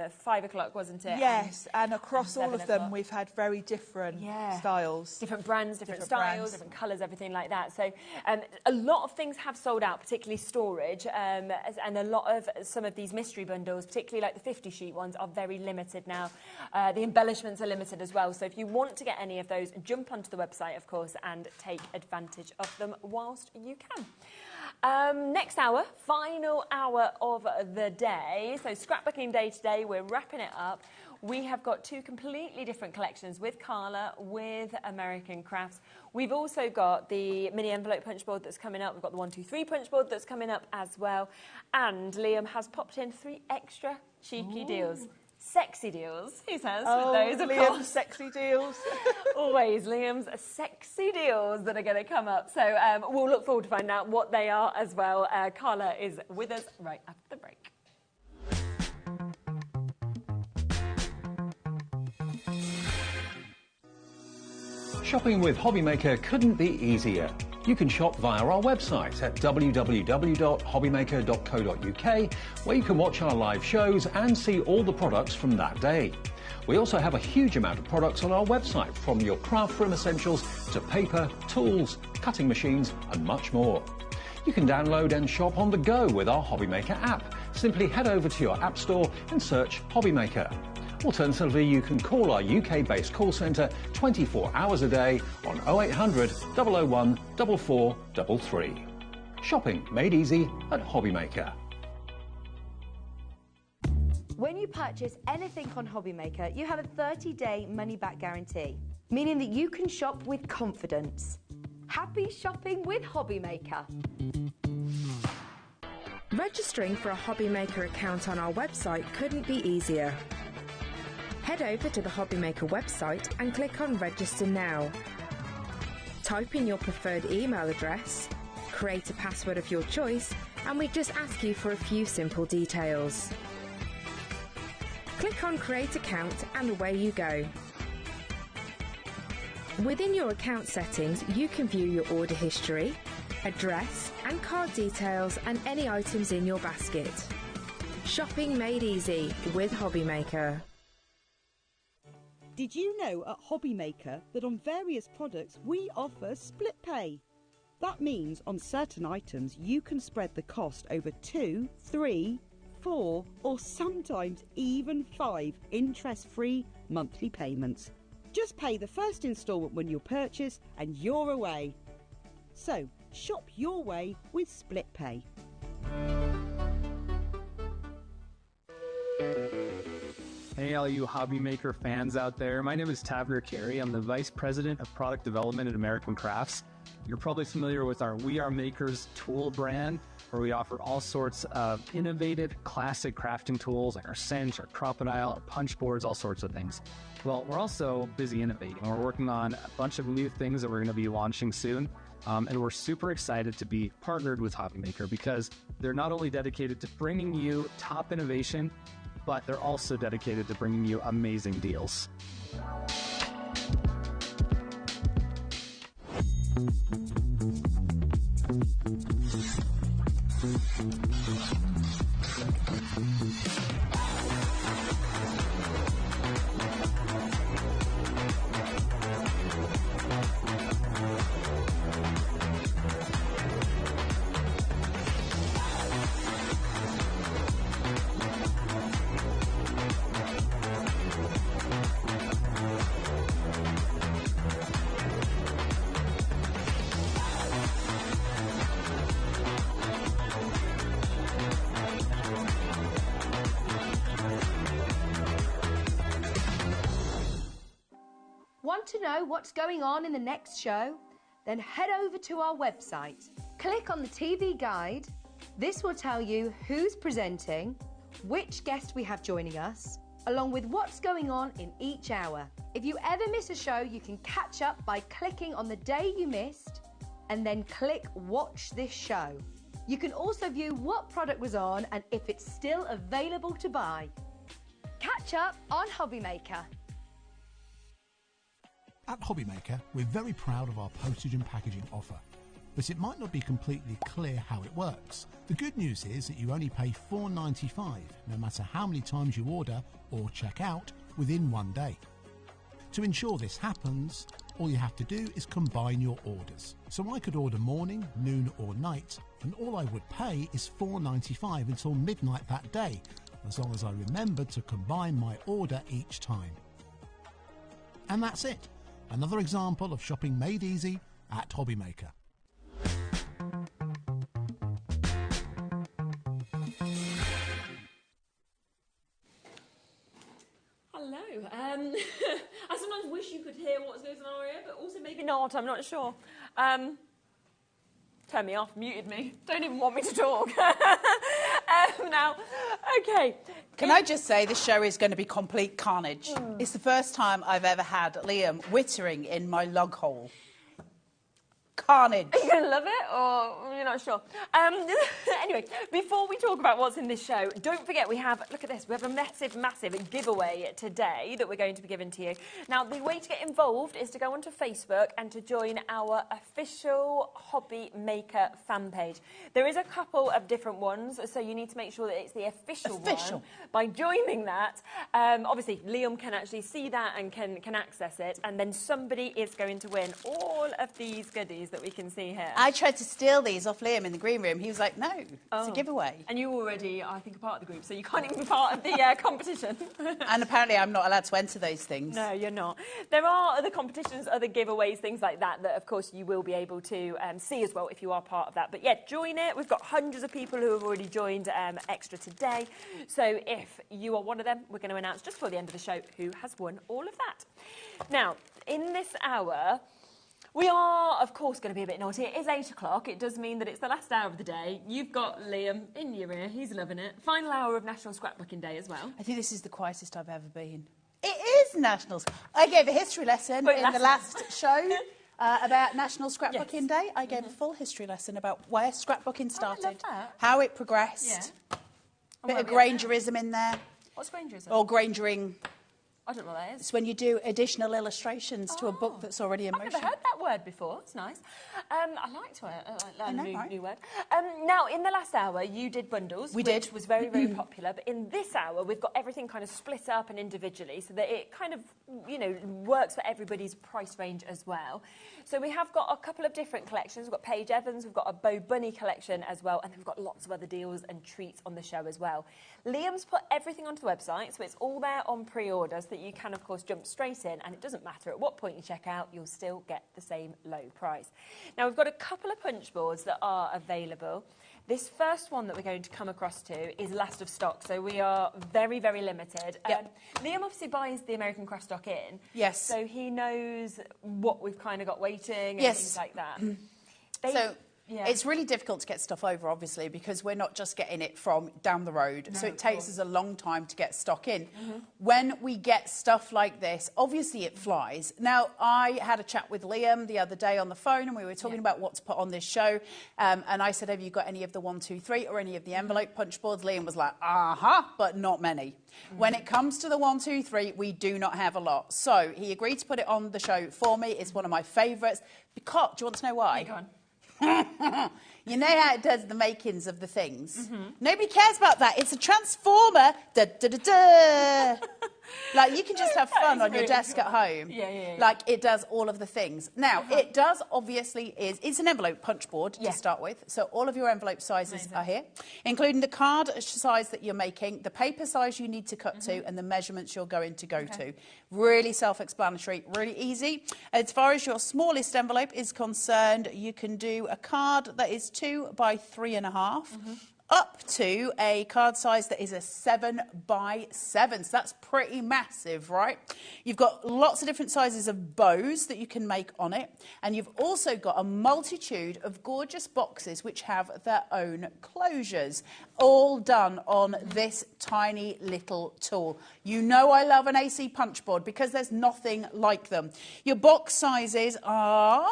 5 o'clock, wasn't it? Yes, and across all of them we've had very different styles. Different brands, different styles, different colours, everything like that. So a lot of things have sold out, particularly storage, and a lot of some of these mystery bundles, particularly like the 50-sheet ones, are very limited now. The embellishments are limited as well, so if you want to get any of those, jump onto the website, of course, and take advantage of them whilst you can. Next hour, final hour of the day. So scrapbooking day today, we're wrapping it up. We have got 2 completely different collections with Carla, with American Crafts. We've also got the mini envelope punch board that's coming up. We've got the 1, 2, 3 punch board that's coming up as well. And Liam has popped in 3 extra cheeky deals. Sexy deals, he says, with those, of Liam's course. sexy deals. Always Liam's sexy deals that are going to come up. So we'll look forward to finding out what they are as well. Carla is with us right after the break. Shopping with HobbyMaker couldn't be easier. You can shop via our website at www.hobbymaker.co.uk, where you can watch our live shows and see all the products from that day. We also have a huge amount of products on our website, from your craft room essentials to paper, tools, cutting machines and much more. You can download and shop on the go with our HobbyMaker app. Simply head over to your app store and search HobbyMaker. Alternatively, you can call our UK-based call centre 24 hours a day on 0800 001 4433. Shopping made easy at HobbyMaker. When you purchase anything on HobbyMaker, you have a 30-day money-back guarantee, meaning that you can shop with confidence. Happy shopping with HobbyMaker. Registering for a HobbyMaker account on our website couldn't be easier. Head over to the HobbyMaker website and click on Register Now. Type in your preferred email address, create a password of your choice, and we just ask you for a few simple details. Click on Create Account and away you go. Within your account settings, you can view your order history, address and card details and any items in your basket. Shopping made easy with HobbyMaker. Did you know at HobbyMaker that on various products we offer split pay? That means on certain items you can spread the cost over 2, 3, 4 or sometimes even 5 interest-free monthly payments. Just pay the first instalment when you purchase and you're away. So, shop your way with split pay. Hey, all you HobbyMaker fans out there. My name is Toddler Time. I'm the Vice President of Product Development at American Crafts. You're probably familiar with our We Are Makers tool brand, where we offer all sorts of innovative, classic crafting tools like our cinch, our crocodile, our punch boards, all sorts of things. Well, we're also busy innovating. We're working on a bunch of new things that we're going to be launching soon. And we're super excited to be partnered with HobbyMaker because they're not only dedicated to bringing you top innovation, but they're also dedicated to bringing you amazing deals. Want to know what's going on in the next show? Then head over to our website. Click on the TV guide. This will tell you who's presenting, which guest we have joining us, along with what's going on in each hour. If you ever miss a show, you can catch up by clicking on the day you missed and then click Watch This Show. You can also view what product was on and if it's still available to buy. Catch up on HobbyMaker. At HobbyMaker, we're very proud of our postage and packaging offer, but it might not be completely clear how it works. The good news is that you only pay $4.95 no matter how many times you order or check out within one day. To ensure this happens, all you have to do is combine your orders. So I could order morning, noon or night, and all I would pay is $4.95 until midnight that day, as long as I remembered to combine my order each time. And that's it. Another example of shopping made easy at HobbyMaker. Hello. I sometimes wish you could hear what goes on in our ear, but also maybe not. I'm not sure. Turned me off, muted me. Don't even want me to talk. Now, okay. Can I just say this show is going to be complete carnage. It's the first time I've ever had Liam wittering in my lug hole. Carnage. Are you going to love it, or you're not sure? Anyway, before we talk about what's in this show, don't forget we have, look at this, we have a massive, massive giveaway today that we're going to be giving to you. Now, the way to get involved is to go onto Facebook and to join our official HobbyMaker fan page. There is a couple of different ones, so you need to make sure that it's the official one. By joining that, obviously, Liam can actually see that and can access it, and then somebody is going to win all of these goodies that we can see here. I tried to steal these off Liam in the green room. He was like, no, it's a giveaway. And you already, I think, are part of the group, so you can't even be part of the competition. And apparently I'm not allowed to enter those things. No, you're not. There are other competitions, other giveaways, things like that, that, of course, you will be able to see as well if you are part of that. But, yeah, join it. We've got hundreds of people who have already joined extra today. So if you are one of them, we're going to announce just before the end of the show who has won all of that. Now, in this hour, we are, of course, going to be a bit naughty. It is 8 o'clock. It does mean that it's the last hour of the day. You've got Liam in your ear. He's loving it. Final hour of National Scrapbooking Day as well. I think this is the quietest I've ever been. It is National. I gave a history lesson in the last show. about National Scrapbooking Day. I gave a full history lesson about where scrapbooking started, I love that. how it progressed, bit of Grangerism in there. What's Grangerism? Or Grangering. I don't know what that is. It's when you do additional illustrations to a book that's already in motion. I've never heard that word before. It's nice. I like to learn a new word. Now, in the last hour, you did bundles, which was very, very popular. But in this hour, we've got everything kind of split up and individually so that it kind of, works for everybody's price range as well. So we have got a couple of different collections. We've got Paige Evans, we've got a Bo Bunny collection as well, and then we've got lots of other deals and treats on the show as well. Liam's put everything onto the website, so it's all there on pre-order, so that you can, of course, jump straight in, and it doesn't matter at what point you check out, you'll still get the same low price. Now, we've got a couple of punch boards that are available. This first one that we're going to come across to is last of stock, so we are very, very limited. Liam obviously buys the American craft stock in. Yes. So he knows what we've kind of got waiting and things like that. It's really difficult to get stuff over, obviously, because we're not just getting it from down the road. So it takes us a long time to get stock in. When we get stuff like this, obviously it flies. Now, I had a chat with Liam the other day on the phone, and we were talking about what to put on this show. And I said, have you got any of the 1, 2, 3 or any of the envelope punch boards? Liam was like, but not many. When it comes to the 1, 2, 3, we do not have a lot. So he agreed to put it on the show for me. It's one of my favourites. Because, do you want to know why? Go on. You know how it does the makings of the things? Nobody cares about that. It's a transformer. Da, da, da, da. Like, you can just have fun on your desk at home. Like, it does all of the things. Now, it does, obviously, it's an envelope punch board to start with. So all of your envelope sizes are here, including the card size that you're making, the paper size you need to cut to, and the measurements you're going to go to. Really self-explanatory, really easy. As far as your smallest envelope is concerned, you can do a card that is 2 by 3.5. Up to a card size that is a 7 by 7. So that's pretty massive, right? You've got lots of different sizes of bows that you can make on it. And you've also got a multitude of gorgeous boxes which have their own closures, all done on this tiny little tool. You know I love an AC punch board because there's nothing like them. Your box sizes are...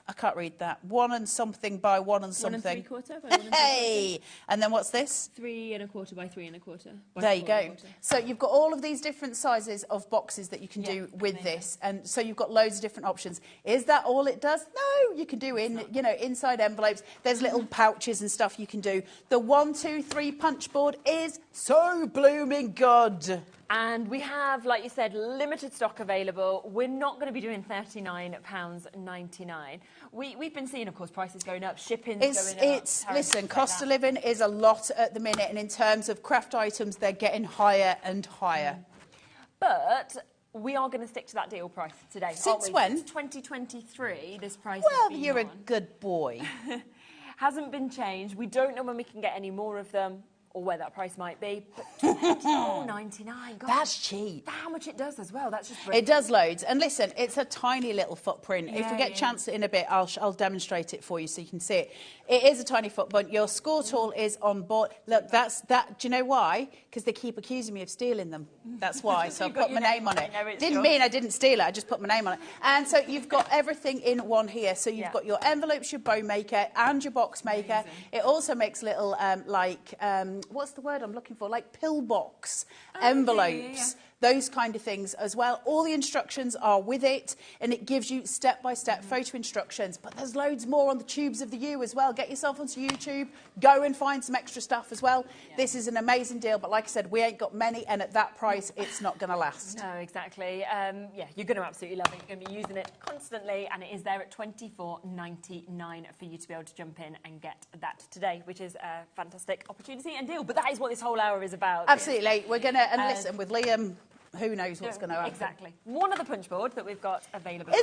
I can't read that. 1 and something by 1 and something. 1 3/4 by 1 3/4. Hey! And then what's this? 3 1/4 by 3 1/4. There you go. So you've got all of these different sizes of boxes that you can do with this, and so you've got loads of different options. Is that all it does? No, you can do inside envelopes. There's little pouches and stuff you can do. The 1, 2, 3 punch board is so blooming good. And we have, like you said, limited stock available. We're not going to be doing £39.99. We've been seeing, of course, prices going up, shipping's going up. Listen, cost of living is a lot at the minute, and in terms of craft items, they're getting higher and higher. But we are going to stick to that deal price today. Since when? Since 2023, this price Well, has been you're a on. good boy. Hasn't been changed. We don't know when we can get any more of them, or where that price might be, but £24.99. That's cheap. How much it does as well. That's just brilliant. It does loads. And listen, it's a tiny little footprint. If we get a chance in a bit, I'll demonstrate it for you so you can see it. It is a tiny footprint. Your score tool is on board. Look, do you know why? Because they keep accusing me of stealing them. That's why. So I put my name on it. Didn't mean I didn't steal it. I just put my name on it. And so you've got everything in one here. So you've got your envelopes, your bow maker, and your box maker. It also makes little what's the word I'm looking for? Like pillbox envelopes. Those kind of things as well. All the instructions are with it, and it gives you step-by-step photo instructions. But there's loads more on the Tubes of the U as well. Get yourself onto YouTube. Go and find some extra stuff as well. This is an amazing deal, but like I said, we ain't got many, and at that price, it's not going to last. No, exactly. You're going to absolutely love it. You're going to be using it constantly, and it is there at $24.99 for you to be able to jump in and get that today, which is a fantastic opportunity and deal. But that is what this whole hour is about. Absolutely. We're going to, and listen, with Liam... Who knows what's going to happen? Exactly. One of the punch boards that we've got available.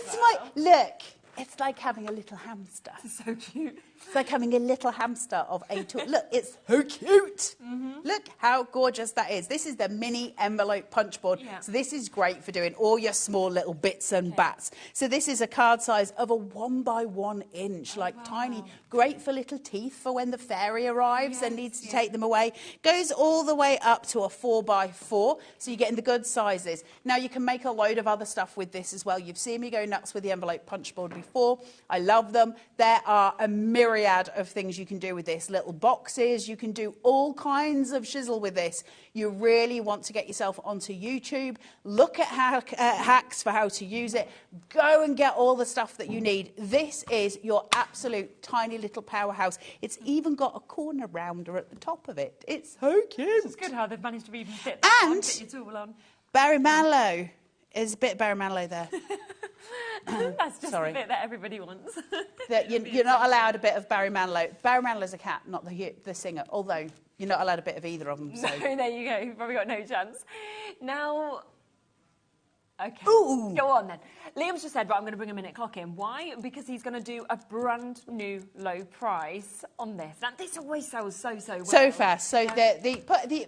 Look, it's like having a little hamster. It's so cute. It's like having a little hamster of a tool. Look, it's so cute. Look how gorgeous that is. This is the mini envelope punch board. So this is great for doing all your small little bits and bats. So this is a card size of a 1 by 1 inch, tiny. Great for little teeth for when the fairy arrives and needs to take them away. Goes all the way up to a 4 by 4. So you're getting the good sizes. Now you can make a load of other stuff with this as well. You've seen me go nuts with the envelope punch board before. before. I love them. There are a myriad of things you can do with this. Little boxes, you can do all kinds of shizzle with this. You really want to get yourself onto YouTube, look at hacks for how to use it, go and get all the stuff that you need. This is your absolute tiny little powerhouse. It's even got a corner rounder at the top of it. It's so cute. It's good how they've managed to even fit that on, fit your tool on. Barry Manilow. There's a bit of Barry Manilow there. That's just Sorry. the bit that everybody wants. That you're not allowed a bit of Barry Manilow. Barry Manilow's a cat, not the singer, although you're not allowed a bit of either of them. So. No, there you go. You've probably got no chance. Now, okay, Ooh. Go on then. Liam's just said, right, I'm going to bring a minute clock in. Why? Because he's going to do a brand new low price on this. Now, this always sells so well. So fast. So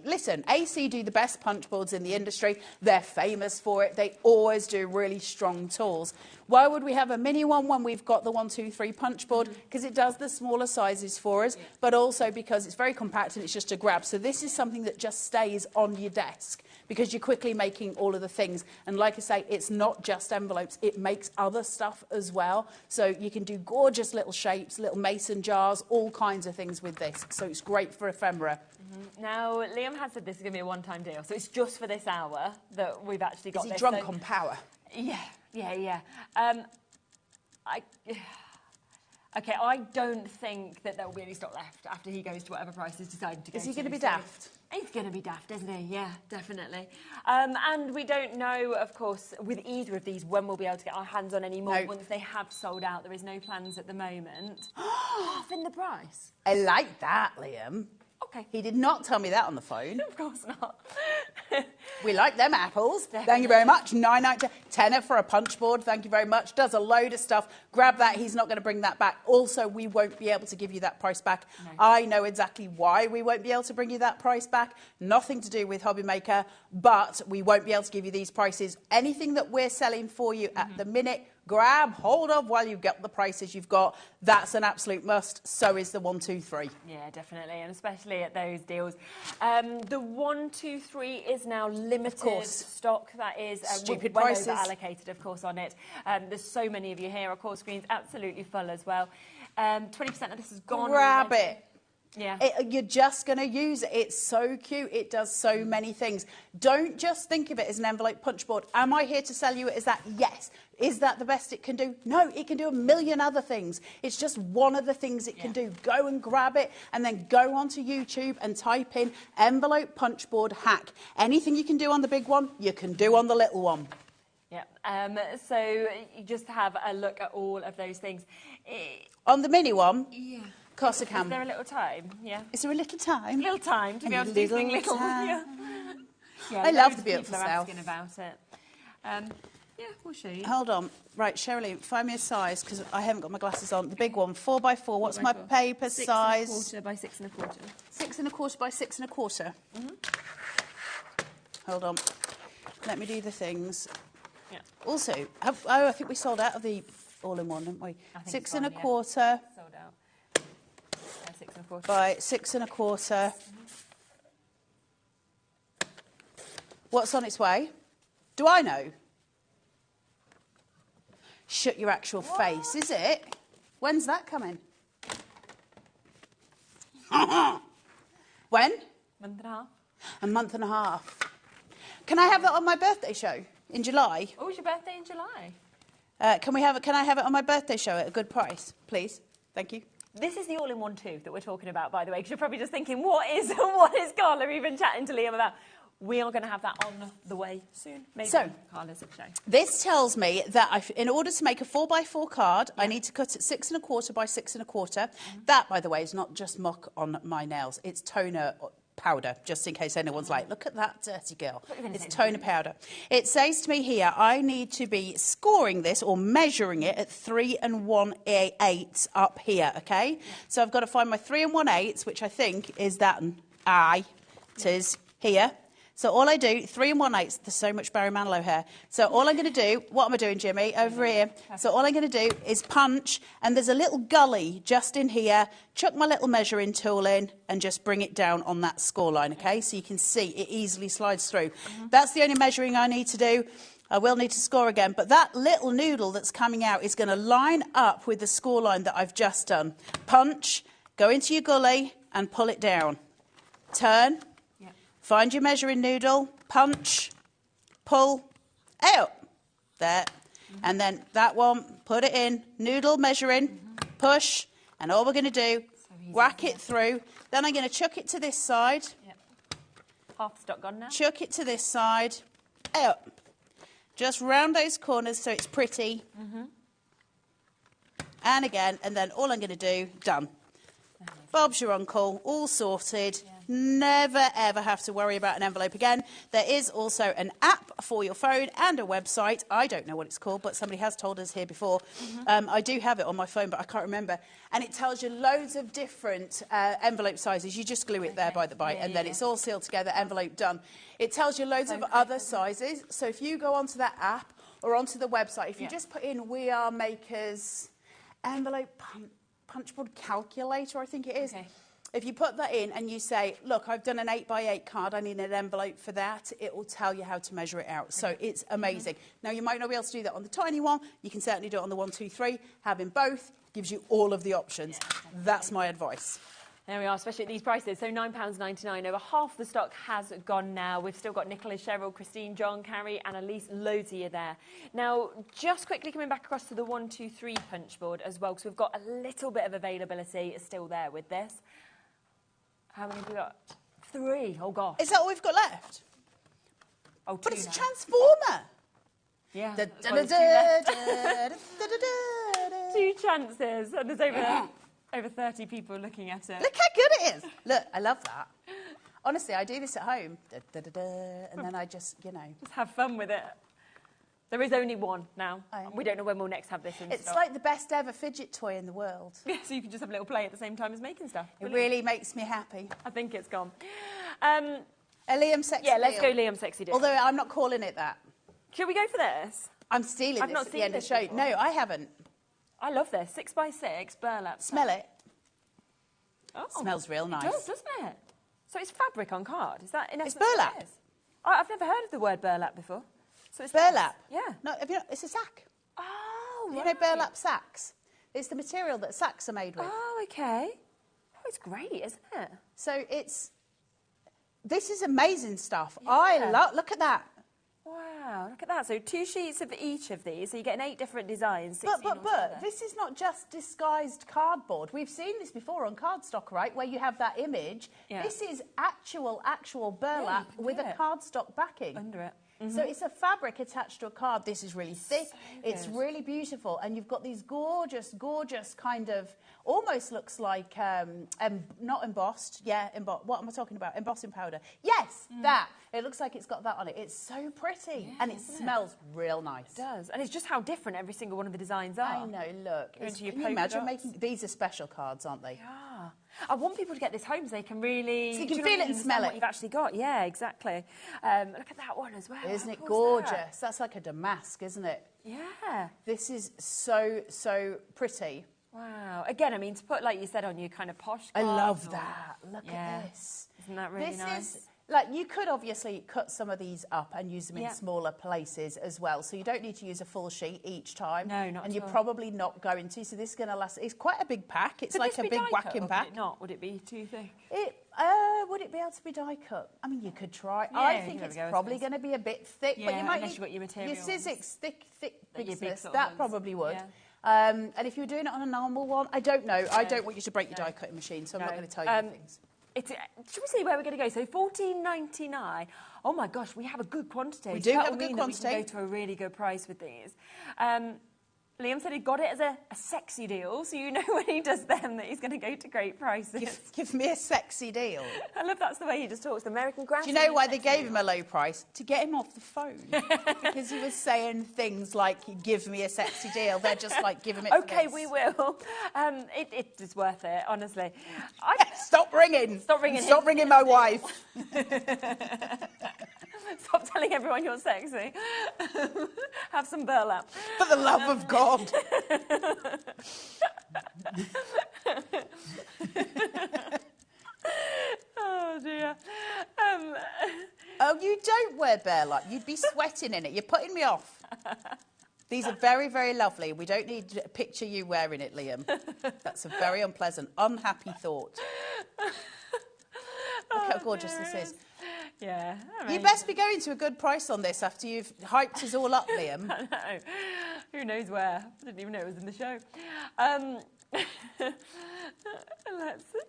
listen, AC do the best punch boards in the industry. They're famous for it. They always do really strong tools. Why would we have a mini one when we've got the 1, 2, 3 punch board? Because it does the smaller sizes for us, but also because it's very compact and it's just a grab. So this is something that just stays on your desk because you're quickly making all of the things. And like I say, it's not just envelopes. It makes other stuff as well. So you can do gorgeous little shapes, little mason jars, all kinds of things with this. So it's great for ephemera. Now, Liam has said this is going to be a one-time deal. So it's just for this hour that we've actually got Is he this. drunk on power? Yeah. Okay, I don't think that there will be any stock left after he goes to whatever price he's decided to go to. Is he going to be daft? He's going to be daft, isn't he? Yeah, definitely. And we don't know, of course, with either of these when we'll be able to get our hands on any more. Once they have sold out, there is no plans at the moment. Half in the price. I like that, Liam. Okay. He did not tell me that on the phone. Of course not. We like them apples. Definitely. Thank you very much. 9.90, tenner for a punch board. Thank you very much. Does a load of stuff. Grab that. He's not going to bring that back. Also, we won't be able to give you that price back. No. I know exactly why we won't be able to bring you that price back. Nothing to do with HobbyMaker, but we won't be able to give you these prices. Anything that we're selling for you at the minute, grab hold of while you get the prices you've got. That's an absolute must. So is the 1, 2, 3. Yeah, definitely, and especially at those deals. The 1, 2, 3 is now limited stock. That is stupid well prices. over allocated, of course, on it. There's so many of you here. Our call screen's absolutely full as well. 20% of this is gone. Grab it. Yeah. You're just going to use it. It's so cute. It does so many things. Don't just think of it as an envelope punch board. Am I here to sell you it as that? Yes. Is that the best it can do? No, it can do a million other things. It's just one of the things it can do. Go and grab it and then go onto YouTube and type in envelope punch board hack. Anything you can do on the big one, you can do on the little one. Yeah. So you just have a look at all of those things. On the mini one? Yeah. Is there a little time? Yeah. Is there a little time? Little time to be able to do something little. Yeah. I love the beautiful South. South. Asking about it. Yeah, we'll show you. Hold on. Right, Sherilyn, find me a size because I haven't got my glasses on. The big one, 4x4. What's my paper size? 6 1/4 by 6 1/4. 6 1/4 by 6 1/4. Hold on. Let me do the things. Yeah. Also, I think we sold out of the all-in-one, didn't we? 6 1/4. Sold out. 6 1/4. By 6 1/4. What's on its way? Do I know? Shut your actual face, is it? When's that coming? When? Month and a half. A month and a half. Can I have that on my birthday show in July? Oh, it's your birthday in July. Can I have it on my birthday show at a good price, please? Thank you. This is the all-in-one too that we're talking about, by the way, because you're probably just thinking, what is Carla even chatting to Liam about? We are going to have that on the way soon. Maybe So, Carla's show. This tells me that in order to make a 4x4 card, I need to cut it 6 1/4 by 6 1/4. That, by the way, is not just muck on my nails. It's toner powder, just in case anyone's like, look at that dirty girl. It's toner powder. It says to me here, I need to be scoring this or measuring it at 3 1/8 up here, okay? So I've got to find my 3 1/8, which I think is that. It is here. So all I do, 3 1/8, there's so much Barry Manilow here. So all I'm going to do, what am I doing, Jimmy? Over here. So all I'm going to do is punch, and there's a little gully just in here. Chuck my little measuring tool in and just bring it down on that score line, okay? So you can see it easily slides through. That's the only measuring I need to do. I will need to score again, but that little noodle that's coming out is going to line up with the score line that I've just done. Punch, go into your gully and pull it down. Turn, find your measuring noodle, punch, pull, out. There. And then that one, put it in, noodle, measuring, push, and all we're going to do, whack it through. Then I'm going to chuck it to this side. Half the stock gone now. Chuck it to this side, out. Just round those corners so it's pretty. And again, and then all I'm going to do, done. Bob's your uncle, all sorted. Never, ever have to worry about an envelope again. There is also an app for your phone and a website. I don't know what it's called, but somebody has told us here before. I do have it on my phone, but I can't remember. And it tells you loads of different envelope sizes. You just glue it there by the bite, and then it's all sealed together, envelope done. It tells you loads of other sizes. So if you go onto that app or onto the website, if you just put in We Are Makers envelope punchboard calculator, I think it is. If you put that in and you say, look, I've done an 8x8 card, I need an envelope for that, it will tell you how to measure it out. So it's amazing. Now, you might not be able to do that on the tiny one. You can certainly do it on the 1, 2, 3. Having both gives you all of the options. That's my advice. There we are, especially at these prices. So £9.99. Over half the stock has gone now. We've still got Nicholas, Cheryl, Christine, John, Carrie and Elise. Loads of you there. Now, just quickly coming back across to the 1, 2, 3 punch board as well, because we've got a little bit of availability still there with this. How many have we got? 3. Oh, gosh. Is that all we've got left? Oh, 2 but it's now. a transformer. Yeah. Two chances. And there's over 30 people looking at it. Look how good it is. Look, I love that. Honestly, I do this at home. And then I just, you know. Just have fun with it. There is only one now. We don't know when we'll next have this in It's stock. like the best ever fidget toy in the world. Yeah, so you can just have a little play at the same time as making stuff. It really makes me happy. I think it's gone. A Liam sexy Yeah, let's deal. go Liam sexy deal. Although I'm not calling it that. Should we go for this? I'm stealing I've this not at seen the end of this the show. before. No, I haven't. I love this. 6x6 burlap. Smell it. Oh, Smells real nice. It does, doesn't it? So it's fabric on card. Is that in essence burlap. what it is? I've never heard of the word burlap before. So it's Burlap? Yeah. No, have you not, it's a sack. Oh, You know burlap sacks? It's the material that sacks are made with. Oh, okay. Oh, it's great, isn't it? So this is amazing stuff. I love, look at that. Wow, look at that. So 2 sheets of each of these. So you're getting 8 different designs. But this is not just disguised cardboard. We've seen this before on cardstock, right? Where you have that image. Yeah. This is actual burlap with a cardstock backing. Under it. So it's a fabric attached to a card. This is really thick. It's really beautiful. And you've got these gorgeous, gorgeous kind of, almost looks like, not embossed. Yeah, what am I talking about? Embossing powder. Yes, that. It looks like it's got that on it. It's so pretty. Yeah, and it smells real nice. It does. And it's just how different every single one of the designs are. I know, look. Into your Can you polka imagine dots. making, these are special cards, aren't they? Yeah. I want people to get this home so they can really... So you do can know feel what I it and mean, smell understand it. what you've actually got. Yeah, exactly. Look at that one as well. Isn't it How cool is gorgeous? that? That's like a damask, isn't it? Yeah. This is so, so pretty. Wow. Again, I mean, to put, like you said, on your kind of posh I cards love or- that. Look Yeah. at this. Isn't that really This nice? is, like, you could obviously cut some of these up and use them in Yeah. smaller places as well. So you don't need to use a full sheet each time. No, not And at you're all. probably not going to. So this is going to last. It's quite a big pack. It's Could like this a be big die cut, whacking or pack. Would it not? Would it be too thick? Would it be able to be die cut? I mean, you could try. Yeah, I think there it's we go, I probably suppose. going to be a bit thick, but Yeah, you might unless need you've got your material your ones. Sizzix thick Like your big business. sort of That ones. probably would. Yeah. And if you were doing it on a normal one, I don't know. I don't want you to break your die cutting machine, so I'm not No. going to tell you things. Should we see where we're going to go? So $14.99. Oh my gosh, we have a good quantity. We do That'll have a good mean that quantity. We can go to a really good price with these. Liam said he got it as a sexy deal, so you know when he does them that he's going to go to great prices. Give me a sexy deal. I love that's the way he just talks. The American grass. Do you know why they gave him a low price? To get him off the phone. Because he was saying things like, give me a sexy deal. They're just like, give him it Okay, for this. we will. It is worth it, honestly. Stop ringing. Stop ringing. Stop ringing my wife. Stop telling everyone you're sexy. Have some burlap. For the love of God. Oh dear. Oh, you don't wear burlap. You'd be sweating in it. You're putting me off. These are very, very lovely. We don't need to picture you wearing it, Liam. That's a very unpleasant, unhappy thought. Look how gorgeous this is. Yeah. You best be going to a good price on this after you've hyped us all up, Liam. I know. Who knows where? I didn't even know it was in the show.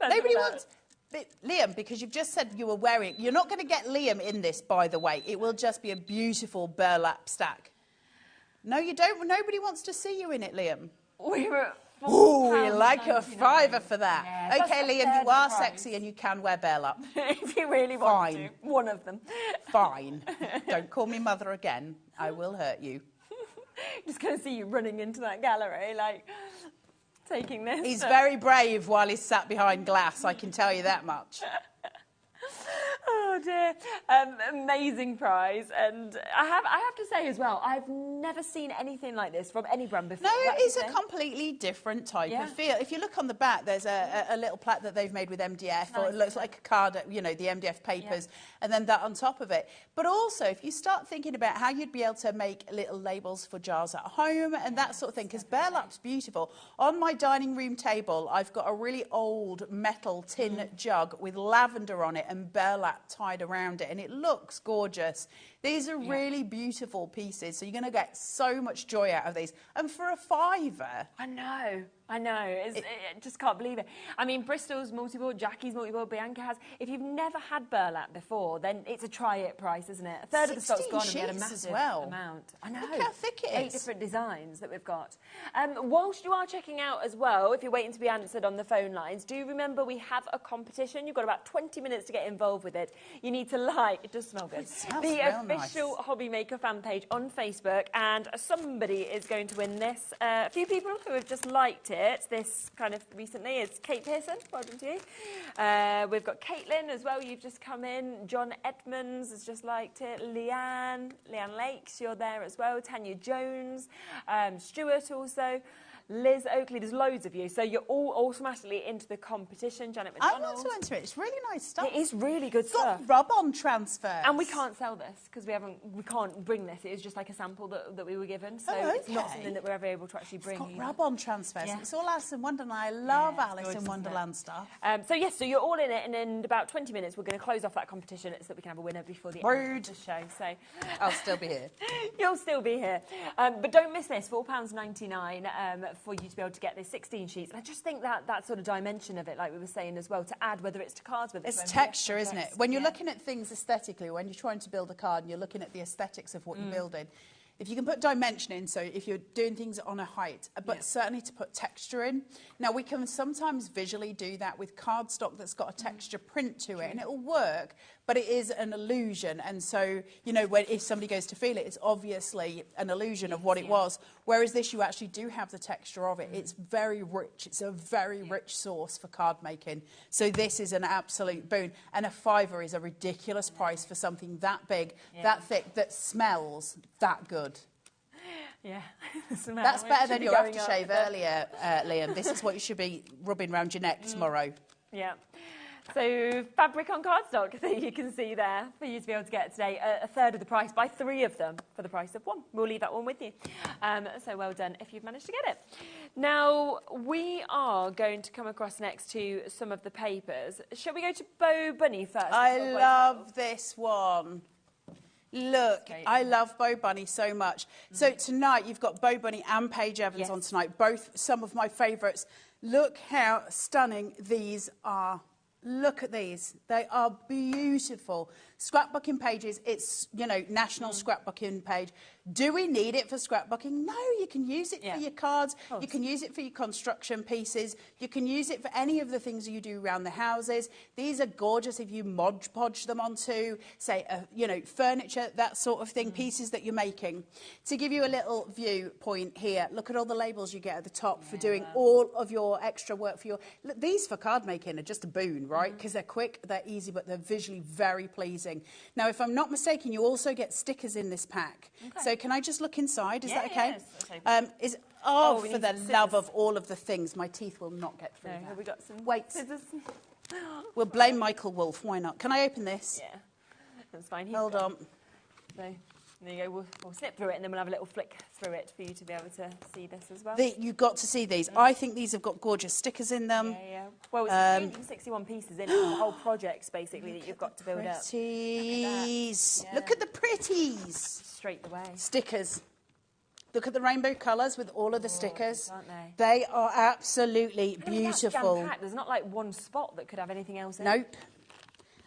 Nobody wants... Liam, because you've just said you were wearing... You're not going to get Liam in this, by the way. It will just be a beautiful burlap stack. No, you don't. Nobody wants to see you in it, Liam. We were... Ooh, we like a fiver for that. Yeah, OK, Liam, you are sexy and you can wear burlap. If you really want to. One of them. Fine. Don't call me mother again. I will hurt you. Just going to see you running into that gallery, like, taking this. He's very brave while he's sat behind glass, I can tell you that much. Oh dear, amazing prize, and I have to say as well, I've never seen anything like this from any brand before. No, it's a completely different type of feel. If you look on the back, there's a little plaque that they've made with MDF, or it looks like a card, you know, the MDF papers, and then that on top of it. But also, if you start thinking about how you'd be able to make little labels for jars at home and that sort of thing, because burlap's beautiful. On my dining room table, I've got a really old metal tin jug with lavender on it and burlap tied around it, and it looks gorgeous. These are really beautiful pieces, so you're going to get so much joy out of these. And for a fiver... I know. I just can't believe it. I mean, Bristol's multi-board, Jackie's multi-board, Bianca has. If you've never had burlap before, then it's a try-it price, isn't it? A third of the stock's gone and we had a massive amount. I know. Look how thick it is. 8 different designs that we've got. Whilst you are checking out as well, if you're waiting to be answered on the phone lines, do remember we have a competition. You've got about 20 minutes to get involved with it. You need to like, it does smell good, the official HobbyMaker fan page on Facebook, and somebody is going to win this. A few people who have just liked it this kind of recently. It's Kate Pearson, well done to you. We've got Caitlin as well, you've just come in. John Edmonds has just liked it. Leanne Lakes, you're there as well. Tanya Jones, Stuart also. Liz Oakley, there's loads of you, so you're all automatically into the competition. Janet McDonald. I want to enter it. It's really nice stuff. It is really good stuff. It's got rub-on transfers. And we can't sell this because we can't bring this. It is just like a sample that we were given, so it's not something that we're ever able to actually bring. It's got rub-on transfers. Yeah. It's all Alice in Wonderland. I love Alice in Wonderland stuff. So you're all in it, and in about 20 minutes we're going to close off that competition so that we can have a winner before the end of the show. So I'll still be here. You'll still be here, but don't miss this. £4.99 for you to be able to get 16 sheets. And I just think that sort of dimension of it, like we were saying as well, to add, whether it's to cards, whether it's texture, isn't it? When you're looking at things aesthetically, when you're trying to build a card and you're looking at the aesthetics of what you're building, if you can put dimension in, so if you're doing things on a height, but certainly to put texture in. Now, we can sometimes visually do that with cardstock that's got a texture print to it, and it'll work, but it is an illusion. And so, you know, if somebody goes to feel it, it's obviously an illusion of what it was. Whereas this, you actually do have the texture of it. It's very rich. It's a very rich source for card making. So this is an absolute boon. And a fiver is a ridiculous price for something that big, that thick, that smells that good. Yeah. That's better than your aftershave earlier, Liam. This is what you should be rubbing around your neck tomorrow. Yeah. So fabric on cardstock that you can see there for you to be able to get today, a third of the price, buy 3 of them for the price of 1. We'll leave that one with you. So well done if you've managed to get it. Now, we are going to come across next to some of the papers. Shall we go to Bo Bunny first? I love this one. Look, I love Bo Bunny so much. So tonight you've got Bo Bunny and Paige Evans on tonight, both some of my favourites. Look how stunning these are. Look at these. They are beautiful. Scrapbooking pages, it's, you know, national scrapbooking page. Do we need it for scrapbooking? No, you can use it for your cards. You can use it for your construction pieces. You can use it for any of the things you do around the houses. These are gorgeous if you Mod Podge them onto, say, you know, furniture, that sort of thing, pieces that you're making. To give you a little viewpoint here, look at all the labels you get at the top for doing all of your extra work for your... Look, these for card making are just a boon, right? Because they're quick, they're easy, but they're visually very pleasing. Now, if I'm not mistaken, you also get stickers in this pack. So can I just look inside? Is that okay? Yes. For the love of all of the things, my teeth will not get through that. Have we got some weights? scissors? We'll blame Michael Wolff. Why not? Can I open this? Yeah. That's fine. Here Hold on. So there you go. We'll snip through it and then we'll have a little flick through it for you to be able to see this as well. You've got to see these. I think these have got gorgeous stickers in them. Yeah. Well, it's 361 pieces in it, the whole projects basically that you've got to build up. Pretties. Look at the pretties. Straight away. Stickers. Look at the rainbow colours with all of the stickers. Aren't they? They are absolutely beautiful. Jam-packed. There's not like one spot that could have anything else in. Nope.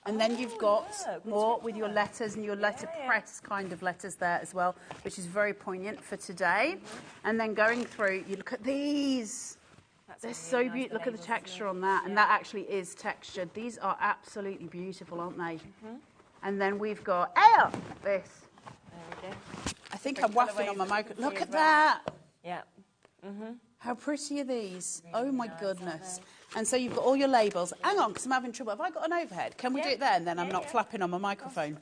And then you've got look, more with your letters and your letterpress kind of letters there as well, which is very poignant for today. And then going through, you look at these. They're so beautiful. Look at the texture on that. And that actually is textured. These are absolutely beautiful, aren't they? And then we've got this. There we go. I think I'm wafting on my microphone. Look at that. Yeah. How pretty are these? Really my goodness. And so you've got all your labels. Hang on, because I'm having trouble. Have I got an overhead? Can we do it there and then I'm not flapping on my microphone?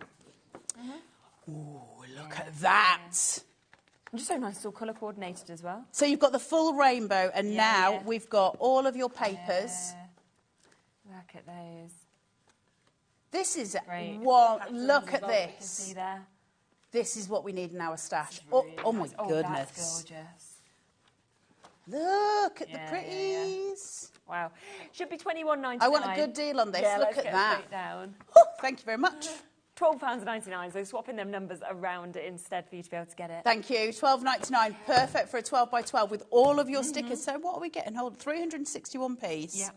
Ooh, look at that. And just so nice, it's all colour coordinated as well. So you've got the full rainbow and now we've got all of your papers. Look at those. This is Great. one. Look Patterns at as well that you can this. see there. This is what we need in our stash. Really Oh my nice. goodness. That's gorgeous. Look at the pretties. Wow. Should be $21.99. I want a good deal on this. Yeah, Look let's at get that. straight down. Oh, thank you very much. £12.99, so swapping them numbers around instead for you to be able to get it. Thank you. $12.99, perfect for a 12 by 12 with all of your stickers. So what are we getting? Hold 361 piece. Yeah.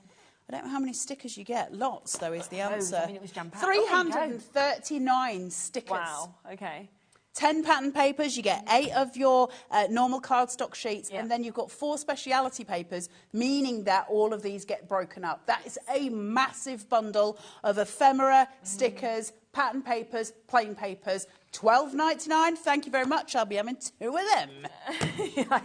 I don't know how many stickers you get. Lots, though, is the answer. I mean, it was jam-packed. 339 stickers. Wow. Okay. 10 pattern papers, you get 8 of your normal cardstock sheets, and then you've got 4 speciality papers, meaning that all of these get broken up. That is a massive bundle of ephemera, stickers, pattern papers, plain papers. $12.99. Thank you very much. I'll be having 2 of them.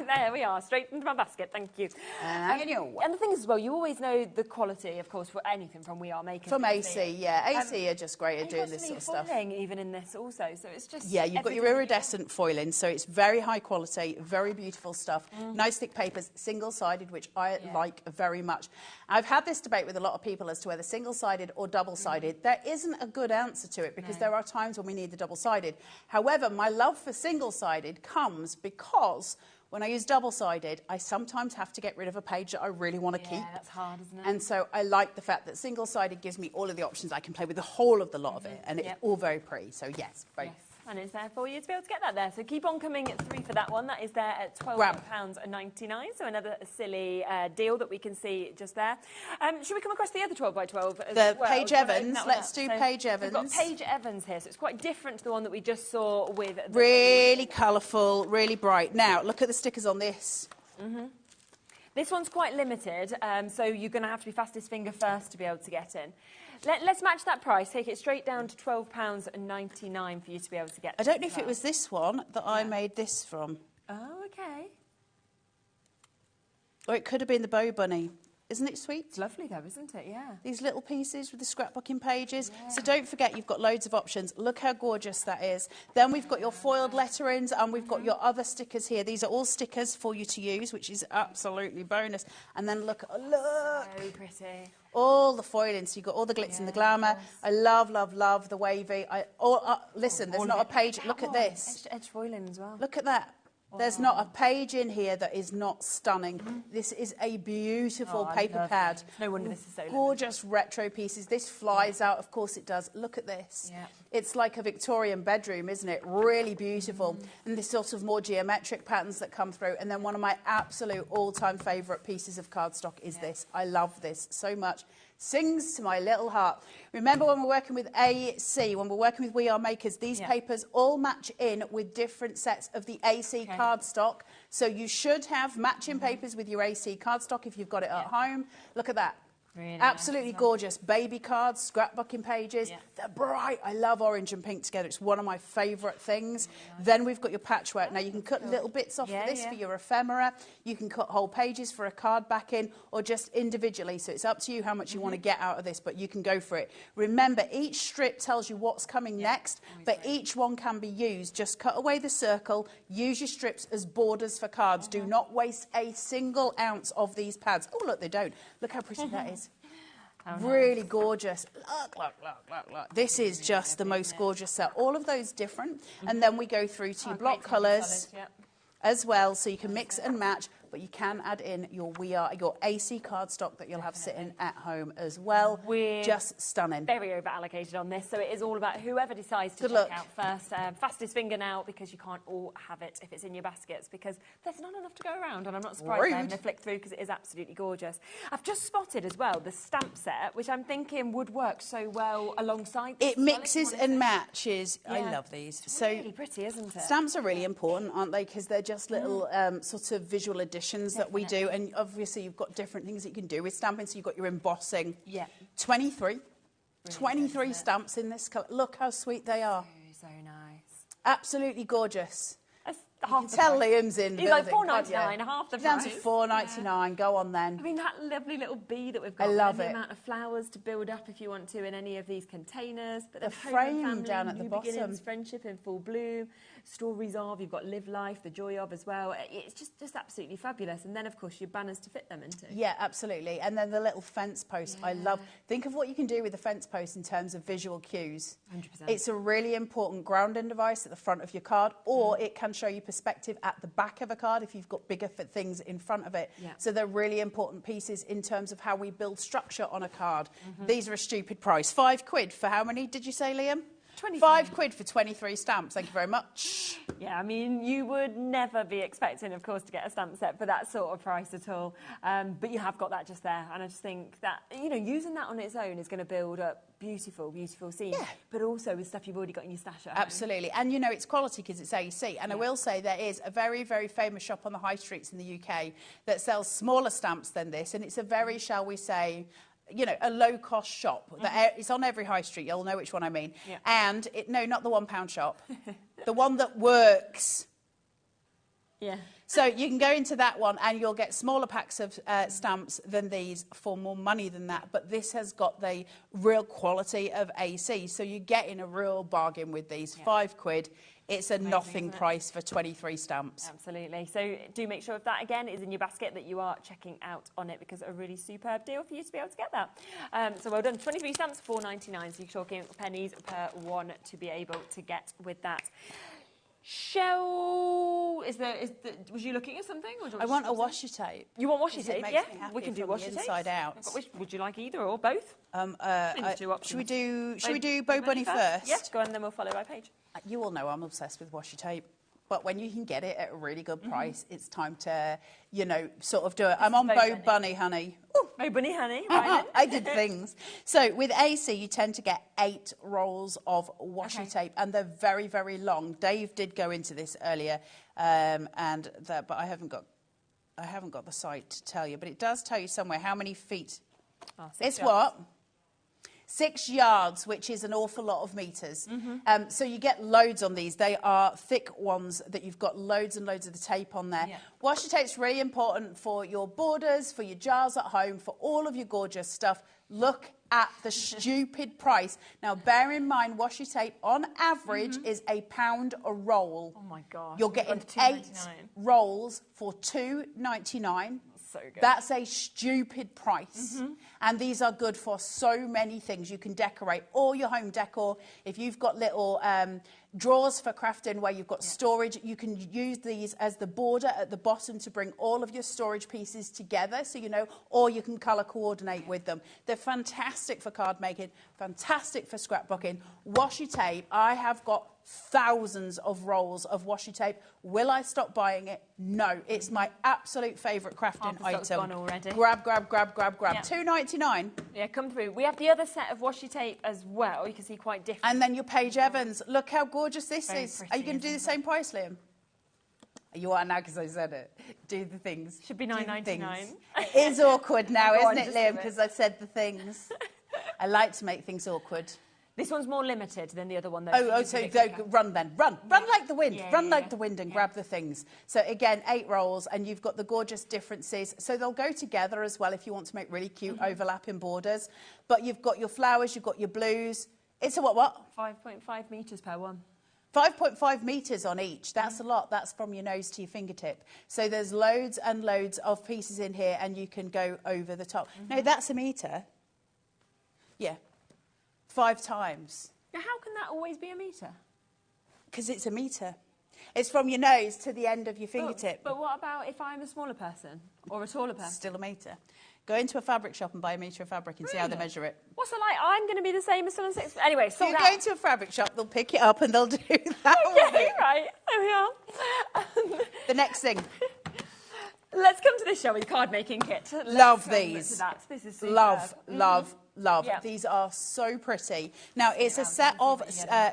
There we are, straight into my basket. Thank you. And the thing is, as well, you always know the quality, of course, for anything from We Are Making. From AC, yeah. AC are just great at doing this sort of stuff. Foiling even in this also, so it's just... Yeah, you've got your iridescent foiling, so it's very high quality, very beautiful stuff. Nice thick papers, single-sided, which I like very much. I've had this debate with a lot of people as to whether single-sided or double-sided. There isn't a good answer to it because there are times when we need the double-sided. However, my love for single-sided comes because when I use double-sided, I sometimes have to get rid of a page that I really want to keep. Yeah, that's hard, isn't it? And so I like the fact that single-sided gives me all of the options. I can play with the whole of the lot of it, and it's all very pretty. So yes, both. And it's there for you to be able to get that there. So keep on coming at 3 for that one. That is there at £12.99. So another silly deal that we can see just there. Should we come across the other 12 by 12 as the well? Paige Evans. Let's do Paige Evans. We've got Paige Evans here. So it's quite different to the one that we just saw with... Really colourful, really bright. Now, look at the stickers on this. This one's quite limited, so you're going to have to be fastest finger first to be able to get in. Let's match that price, take it straight down to £12.99 for you to be able to get. I don't know if it was this one that I made this from. Oh, okay. Or it could have been the Bow Bunny. Isn't it sweet? It's lovely though, isn't it? Yeah. These little pieces with the scrapbooking pages. Yeah. So don't forget, you've got loads of options. Look how gorgeous that is. Then we've got your foiled letterings and we've got your other stickers here. These are all stickers for you to use, which is absolutely bonus. And then look. So pretty. All the foiling, so you've got all the glitz and the glamour. I love, love, love the wavy. Listen, there's not a page. Look at this. Edge foiling as well. Look at that. There's not a page in here that is not stunning. This is a beautiful paper pad. No wonder this is so gorgeous retro pieces. This flies out, of course it does. Look at this. Yeah. It's like a Victorian bedroom, isn't it? Really beautiful. And this sort of more geometric patterns that come through. And then one of my absolute all-time favourite pieces of cardstock is this. I love this so much. Sings to my little heart. Remember when we're working with AC, when we're working with We Are Makers, these papers all match in with different sets of the AC cardstock. So you should have matching papers with your AC cardstock if you've got it at home. Look at that. Really absolutely gorgeous. Baby cards, scrapbooking pages. They're bright. I love orange and pink together. It's one of my favourite things. Then we've got your patchwork. Now you can cut little bits off of this for your ephemera. You can cut whole pages for a card backing or just individually. So it's up to you how much you want to get out of this, but you can go for it. Remember, each strip tells you what's coming next, but each one can be used. Just cut away the circle. Use your strips as borders for cards. Do not waste a single ounce of these pads. Oh, look, they don't. Look how pretty that is. Really gorgeous. Look. This is just the most gorgeous set. All of those different. And then we go through to your block colours as well, so you can mix and match. But you can add in your AC cardstock that you'll have sitting at home as well. We're just stunning. Very over allocated on this, so it is all about whoever decides to check out first. Fastest finger now, because you can't all have it if it's in your baskets, because there's not enough to go around, and I'm not surprised they're having to flick through, because it is absolutely gorgeous. I've just spotted as well the stamp set, which I'm thinking would work so well alongside. It mixes and matches. Yeah. I love these. It's really pretty, isn't it? Stamps are really important, aren't they? Because they're just little sort of visual additions that we do, and obviously you've got different things that you can do with stamping. So you've got your embossing. Yeah. 23 stamps in this colour. Look how sweet they are. So nice. Absolutely gorgeous. You can tell Liam's in building. He's like $4.99, half the price. Down to $4.99. Yeah. Go on then. I mean, that lovely little bee that we've got. I love the it. amount of flowers to build up if you want to in any of these containers. But the frame family, down at the bottom. Beginnings, friendship in full bloom, stories of. You've got live life, the joy of as well. It's just absolutely fabulous. And then of course your banners to fit them into. Yeah, absolutely. And then the little fence post. I love. Think of what you can do with the fence post in terms of visual cues. 100%. It's a really important grounding device at the front of your card, or it can show you perspective at the back of a card if you've got bigger things in front of it. Yeah. So they're really important pieces in terms of how we build structure on a card. These are a stupid price. £5 for how many did you say, Liam? 5 quid for 23 stamps. Thank you very much. Yeah, I mean, you would never be expecting, of course, to get a stamp set for that sort of price at all. But you have got that just there. And I just think that, you know, using that on its own is going to build up beautiful, beautiful scenes. Yeah. But also with stuff you've already got in your stash at home. Absolutely. And, you know, it's quality because it's AC. And I will say there is a very, very famous shop on the high streets in the UK that sells smaller stamps than this. And it's a very, shall we say, you know, a low-cost shop. It's on every high street. You'll know which one I mean. Yeah. And, no, not the £1 shop. The one that works. Yeah. So you can go into that one and you'll get smaller packs of stamps than these for more money than that. But this has got the real quality of AC. So you're getting a real bargain with these. Yeah. £5. It's a amazing, nothing price for 23 stamps. Absolutely. So do make sure if that, again, is in your basket, that you are checking out on it, because a really superb deal for you to be able to get that. So well done. 23 stamps, $4.99. So you're talking pennies per one to be able to get with that. Shell, was you looking at something? Or I want a washi tape. You want washi tape? Yeah, we can do washi tape. Inside out. Would you like either or both? Should we do Bo Bunny first? Yes, go on, and then we'll follow by page. You all know I'm obsessed with washi tape. But when you can get it at a really good price, it's time to, you know, sort of do it. I'm on Bo Bunny, honey. Bo Bunny, honey. Right. I did things. So with AC, you tend to get 8 rolls of washi tape, and they're very, very long. Dave did go into this earlier, but I haven't got the site to tell you. But it does tell you somewhere how many feet. It's what? 6 yards, which is an awful lot of metres. So you get loads on these. They are thick ones that you've got loads and loads of the tape on there. Yeah. Washi tape's really important for your borders, for your jars at home, for all of your gorgeous stuff. Look at the stupid price. Now, bear in mind, washi tape on average is £1 a roll. Oh my gosh. You're getting 8 rolls for £2.99. So good. That's a stupid price. And these are good for so many things. You can decorate all your home decor. If you've got little drawers for crafting where you've got storage, you can use these as the border at the bottom to bring all of your storage pieces together, so you know, or you can colour coordinate with them. They're fantastic for card making, fantastic for scrapbooking. Washi tape, I have got thousands of rolls of washi tape. Will I stop buying it? No. It's my absolute favourite crafting item. Gone already. Grab. Yeah. $2.99. Yeah, come through. We have the other set of washi tape as well. You can see quite different. And then your Paige Evans. Look how gorgeous this is. Pretty, are you going to do the same price, Liam? You are now, because I said it. Do the things. Should be $9.99. It is awkward now, isn't it, Liam? Because I said the things. I like to make things awkward. This one's more limited than the other one, though. So run then. Run like the wind. Run like the wind and grab the things. So again, 8 rolls, and you've got the gorgeous differences. So they'll go together as well if you want to make really cute overlapping borders. But you've got your flowers, you've got your blues. It's a what? 5.5 metres per one. 5.5 metres on each. That's a lot. That's from your nose to your fingertip. So there's loads and loads of pieces in here, and you can go over the top. No, that's a metre. Yeah. 5 times. Now, how can that always be a metre? Because it's a metre. It's from your nose to the end of your fingertip. But what about if I'm a smaller person or a taller person? Still a metre. Go into a fabric shop and buy a metre of fabric and see how they measure it. What's it like? I'm going to be the same as someone 6. Anyway, If you go into a fabric shop, they'll pick it up and they'll do that. Okay, right. There we are. The next thing. Let's come to this, shall we? Card making kit. Love these. This is superb. Love, love, love. Yep. These are so pretty. Now, it's a set of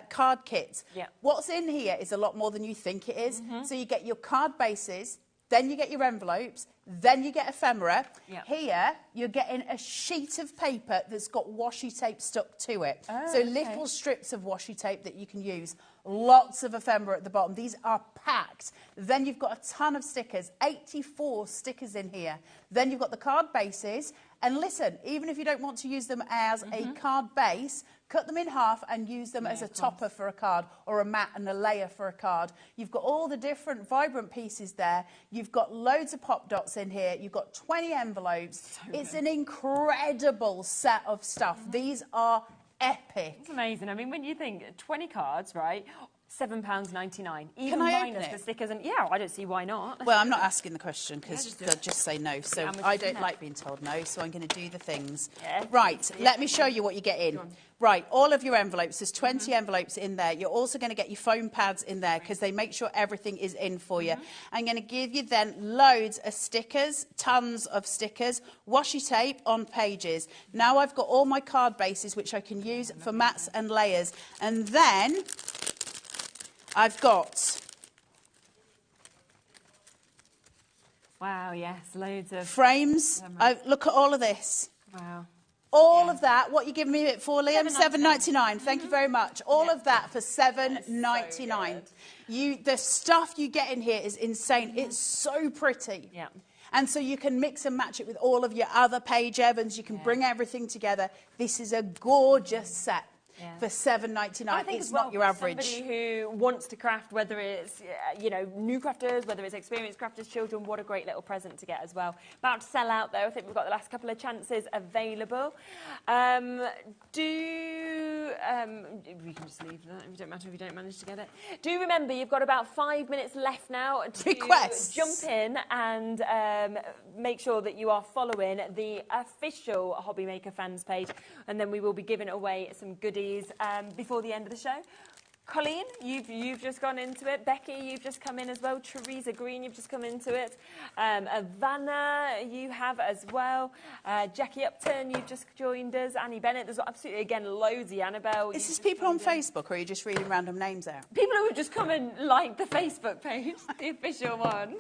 card kits. Yep. What's in here is a lot more than you think it is. So you get your card bases, then you get your envelopes, then you get ephemera. Yep. Here, you're getting a sheet of paper that's got washi tape stuck to it. Oh, so okay. little strips of washi tape that you can use. Lots of ephemera at the bottom. These are packed. Then you've got a ton of stickers, 84 stickers in here. Then you've got the card bases. And listen, even if you don't want to use them as a card base, cut them in half and use them as a topper for a card or a mat and a layer for a card. You've got all the different vibrant pieces there. You've got loads of pop dots in here. You've got 20 envelopes. It's an incredible set of stuff. These are epic. It's amazing. I mean, when you think 20 cards, right? £7.99. Even Can I open minus it? the stickers. And yeah, I don't see why not. Well, I'm not asking the question because Yeah, they'll just say no. So Yeah, I don't like being told no, so I'm going to do the things. Yeah. Right, let me show you what you get in. Right, all of your envelopes. There's 20 envelopes in there. You're also going to get your foam pads in there because they make sure everything is in for you. I'm going to give you then loads of stickers, tons of stickers, washi tape on pages. Now I've got all my card bases which I can use for mats and layers. And then I've got Wow, yes, loads of frames. Look at all of this. Wow. All of that, what you giving me it for, Liam? $7.99. Thank you very much. All of that for $7.99. The stuff you get in here is insane. It's so pretty. Yeah. And so you can mix and match it with all of your other Paige Evans. You can bring everything together. This is a gorgeous set. For $7.99, it's not your average. Somebody who wants to craft, whether it's new crafters, whether it's experienced crafters, children, what a great little present to get as well. About to sell out though. I think we've got the last couple of chances available. We can just leave that. It don't matter if you don't manage to get it. Do remember you've got about 5 minutes left now to jump in and make sure that you are following the official HobbyMaker fans page, and then we will be giving away some goodies before the end of the show. Colleen, you've just gone into it. Becky, you've just come in as well. Teresa Green, you've just come into it. Ivana, you have as well. Jackie Upton, you've just joined us. Annie Bennett, there's absolutely, again, loads of Annabelle. Is this people on Facebook, or are you just reading random names out? People who have just come and liked the Facebook page, the official one.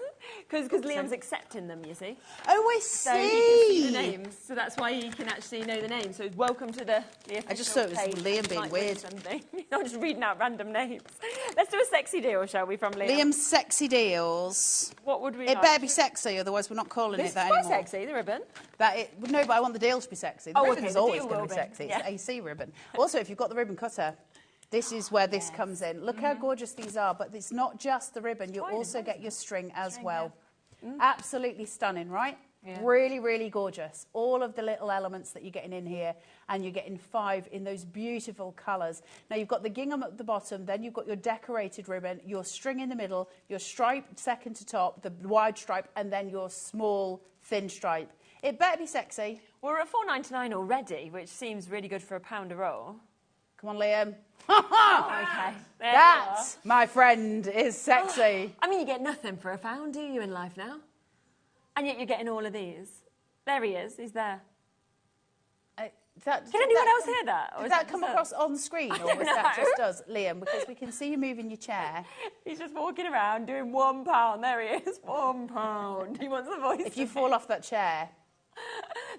Because Liam's accepting them, you see. Oh, I So he can see see. the names. So that's why he can actually know the names. So welcome to the official I just thought it was page. Liam being Might weird. win something. I'm just reading out random names. Let's do a sexy deal, shall we, from Liam? Liam's sexy deals. What would we It like? better be sexy, otherwise we're not calling This it that is quite anymore. sexy, the ribbon. No, but I want the deal to be sexy. The Oh, okay, ribbon's the always deal going will to be be, sexy. yeah. It's AC ribbon. Also, if you've got the ribbon cutter, this is where this comes in. Look how gorgeous these are, but it's not just the ribbon. You also get your string as well. Absolutely stunning, right? Yeah. Really, really gorgeous. All of the little elements that you're getting in here, and you're getting 5 in those beautiful colours. Now, you've got the gingham at the bottom, then you've got your decorated ribbon, your string in the middle, your stripe second to top, the wide stripe, and then your small, thin stripe. It better be sexy. We're at $4.99 already, which seems really good for £1 a roll. Come on, Liam. Okay. There That, you my friend, is sexy. I mean, you get nothing for £1, do you, in life now? And yet you're getting all of these. There he is. He's there. Can anyone else hear that? Or Did is that come just across us? on screen, or don't was that know. just us, Liam? Because we can see you moving your chair. He's just walking around doing £1. There he is. £1. He wants the voice. If you fall off that chair.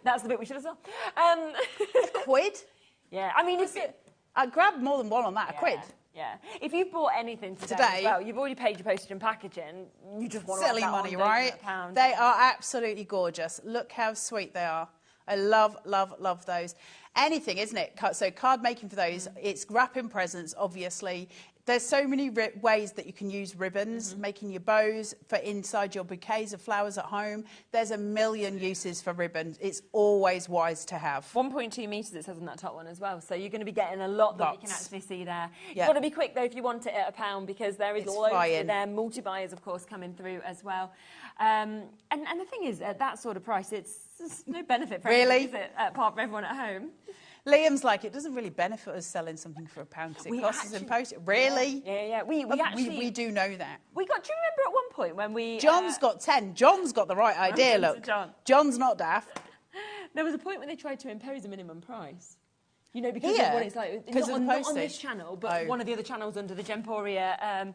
That's the bit we should have saw. A quid? Yeah. I mean, I'd grab more than one on that. A quid. Yeah. If you've bought anything today, Today. as well, you've already paid your postage and packaging. You just want Silly to have that money, on, don't you, right? at £1. They are absolutely gorgeous. Look how sweet they are. I love, love, love those. Anything, isn't it? So card making for those. It's wrapping presents, obviously. There's so many ways that you can use ribbons, making your bows for inside your bouquets of flowers at home. There's a million uses for ribbons. It's always wise to have. 1.2 metres it says on that top one as well, so you're going to be getting a lot that you can actually see there. You've got to be quick though if you want it at £1 because there is loads there, multi-buyers of course coming through as well. And the thing is, at that sort of price, it's no benefit for anyone, is it, apart from everyone at home? Liam's like, it doesn't really benefit us selling something for £1 because it costs us in postage. Really? Yeah. We we do know that. Do you remember at one point when we... John's got 10. John's got the right idea, look. John's not daft. There was a point when they tried to impose a minimum price. You know, because of what it's like. Not on this channel, but one of the other channels under the Gemporia.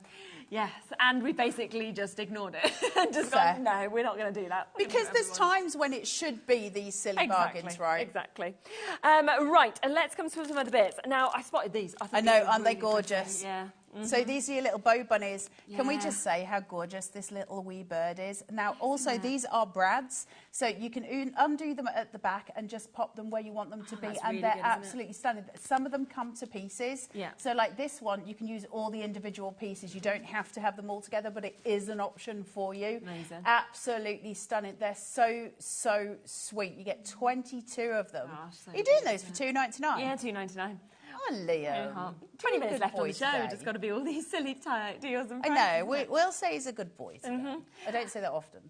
Yes, and we basically just ignored it and just gone, no, we're not going to do that. Because there's times when it should be these silly bargains, right? Exactly. Right, and let's come to some other bits. Now, I spotted these. I know, aren't they gorgeous? Yeah. So these are your little bow bunnies. Can we just say how gorgeous this little wee bird is? Now, also, these are brads, so you can undo them at the back and just pop them where you want them to be, and really they're absolutely stunning. Some of them come to pieces. Yeah. So like this one, you can use all the individual pieces. You don't have to have them all together, but it is an option for you. Amazing. Absolutely stunning. They're so, so sweet. You get 22 of them. Gosh, so you're doing those for $2.99? Yeah, $2.99. Oh, Leo. 20 minutes left on the show. Just got to be all these silly deals and prices. I know. We'll say he's a good boy today. I don't say that often.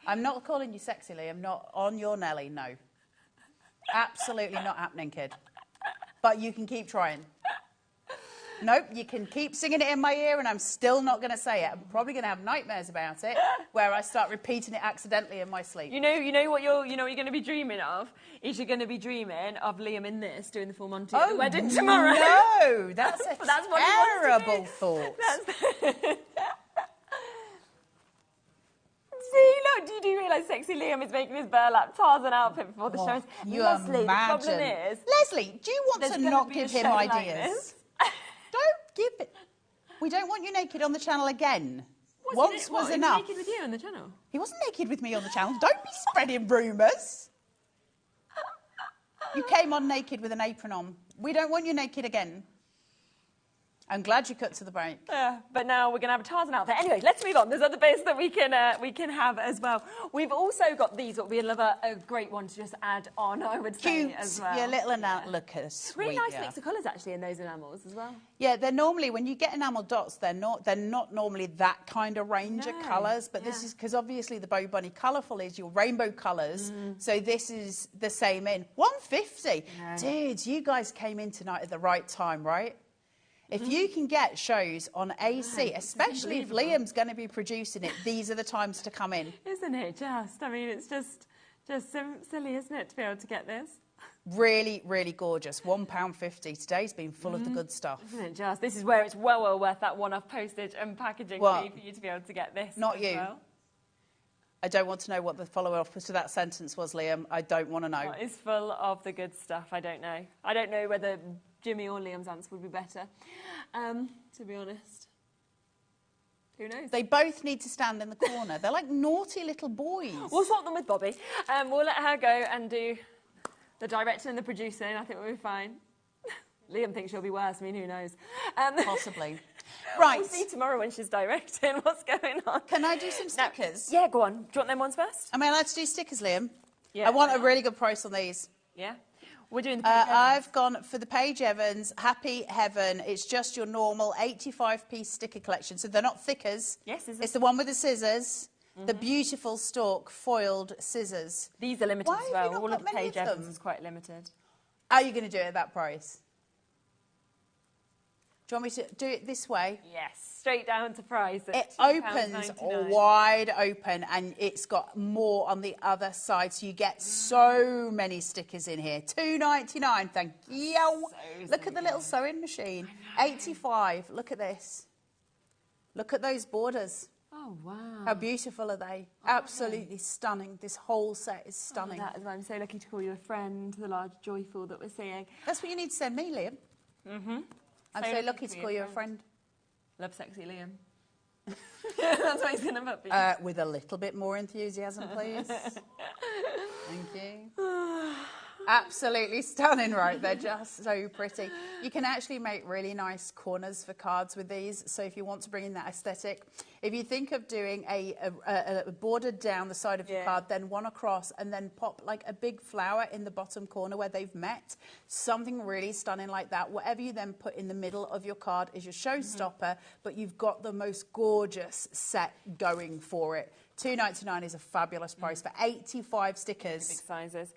I'm not calling you sexy, Liam. I'm not on your Nelly, no. Absolutely not happening, kid. But you can keep trying. Nope, you can keep singing it in my ear and I'm still not going to say it. I'm probably going to have nightmares about it where I start repeating it accidentally in my sleep. You know what you're going to be dreaming of? Is you're going to be dreaming of Liam in this doing the full Monty at the wedding tomorrow. No, that's a terrible thought. See, look, do you realise sexy Liam is making his burlap Tarzan outfit before the show? Leslie, the problem is... Leslie, do you want to not give him ideas? Don't give it. We don't want you naked on the channel again. Once was enough. He was naked with you on the channel? He wasn't naked with me on the channel. Don't be spreading rumours. You came on naked with an apron on. We don't want you naked again. I'm glad you cut to the break. Yeah, but now we're going to have a Tarzan outfit. Anyway, let's move on. There's other bits that we can have as well. We've also got these, what we love a great one to just add on, I would say, as well. Yeah, little enamel. Look at us. Really nice mix of colours, actually, in those enamels as well. Yeah, they're normally, when you get enamel dots, they're not normally that kind of range of colours, but this is, because obviously the Bow Bunny Colourful is your rainbow colours, so this is the same in. $150. Dudes, you guys came in tonight at the right time, right? If you can get shows on AC, especially if Liam's going to be producing it, these are the times to come in. Isn't it just? I mean, it's just silly, isn't it, to be able to get this? Really, really gorgeous. £1.50. Today's been full of the good stuff. Isn't it just? This is where it's well worth that one-off postage and packaging fee for you to be able to get this. Not you. Well. I don't want to know what the follow-up to that sentence was, Liam. I don't want to know. It's full of the good stuff. I don't know. I don't know whether Jimmy or Liam's answer would be better, to be honest. Who knows? They both need to stand in the corner. They're like naughty little boys. We'll swap them with Bobby. We'll let her go and do the directing and the producing. I think we'll be fine. Liam thinks she'll be worse. I mean, who knows? Possibly. Right. We'll see tomorrow when she's directing what's going on. Can I do some stickers? Yeah, go on. Do you want them ones first? Am I allowed to do stickers, Liam? Yeah. I want a really good price on these. Yeah. We're doing the Page Evans. I've gone for the Page Evans Happy Heaven. It's just your normal 85-piece sticker collection. So they're not thickers. Yes, scissors. It's the one with the scissors. The beautiful stalk foiled scissors. These are limited as well. All of the Page Evans is quite limited. Are you going to do it at that price? Do you want me to do it this way? Yes, straight down to price. It opens wide open and it's got more on the other side. So you get so many stickers in here. $2.99, thank you. Look at the little sewing machine. $85, look at this. Look at those borders. Oh, wow. How beautiful are they? Absolutely stunning. This whole set is stunning. That is why I'm so lucky to call you a friend, the large joyful that we're seeing. That's what you need to send me, Liam. I'm so lucky to call you a friend. Love sexy Liam. That's what he's going to put for you. With a little bit more enthusiasm, please. Thank you. Absolutely stunning, right? They're just so pretty. You can actually make really nice corners for cards with these. So if you want to bring in that aesthetic, if you think of doing a border down the side of your card, then one across, and then pop like a big flower in the bottom corner where they've met, something really stunning like that. Whatever you then put in the middle of your card is your showstopper, but you've got the most gorgeous set going for it. $2.99 is a fabulous price for 85 stickers. Big sizes.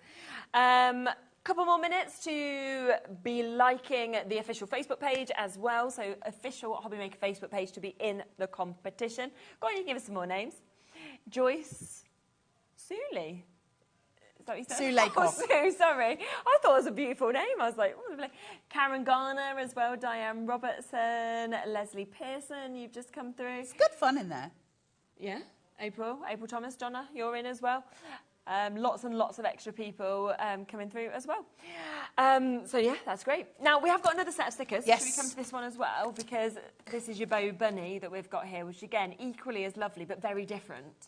Couple more minutes to be liking the official Facebook page as well. So official HobbyMaker Facebook page to be in the competition. Go on, you give us some more names. Joyce Suley. Is that what you said? Suleykoff. Oh, Sue, sorry. I thought it was a beautiful name. I was like, oh, lovely. Karen Garner as well, Diane Robertson, Leslie Pearson, you've just come through. It's good fun in there. Yeah. April Thomas, Donna, you're in as well. Lots and lots of extra people coming through as well. So yeah, that's great. Now we have got another set of stickers. Yes. Should we come to this one as well? Because this is your Bow Bunny that we've got here, which again, equally as lovely, but very different.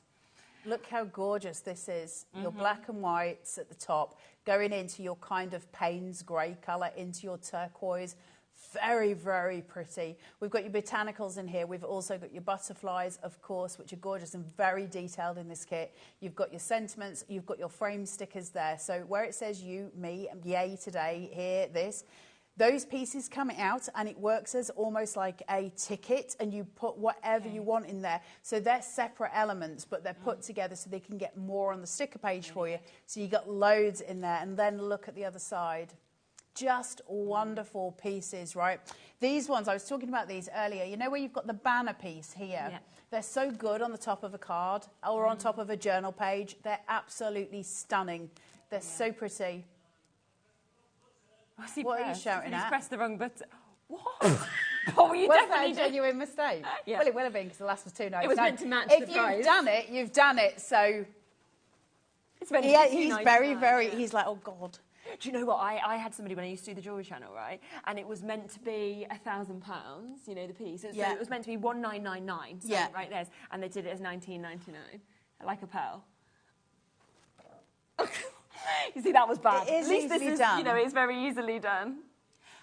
Look how gorgeous this is. Your black and whites at the top, going into your kind of Payne's grey colour, into your turquoise. Very, very pretty. We've got your botanicals in here. We've also got your butterflies, of course, which are gorgeous and very detailed in this kit. You've got your sentiments. You've got your frame stickers there. So where it says you, me, yay today, here, this, those pieces come out and it works as almost like a ticket, and you put whatever you want in there. So they're separate elements, but they're put together so they can get more on the sticker page for you. So you got loads in there, and then look at the other side. Just wonderful pieces, right? These ones, I was talking about these earlier. You know where you've got the banner piece here? Yeah. They're so good on the top of a card or on top of a journal page. They're absolutely stunning. They're so pretty. What are you shouting at? He's pressed the wrong button. What? Oh, you definitely a genuine mistake? Yeah. Well, it will have been because the last was $2.99. It was meant to match the price. If you've done it, you've done it. So it's meant to be he's very, very, he's like, oh, God. Do you know what? I had somebody when I used to do the jewellery channel, right? And it was meant to be £1,000, you know, the piece. So it was meant to be 1999. So right there's, and they did it as 19.99, like a pearl. You see, that was bad. It is At least this is, done. you know, it's very easily done.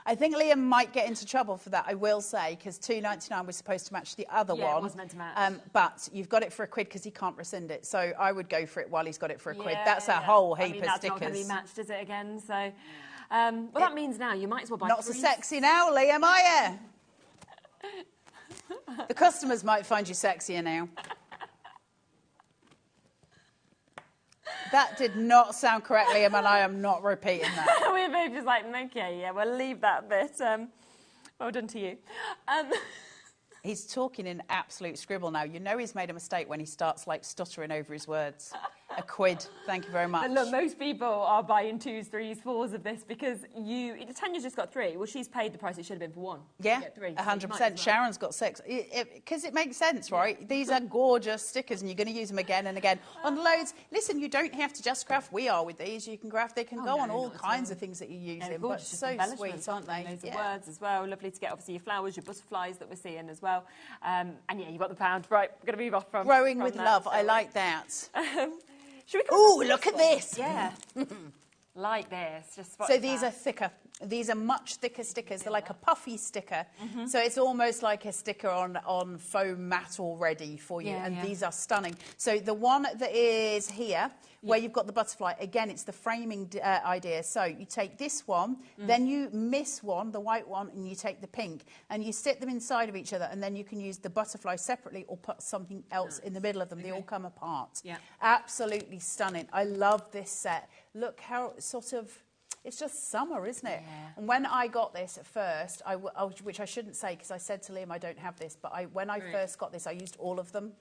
I think Liam might get into trouble for that, I will say, because $2.99 was supposed to match the other one. Yeah, it was meant to match. But you've got it for £1 because he can't rescind it. So I would go for it while he's got it for £1. That's a whole heap of stickers. That's not going to be matched, is it, again? So, well, that means now you might as well buy Not so sexy now, Liam, are you? The customers might find you sexier now. That did not sound correct, Liam, and I am not repeating that. We're both just like, okay, yeah, we'll leave that bit. Well done to you. He's talking in absolute scribble now. You know he's made a mistake when he starts, like, stuttering over his words. £1. Thank you very much. But look, most people are buying 2s, 3s, 4s of this because Tanya's just got 3. Well, she's paid the price it should have been for 1. Yeah, 3, 100%. well. Sharon's got 6. Because it makes sense, right? These are gorgeous stickers, and you're going to use them again and again on loads. Listen, you don't have to just craft We Are with these. You can craft, they can go on all kinds of things that you use them. But so sweet, aren't they? Loads of words as well. Lovely to get, obviously, your flowers, your butterflies that we're seeing as well. And yeah, you've got the pound. Right, we're going to move off from Growing with that, love. so I like that. Should we Ooh, look at this. Yeah. Like this. Just so these are thicker. These are much thicker stickers. They're like a puffy sticker. So it's almost like a sticker on foam mat already for you. And these are stunning. So the one that is here, where you've got the butterfly, again, it's the framing idea. So you take this one, then you miss one, the white one, and you take the pink, and you sit them inside of each other, and then you can use the butterfly separately or put something else in the middle of them. They all come apart. Yeah. Absolutely stunning. I love this set. Look how sort of... It's just summer, isn't it? Yeah. And when I got this at first, which I shouldn't say because I said to Liam I don't have this, but when I first got this, I used all of them.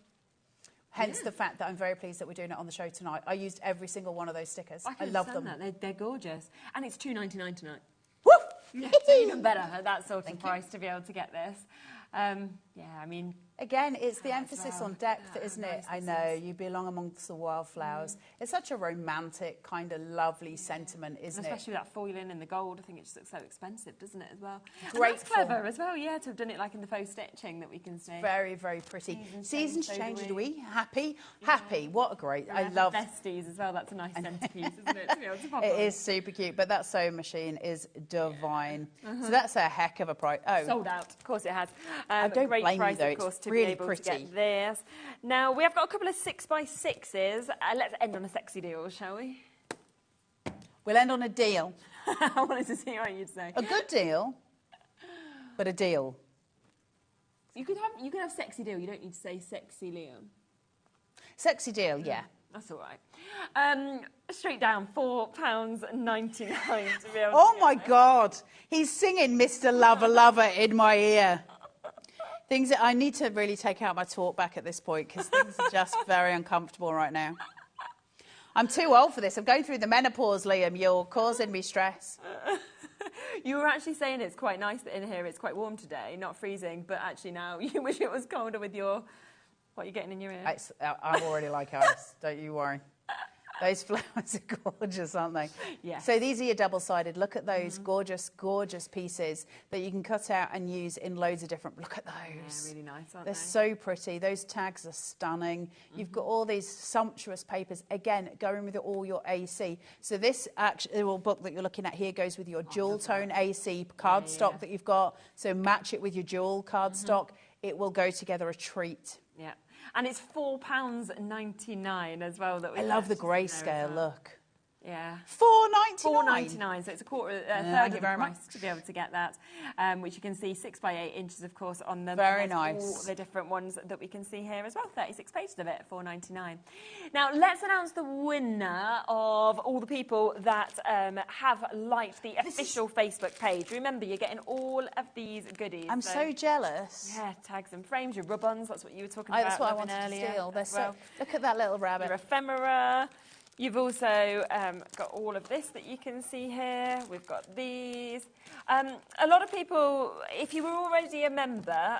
Hence the fact that I'm very pleased that we're doing it on the show tonight. I used every single one of those stickers. I love them. They're gorgeous. And it's $2.99 tonight. Woo! Yeah, even better at that sort of price to be able to get this. Yeah, I mean, Again, it's the emphasis on depth, isn't it? I know, you belong amongst the wildflowers. It's such a romantic, kind of lovely sentiment, isn't it? Especially with that foiling and the gold, I think it just looks so expensive, doesn't it, as well? Great. And that's clever as well, yeah, to have done it like in the faux stitching that we can see. Very, very pretty. Seasons change, do we? Happy? Yeah. Happy. What a great, Yeah, I love. Besties as well, that's a nice centrepiece, isn't it? To be able to pop It on. is super cute, but that sewing machine is divine. So that's a heck of a price. Oh, Sold out, of course it has. I don't great blame you price, though, of course, it's to really be able pretty. to get this. Now, we have got a couple of 6x6s. Let's end on a sexy deal, shall we? We'll end on a deal. I wanted to see what you'd say. A good deal, but a deal. You could have sexy deal. You don't need to say sexy Liam. Sexy deal, yeah. That's all right. Straight down, £4.99 to be able Oh to my get it. God, he's singing Mr. Lover Lover in my ear. Things that I need to really take out my talk back at this point because things are just very uncomfortable right now. I'm too old for this. I'm going through the menopause, Liam. You're causing me stress. You were actually saying it's quite nice that in here it's quite warm today, not freezing, but actually now you wish it was colder with your... What are you getting in your ear? I'm already like ice. Don't you worry. Those flowers are gorgeous, aren't they? Yeah. So these are your double-sided. Look at those gorgeous, gorgeous pieces that you can cut out and use in loads of different... Look at those. Yeah, really nice, aren't They're they? so pretty. Those tags are stunning. You've got all these sumptuous papers. Again, going with all your AC. So this actual book that you're looking at here goes with your dual-tone AC cardstock that you've got. So match it with your dual cardstock. It will go together a treat. Yeah. And it's £4.99 as well. That we I love the purchased in there as grayscale well. look. Yeah. £4.99. £4.99, so it's a quarter, thank third you of very the price much. to be able to get that, which you can see 6 by 8 inches, of course, on them. Very And there's nice. all the different ones that we can see here as well. 36 pages of it, £4.99. Now, let's announce the winner of all the people that have liked the official Facebook page. Remember, you're getting all of these goodies. I'm so jealous. Yeah, tags and frames, your rub-ons, that's what you were talking Oh, about. that's what I loving wanted earlier to steal. They're as well. look at that little rabbit. Your ephemera. You've also got all of this that you can see here. We've got these. A lot of people, if you were already a member,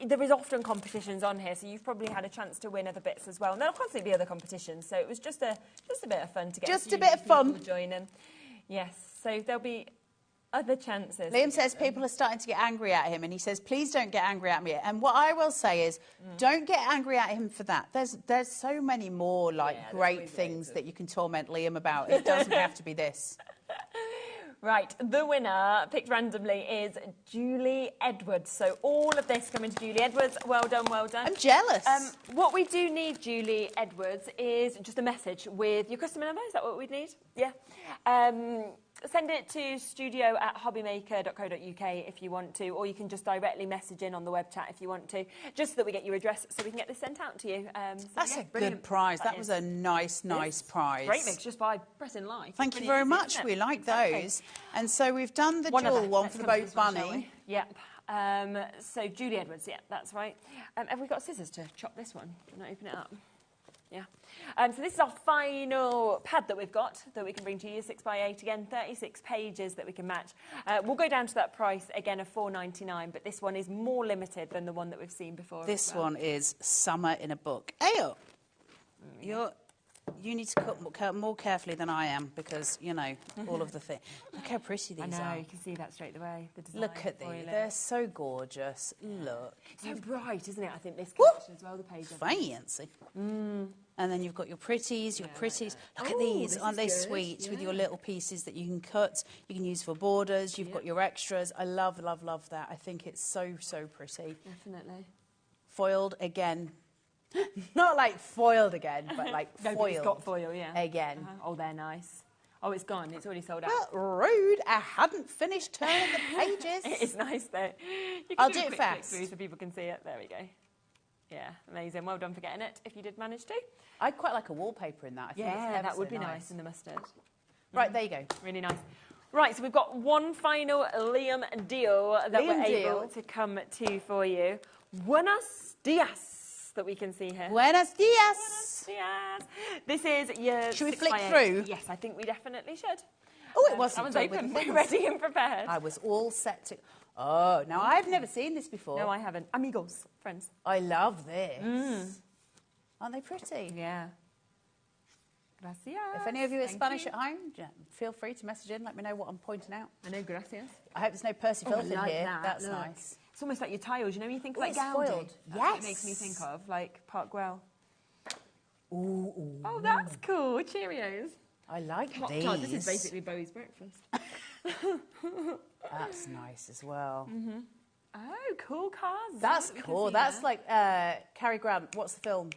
there is often competitions on here, so you've probably had a chance to win other bits as well. And there'll constantly be other competitions, so it was just a bit of fun to get Just a a bit of fun. joining. Yes, so there'll be other chances. Liam says people are starting to get angry at him, and he says, please don't get angry at me. And what I will say is, don't get angry at him for that. There's so many more great things that you can torment Liam about. It doesn't have to be this. Right, the winner, picked randomly, is Julie Edwards. So all of this coming to Julie Edwards. Well done, well done. I'm jealous. What we do need, Julie Edwards, is just a message with your customer number. Is that what we'd need? Yeah. Send it to studio@hobbymaker.co.uk if you want to, or you can just directly message in on the web chat if you want to, just so that we get your address so we can get this sent out to you. That's yeah, a good prize. That was a nice prize. Great mix just by pressing like. Thank you very much. We like those. And so we've done the dual one for the boat bunny. Yep. So Julie Edwards, yeah, that's right. Have we got scissors to chop this one? Can I open it up? Yeah. So this is our final pad that we've got that we can bring to you, 6 by 8 again, 36 pages that we can match. We'll go down to that price again of £4.99, but this one is more limited than the one that we've seen before. This one is Summer in a Book. Ayo! You need to cut more carefully than I am because, you know, all of the things. Look how pretty these are. I know, you can see that straight away. The design. Look at these. They're so gorgeous. Look. So bright, isn't it? I think this collection as well, the page. Fancy. And then you've got your pretties, Look at these. Aren't they sweet? With your little pieces that you can cut. You can use for borders. You've got your extras. I love, love, love that. I think it's so, so pretty. Definitely. Foiled again. Not like foiled again, but like No, foiled. but it's got foil, yeah. Again. Oh, they're nice. Oh, it's gone. It's already sold out. Well, rude. I hadn't finished turning the pages. It is nice, though. You can I'll do do a it quick fast. click through so people can see it. There we go. Yeah, amazing. Well done for getting it, if you did manage to. I'd quite like a wallpaper in that. I think it's Yeah, ever that would so be nice in the mustard. Right, there you go. Really nice. Right, so we've got one final Liam deal that we're able to come to for you. Buenos dias. That we can see here. Buenos dias. Buenos dias. This is your. Should we 6 flick by 8. through? Yes, I think we definitely should. Oh, it wasn't. That one's open, ready and prepared. I was all set to. Oh, now I've never seen this before. No, I haven't. Amigos, friends. I love this. Aren't they pretty? Yeah. Gracias. If any of you are Thank Spanish you. at home, feel free to message in. Let me know what I'm pointing out. I know, gracias. I hope there's no Percy I filth in like here. that. That's Look. nice. It's almost like your tiles, you know, when you think Oh, like it's Gaudi. foiled. That's what it Yes. makes me think of, like Parkwell. Ooh. Oh, that's cool. Cheerios. I like Pop these. Tarts. This is basically Bowie's breakfast. That's nice as well. Oh, cool cars. That's We can cool. see That's there. like Cary Grant. What's the film?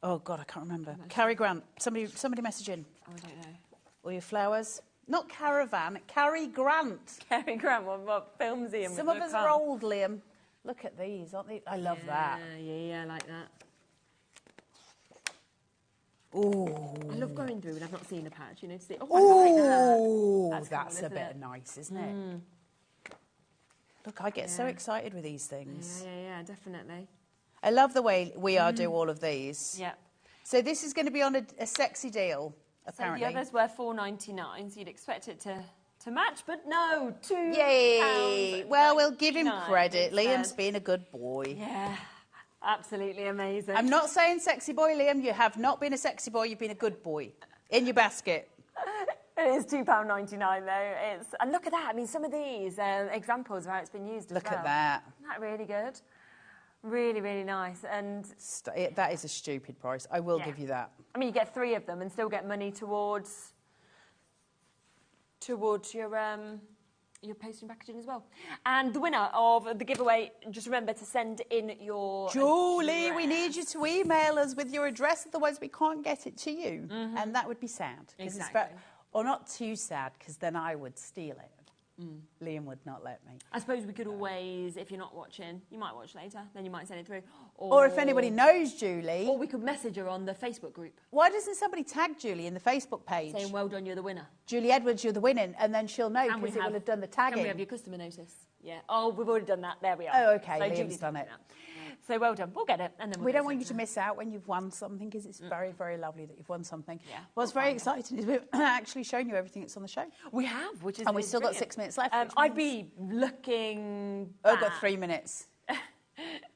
Oh, God, I can't remember. Cary Grant. Somebody message in. Oh, I don't know. All your flowers. Not Caravan, Cary Grant. Cary Grant, what film's he in? Some of us are old, Liam. Look at these, aren't they? I love that. Yeah, I like that. Ooh. I love going through and I've not seen a patch, you know, to see. Oh, I like that. That's cool, a bit isn't it? nice, isn't it? Look, I get so excited with these things. Yeah, definitely. I love the way we are do all of these. Yeah. So this is going to be on a sexy deal, apparently. So the others were $4.99, so you'd expect it to match, but no, £2. Yay! Well, we'll give him 99 credit. instead. Liam's been a good boy. Yeah, absolutely amazing. I'm not saying sexy boy, Liam. You have not been a sexy boy. You've been a good boy. In your basket. It is £2.99 though. And look at that. I mean, some of these examples of how it's been used. Look as well. at that. Isn't that really good? Really, really nice. And That is a stupid price. I will give you that. I mean, you get 3 of them and still get money towards your posting packaging as well. And the winner of the giveaway, just remember to send in your Julie, address. we need you to email us with your address, otherwise we can't get it to you. And that would be sad. Exactly. Or not too sad, because then I would steal it. Liam would not let me. I suppose we could always, if you're not watching, you might watch later, then you might send it through. Or if anybody knows Julie. Or we could message her on the Facebook group. Why doesn't somebody tag Julie in the Facebook page? Saying, well done, you're the winner. Julie Edwards, you're the winner, and then she'll know because it will have done the tagging. Can we have your customer notice? Yeah. Oh, we've already done that. There we are. Oh, okay, So Liam's Julie's done it. that. So well done. We'll get it. And then We don't want you to miss out when you've won something, because it's very, very lovely that you've won something. Yeah. What's very exciting is we've actually shown you everything that's on the show. We have, which is And we've is still got brilliant. 6 minutes left. I'd be looking Oh, I've got back. 3 minutes. We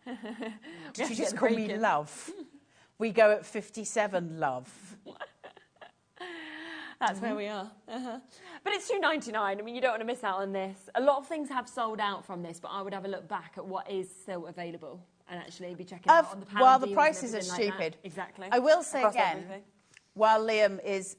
Did have you to just get call the me break in. love? We go at 57, love. That's where we are. But it's $2.99. I mean, you don't want to miss out on this. A lot of things have sold out from this, but I would have a look back at what is still available and actually be checking out on the pound Well, the deals prices and are everything like that. stupid. Exactly. I will say Across again, everything. while Liam is,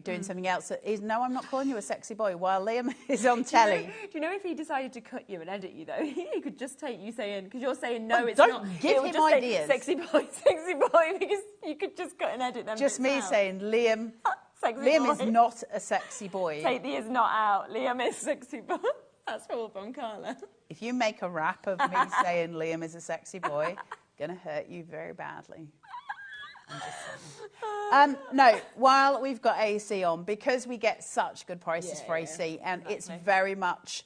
doing something else, no, I'm not calling you a sexy boy. While Liam is on telly. Do you know if he decided to cut you and edit you, though, he could just take you saying, because you're saying, no, Oh, it's don't not. give It would him just say, ideas. sexy boy, because you could just cut and edit them. Just bits me out. saying, Liam, Sexy Liam boy. is not a sexy boy. Take the is not out. Liam is sexy boy. That's all from Carla. If you make a rap of me saying Liam is a sexy boy, going to hurt you very badly. I'm just saying. No, while we've got AC on, because we get such good prices for AC, and it's very much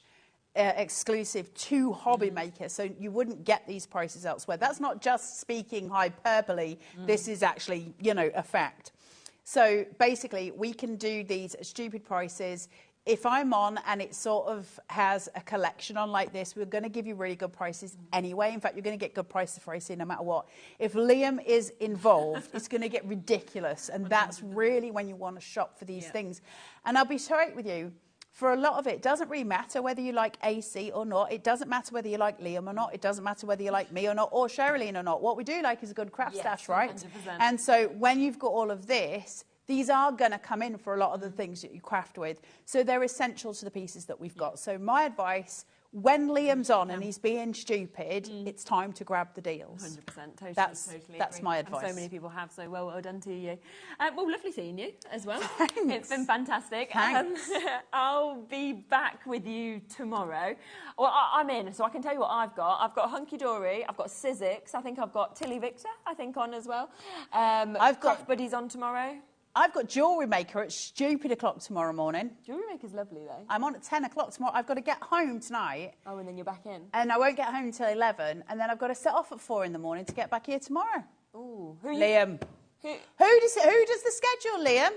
exclusive to HobbyMaker, so you wouldn't get these prices elsewhere. That's not just speaking hyperbole. This is actually, a fact. So basically, we can do these at stupid prices. If I'm on and it sort of has a collection on like this, we're going to give you really good prices anyway. In fact, you're going to get good prices for AC no matter what. If Liam is involved, it's going to get ridiculous. And that's really when you want to shop for these things. And I'll be straight with you. For a lot of it doesn't really matter whether you like AC or not. It doesn't matter whether you like Liam or not. It doesn't matter whether you like me or not, or Sherilyn or not. What we do like is a good craft stash, right? 100%. And so when you've got all of this, these are going to come in for a lot of the things that you craft with. So they're essential to the pieces that we've got. So my advice, when Liam's on and he's being stupid, it's time to grab the deals. 100%, totally, That's agree. my And advice. so many people have, so well done to you. Well, lovely seeing you as well. Thanks. It's been fantastic. Thanks. I'll be back with you tomorrow. Well, I'm in, so I can tell you what I've got. I've got Hunky Dory, I've got Sizzix, I think I've got Tilly Victor, on as well. I've got Craft Buddies on tomorrow. I've got Jewellery Maker at stupid o'clock tomorrow morning. Jewellery Maker's lovely, though. I'm on at 10 o'clock tomorrow. I've got to get home tonight. Oh, and then you're back in. And I won't get home until 11. And then I've got to set off at 4 in the morning to get back here tomorrow. Ooh. Liam. Who does the schedule, Liam?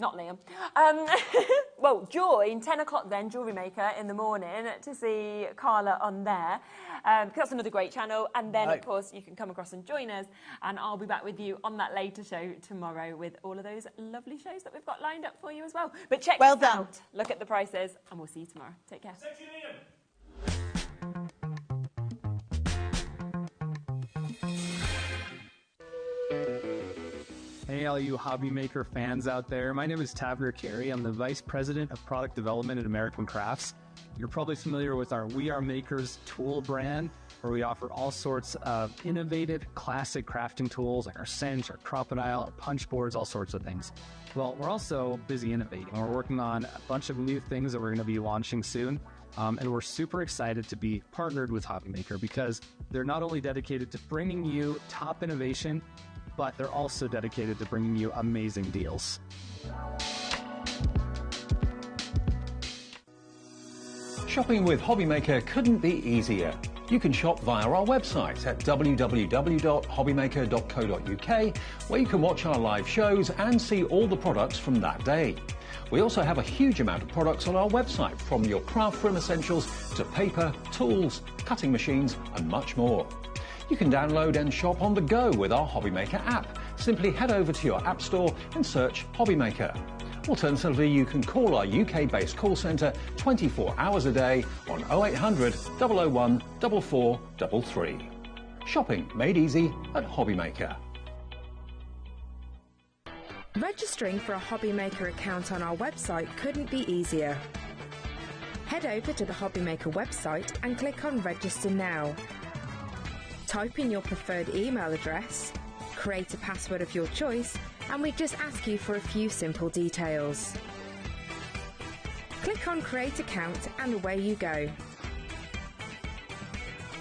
Not Liam. Well, join 10 o'clock then, Jewellery Maker, in the morning to see Carla on there. Because that's another great channel. And then, of course, you can come across and join us. And I'll be back with you on that later show tomorrow with all of those lovely shows that we've got lined up for you as well. But check this out. Look at the prices, and we'll see you tomorrow. Take care. Hey, all you HobbyMaker fans out there. My name is Toddler Time. I'm the Vice President of Product Development at American Crafts. You're probably familiar with our We Are Makers tool brand, where we offer all sorts of innovative, classic crafting tools like our cinch, our crocodile, our punch boards, all sorts of things. Well, we're also busy innovating. We're working on a bunch of new things that we're going to be launching soon. And we're super excited to be partnered with HobbyMaker because they're not only dedicated to bringing you top innovation, but they're also dedicated to bringing you amazing deals. Shopping with HobbyMaker couldn't be easier. You can shop via our website at www.hobbymaker.co.uk, where you can watch our live shows and see all the products from that day. We also have a huge amount of products on our website, from your craft room essentials to paper, tools, cutting machines and much more. You can download and shop on the go with our HobbyMaker app. Simply head over to your app store and search HobbyMaker. Alternatively, you can call our UK-based call centre 24 hours a day on 0800 001 4433. Shopping made easy at HobbyMaker. Registering for a HobbyMaker account on our website couldn't be easier. Head over to the HobbyMaker website and click on Register Now. Type in your preferred email address, create a password of your choice, and we just ask you for a few simple details. Click on Create Account and away you go.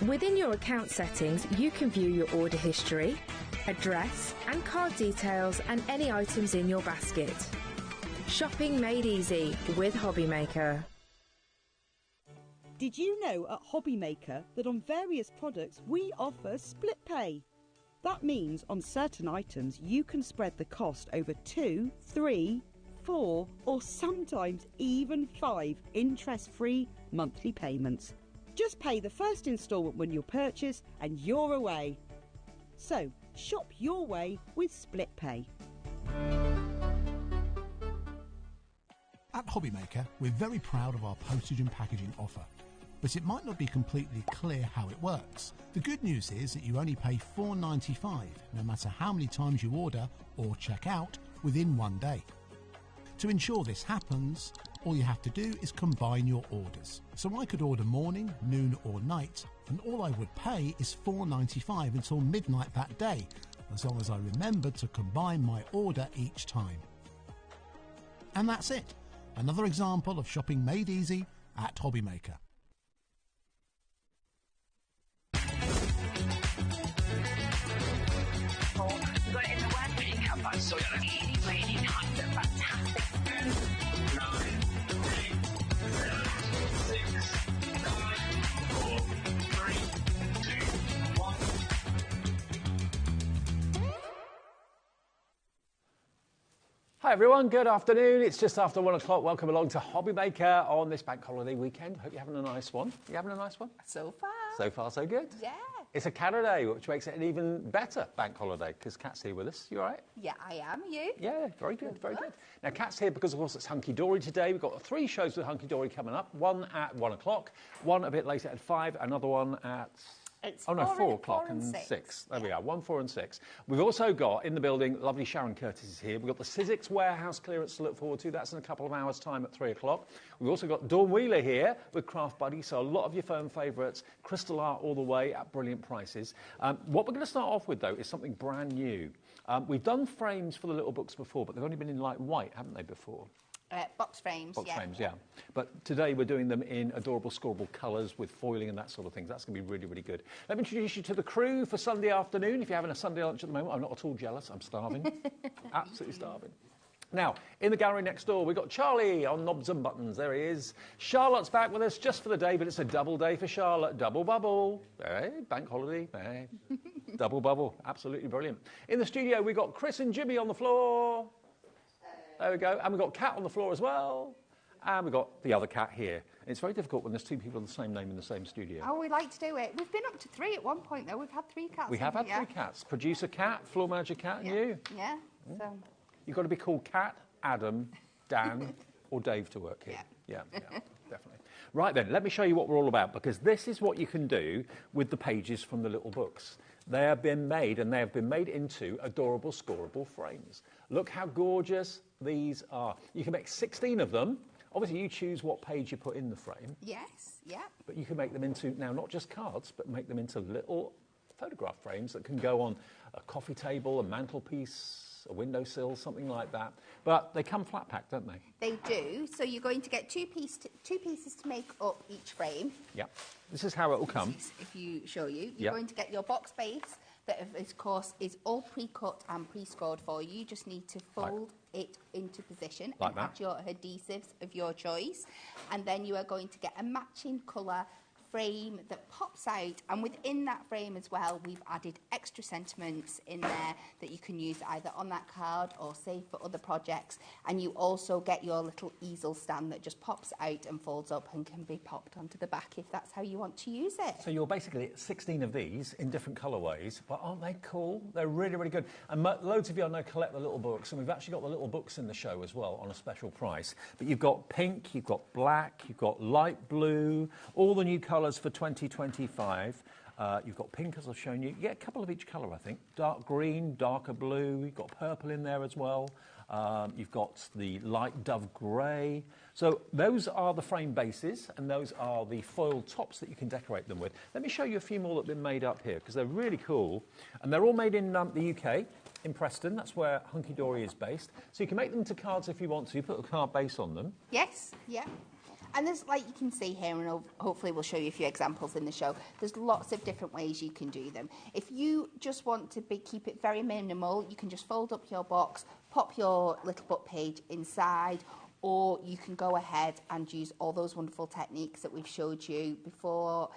Within your account settings, you can view your order history, address and card details and any items in your basket. Shopping made easy with HobbyMaker. Did you know at HobbyMaker that on various products we offer split pay? That means on certain items you can spread the cost over 2, 3, 4 or sometimes even 5 interest-free monthly payments. Just pay the first instalment when you purchase and you're away. So shop your way with split pay. At HobbyMaker, we're very proud of our postage and packaging offer. But it might not be completely clear how it works. The good news is that you only pay $4.95 no matter how many times you order or check out within one day. To ensure this happens, all you have to do is combine your orders. So I could order morning, noon or night, and all I would pay is $4.95 until midnight that day, as long as I remembered to combine my order each time. And that's it. Another example of shopping made easy at HobbyMaker. We've got it in the word makeup, but so really, really nice and fantastic. 9, 8, 7, 6, 5, 4, 3, 2, 1. Hi everyone, good afternoon. It's just after 1 o'clock. Welcome along to HobbyMaker on this bank holiday weekend. Hope you're having a nice one. You having a nice one? So far. So far, so good? Yeah. It's a Canada Day, which makes it an even better bank holiday, because Kat's here with us. You all right? Yeah, I am. You? Yeah, very good, very good. Now, Kat's here because, of course, it's Hunky Dory today. We've got 3 shows with Hunky Dory coming up. One at 1 o'clock, one a bit later at 5, another one at... It's 4 o'clock and 6. There we are, 1, 4 and 6. We've also got, in the building, lovely Sharon Curtis is here. We've got the Sizzix warehouse clearance to look forward to. That's in a couple of hours' time at 3 o'clock. We've also got Dawn Wheeler here with Craft Buddy, so a lot of your firm favourites. Crystal art all the way at brilliant prices. What we're going to start off with, though, is something brand new. We've done frames for the little books before, but they've only been in light white, haven't they, before? Box frames, Box frames, yeah. But today we're doing them in adorable scoreable colours with foiling and that sort of thing. That's going to be really, really good. Let me introduce you to the crew for Sunday afternoon. If you're having a Sunday lunch at the moment, I'm not at all jealous. I'm starving. Absolutely starving. Now, in the gallery next door, we've got Charlie on knobs and buttons. There he is. Charlotte's back with us just for the day, but it's a double day for Charlotte. Double bubble. Hey, bank holiday. Hey. Double bubble. Absolutely brilliant. In the studio, we've got Chris and Jimmy on the floor. There we go. And we've got cat on the floor as well. And we've got the other cat here. It's very difficult when there's two people with the same name in the same studio. Oh, we like to do it. We've been up to 3 at one point, though. We've had 3 cats. We have had 3 cats. Producer Cat, floor manager Cat, and you. Yeah. So. You've got to be called Cat, Adam, Dan, or Dave to work here. Yeah, definitely. Right then, let me show you what we're all about, because this is what you can do with the pages from the little books. They have been made, and they have been made into adorable, scoreable frames. Look how gorgeous these are. You can make 16 of them. Obviously, you choose what page you put in the frame. Yes, yeah. But you can make them into, now, not just cards, but make them into little photograph frames that can go on a coffee table, a mantelpiece, a windowsill, something like that. But they come flat packed, don't they? They do. So you're going to get two pieces to make up each frame. Yeah. This is how it will come. If you show you, you're going to get your box base that, of course, is all pre-cut and pre-scored for you. You just need to fold it into position like and that. add your adhesives of your choice. And then you are going to get a matching colour frame that pops out, and within that frame as well we've added extra sentiments in there that you can use either on that card or save for other projects. And you also get your little easel stand that just pops out and folds up and can be popped onto the back if that's how you want to use it. So you're basically 16 of these in different colourways, but aren't they cool? They're really, really good. And loads of you I know collect the little books, and we've actually got the little books in the show as well on a special price. But you've got pink, you've got black, you've got light blue, all the new colours for 2025. You've got pink, as I've shown you. You get a couple of each colour, I think. Dark green, darker blue. You've got purple in there as well. You've got the light dove grey. So those are the frame bases, and those are the foil tops that you can decorate them with. Let me show you a few more that have been made up here, because they're really cool. And they're all made in the UK, in Preston. That's where Hunky Dory is based. So you can make them into cards if you want to. You put a card base on them. Yes, yeah. And there's, like you can see here, and hopefully we'll show you a few examples in the show, there's lots of different ways you can do them. If you just want to keep it very minimal, you can just fold up your box, pop your little book page inside, or you can go ahead and use all those wonderful techniques that we've showed you before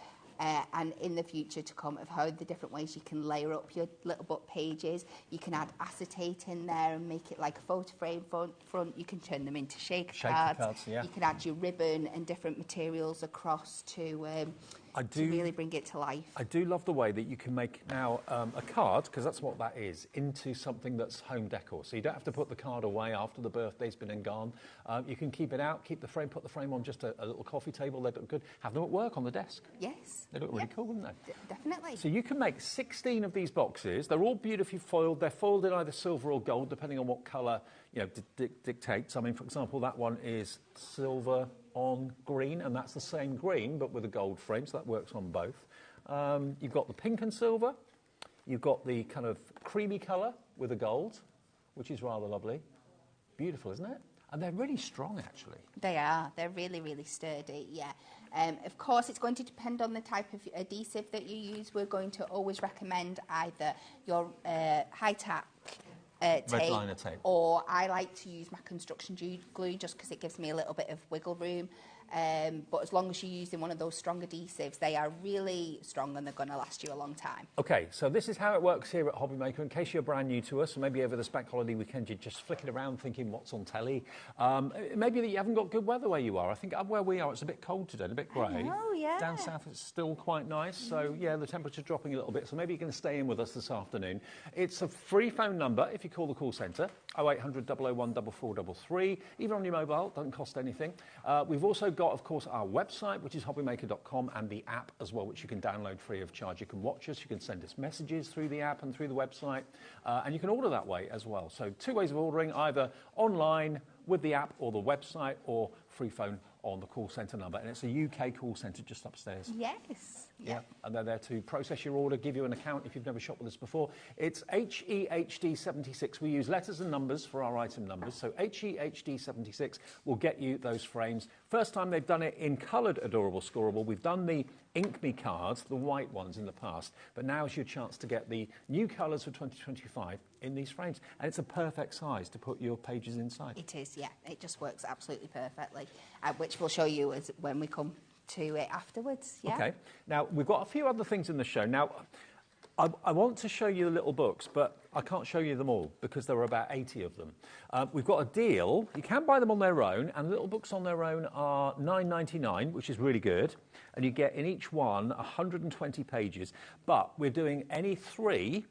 and in the future to come, of how the different ways you can layer up your little book pages. You can add acetate in there and make it like a photo frame front. You can turn them into shaker cards. Yeah. You can add your ribbon and different materials across to really bring it to life. I do love the way that you can make now a card, because that's what that is, into something that's home decor. So you don't have to put the card away after the birthday's been and gone. You can keep it out, keep the frame, put the frame on just a little coffee table. They look good. Have them at work on the desk. Yes. They look really cool, wouldn't they? Definitely. So you can make 16 of these boxes. They're all beautifully foiled. They're foiled in either silver or gold, depending on what colour dictates. I mean, for example, that one is silver on green, and that's the same green but with a gold frame, so that works on both. You've got the pink and silver. You've got the kind of creamy colour with a gold, which is rather lovely. Beautiful, isn't it? And they're really strong, actually. They are. They're really, really sturdy, yeah. Of course, it's going to depend on the type of adhesive that you use. We're going to always recommend either your high-tack tape, liner tape, or I like to use my construction glue just because it gives me a little bit of wiggle room. But as long as you're using one of those strong adhesives, they are really strong and they're going to last you a long time. OK, so this is how it works here at HobbyMaker. In case you're brand new to us, or maybe over this bank holiday weekend you're just flicking around thinking what's on telly. Maybe that you haven't got good weather where you are. I think up where we are it's a bit cold today, a bit grey. Oh, yeah. Down south it's still quite nice, so yeah, the temperature's dropping a little bit, so maybe you can stay in with us this afternoon. It's a free phone number if you call the call centre, 0800 001 4433. Even on your mobile, doesn't cost anything. We've also got, of course, our website, which is hobbymaker.com, and the app as well, which you can download free of charge. You can watch us, you can send us messages through the app and through the website, and you can order that way as well. So 2 ways of ordering, either online with the app or the website, or free phone on the call centre number. And it's a UK call centre just upstairs. Yes. Yeah, and they're there to process your order, give you an account if you've never shopped with us before. It's HEHD76. We use letters and numbers for our item numbers. So HEHD76 will get you those frames. First time they've done it in coloured adorable scoreable. We've done the Ink Me cards, the white ones in the past, but now is your chance to get the new colours for 2025 in these frames. And it's a perfect size to put your pages inside. It is, yeah. It just works absolutely perfectly, which we'll show you when we come to it afterwards. Yeah. Okay. Now, we've got a few other things in the show. Now, I want to show you the little books, but I can't show you them all because there are about 80 of them. We've got a deal. You can buy them on their own, and the little books on their own are $9.99, which is really good. And you get in each one 120 pages. But we're doing any 3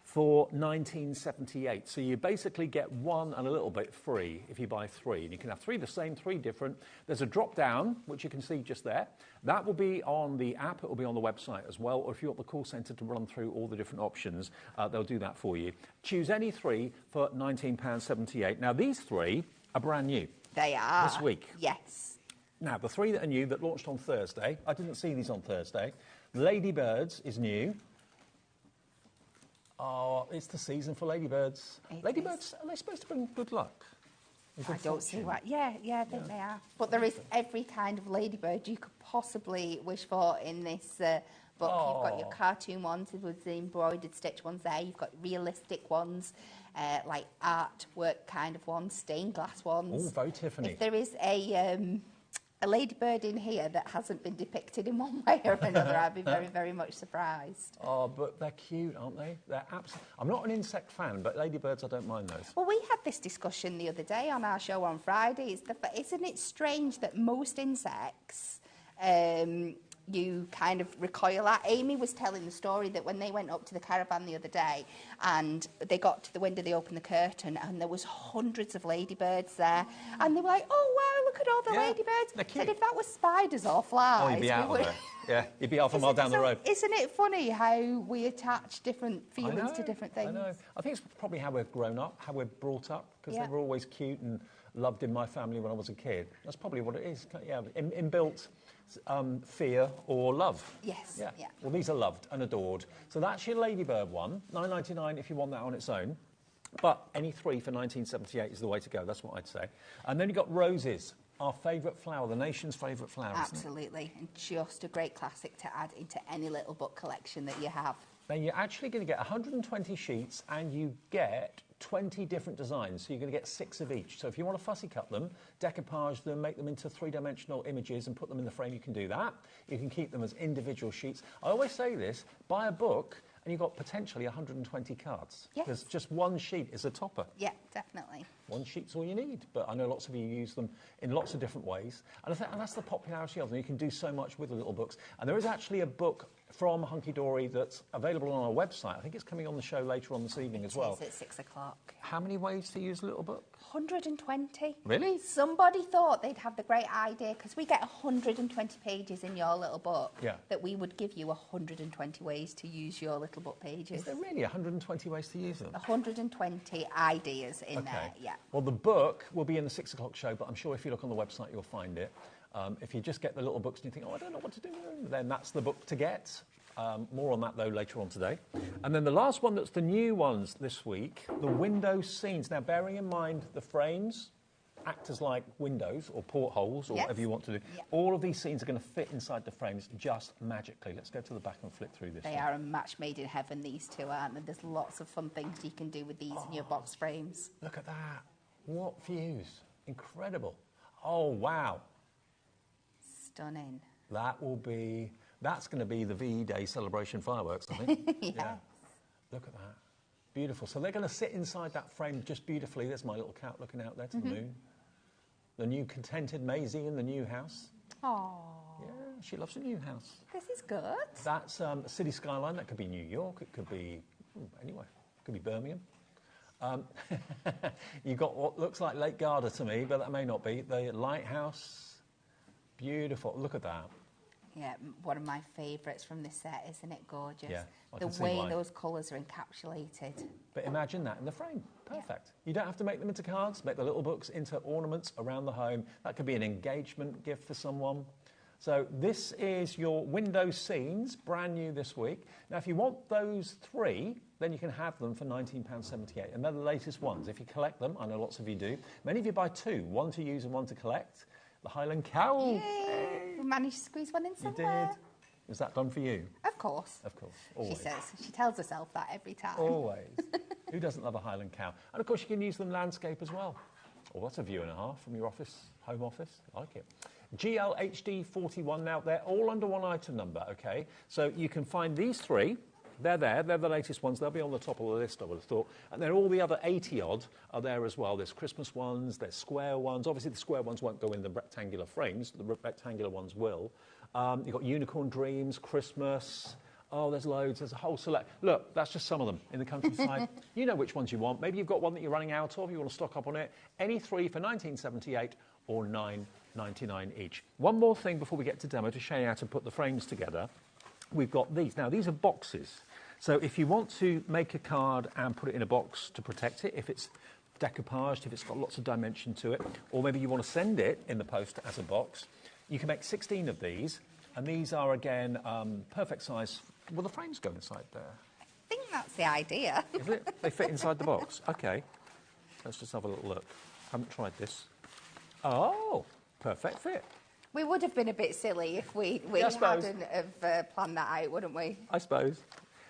for $19.78. So you basically get 1 and a little bit free if you buy 3. And you can have 3 the same, 3 different. There's a drop down, which you can see just there. That will be on the app. It will be on the website as well. Or if you want the call centre to run through all the different options, they'll do that for you. Choose any 3 for £19.78. Now, these 3 are brand new. They are. This week. Yes. Now, the 3 that are new that launched on Thursday, I didn't see these on Thursday. Ladybirds is new. Oh, it's the season for ladybirds. Ladybirds, are they supposed to bring good luck? I don't see why. Yeah, I think they are. But there is every kind of ladybird you could possibly wish for in this book. You've got your cartoon ones with the embroidered stitch ones there. You've got realistic ones, like artwork kind of ones, stained glass ones. Oh, very Tiffany. If there is a ladybird in here that hasn't been depicted in one way or another, I'd be very, very much surprised. Oh, but they're cute, aren't they? They're I'm not an insect fan, but ladybirds, I don't mind those. Well, we had this discussion the other day on our show on Friday. Isn't it strange that most insects you kind of recoil at? Amy was telling the story that when they went up to the caravan the other day and they got to the window, they opened the curtain and there was hundreds of ladybirds there. And they were like, oh, wow, look at all the ladybirds. They're cute. Said if that was spiders or flies... Oh, you'd be out of there. Yeah, you'd be half a mile down the road. Isn't it funny how we attach different feelings to different things? I know. I think it's probably how we're grown up, how we're brought up, because Yeah. they were always cute and loved in my family when I was a kid. That's probably what it is. Yeah, inbuilt fear or love. Yes. Yeah. Well, these are loved and adored. So that's your ladybird one, $9.99 if you want that on its own. But any 3 for $19.78 is the way to go. That's what I'd say. And then you've got roses, our favourite flower, the nation's favourite flower. Absolutely. And just a great classic to add into any little book collection that you have. Then you're actually going to get 120 sheets and you get 20 different designs. So you're going to get 6 of each. So if you want to fussy cut them, decoupage them, make them into 3-dimensional images and put them in the frame, you can do that. You can keep them as individual sheets. I always say this, buy a book and you've got potentially 120 cards. Yes. Because just one sheet is a topper. Yeah, definitely. One sheet's all you need, but I know lots of you use them in lots of different ways. And I think that's the popularity of them. You can do so much with the little books. And there is actually a book from Hunky Dory that's available on our website. I think it's coming on the show later on this evening as well. It is at 6 o'clock. How many ways to use a little book? 120. Really? Somebody thought they'd have the great idea, because we get 120 pages in your little book, that we would give you 120 ways to use your little book pages. Is there really 120 ways to use them? 120 ideas in there, yeah. Well, the book will be in the 6 o'clock show, but I'm sure if you look on the website, you'll find it. If you just get the little books and you think, oh, I don't know what to do, then that's the book to get. More on that, though, later on today. And then the last one that's the new ones this week, the window scenes. Now, bearing in mind the frames act as like windows or portholes or whatever you want to do. Yeah. All of these scenes are going to fit inside the frames just magically. Let's go to the back and flip through this. They are a match made in heaven, these two, aren't they? There's lots of fun things you can do with these in your box frames. Look at that. What views. Incredible. Oh, wow. Stunning. That's going to be the VE Day celebration fireworks, I think. Yeah. Look at that. Beautiful. So they're going to sit inside that frame just beautifully. There's my little cat looking out there to the moon. The new contented Maisie in the new house. Oh. Yeah, she loves the new house. This is good. That's a city skyline. That could be New York. It could be anyway. It could be Birmingham. You've got what looks like Lake Garda to me, but that may not be. The lighthouse. Beautiful. Look at that. Yeah, one of my favourites from this set, isn't it gorgeous? Yeah, the way those colours are encapsulated. But imagine that in the frame. Perfect. Yeah. You don't have to make them into cards. Make the little books into ornaments around the home. That could be an engagement gift for someone. So this is your window scenes, brand new this week. Now, if you want those 3, then you can have them for £19.78. And they're the latest ones. If you collect them, I know lots of you do. Many of you buy 2, one to use and one to collect. The Highland Cow. Yay! We managed to squeeze one in somewhere. You did. Was that done for you? Of course. Of course. Always. She tells herself that every time. Always. Who doesn't love a Highland Cow? And of course you can use them landscape as well. Oh, that's a view and a half from your office, home office. I like it. GLHD 41 now. They're all under one item number, okay? So you can find these 3 they're there. They're the latest ones. They'll be on the top of the list, I would have thought. And then all the other 80-odd are there as well. There's Christmas ones, there's square ones. Obviously, the square ones won't go in the rectangular frames. The rectangular ones will. You've got Unicorn Dreams, Christmas. Oh, there's loads. There's a whole select. Look, that's just some of them in the countryside. You know which ones you want. Maybe you've got one that you're running out of. You want to stock up on it. Any three for $19.78 or $9.99 each. One more thing before we get to demo to show you how to put the frames together. We've got these. Now, these are boxes. So if you want to make a card and put it in a box to protect it, if it's decoupaged, if it's got lots of dimension to it, or maybe you want to send it in the post as a box, you can make 16 of these. And these are, again, perfect size. Will the frames go inside there? I think that's the idea. Is it? They fit inside the box? OK. Let's just have a little look. Haven't tried this. Oh, perfect fit. We would have been a bit silly if we hadn't have planned that out, wouldn't we? I suppose.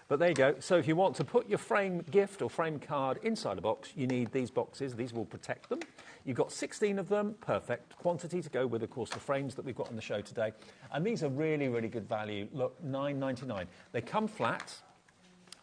But there you go. So if you want to put your frame gift or frame card inside a box, you need these boxes. These will protect them. You've got 16 of them, perfect quantity to go with, of course, the frames that we've got on the show today. And these are really, really good value. Look, $9.99. They come flat,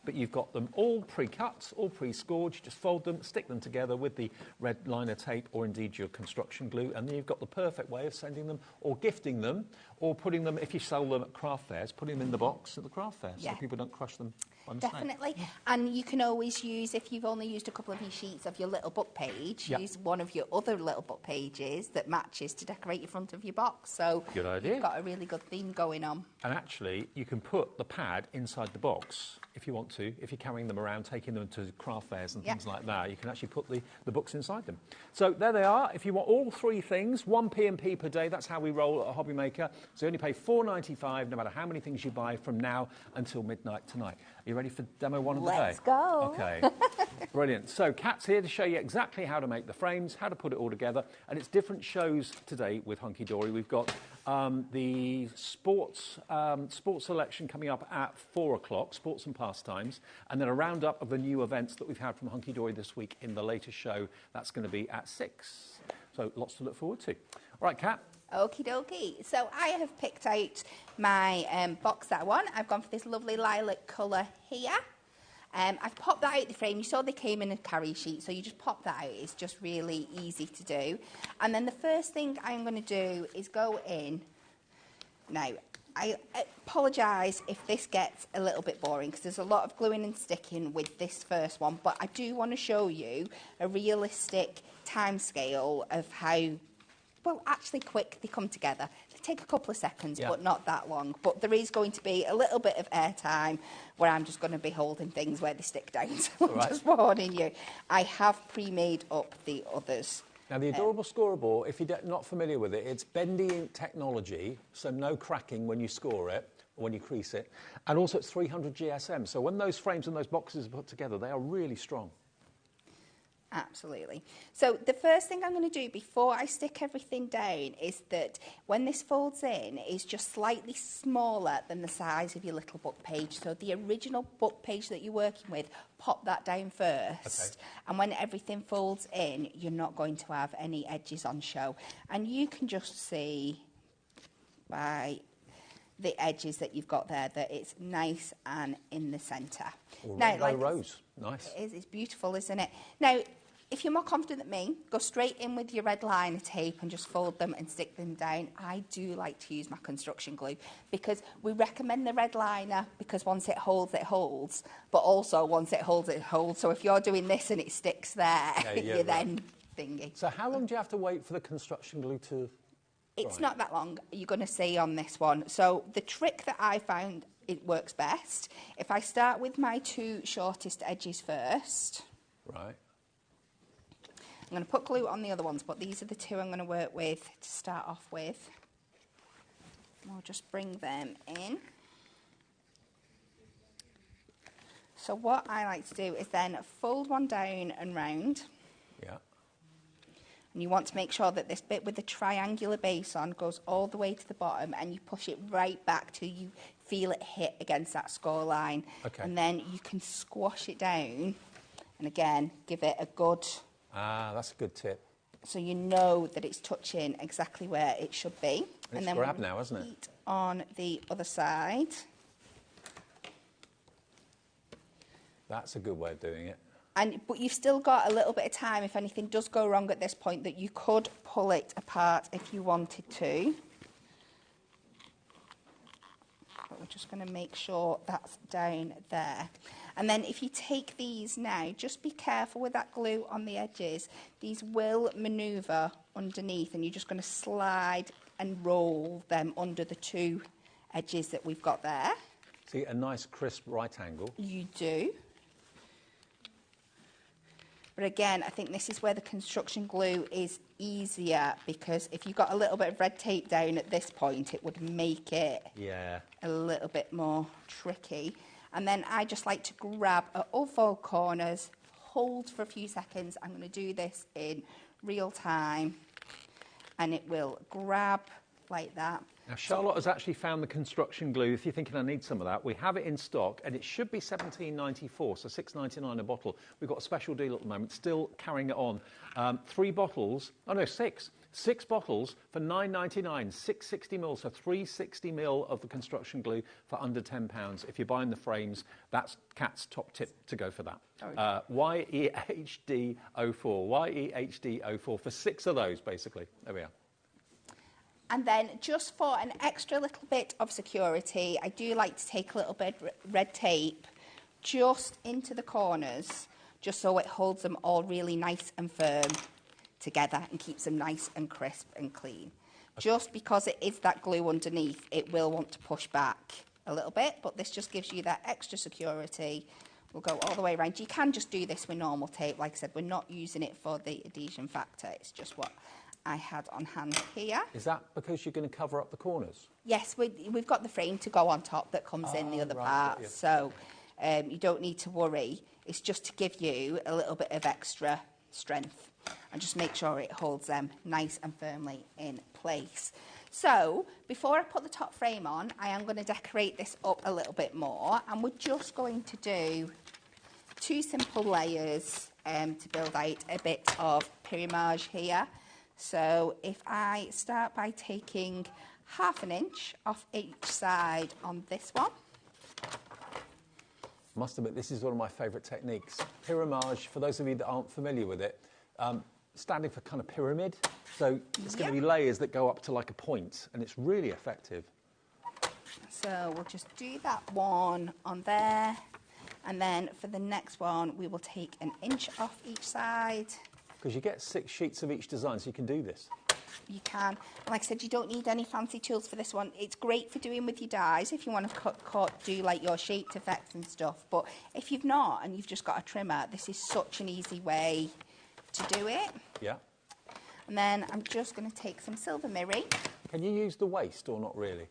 but you've got them all pre-cut, all pre-scored. You just fold them, stick them together with the red liner tape or indeed your construction glue, and then you've got the perfect way of sending them or gifting them or putting them, if you sell them at craft fairs, putting them in the box at the craft fair so people don't crush them by mistake. Definitely. And you can always use, if you've only used a couple of your sheets of your little book page, use one of your other little book pages that matches to decorate your front of your box. So good idea. You've got a really good theme going on. And actually, you can put the pad inside the box if you want to. If you're carrying them around, taking them to craft fairs and things like that, you can actually put the books inside them. So there they are. If you want all three things, 1 P&P per day, that's how we roll at HobbyMaker. So you only pay $4.95 no matter how many things you buy from now until midnight tonight. Are you ready for demo one of the day? Let's go. OK. Brilliant. So Kat's here to show you exactly how to make the frames, how to put it all together. And it's different shows today with Hunky Dory. We've got the sports selection coming up at 4 o'clock, sports and pastimes, and then a roundup of the new events that we've had from Hunky Dory this week in the latest show. That's going to be at 6. So lots to look forward to. All right, Kat. Okie dokie. So I have picked out my box that I want. I've gone for this lovely lilac colour here. I've popped that out the frame. You saw they came in a carry sheet, so you just pop that out. It's just really easy to do. And then the first thing I'm going to do is go in. Now, I apologise if this gets a little bit boring because there's a lot of gluing and sticking with this first one, but I do want to show you a realistic timescale of how, well, actually quick they come together. They take a couple of seconds, but not that long. But there is going to be a little bit of airtime where I'm just going to be holding things where they stick down. So I'm just warning you. I have pre-made up the others. Now, the adorable scorable, if you're not familiar with it, it's bending technology, so no cracking when you score it, or when you crease it. And also it's 300 GSM. So when those frames and those boxes are put together, they are really strong. Absolutely. So the first thing I'm going to do before I stick everything down is that when this folds in, it's just slightly smaller than the size of your little book page. So the original book page that you're working with, pop that down first. Okay. And when everything folds in, you're not going to have any edges on show. And you can just see by the edges that you've got there that it's nice and in the centre. Now, like rose. Nice. It is. It's beautiful, isn't it? Now, if you're more confident than me, go straight in with your red liner tape and just fold them and stick them down. I do like to use my construction glue because we recommend the red liner because once it holds, but also once it holds, it holds. So if you're doing this and it sticks there, you're then thingy. So how long do you have to wait for the construction glue to It's not that long, you're going to see on this one. So the trick that I found, it works best. If I start with my 2 shortest edges first. Right. I'm going to put glue on the other ones, but these are the 2 I'm going to work with to start off with. I'll just bring them in. So what I like to do is then fold one down and round. Yeah. And you want to make sure that this bit with the triangular base on goes all the way to the bottom and you push it right back till you feel it hit against that score line. Okay. And then you can squash it down and again give it a good... Ah, that's a good tip. So you know that it's touching exactly where it should be. And then grab now, isn't it? On the other side. That's a good way of doing it. But you've still got a little bit of time if anything does go wrong at this point, that you could pull it apart if you wanted to. But we're just going to make sure that's down there. And then if you take these now, just be careful with that glue on the edges. These will manoeuvre underneath, and you're just going to slide and roll them under the two edges that we've got there. See, a nice crisp right angle. You do. But again, I think this is where the construction glue is easier, because if you've got a little bit of red tape down at this point, it would make it a little bit more tricky. And then I just like to grab at all four corners, hold for a few seconds. I'm going to do this in real time, and it will grab like that. Now, Charlotte has actually found the construction glue. If you're thinking I need some of that, we have it in stock, and it should be $17.94, so $6.99 a bottle. We've got a special deal at the moment, still carrying it on. 3 bottles, oh no, 6. 6 bottles for $9.99, 660 ml, so 360 ml of the construction glue for under £10. If you're buying the frames, that's Kat's top tip to go for that. YEHD04, YEHD04 for 6 of those, basically. There we are. And then just for an extra little bit of security, I do like to take a little bit of red tape just into the corners, just so it holds them all really nice and firm together and keeps them nice and crisp and clean. Okay. Just because it is that glue underneath, it will want to push back a little bit, but this just gives you that extra security. We'll go all the way around. You can just do this with normal tape. Like I said, we're not using it for the adhesion factor. It's just what I had on hand here. Is that because you're going to cover up the corners? Yes, we've got the frame to go on top that comes in the other part, so you don't need to worry. It's just to give you a little bit of extra strength and just make sure it holds them nice and firmly in place. So before I put the top frame on, I am going to decorate this up a little bit more, and we're just going to do 2 simple layers to build out a bit of pyramage here. So if I start by taking 1/2 inch off each side on this one. Must admit, this is one of my favourite techniques. Pyramage, for those of you that aren't familiar with it, standing for kind of pyramid. So it's going to be layers that go up to like a point, and it's really effective. So we'll just do that one on there. And then for the next one, we will take 1 inch off each side. Because you get 6 sheets of each design, so you can do this. You can. And like I said, you don't need any fancy tools for this one. It's great for doing with your dies if you want to do like your shaped effects and stuff. But if you've not and you've just got a trimmer, this is such an easy way to do it. Yeah. And then I'm just going to take some silver mirror. Can you use the waste or not really?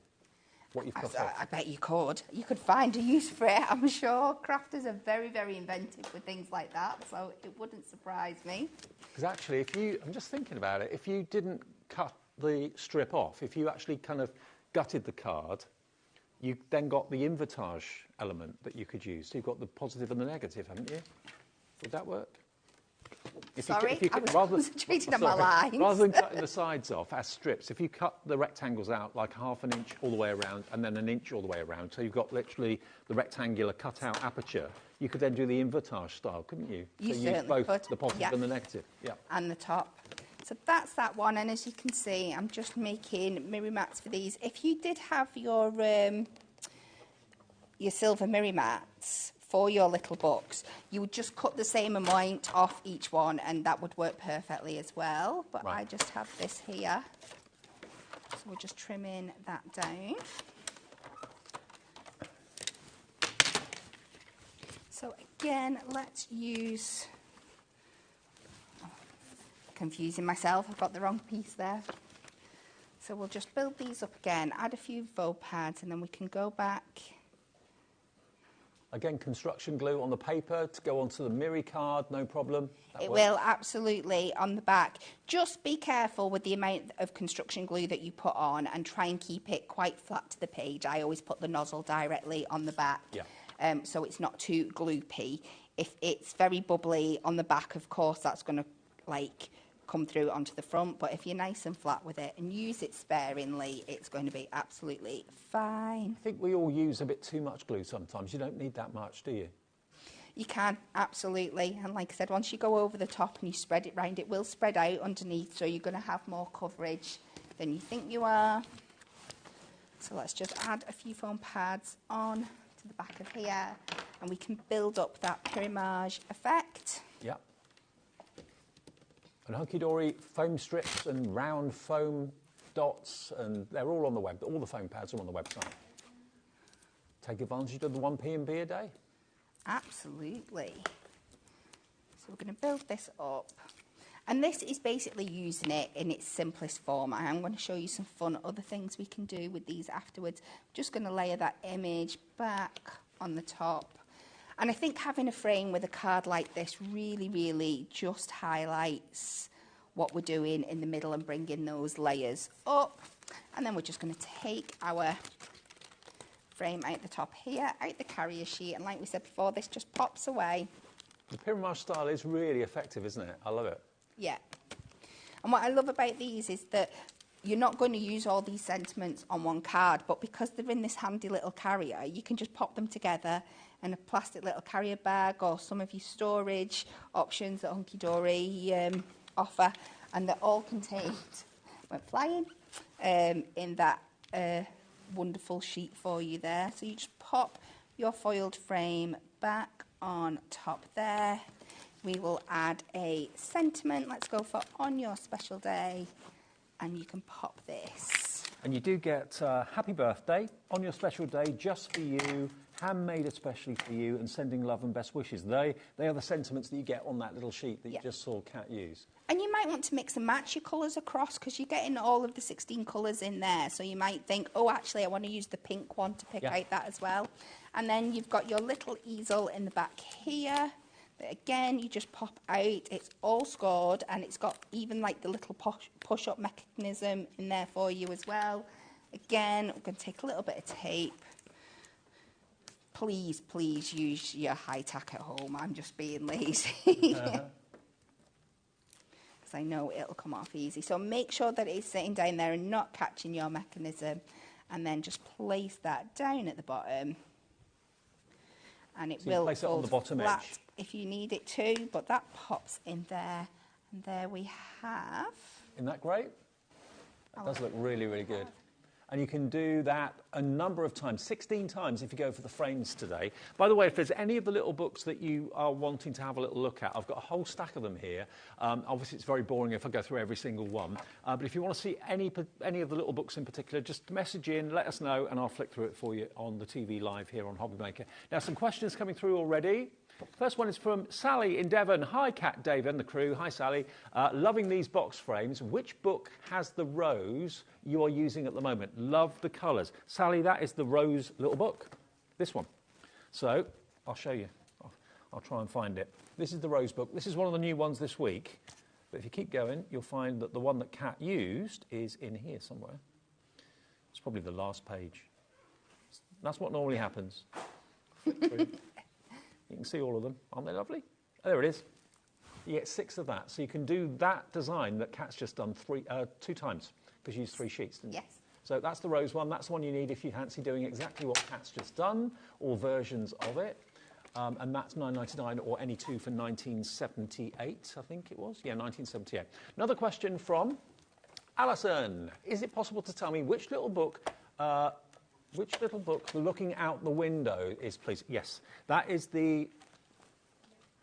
What you've got I bet you could. You could find a use for it, I'm sure. Crafters are very, very inventive with things like that, so it wouldn't surprise me. Because actually, I'm just thinking about it, if you didn't cut the strip off, if you actually kind of gutted the card, you then got the invertage element that you could use. So you've got the positive and the negative, haven't you? Would that work? I was concentrating on my lines. Rather than cutting the sides off as strips, if you cut the rectangles out like 1/2 inch all the way around and then 1 inch all the way around, so you've got literally the rectangular cut-out aperture, you could then do the invertage style, couldn't you? You so certainly use both could. the positive and the negative. Yeah. And the top. So that's that one, and as you can see, I'm just making mirror mats for these. If you did have your silver mirror mats for your little books, you would just cut the same amount off each one, and that would work perfectly as well. But I just have this here, so we're just trimming that down. So again, let's use, confusing myself, I've got the wrong piece there. So we'll just build these up again, add a few faux pads, and then we can go back. Again, construction glue on the paper to go onto the mirror card, no problem. It will, absolutely, on the back. Just be careful with the amount of construction glue that you put on and try and keep it quite flat to the page. I always put the nozzle directly on the back, so it's not too gloopy. If it's very bubbly on the back, of course, that's going to come through onto the front, but if you're nice and flat with it and use it sparingly, it's going to be absolutely fine. I think we all use a bit too much glue sometimes. You don't need that much, do you? You can, absolutely. And like I said, once you go over the top and you spread it round, it will spread out underneath, so you're going to have more coverage than you think you are. So let's just add a few foam pads on to the back of here, and we can build up that pyramage effect. Yeah. And hunky-dory foam strips and round foam dots, and they're all on the web. All the foam pads are on the website. Take advantage of the 1p&B a day. Absolutely. So we're going to build this up. And this is basically using it in its simplest form. I'm going to show you some fun other things we can do with these afterwards. Just going to layer that image back on the top. And I think having a frame with a card like this really, really just highlights what we're doing in the middle and bringing those layers up. And then we're just going to take our frame out the top here, out the carrier sheet, and like we said before, this just pops away. The pyramide style is really effective, isn't it? I love it. Yeah. And what I love about these is that you're not going to use all these sentiments on one card, but because they're in this handy little carrier, you can just pop them together in a plastic little carrier bag or some of your storage options that Hunky Dory offer, and they're all contained, went flying, in that wonderful sheet for you there. So you just pop your foiled frame back on top there. We will add a sentiment. Let's go for on your special day, and you can pop this. And you do get happy birthday on your special day, just for you, handmade especially for you, and sending love and best wishes. They are the sentiments that you get on that little sheet that you just saw Kat use. And you might want to mix and match your colours across, because you're getting all of the 16 colours in there. So you might think, oh, actually, I want to use the pink one to pick out that as well. And then you've got your little easel in the back here. But again, you just pop out. It's all scored, and it's got even like the little push-up mechanism in there for you as well. Again, we're going to take a little bit of tape. Please, please use your high tack at home. I'm just being lazy. Because I know it'll come off easy. So make sure that it's sitting down there and not catching your mechanism. And then just place that down at the bottom. And it will place it on the bottom flat edge if you need it to, but that pops in there. And there we have. Isn't that great? That does look really, really good. And you can do that a number of times, 16 times if you go for the frames today. By the way, if there's any of the little books that you are wanting to have a little look at, I've got a whole stack of them here. Obviously, it's very boring if I go through every single one. But if you want to see any of the little books in particular, just message in, let us know, and I'll flick through it for you on the TV live here on HobbyMaker. Now, some questions coming through already. First one is from Sally in Devon. Hi, Kat, Dave, and the crew. Hi, Sally. Loving these box frames. Which book has the rose you are using at the moment? Love the colours. Sally, that is the rose little book. This one. So, I'll show you. I'll try and find it. This is the rose book. This is one of the new ones this week. But if you keep going, you'll find that the one that Kat used is in here somewhere. It's probably the last page. That's what normally happens. Flick through. You can see all of them. Aren't they lovely? Oh, there it is. You get 6 of that. So you can do that design that Kat's just done 2 times, because you used 3 sheets, didn't you? Yes. So that's the rose one. That's the one you need if you fancy doing exactly what Kat's just done, or versions of it. And that's $9.99, or any 2 for $19.78, I think it was. Yeah, $19.78. Another question from Alison. Is it possible to tell me which little book looking out the window is, please? Yes, that is the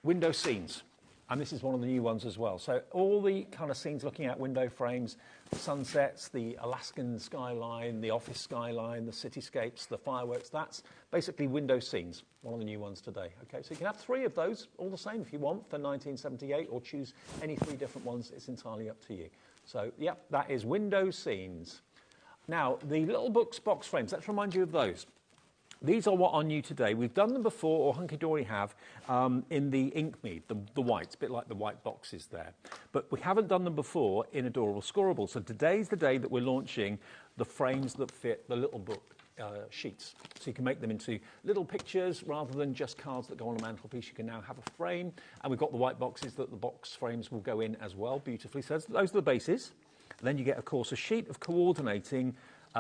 window scenes. And this is one of the new ones as well. So all the kind of scenes looking out window frames, the sunsets, the Alaskan skyline, the office skyline, the cityscapes, the fireworks, that's basically window scenes, one of the new ones today. Okay, so you can have 3 of those, all the same if you want, for $19.78, or choose any 3 different ones. It's entirely up to you. So, yep, that is window scenes. Now, the little books box frames, let's remind you of those. These are what are new today. We've done them before, or Hunky Dory have, in the Inkmead, the whites, a bit like the white boxes there. But we haven't done them before in Adorable Scoreable. So today's the day that we're launching the frames that fit the little book sheets. So you can make them into little pictures rather than just cards that go on a mantelpiece. You can now have a frame. And we've got the white boxes that the box frames will go in as well, beautifully. So those are the bases. And then you get, of course, a sheet of coordinating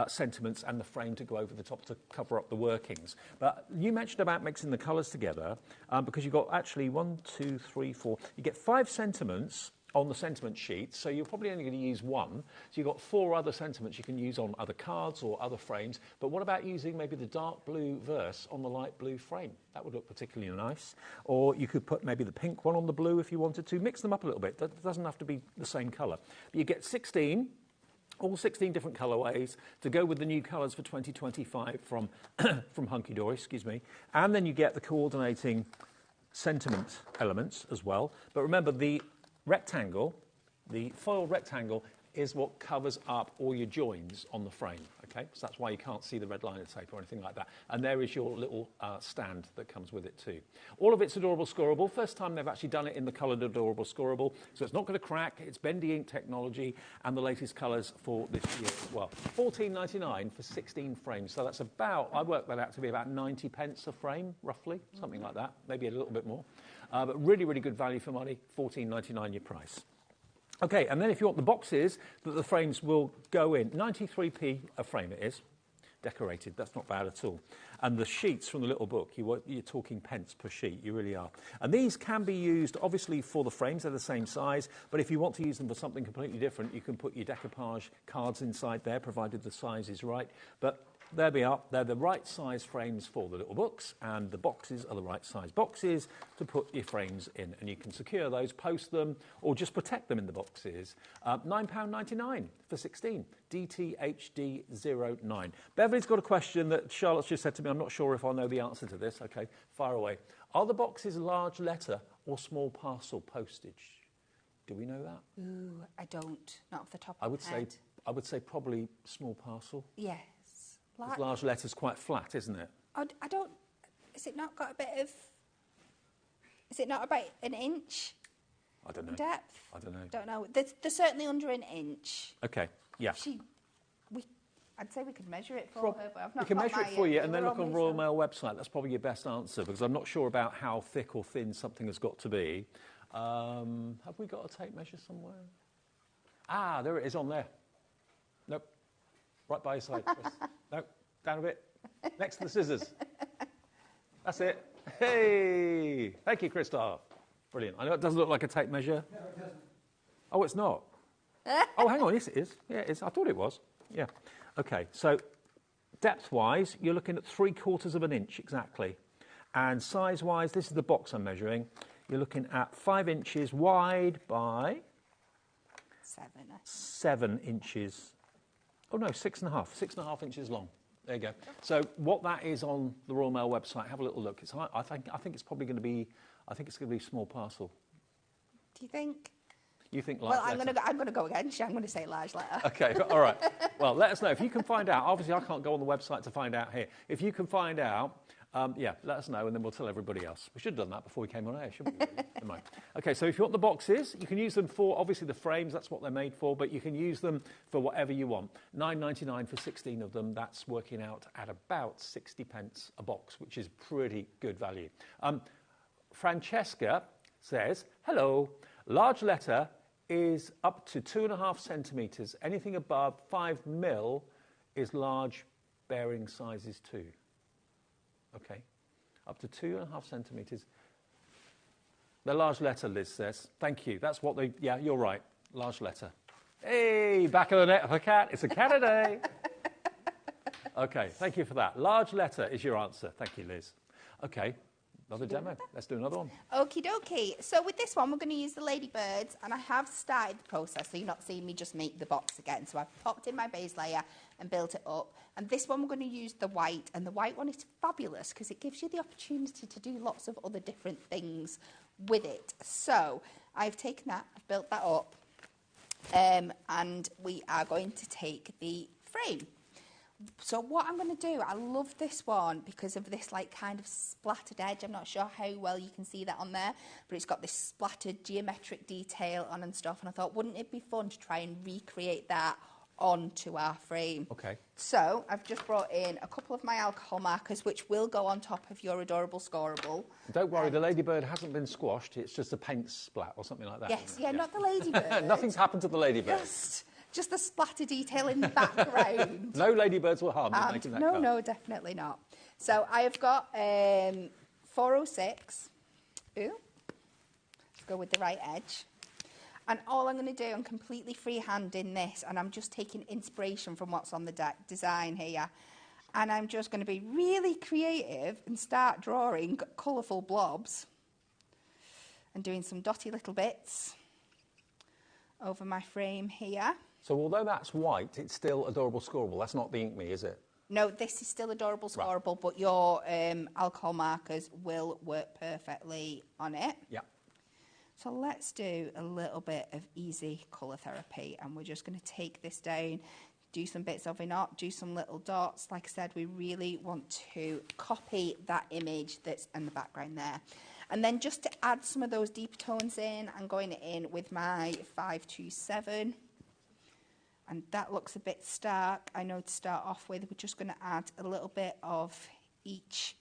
sentiments and the frame to go over the top to cover up the workings. But you mentioned about mixing the colours together because you've got actually 1, 2, 3, 4. You get 5 sentiments on the sentiment sheet, so you're probably only going to use 1. So you've got 4 other sentiments you can use on other cards or other frames. But what about using maybe the dark blue verse on the light blue frame? That would look particularly nice. Or you could put maybe the pink one on the blue if you wanted to. Mix them up a little bit. That doesn't have to be the same colour. But you get 16, all 16 different colourways to go with the new colours for 2025 from Hunky Dory, excuse me. And then you get the coordinating sentiment elements as well. But remember, the rectangle, the foiled rectangle, is what covers up all your joins on the frame, okay? So that's why you can't see the red liner tape or anything like that. And there is your little stand that comes with it too. All of it's adorable scorable. First time they've actually done it in the coloured adorable scorable, so it's not going to crack. It's bendy ink technology and the latest colours for this year as well. $14.99 for 16 frames. So that's about, I worked that out to be about 90 pence a frame, roughly, something like that, maybe a little bit more. But really, really good value for money, $14.99 your price. Okay, and then if you want the boxes that the frames will go in, 93p a frame it is, decorated, that's not bad at all. And the sheets from the little book, you're talking pence per sheet, you really are. And these can be used, obviously, for the frames, they're the same size, but if you want to use them for something completely different, you can put your decoupage cards inside there, provided the size is right. But there we are. They're the right size frames for the little books, and the boxes are the right size boxes to put your frames in. And you can secure those, post them, or just protect them in the boxes. £9.99 for 16. DTHD09. Beverly's got a question that Charlotte's just said to me. I'm not sure if I know the answer to this. Okay, fire away. Are the boxes large letter or small parcel postage? Do we know that? Ooh, I don't. Not off the top of my head. I would say probably small parcel. Yes. Large letter's quite flat, isn't it? I don't... Is it not got a bit of... Is it not about an inch? I don't know. Depth? I don't know. Don't know. They're certainly under an inch. Okay, yeah. I'd say we could measure it for her, but I've not We can got measure it my, for you and then look on me, Royal so- Mail website. That's probably your best answer because I'm not sure about how thick or thin something has got to be. Have we got a tape measure somewhere? Ah, there it is on there. Nope. Right by your side, Chris. Nope. Down a bit. Next to the scissors. That's it. Hey! Thank you, Christoph. Brilliant. I know it doesn't look like a tape measure. No, it doesn't. Oh, it's not. Oh, hang on. Yes, it is. Yeah, it is. I thought it was. Yeah. Okay, so depth-wise, you're looking at 3/4 of an inch exactly. And size-wise, this is the box I'm measuring. You're looking at 5 inches wide by 7 inches. Oh, no, 6.5. 6.5 inches long. There you go. So what that is on the Royal Mail website, have a little look. I think it's probably going to be. I think it's going to be small parcel. Do you think? You think large letter? I'm going to go against you. I'm going to say large letter. Okay, all right. Well, let us know if you can find out. Obviously, I can't go on the website to find out here. If you can find out, yeah, let us know, and then we'll tell everybody else. We should have done that before we came on air, shouldn't we? Never mind. Okay, so if you want the boxes, you can use them for, obviously, the frames. That's what they're made for, but you can use them for whatever you want. $9.99 for 16 of them. That's working out at about 60 pence a box, which is pretty good value. Francesca says, hello, large letter is up to 2.5 centimetres. Anything above 5 mil is large bearing sizes too. Okay, up to 2.5 centimetres. The large letter, Liz says. Thank you. That's what they, yeah, you're right. Large letter. Hey, back of the net for cat. It's a cat a day. Okay, thank you for that. Large letter is your answer. Thank you, Liz. Okay, another demo. Let's do another one. Okie dokie. So with this one, we're going to use the ladybirds, and I have started the process, so you're not seeing me just make the box again. So I've popped in my base layer and built it up. And this one, we're going to use the white, and the white one is fabulous because it gives you the opportunity to do lots of other different things with it. So I've taken that, I've built that up, and we are going to take the frame. So what I'm going to do, I love this one because of this like kind of splattered edge. I'm not sure how well you can see that on there, but it's got this splattered geometric detail on and stuff. And I thought, wouldn't it be fun to try and recreate that onto our frame? Okay. So I've just brought in a couple of my alcohol markers, which will go on top of your adorable scorable. Don't worry, the ladybird hasn't been squashed. It's just a paint splat or something like that. Yes, yeah, not the ladybird. Nothing's happened to the ladybird. just the splatter detail in the background. No ladybirds will harm you making that No, card. no, definitely not. So I have got 406. Ooh, let's go with the right edge. And all I'm going to do, I'm completely freehanding this, and I'm just taking inspiration from what's on the design here. And I'm just going to be really creative and start drawing colourful blobs and doing some dotty little bits over my frame here. So although that's white, it's still adorable scoreable. That's not the Ink Me, is it? No, this is still adorable scoreable, but your alcohol markers will work perfectly on it. Yeah. So let's do a little bit of easy colour therapy, and we're just going to take this down, do some bits of it up, do some little dots. Like I said, we really want to copy that image that's in the background there. And then just to add some of those deeper tones in, I'm going in with my 527. And that looks a bit stark. I know to start off with, we're just going to add a little bit of each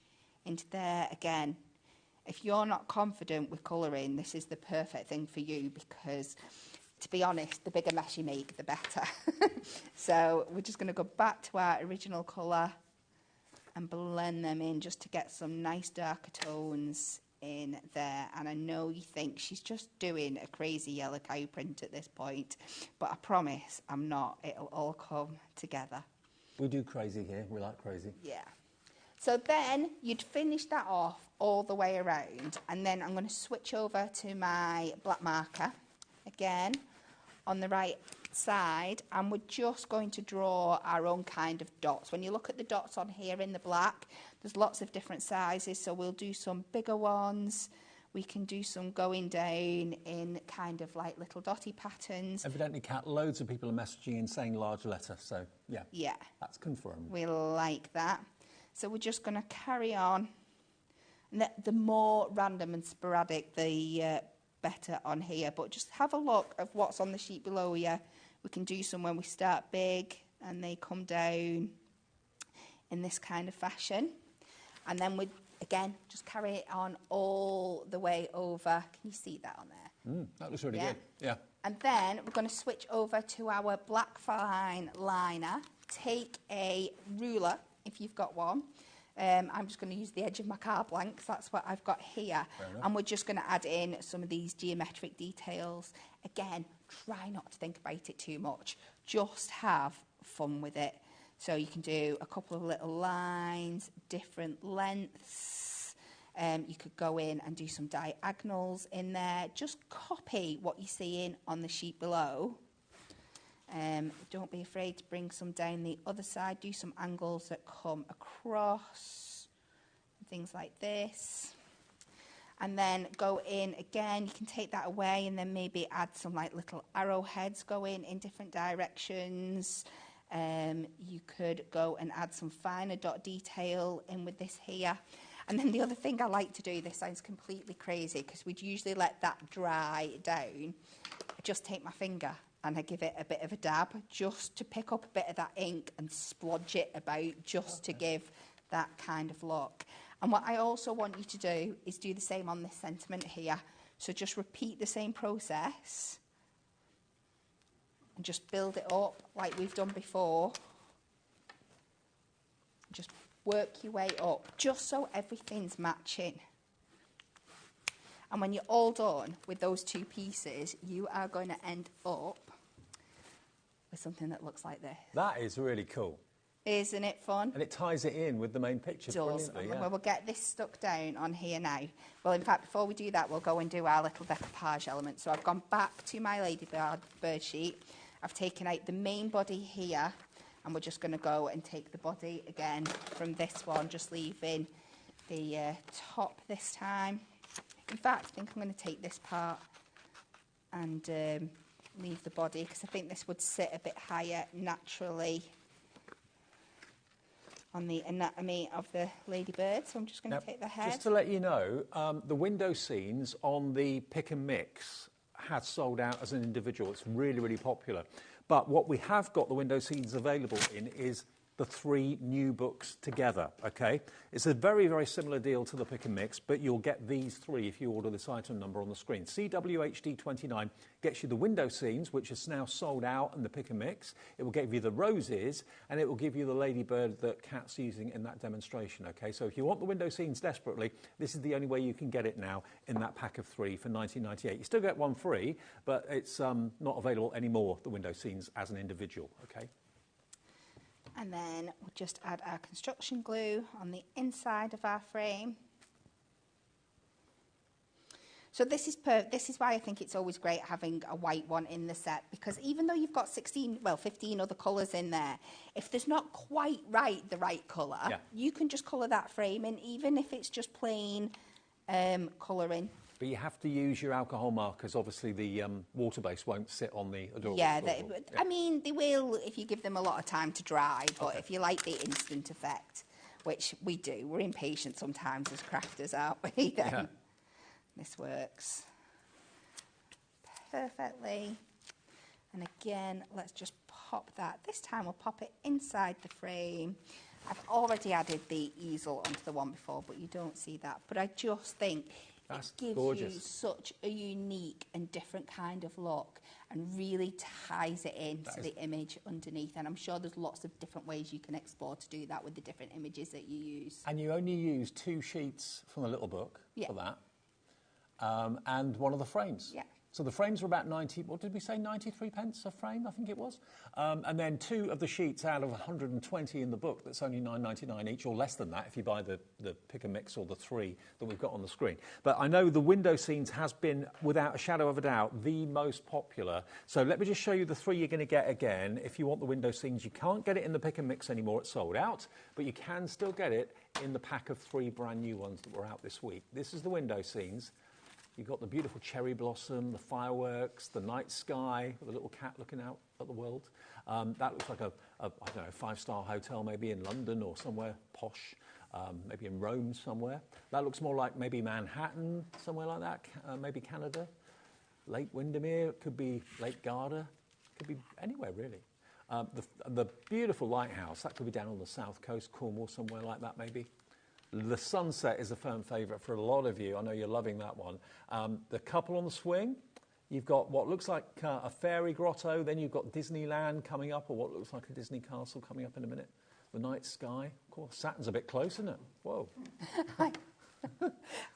into there. Again, if you're not confident with colouring, this is the perfect thing for you, because, to be honest, the bigger mess you make, the better. So we're just going to go back to our original colour and blend them in just to get some nice darker tones in there. And I know you think she's just doing a crazy yellow cow print at this point, but I promise I'm not. It'll all come together. We do crazy here. We like crazy. Yeah. So then you'd finish that off all the way around, and then I'm going to switch over to my black marker again on the right side, and we're just going to draw our own kind of dots. When you look at the dots on here in the black, there's lots of different sizes, so we'll do some bigger ones. We can do some going down in kind of like little dotty patterns. Evidently, Kat, loads of people are messaging in saying large letter, so yeah. Yeah. That's confirmed. We like that. So we're just going to carry on. And the more random and sporadic, the better on here. But just have a look at what's on the sheet below you. We can do some when we start big and they come down in this kind of fashion. And then we, again, just carry it on all the way over. Can you see that on there? That looks really good. Yeah. And then we're going to switch over to our black fine liner. Take a ruler, if you've got one. I'm just going to use the edge of my card blank, that's what I've got here. And we're just going to add in some of these geometric details. Again, try not to think about it too much. Just have fun with it. So you can do a couple of little lines, different lengths. You could go in and do some diagonals in there. Just copy what you're seeing on the sheet below. Don't be afraid to bring some down the other side. Do some angles that come across, things like this. And then go in again. You can take that away and then maybe add some like little arrowheads going in different directions. You could go and add some finer dot detail in with this here. And then the other thing I like to do, this sounds completely crazy because we'd usually let that dry down. I just take my finger and I give it a bit of a dab just to pick up a bit of that ink and splodge it about just to give that kind of look. And what I also want you to do is do the same on this sentiment here. So just repeat the same process and just build it up like we've done before. Just work your way up just so everything's matching. And when you're all done with those two pieces, you are going to end up with something that looks like this. That is really cool. Isn't it fun? And it ties it in with the main picture brilliantly. Yeah. We'll get this stuck down on here now. Well, in fact, before we do that, we'll go and do our little decoupage element. So I've gone back to my ladybird sheet. I've taken out the main body here, and we're just going to go and take the body again from this one, just leaving the top this time. In fact, I think I'm going to take this part and leave the body, because I think this would sit a bit higher naturally on the anatomy of the ladybird. So I'm just going to take the head. Just to let you know, the window scenes on the Pick and Mix has sold out as an individual. It's really, really popular. But what we have got the window scenes available in is the 3 new books together, okay? It's a very, very similar deal to the Pick and Mix, but you'll get these 3 if you order this item number on the screen. CWHD29 gets you the window scenes, which is now sold out in the Pick and Mix. It will give you the roses, and it will give you the ladybird that Kat's using in that demonstration, okay? So if you want the window scenes desperately, this is the only way you can get it now in that pack of 3 for $19.98. You still get one free, but it's not available anymore, the window scenes, as an individual, okay? And then we'll just add our construction glue on the inside of our frame. So this is why I think it's always great having a white one in the set, because even though you've got 15 other colours in there, if there's not quite the right colour, you can just colour that frame in, even if it's just plain colouring. But you have to use your alcohol markers. Obviously, the water base won't sit on the adorable. I mean, they will if you give them a lot of time to dry, but if you like the instant effect, which we do, we're impatient sometimes as crafters, aren't we? Then this works perfectly. And again, let's just pop that. This time we'll pop it inside the frame. I've already added the easel onto the one before, but you don't see that. But I just think it gives you such a unique and different kind of look and really ties it into the image underneath. And I'm sure there's lots of different ways you can explore to do that with the different images that you use. And you only use 2 sheets from the little book for that, and one of the frames. Yeah. So the frames are about 90, what did we say, 93 pence a frame, I think it was. And then 2 of the sheets out of 120 in the book, that's only $9.99 each, or less than that if you buy the Pick and Mix or the 3 that we've got on the screen. But I know the window scenes has been, without a shadow of a doubt, the most popular. So let me just show you the 3 you're going to get again. If you want the window scenes, you can't get it in the Pick and Mix anymore, it's sold out, but you can still get it in the pack of 3 brand new ones that were out this week. This is the window scenes. You've got the beautiful cherry blossom, the fireworks, the night sky with a little cat looking out at the world. That looks like a I don't know, 5-star hotel maybe in London or somewhere posh, maybe in Rome somewhere. That looks more like maybe Manhattan, somewhere like that, maybe Canada. Lake Windermere, it could be Lake Garda, could be anywhere really. The beautiful lighthouse, that could be down on the south coast, Cornwall, somewhere like that maybe. The sunset is a firm favourite for a lot of you. I know you're loving that one. The couple on the swing, you've got what looks like a fairy grotto, then you've got Disneyland coming up, or what looks like a Disney castle coming up in a minute. The night sky, of course, Saturn's a bit close, isn't it? Whoa.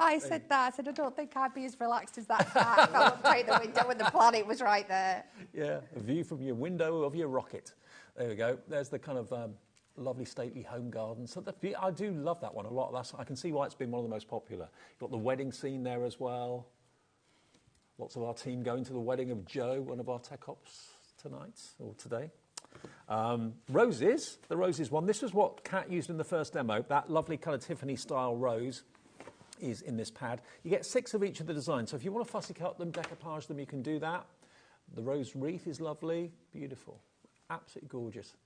I said that. I said, I don't think I'd be as relaxed as that cat. I looked out the window and the planet was right there. Yeah, a view from your window of your rocket. There we go. There's the kind of lovely stately home garden. So I do love that one a lot. I can see why it's been one of the most popular. You've got the wedding scene there as well. Lots of our team going to the wedding of Joe, one of our tech ops tonight or today. Roses, the roses one. This was what Kat used in the first demo. That lovely kind of Tiffany style rose is in this pad. You get 6 of each of the designs. So if you want to fussy cut them, decoupage them, you can do that. The rose wreath is lovely, beautiful, absolutely gorgeous.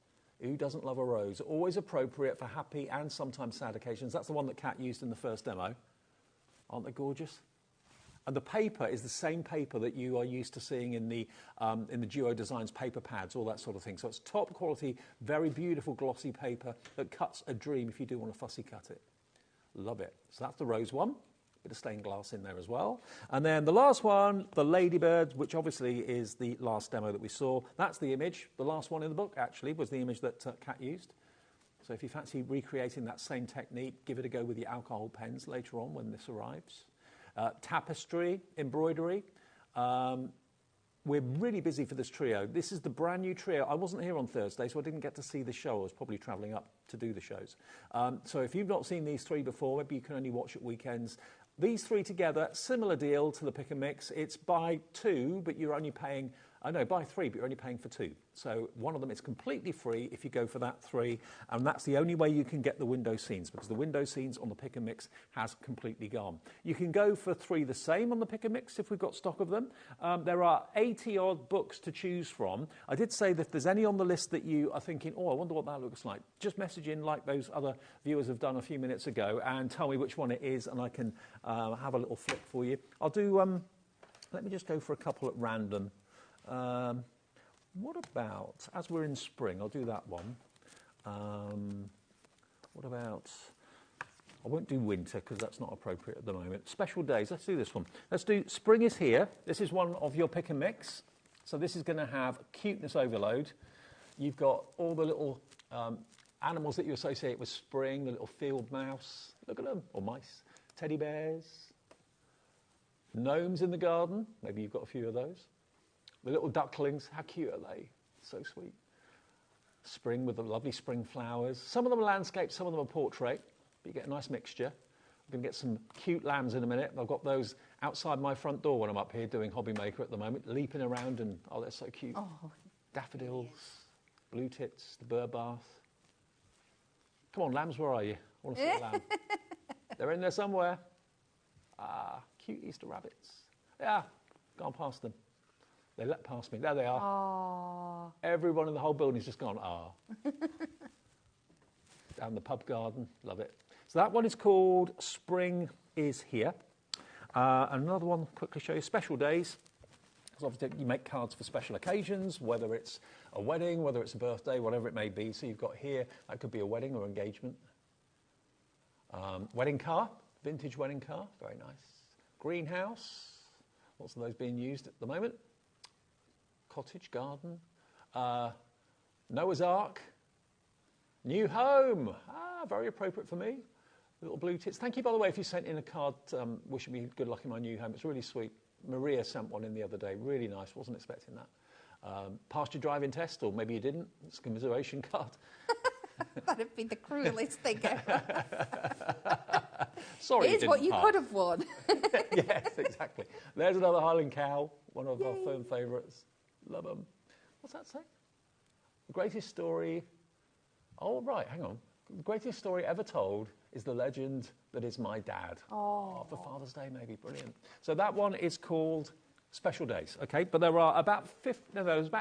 Who doesn't love a rose? Always appropriate for happy and sometimes sad occasions. That's the one that Kat used in the first demo. Aren't they gorgeous? And the paper is the same paper that you are used to seeing in the Duo Designs paper pads, all that sort of thing. So it's top quality, very beautiful glossy paper that cuts a dream if you do want to fussy cut it. Love it. So that's the rose one. Bit of stained glass in there as well. And then the last one, the ladybird, which obviously is the last demo that we saw. That's the image. The last one in the book, actually, was the image that Kat used. So if you fancy recreating that same technique, give it a go with your alcohol pens later on when this arrives. Tapestry, embroidery. We're really busy for this trio. This is the brand new trio. I wasn't here on Thursday, so I didn't get to see the show. I was probably travelling up to do the shows. So if you've not seen these 3 before, maybe you can only watch at weekends. These 3 together, similar deal to the Pick and Mix. It's buy 2, but you're only paying, buy 3, but you're only paying for 2. So one of them is completely free if you go for that 3, and that's the only way you can get the window scenes, because the window scenes on the Pick and Mix has completely gone. You can go for 3 the same on the Pick and Mix if we've got stock of them. There are 80-odd books to choose from. I did say that if there's any on the list that you are thinking, I wonder what that looks like, just message in like those other viewers have done a few minutes ago and tell me which one it is, and I can have a little flick for you. I'll do, let me just go for a couple at random. What about, as we're in spring, I'll do that one. What about... I won't do winter because that's not appropriate at the moment. Special days, let's do this one. Let's do spring is here. This is one of your pick and mix. So this is going to have cuteness overload. You've got all the little animals that you associate with spring, the little field mouse. Look at them, or mice. Teddy bears. Gnomes in the garden. Maybe you've got a few of those. The little ducklings, how cute are they? So sweet. Spring with the lovely spring flowers. Some of them are landscape, some of them are portrait. But you get a nice mixture. I'm going to get some cute lambs in a minute. I've got those outside my front door when I'm up here doing HobbyMaker at the moment, leaping around and, oh, they're so cute. Oh, daffodils, blue tits, the bird bath. Come on, lambs, where are you? I want to see a lamb. They're in there somewhere. Ah, cute Easter rabbits. Yeah, gone past them. They let past me. There they are. Aww. Everyone in the whole building's just gone, Down the pub garden, love it. So that one is called Spring is Here. Another one, quickly show you, special days. Because obviously you make cards for special occasions, whether it's a wedding, whether it's a birthday, whatever it may be. So you've got here, that could be a wedding or engagement. Wedding car, vintage wedding car, very nice. Greenhouse, lots of those being used at the moment. Cottage garden. Noah's Ark. New home. Very appropriate for me. Little blue tits. Thank you, by the way, if you sent in a card wishing me good luck in my new home. It's really sweet. Maria sent one in the other day. Really nice. Wasn't expecting that. Passed your driving test, or maybe you didn't. It's a commiseration card. That'd be the cruelest thing ever. Sorry, here's what you could have won. Yes, exactly. There's another Highland cow, one of our firm favourites. Love them. What's that say? The greatest story... Oh, right, hang on. The greatest story ever told is the legend that is my dad. Oh. For Father's Day, maybe. Brilliant. So that one is called Special Days, okay? But there are about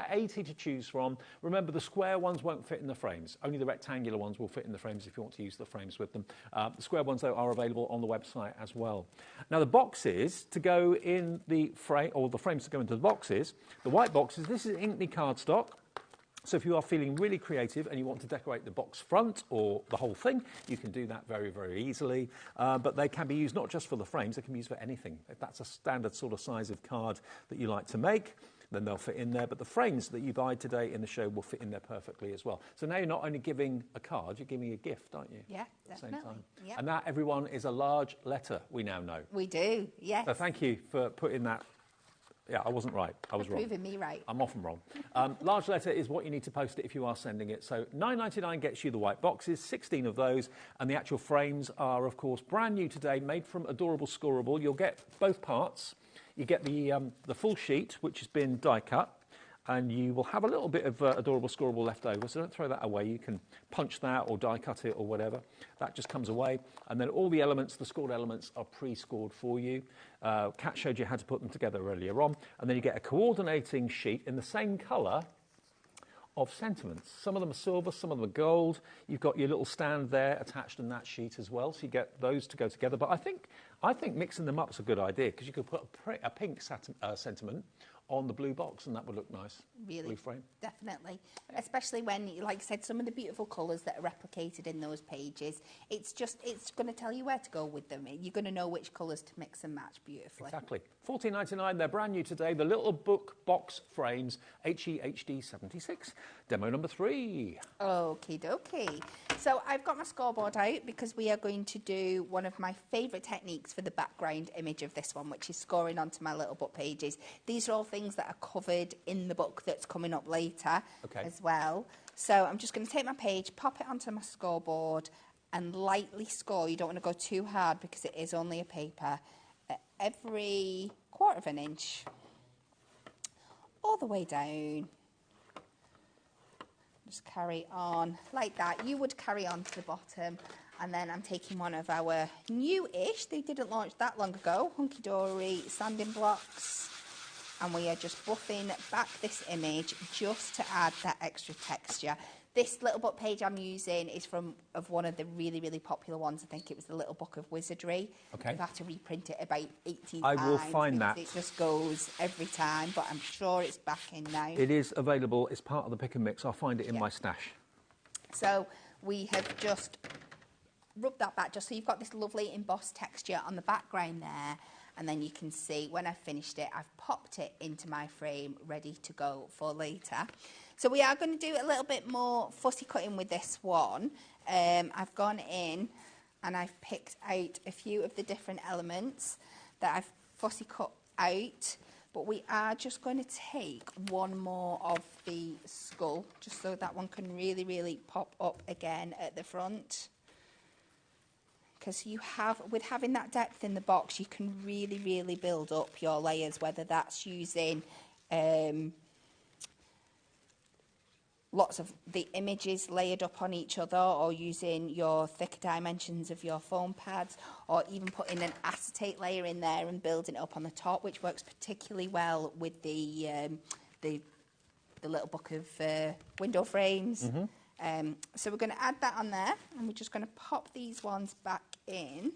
80 to choose from. Remember, the square ones won't fit in the frames. Only the rectangular ones will fit in the frames if you want to use the frames with them. The square ones, though, are available on the website as well. Now, the boxes to go in the frame, or the frames to go into the boxes, the white boxes, this is Inkney cardstock. So if you are feeling really creative and you want to decorate the box front or the whole thing, you can do that very, very easily. But they can be used not just for the frames, they can be used for anything. If that's a standard sort of size of card that you like to make, then they'll fit in there. But the frames that you buy today in the show will fit in there perfectly as well. So now you're not only giving a card, you're giving a gift, aren't you? Yeah, at the definitely. same time. Yep. And that, everyone, is a large letter, we now know. We do, yes. So thank you for putting that. Yeah, I wasn't right. I was wrong. Proving me right. I'm often wrong. Large letter is what you need to post it if you are sending it. So $9.99 gets you the white boxes, 16 of those, and the actual frames are, of course, brand new today, made from Adorable Scoreable. You'll get both parts. You get the full sheet, which has been die cut, and you will have a little bit of Adorable Scoreable left over, so don't throw that away. You can punch that or die cut it or whatever. That just comes away. And then all the elements, the scored elements, are pre-scored for you. Kat showed you how to put them together earlier on. And then you get a coordinating sheet in the same colour of sentiments. Some of them are silver, some of them are gold. You've got your little stand there attached in that sheet as well, so you get those to go together. But I think mixing them up is a good idea, because you could put a pink sentiment on the blue box, and that would look nice. Really, blue frame. Definitely. Especially when, like I said, some of the beautiful colours that are replicated in those pages, it's going to tell you where to go with them. You're going to know which colours to mix and match beautifully. Exactly. $14.99, they're brand new today. The Little Book Box Frames, HEHD 76. Demo number 3. Okie dokie. So I've got my scoreboard out because we are going to do one of my favourite techniques for the background image of this one, which is scoring onto my little book pages. These are all things that are covered in the book that's coming up later as well. So I'm just going to take my page, pop it onto my scoreboard and lightly score. You don't want to go too hard because it is only a paper. At every 1/4 of an inch all the way down. Just carry on like that. You would carry on to the bottom. And then I'm taking one of our new-ish, they didn't launch that long ago, Hunky Dory sanding blocks. And we are just buffing back this image just to add that extra texture. This little book page I'm using is of one of the really, really popular ones. I think it was the Little Book of Wizardry. Okay. I've had to reprint it about 18 I times. will find that. It just goes every time, but I'm sure it's back in now. It is available. It's part of the pick and mix. I'll find it in my stash. So we have just rubbed that back just so you've got this lovely embossed texture on the background there. And then you can see when I've finished it, I've popped it into my frame ready to go for later. So we are going to do a little bit more fussy cutting with this one. I've gone in and I've picked out a few of the different elements that I've fussy cut out. But we are just going to take one more of the skull, just so that one can really, really pop up again at the front. Because you have, with having that depth in the box, you can really, really build up your layers, whether that's using lots of the images layered up on each other, or using your thicker dimensions of your foam pads, or even putting an acetate layer in there and building it up on the top, which works particularly well with the little book of window frames. Mm-hmm. So we're going to add that on there, and we're just going to pop these ones back in.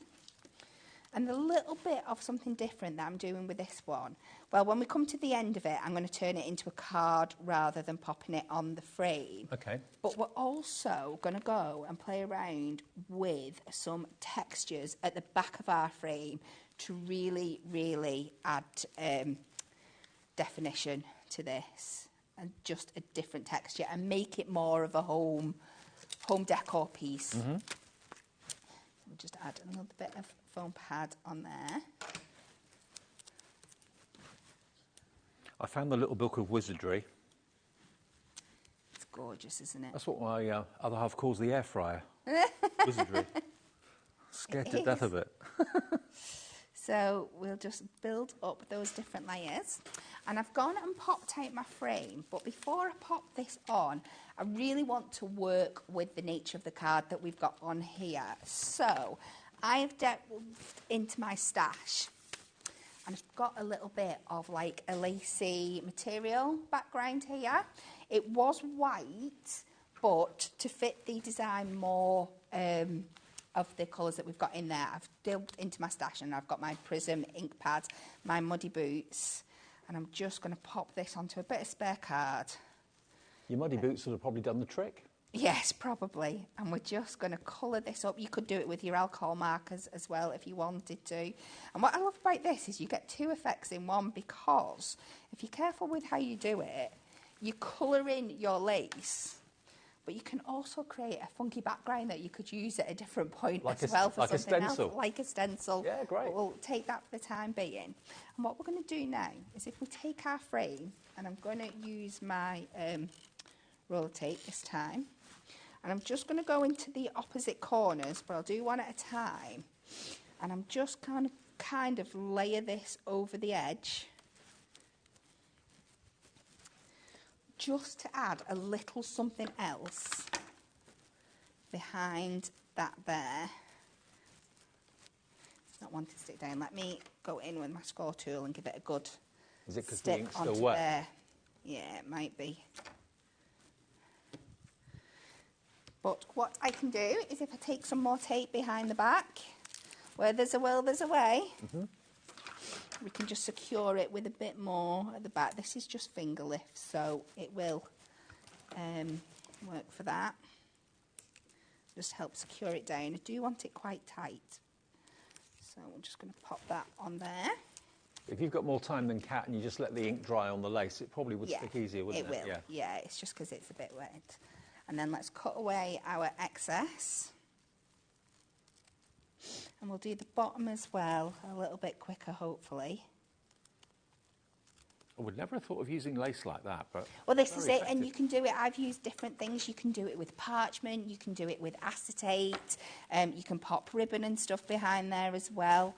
And the little bit of something different that I'm doing with this one, well, when we come to the end of it, I'm going to turn it into a card rather than popping it on the frame. Okay. But we're also going to go and play around with some textures at the back of our frame to really, really add definition to this, and just a different texture, and make it more of a home decor piece. Mm-hmm. We'll just add another bit of foam pad on there. I found the little book of wizardry. It's gorgeous, isn't it? That's what my other half calls the air fryer. Wizardry. Scared to death of it. So we'll just build up those different layers. And I've gone and popped out my frame, but before I pop this on, I really want to work with the nature of the card that we've got on here. So I've delved into my stash, and I've got a little bit of like a lacy material background here. It was white, but to fit the design more of the colours that we've got in there, I've delved into my stash, and I've got my Prism ink pads, my muddy boots, and I'm just going to pop this onto a bit of spare card. Your muddy boots would have probably done the trick. Yes, probably. And we're just going to colour this up. You could do it with your alcohol markers as well if you wanted to. And what I love about this is you get two effects in one, because if you're careful with how you do it, you colour in your lace, but you can also create a funky background that you could use at a different point like as well for like something a stencil. else. Like a stencil. Yeah, great. But we'll take that for the time being. And what we're going to do now is, if we take our frame, and I'm going to use my roller tape this time, and I'm just going to go into the opposite corners, but I'll do one at a time. And I'm just kind of layer this over the edge, just to add a little something else behind that there. It's not wanting to stick down. Let me go in with my score tool and give it a good Is it 'cause the stick ink's onto still wet? there. Yeah, it might be. But what I can do is, if I take some more tape behind the back, where there's a will, there's a way. Mm-hmm. We can just secure it with a bit more at the back. This is just finger lift, so it will work for that. Just help secure it down. I do want it quite tight, so I'm just going to pop that on there. If you've got more time than Kat and you just let the ink dry on the lace, it probably would stick easier, wouldn't it? It will, yeah, it's just because it's a bit wet. And then let's cut away our excess. And we'll do the bottom as well, a little bit quicker, hopefully. I would never have thought of using lace like that, but... Well, this is very it, and effective. you can do it. I've used different things. You can do it with parchment, you can do it with acetate, you can pop ribbon and stuff behind there as well.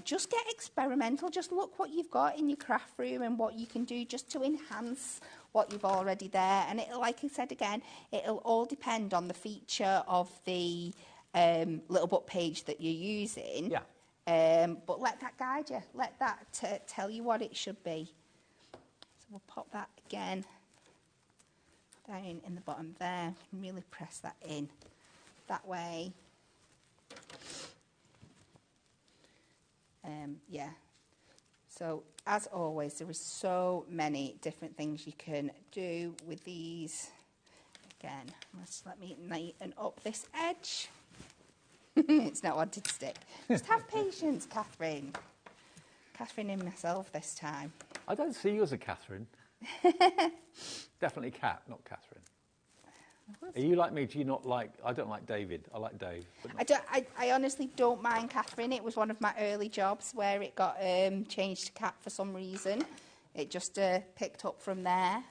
Just get experimental. Just look what you've got in your craft room and what you can do just to enhance what you've already there. And it, like I said again, it'll all depend on the feature of the little book page that you're using. Yeah. But let that guide you. Let that tell you what it should be. So we'll pop that again down in the bottom there. You can really press that in that way. Yeah. So, as always, there is so many different things you can do with these. Again, just let me neaten up this edge. It's not wanted to stick. Just have patience, Catherine. Catherine and myself this time. I don't see you as a Catherine. Definitely Cat, not Catherine. Are you like me? Do you not like... I don't like David. I like Dave. But not I honestly don't mind Catherine. It was one of my early jobs where it got changed to Cat for some reason. It just picked up from there.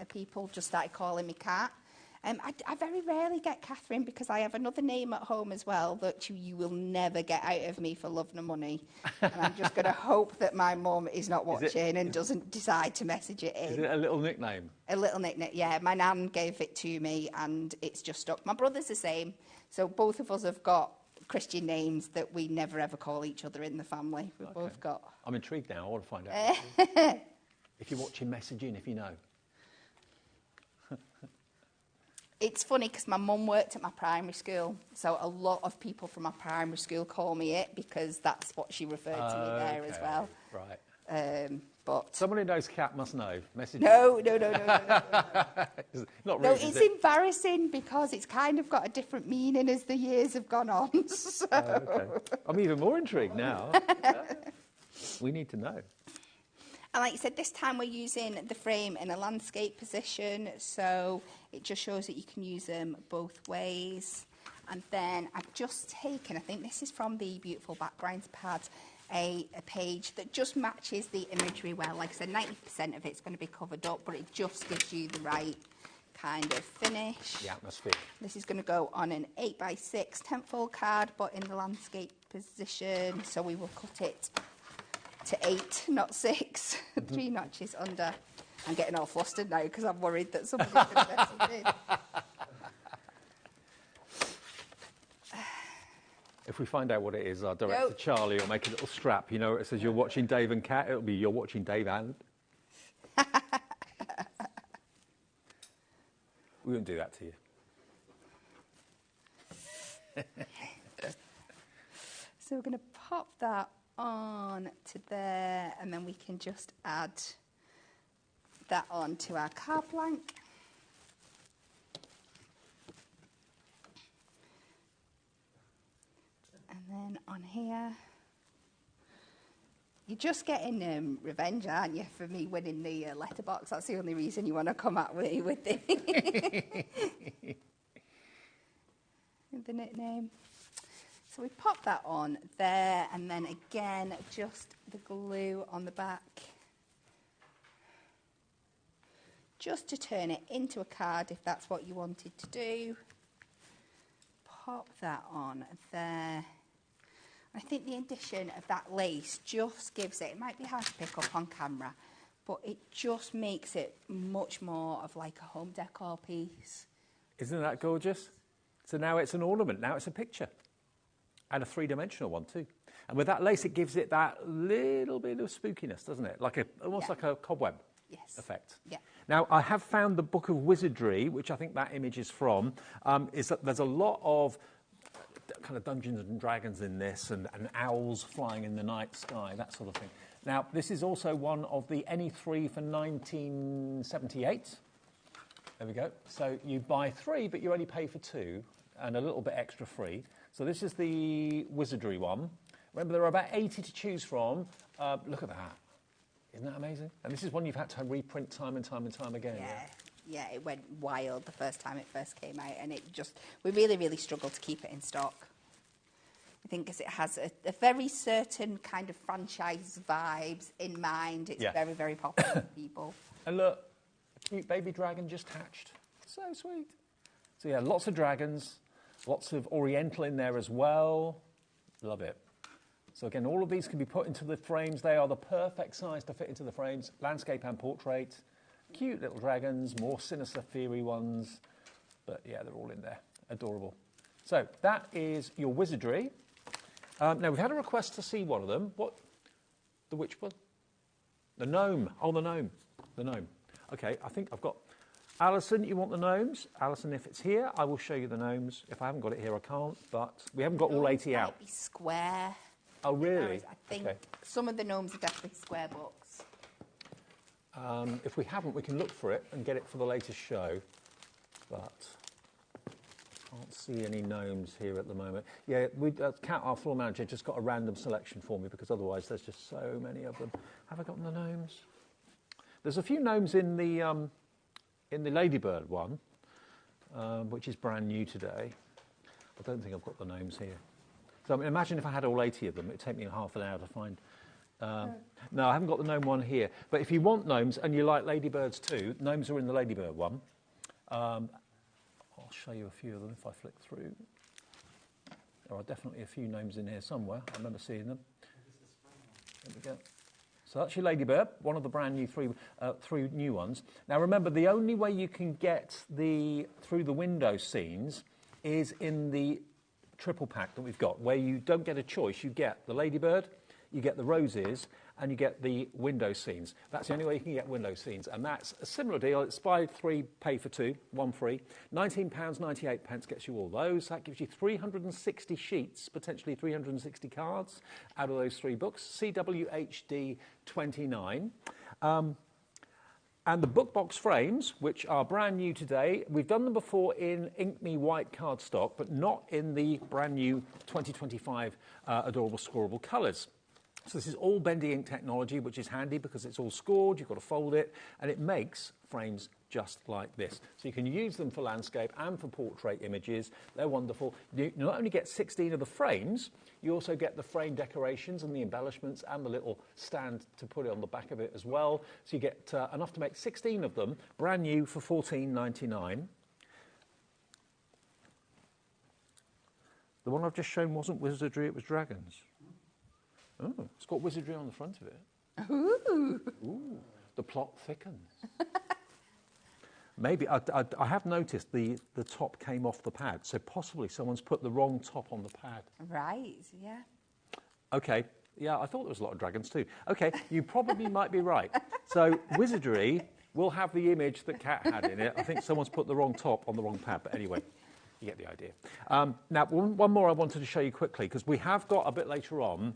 People just started calling me Cat. I very rarely get Catherine because I have another name at home as well that you will never get out of me for love nor money. And I'm just going to hope that my mum is not watching and doesn't decide to message it in. Is it a little nickname? A little nickname, yeah. My nan gave it to me and it's just stuck. My brother's the same. So both of us have got Christian names that we never ever call each other in the family. We've both got... I'm intrigued now. I want to find out. If you're watching, message in if you know. It's funny because my mum worked at my primary school, so a lot of people from my primary school call me it because that's what she referred to me there as well. Right. But someone who knows Cat must know. Message. No. Not really. No, it's embarrassing because it's kind of got a different meaning as the years have gone on. So. Okay. I'm even more intrigued now. We need to know. And like you said, this time we're using the frame in a landscape position, so it just shows that you can use them both ways. And then I've just taken, I think this is from the Beautiful Backgrounds pad, a page that just matches the imagery well. Like I said, 90% of it's going to be covered up, but it just gives you the right kind of finish. The atmosphere. This is going to go on an 8x6 10-fold card, but in the landscape position, so we will cut it to 8, not 6, 3 notches under. I'm getting all flustered now because I'm worried that somebody's going to message in. If we find out what it is, I'll direct to Charlie or make a little strap. You know, it says you're watching Dave and Cat. It'll be you're watching Dave and. We wouldn't do that to you. So we're going to pop that on to there, and then we can just add that on to our card blank. And then on here, you're just getting revenge, aren't you, for me winning the letterbox? That's the only reason you want to come at me with the, the nickname. So we pop that on there, and then again, just the glue on the back. Just to turn it into a card if that's what you wanted to do. Pop that on there. I think the addition of that lace just gives it might be hard to pick up on camera, but it just makes it much more of like a home decor piece. Isn't that gorgeous? So now it's an ornament, now it's a picture. And a three-dimensional one too. And with that lace, it gives it that little bit of spookiness, doesn't it? Like almost like a cobweb effect. Yeah. Now, I have found the Book of Wizardry, which I think that image is from, is that there's a lot of kind of Dungeons and Dragons in this, and owls flying in the night sky, that sort of thing. Now, this is also one of the NE3 for 1978. There we go. So you buy 3, but you only pay for 2, and a little bit extra free. So this is the Wizardry one. Remember, there are about 80 to choose from. Look at that. Isn't that amazing? And this is one you've had to reprint time and time and time again. Yeah, it went wild the first time it first came out, and we really, really struggled to keep it in stock. I think because it has a very certain kind of franchise vibes in mind. It's very, very popular with people. And look, a cute baby dragon just hatched. So sweet. So yeah, lots of dragons. Lots of Oriental in there as well. Love it. So again, all of these can be put into the frames. They are the perfect size to fit into the frames. Landscape and portrait. Cute little dragons, more sinister, fiery ones. But yeah, they're all in there. Adorable. So that is your Wizardry. Now, we've had a request to see one of them. What? The which one? The gnome. Oh, the gnome. The gnome. Okay, I think I've got... Alison, you want the gnomes? Alison, if it's here, I will show you the gnomes. If I haven't got it here, I can't, but we haven't got all 80 out. Might be square. Oh, really? I think some of the gnomes are definitely square books. If we haven't, we can look for it and get it for the latest show. But Can't see any gnomes here at the moment. Yeah, Kat, our floor manager, just got a random selection for me because otherwise there's just so many of them. Have I gotten the gnomes? There's a few gnomes in the Ladybird one, which is brand new today. I don't think I've got the gnomes here. So I mean, imagine if I had all 80 of them, it'd take me half an hour to find. No, I haven't got the gnome one here. But if you want gnomes and you like ladybirds too, gnomes are in the Ladybird one. I'll show you a few of them if I flick through. There are definitely a few gnomes in here somewhere. I remember seeing them. There we go. So that's your Ladybird, one of the brand new three new ones. Now remember, the only way you can get through the window scenes is in the triple pack that we've got, where you don't get a choice. You get the Ladybird, you get the roses, and you get the window scenes. That's the only way you can get window scenes, and that's a similar deal. It's buy 3, pay for 2, 1 free. £19.98 gets you all those. That gives you 360 sheets, potentially 360 cards out of those 3 books. CWHD 29. And the book box frames, which are brand new today, we've done them before in Ink Me white cardstock, but not in the brand new 2025 adorable scorable colours. So this is all bendy ink technology, which is handy because it's all scored, you've got to fold it, and it makes frames just like this. So you can use them for landscape and for portrait images. They're wonderful. You not only get 16 of the frames, you also get the frame decorations and the embellishments and the little stand to put it on the back of it as well. So you get enough to make 16 of them, brand new for $14.99. The one I've just shown wasn't wizardry, it was dragons. Oh, it's got wizardry on the front of it. Ooh. Ooh, the plot thickens. Maybe, I have noticed the top came off the pad, so possibly someone's put the wrong top on the pad. Right, yeah. Okay, yeah, I thought there was a lot of dragons too. Okay, you probably might be right. So wizardry will have the image that Kat had in it. I think someone's put the wrong top on the wrong pad, but anyway. You get the idea. Now, one more I wanted to show you quickly, because we have got a bit later on,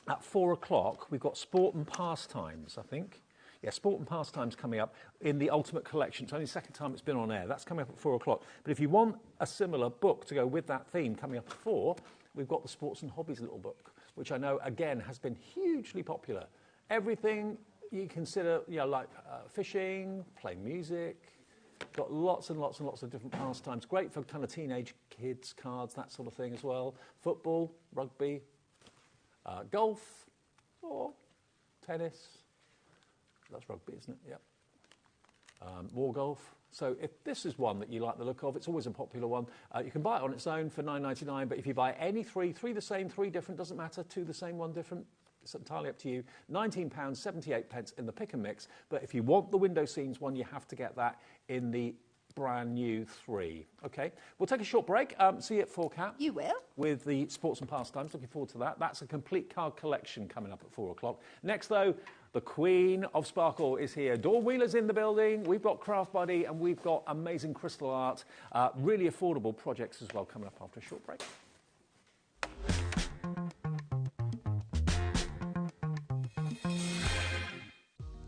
at 4 o'clock, we've got Sport and Pastimes, I think. Yeah, Sport and Pastimes coming up in the Ultimate Collection. It's only the second time it's been on air. That's coming up at 4 o'clock. But if you want a similar book to go with that theme coming up at 4, we've got the Sports and Hobbies little book, which I know, again, has been hugely popular. Everything you consider, you know, like fishing, playing music, got lots and lots and lots of different pastimes. Great for kind of teenage kids, cards, that sort of thing as well. Football, rugby, golf, or tennis. That's rugby, isn't it? Yep. War golf. So if this is one that you like the look of, it's always a popular one. You can buy it on its own for $9.99, but if you buy any three the same, 3 different, doesn't matter, 2 the same, 1 different, it's entirely up to you. £19.78 in the pick and mix, but if you want the window scenes one, you have to get that in the brand new 3. Okay, we'll take a short break. See you at 4, Kat. You will. With the Sports and Pastimes. Looking forward to that. That's a complete card collection coming up at 4 o'clock. Next, though, the Queen of Sparkle is here. Dawn Wheeler's in the building. We've got Craft Buddy, and we've got amazing crystal art. Really affordable projects as well coming up after a short break.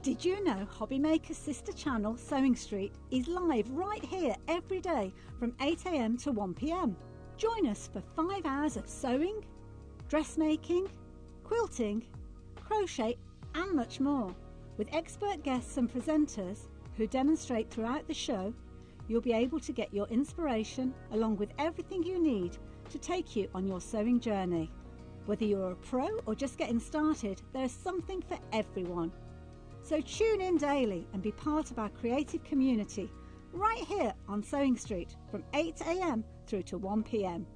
Did you know HobbyMaker's sister channel, Sewing Street, is live right here every day from 8 a.m. to 1 p.m. Join us for 5 hours of sewing, dressmaking, quilting, crochet and much more. With expert guests and presenters who demonstrate throughout the show, you'll be able to get your inspiration along with everything you need to take you on your sewing journey. Whether you're a pro or just getting started, there's something for everyone. So tune in daily and be part of our creative community right here on Sewing Street from 8 a.m. through to 1 p.m.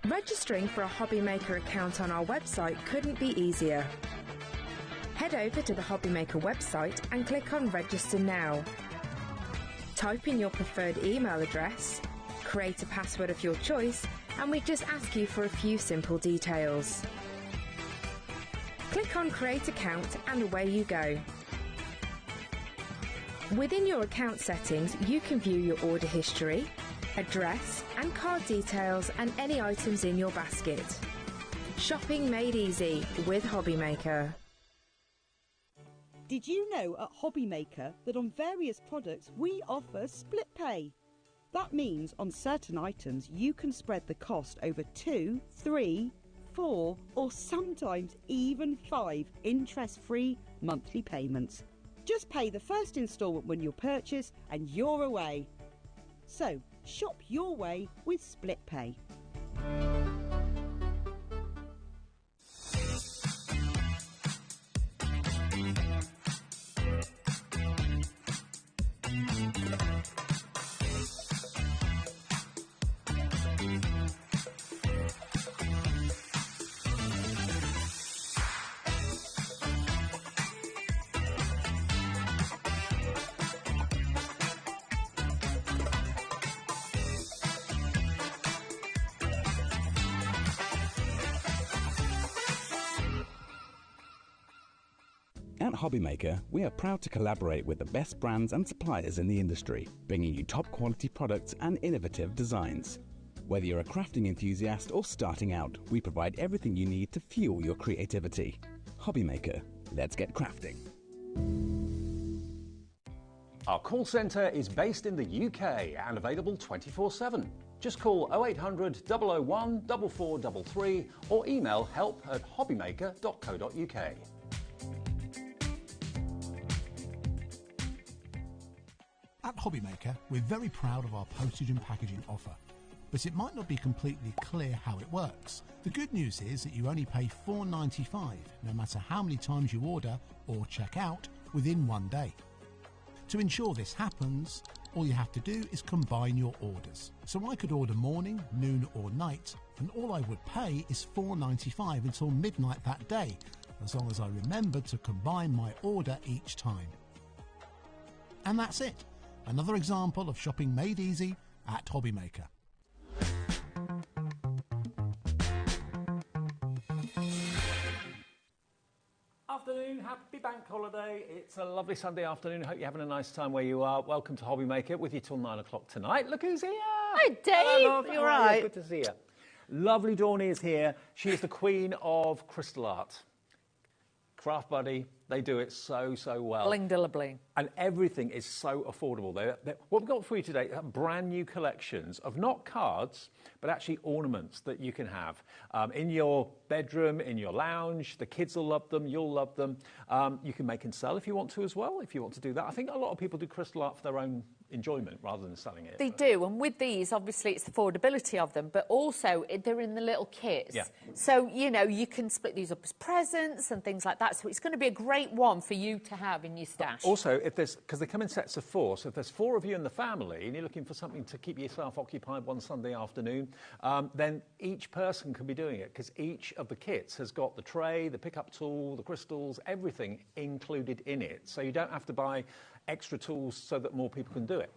Registering for a HobbyMaker account on our website couldn't be easier. Head over to the HobbyMaker website and click on Register Now. Type in your preferred email address, create a password of your choice, and we just ask you for a few simple details. Click on Create Account and away you go. Within your account settings, you can view your order history, address and card details and any items in your basket. Shopping made easy with HobbyMaker. Did you know at HobbyMaker that on various products we offer split pay? That means on certain items you can spread the cost over 2, 3, 4 or sometimes even 5 interest-free monthly payments. Just pay the first instalment when you purchase and you're away. So shop your way with split pay. At HobbyMaker, we are proud to collaborate with the best brands and suppliers in the industry, bringing you top quality products and innovative designs. Whether you're a crafting enthusiast or starting out, we provide everything you need to fuel your creativity. HobbyMaker, let's get crafting. Our call centre is based in the UK and available 24/7. Just call 0800 001 4433 or email help@hobbymaker.co.uk. At HobbyMaker, we're very proud of our postage and packaging offer, but it might not be completely clear how it works. The good news is that you only pay $4.95 no matter how many times you order or check out within one day. To ensure this happens, all you have to do is combine your orders. So I could order morning, noon or night, and all I would pay is $4.95 until midnight that day, as long as I remember to combine my order each time. And that's it. Another example of shopping made easy at HobbyMaker. Afternoon, happy bank holiday. It's a lovely Sunday afternoon. Hope you're having a nice time where you are. Welcome to HobbyMaker with you till 9 o'clock tonight. Look who's here. Hi, Dave. Hello, love. You're How are you? right. Good to see you. Lovely Dawny is here. She is the queen of crystal art. Craft Buddy, they do it so, so well. Bling dilla bling. And everything is so affordable. What we've got for you today are brand new collections of not cards, but actually ornaments that you can have in your bedroom, in your lounge. The kids will love them. You'll love them. You can make and sell if you want to as well, if you want to do that. I think a lot of people do crystal art for their own enjoyment rather than selling it. They do, and with these, obviously, it's the affordability of them, but also they're in the little kits. Yeah. So, you know, you can split these up as presents and things like that. So it's going to be a great one for you to have in your stash. Also, if there's, because they come in sets of 4, so if there's 4 of you in the family and you're looking for something to keep yourself occupied one Sunday afternoon, then each person can be doing it, because each of the kits has got the tray, the pickup tool, the crystals, everything included in it. So you don't have to buy extra tools so that more people can do it.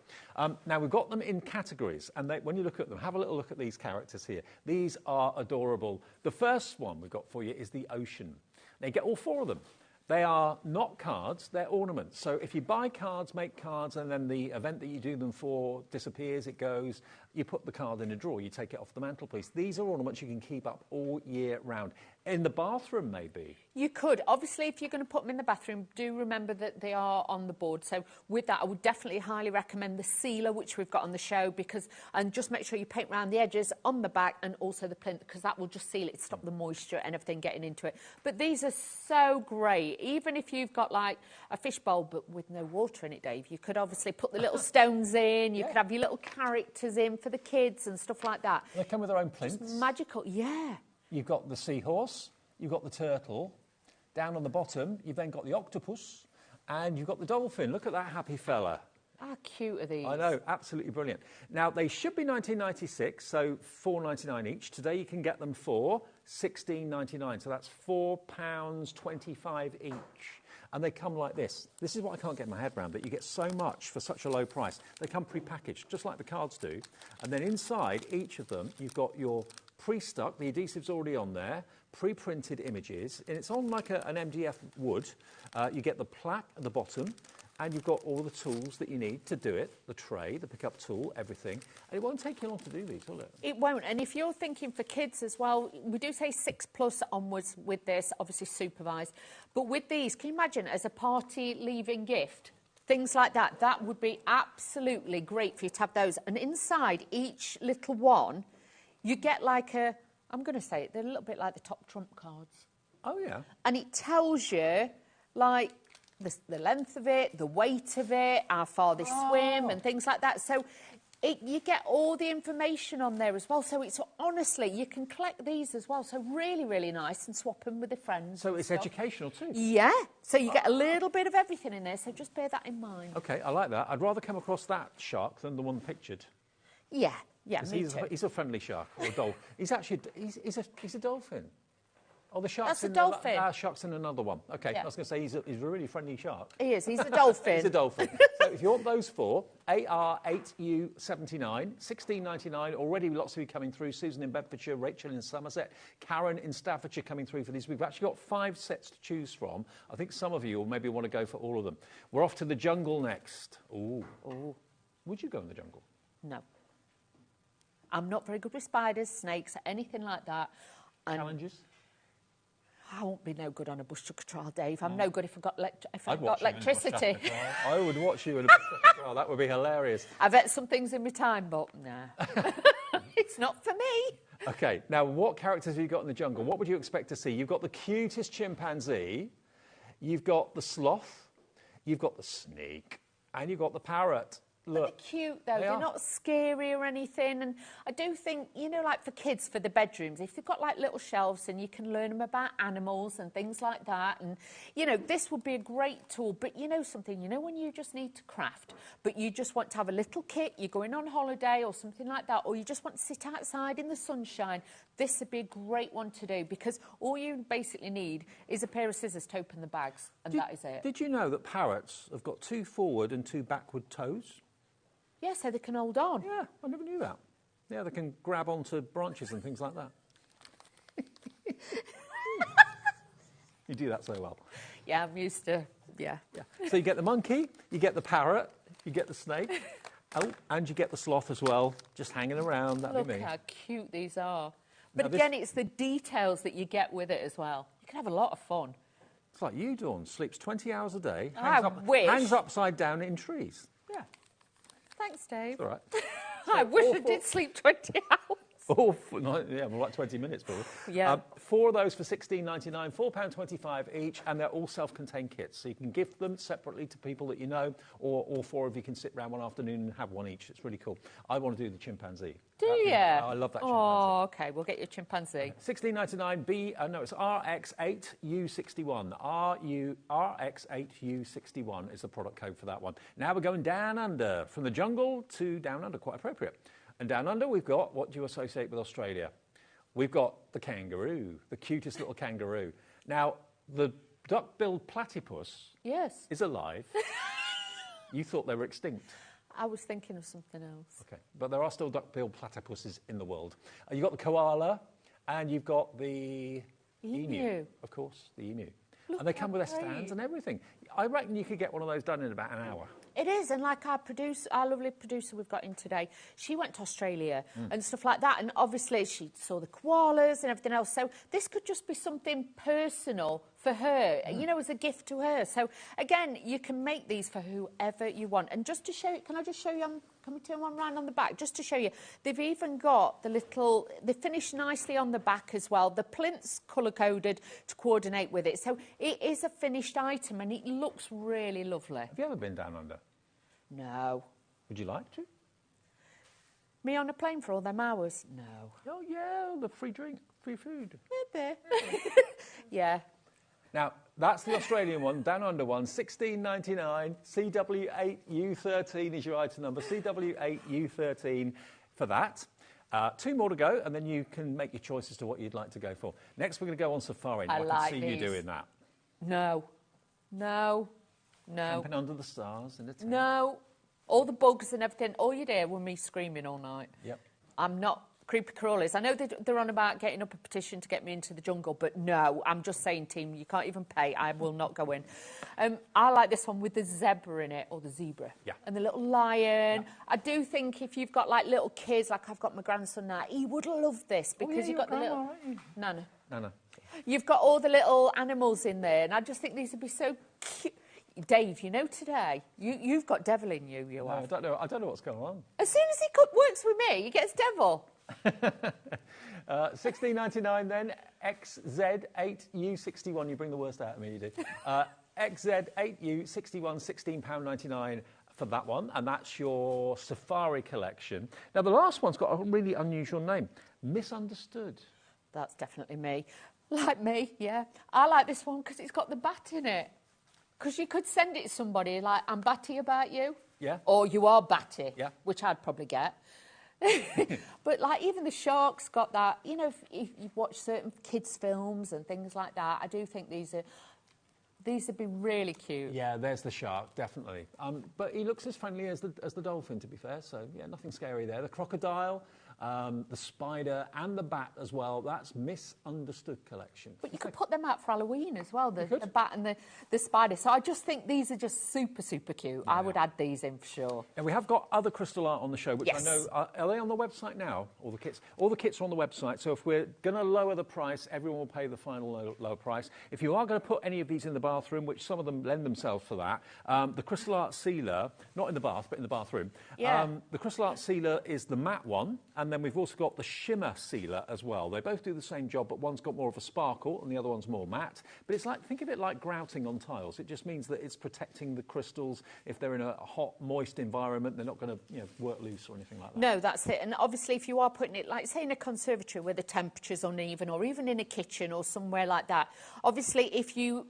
Now, we've got them in categories, and when you look at them, have a little look at these characters here. These are adorable. The first one we've got for you is the ocean. Now, you get all 4 of them. They are not cards, they're ornaments. So if you buy cards, make cards, and then the event that you do them for disappears, it goes, you put the card in a drawer, you take it off the mantelpiece. These are ornaments you can keep up all year round. In the bathroom, maybe. You could. Obviously, if you're going to put them in the bathroom, do remember that they are on the board. So with that, I would definitely highly recommend the sealer, which we've got on the show, and just make sure you paint around the edges, on the back, and also the plinth, because that will just seal it, stop the moisture and everything getting into it. But these are so great. Even if you've got like a fish bowl, but with no water in it, Dave, you could obviously put the little stones in, you could have your little characters in for the kids and stuff like that. They come with their own plinths. It's magical, yeah. You've got the seahorse, you've got the turtle. Down on the bottom, you've then got the octopus, and you've got the dolphin. Look at that happy fella. How cute are these? I know, absolutely brilliant. Now, they should be $19.96, so $4.99 each. Today you can get them for £16.99. So that's £4.25 each. And they come like this. This is what I can't get my head around, that you get so much for such a low price. They come pre-packaged, just like the cards do. And then inside each of them, you've got your pre-stuck, the adhesive's already on there, pre-printed images, and it's on like an MDF wood. You get the plaque at the bottom, and you've got all the tools that you need to do it, the tray, the pick-up tool, everything. And it won't take you long to do these, will it? It won't. And if you're thinking for kids as well, we do say 6+ onwards with this, obviously supervised. But with these, can you imagine as a party leaving gift? Things like that, that would be absolutely great for you to have those. And inside each little one, you get like a, I'm going to say it, they're a little bit like the top trump cards. Oh, yeah. And it tells you, like, the length of it, the weight of it, how far they swim and things like that. So you get all the information on there as well. So it's honestly, you can collect these as well. So really, really nice, and swap them with your friends. So it's educational too? Yeah. So you get a little bit of everything in there. So just bear that in mind. OK, I like that. I'd rather come across that shark than the one pictured. Yeah, me too. He's a friendly shark, or a dolphin. He's actually, he's a dolphin. Oh, the shark's That's a dolphin. Shark's in another one. OK, Yeah. I was going to say he's a really friendly shark. He is. He's a dolphin. He's a dolphin. So if you want those four, AR8U79, £16.99. Already lots of you coming through. Susan in Bedfordshire, Rachel in Somerset, Karen in Staffordshire coming through for these. We've actually got 5 sets to choose from. I think some of you will maybe want to go for all of them. We're off to the jungle next. Ooh. Would you go in the jungle? No. I'm not very good with spiders, snakes, anything like that. And Challenges? I won't be no good on a bush tucker trial, Dave. I'm no good if I've got, I'd got electricity. I would watch you in a bush tucker trial. That would be hilarious. I've had some things in my time, but nah. It's not for me. OK, now what characters have you got in the jungle? What would you expect to see? You've got the cutest chimpanzee, you've got the sloth, you've got the snake, and you've got the parrot. Look, But they're cute, though. They're not scary or anything. And I do think, you know, like for kids, for the bedrooms, if they've got like little shelves and you can learn them about animals and things like that. And, you know, this would be a great tool. But you know something, you know, when you just need to craft, but you just want to have a little kit, you're going on holiday or something like that, or you just want to sit outside in the sunshine, this would be a great one to do, because all you basically need is a pair of scissors to open the bags, and that is it. Did you know that parrots have got 2 forward and 2 backward toes? Yeah, so they can hold on. Yeah, I never knew that. Yeah, they can grab onto branches and things like that. You do that so well. Yeah, I'm used to, yeah. So you get the monkey, you get the parrot, you get the snake, and you get the sloth as well, just hanging around. That'd be me. Look how cute these are. But Now again, it's the details that you get with it as well. You can have a lot of fun. It's like you, Dawn, sleeps 20 hours a day, I wish. hangs upside down in trees. Yeah, Thanks, Dave. it's all right. I wish I did sleep 20 hours. Yeah, more like 20 minutes, probably. Yeah. 4 of those for £16.99, £4.25 each, and they're all self-contained kits. So you can gift them separately to people that you know, or all 4 of you can sit round one afternoon and have one each. It's really cool. I want to do the chimpanzee. Do you? I love that chimpanzee. Oh, OK, we'll get you a chimpanzee. £16.99, no, it's RX8U61. RX8U61 is the product code for that one. Now we're going down under, from the jungle to down under, quite appropriate. And down under, we've got what do you associate with Australia? We've got the kangaroo, the cutest little kangaroo. Now, the duck-billed platypus is alive. You thought they were extinct. I was thinking of something else. OK, but there are still duck-billed platypuses in the world. You've got the koala, and you've got the emu. Of course, the emu. Look, and they come with their stands and everything. I reckon you could get one of those done in about an hour. It is, and like our lovely producer we've got in today, she went to Australia and stuff like that, and obviously she saw the koalas and everything else, so this could just be something personal for her, you know, as a gift to her. So, again, you can make these for whoever you want. And just to show you, can I just show you, can we turn one round on the back, just to show you, they've even got the little, they finish nicely on the back as well. The plinth's colour-coded to coordinate with it, so it is a finished item, and it looks really lovely. Have you ever been down under? No. Would you like to? Me on a plane for all them hours? No. Oh, yeah, the free drink, free food. Maybe. Yeah. Now, that's the Australian one, down under one, $16.99. CW8U13 is your item number, CW8U13 for that. 2 more to go, and then you can make your choice as to what you'd like to go for. Next, we're going to go on safari. Now, I can see you doing that. No. Camping under the stars in a tent. No. All the bugs and everything, all you'd hear were me screaming all night. Yep. I'm not creepy crawlies. I know they're on about getting up a petition to get me into the jungle, but no, I'm just saying, team, you can't even pay. I will not go in. I like this one with the zebra in it, or the zebra. Yeah. And the little lion. Yeah. I do think if you've got, like, little kids, like I've got my grandson now, he would love this because you've got the little... Nana. You've got all the little animals in there, and I just think these would be so cute. Dave, you know today, you've got devil in you, you have. I don't know what's going on. As soon as he works with me, he gets devil. 16.99 then, XZ8U61. You bring the worst out of me, you do. XZ8U61, £16.99 for that one, and that's your Safari collection. Now, the last one's got a really unusual name, Misunderstood. That's definitely me. Like me, yeah. I like this one because it's got the bat in it. Because you could send it to somebody like, I'm batty about you. Yeah. Or you are batty. Yeah. Which I'd probably get. But like even the shark's got that, you know, if you watch certain kids' films and things like that, I do think these would be really cute. Yeah, there's the shark, definitely. But he looks as friendly as the dolphin, to be fair. So, yeah, nothing scary there. The crocodile, the spider and the bat as well. That's Misunderstood collection. But you could put them out for Halloween as well, the bat and the spider. So I just think these are just super, super cute. Yeah. I would add these in for sure. And we have got other crystal art on the show, which yes. I know... Are they on the website now, all the kits? All the kits are on the website, so if we're going to lower the price, everyone will pay the final lower price. If you are going to put any of these in the bathroom, which some of them lend themselves for that, the crystal art sealer, not in the bath, but in the bathroom, yeah. The crystal art sealer is the matte one, and then we've also got the shimmer sealer as well. They both do the same job, but one's got more of a sparkle and the other one's more matte. But it's like, think of it like grouting on tiles. It just means that it's protecting the crystals. If they're in a hot, moist environment, they're not going to work loose or anything like that. No, that's it. And obviously, if you are putting it, like, say, in a conservatory where the temperature's uneven, or even in a kitchen or somewhere like that, obviously, if you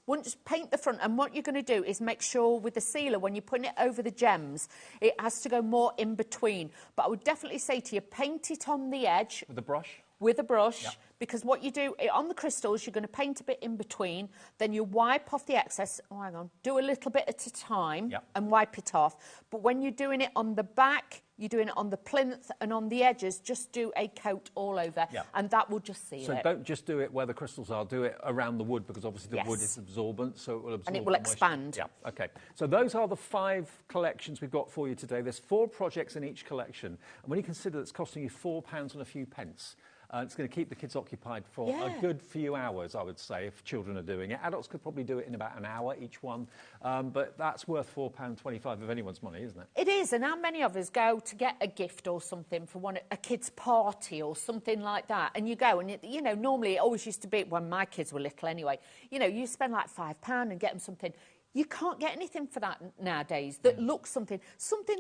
once paint the front, and what you're going to do is make sure with the sealer, when you're putting it over the gems, it has to go more in between. But I would definitely say to you, paint it on the edge. With a brush? With a brush. Yep. Because what you do, on the crystals, you're going to paint a bit in between, then you wipe off the excess. Oh, hang on. Do a little bit at a time and wipe it off. But when you're doing it on the back, you're doing it on the plinth and on the edges, just do a coat all over, and that will just seal it. So don't just do it where the crystals are, do it around the wood, because obviously the wood is absorbent, so it will absorb. And it will expand. Yeah, okay. So those are the 5 collections we've got for you today. There's 4 projects in each collection, and when you consider it's costing you £4 and a few pence, it's going to keep the kids occupied for a good few hours, I would say, if children are doing it. Adults could probably do it in about an hour each one, but that's worth £4.25 of anyone's money, isn't it? It is, and how many of us go to get a gift or something for a kid's party or something like that, and you go, and normally it always used to be, when my kids were little anyway, you spend like £5 and get them something. You can't get anything for that nowadays that looks something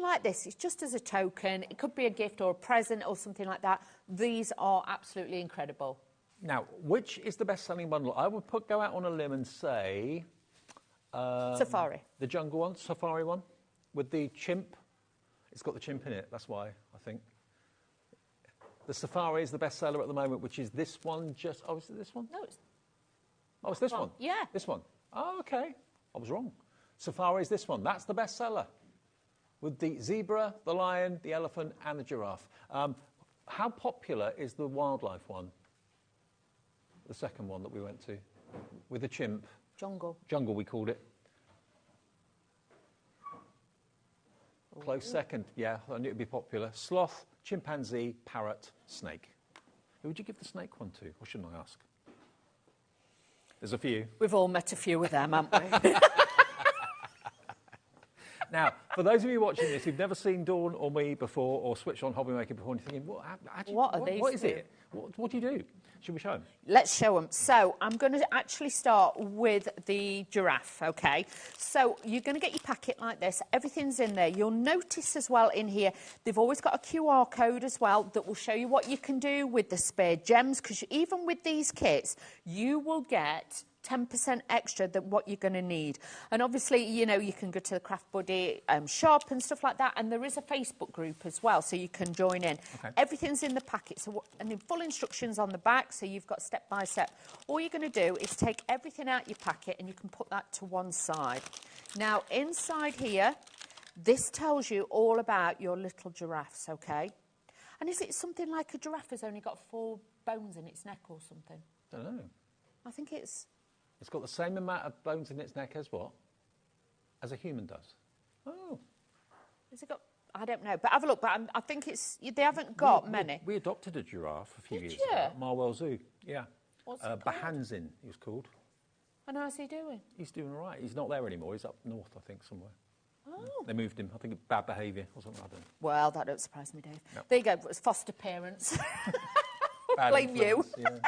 like this. It's just as a token. It could be a gift or a present or something like that. These are absolutely incredible. Now, which is the best-selling bundle? I would go out on a limb and say... Safari. The jungle one, Safari one, with the chimp. It's got the chimp in it, that's why, I think. The Safari is the best-seller at the moment, which is this one just... Oh, is it this one? No, it's... Oh, it's this one? Yeah. This one. Oh, OK. I was wrong. Safari is this one. That's the bestseller, with the zebra, the lion, the elephant, and the giraffe. How popular is the wildlife one? The second one that we went to, with the chimp. Jungle. Jungle, we called it. Close second. Yeah, I knew it'd be popular. Sloth, chimpanzee, parrot, snake. Who would you give the snake one to? Or shouldn't I ask? There's a few. We've all met a few of them, haven't we? Now, for those of you watching this who've never seen Dawn or me before, or switched on HobbyMaker before, and you're thinking, what are these? What is it? What do you do? Should we show them? Let's show them. So I'm going to actually start with the giraffe, OK? So you're going to get your packet like this. Everything's in there. You'll notice as well in here, they've always got a QR code as well that will show you what you can do with the spare gems, because even with these kits, you will get 10% extra than what you're going to need. And obviously, you know, you can go to the Craft Buddy shop and stuff like that. And there is a Facebook group as well, so you can join in. Okay. Everything's in the packet. So, and then full instructions on the back, so you've got step by step. All you're going to do is take everything out your packet and you can put that to one side. Now, inside here, this tells you all about your little giraffes, okay? And is it something like a giraffe has only got 4 bones in its neck or something? Don't know. I think it's... It's got the same amount of bones in its neck as what? As a human does. Oh. Has it got... I don't know, but have a look. But I think it's... They haven't got many. We adopted a giraffe a few years you? ago at Marwell Zoo. Yeah. What's it called? Bahanzin, he was called. And how's he doing? He's doing all right. He's not there anymore. He's up north, I think, somewhere. Oh. They moved him. I think bad behaviour or something like that. Well, that don't surprise me, Dave. No. There you go. It was foster parents. Bad Blame you. influence, yeah.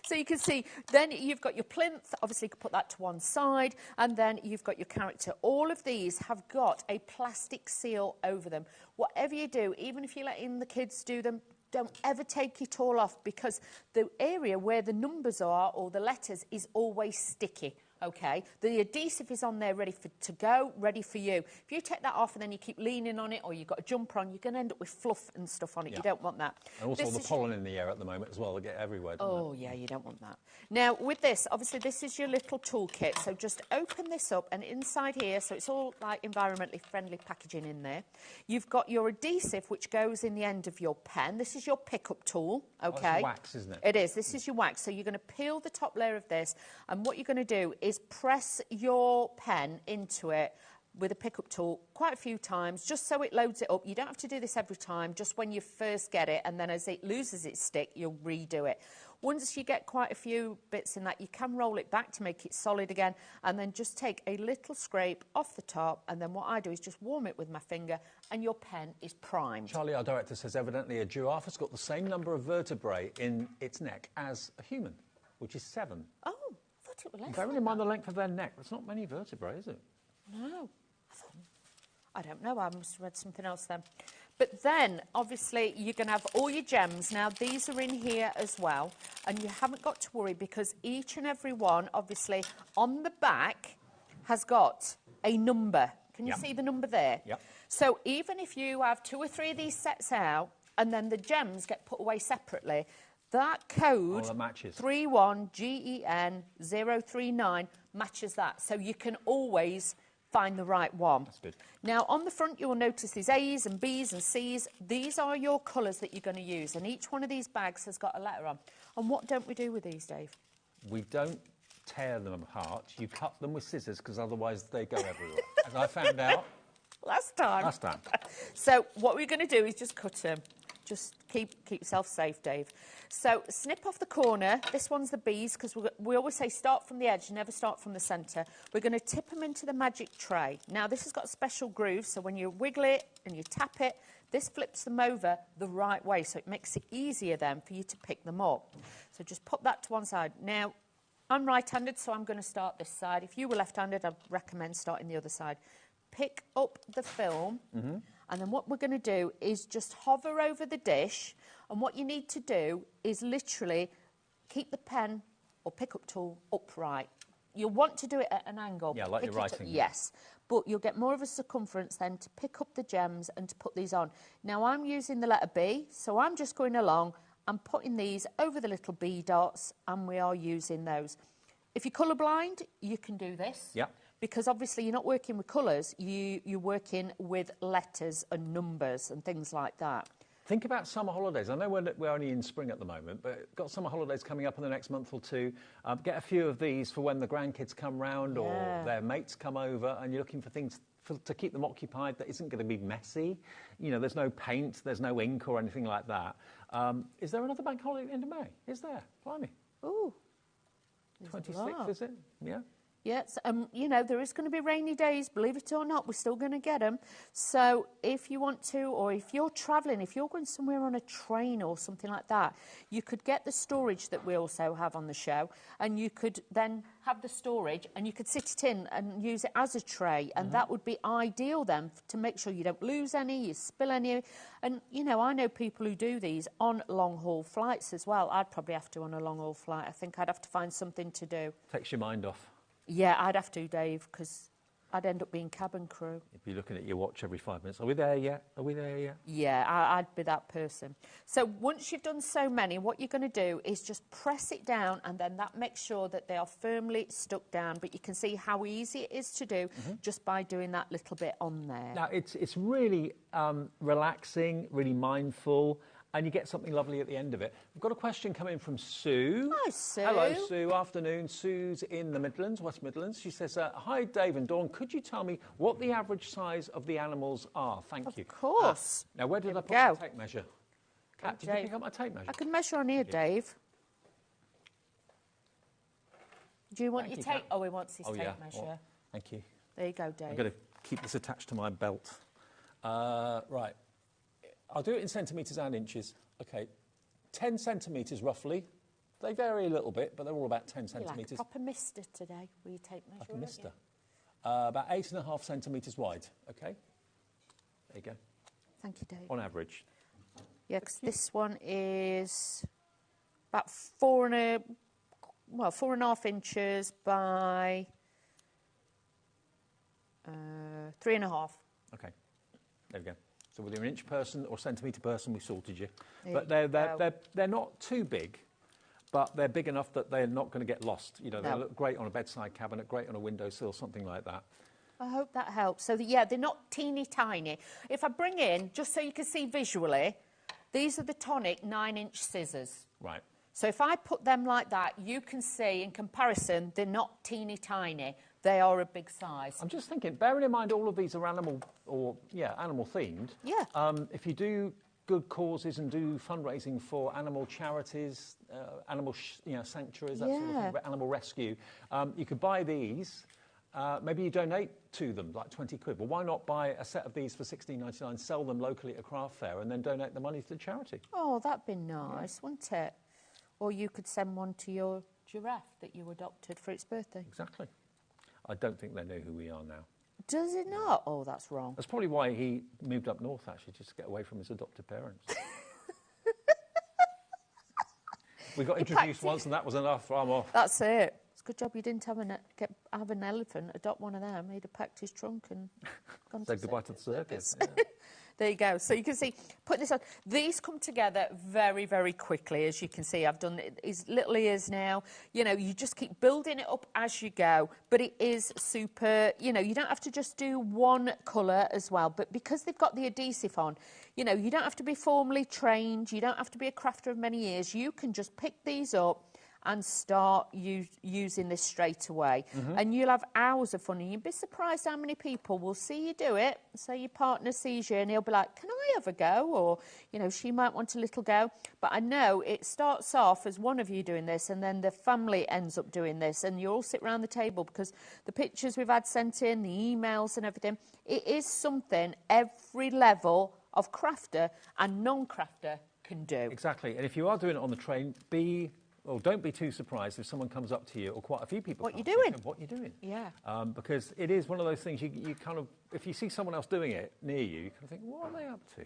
So you can see, then you've got your plinth. Obviously, you can put that to one side. And then you've got your character. All of these have got a plastic seal over them. Whatever you do, even if you're letting the kids do them, don't ever take it all off, because the area where the numbers are or the letters is always sticky. Okay, the adhesive is on there ready to go, ready for you. If you take that off and then you keep leaning on it, or you've got a jumper on, you're going to end up with fluff and stuff on it. Yeah. You don't want that. And also the pollen in the air at the moment as well. They get everywhere, don't they? Yeah, you don't want that. Now, with this, obviously, this is your little toolkit. So just open this up, and inside here, so it's all like environmentally friendly packaging in there. You've got your adhesive, which goes in the end of your pen. This is your pickup tool, okay? Oh, it's wax, isn't it? It is. This is your wax. So you're going to peel the top layer of this, and what you're going to do is press your pen into it with a pickup tool quite a few times, just so it loads it up. You don't have to do this every time, just when you first get it, and then as it loses its stick, you'll redo it. Once you get quite a few bits in that, you can roll it back to make it solid again, and then just take a little scrape off the top, and then what I do is just warm it with my finger, and your pen is primed. Charlie, our director, says evidently a giraffe has got the same number of vertebrae in its neck as a human, which is 7. Oh, I thought it was less. Bearing in mind the length of their neck, that's not many vertebrae, is it? No. I don't know, I must have read something else then. But then, obviously, you're going to have all your gems. Now, these are in here as well, and you haven't got to worry, because each and every one, obviously, on the back has got a number. Can you see the number there? Yep. So even if you have 2 or 3 of these sets out, and then the gems get put away separately, that code, 31GEN039, matches that. So you can always find the right one. That's good. Now, on the front, you will notice these A's and B's and C's. These are your colours that you're going to use, and each one of these bags has got a letter on. And what don't we do with these, Dave? We don't tear them apart. You cut them with scissors, because otherwise they go everywhere. As I found out last time. So what we're going to do is just cut them. Just keep yourself safe, Dave. So snip off the corner. This one's the B's, because we always say start from the edge, never start from the centre. We're going to tip them into the magic tray. Now, this has got a special groove, so when you wiggle it and you tap it, this flips them over the right way, so it makes it easier then for you to pick them up. So just pop that to one side. Now, I'm right-handed, so I'm going to start this side. If you were left-handed, I'd recommend starting the other side. Pick up the film, and then what we're going to do is just hover over the dish, and what you need to do is literally keep the pen or pickup tool upright. You'll want to do it at an angle. Yeah, like you're writing. Yes, but you'll get more of a circumference then to pick up the gems and to put these on. Now, I'm using the letter B, so I'm just going along and putting these over the little B dots, and we are using those. If you're colourblind, you can do this. Yep. Because obviously you're not working with colours, you're working with letters and numbers and things like that. Think about summer holidays. I know we're only in spring at the moment, but got summer holidays coming up in the next month or two. Get a few of these for when the grandkids come round or their mates come over, and you're looking for things to keep them occupied that isn't going to be messy. You know, there's no paint, there's no ink or anything like that. Is there another bank holiday at the end of May? Is there? Blimey. Ooh. 26th, is it? Yeah. Yes, you know, there is going to be rainy days, believe it or not, we're still going to get them. So if you want to, or if you're travelling, if you're going somewhere on a train or something like that, you could get the storage that we also have on the show, and you could then have the storage and you could sit it in and use it as a tray, and that would be ideal then to make sure you don't lose any, you spill any. And, you know, I know people who do these on long-haul flights as well. I'd probably have to on a long-haul flight. I think I'd have to find something to do. Takes your mind off. Yeah, I'd have to, Dave, because I'd end up being cabin crew. You'd be looking at your watch every 5 minutes. Are we there yet? Are we there yet? Yeah, I'd be that person. So once you've done so many, what you're going to do is just press it down, and then that makes sure that they are firmly stuck down. But you can see how easy it is to do just by doing that little bit on there. Now, it's really relaxing, really mindful, and you get something lovely at the end of it. We've got a question coming from Sue. Hi, Sue. Hello, Sue. Afternoon. Sue's in the Midlands, West Midlands. She says, hi, Dave and Dawn. Could you tell me what the average size of the animals are? Thank you. Of course. Now, where did I put my tape measure? Kat, did you Dave. pick up my tape measure? I can measure on here, Dave. Do you want your tape? Oh, he wants his tape measure. Well, thank you. There you go, Dave. I'm going to keep this attached to my belt. Right. I'll do it in centimetres and inches. OK. 10 centimetres, roughly. They vary a little bit, but they're all about 10 centimetres. Like a proper mister today, will you tape measure? Like a mister. About 8.5 centimetres wide. OK. There you go. Thank you, Dave. On average. Yeah, because this one is about 4.5 inches by 3.5. OK. There we go. So whether you're an inch person or centimetre person, we sorted you. There But they're not too big, but they're big enough that they're not going to get lost. You know, they look great on a bedside cabinet, great on a windowsill, something like that. I hope that helps. So, yeah, they're not teeny tiny. If I bring in, just so you can see visually, these are the Tonic 9-inch scissors. Right. So if I put them like that, you can see, in comparison, they're not teeny tiny. They are a big size. I'm just thinking, bearing in mind all of these are animal themed. Yeah. If you do good causes and do fundraising for animal charities, animal sanctuaries, that sort of thing, animal rescue, you could buy these. Maybe you donate to them, like 20 quid. Well, why not buy a set of these for £16.99, sell them locally at a craft fair, and then donate the money to the charity? Oh, that'd be nice, wouldn't it? Or you could send one to your giraffe that you adopted for its birthday. Exactly. I don't think they know who we are now. Does it not? Oh, that's wrong. That's probably why he moved up north, actually, just to get away from his adopted parents. We got introduced once and that was enough. I'm off. That's it. It's a good job you didn't have an elephant, adopt one of them. He'd have packed his trunk and gone Say goodbye to the circus. There you go. So you can see, put this on. These come together very, very quickly, as you can see. I've done his little ears now. You know, you just keep building it up as you go. But it is super, you know, you don't have to just do one colour as well. But because they've got the adhesive on, you know, you don't have to be formally trained. You don't have to be a crafter of many years. You can just pick these up and start using this straight away. And you'll have hours of fun, and you'd be surprised how many people will see you do it. So your partner sees you and he'll be like, can I have a go? Or, you know, she might want a little go. But I know it starts off as one of you doing this, and then the family ends up doing this, and you all sit around the table, because the pictures we've had sent in, the emails and everything, it is something every level of crafter and non-crafter can do. Exactly. And if you are doing it on the train, don't be too surprised if someone comes up to you, or quite a few people. What you doing? What you doing? Yeah. Because it is one of those things you kind of, if you see someone else doing it near you, you kind of think, what are they up to?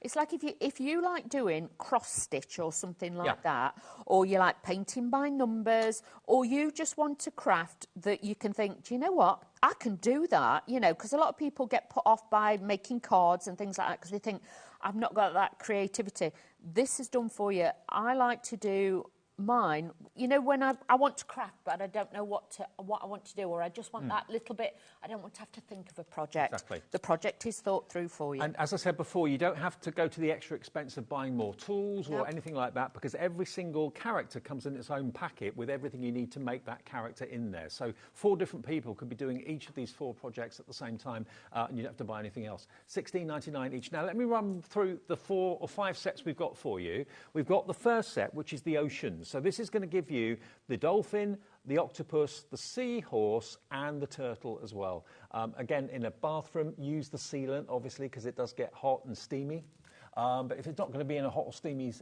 It's like if you like doing cross stitch or something like that, or you like painting by numbers, or you just want to craft that you can think, do you know what? I can do that, you know, because a lot of people get put off by making cards and things like that because they think, I've not got that creativity. This is done for you. I like to do mine, you know, when I want to craft, but I don't know what I want to do, or I just want that little bit. I don't want to have to think of a project. Exactly. The project is thought through for you. And as I said before, you don't have to go to the extra expense of buying more tools or anything like that, because every single character comes in its own packet with everything you need to make that character in there. So 4 different people could be doing each of these 4 projects at the same time, and you don't have to buy anything else. £16.99 each. Now, let me run through the 4 or 5 sets we've got for you. We've got the first set, which is the Oceans. items. So this is going to give you the dolphin, the octopus, the seahorse, and the turtle as well. Again, in a bathroom, use the sealant, obviously, because it does get hot and steamy. But if it's not going to be in a hot or steamy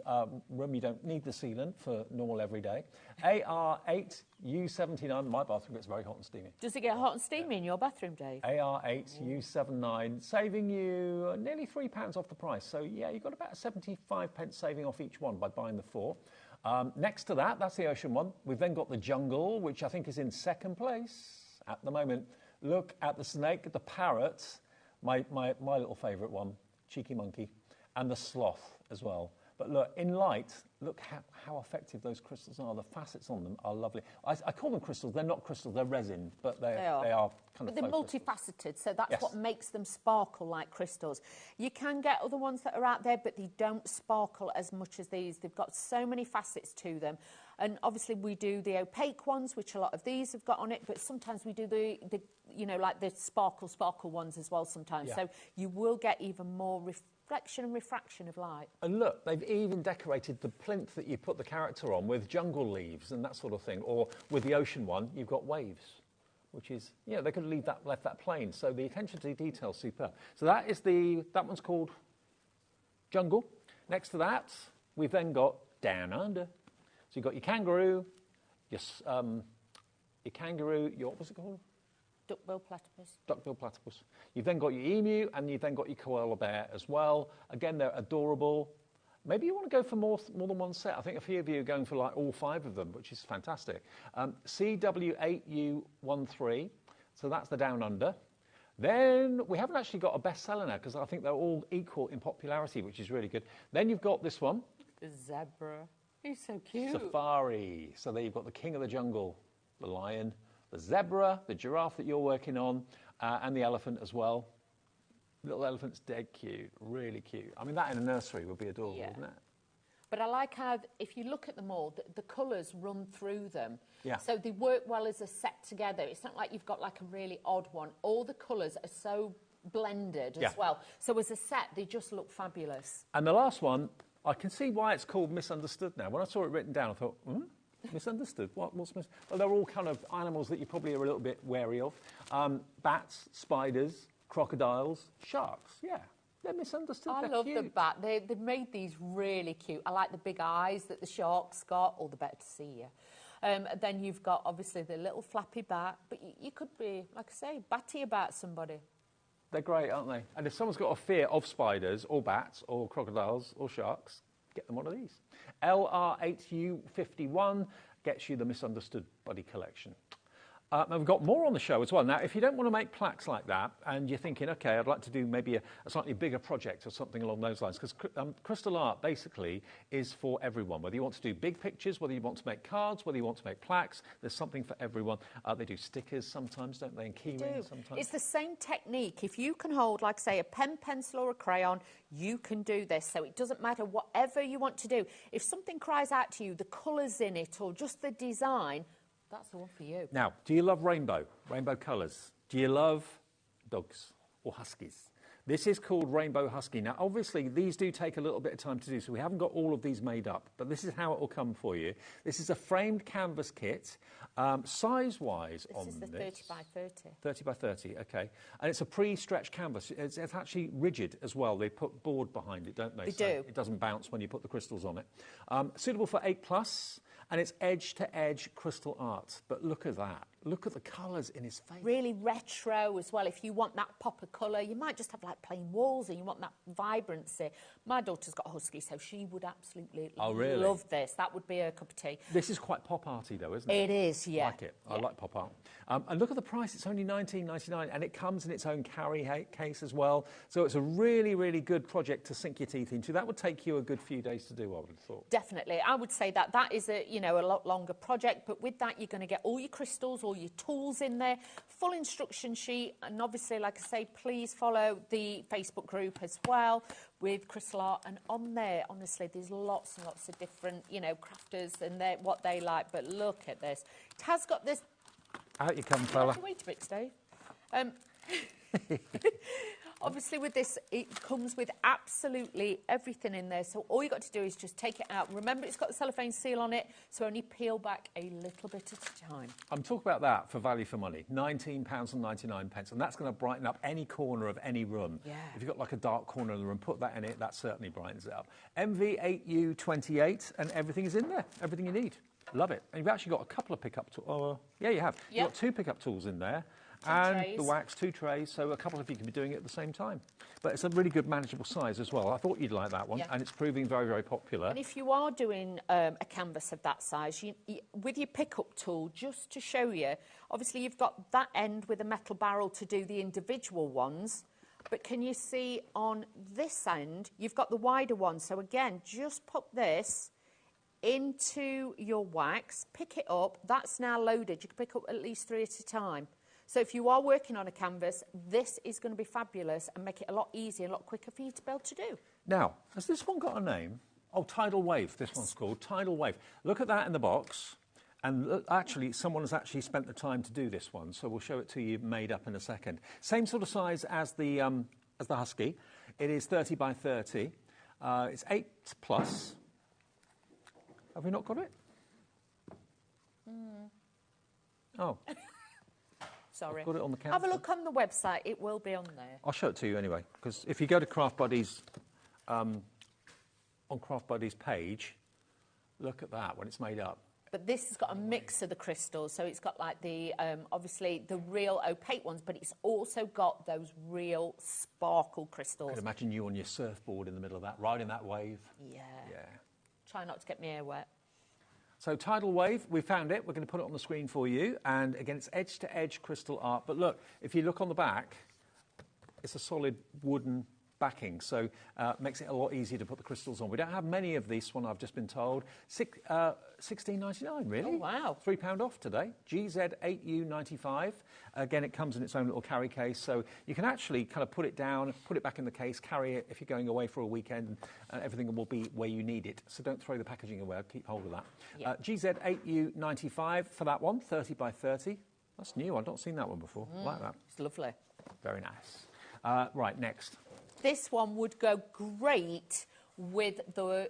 room, you don't need the sealant for normal everyday. AR8U79, my bathroom gets very hot and steamy. Does it get hot and steamy in your bathroom, Dave? AR8U79, saving you nearly £3 off the price. So, yeah, you've got about 75 pence saving off each one by buying the 4. Next to that, that's the ocean one. We've then got the jungle, which I think is in second place at the moment. Look at the snake, the parrot, my little favourite one, cheeky monkey. And the sloth as well. But look, in light, look how effective those crystals are. The facets on them are lovely. I call them crystals. They're not crystals. They're resin, but they are kind of. But they're multifaceted, so that's what makes them sparkle like crystals. You can get other ones that are out there, but they don't sparkle as much as these. They've got so many facets to them. And obviously we do the opaque ones, which a lot of these have got on it, but sometimes we do the you know, like the sparkle ones as well sometimes. Yeah. So you will get even more reflection and refraction of light. And look, they've even decorated the plinth that you put the character on with jungle leaves and that sort of thing. Or with the ocean one, you've got waves, which is, yeah, they could have left that plain. So the attention to detail is superb. So that one's called jungle. Next to that, we've then got down under. So you've got your kangaroo, your what was it called? Duckbill platypus. Duckbill platypus. You've then got your emu, and you've then got your koala bear as well. Again, they're adorable. Maybe you want to go for more than one set. I think a few of you are going for like all 5 of them, which is fantastic. CW8U13, so that's the down under. Then we haven't actually got a bestseller now because I think they're all equal in popularity, which is really good. Then you've got this one. The zebra. He's so cute. Safari. So there you've got the king of the jungle, the lion, the zebra, the giraffe that you're working on, and the elephant as well. Little elephant's dead cute, really cute. I mean, that in a nursery would be adorable, wouldn't it? But I like how, if you look at them all, the colours run through them. Yeah. So they work well as a set together. It's not like you've got like a really odd one. All the colours are so blended as well. So as a set, they just look fabulous. And the last one, I can see why it's called Misunderstood now. When I saw it written down, I thought, misunderstood? What's misunderstood? Well, they're all kind of animals that you probably are a little bit wary of. Bats, spiders, crocodiles, sharks, yeah. They're misunderstood. I love the bat. They've made these really cute. I like the big eyes that the shark's got, all the better to see you. Then you've got, obviously, the little flappy bat. But you could be, like I say, batty about somebody. They're great, aren't they? And if someone's got a fear of spiders or bats or crocodiles or sharks, get them one of these. LR8U51 gets you the Misunderstood Buddy Collection. And we've got more on the show as well. Now, if you don't want to make plaques like that and you're thinking, OK, I'd like to do maybe a slightly bigger project or something along those lines, because crystal art basically is for everyone. Whether you want to do big pictures, whether you want to make cards, whether you want to make plaques, there's something for everyone. They do stickers sometimes, don't they, and key rings sometimes. It's the same technique. If you can hold, like, say, a pen, pencil or a crayon, you can do this. So it doesn't matter whatever you want to do. If something cries out to you, the colours in it or just the design, that's the one for you. Now, do you love rainbow colours? Do you love dogs or huskies? This is called Rainbow Husky. Now, obviously, these do take a little bit of time to do, so we haven't got all of these made up, but this is how it will come for you. This is a framed canvas kit, size-wise on this. This is the 30 by 30. 30 by 30, OK. And it's a pre-stretched canvas. It's actually rigid as well. They put board behind it, don't they? They so do. It doesn't bounce when you put the crystals on it. Suitable for 8+. And it's edge-to-edge crystal art. But look at that. Look at the colours in his face. Really retro as well. If you want that pop of colour, you might just have like plain walls and you want that vibrancy. My daughter's got a husky, so she would absolutely love this. That would be her cup of tea. This is quite pop arty, though, isn't it? It is, yeah. I like it. I like pop art. And look at the price. It's only $19.99, and it comes in its own carry case as well. So it's a really, really good project to sink your teeth into. That would take you a good few days to do, I would have thought. Definitely. I would say that is a lot longer project, but with that, you're going to get all your crystals, all your tools in there, full instruction sheet, and obviously, like I say, please follow the Facebook group as well with crystal art. And on there, honestly, there's lots and lots of different, crafters and what they like. But look at this. It has got this. Out you come, fella. Wait a bit, Dave. Obviously, with this, it comes with absolutely everything in there. So all you got to do is just take it out. Remember, it's got the cellophane seal on it, so only peel back a little bit at a time. I'm talking about that for value for money. £19.99, and that's going to brighten up any corner of any room. Yeah. If you've got like a dark corner of the room, put that in it. That certainly brightens it up. MV8U28, and everything is in there. Everything you need. Love it. And you've actually got a couple of pickup tools. Oh, yeah, you have. You've got 2 pickup tools in there. And trays. the wax, 2 trays, so a couple of you can be doing it at the same time. But it's a really good manageable size as well. I thought you'd like that one, and it's proving very, very popular. And if you are doing a canvas of that size, with your pickup tool, just to show you, obviously you've got that end with a metal barrel to do the individual ones, but can you see on this end, you've got the wider one. So again, just put this into your wax, pick it up, that's now loaded. You can pick up at least 3 at a time. So if you are working on a canvas, this is going to be fabulous and make it a lot easier, a lot quicker for you to be able to do. Now, has this one got a name? Oh, Tidal Wave, this one's called Tidal Wave. Look at that in the box. And look, actually, someone has actually spent the time to do this one, so we'll show it to you made up in a second. Same sort of size as the Husky. It is 30 by 30. It's 8 plus. Have we not got it? Oh. Sorry. I've got it on the counter. Have a look on the website. It will be on there. I'll show it to you anyway, because if you go to Craft Buddies, on Craft Buddies page, look at that when it's made up. But this has got a mix of the crystals, so it's got like the, obviously, the real opaque ones, but it's also got those real sparkle crystals. I could imagine you on your surfboard in the middle of that, riding that wave. Yeah. Yeah. Try not to get my hair wet. So Tidal Wave, we found it. We're going to put it on the screen for you. And again, it's edge-to-edge crystal art. But look, if you look on the back, it's a solid wooden backing, so makes it a lot easier to put the crystals on. We don't have many of this one, I've just been told. $16.99, really? Oh, wow. £3 off today. GZ8U95. Again, it comes in its own little carry case, so you can actually kind of put it down, put it back in the case, carry it if you're going away for a weekend, and everything will be where you need it. So don't throw the packaging away, keep hold of that. Yeah. GZ8U95 for that one, 30 by 30. That's new, I've not seen that one before. I like that. It's lovely. Very nice. Right, next. This one would go great with the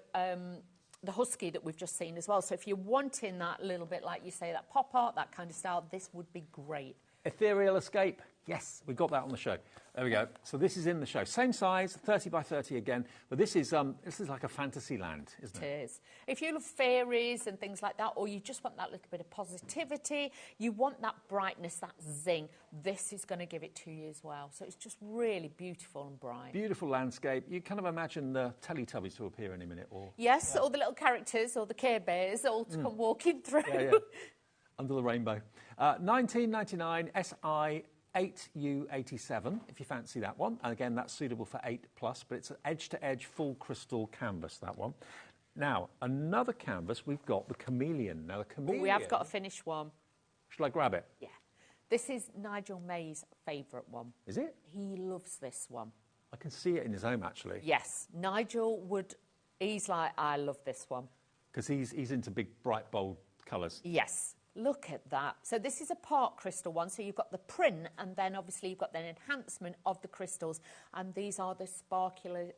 Husky that we've just seen as well. So if you're wanting that little bit, like you say, that pop art, that kind of style, this would be great. Ethereal Escape. Yes, we've got that on the show. There we go. So this is in the show. Same size, 30 by 30 again, but this is like a fantasy land, isn't it? It is. If you love fairies and things like that, or you just want that little bit of positivity, you want that brightness, that zing, this is going to give it to you as well. So it's just really beautiful and bright. Beautiful landscape. You kind of imagine the Teletubbies to appear any minute. Or yes, all the little characters, or the Care Bears, all to come walking through. Yeah. Under the rainbow. $19.99 SI 8U87, if you fancy that one. And again, that's suitable for 8+, but it's an edge-to-edge full crystal canvas, that one. Now, another canvas, we've got the Chameleon. Now, the Chameleon... We have got a finished one. Shall I grab it? Yeah. This is Nigel May's favourite one. Is it? He loves this one. I can see it in his home, actually. Yes. Nigel would... He's like, I love this one. Because he's into big, bright, bold colours. Yes. Look at that. So this is a part crystal one. So you've got the print, and then obviously you've got the enhancement of the crystals. And these are the sparkliest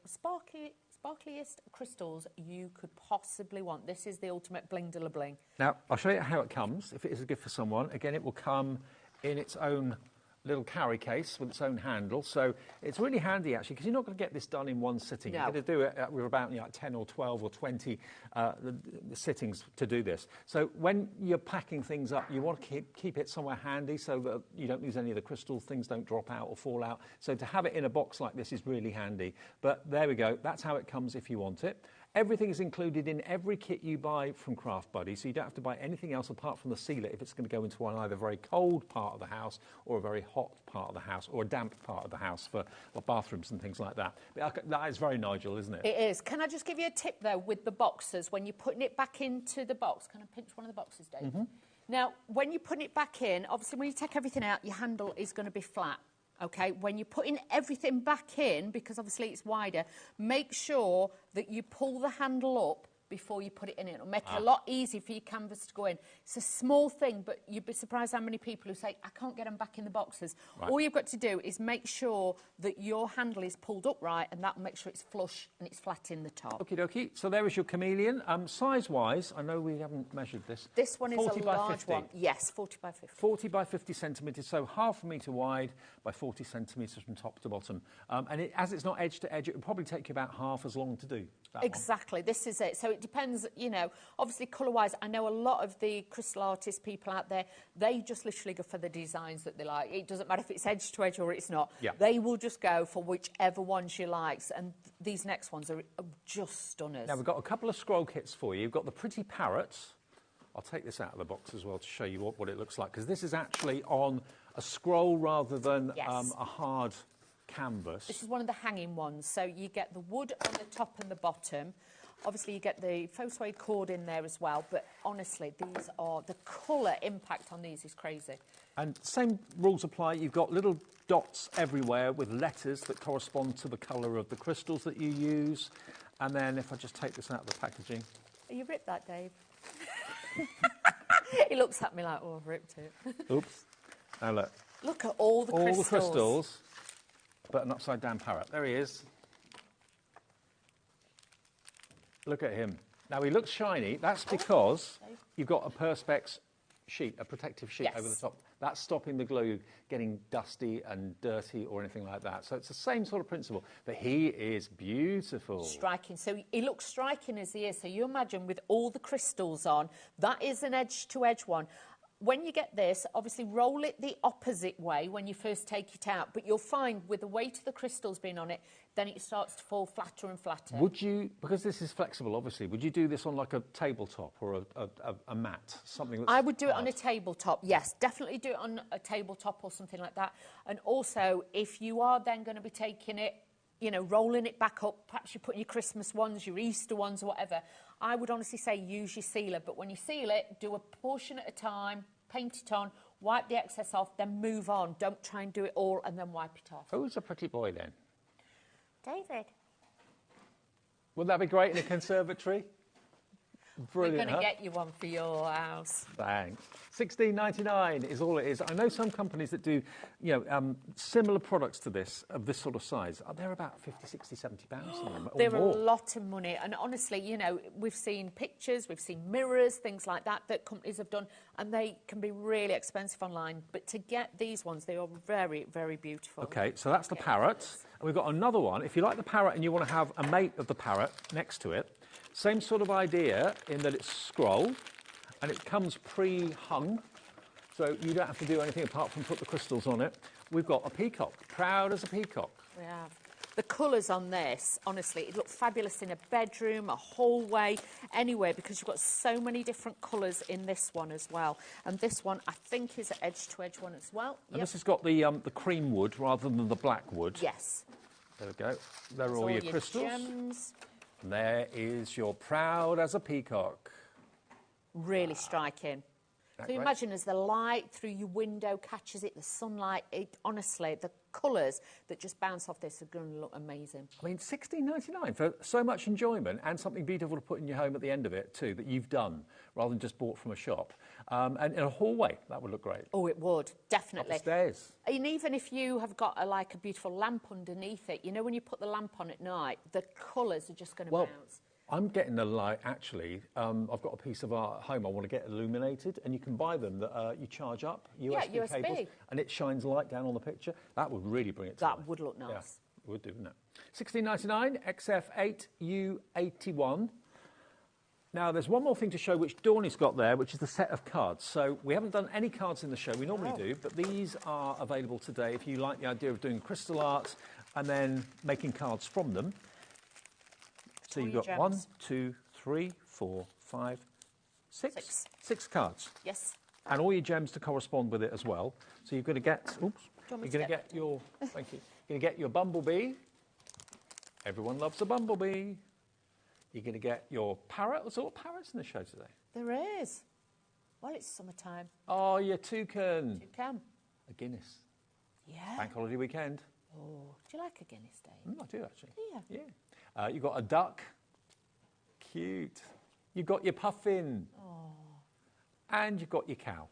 crystals you could possibly want. This is the ultimate bling de la bling. Now, I'll show you how it comes. If it is a gift for someone, again, it will come in its own little carry case with its own handle. So it's really handy, actually, because you're not going to get this done in one sitting. No. You're going to do it with about 10 or 12 or 20 the sittings to do this. So when you're packing things up, you want to keep it somewhere handy so that you don't lose any of the crystals, things don't drop out or fall out. So to have it in a box like this is really handy. But there we go. That's how it comes if you want it. Everything is included in every kit you buy from Craft Buddy, so you don't have to buy anything else apart from the sealer if it's going to go into either a very cold part of the house or a very hot part of the house or a damp part of the house for bathrooms and things like that. But that is very Nigel, isn't it? It is. Can I just give you a tip, though, with the boxes? When you're putting it back into the box, can I pinch one of the boxes, Dave? Mm-hmm. Now, when you're putting it back in, obviously when you take everything out, your handle is going to be flat. Okay, when you're putting everything back in, because obviously it's wider, make sure that you pull the handle up before you put it in. It'll make it a lot easier for your canvas to go in. It's a small thing, but you'd be surprised how many people who say, I can't get them back in the boxes. Right. All you've got to do is make sure that your handle is pulled up right, and that'll make sure it's flush and it's flat in the top. Okie dokie. So there is your chameleon. Size-wise, I know we haven't measured this. This one is 40 a by large 50. one. Yes, 40 by 50. 40 by 50 centimetres, so half a metre wide by 40 centimetres from top to bottom. And as it's not edge to edge, it would probably take you about half as long to do that Exactly, this is it. So it depends, you know, obviously colour-wise, I know a lot of the crystal artist people out there, they just literally go for the designs that they like. It doesn't matter if it's edge to edge or it's not. Yeah. They will just go for whichever one she likes, and these next ones are just stunners. Now, we've got a couple of scroll kits for you. You've got the pretty parrots. I'll take this out of the box as well to show you what it looks like, because this is actually on a scroll rather than a hard canvas. This is one of the hanging ones, so you get the wood on the top and the bottom. Obviously, you get the faux suede cord in there as well, but honestly, these are, the colour impact on these is crazy. And same rules apply. You've got little dots everywhere with letters that correspond to the colour of the crystals that you use. And then if I just take this out of the packaging. You ripped that, Dave. He looks at me like, oh, I've ripped it. Oops. Now look. Look at all the crystals. All the crystals, but an upside-down parrot. There he is. Look at him. Now, he looks shiny. That's because you've got a Perspex sheet, a protective sheet over the top. That's stopping the glue getting dusty and dirty or anything like that. So it's the same sort of principle. But he is beautiful. Striking. So he looks striking as he is. So you imagine with all the crystals on, that is an edge-to-edge one. When you get this, obviously roll it the opposite way when you first take it out, but you'll find with the weight of the crystals being on it, then it starts to fall flatter and flatter. Would you, because this is flexible, obviously, would you do this on like a tabletop or a mat, something that's I would do it hard? on a tabletop, yes. Definitely do it on a tabletop or something like that. And also, if you are then going to be taking it, you know, rolling it back up, perhaps you're putting your Christmas ones, your Easter ones, or whatever, I would honestly say use your sealer. But when you seal it, do a portion at a time, paint it on, wipe the excess off, then move on. Don't try and do it all and then wipe it off. Who's a pretty boy then? David. Would that be great in a conservatory? Brilliant. We're going to get you one for your house. Thanks. $16.99 is all it is. I know some companies that do, you know, similar products to this, of this sort of size. They're about 50, 60, 70 pounds. They're a lot of money. And honestly, you know, we've seen pictures, we've seen mirrors, things like that companies have done, and they can be really expensive online. But to get these ones, they are very, very beautiful. OK, so that's the parrot. And we've got another one. If you like the parrot and you want to have a mate of the parrot next to it, same sort of idea in that it's scroll, and it comes pre-hung, so you don't have to do anything apart from put the crystals on it. We've got a peacock, proud as a peacock. We have. The colours on this, honestly, it looks fabulous in a bedroom, a hallway, anywhere, because you've got so many different colours in this one as well. And this one, I think, is an edge-to-edge one as well. And this has got the cream wood rather than the black wood. Yes. There we go. There are all your crystals. Gems. And there is your proud as a peacock. Really striking. So you imagine as the light through your window catches it, the sunlight, honestly, the colours that just bounce off this are going to look amazing. I mean, $16.99 for so much enjoyment and something beautiful to put in your home at the end of it too, that you've done, rather than just bought from a shop. And in a hallway, that would look great. Oh, it would, definitely. Upstairs. And even if you have got a beautiful lamp underneath it, you know when you put the lamp on at night, the colours are just going to bounce. I'm getting the light, actually. I've got a piece of art at home I want to get illuminated, and you can buy them that you charge up, USB cables, and it shines light down on the picture. That would really bring it to life. That would look nice. Yeah, it would do, wouldn't it? $16.99, XF8U81. Now, there's one more thing to show which Dawny's got there, which is the set of cards. So we haven't done any cards in the show. We normally do, but these are available today if you like the idea of doing crystal art and then making cards from them. So you've got 1, 2, 3, 4, 5, 6. 6 cards. Yes. And all your gems to correspond with it as well. So you're going to get, oops, you're going to get your, thank you, you're going to get your bumblebee. Everyone loves a bumblebee. You're going to get your parrot. What's all parrots in the show today? There is. Well, it's summertime. Oh, your toucan. Toucan. A Guinness. Yeah. Bank holiday weekend. Oh, do you like a Guinness, Dave? I do, actually. Yeah. Yeah. You've got a duck. Cute. You've got your puffin. And you've got your cow.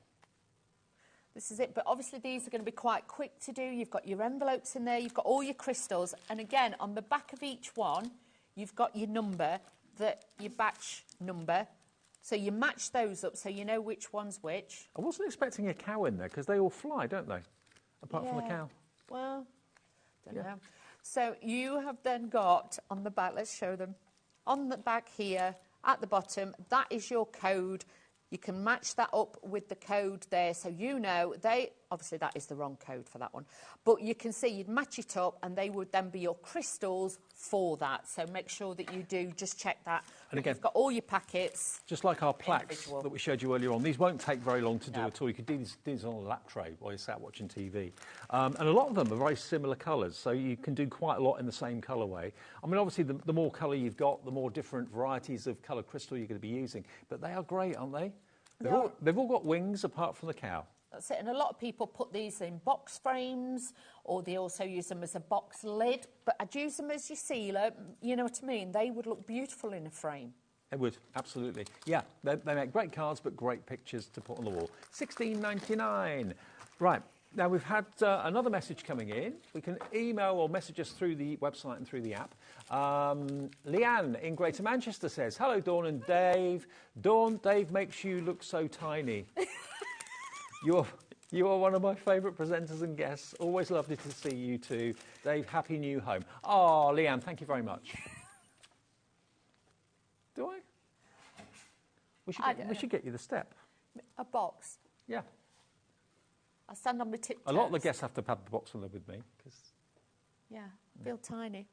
This is it, but obviously these are going to be quite quick to do. You've got your envelopes in there, you've got all your crystals, and again, on the back of each one, you've got your number, your batch number, so you match those up so you know which one's which. I wasn't expecting a cow in there, because they all fly, don't they? Apart from the cow. Well, don't know. So you have then got, on the back, let's show them, on the back here, at the bottom, that is your code. You can match that up with the code there, so you know obviously that is the wrong code for that one, but you can see you'd match it up and they would then be your crystals for that. So make sure that you do just check that. And again, you've got all your packets. Just like our plaques that we showed you earlier on, these won't take very long to do at all. You could do these on a lap tray while you're sat watching TV. And a lot of them are very similar colours, so you can do quite a lot in the same colourway. I mean, obviously, the more colour you've got, the more different varieties of coloured crystal you're going to be using. But they are great, aren't they? They've all got wings apart from the cow. That's it, and a lot of people put these in box frames, or they also use them as a box lid, but I'd use them as your sealer, you know what I mean? They would look beautiful in a frame. They would, absolutely. Yeah, they make great cards, but great pictures to put on the wall. $16.99. Right, now we've had another message coming in. We can email or message us through the website and through the app. Leanne in Greater Manchester says, hello, Dawn and Dave. Dawn, Dave makes you look so tiny. You are one of my favourite presenters and guests. Always lovely to see you too. Dave, happy new home. Oh, Leanne, thank you very much. Do I? We should get you the step. A box? Yeah. I'll stand on my tiptoes. A lot of the guests have to have the box on there with me. Yeah, feel tiny.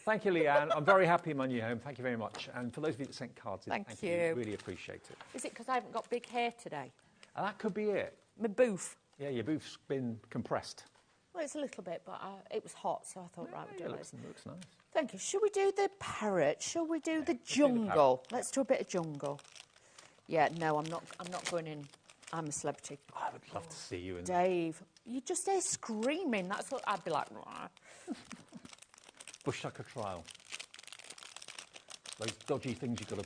Thank you, Leanne. I'm very happy in my new home. Thank you very much. And for those of you that sent cards in, thank you. Really appreciate it. Is it because I haven't got big hair today? That could be it. My boof. Yeah, your boof's been compressed. Well, it's a little bit, but it was hot, so I thought, right, we'll do it. Looks nice. Thank you. Should we do the parrot? Shall we do the jungle? Let's do a bit of jungle. Yeah, no, I'm not going in. I'm a celebrity. I would love to see you in Dave, you just there screaming. That's what I'd be like. Bushtucker trial. Those dodgy things you've got to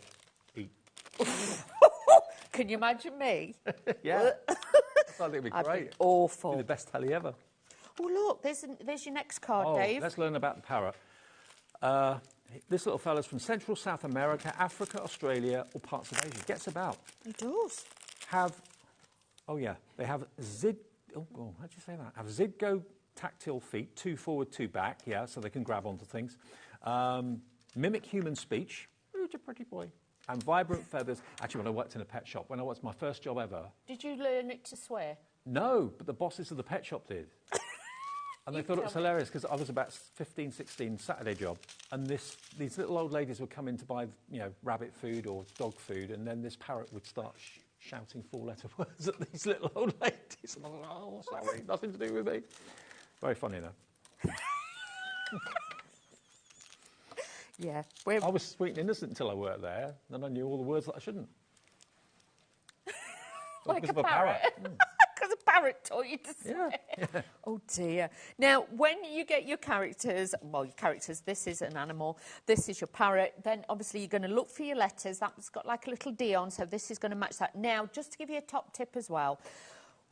eat. Can you imagine me? Yeah. I think it'd be great. I'd be awful. It'd be the best telly ever. Oh, look, there's your next card, Dave. Let's learn about the parrot. This little fella's from Central South America, Africa, Australia, or parts of Asia. Gets about. He does. They have how'd you say that? Have zygotactile feet, 2 forward, 2 back, so they can grab onto things. Mimic human speech. Who's a pretty boy? And vibrant feathers. Actually, when I worked in a pet shop, when I was my first job ever. Did you learn it to swear? No, but the bosses of the pet shop did. And they thought it was hilarious because I was about 15, 16, Saturday job, and these little old ladies would come in to buy, rabbit food or dog food, and then this parrot would start shouting 4-letter words at these little old ladies. And I was like, oh, sorry, nothing to do with me. Very funny, though. Yeah. I was sweet and innocent until I worked there, and I knew all the words that I shouldn't. Like a parrot. Because a parrot taught you to swear. Yeah. Oh, dear. Now, when you get your characters, this is an animal, this is your parrot, then obviously you're going to look for your letters. That's got like a little D on, so this is going to match that. Now, just to give you a top tip as well,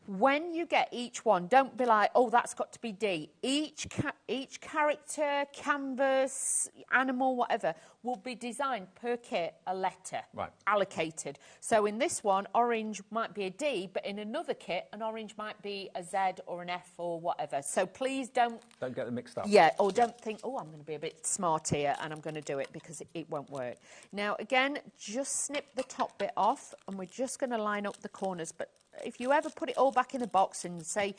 when you get each one, don't be like, oh, that's got to be D. Each character, canvas, animal, whatever, will be designed per kit, a letter, allocated. So in this one, orange might be a D, but in another kit, an orange might be a Z or an F or whatever. So please don't get them mixed up. Yeah, or don't think, oh, I'm going to be a bit smart here and I'm going to do it, because it won't work. Now, again, just snip the top bit off, and we're just going to line up the corners. But if you ever put it all back in the box and say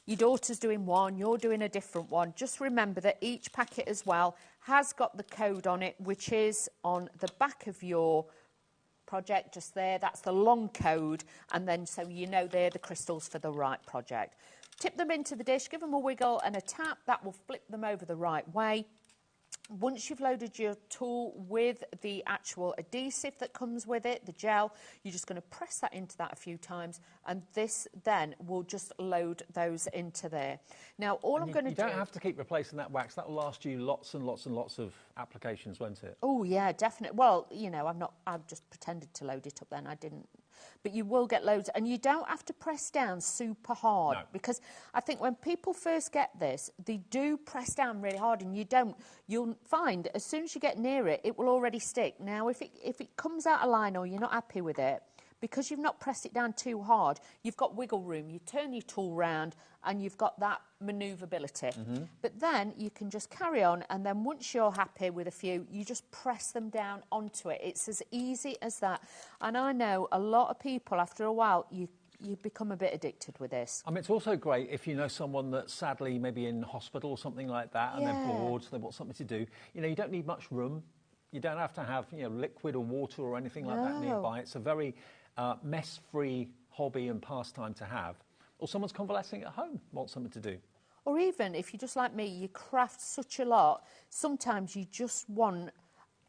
your daughter's doing one, you're doing a different one, just remember that each packet as well has got the code on it, which is on the back of your project, just there. That's the long code, and then so you know they're the crystals for the right project. Tip them into the dish, give them a wiggle and a tap. That will flip them over the right way. once you've loaded your tool with the actual adhesive that comes with it, the gel, you're just going to press that into that a few times, and this then will just load those into there. Now, all I'm going to do... You don't have to keep replacing that wax. That will last you lots and lots and lots of applications, won't it? Oh, yeah, definitely. Well, you know, I've just pretended to load it up then. I didn't. But you will get loads, and you don't have to press down super hard, because I think when people first get this, they do press down really hard, and you don't. You'll find as soon as you get near it, it will already stick. Now, if it comes out of line or you're not happy with it, because you've not pressed it down too hard, you've got wiggle room. You turn your tool round and you've got that manoeuvrability. But then you can just carry on, and then once you're happy with a few, you just press them down onto it. It's as easy as that. And I know a lot of people, after a while, you become a bit addicted with this. I mean, it's also great if you know someone that's sadly maybe in hospital or something like that, and they're bored, so they want something to do. You know, you don't need much room. You don't have to have, you know, liquid or water or anything like that nearby. It's a very mess-free hobby and pastime to have. Or someone's convalescing at home, wants something to do. Or even if you're just like me, you craft such a lot, sometimes you just want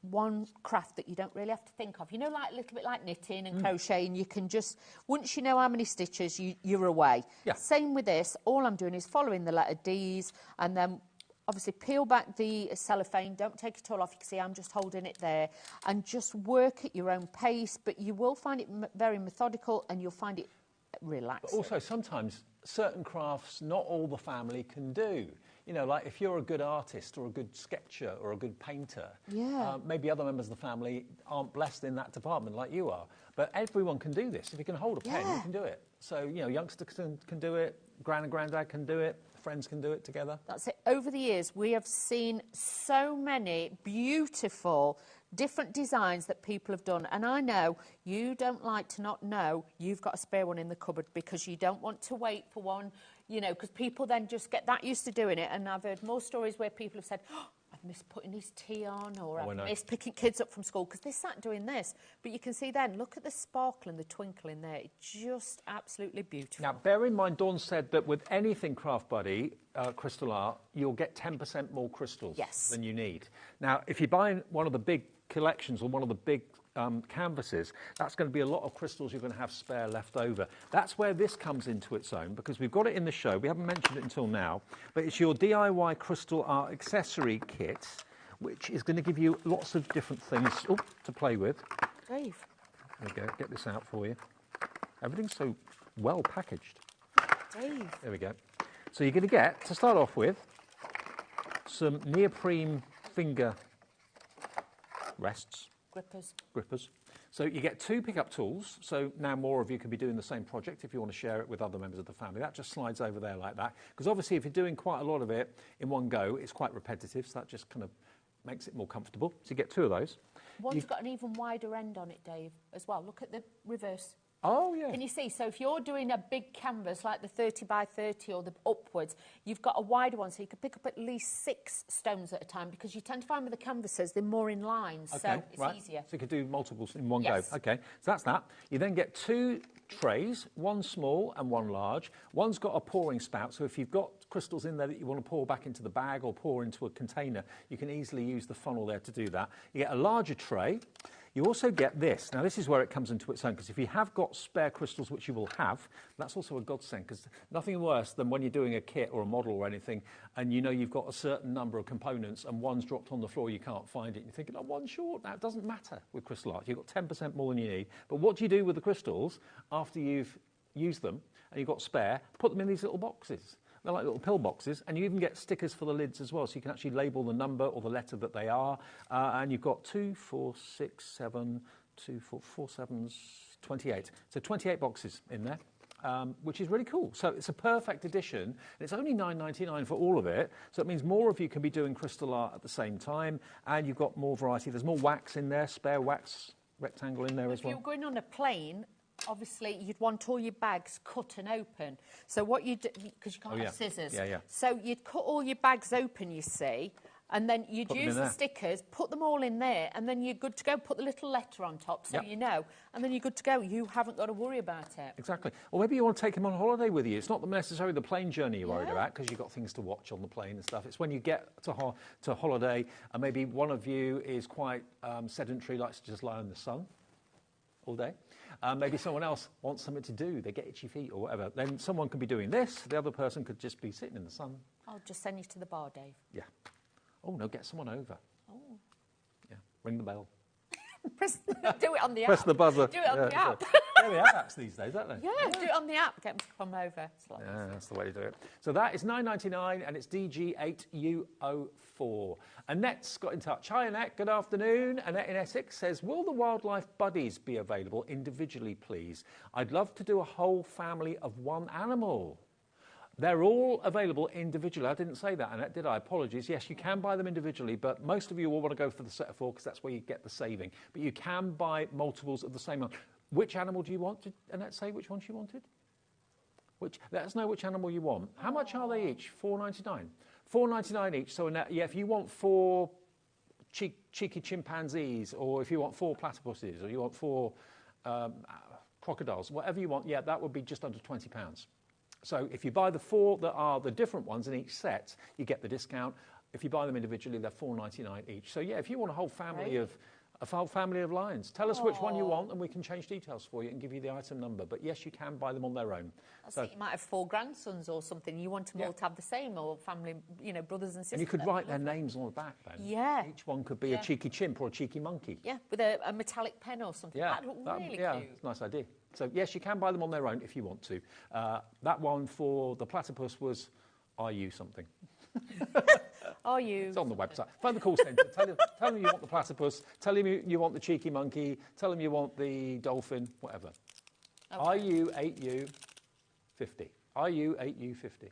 one craft that you don't really have to think of. You know, like a little bit like knitting and crocheting, you can just, once you know how many stitches, you're away. Yeah. Same with this. All I'm doing is following the letter D's, and then obviously peel back the cellophane. Don't take it all off. You can see I'm just holding it there, and just work at your own pace, but you will find it very methodical, and you'll find it relaxing. But also, sometimes certain crafts not all the family can do. You know, like if you're a good artist or a good sketcher or a good painter, maybe other members of the family aren't blessed in that department like you are. But everyone can do this. If you can hold a pen, you can do it. So, you know, youngsters can do it, gran and granddad can do it, friends can do it together. That's it. Over the years, we have seen so many beautiful different designs that people have done, and I know you don't like to not know you've got a spare one in the cupboard, because you don't want to wait for one, you know, because people then just get that used to doing it. And I've heard more stories where people have said, oh, I've missed putting his tea on, or I've missed picking kids up from school because they sat doing this. But you can see then, look at the sparkle and the twinkle in there. It's just absolutely beautiful. Now, bear in mind, Dawn said that with anything Craft Buddy, crystal art, you'll get 10% more crystals than you need. Now, if you buy one of the big collections or one of the big canvases, that's going to be a lot of crystals you're going to have spare left over. That's where this comes into its own, because we've got it in the show. We haven't mentioned it until now, but it's your DIY crystal art accessory kit, which is going to give you lots of different things to play with. Dave. There we go. Get this out for you. Everything's so well packaged. Dave. There we go. So you're going to get, to start off with, some neoprene finger rests. Grippers. So you get 2 pickup tools, so now more of you can be doing the same project if you want to share it with other members of the family. That just slides over there like that, because obviously if you're doing quite a lot of it in one go, it's quite repetitive, so that just kind of makes it more comfortable. So you get 2 of those. One's got an even wider end on it, Dave, as well. Look at the reverse. Oh, yeah. Can you see? So if you're doing a big canvas like the 30 by 30 or the upwards, you've got a wider one, so you can pick up at least 6 stones at a time, because you tend to find with the canvases, they're more in lines, so it's easier. So you could do multiples in one go. Okay, so that's that. You then get 2 trays, one small and one large. One's got a pouring spout, so if you've got crystals in there that you want to pour back into the bag or pour into a container, you can easily use the funnel there to do that. You get a larger tray. You also get this. Now, this is where it comes into its own, because if you have got spare crystals, which you will have, that's also a godsend, because nothing worse than when you're doing a kit or a model or anything, and you know you've got a certain number of components, and one's dropped on the floor, you can't find it, and you're thinking, oh, one's short. Now, it doesn't matter with crystal art. You've got 10% more than you need. But what do you do with the crystals after you've used them and you've got spare? Put them in these little boxes. They're like little pill boxes, and you even get stickers for the lids as well, so you can actually label the number or the letter that they are. And you've got 2, 4, 6, 7, 2, 4, 4 sevens, 28. So 28 boxes in there, which is really cool. So it's a perfect addition, and it's only $9.99 for all of it. So it means more of you can be doing crystal art at the same time, and you've got more variety. There's more wax in there, spare wax rectangle in there as well. If you're going on a plane, obviously you'd want all your bags cut and open. So what you do, because you can't have scissors, so you'd cut all your bags open, you see, And then you'd Put them use in the there. stickers, put them all in there, and then you're good to go. Put the little letter on top so Yep. you know, and then you're good to go. You haven't got to worry about it. Exactly. Or maybe you want to take them on holiday with you. It's not necessarily the plane journey you're worried Yeah. about, because you've got things to watch on the plane and stuff. It's when you get to holiday and maybe one of you is quite sedentary, likes to just lie in the sun all day. Maybe someone else wants something to do. They get itchy feet or whatever. Then someone could be doing this. The other person could just be sitting in the sun. I'll just send you to the bar, Dave. Yeah. Oh, no, get someone over. Oh. Yeah. Ring the bell. Do it on the app. Press the buzzer. Do it on the app. Yeah, they have apps these days, don't they? Yeah, do it on the app. Get them to come over. It's like Yeah, that's the way to do it. So that is $9.99 and it's DG8U04. Annette's got in touch. Hi, Annette. Good afternoon. Annette in Essex says, will the wildlife buddies be available individually, please? I'd love to do a whole family of one animal. They're all available individually. I didn't say that, Annette, did I? Apologies. Yes, you can buy them individually, but most of you will want to go for the set of 4 because that's where you get the saving. But you can buy multiples of the same one. Which animal do you want? Did Annette say which one she wanted? Let us know which animal you want. How much are they each? $4.99. $4.99 each. So, Annette, yeah, if you want 4 cheeky chimpanzees, or if you want 4 platypuses, or you want 4 crocodiles, whatever you want, yeah, that would be just under £20. So if you buy the 4 that are the different ones in each set, you get the discount. If you buy them individually, they're $4.99 each. So yeah, if you want a whole family of lions, tell us which one you want, and we can change details for you and give you the item number. But yes, you can buy them on their own. I think you might have 4 grandsons or something. You want them all to have the same, or family, brothers and sisters. And you could write their names on the back then. Yeah. Each one could be a cheeky chimp or a cheeky monkey. Yeah, with a metallic pen or something. Yeah, That'd look really yeah, cute. it's a nice idea. So yes, you can buy them on their own if you want to. That one for the platypus was, are you something? Are you? It's on the website. Phone the call centre. tell them you want the platypus. Tell them you want the cheeky monkey. Tell them you want the dolphin. Whatever. Okay. Are you 8U50? Are you 8U50?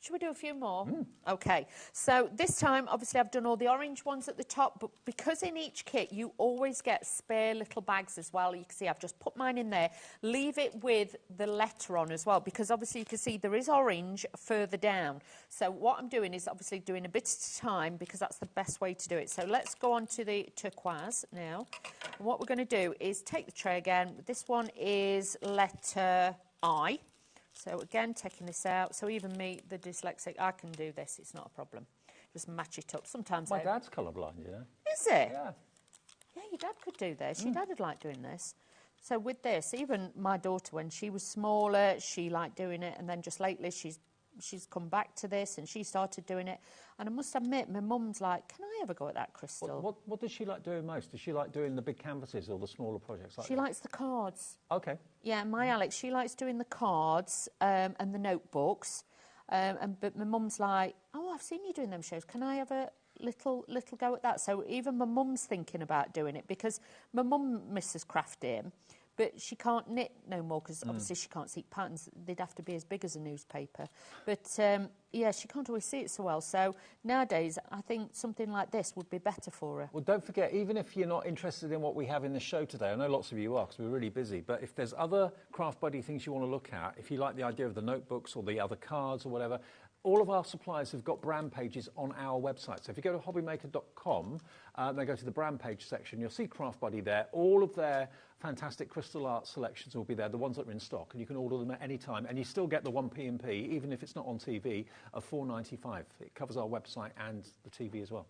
Should we do a few more? Okay, so this time, obviously, I've done all the orange ones at the top, but because in each kit, you always get spare little bags as well. You can see I've just put mine in there. Leave it with the letter on as well, because obviously you can see there is orange further down. So what I'm doing is obviously doing a bit at a time, because that's the best way to do it. So let's go on to the turquoise now. And what we're going to do is take the tray again. This one is letter I. So again, taking this out. So even me, the dyslexic, I can do this. It's not a problem. Just match it up. Sometimes My dad's colourblind, you know. Is it? Yeah. Yeah, your dad could do this. Your dad would like doing this. So with this, even my daughter, when she was smaller, she liked doing it. And then just lately, she's come back to this and she started doing it. And I must admit, my mum's like, can I ever go at that, Crystal? What does she like doing most? Does she like doing the big canvases or the smaller projects like She that? likes the cards. Okay. Yeah, my Alex, she likes doing the cards and the notebooks. But my mum's like, oh, I've seen you doing them shows. Can I have a little go at that? So even my mum's thinking about doing it, because my mum misses crafting, but she can't knit no more because obviously she can't see patterns. They'd have to be as big as a newspaper. But yeah, she can't always see it so well. So nowadays, I think something like this would be better for her. Well, don't forget, even if you're not interested in what we have in the show today, I know lots of you are because we're really busy, but if there's other Craft Buddy things you want to look at, if you like the idea of the notebooks or the other cards or whatever, all of our suppliers have got brand pages on our website. So if you go to hobbymaker.com, then go to the brand page section, you'll see Craft Buddy there. All of their fantastic crystal art selections will be there, the ones that are in stock, and you can order them at any time. And you still get the 1p&p, even if it's not on TV, of $4.95. It covers our website and the TV as well.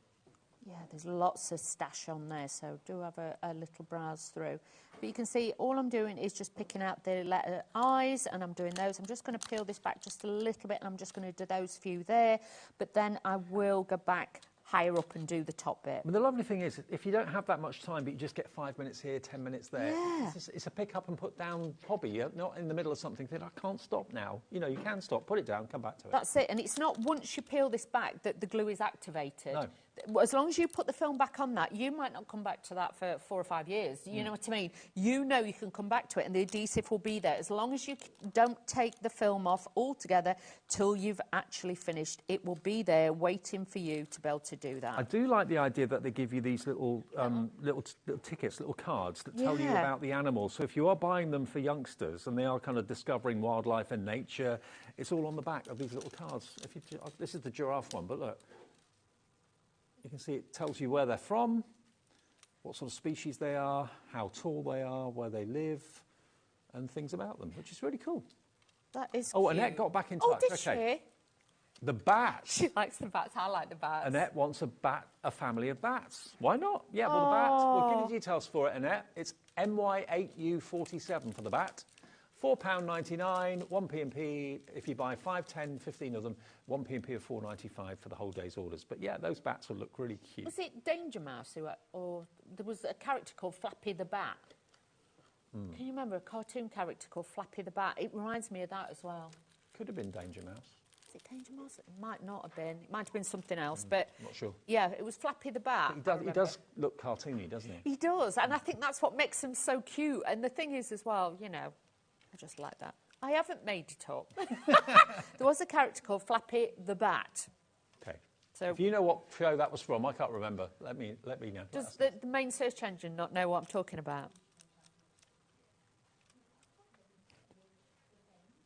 Yeah, there's lots of stash on there, so do have a little browse through. But you can see all I'm doing is just picking out the letter I's, and I'm doing those. I'm just going to peel this back just a little bit, and I'm just going to do those few there. But then I will go back higher up and do the top bit. But the lovely thing is, if you don't have that much time, but you just get 5 minutes here, 10 minutes there, Yeah. it's a pick up and put down hobby. You're not in the middle of something, think, I can't stop now. You know, you can stop, put it down, come back to it. That's it, and it's not once you peel this back that the glue is activated. No. As long as you put the film back on that, you might not come back to that for 4 or 5 years. You know what I mean? You know you can come back to it, and the adhesive will be there. As long as you don't take the film off altogether till you've actually finished, it will be there waiting for you to be able to do that. I do like the idea that they give you these little tickets, little cards that tell you Yeah. about the animals. So if you are buying them for youngsters and they are kind of discovering wildlife and nature, it's all on the back of these little cards. This is the giraffe one, but look. You can see it tells you where they're from, what sort of species they are, how tall they are, where they live, and things about them, which is really cool. That is Oh, cute. Annette got back in touch. Oh, did okay. she? The bats. She likes the bats. I like the bats. Annette wants a family of bats. Why not? Yeah, well, the bat. We'll give you details for it, Annette. It's MY8U47 for the bat. £4.99, 1p&p. If you buy 5, 10, 15 of them, 1p&p of £4.95 for the whole day's orders. But yeah, those bats will look really cute. Was it Danger Mouse or there was a character called Flappy the Bat? Can you remember a cartoon character called Flappy the Bat? It reminds me of that as well. Could have been Danger Mouse. Is it Danger Mouse? It might not have been. It might have been something else, but Not sure. yeah, it was Flappy the Bat. He does look cartoony, doesn't he? He does, and I think that's what makes him so cute. And the thing is as well, you know, I just like that. I haven't made it up. There was a character called Flappy the Bat. Okay. So if you know what show that was from, I can't remember. Let me know. does the main search engine not know what I'm talking about?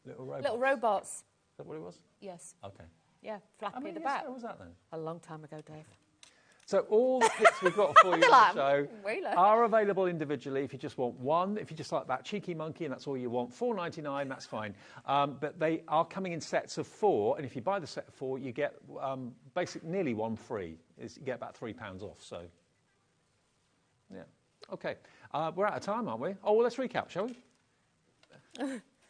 Little robots. Little robots. Is that what it was? Yes. Okay. Yeah, Flappy How many the years Bat. ago was that then? A long time ago, Dave. So all the kits we've got for you on the show Wheeler. are available individually if you just want one. If you just like that cheeky monkey and that's all you want, £4.99, that's fine. But they are coming in sets of 4, and if you buy the set of 4, you get basically nearly one free. You get about £3 off, so yeah. Okay, we're out of time, aren't we? Oh, well, let's recap, shall we?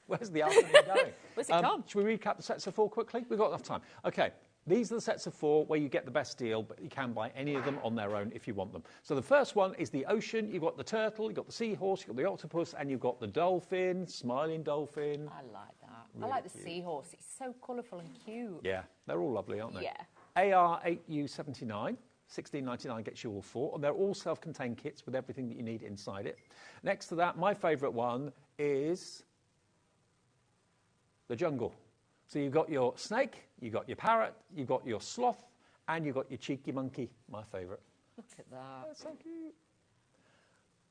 Where's the afternoon going? Where's it gone? Should we recap the sets of 4 quickly? We've got enough time. Okay. These are the sets of 4 where you get the best deal, but you can buy any of them on their own if you want them. So the first one is the ocean. You've got the turtle, you've got the seahorse, you've got the octopus, and you've got the dolphin, smiling dolphin. I like that. Really I like the cute. seahorse. It's so colourful and cute. Yeah, they're all lovely, aren't they? Yeah. AR8U79. $16.99 gets you all 4, and they're all self-contained kits with everything that you need inside it. Next to that, my favourite one is the jungle. So you've got your snake, you've got your parrot, you've got your sloth, and you've got your cheeky monkey, my favourite. Look at that. That's so cute.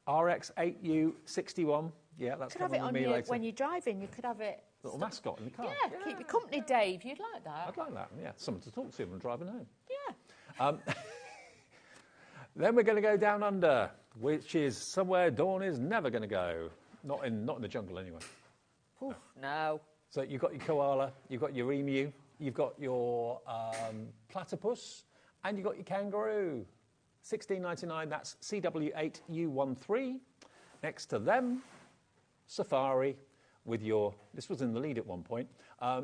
RX8U61. Yeah, that's You could have coming it with on me you later. when you're driving. You could have it. Little mascot in the car. Yeah, keep you company, Dave. You'd like that. I'd like that, yeah. Someone to talk to when driving home. Yeah. Then we're going to go down under, which is somewhere Dawn is never going to go. Not in the jungle, anyway. Oof, no. So you've got your koala, you've got your emu, you've got your platypus, and you've got your kangaroo. $16.99, that's CW8U13. Next to them, safari with your, this was in the lead at one point,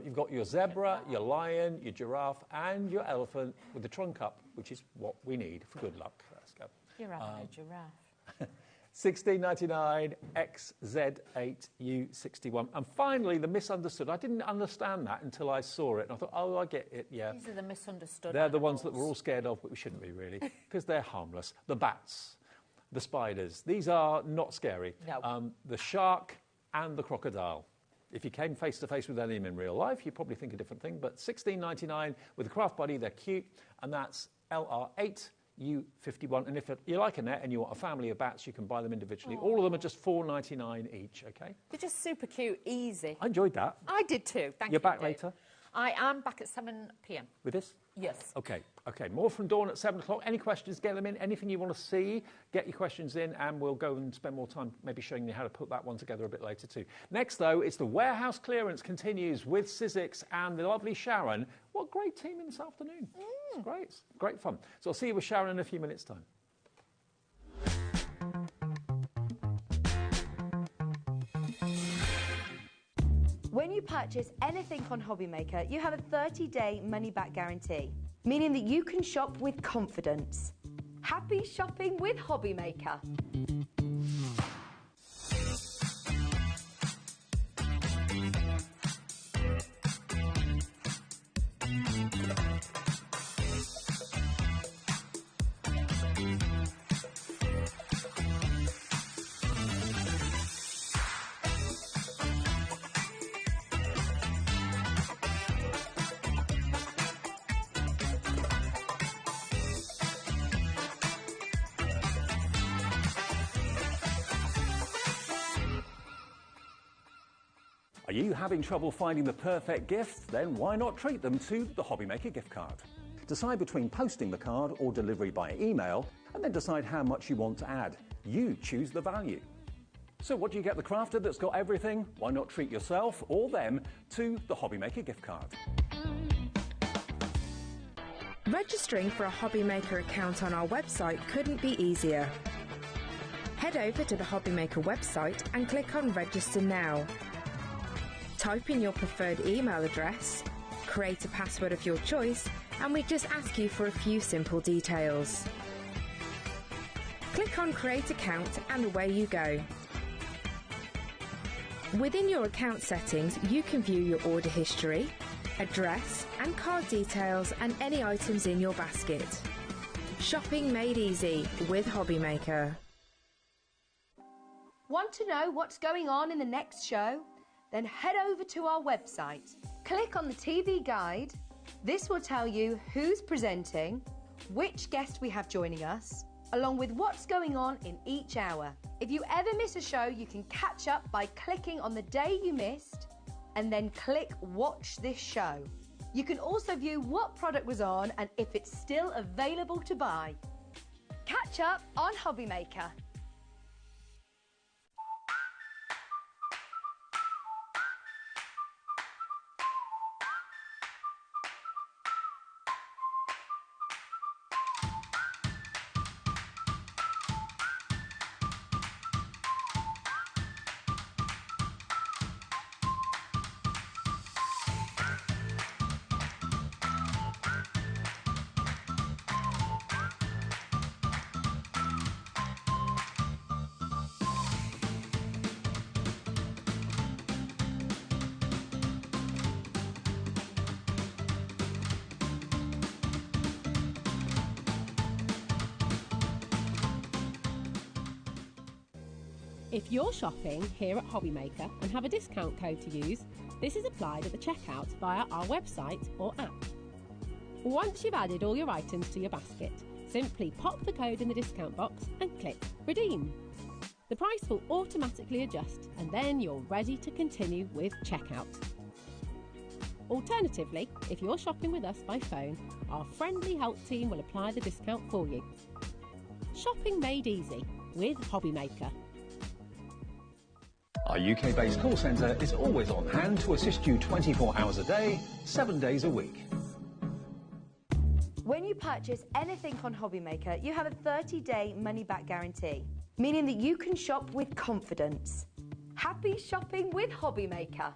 you've got your zebra, your lion, your giraffe, and your elephant with the trunk up, which is what we need for good luck. Let's go. You're having a giraffe. $16.99 XZ8U61. And finally, the misunderstood. I didn't understand that until I saw it. And I thought, oh, I get it, yeah. These are the misunderstood They're the animals. ones that we're all scared of, but we shouldn't be, really, because they're harmless. The bats, the spiders, these are not scary. No. The shark and the crocodile. If you came face-to-face with any of them in real life, you'd probably think a different thing. But $16.99 with the craft buddy, they're cute. And that's LR8U51. And if you like a net and you want a family of bats, you can buy them individually. Aww. All of them are just $4.99 each, OK? They're just super cute, easy. I enjoyed that. I did too. Thank you. You're back Dave. later? I am back at 7 p.m. With this? Yes. OK. More from Dawn at 7 o'clock. Any questions, get them in. Anything you want to see, get your questions in, and we'll go and spend more time maybe showing you how to put that one together a bit later too. Next, though, it's the warehouse clearance continues with Sizzix and the lovely Sharon. What a great team in this afternoon. It's great. It's great fun. So I'll see you with Sharon in a few minutes' time. When you purchase anything on HobbyMaker, you have a 30-day money-back guarantee, meaning that you can shop with confidence. Happy shopping with HobbyMaker. Are you having trouble finding the perfect gift? Then why not treat them to the HobbyMaker gift card? Decide between posting the card or delivery by email, and then decide how much you want to add. You choose the value. So what do you get the crafter that's got everything? Why not treat yourself or them to the HobbyMaker gift card? Registering for a HobbyMaker account on our website couldn't be easier. Head over to the HobbyMaker website and click on Register Now. Type in your preferred email address, create a password of your choice, and we just ask you for a few simple details. Click on Create Account and away you go. Within your account settings, you can view your order history, address and card details and any items in your basket. Shopping made easy with HobbyMaker. Want to know what's going on in the next show? Then head over to our website. Click on the TV guide. This will tell you who's presenting, which guest we have joining us, along with what's going on in each hour. If you ever miss a show, you can catch up by clicking on the day you missed and then click Watch This Show. You can also view what product was on and if it's still available to buy. Catch up on HobbyMaker. If you're shopping here at HobbyMaker and have a discount code to use, this is applied at the checkout via our website or app. Once you've added all your items to your basket, simply pop the code in the discount box and click Redeem. The price will automatically adjust and then you're ready to continue with checkout. Alternatively, if you're shopping with us by phone, our friendly help team will apply the discount for you. Shopping made easy with HobbyMaker. Our UK-based call centre is always on hand to assist you 24 hours a day, 7 days a week. When you purchase anything on HobbyMaker, you have a 30-day money-back guarantee, meaning that you can shop with confidence. Happy shopping with HobbyMaker.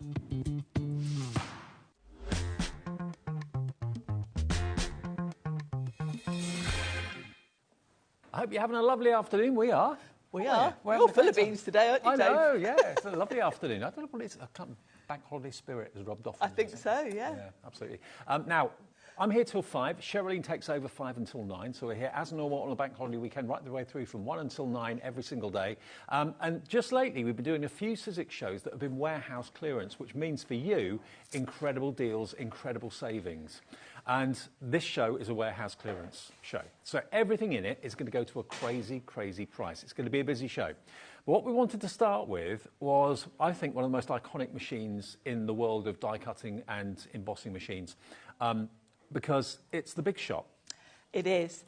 I hope you're having a lovely afternoon. We are. We are. We're all full of beans today, aren't you, I Dave? know, yeah. It's a lovely afternoon. I don't know what it's... bank holiday spirit has rubbed off. I think so, yeah. Yeah, absolutely. Now, I'm here till 5. Sherilyn takes over 5 until 9. So we're here as normal on a bank holiday weekend, right the way through from 1 until 9 every single day. And just lately, we've been doing a few Sizzix shows that have been warehouse clearance, which means for you, incredible deals, incredible savings. And this show is a warehouse clearance show. So everything in it is going to go to a crazy, crazy price. It's going to be a busy show. But what we wanted to start with was, I think, one of the most iconic machines in the world of die cutting and embossing machines, because it's the Big Shot. It is.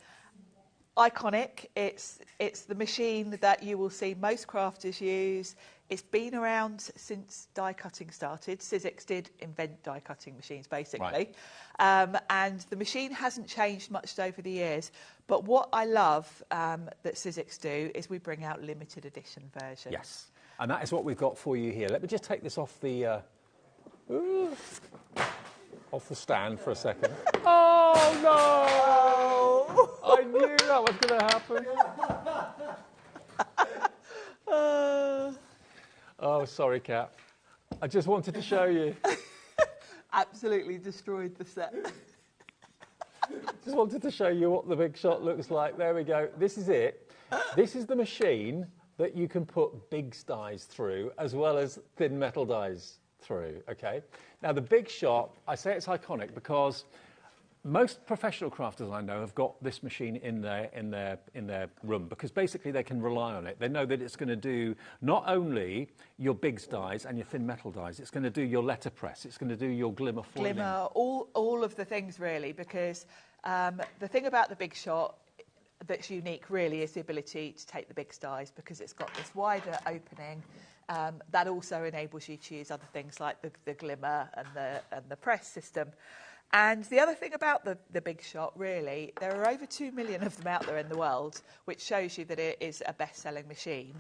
Iconic. It's the machine that you will see most crafters use. It's been around since die cutting started. Sizzix did invent die cutting machines, basically. Right. And the machine hasn't changed much over the years. But what I love that Sizzix do is we bring out limited edition versions. Yes, and that is what we've got for you here. Let me just take this off the stand for a second. Oh, no! I knew that was going to happen. Oh, sorry, Kat. I just wanted to show you. Absolutely destroyed the set. Just wanted to show you what the Big Shot looks like. There we go. This is it. This is the machine that you can put big dies through as well as thin metal dies through, okay? Now, the Big Shot, I say it's iconic because most professional crafters I know have got this machine in their room because basically they can rely on it. They know that it's going to do not only your big dies and your thin metal dies, it's going to do your letterpress, it's going to do your glimmer foiling. Glimmer, all of the things really, because The thing about the Big Shot that's unique really is the ability to take the big dies, because it's got this wider opening that also enables you to use other things like the glimmer and the press system. And the other thing about the Big Shot, really, there are over 2 million of them out there in the world, which shows you that it is a best-selling machine.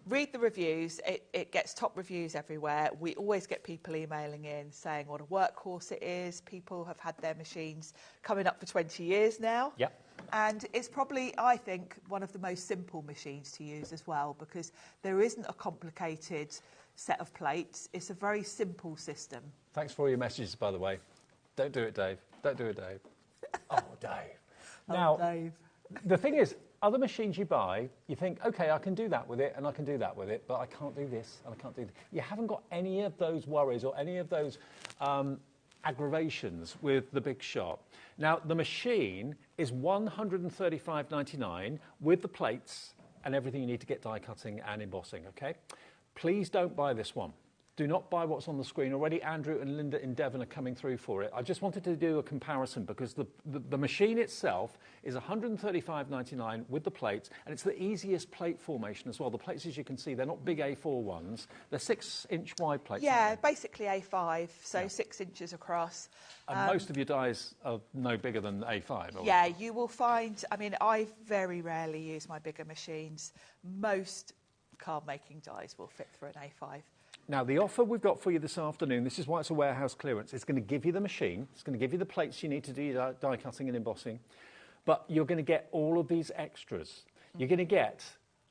Read the reviews. It gets top reviews everywhere. We always get people emailing in saying what a workhorse it is. People have had their machines coming up for 20 years now. Yep. And it's probably, I think, one of the most simple machines to use as well, because there isn't a complicated set of plates. It's a very simple system. Thanks for all your messages, by the way. Don't do it, Dave. Don't do it, Dave. Oh, Dave. Now, Dave. The thing is, other machines you buy, you think, OK, I can do that with it and I can do that with it, but I can't do this and I can't do that. You haven't got any of those worries or any of those aggravations with the Big Shot. Now, the machine is $135.99 with the plates and everything you need to get die cutting and embossing, OK? Please don't buy this one. Do not buy what's on the screen. Already Andrew and Linda in Devon are coming through for it. I just wanted to do a comparison because the machine itself is $135.99 with the plates, and it's the easiest plate formation as well. The plates, as you can see, they're not big A4 ones. They're 6-inch wide plates. Yeah, basically A5, so 6 inches across. And most of your dies are no bigger than A5. Yeah, you will find, I mean, I very rarely use my bigger machines. Most card making dies will fit through an A5. Now, the offer we've got for you this afternoon, this is why it's a warehouse clearance. It's going to give you the machine. It's going to give you the plates you need to do your die cutting and embossing. But you're going to get all of these extras. You're going to get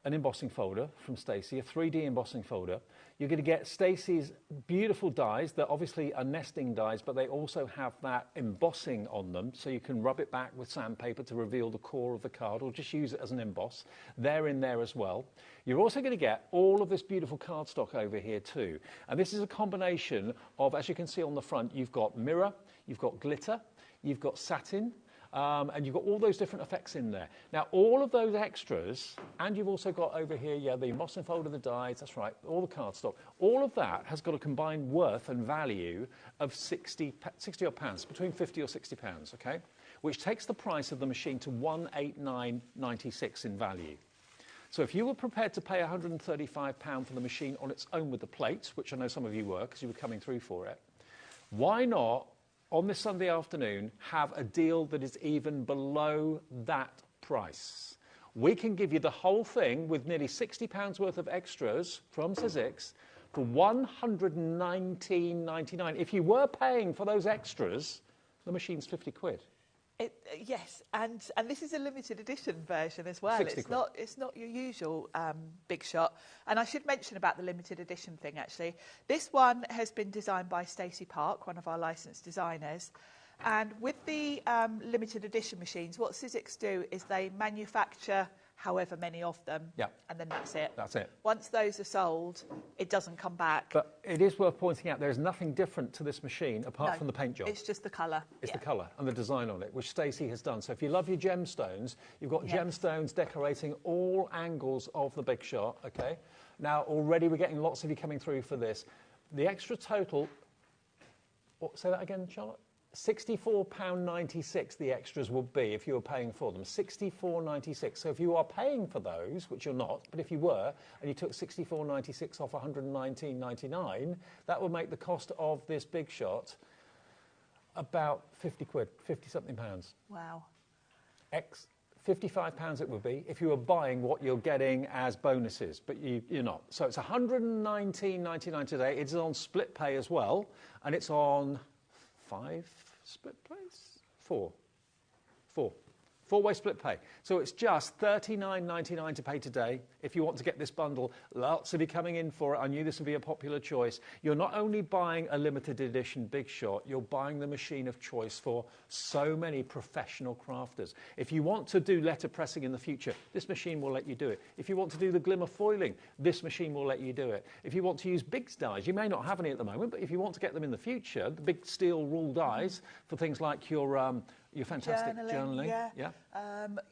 an embossing folder from Stacey, a 3D embossing folder. You're going to get Stacey's beautiful dies that obviously are nesting dies, but they also have that embossing on them, so you can rub it back with sandpaper to reveal the core of the card, or just use it as an emboss. They're in there as well. You're also going to get all of this beautiful cardstock over here too. And this is a combination of, as you can see on the front, you've got mirror, you've got glitter, you've got satin, and you've got all those different effects in there. Now, all of those extras, and you've also got over here, yeah, the embossing folder, the dies, that's right, all the cardstock, all of that has got a combined worth and value of 60 odd pounds, between 50 or 60 pounds, okay? Which takes the price of the machine to £189.96 in value. So if you were prepared to pay £135 for the machine on its own with the plates, which I know some of you were because you were coming through for it, why not, on this Sunday afternoon, have a deal that is even below that price? We can give you the whole thing with nearly £60 worth of extras from Sizzix for £119.99. If you were paying for those extras, the machine's 50 quid. Yes, and this is a limited edition version as well. It's not your usual Big Shot. And I should mention about the limited edition thing, actually. This one has been designed by Stacey Park, one of our licensed designers. And with the limited edition machines, what Sizzix do is they manufacture however many of them, and then that's it. That's it. Once those are sold, it doesn't come back. But it is worth pointing out there is nothing different to this machine apart from the paint job. It's just the colour. It's the colour and the design on it, which Stacey has done. So if you love your gemstones, you've got gemstones decorating all angles of the Big Shot, OK? Now, already we're getting lots of you coming through for this. The extra total... say that again, Charlotte? £64.96 the extras will be if you were paying for them. £64.96. So if you are paying for those, which you're not, but if you were, and you took £64.96 off £119.99, that would make the cost of this Big Shot about 50 quid, 50-something pounds. Wow. £55 it would be if you were buying what you're getting as bonuses, but you're not. So it's £119.99 today. It's on split pay as well, and it's on... 5 split pays? 4. 4-way split pay. So it's just £39.99 to pay today if you want to get this bundle. Lots of you coming in for it. I knew this would be a popular choice. You're not only buying a limited edition Big Shot, you're buying the machine of choice for so many professional crafters. If you want to do letter pressing in the future, this machine will let you do it. If you want to do the glimmer foiling, this machine will let you do it. If you want to use big dies, you may not have any at the moment, but if you want to get them in the future, the big steel rule dies for things like your fantastic journaling.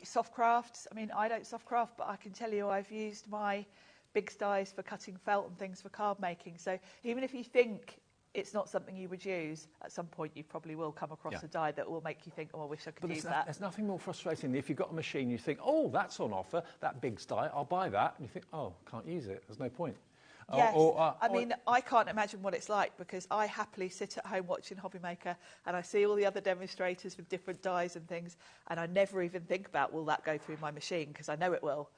Soft crafts. I mean, I don't soft craft, but I can tell you I've used my big dies for cutting felt and things for card making. So even if you think it's not something you would use, at some point you probably will come across a die that will make you think, oh, I wish I could use that. There's nothing more frustrating than if you've got a machine, you think, oh, that's on offer, that Biggs die, I'll buy that, and you think, oh, can't use it, there's no point. Yes, I mean, I can't imagine what it's like, because I happily sit at home watching HobbyMaker and I see all the other demonstrators with different dies and things, and I never even think about, will that go through my machine, because I know it will.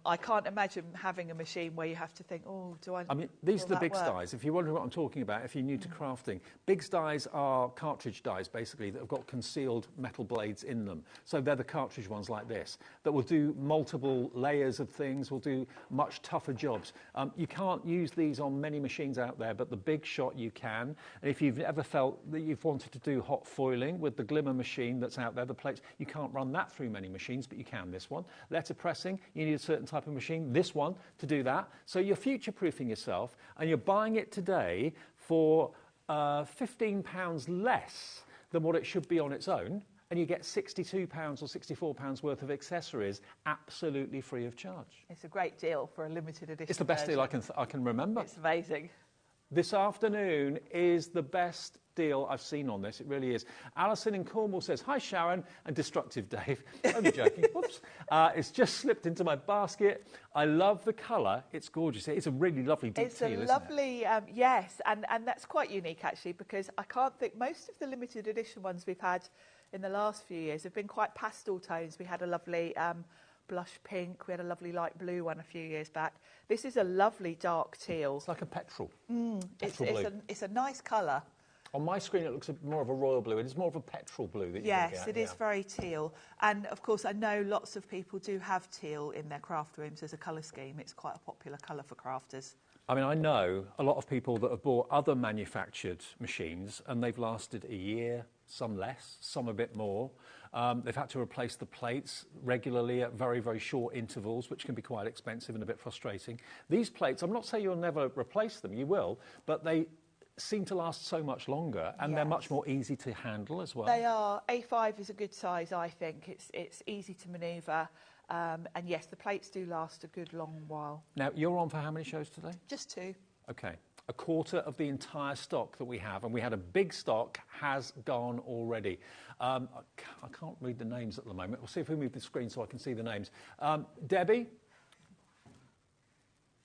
I can't imagine having a machine where you have to think, oh, do I... I mean, these are the Biggs dies. If you're wondering what I'm talking about, if you're new to crafting, Biggs dies are cartridge dies, basically, that have got concealed metal blades in them. So they're the cartridge ones like this, that will do multiple layers of things, will do much tougher jobs. You can't use these on many machines out there, but the Big Shot you can. And if you've ever felt that you've wanted to do hot foiling with the Glimmer machine that's out there, the plates, you can't run that through many machines, but you can this one. Letterpressing, you need a certain type of machine, this one, to do that. So you're future-proofing yourself, and you're buying it today for £15 less than what it should be on its own, and you get £62 or £64 worth of accessories absolutely free of charge. It's a great deal for a limited edition. It's the best deal I can remember. It's amazing. This afternoon is the best deal I've seen on this. It really is. Alison in Cornwall says, hi, Sharon, and Destructive Dave. I'm joking. Whoops. It's just slipped into my basket. I love the colour. It's gorgeous. It's a really lovely deep teal, isn't it? It's a lovely, yes, and that's quite unique, actually, because I can't think, most of the limited edition ones we've had in the last few years have been quite pastel tones. We had a lovely blush pink. We had a lovely light blue one a few years back. This is a lovely dark teal. It's like a petrol. It's a nice colour. On my screen, it looks more of a royal blue. It's more of a petrol blue that you can get. Yes, it is very teal. And, of course, I know lots of people do have teal in their craft rooms as a colour scheme. It's quite a popular colour for crafters. I mean, I know a lot of people that have bought other manufactured machines and they've lasted a year, some less, some a bit more. They've had to replace the plates regularly at very, very short intervals, which can be quite expensive and a bit frustrating. These plates, I'm not saying you'll never replace them, you will, but they seem to last so much longer, and they're much more easy to handle as well. They are. A5 is a good size, I think. It's easy to manoeuvre. And yes, the plates do last a good long while. Now, you're on for how many shows today? Just 2. Okay. A quarter of the entire stock that we have, and we had a big stock, has gone already. I can't read the names at the moment. We'll see if we move the screen so I can see the names. Debbie.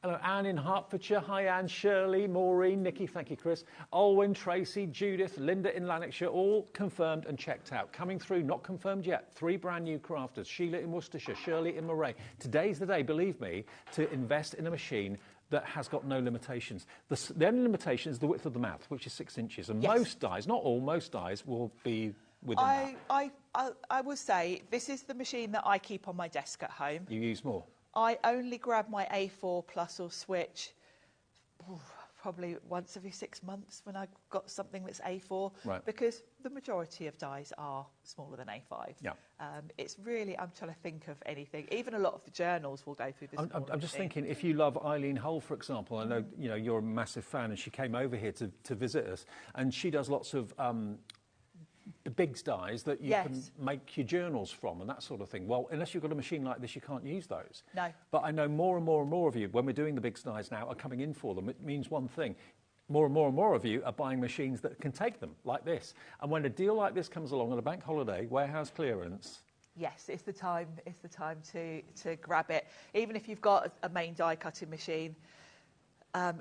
Hello, Anne in Hertfordshire. Hi, Anne. Shirley, Maureen, Nikki, thank you, Chris. Olwyn, Tracy, Judith, Linda in Lanarkshire, all confirmed and checked out. Coming through, not confirmed yet. 3 brand new crafters. Sheila in Worcestershire, Shirley in Moray. Today's the day, believe me, to invest in a machine that has got no limitations. The only limitation is the width of the mouth, which is 6 inches. And most dies, not all, most dies will be within that. I will say, this is the machine that I keep on my desk at home. You use more? I only grab my A4 Plus or Switch probably once every 6 months when I've got something that's A4, because the majority of dies are smaller than A5. Yeah. It's really, I'm trying to think of anything. Even a lot of the journals will go through this. I'm just thinking, if you love Eileen Hull, for example, I know you're a massive fan, and she came over here to visit us, and she does lots of Biggs dies that you can make your journals from and that sort of thing. Well, unless you've got a machine like this, you can't use those. No. But I know more and more and more of you, when we're doing the Biggs dies now, are coming in for them. It means one thing. More and more and more of you are buying machines that can take them, like this. And when a deal like this comes along on a bank holiday, warehouse clearance... Yes, it's the time to grab it. Even if you've got a main die cutting machine,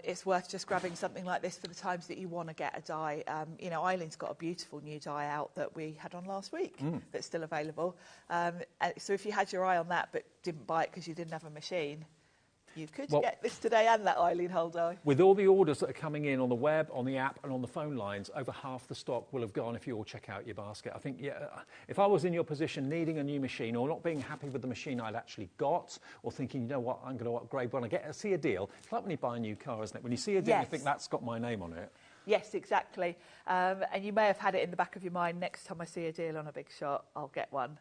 it's worth just grabbing something like this for the times that you want to get a die. Eileen's got a beautiful new die out that we had on last week that's still available. So if you had your eye on that but didn't buy it because you didn't have a machine, you could get this today and that Eileen Hull die. With all the orders that are coming in on the web, on the app and on the phone lines, over half the stock will have gone if you all check out your basket. I think, if I was in your position needing a new machine or not being happy with the machine I'd actually got, or thinking, you know what, I'm going to upgrade when I see a deal. It's like when you buy a new car, isn't it? When you see a deal, you think, that's got my name on it. Yes, exactly. And you may have had it in the back of your mind, next time I see a deal on a Big Shot, I'll get one.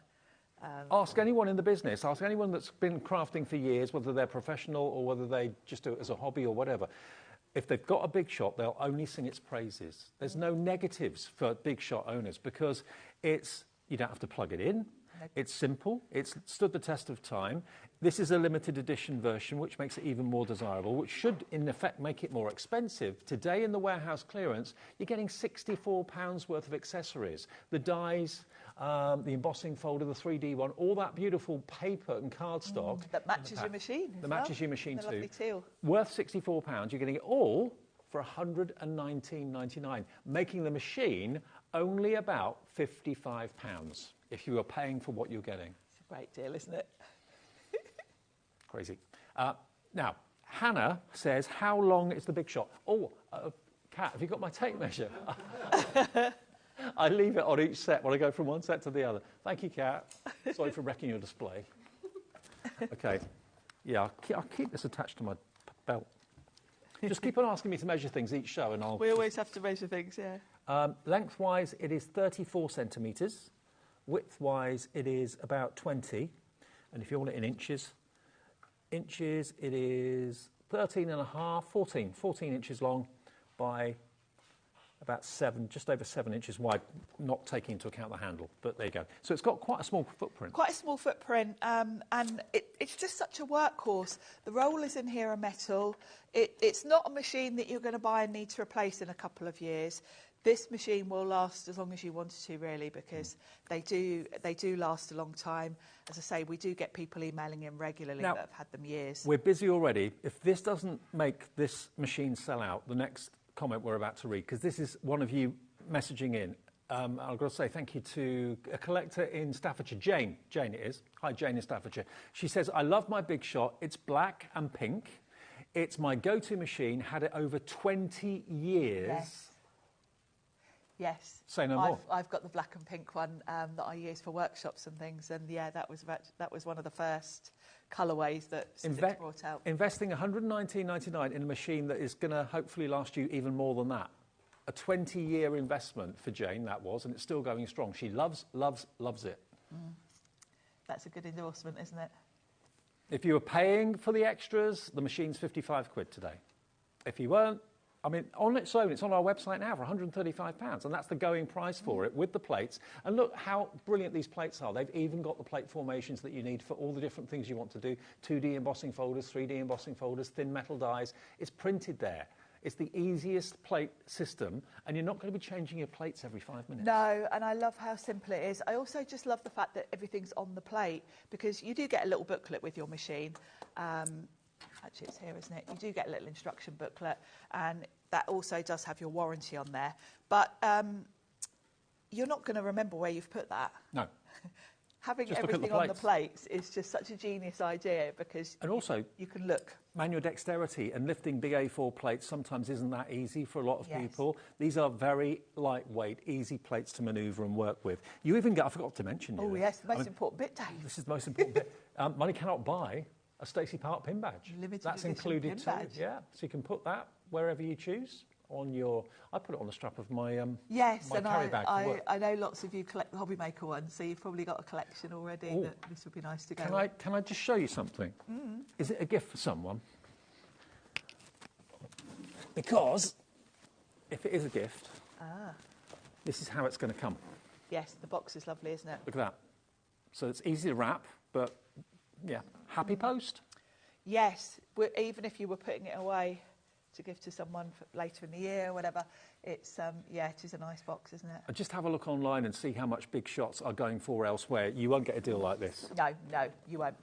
Ask anyone in the business, ask anyone that's been crafting for years, whether they're professional or whether they just do it as a hobby or whatever. If they've got a Big Shot, they'll only sing its praises. There's no negatives for Big Shot owners because you don't have to plug it in. It's simple. It's stood the test of time. This is a limited edition version, which makes it even more desirable, which should, in effect, make it more expensive. Today, in the warehouse clearance, you're getting £64 worth of accessories. The dies, the embossing folder, the 3D one, all that beautiful paper and cardstock. That matches your machine. That matches your machine, the too. Lovely teal. Worth £64. You're getting it all for £119.99, making the machine only about £55 if you are paying for what you're getting. It's a great deal, isn't it? Crazy. Now, Hannah says, how long is the big shot? Oh, Kat, have you got my tape measure? I leave it on each set when I go from one set to the other. Thank you, Kat. Sorry for wrecking your display. Okay. Yeah, I'll keep this attached to my belt. Just keep on asking me to measure things each show, and I'll... We always have to measure things, yeah. Lengthwise, it is 34 centimetres. Widthwise, it is about 20. And if you want it in inches, it is 14 inches long by about just over 7 inches wide, not taking into account the handle. But there you go. So it's got quite a small footprint. Quite a small footprint, and it's just such a workhorse. The rollers in here are metal. It's not a machine that you're going to buy and need to replace in a couple of years. This machine will last as long as you want it to, really, because they do last a long time. As I say, we do get people emailing in regularly that have had them years. We're busy already. If this doesn't make this machine sell out, the next comment we're about to read, because this is one of you messaging in. I've got to say thank you to a collector in Staffordshire, Jane. Jane it is. Hi, Jane in Staffordshire. She says, I love my Big Shot. It's black and pink. It's my go-to machine. Had it over 20 years. Yes. Say no more. I've got the black and pink one that I use for workshops and things, and yeah, that was one of the first colourways that Sussex brought out. Investing £119.99 in a machine that is going to hopefully last you even more than that. A 20-year investment for Jane, that was, and it's still going strong. She loves it. That's a good endorsement, isn't it? If you were paying for the extras, the machine's £55 today. If you weren't, I mean, on its own, it's on our website now for £135, and that's the going price for it with the plates. And look how brilliant these plates are. They've even got the plate formations that you need for all the different things you want to do. 2D embossing folders, 3D embossing folders, thin metal dies. It's printed there. It's the easiest plate system, and you're not going to be changing your plates every 5 minutes. No, and I love how simple it is. I also just love the fact that everything's on the plate, because you do get a little booklet with your machine. Actually, it's here, isn't it? You do get a little instruction booklet, and that also does have your warranty on there. But you're not going to remember where you've put that. No. Having just everything on the plates is just such a genius idea, because you can look. Manual dexterity and lifting big A4 plates sometimes isn't that easy for a lot of people. These are very lightweight, easy plates to manoeuvre and work with. You even get, I forgot to mention you. Oh, yes, the most important bit, Dave. This is the most important bit. Money cannot buy a Stacey Park pin badge. That's included too. Yeah, so you can put that wherever you choose. On your, I put it on the strap of my my carry bag. I know lots of you collect the HobbyMaker ones, so you've probably got a collection already. That this would be nice to go. Can I just show you something? Is it a gift for someone? Because if it is a gift, this is how it's going to come. Yes, the box is lovely, isn't it? Look at that. So it's easy to wrap, but yeah, happy post. Yes, even if you were putting it away to give to someone for later in the year or whatever, it's it is a nice box, isn't it? Just have a look online and see how much Big Shots are going for elsewhere. You won't get a deal like this. No, you won't.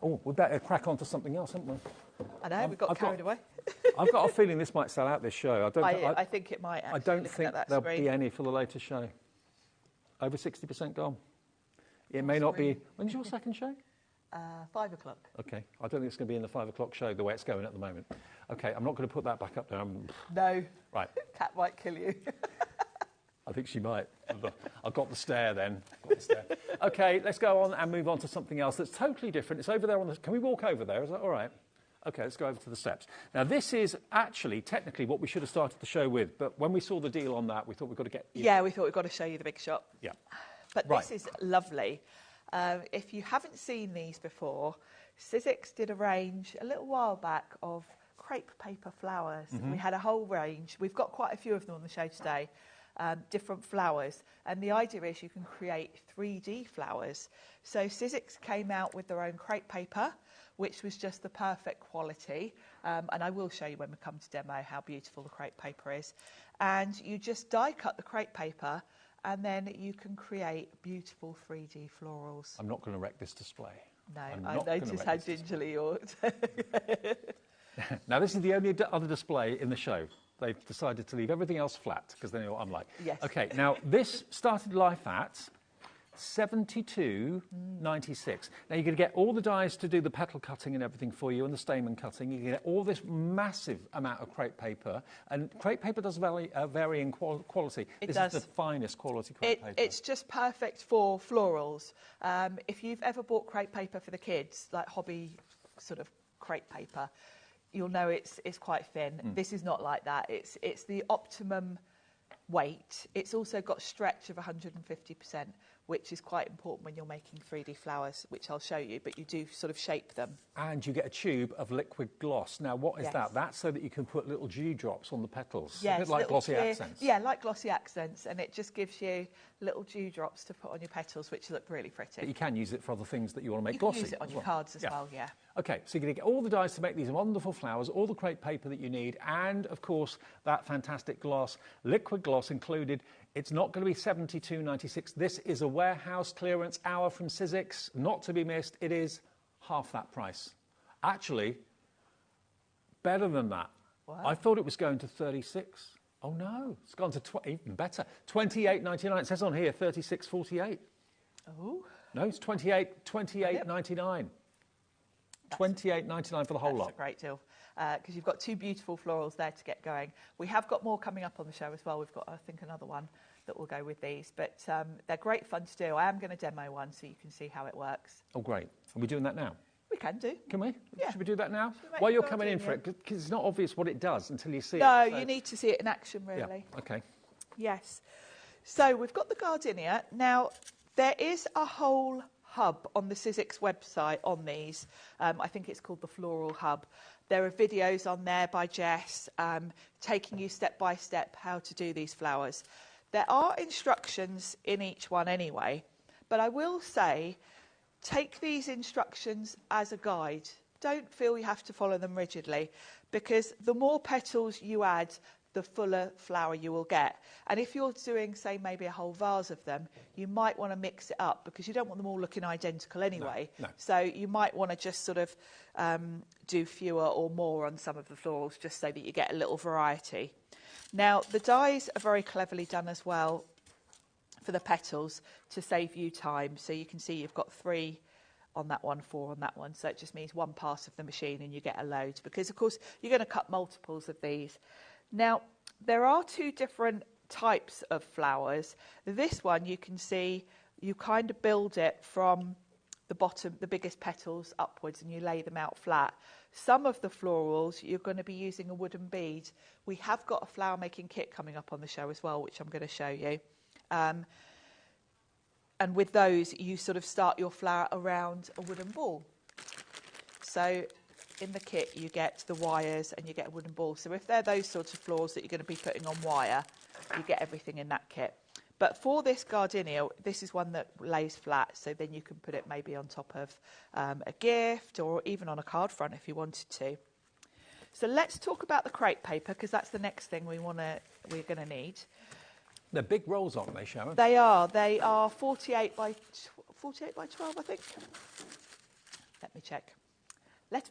Oh, we better crack on to something else, haven't we? I know, we've got carried away. I've got a feeling this might sell out, this show. I think it might, actually. I don't think there'll be any for the latest show. Over 60% gone. It may not be... When's your second show? 5 o'clock. OK. I don't think it's going to be in the 5 o'clock show, the way it's going at the moment. OK, I'm not going to put that back up there. No. Right. Cat might kill you. I think she might. I've got the stare then. OK, let's go on and move on to something else that's totally different. It's over there on the... Can we walk over there? Is that all right? OK, let's go over to the steps. Now, this is actually technically what we should have started the show with, but when we saw the deal on that, we thought we've got to get... Yeah, we thought we've got to show you the Big Shot. Yeah. But this is lovely. If you haven't seen these before, Sussex did a range a little while back of crepe paper flowers. We had a whole range. We've got quite a few of them on the show today. different flowers. And the idea is you can create 3D flowers. So Sizzix came out with their own crepe paper, which was just the perfect quality. And I will show you when we come to demo how beautiful the crepe paper is. And you just die cut the crepe paper, and then you can create beautiful 3D florals. I'm not going to wreck this display. No, I noticed how gingerly you're... Now, this is the only other display in the show. They've decided to leave everything else flat, because they know what I'm like. Yes. OK, now, this started life at $72.96. Now, you're going to get all the dies to do the petal cutting and everything for you, and the stamen cutting. You get all this massive amount of crepe paper. And crepe paper does vary in quality. It this does. is the finest quality crepe paper. It's just perfect for florals. If you've ever bought crepe paper for the kids, like hobby sort of crepe paper, you'll know it's quite thin. This is not like that. It's the optimum weight. It's also got stretch of 150%, which is quite important when you're making 3D flowers, which I'll show you, but you do sort of shape them. And you get a tube of liquid gloss. Now, what is Yes. that? That's so that you can put little dewdrops on the petals. Yes, a bit like little glossy clear- accents. Yeah, like glossy accents, and it just gives you little dewdrops to put on your petals, which look really pretty. But you can use it for other things that you want to make You glossy. can use it on as your well. cards as well, yeah. OK, so you're going to get all the dies to make these wonderful flowers, all the crepe paper that you need, and, of course, that fantastic gloss, liquid gloss included. It's not going to be $72.96. This is a warehouse clearance hour from Sizzix, not to be missed. It is half that price. Actually, better than that. Wow. I thought it was going to 36. Oh, no, it's gone to even better. $28.99. It says on here $36.48. Oh. No, it's $28.99. $28.99 for the whole lot. That's a great deal, because you've got two beautiful florals there to get going. We have got more coming up on the show as well. We've got, I think, another one that will go with these, but they're great fun to do. I am going to demo one so you can see how it works. Oh, great. Are we doing that now? We can do. Can we? Yeah. Should we do that now? make While a you're coming in gardenia? for it, because it's not obvious what it does until you see No, it. you need to see it in action, really. Yeah, OK. Yes. So we've got the gardenia. Now, there is a whole hub on the Sizzix website on these. I think it's called the Floral Hub. There are videos on there by Jess taking you step by step how to do these flowers. There are instructions in each one anyway, but I will say take these instructions as a guide. Don't feel you have to follow them rigidly, because the more petals you add, the fuller flower you will get. And if you're doing, say, maybe a whole vase of them, you might want to mix it up, because you don't want them all looking identical anyway. No. So you might want to just sort of do fewer or more on some of the florals, just so that you get a little variety. Now, the dies are very cleverly done as well for the petals to save you time. So you can see you've got 3 on that one, 4 on that one. So it just means one pass of the machine and you get a load, because, of course, you're going to cut multiples of these. Now, there are 2 different types of flowers. This one, you can see, you kind of build it from the bottom, the biggest petals upwards, and you lay them out flat. Some of the florals, you're going to be using a wooden bead. We have got a flower making kit coming up on the show as well, which I'm going to show you. And with those, you sort of start your flower around a wooden ball. So in the kit, you get the wires and you get a wooden ball. So if they're those sorts of florals that you're going to be putting on wire, you get everything in that kit. But for this gardenia, this is one that lays flat, so then you can put it maybe on top of a gift or even on a card front if you wanted to. So let's talk about the crepe paper, because that's the next thing we're going to need. They're big rolls, aren't they, Sharon? They are 48 by 12, I think. Let me check. I'm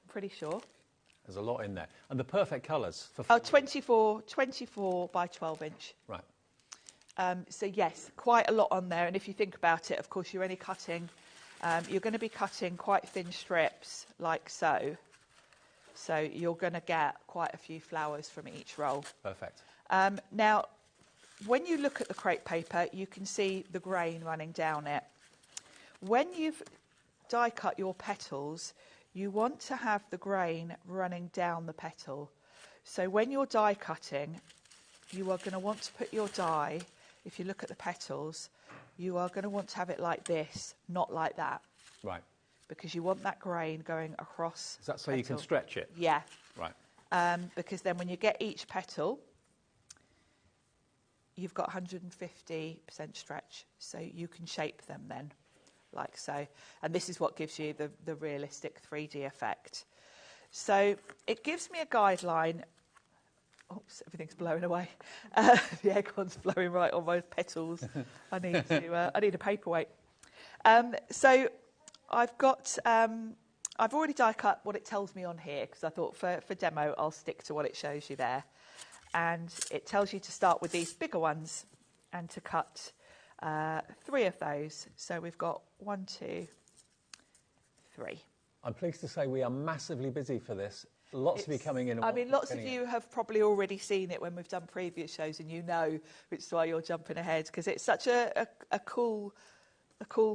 pretty sure. There's a lot in there. And the perfect colours. For 24 by 12 inch. Right. So yes, quite a lot on there. And if you think about it, of course, you're only cutting, you're going to be cutting quite thin strips like so. So you're going to get quite a few flowers from each roll. Perfect. Now, when you look at the crepe paper, you can see the grain running down it. When you've die cut your petals, you want to have the grain running down the petal. So when you're die cutting, you are going to want to put your die, if you look at the petals, you are going to want to have it like this, not like that. Right. Because you want that grain going across. Is that so you can stretch it? Yeah. Right. Because then when you get each petal, you've got 150% stretch, so you can shape them then, like so. And this is what gives you the realistic 3D effect. So it gives me a guideline. Oops, everything's blowing away. The aircon's blowing right on my petals. I need a paperweight. So I've got, I've already die cut what it tells me on here, because I thought for demo I'll stick to what it shows you there. And it tells you to start with these bigger ones and to cut 3 of those. So we've got 1, 2, 3. I'm pleased to say we are massively busy for this. Lots of you coming in. I mean, lots of you have probably already seen it when we've done previous shows, and you know, which is why you're jumping ahead, because it's such a cool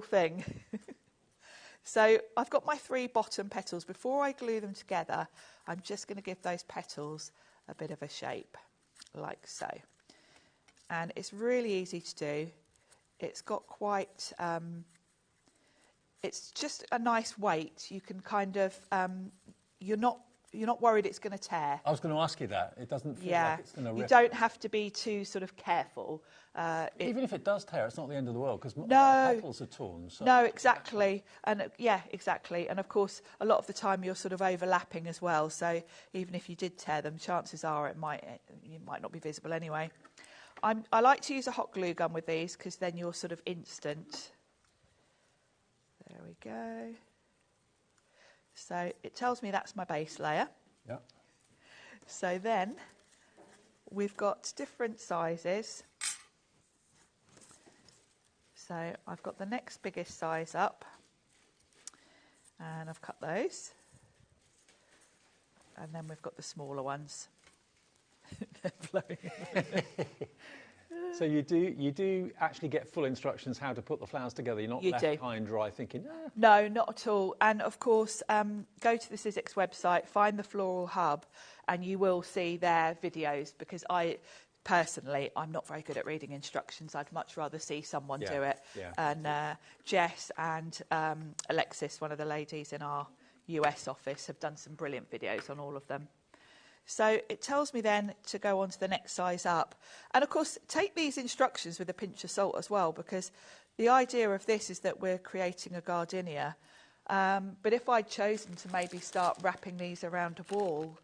thing. So I've got my 3 bottom petals. Before I glue them together, I'm just going to give those petals a bit of a shape, like so. And it's really easy to do. It's got quite, it's just a nice weight. You can kind of, you're not worried it's going to tear. I was going to ask you that. It doesn't feel like it's going to rip. You don't have to be too sort of careful. Even if it does tear, it's not the end of the world, because petals are torn. So. No, exactly. And exactly. And of course, a lot of the time you're sort of overlapping as well. So even if you did tear them, chances are you might not be visible anyway. I like to use a hot glue gun with these, because then you're sort of instant. There we go. So it tells me that's my base layer. Yeah. So then we've got different sizes. So I've got the next biggest size up, and I've cut those. And then we've got the smaller ones. So you do actually get full instructions how to put the flowers together. You're not left high and dry thinking, ah. No, not at all. And of course, go to the Sizzix website, find the Floral Hub, and you will see their videos, because personally, I'm not very good at reading instructions. I'd much rather see someone do it. Yeah. And Jess and Alexis, one of the ladies in our US office, have done some brilliant videos on all of them. So it tells me then to go on to the next size up. And of course, take these instructions with a pinch of salt as well, because the idea of this is that we're creating a gardenia. But if I'd chosen to maybe start wrapping these around a wall,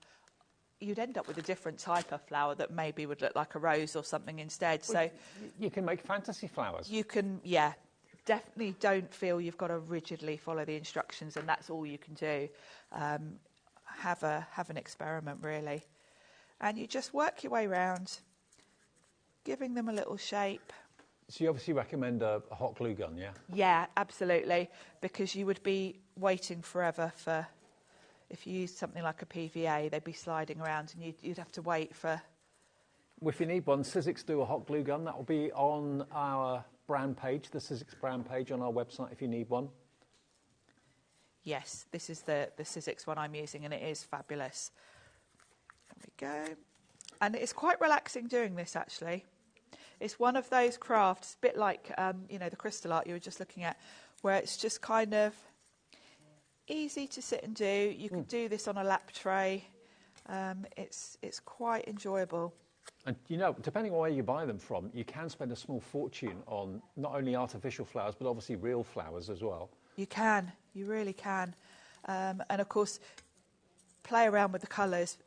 you'd end up with a different type of flower that maybe would look like a rose or something instead. Well, so you can make fantasy flowers. You can, definitely don't feel you've got to rigidly follow the instructions and that's all you can do. Have an experiment, really. And you just work your way around, giving them a little shape. So you obviously recommend a hot glue gun, yeah? Yeah, absolutely, because you would be waiting forever for, if you used something like a PVA, they'd be sliding around and you'd have to wait for... Well, if you need one, Sizzix do a hot glue gun. That will be on our brand page, the Sizzix brand page on our website if you need one. Yes, this is the Sizzix one I'm using, and it is fabulous. There we go. And it's quite relaxing doing this, actually. It's one of those crafts, a bit like, the crystal art you were just looking at, where it's just kind of easy to sit and do. You can do this on a lap tray. It's quite enjoyable. And, depending on where you buy them from, you can spend a small fortune on not only artificial flowers, but obviously real flowers as well. You can. You really can. And, of course, play around with the colours.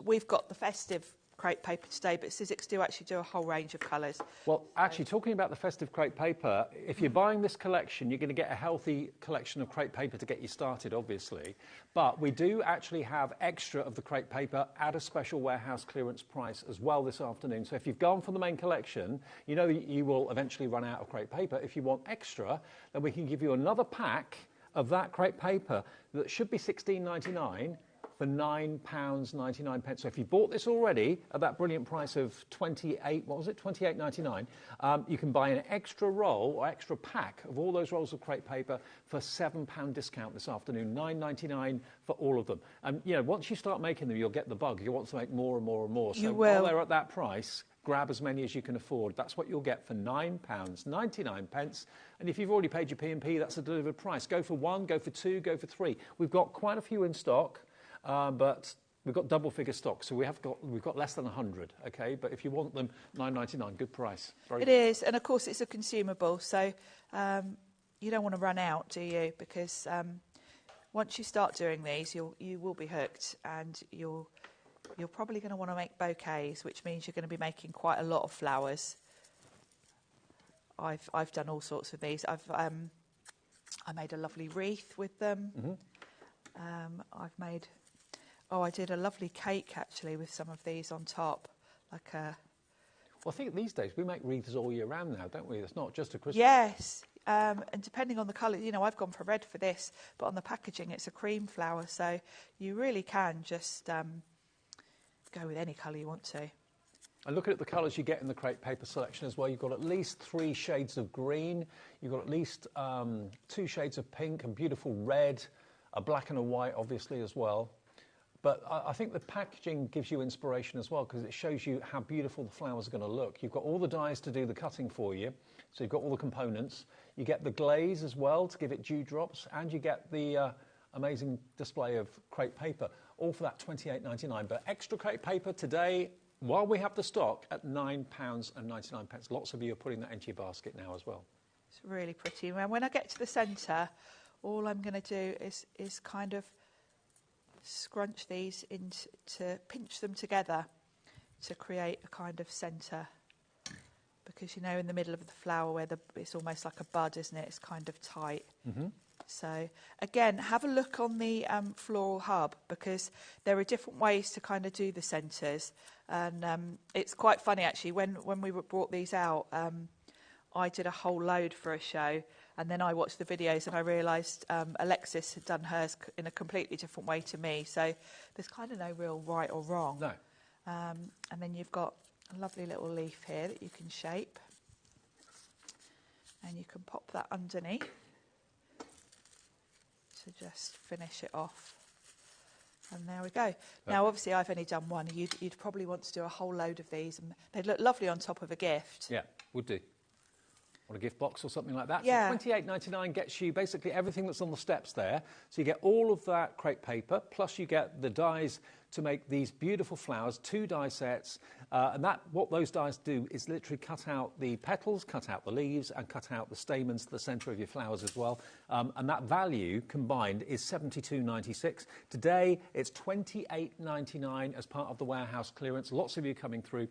We've got the festive crepe paper today, but Sizzix do actually do a whole range of colours. Well, actually, talking about the festive crepe paper, if you're buying this collection, you're going to get a healthy collection of crepe paper to get you started, obviously. But we do actually have extra of the crepe paper at a special warehouse clearance price as well this afternoon. So if you've gone for the main collection, you know that you will eventually run out of crepe paper. If you want extra, then we can give you another pack of that crepe paper that should be £16.99 for £9.99. So if you bought this already at that brilliant price of £28.99, you can buy an extra roll or extra pack of all those rolls of crepe paper for £7 discount this afternoon, £9.99 for all of them. And once you start making them, you'll get the bug. You'll want to make more and more and more. So while they're at that price, grab as many as you can afford. That's what you'll get for £9.99. And if you've already paid your P&P, that's a delivered price. Go for 1, go for 2, go for 3. We've got quite a few in stock, but We've got double figure stock, so we've got less than 100, okay? But if you want them, $9.99, good price. It is, and of course it's a consumable, so you don't want to run out, do you? Because once you start doing these, you will be hooked, and you're probably going to want to make bouquets, which means you're going to be making quite a lot of flowers. I've done all sorts of these. I made a lovely wreath with them. I've made. Oh, I did a lovely cake actually with some of these on top, like a. Well, I think these days we make wreaths all year round now, don't we? It's not just a Christmas. Yes, and depending on the colour, I've gone for red for this, but on the packaging it's a cream flower, so you really can just go with any colour you want to. And looking at the colours you get in the crepe paper selection as well, you've got at least 3 shades of green, you've got at least 2 shades of pink, a beautiful red, a black and a white obviously as well. But I think the packaging gives you inspiration as well, because it shows you how beautiful the flowers are going to look. You've got all the dies to do the cutting for you, so you've got all the components. You get the glaze as well to give it dewdrops, and you get the amazing display of crepe paper, all for that £28.99. But extra crepe paper today, while we have the stock, at £9.99. Lots of you are putting that into your basket now as well. It's really pretty. And when I get to the centre, all I'm going to do is kind of scrunch these to pinch them together to create a kind of centre, because in the middle of the flower where it's almost like a bud, isn't it? It's kind of tight. So again, have a look on the Floral Hub, because there are different ways to kind of do the centres, and it's quite funny actually. When we brought these out, I did a whole load for a show, and then I watched the videos and I realised Alexis had done hers in a completely different way to me. So there's kind of no real right or wrong. No. And then you've got a lovely little leaf here that you can shape, and you can pop that underneath to just finish it off. And there we go. Now, obviously, I've only done one. You'd probably want to do a whole load of these, and they'd look lovely on top of a gift. Yeah, would do. Or a gift box or something like that. Yeah. So $28.99 gets you basically everything that's on the steps there. So you get all of that crepe paper, plus you get the dies to make these beautiful flowers, 2 die sets. And what those dies do is literally cut out the petals, cut out the leaves, and cut out the stamens to the centre of your flowers as well. And that value combined is $72.96. Today, it's $28.99 as part of the warehouse clearance. Lots of you coming through.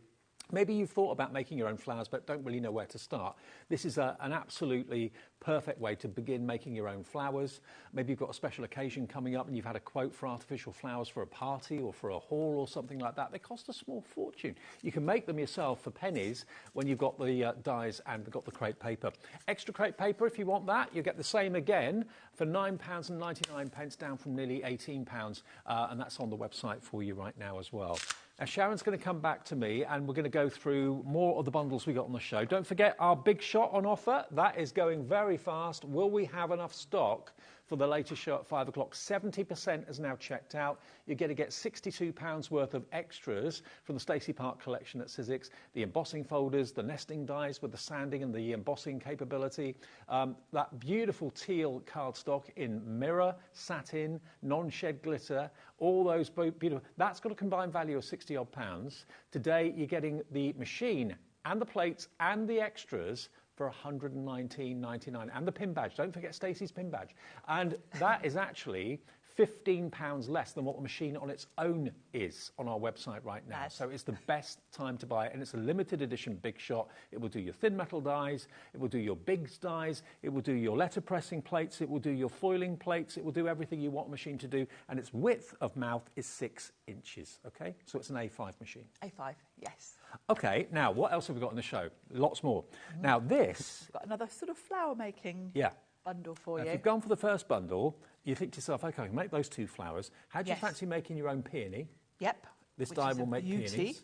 Maybe you've thought about making your own flowers but don't really know where to start. This is an absolutely perfect way to begin making your own flowers. Maybe you've got a special occasion coming up and you've had a quote for artificial flowers for a party or for a hall or something like that. They cost a small fortune. You can make them yourself for pennies when you've got the dies and got the crepe paper. Extra crepe paper, if you want that, you get the same again for £9.99, down from nearly £18, and that's on the website for you right now as well. Now, Sharon's going to come back to me and we're going to go through more of the bundles we got on the show. Don't forget our big shot on offer. That is going very fast. Will we have enough stock for the latest show at 5 o'clock? 70% is now checked out. You're going to get £62 worth of extras from the Stacey Park collection at Sizzix. The embossing folders, the nesting dies with the sanding and the embossing capability. That beautiful teal cardstock in mirror, satin, non-shed glitter, all those beautiful. That's got a combined value of £60-odd. Today, you're getting the machine and the plates and the extras for £119.99, and the pin badge. Don't forget Stacey's pin badge. And that is actually £15 less than what the machine on its own is on our website right now. So it's the best time to buy it, and it's a limited edition big shot. It will do your thin metal dies, it will do your big dies, it will do your letterpressing plates, it will do your foiling plates, it will do everything you want a machine to do, and its width of mouth is 6 inches, okay? So it's an A5 machine. A5, yes. Okay, now what else have we got in the show? Lots more. Now this... We've got another sort of flower making bundle for you. If you've gone for the first bundle, you think to yourself, OK, I can make those 2 flowers. How do you fancy making your own peony? Yep. This die will make peonies.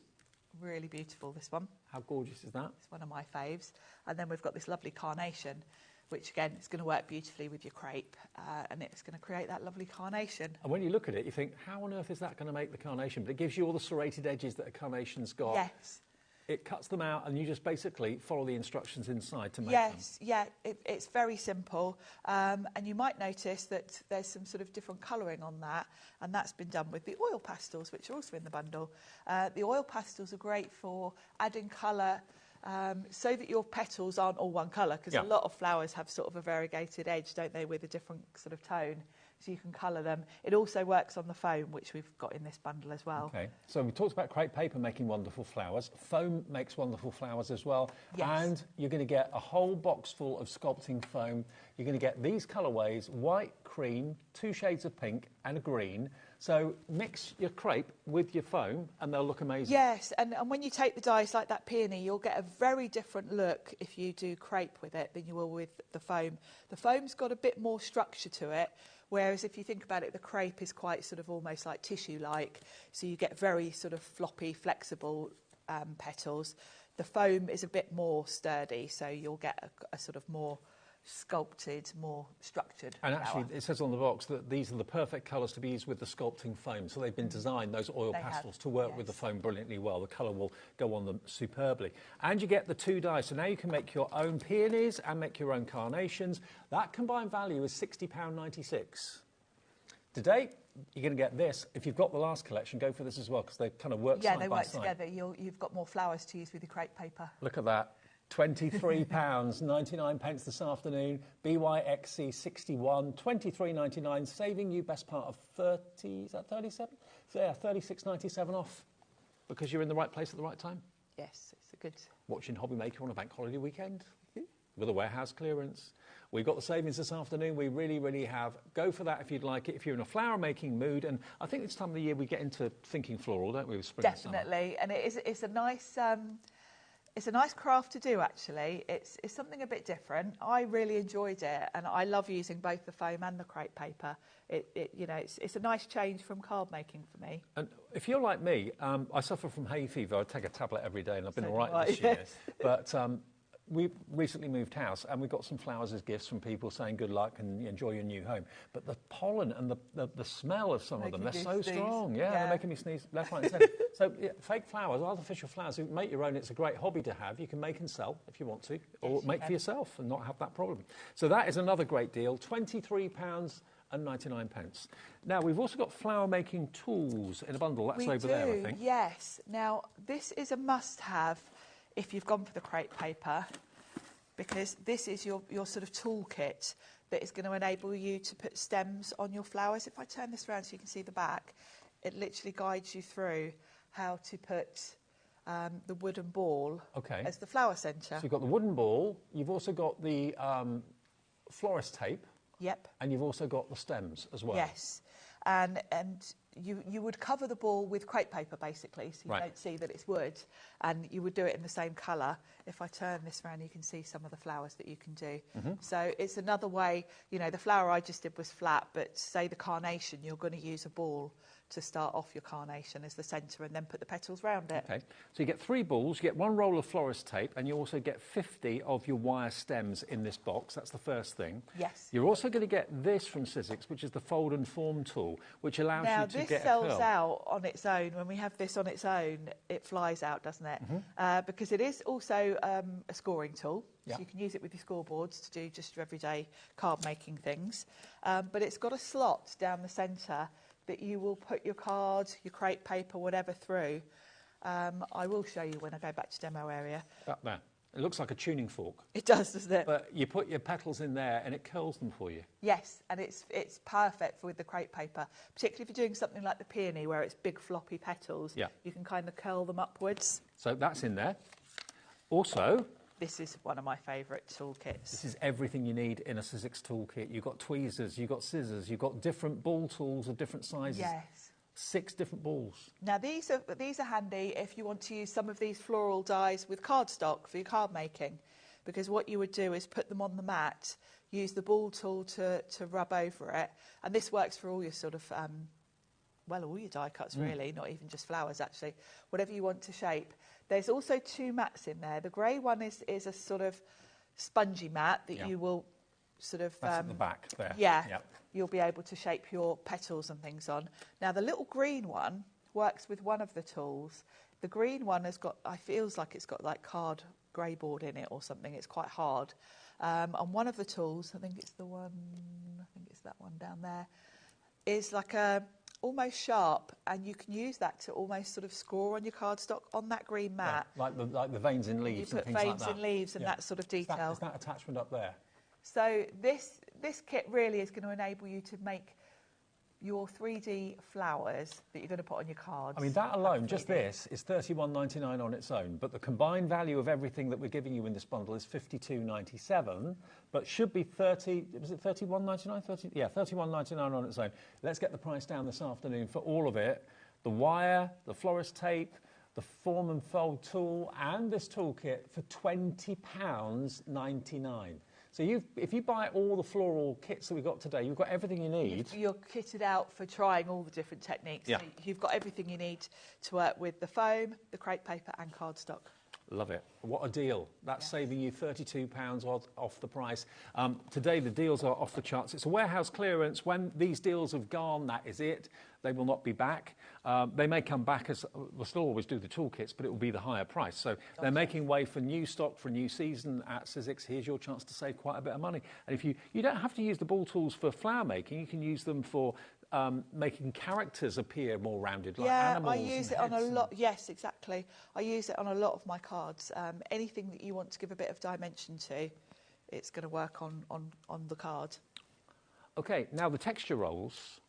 Really beautiful, this one. How gorgeous is that? It's one of my faves. And then we've got this lovely carnation, which again is going to work beautifully with your crepe, and it's going to create that lovely carnation. And when you look at it, you think, how on earth is that going to make the carnation? But it gives you all the serrated edges that a carnation's got. Yes. it cuts them out, and you just basically follow the instructions inside to make them. Yes, yeah, it's very simple. And you might notice that there's some sort of different colouring on that, and that's been done with the oil pastels, which are also in the bundle. The oil pastels are great for adding colour, so that your petals aren't all one colour, because a lot of flowers have sort of a variegated edge, don't they, with a different sort of tone. So you can colour them. It also works on the foam, which we've got in this bundle as well. Okay, so we talked about crepe paper making wonderful flowers. Foam makes wonderful flowers as well. Yes. And you're going to get a whole box full of sculpting foam. You're going to get these colourways, white, cream, 2 shades of pink and a green. So mix your crepe with your foam and they'll look amazing. Yes, and when you take the dies like that peony, you'll get a very different look if you do crepe with it than you will with the foam. The foam's got a bit more structure to it, whereas if you think about it, the crepe is quite sort of almost like tissue-like, so you get very sort of floppy, flexible petals. The foam is a bit more sturdy, so you'll get a sort of more sculpted, more structured And flower. actually, it says on the box that these are the perfect colours to be used with the sculpting foam. So they've been designed, those oil pastels, to work with the foam brilliantly well. The colour will go on them superbly. And you get the 2 dies. So now you can make your own peonies and make your own carnations. That combined value is £60.96. Today, you're going to get this. If you've got the last collection, go for this as well, because they kind of work side by side. Yeah, they work together. You've got more flowers to use with your crepe paper. Look at that. £23.99 this afternoon. BYXC 61, £23.99, saving you best part of 30, is that 37? So yeah, £36.97 off, because you're in the right place at the right time. Yes, it's a good... Watching HobbyMaker on a bank holiday weekend with a warehouse clearance. We've got the savings this afternoon. We really, really have. Go for that if you'd like it, if you're in a flower-making mood. And I think this time of the year we get into thinking floral, don't we, with spring and summer? Definitely, and it's a nice... It's a nice craft to do, actually. It's something a bit different. I really enjoyed it, and I love using both the foam and the crepe paper. It's a nice change from card making for me. And if you're like me, I suffer from hay fever. I take a tablet every day, and I've been So all right do I, this year. yes. But we recently moved house, and we got some flowers as gifts from people saying good luck and enjoy your new home. But the pollen and the smell of some of them, they're so strong. Yeah, they're making me sneeze left, right and centre. So fake flowers, artificial flowers, you can make your own. It's a great hobby to have. You can make and sell if you want to, or make for yourself and not have that problem. So that is another great deal, £23.99. Now, we've also got flower-making tools in a bundle. That's over there, I think. Yes. Now, this is a must-have if you've gone for the crepe paper, because this is your sort of toolkit that is going to enable you to put stems on your flowers. If I turn this around so you can see the back, it literally guides you through how to put the wooden ball as the flower centre. So you've got the wooden ball, you've also got the florist tape. Yep. And you've also got the stems as well. Yes. And you would cover the ball with crepe paper, basically, so you don't see that it's wood, and you would do it in the same colour. If I turn this around, you can see some of the flowers that you can do. So it's another way, the flower I just did was flat, but say the carnation, you're going to use a ball to start off your carnation as the centre and then put the petals round it. Okay, so you get 3 balls, you get 1 roll of florist tape, and you also get 50 of your wire stems in this box. That's the first thing. Yes. You're also going to get this from Sizzix, which is the fold and form tool, which allows you to get a curl. Now, this sells out on its own. When we have this on its own, it flies out, doesn't it? Because it is also a scoring tool. So you can use it with your scoreboards to do just your everyday card-making things. But it's got a slot down the centre that you will put your card, your crepe paper, whatever through. I will show you when I go back to demo area. Up there. It looks like a tuning fork. It does, doesn't it? But you put your petals in there and it curls them for you. Yes, and it's perfect with the crepe paper, particularly if you're doing something like the peony where it's big floppy petals. Yeah. You can kind of curl them upwards. So that's in there. Also, this is one of my favourite toolkits. This is everything you need in a Sizzix toolkit. You've got tweezers, you've got scissors, you've got different ball tools of different sizes. Yes. 6 different balls. Now, these are handy if you want to use some of these floral dies with cardstock for your card making, because what you would do is put them on the mat, use the ball tool to rub over it, and this works for all your sort of, all your die cuts really, not even just flowers actually, whatever you want to shape. There's also 2 mats in there. The grey one is a sort of spongy mat that you will sort of... That's at the back there. Yeah. Yep. You'll be able to shape your petals and things on. Now, the little green one works with one of the tools. The green one feels like it's got like card grey board in it or something. It's quite hard. And one of the tools, I think it's that one down there, is like almost sharp, and you can use that to almost sort of score on your cardstock on that green mat. Yeah, like the veins in leaves and things like that. You put veins in leaves and that sort of detail. Is that attachment up there? So this kit really is going to enable you to make your 3D flowers that you're going to put on your cards. I mean, that alone, just this, is $31.99 on its own, but the combined value of everything that we're giving you in this bundle is $52.97, but should be $31.99? Yeah, $31.99 on its own. Let's get the price down this afternoon for all of it. The wire, the florist tape, the form and fold tool, and this toolkit for £20.99. So if you buy all the floral kits that we've got today, you've got everything you need. You're kitted out for trying all the different techniques. Yeah. So you've got everything you need to work with the foam, the crepe paper and cardstock. Love it. What a deal. That's saving you £32 off the price. Today, the deals are off the charts. It's a warehouse clearance. When these deals have gone, that is it. They will not be back. They may come back as we'll still always do the toolkits, but it will be the higher price. So they're making way for new stock for a new season at Sizzix. Here's your chance to save quite a bit of money. And if you don't have to use the ball tools for flower making, you can use them for making characters appear more rounded, like animals. I use it on a lot. Yes, exactly. I use it on a lot of my cards. Anything that you want to give a bit of dimension to, it's going to work on the card. Okay, now the texture rolls,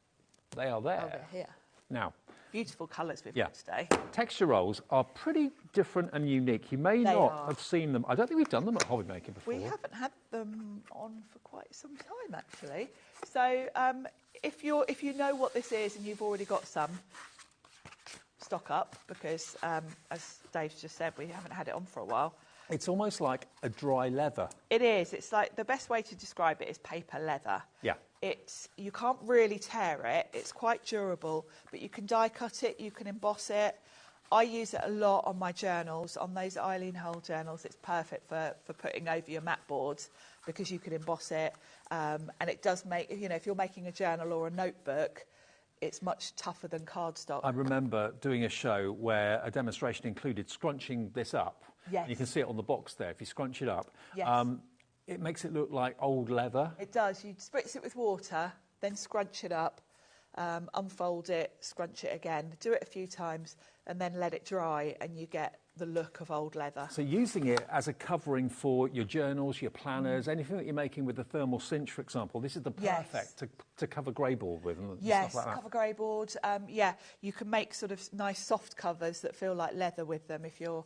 they are there. Oh, they're here. Now, beautiful colours we've got today. Texture rolls are pretty different and unique. You may not have seen them. I don't think we've done them at HobbyMaker before. We haven't had them on for quite some time, actually. So if you know what this is and you've already got some, stock up, because as Dave's just said, we haven't had it on for a while. It's almost like a dry leather. It is. It's like, the best way to describe it is paper leather. Yeah. You can't really tear it. It's quite durable, but you can die cut it, you can emboss it. I use it a lot on my journals, on those Eileen Hull journals. It's perfect for putting over your mat boards because you can emboss it. And it does make, if you're making a journal or a notebook, it's much tougher than cardstock. I remember doing a show where a demonstration included scrunching this up. Yes. And you can see it on the box there. If you scrunch it up, yes. It makes it look like old leather. It does. You spritz it with water, then scrunch it up, unfold it, scrunch it again. Do it a few times and then let it dry and you get the look of old leather. So using it as a covering for your journals, your planners, anything that you're making with a thermal cinch, for example, this is the perfect to cover grey board with and stuff like that. Cover grey board. You can make sort of nice soft covers that feel like leather with them if you're,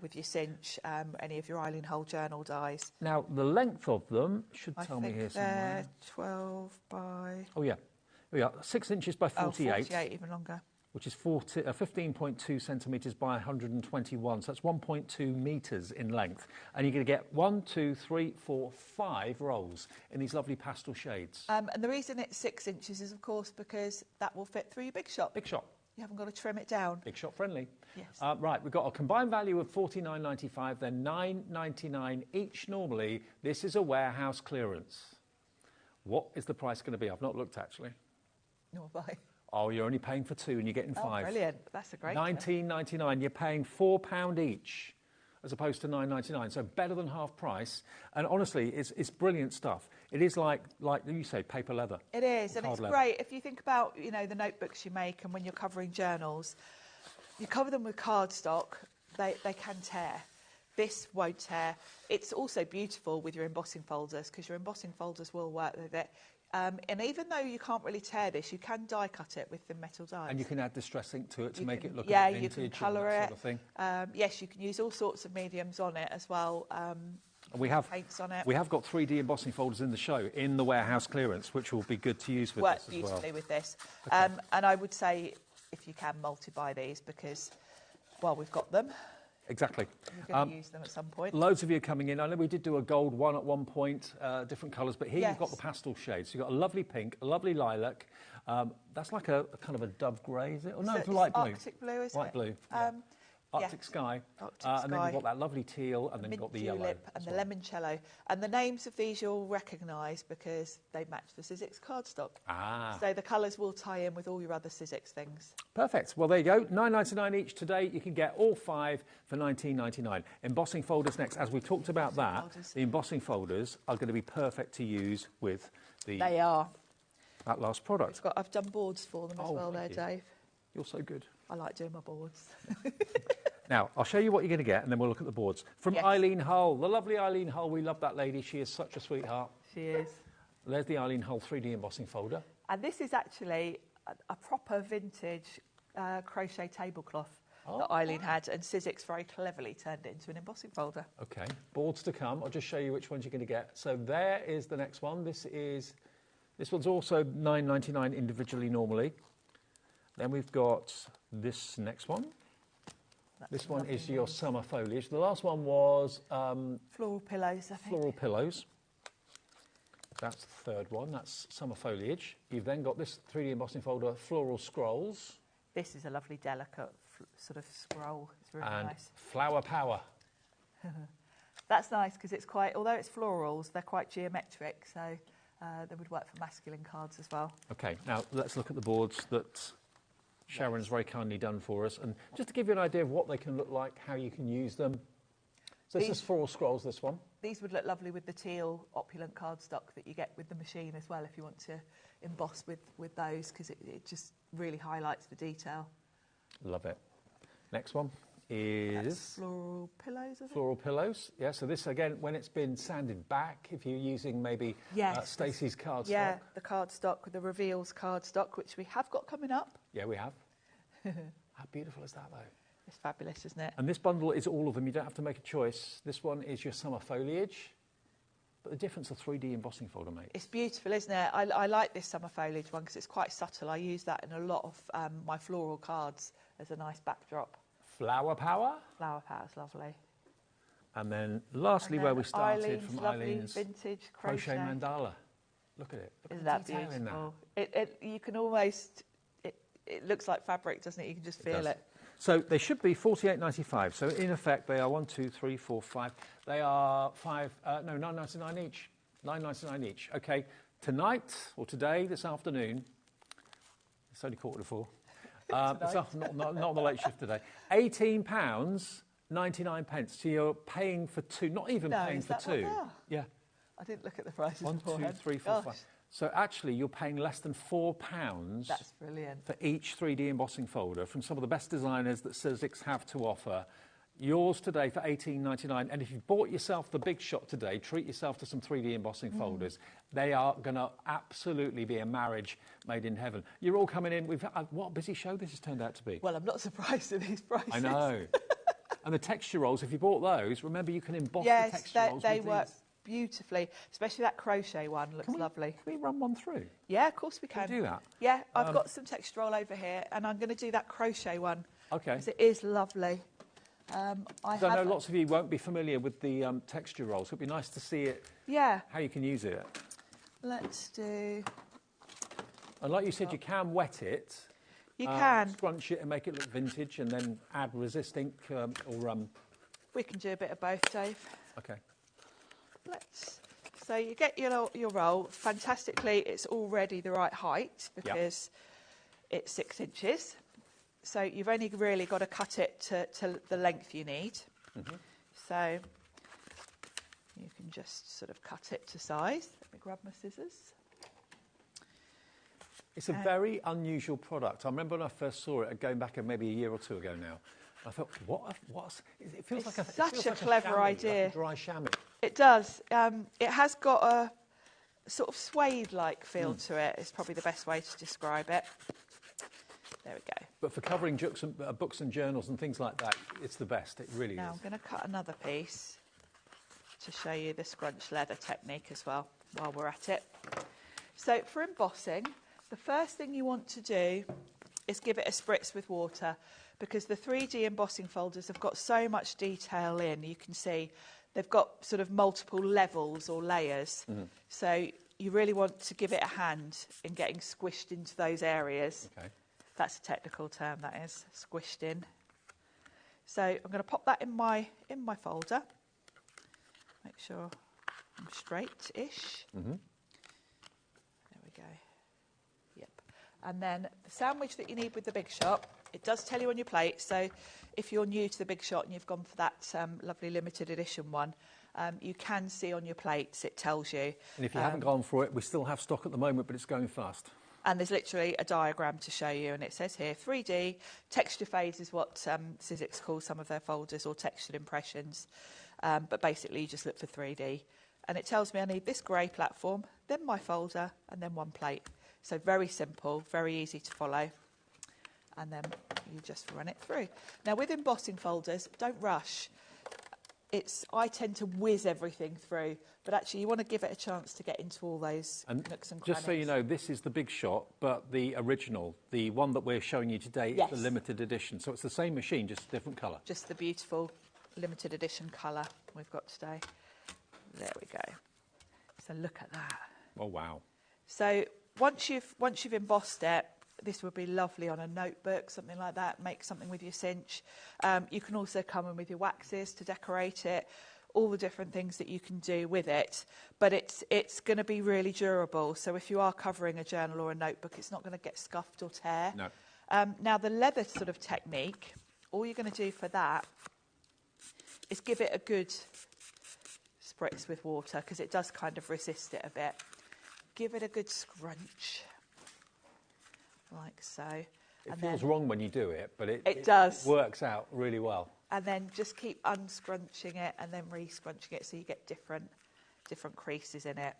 with your cinch, any of your Eileen Hull journal dies. Now, the length of them should tell me here somewhere. 12 by... Oh, yeah. We are 6 inches by 48. Oh, 48, even longer. Which is 15.2 centimetres by 121. So that's 1.2 metres in length. And you're going to get 1, 2, 3, 4, 5 rolls in these lovely pastel shades. And the reason it's 6 inches is, of course, because that will fit through your big shot. Big shot. You haven't got to trim it down. Big shot friendly. Yes. Right, we've got a combined value of $49.95, then $9.99 each normally. This is a warehouse clearance. What is the price going to be? I've not looked, actually. No, bye. Oh, you're only paying for 2 and you're getting 5. Oh, brilliant. That's a great $19.99. You're paying £4 each as opposed to $9.99. So better than half price. And honestly, it's brilliant stuff. It is like you say, paper leather. It is, and it's great. If you think about, the notebooks you make and when you're covering journals, you cover them with cardstock, they can tear. This won't tear. It's also beautiful with your embossing folders because your embossing folders will work with it. And even though you can't really tear this, you can die cut it with the metal dies. And you can add distress ink to it to make it look a bit vintage. You can colour and that it. sort of thing. Yes, you can use all sorts of mediums on it as well. We have paints on it. We have got 3D embossing folders in the show in the warehouse clearance, which will be good to use with this as well. Work beautifully with this. Okay. And I would say, if you can, multi-buy these because, we've got them. Exactly. You're going to use them at some point. Loads of you are coming in. I know we did do a gold one at one point, different colours, but here you've got the pastel shades. So you've got a lovely pink, a lovely lilac. That's like a kind of a dove grey, is it? Oh, no, it's light blue. Arctic blue, is it? Light blue. Arctic Sky. And then you've got that lovely teal, and then you've got the yellow. Tulip and the limoncello. And the names of these you'll recognise because they match the Sizzix cardstock. So the colours will tie in with all your other Sizzix things. Perfect. Well, there you go. $9.99 each today. You can get all 5 for $19.99. Embossing folders next. As we talked about the embossing folders are going to be perfect to use with They are. That last product. I've done boards for them as well there, Dave. You're so good. I like doing my boards. Now, I'll show you what you're going to get, and then we'll look at the boards. From Eileen Hull, the lovely Eileen Hull. We love that lady. She is such a sweetheart. She is. There's the Eileen Hull 3D embossing folder. And this is actually a proper vintage crochet tablecloth that Eileen had, and Sizzix very cleverly turned it into an embossing folder. Okay, boards to come. I'll just show you which ones you're going to get. So there is the next one. This one's also $9.99 individually normally. Then we've got this next one. This one is your summer foliage. The last one was floral pillows, I think. Floral pillows. That's the third one. That's summer foliage. You've then got this 3D embossing folder, floral scrolls. This is a lovely, delicate sort of scroll. It's really and nice. Flower power. That's nice because it's quite, although it's florals, they're quite geometric, so they would work for masculine cards as well. Okay, now let's look at the boards that Sharon's very kindly done for us, and just to give you an idea of what they can look like, how you can use them. So this is floral scrolls, this one. These would look lovely with the teal opulent cardstock that you get with the machine as well if you want to emboss with those, because it just really highlights the detail. Love it. Next one is... That's floral pillows, I think. Floral pillows, yeah. So this, again, when it's been sanded back, if you're using maybe Stacey's cardstock. Yeah, the cardstock, the Reveals cardstock, which we have got coming up. Yeah, we have. How beautiful is that, though? It's fabulous, isn't it? And this bundle is all of them. You don't have to make a choice. This one is your summer foliage. But the difference, a 3D embossing folder makes. It's beautiful, isn't it? I like this summer foliage one because it's quite subtle. I use that in a lot of my floral cards as a nice backdrop. Flower power. Flower power's lovely. And then lastly, where we started, Eileen's from lovely Eileen's vintage crochet mandala. Look at it. Look Isn't at the that detail in beautiful? that. You can almost... It looks like fabric, doesn't it? You can just feel it. So they should be $48.95. So in effect, they are 1, 2, 3, 4, 5. They are $9.99 each. $9.99 each. Okay, tonight or today, this afternoon. It's only 3:45. Not the late shift today. £18.99 pence. So you're paying for two. Not even paying for two. Yeah. I didn't look at the prices. 1, 2, 3, 4, 5. So actually, you're paying less than £4. That's brilliant. For each 3D embossing folder from some of the best designers that Sizzix have to offer. Yours today for $18.99. And if you've bought yourself the big shot today, treat yourself to some 3D embossing folders. They are going to absolutely be a marriage made in heaven. You're all coming in. What a busy show this has turned out to be. Well, I'm not surprised at these prices. I know. And the texture rolls, if you bought those, remember you can emboss the texture rolls. Yes, they work beautifully, especially that crochet one looks lovely. Can we run one through? Yeah, of course we can. Can we do that? Yeah, I've got some texture roll over here, and I'm going to do that crochet one. Okay. Because it is lovely. I know lots of you won't be familiar with the texture rolls. It'd be nice to see it. Yeah. How you can use it. Let's do. And like you said, you can wet it. You can scrunch it and make it look vintage, and then add resist ink or. We can do a bit of both, Dave. Okay. So you get your roll. Fantastically, it's already the right height because it's 6 inches. So you've only really got to cut it to the length you need. So you can just sort of cut it to size. Let me grab my scissors. It's a very unusual product. I remember when I first saw it, going back maybe a year or two ago now. I thought, what's it feels like such a clever idea. Like a dry chamois. It does. It has got a sort of suede-like feel to it. It's probably the best way to describe it. There we go. But for covering books and journals and things like that, it's the best. It really Now is. I'm going to cut another piece to show you the scrunch leather technique as well while we're at it. So for embossing, the first thing you want to do is give it a spritz with water, because the 3D embossing folders have got so much detail in. You can see they've got sort of multiple levels or layers. So you really want to give it a hand in getting squished into those areas. Okay. That's a technical term, that is, squished in. So I'm going to pop that in my folder. Make sure I'm straight-ish. Mm-hmm. There we go. Yep. And then the sandwich that you need with the Big Shot, it does tell you on your plate. So if you're new to the Big Shot and you've gone for that lovely limited edition one, you can see on your plates, it tells you. And if you haven't gone for it, we still have stock at the moment, but it's going fast. And there's literally a diagram to show you, and it says here 3D texture phase is what Sizzix calls some of their folders, or textured impressions. But basically, you just look for 3D, and it tells me I need this grey platform, then my folder, and then one plate. So very simple, very easy to follow, and then you just run it through. Now with embossing folders, don't rush. I tend to whiz everything through, but actually you want to give it a chance to get into all those nooks and crannies. Just so you know, this is the Big Shot, but the original, the one that we're showing you today, is the limited edition. So it's the same machine, just a different colour. Just the beautiful limited edition colour we've got today. There we go. So look at that. Oh, wow. So once you've embossed it, this would be lovely on a notebook, something like that. Make something with your cinch. You can also come in with your waxes to decorate it, all the different things that you can do with it. But it's going to be really durable. So if you are covering a journal or a notebook, it's not going to get scuffed or tear. No. Now, the leather sort of technique, all you're going to do for that is give it a good spritz with water, because it does kind of resist it a bit. Give it a good scrunch. Like so. It feels wrong when you do it, but it does. It works out really well. And then just keep unscrunching it and then re-scrunching it so you get different creases in it.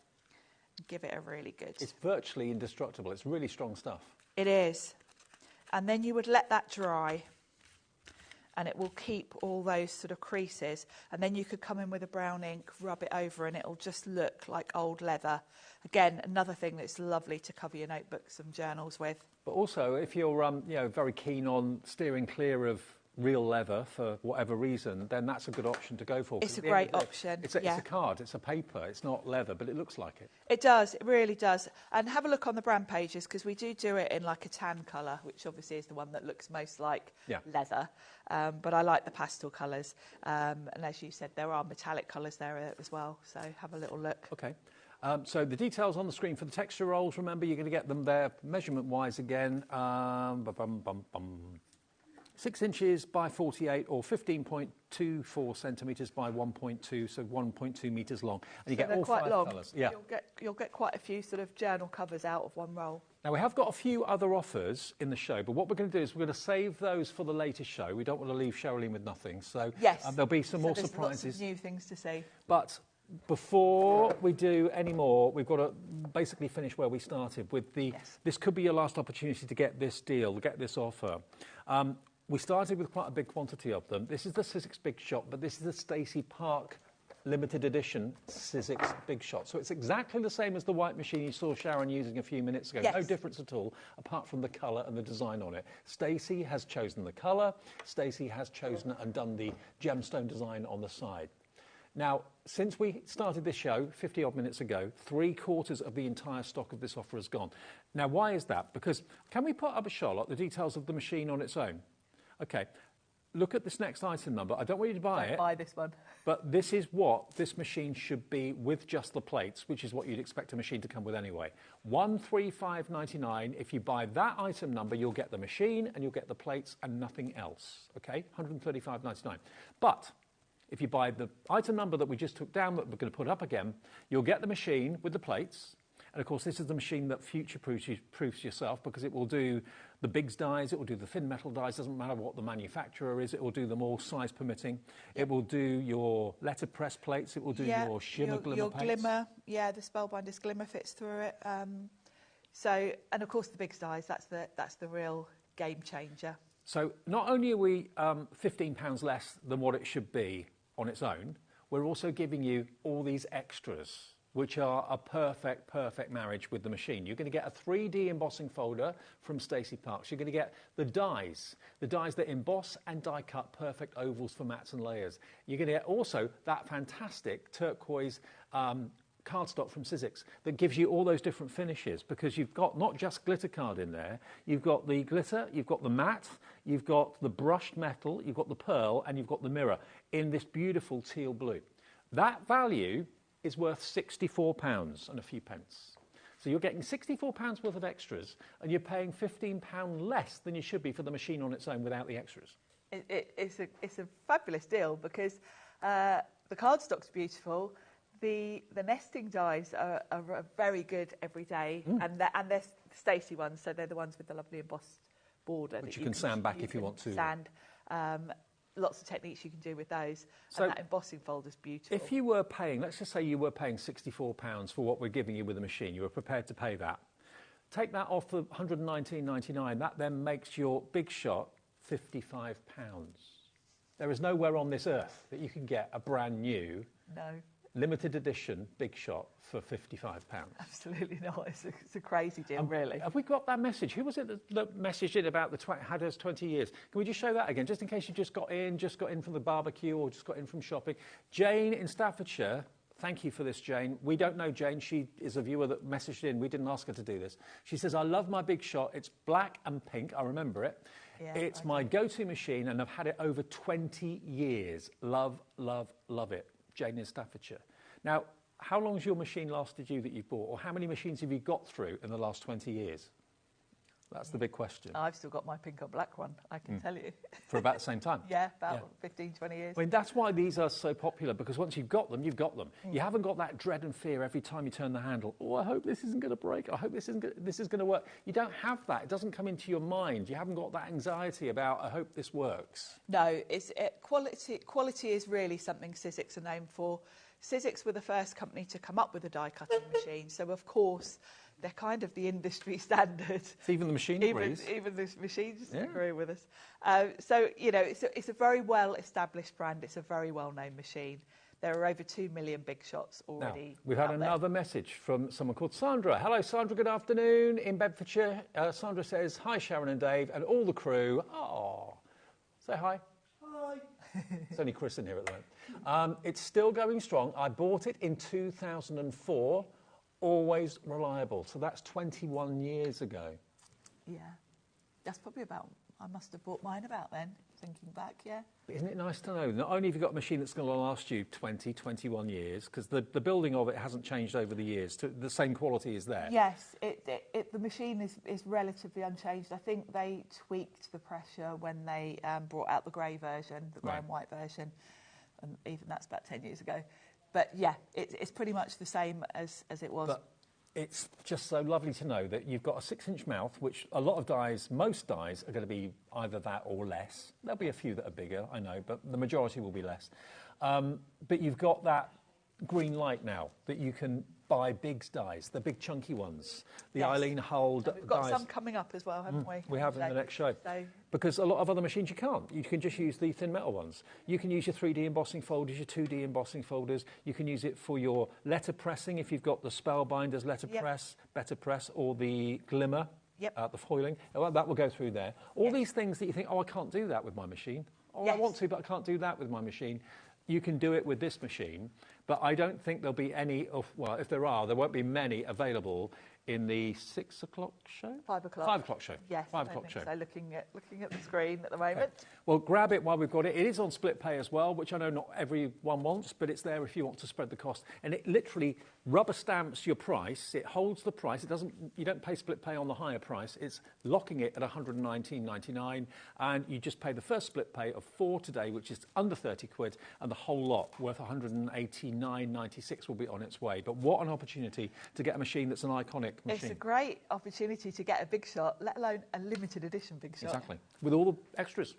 Give it a really good... It's virtually indestructible. It's really strong stuff. It is. And then you would let that dry, and it will keep all those sort of creases. And then you could come in with a brown ink, rub it over, and it'll just look like old leather. Again, another thing that's lovely to cover your notebooks and journals with. But also, if you're very keen on steering clear of real leather for whatever reason, then that's a good option to go for. It's a great option. It's a card, it's a paper, it's not leather, but it looks like it. It does, it really does. And have a look on the brand pages, because we do it in like a tan colour, which obviously is the one that looks most like leather. But I like the pastel colours. And as you said, there are metallic colours there as well, so have a little look. Okay. So the details on the screen for the texture rolls, remember, you're going to get them there measurement-wise again. 6 inches by 48 or 15.24 centimetres by 1.2, so 1.2 metres long. And you get all 5 colours. Yeah. You'll get quite a few sort of journal covers out of one roll. Now, we have got a few other offers in the show, but what we're going to do is we're going to save those for the latest show. We don't want to leave Sherilyn with nothing. So there'll be some more surprises. Lots of new things to see. But before we do any more, we've got to basically finish where we started with the... This could be your last opportunity to get this deal, to get this offer. We started with quite a big quantity of them. This is the Sizzix Big Shot, but this is the Stacey Park limited edition Sizzix Big Shot. So it's exactly the same as the white machine you saw Sharon using a few minutes ago. No difference at all, apart from the colour and the design on it. Stacey has chosen the colour. Stacey has chosen and done the gemstone design on the side. Now, since we started this show 50-odd minutes ago, 3/4 of the entire stock of this offer has gone. Now, why is that? Because, can we put up, Charlotte, the details of the machine on its own? OK, look at this next item number. I don't want you to buy it. Don't buy this one. But this is what this machine should be with just the plates, which is what you'd expect a machine to come with anyway. $135.99. If you buy that item number, you'll get the machine and you'll get the plates and nothing else. OK, $135.99. But if you buy the item number that we just took down that we're going to put up again, you'll get the machine with the plates. And, of course, this is the machine that future-proofs yourself, because it will do the Biggs dies, it will do the thin metal dies, doesn't matter what the manufacturer is, it will do them all size permitting. It will do your letterpress plates, it will do your shimmer glimmer plates. Your glimmer, the Spellbinders glimmer fits through it. And, of course, the Biggs dies, that's the real game changer. So not only are we £15 less than what it should be on its own, we're also giving you all these extras, which are a perfect marriage with the machine. You're going to get a 3D embossing folder from Stacey Parks. You're going to get the dies that emboss and die cut perfect ovals for mats and layers. You're going to get also that fantastic turquoise cardstock from Sizzix that gives you all those different finishes, because you've got not just glitter card in there, you've got the glitter, you've got the matte, you've got the brushed metal, you've got the pearl, and you've got the mirror in this beautiful teal blue. That value is worth £64 and a few pence. So you're getting £64 worth of extras, and you're paying £15 less than you should be for the machine on its own without the extras. It's a fabulous deal, because the cardstock's beautiful. The nesting dies are very good every day, and they're Stacey ones, so they're the ones with the lovely embossed border. Which you can sand back if you want to. Sand. Lots of techniques you can do with those. So and that embossing folder's beautiful. If you were paying, let's just say you were paying £64 for what we're giving you with the machine, you were prepared to pay that. Take that off the £119.99, that then makes your big shot £55. There is nowhere on this earth that you can get a brand new, limited edition big shot for £55. Absolutely not. It's a crazy deal, really. Have we got that message? Who was it that messaged it about had us 20 years? Can we just show that again, just in case you just got in from the barbecue or just got in from shopping? Jane in Staffordshire, thank you for this, Jane. We don't know Jane. She is a viewer that messaged in. We didn't ask her to do this. She says, I love my big shot. It's black and pink. I remember it. Yeah, it's my go-to machine, and I've had it over 20 years. Love, love, love it. Jane in Staffordshire. Now, how long's your machine lasted you that you've bought, or how many machines have you got through in the last 20 years? That's the big question. I've still got my pink and black one, I can tell you. For about the same time? Yeah, about 15, 20 years. I mean, that's why these are so popular, because once you've got them, you've got them. You haven't got that dread and fear every time you turn the handle. Oh, I hope this isn't going to break. I hope this is going to work. You don't have that. It doesn't come into your mind. You haven't got that anxiety about, I hope this works. No, quality is really something Sizzix are known for. Sizzix were the first company to come up with a die-cutting machine, so of course they're kind of the industry standard. So even the machine agrees. Even the machines agree with us. So, you know, it's a very well-established brand. It's a very well-known machine. There are over 2 million big shots already. Now, we've had another message from someone called Sandra. Hello, Sandra, good afternoon. In Bedfordshire, Sandra says, hi, Sharon and Dave, and all the crew. Oh, say hi. Hi. It's only Chris in here at the moment. It's still going strong. I bought it in 2004. Always reliable. So that's 21 years ago. Yeah. That's probably about, I must have bought mine about then, thinking back, yeah. But isn't it nice to know, not only have you got a machine that's going to last you 20, 21 years, because the building of it hasn't changed over the years, the same quality is there. Yes, the machine is relatively unchanged. I think they tweaked the pressure when they brought out the grey version, the grey and white version, and even that's about 10 years ago. But yeah, it's pretty much the same as it was. But it's just so lovely to know that you've got a 6-inch mouth, which a lot of dies, most dies are going to be either that or less. There'll be a few that are bigger, I know, but the majority will be less. But you've got that green light now that you can buy big dies, the big chunky ones, the Eileen Hull dies. We've got some coming up as well, haven't we? We have in the next show. Because a lot of other machines you can't. You can just use the thin metal ones. You can use your 3D embossing folders, your 2D embossing folders. You can use it for your letter pressing if you've got the Spellbinders letter press, Better Press, or the Glimmer, the foiling. Well, that will go through there. All these things that you think, oh, I can't do that with my machine. Oh, I want to, but I can't do that with my machine. You can do it with this machine, but I don't think there'll be any well, if there are, there won't be many available in the 6 o'clock show? 5 o'clock. 5 o'clock show. Yes, 5 o'clock show. So looking at the screen at the moment. Okay. Well, grab it while we've got it. It is on split pay as well, which I know not everyone wants, but it's there if you want to spread the cost. And it literally rubber stamps your price. It holds the price. You don't pay split pay on the higher price. It's locking it at £119.99, and you just pay the first split pay of 4 today, which is under 30 quid, and the whole lot worth £189.96 will be on its way. But what an opportunity to get a machine that's an iconic machine. It's a great opportunity to get a big shot, let alone a limited edition big shot. Exactly. With all the extras.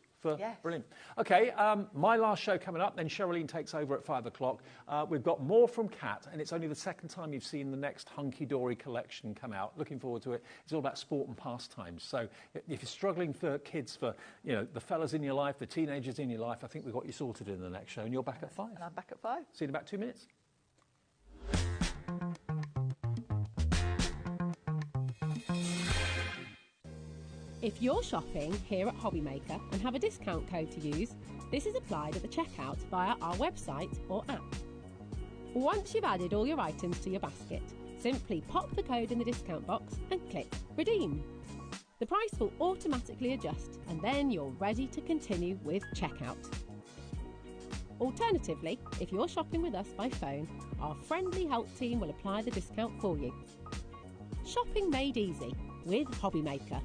Brilliant. OK, my last show coming up, then Sherilyn takes over at 5 o'clock. We've got more from Kat, and it's only the second time you've seen the next hunky-dory collection come out. Looking forward to it. It's all about sport and pastimes. So if you're struggling for kids, for the fellas in your life, the teenagers in your life, I think we've got you sorted in the next show, and you're back at 5. And I'm back at 5. See you in about 2 minutes. If you're shopping here at HobbyMaker and have a discount code to use, this is applied at the checkout via our website or app. Once you've added all your items to your basket, simply pop the code in the discount box and click Redeem. The price will automatically adjust and then you're ready to continue with checkout. Alternatively, if you're shopping with us by phone, our friendly help team will apply the discount for you. Shopping made easy with HobbyMaker.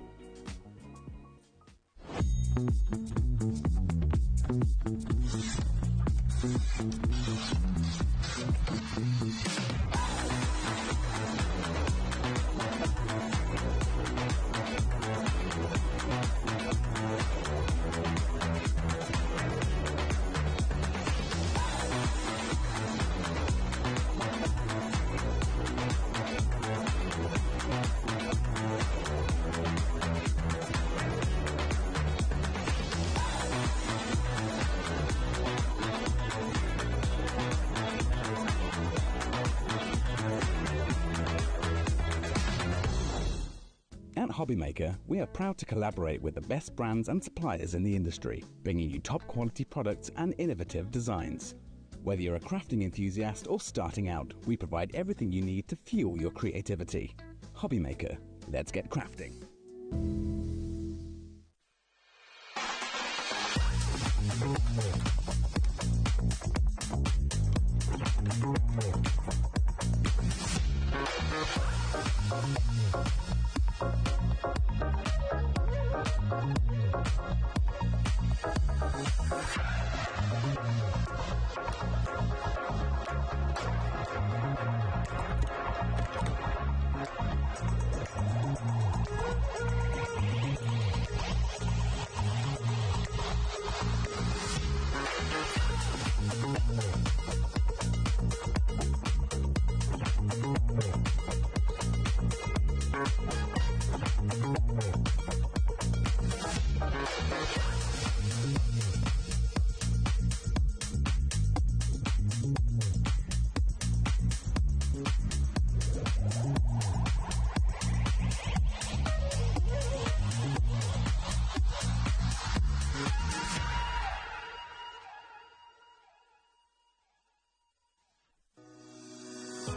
At HobbyMaker, we are proud to collaborate with the best brands and suppliers in the industry, bringing you top quality products and innovative designs. Whether you're a crafting enthusiast or starting out, we provide everything you need to fuel your creativity. HobbyMaker, let's get crafting.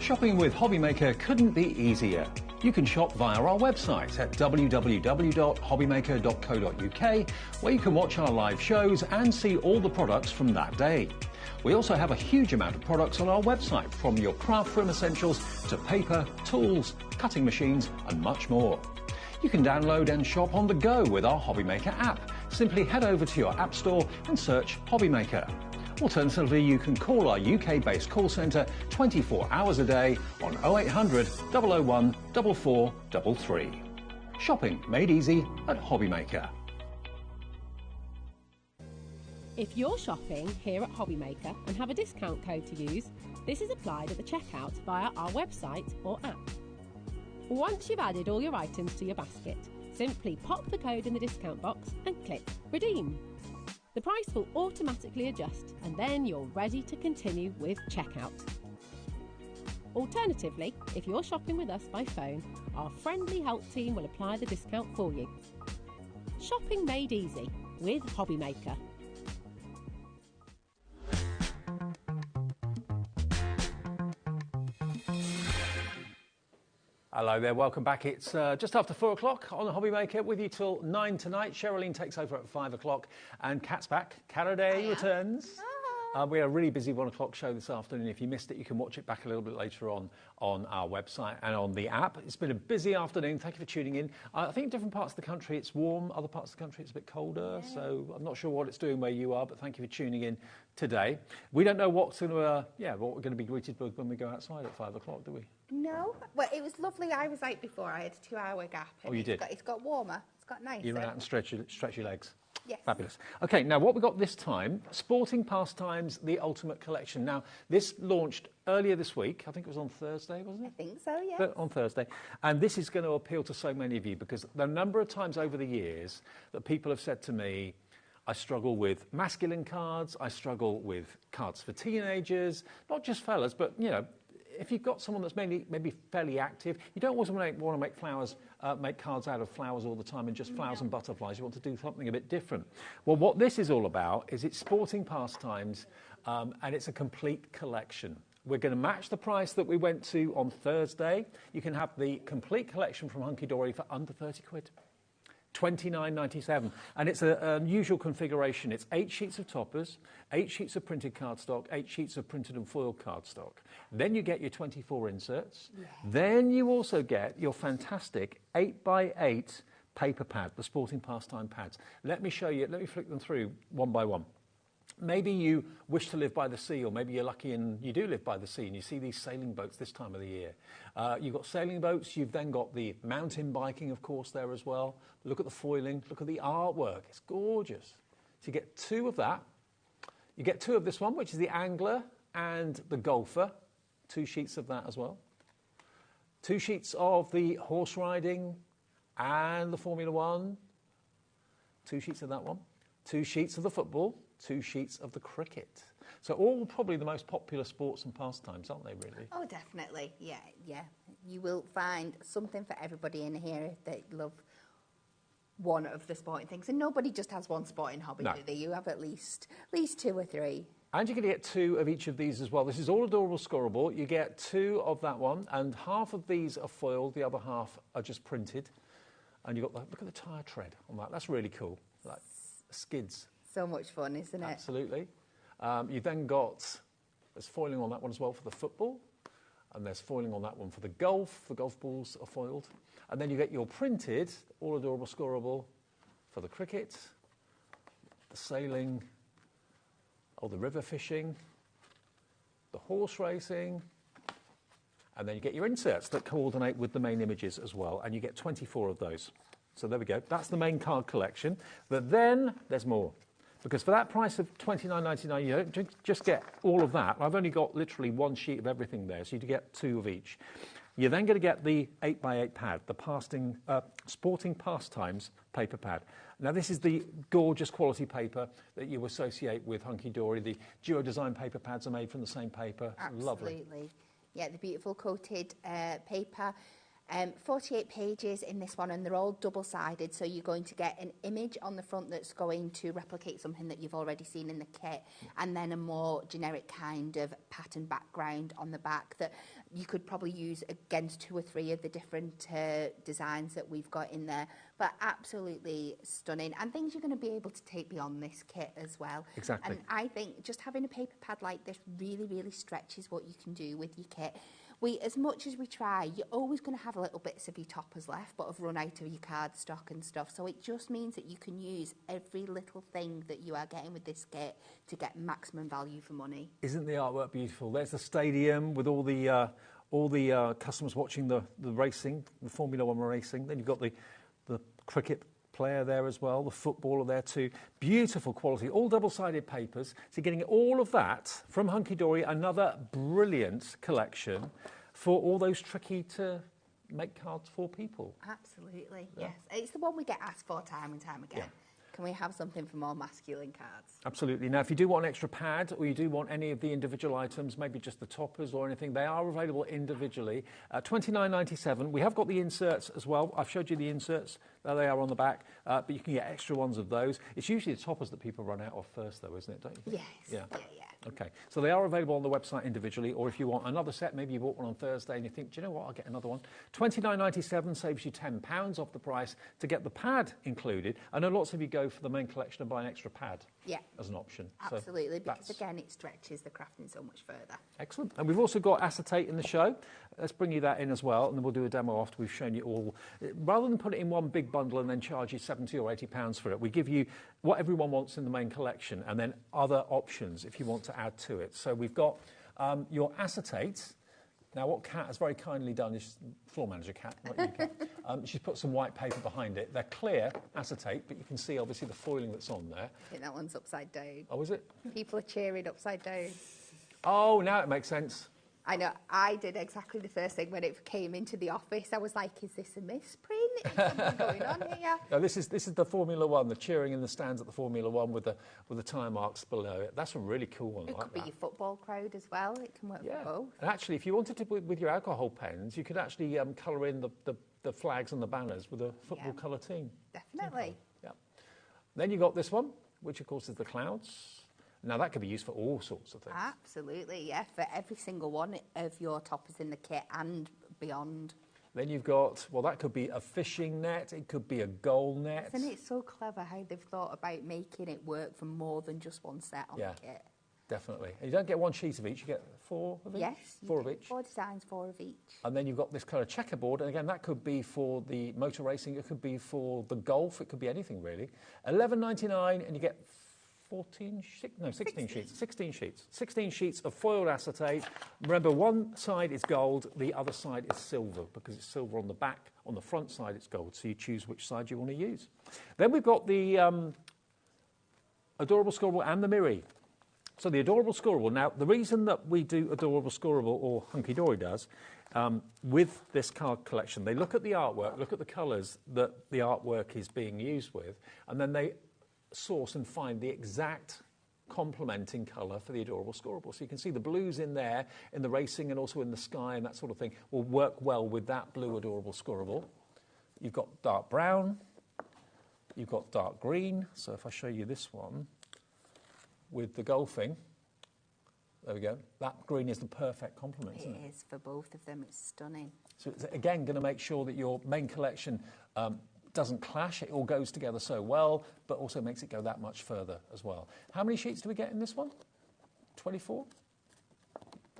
Shopping with HobbyMaker couldn't be easier. You can shop via our website at www.hobbymaker.co.uk, where you can watch our live shows and see all the products from that day. We also have a huge amount of products on our website, from your craft room essentials to paper, tools, cutting machines and much more. You can download and shop on the go with our HobbyMaker app. Simply head over to your app store and search HobbyMaker. Alternatively, you can call our UK-based call centre 24 hours a day on 0800 001 4433. Shopping made easy at HobbyMaker. If you're shopping here at HobbyMaker and have a discount code to use, this is applied at the checkout via our website or app. Once you've added all your items to your basket, simply pop the code in the discount box and click Redeem. The price will automatically adjust and then you're ready to continue with checkout. Alternatively, if you're shopping with us by phone, our friendly help team will apply the discount for you. Shopping made easy with HobbyMaker. Hello there, welcome back. It's just after 4 o'clock on the HobbyMaker, with you till 9 tonight. Sherilyn takes over at 5 o'clock and Kat's back. Caraday returns. We have a really busy 1 o'clock show this afternoon. If you missed it, you can watch it back a little bit later on our website and on the app. It's been a busy afternoon. Thank you for tuning in. I think in different parts of the country it's warm, other parts of the country it's a bit colder, so I'm not sure what it's doing where you are, but thank you for tuning in today. We don't know what we're going to be greeted with when we go outside at 5 o'clock, do we? No. Well, it was lovely. I was out before. I had a 2-hour gap. Oh, you did? It's got warmer. It's got nicer. You ran out and stretch your legs. Yes. Fabulous. OK, now what we got this time, Sporting Pastimes, the Ultimate Collection. Now, this launched earlier this week. I think it was on Thursday, wasn't it? I think so, yeah. On Thursday. And this is going to appeal to so many of you, because the number of times over the years that people have said to me, I struggle with masculine cards, I struggle with cards for teenagers, not just fellas, but, you know, if you've got someone that's maybe fairly active, you don't always want to make flowers, make cards out of flowers all the time and just flowers and butterflies. You want to do something a bit different. Well, what this is all about is it's Sporting Pastimes, and it's a complete collection. We're going to match the price that we went to on Thursday. You can have the complete collection from Hunky Dory for under 30 quid. £29.97, and it's an unusual configuration. It's 8 sheets of toppers, 8 sheets of printed cardstock, 8 sheets of printed and foiled cardstock. Then you get your 24 inserts. Yeah. Then you also get your fantastic 8x8 paper pad, the sporting pastime pads. Let me show you, let me flick them through one by one. Maybe you wish to live by the sea, or maybe you're lucky and you do live by the sea and you see these sailing boats this time of the year. You've got sailing boats, you've then got the mountain biking, of course, there as well. Look at the foiling, look at the artwork, it's gorgeous. So you get 2 of that. You get 2 of this one, which is the angler and the golfer. 2 sheets of that as well. 2 sheets of the horse riding and the Formula One. 2 sheets of that one. 2 sheets of the football. 2 sheets of the cricket. So all probably the most popular sports and pastimes, aren't they, really? Oh, definitely. Yeah. You will find something for everybody in here that love one of the sporting things. And nobody just has one sporting hobby, do they? You have at least 2 or 3. And you're going to get 2 of each of these as well. This is all adorable scorable. You get 2 of that one, and half of these are foiled, the other half are just printed. And you've got look at the tyre tread on that. That's really cool. Like skids. So much fun, isn't it? Absolutely. You've then got, there's foiling on that one as well for the football, and there's foiling on that one for the golf. The golf balls are foiled. And then you get your printed, all adorable scorable for the cricket, the sailing, the river fishing, the horse racing, and then you get your inserts that coordinate with the main images as well, and you get 24 of those. So there we go. That's the main card collection. But then there's more. Because for that price of £29.99, you don't just get all of that. I've only got literally 1 sheet of everything there, so you get 2 of each. You're then going to get the 8x8 pad, the sporting pastimes paper pad. Now, this is the gorgeous quality paper that you associate with Hunky Dory. The Duo Design paper pads are made from the same paper. It's lovely. Absolutely. Yeah, the beautiful coated paper. 48 pages in this one, and they're all double-sided, so you're going to get an image on the front that's going to replicate something that you've already seen in the kit, and then a more generic kind of pattern background on the back that you could probably use against 2 or 3 of the different designs that we've got in there. But absolutely stunning, and things you're going to be able to take beyond this kit as well. Exactly. And I think just having a paper pad like this really, really stretches what you can do with your kit. As much as we try, you're always going to have a little bits of your toppers left, but have run out of your cardstock and stuff. So it just means that you can use every little thing that you are getting with this kit to get maximum value for money. Isn't the artwork beautiful? There's the stadium with all the customers watching the racing, the Formula One racing. Then you've got the cricket player there as well, the footballer there too. Beautiful quality, all double-sided papers. So getting all of that from Hunky Dory, another brilliant collection for all those tricky to make cards for people. Absolutely, yes. It's the one we get asked for time and time again. Yeah. Can we have something for more masculine cards? Absolutely. Now, if you do want an extra pad, or you do want any of the individual items, maybe just the toppers or anything, they are available individually. £29.97. We have got the inserts as well. I've showed you the inserts. There they are on the back, but you can get extra ones of those. It's usually the toppers that people run out of first, though, isn't it? Don't you think? Yes. Yeah. Okay, so they are available on the website individually, or if you want another set, maybe you bought one on Thursday and you think, do you know what, I'll get another one. £29.97 saves you £10 off the price to get the pad included. I know lots of you go for the main collection and buy an extra pad as an option. Absolutely, so because again, it stretches the crafting so much further. Excellent. And we've also got acetate in the show. Let's bring you that in as well, and then we'll do a demo after we've shown you all. Rather than put it in one big bundle and then charge you £70 or £80 for it, we give you what everyone wants in the main collection and then other options if you want to add to it. So we've got your acetate. Now, what Kat has very kindly done is, floor manager Kat, not you Kat, she's put some white paper behind it. They're clear acetate, but you can see obviously the foiling that's on there. I think that one's upside down. Oh, is it? People are cheering upside down. Oh, now it makes sense. I know. I did exactly the first thing when it came into the office. I was like, is this a misprint? Is something going on here? No, this is the Formula One, the cheering in the stands at the Formula One with the tyre marks below it. That's a really cool one. It could be your football crowd as well. It can work for both. And actually, if you wanted to, with your alcohol pens, you could actually colour in the flags and the banners with a football colour team. Definitely. Yeah. Then you got this one, which of course is the clouds. Now, that could be used for all sorts of things. Absolutely, yeah, for every single one of your toppers in the kit and beyond. Then you've got, well, that could be a fishing net. It could be a goal net. Isn't it so clever how they've thought about making it work for more than just one set on the kit? Definitely. And you don't get one sheet of each, you get 4 of each? Yes. 4 of each. 4 designs, 4 of each. And then you've got this kind of checkerboard, and again, that could be for the motor racing, it could be for the golf, it could be anything really. $11.99, and you get 16 sheets. 16 sheets. 16 sheets of foiled acetate. Remember, one side is gold, the other side is silver, because it's silver on the back. On the front side, it's gold, so you choose which side you want to use. Then we've got the Adorable Scorable and the Miri. So the Adorable Scorable, now the reason that we do Adorable Scorable, or Hunky Dory does, with this card collection, they look at the artwork, look at the colours that the artwork is being used with, and then they source and find the exact complementing colour for the Adorable Scorable. So you can see the blues in there, in the racing and also in the sky and that sort of thing, will work well with that blue Adorable Scorable. You've got dark brown, you've got dark green, so if I show you this one, with the golfing, there we go, that green is the perfect complement, isn't it? It is, for both of them, it's stunning. So it's, again, going to make sure that your main collection doesn't clash, it all goes together so well, but also makes it go that much further as well. How many sheets do we get in this one? 24?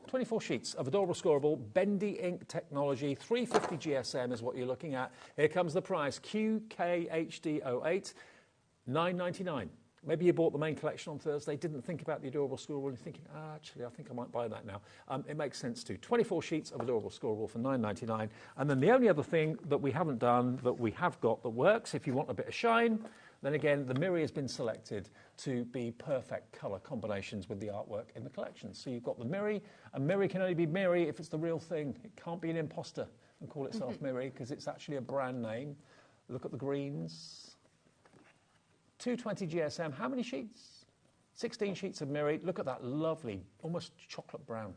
24 sheets of Adorable Scorable, bendy ink technology, 350 GSM is what you're looking at. Here comes the price, QKHD08, $9.99. Maybe you bought the main collection on Thursday, didn't think about the Adorable Scorable, and you're thinking, actually, I think I might buy that now. It makes sense to. 24 sheets of Adorable Scorable for $9.99. And then the only other thing that we haven't done, that we have got that works, if you want a bit of shine, then again, the Miri has been selected to be perfect colour combinations with the artwork in the collection. So you've got the Miri, and Miri can only be Miri if it's the real thing. It can't be an imposter and call itself Miri, because it's actually a brand name. Look at the greens. 220 GSM, how many sheets? 16 sheets of Miri. Look at that lovely, almost chocolate brown.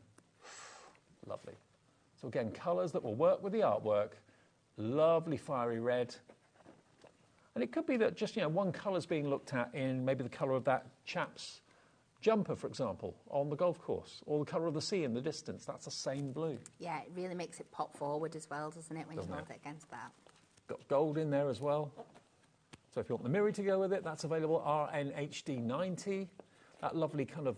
Lovely. So again, colours that will work with the artwork. Lovely fiery red. And it could be that just, one colour's being looked at in maybe the colour of that chap's jumper, for example, on the golf course, or the colour of the sea in the distance. That's the same blue. Yeah, it really makes it pop forward as well, doesn't it, when you hold it against that? Got gold in there as well. So if you want the Miri to go with it, that's available, RNHD90. That lovely kind of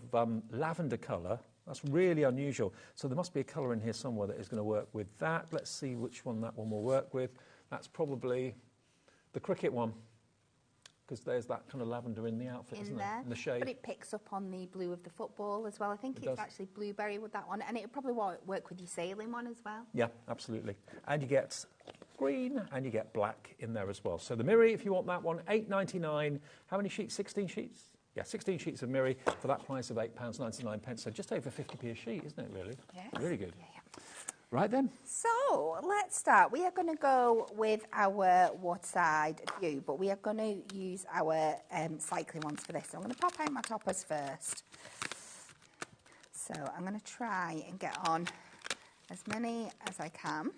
lavender colour, that's really unusual. So there must be a colour in here somewhere that is going to work with that. Let's see which one that one will work with. That's probably the cricket one, because there's that kind of lavender in the outfit, isn't there? In the shade. But it picks up on the blue of the football as well. I think it's actually blueberry with that one, and it probably won't work with your sailing one as well. Yeah, absolutely. And you get green and you get black in there as well. So the Miri, if you want that one, $8.99. How many sheets? 16 sheets? Yeah, 16 sheets of Miri for that price of £8.99. So just over 50p a sheet, isn't it, really? Yes. Really good. Yeah. Right then. So let's start. We are going to go with our waterside view, but we are going to use our cycling ones for this. So I'm going to pop out my toppers first. So I'm going to try and get on as many as I can.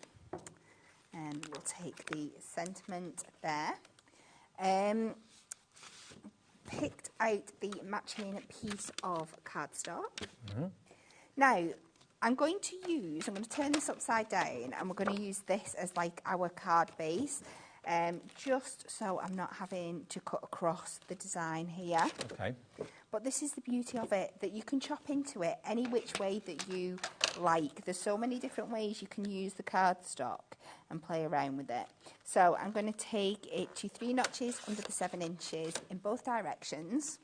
And we'll take the sentiment there. Picked out the matching piece of cardstock. Now, I'm going to turn this upside down, and we're going to use this as like our card base, just so I'm not having to cut across the design here. Okay. But this is the beauty of it, that you can chop into it any which way that you like. There's so many different ways you can use the cardstock and play around with it. So I'm going to take it to 3 notches under the 7 inches in both directions.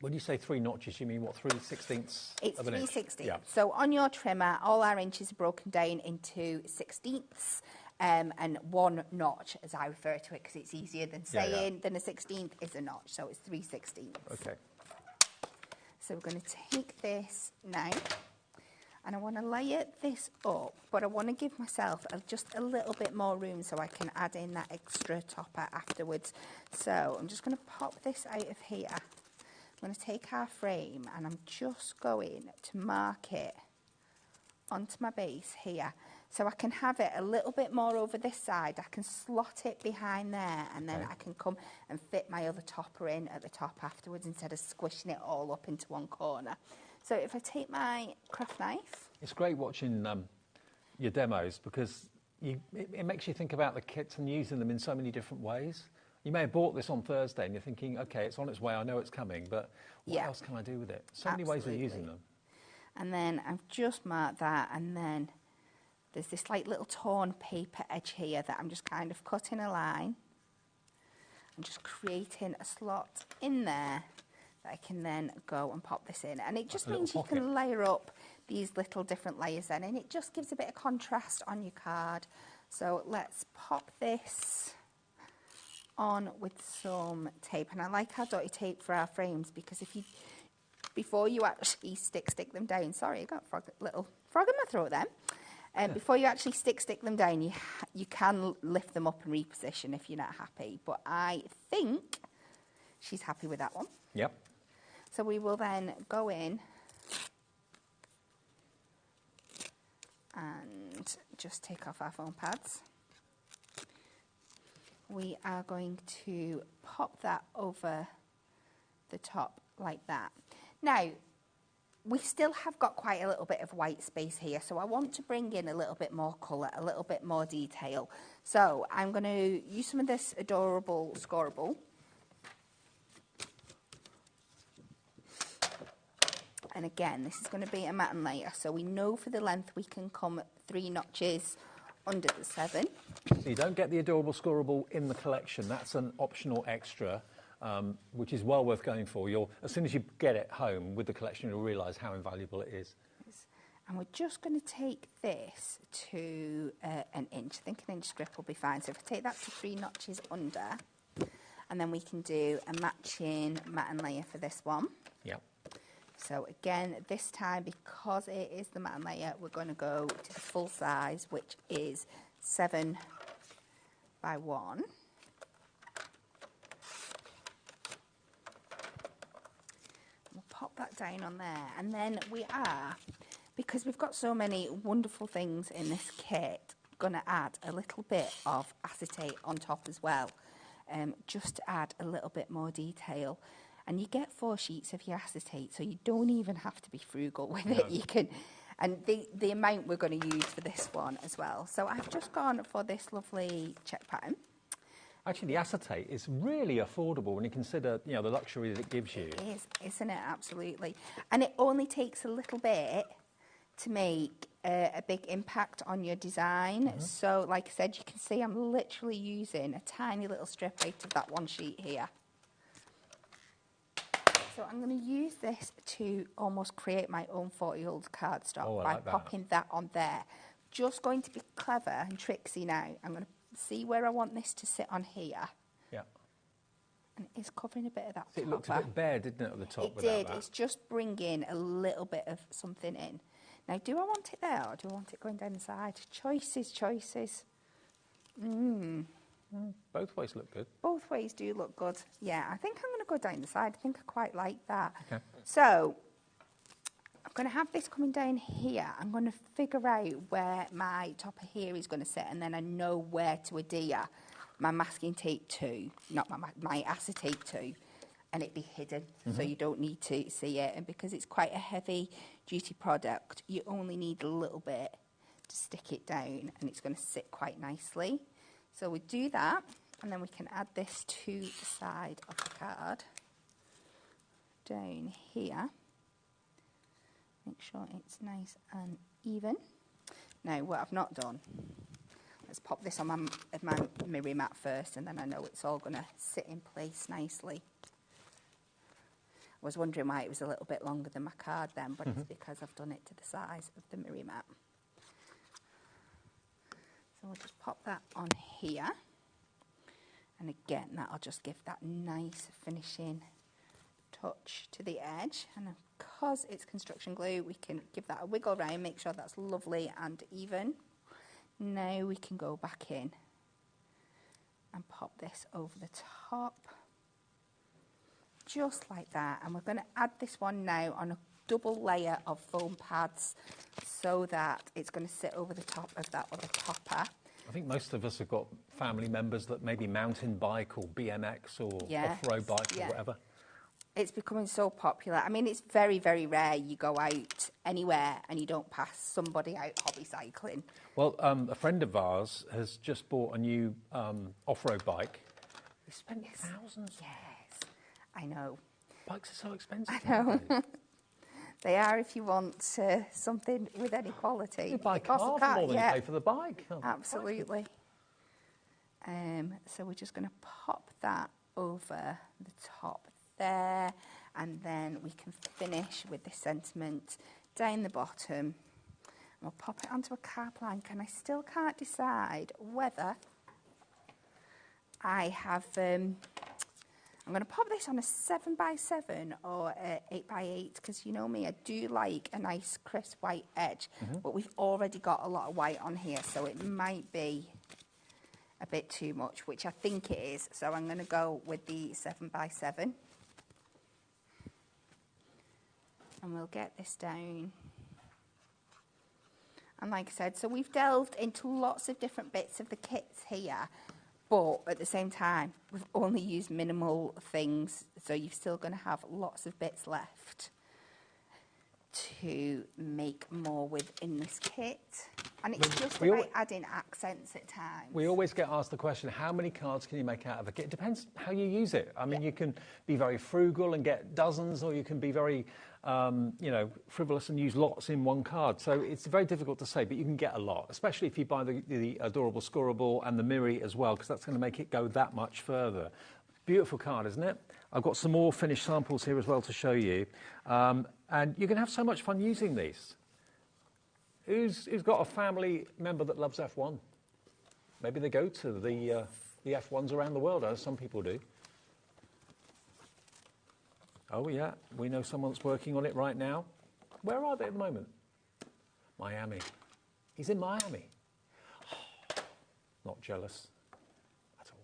When you say 3 notches, you mean what, 3/16ths It's of an inch? 3/16. Yeah. So on your trimmer, all our inches are broken down into 16ths. And 1 notch, as I refer to it, because it's easier than saying than a 16th is a notch. So it's 3/16. Okay. So we're going to take this now, and I want to layer this up, but I want to give myself just a little bit more room so I can add in that extra topper afterwards. So I'm just going to pop this out of here. I'm going to take our frame, and I'm just going to mark it onto my base here. So I can have it a little bit more over this side. I can slot it behind there, and then I can come and fit my other topper in at the top afterwards instead of squishing it all up into one corner. So if I take my craft knife... It's great watching your demos because it makes you think about the kits and using them in so many different ways. You may have bought this on Thursday and you're thinking, okay, it's on its way, I know it's coming, but what else can I do with it? So many ways of using them. And then I've just marked that, and then there's this like little torn paper edge here that I'm just kind of cutting a line and just creating a slot in there that I can then go and pop this in. And it just means you can layer up these little different layers then, and it just gives a bit of contrast on your card. So let's pop this on with some tape, and I like our dotty tape for our frames because before you actually stick them down, sorry, I got a little frog in my throat then. Before you actually stick them down, you can lift them up and reposition if you're not happy. But I think she's happy with that one. Yep. So we will then go in and just take off our foam pads. We are going to pop that over the top like that. Now, we still have got quite a little bit of white space here, so I want to bring in a little bit more colour, a little bit more detail. So I'm going to use some of this adorable scoreable. And again, this is going to be a matte and layer, so we know for the length we can come 3 notches under the 7. So you don't get the adorable scoreable in the collection. That's an optional extra, which is well worth going for. As soon as you get it home with the collection, you'll realise how invaluable it is. And we're just going to take this to an inch. I think an inch strip will be fine. So if I take that to 3 notches under, and then we can do a matching matte and layer for this one. Yep. So again, this time, because it is the matte and layer, we're going to go to the full size, which is 7 by 1. We'll pop that down on there, and then we are, because we've got so many wonderful things in this kit, going to add a little bit of acetate on top as well, just to add a little bit more detail. And you get 4 sheets of your acetate, so you don't even have to be frugal with it. You can, and the amount we're going to use for this one as well. So I've just gone for this lovely check pattern. Actually, the acetate is really affordable when you consider, the luxury that it gives you. It is, isn't it? Absolutely. And it only takes a little bit to make a big impact on your design. So, like I said, you can see I'm literally using a tiny little strip out of that one sheet here. So I'm going to use this to almost create my own 40-year-old cardstock by popping that on there. Just going to be clever and tricksy now. I'm going to see where I want this to sit on here. Yeah. And it's covering a bit of that. It looked a bit bare, didn't it, at the top? It did. It's just bringing a little bit of something in. Now, do I want it there or do I want it going down the side? Choices. Both ways look good. Both ways do look good. Yeah, I think I'm going to go down the side. I think I quite like that. Okay. So, I'm going to have this coming down here. I'm going to figure out where my topper here is going to sit, and then I know where to adhere my masking tape to, not my acetate to, and it be hidden, so you don't need to see it. And because it's quite a heavy duty product, you only need a little bit to stick it down, and it's going to sit quite nicely. So we do that, and then we can add this to the side of the card, down here. Make sure it's nice and even. Now, what I've not done, let's pop this on my mirror mat first, and then I know it's all going to sit in place nicely. I was wondering why it was a little bit longer than my card then, but it's because I've done it to the size of the mirror mat. So we'll just pop that on here. And again, that'll just give that nice finishing touch to the edge. And because it's construction glue, we can give that a wiggle around, make sure that's lovely and even. Now we can go back in and pop this over the top. Just like that. And we're going to add this one now on a double layer of foam pads so that it's going to sit over the top of that other topper. I think most of us have got family members that maybe mountain bike or BMX or off-road bike or whatever. It's becoming so popular. I mean, it's very, very rare you go out anywhere and you don't pass somebody out hobby cycling. Well, a friend of ours has just bought a new off-road bike. He spent thousands. Yes, I know. Bikes are so expensive. I know. They are if you want something with any quality. You buy a car for more than you pay for the bike. Oh, absolutely. So we're just going to pop that over the top there, and then we can finish with this sentiment down the bottom. And we'll pop it onto a card blank, and I still can't decide whether I have... I'm going to pop this on a 7x7 or a 8x8 because you know me, I do like a nice crisp white edge, but we've already got a lot of white on here, so it might be a bit too much, which I think it is. So I'm going to go with the 7x7. And we'll get this down. And like I said, so we've delved into lots of different bits of the kits here. But at the same time, we've only used minimal things, so you're still going to have lots of bits left to make more with in this kit. And it's just about adding accents at times. We always get asked the question, how many cards can you make out of a kit? It depends how you use it. I mean, you can be very frugal and get dozens, or you can be very, frivolous and use lots in one card. So it's very difficult to say, but you can get a lot, especially if you buy the adorable scorable and the Miri as well, because that's going to make it go that much further. Beautiful card, isn't it? I've got some more finished samples here as well to show you. And you're going to have so much fun using these. Who's got a family member that loves F1? Maybe they go to the F1s around the world, as some people do. Oh, yeah, we know someone that's working on it right now. Where are they at the moment? Miami. He's in Miami. Not jealous at all.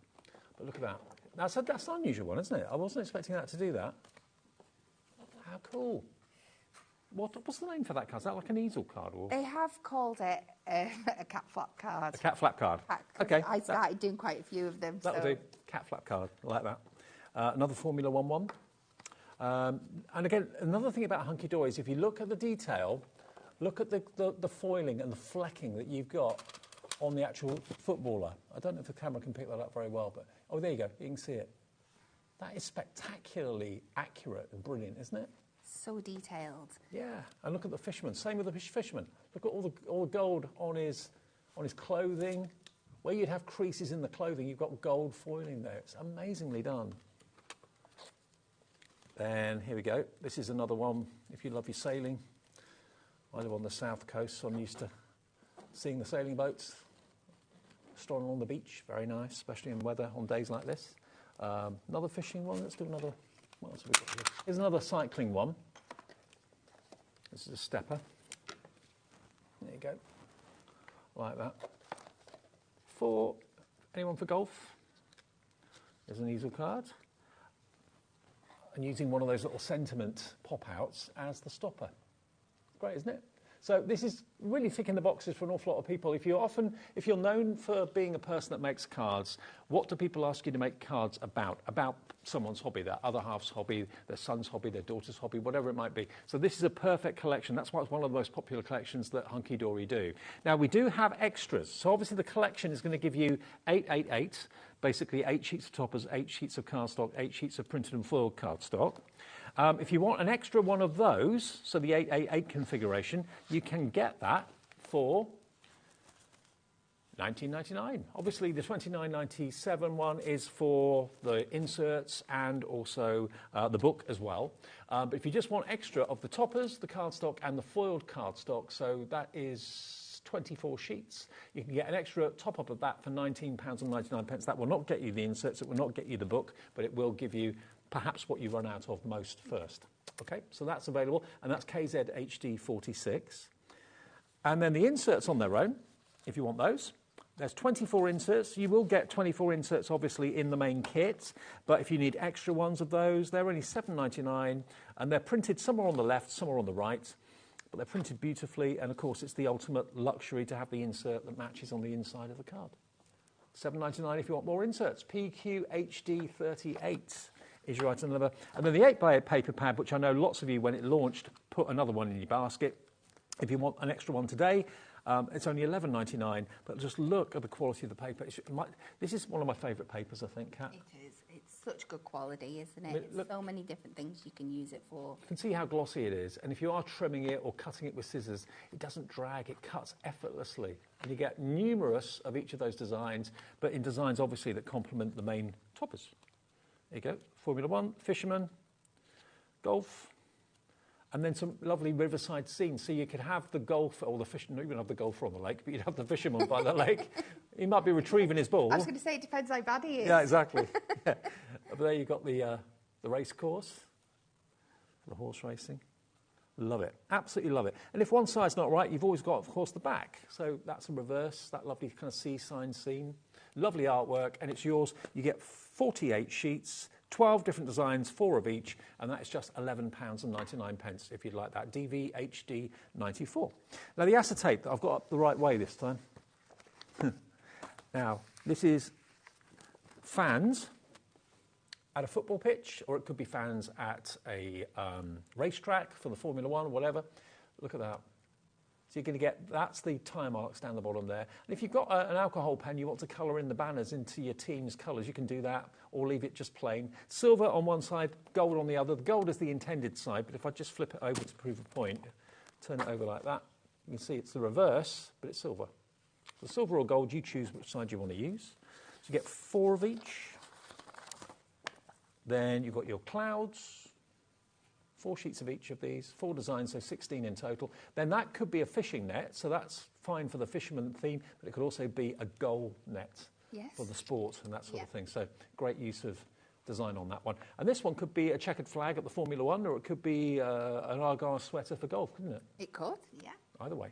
But look at that. That's an unusual one, isn't it? I wasn't expecting that to do that. How cool. What's the name for that card? Is that like an easel card? Or? They have called it a cat flap card. A cat flap card. Okay. I started doing quite a few of them. That'll do. Cat flap card. I like that. Another Formula 1 one. And again, another thing about Hunky Dory is if you look at the detail, look at the foiling and the flecking that you've got on the actual footballer. I don't know if the camera can pick that up very well, but oh, there you go. You can see it. That is spectacularly accurate and brilliant, isn't it? So detailed. Yeah, and look at the fisherman. Same with the fisherman. Look at all the gold on his clothing. Where you'd have creases in the clothing, you've got gold foiling there. It's amazingly done. Then here we go. This is another one. If you love your sailing, I live on the south coast, so I'm used to seeing the sailing boats strolling along the beach. Very nice, especially in weather on days like this. Another fishing one. Let's do another. What else have we got here? Here's another cycling one. This is a stepper. There you go. Like that. Anyone for golf? There's an easel card. And using one of those little sentiment pop-outs as the stopper. Great, isn't it? So this is really ticking the boxes for an awful lot of people. If you're known for being a person that makes cards, what do people ask you to make cards about? About someone's hobby, their other half's hobby, their son's hobby, their daughter's hobby, whatever it might be. So this is a perfect collection. That's why it's one of the most popular collections that Hunky Dory do. Now, we do have extras. So obviously the collection is going to give you 888, basically 8 sheets of toppers, 8 sheets of cardstock, 8 sheets of printed and foiled cardstock. If you want an extra one of those, so the 888 configuration, you can get that for $19.99. Obviously, the $29.97 one is for the inserts and also the book as well. But if you just want extra of the toppers, the cardstock, and the foiled cardstock, so that is 24 sheets. You can get an extra top-up of that for £19.99. That will not get you the inserts, it will not get you the book, but it will give you perhaps what you run out of most first. Okay, so that's available, and that's KZ HD 46. And then the inserts on their own, if you want those, There's 24 inserts. You will get 24 inserts, obviously, in the main kit. But if you need extra ones of those, they're only $7.99. And they're printed somewhere on the left, somewhere on the right. But they're printed beautifully. And, of course, it's the ultimate luxury to have the insert that matches on the inside of the card. $7.99 if you want more inserts. PQHD38 is your item number. And then the 8x8 paper pad, which I know lots of you, when it launched, put another one in your basket. If you want an extra one today, it's only $11.99. But just look at the quality of the paper. This is one of my favourite papers, I think, Kat. It is. It's such good quality, isn't it? It's so many different things you can use it for. You can see how glossy it is. And if you are trimming it or cutting it with scissors, it doesn't drag. It cuts effortlessly. And you get numerous of each of those designs, but in designs, obviously, that complement the main toppers. There you go. Formula One, Fisherman, Golf, and then some lovely riverside scenes. So you could have the golfer, or the fisherman, you wouldn't have the golfer on the lake, but you'd have the fisherman by the lake. He might be retrieving his ball. I was going to say, it depends how bad he is. Yeah, exactly. Yeah. But there you've got the race course, the horse racing. Love it. Absolutely love it. And if one side's not right, you've always got, of course, the back. So that's a reverse, that lovely kind of seaside scene. Lovely artwork, and it's yours. You get 48 sheets, 12 different designs, 4 of each, and that is just £11.99 if you'd like that. DVHD 94. Now, the acetate that I've got up the right way this time. Now, this is fans at a football pitch, or it could be fans at a racetrack for the Formula One or whatever. Look at that. So you're going to get, that's the tyre marks down the bottom there. And if you've got an alcohol pen, you want to colour in the banners into your team's colours, you can do that, or leave it just plain. Silver on one side, gold on the other. The gold is the intended side, but if I just flip it over to prove a point, turn it over like that, you can see it's the reverse, but it's silver. So silver or gold, you choose which side you want to use. So you get 4 of each. Then you've got your clouds. 4 sheets of each of these, 4 designs, so 16 in total. Then that could be a fishing net, so that's fine for the fisherman theme, but it could also be a goal net for the sport and that sort of thing. So great use of design on that one. And this one could be a checkered flag at the Formula One, or it could be an Argyle sweater for golf, couldn't it? It could, yeah. Either way.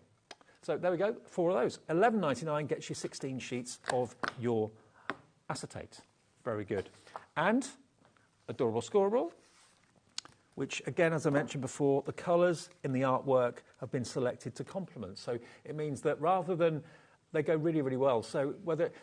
So there we go, 4 of those. $11.99 gets you 16 sheets of your acetate. Very good. And adorable scorable, which, again, as I mentioned before, the colours in the artwork have been selected to complement. So it means that rather than they go really, really well. So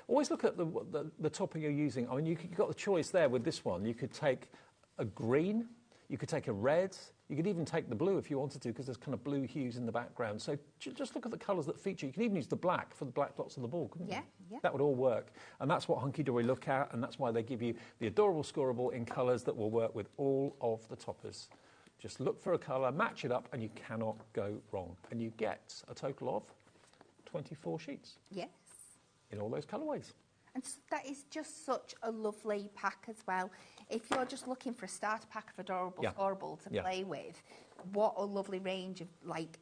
always look at the topping you're using. I mean, you've got the choice there with this one. You could take a green, you could take a red, you could even take the blue if you wanted to, because there's kind of blue hues in the background. So just look at the colours that feature. You can even use the black for the black dots on the ball, couldn't you? Yeah. That would all work. And that's what Hunky Dory look at, and that's why they give you the adorable scorable in colours that will work with all of the toppers. Just look for a colour, match it up, and you cannot go wrong. And you get a total of 24 sheets. Yes. In all those colourways. And that is just such a lovely pack as well. If you're just looking for a starter pack of adorable scorable to play with, what a lovely range of, like,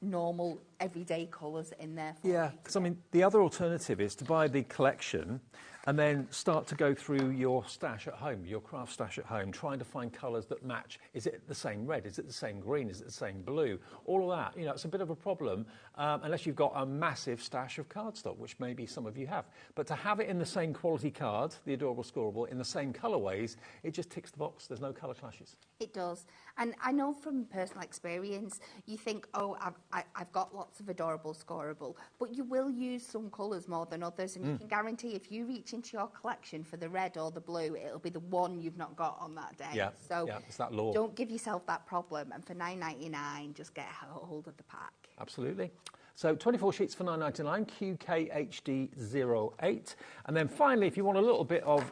normal, everyday colours in there for you. Because, I mean, the other alternative is to buy the collection and then start to go through your stash at home, your craft stash at home, trying to find colours that match. Is it the same red? Is it the same green? Is it the same blue? All of that. You know, it's a bit of a problem unless you've got a massive stash of cardstock, which maybe some of you have. But to have it in the same quality card, the adorable scorable, in the same colourways, it just ticks the box. There's no colour clashes. It does. And I know from personal experience, you think, oh, I've got lots of adorable scorable, but you will use some colours more than others, and you can guarantee if you reach into your collection for the red or the blue, it'll be the one you've not got on that day. So it's that law. Don't give yourself that problem, and for $9.99, just get a hold of the pack. Absolutely. So 24 sheets for $9.99, QKHD08. And then finally, if you want a little bit of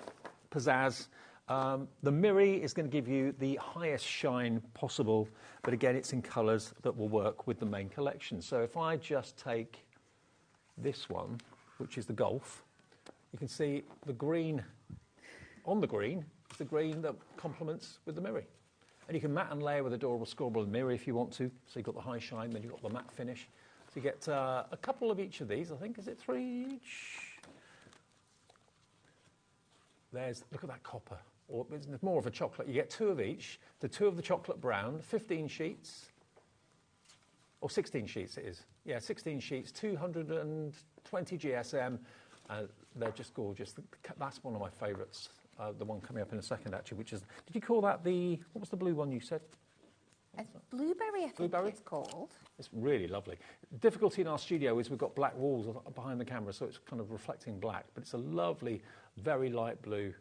pizzazz, the Miri is going to give you the highest shine possible, but again, it's in colours that will work with the main collection. So if I just take this one, which is the Golf, you can see the green on the green is the green that complements with the Miri. And you can matte and layer with adorable scorable and Miri if you want to. So you've got the high shine, then you've got the matte finish. So you get a couple of each of these, I think. Is it 3 each? Look at that copper. Or it's more of a chocolate. You get 2 of each. The 2 of the chocolate brown, 15 sheets. or 16 sheets it is. Yeah, 16 sheets, 220 GSM. They're just gorgeous. That's one of my favourites. The one coming up in a second, actually, which is, did you call that what was the blue one you said? Blueberry, I think it's called. It's really lovely. Difficulty in our studio is we've got black walls behind the camera, so it's kind of reflecting black, but it's a lovely, very light blue,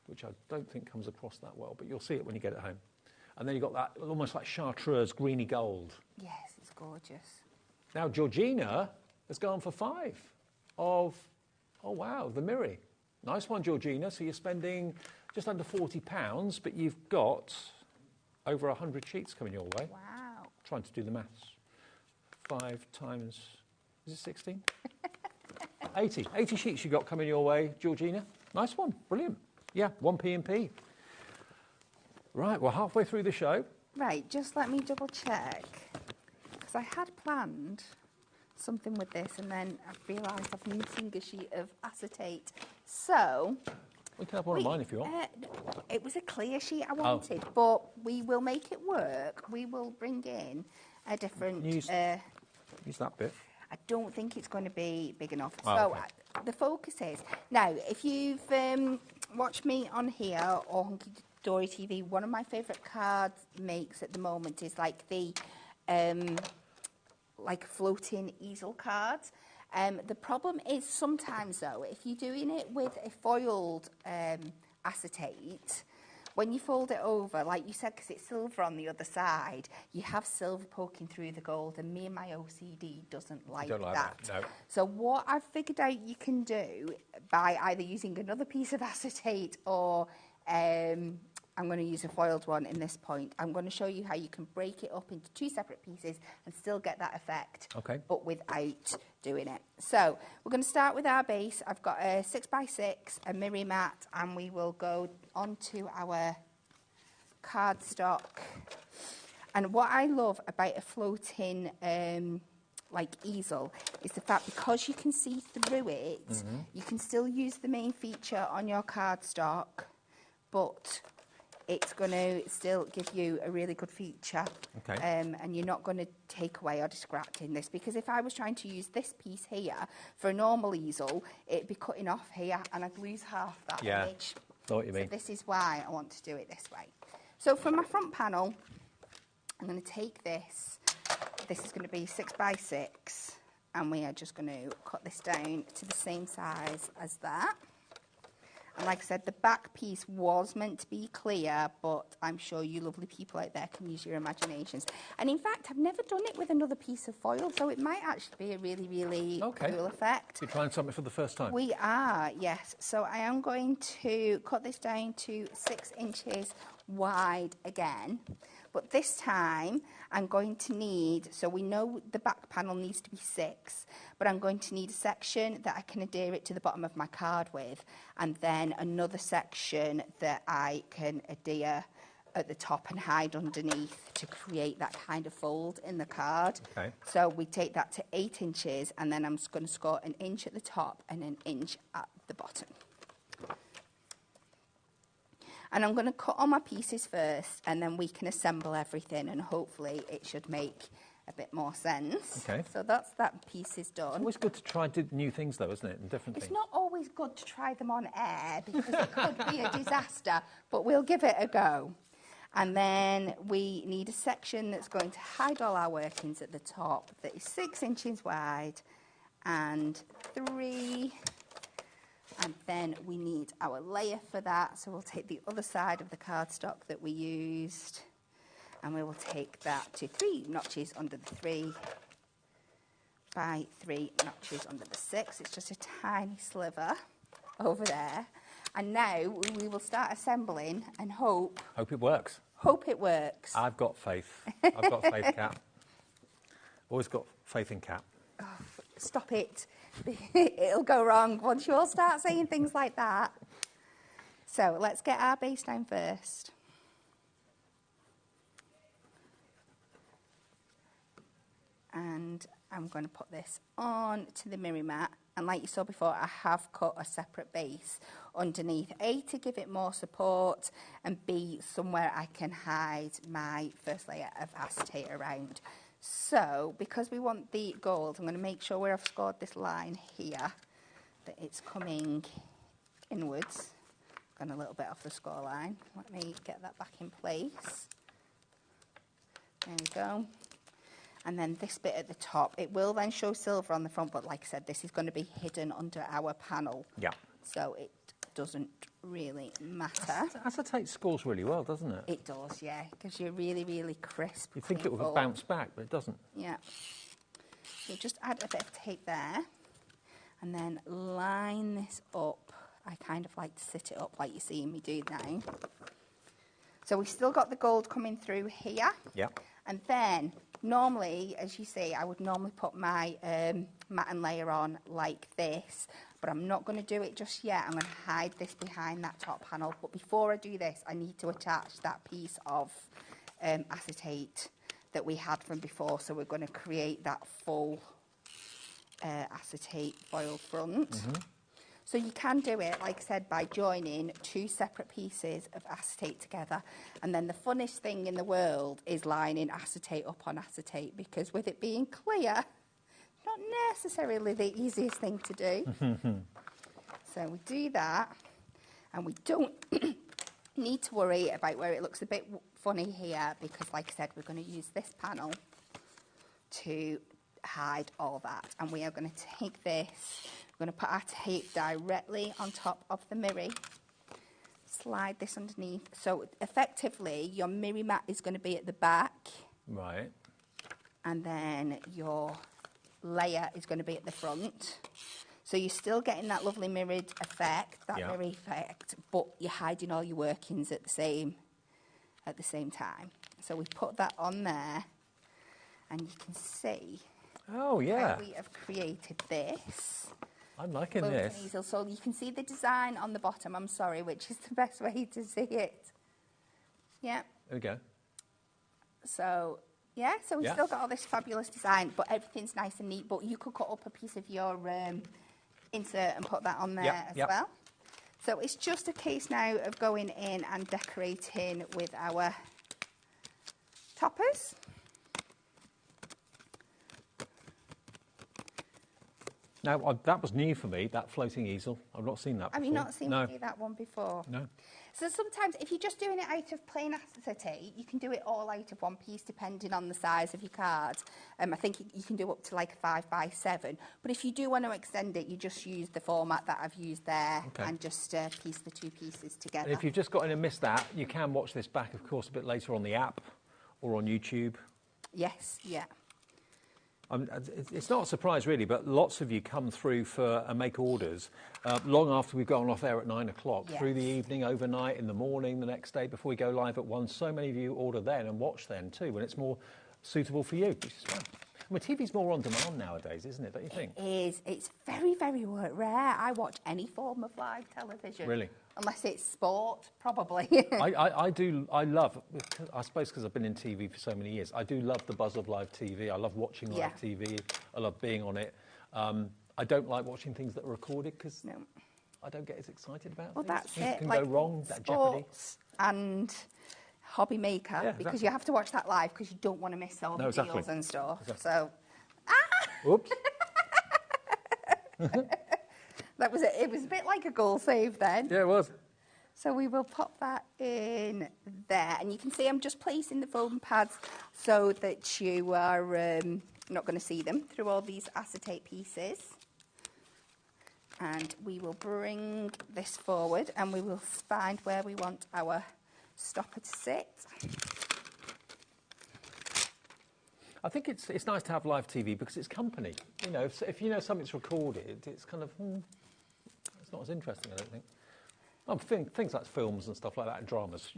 which I don't think comes across that well, but you'll see it when you get it home. And then you've got that almost like chartreuse, greeny gold. Yes, it's gorgeous. Now, Georgina has gone for 5 of, oh wow, the Miri. Nice one, Georgina. So you're spending just under £40, but you've got over 100 sheets coming your way. Wow. Trying to do the maths. 5 times, is it 16? 80. 80 sheets you got coming your way, Georgina. Nice one. Brilliant. Yeah, 1 P&P. Right, we're halfway through the show. Right, just let me double check. Because I had planned something with this and then I realised I'm missing a sheet of acetate. So... We can have one of mine if you want. It was a clear sheet I wanted, but we will make it work. We will bring in a different... Use that bit. I don't think it's going to be big enough. Oh, so the focus is... Now, if you've watched me on here or Hunky Dory TV, one of my favourite card makes at the moment is like the floating easel cards. The problem is sometimes, though, if you're doing it with a foiled acetate, when you fold it over, like you said, because it's silver on the other side, you have silver poking through the gold, and me and my OCD doesn't like that. No. So what I've figured out you can do by either using another piece of acetate or... I'm going to use a foiled one in this point. I'm going to show you how you can break it up into 2 separate pieces and still get that effect, but without doing it. So we're going to start with our base. I've got a 6x6, a Miri mat, and we will go onto our cardstock. And what I love about a floating easel is the fact because you can see through it, you can still use the main feature on your cardstock, but it's going to still give you a really good feature. And you're not going to take away or distract in this, because if I was trying to use this piece here for a normal easel, it'd be cutting off here and I'd lose half that image. Know what you mean. So this is why I want to do it this way. So for my front panel, I'm going to take this. This is going to be 6x6, and we are just going to cut this down to the same size as that. And like I said, the back piece was meant to be clear, but I'm sure you lovely people out there can use your imaginations. And in fact, I've never done it with another piece of foil, so it might actually be a really, really cool effect. You're trying something for the first time? We are, yes. So I am going to cut this down to 6 inches wide again. But this time, I'm going to need, so we know the back panel needs to be 6, but I'm going to need a section that I can adhere it to the bottom of my card with, and then another section that I can adhere at the top and hide underneath to create that kind of fold in the card. So we take that to 8 inches, and then I'm just going to score 1 inch at the top and 1 inch at the bottom. And I'm going to cut all my pieces first, and then we can assemble everything, and hopefully it should make a bit more sense. So that piece is done. It's always good to try new things, though, isn't it? And different It's things. not always good to try them on air, because it could be a disaster, but we'll give it a go. And then we need a section that's going to hide all our workings at the top, that is 6 inches wide and 3. And then we need our layer for that. So we'll take the other side of the cardstock that we used, and we will take that to 3 notches under the 3 by 3 notches under the 6. It's just a tiny sliver over there. And now we will start assembling and hope it works. Hope it works. I've got faith. I've got faith, Kat. Always got faith in Kat. Oh, stop it. It'll go wrong once you all start saying things like that. So let's get our base down first. And I'm going to put this on to the Miri mat. And like you saw before, I have cut a separate base underneath. A, to give it more support, and B, somewhere I can hide my first layer of acetate around. So, because we want the gold, I'm going to make sure where I've scored this line here, that it's coming inwards. Gone a little bit off the score line. Let me get that back in place. There we go. And then this bit at the top, it will then show silver on the front, but like I said, this is going to be hidden under our panel. Yeah. So it doesn't really matter. Acetate scores really well, doesn't it? It does, yeah. It gives you a really, really crisp. You'd think it would bounce back, but it doesn't. Yeah. So just add a bit of tape there, and then line this up. I kind of like to sit it up like you're seeing me do now. So we've still got the gold coming through here. Yeah. And then, normally, as you see, I would normally put my matte and layer on like this, but I'm not going to do it just yet. I'm going to hide this behind that top panel. But before I do this, I need to attach that piece of acetate that we had from before. So we're going to create that full acetate foil front. Mm-hmm. So you can do it, like I said, by joining two separate pieces of acetate together. And then the funnest thing in the world is lining acetate up on acetate, because with it being clear, not necessarily the easiest thing to do. So we do that, and we don't need to worry about where it looks a bit funny here, because like I said, we're going to use this panel to hide all that. And we are going to take this, we're going to put our tape directly on top of the mirror, slide this underneath. So effectively, your mirror mat is going to be at the back. Right. And then your layer is going to be at the front. So you're still getting that lovely mirrored effect, that mirror effect, but you're hiding all your workings at the same time. So we put that on there, and you can see how we have created this. I'm liking this. Easel. So you can see the design on the bottom, I'm sorry, which is the best way to see it. Yeah. There we go. So, yeah, so we've still got all this fabulous design, but everything's nice and neat. But you could cut up a piece of your insert and put that on there as well. So it's just a case now of going in and decorating with our toppers. Now, that was new for me, that floating easel. I've not seen that before. Have you not seen me do that one before? No. So sometimes if you're just doing it out of plain acetate, you can do it all out of one piece depending on the size of your card. I think you can do up to like a 5x7. But if you do want to extend it, you just use the format that I've used there and just piece the two pieces together. And if you've just got in and missed that, you can watch this back, of course, a bit later on the app or on YouTube. Yes, yeah. It's not a surprise, really, but lots of you come through for make orders long after we've gone off air at 9 o'clock, through the evening, overnight, in the morning, the next day, before we go live at 1. So many of you order then and watch then, too, when it's more suitable for you, which is fine. I mean, TV's more on demand nowadays, isn't it, don't you think? It is. It's very, very rare. I watch any form of live television. Really? Unless it's sport, probably. I love, I suppose because I've been in TV for so many years, I do love the buzz of live TV. I love watching live TV. I love being on it. I don't like watching things that are recorded because I don't get as excited about things. That's things it. can like go wrong, that jeopardy. And HobbyMaker, because you have to watch that live because you don't want to miss all the deals and stuff. So, Oops. That was it. It was a bit like a goal save then. Yeah, it was. So we will pop that in there. And you can see I'm just placing the foam pads so that you are not going to see them through all these acetate pieces. And we will bring this forward and we will find where we want our stopper to sit. I think it's nice to have live TV because it's company. You know, if you know something's recorded, it's kind of it's not as interesting, I don't think. Things like films and stuff like that, and dramas,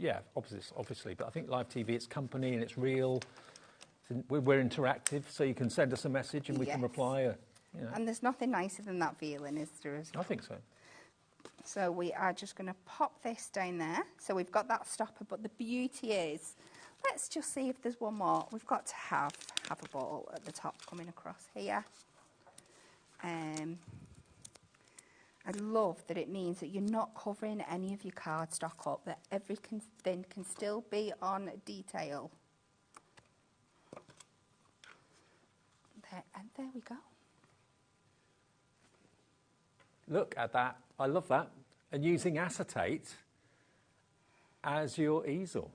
obviously. But I think live TV, it's company and it's real. We're interactive, so you can send us a message and we can reply. You know. And there's nothing nicer than that feeling, is there? I think so. So we are just going to pop this down there. So we've got that stopper, but the beauty is, let's just see if there's one more. We've got to have a ball at the top coming across here. I love that it means that you're not covering any of your cardstock up, that everything can still be on detail. there we go. Look at that. I love that. And using acetate as your easel.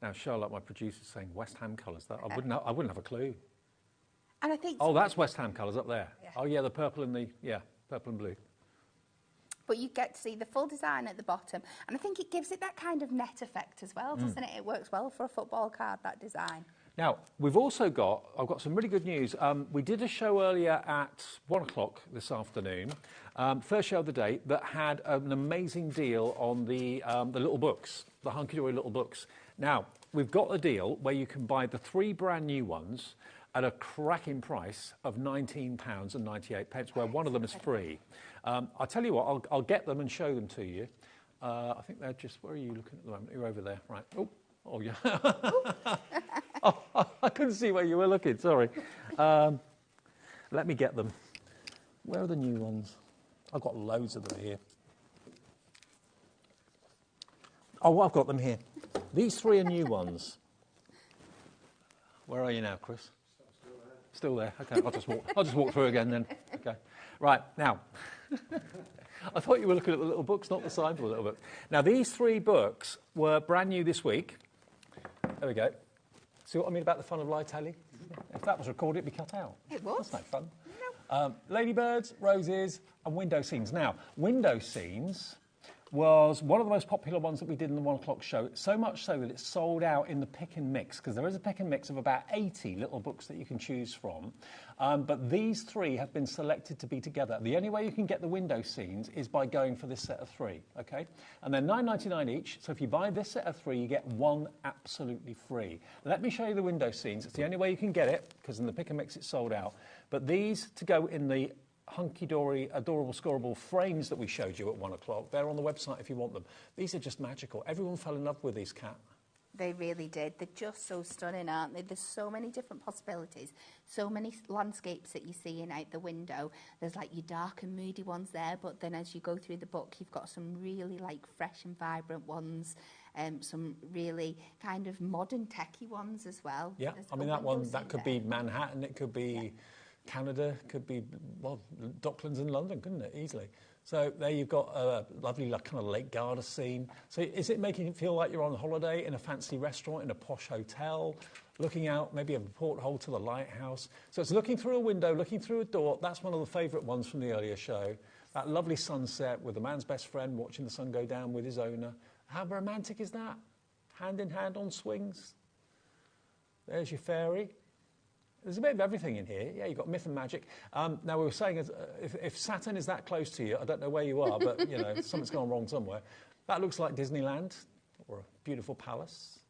Now, Charlotte, my producer's saying West Ham colours. That I wouldn't have a clue. And I think... Oh, that's West Ham colours up there. Yeah. Oh, yeah, the purple and purple and blue. But you get to see the full design at the bottom. And I think it gives it that kind of net effect as well, doesn't it? It works well for a football card, that design. Now, we've also got, I've got some really good news. We did a show earlier at 1 o'clock this afternoon, first show of the day, that had an amazing deal on the little books, the hunky-dory little books. Now, we've got a deal where you can buy the 3 brand new ones at a cracking price of £19.98, where one of them is free. I'll tell you what, I'll get them and show them to you. I think they're just, where are you looking at the moment? You're over there, right. Oh yeah. Oh, I couldn't see where you were looking, sorry. Let me get them. Where are the new ones? I've got loads of them here. Oh, I've got them here. These 3 are new ones. Where are you now, Chris? Still there. Okay, I'll just walk through again then. Okay. Right, now. I thought you were looking at the little books, not the sign for the little book. Now, these 3 books were brand new this week. There we go. See what I mean about the fun of live telly? If that was recorded, it'd be cut out. It was. That's no fun. No. Ladybirds, Roses, and Window Scenes. Now, Window Scenes was one of the most popular ones that we did in the 1 o'clock show, so much so that it sold out in the pick and mix, because there is a pick and mix of about 80 little books that you can choose from. But these 3 have been selected to be together. The only way you can get the window scenes is by going for this set of 3, okay? And they're $9.99 each, so if you buy this set of 3, you get 1 absolutely free. Let me show you the window scenes. It's the only way you can get it, because in the pick and mix it's sold out. But these, to go in the hunky-dory, adorable, scoreable frames that we showed you at 1 o'clock. They're on the website if you want them. These are just magical. Everyone fell in love with these, Kat. They really did. They're just so stunning, aren't they? There's so many different possibilities, so many landscapes that you're seeing out the window. There's like your dark and moody ones there, but then as you go through the book, you've got some really like fresh and vibrant ones, some really kind of modern techie ones as well. Yeah, I mean that one, that could be Manhattan, it could be Canada, could be, well, Docklands in London, couldn't it, easily? So there you've got a lovely like, kind of Lake Garda scene. So is it making it feel like you're on holiday in a fancy restaurant, in a posh hotel, looking out maybe a porthole to the lighthouse? So it's looking through a window, looking through a door. That's one of the favourite ones from the earlier show. That lovely sunset with the man's best friend watching the sun go down with his owner. How romantic is that? Hand in hand on swings. There's your fairy. There's a bit of everything in here. Yeah, you've got myth and magic. Now, we were saying if Saturn is that close to you, I don't know where you are, but, you know, something's gone wrong somewhere. That looks like Disneyland or a beautiful palace.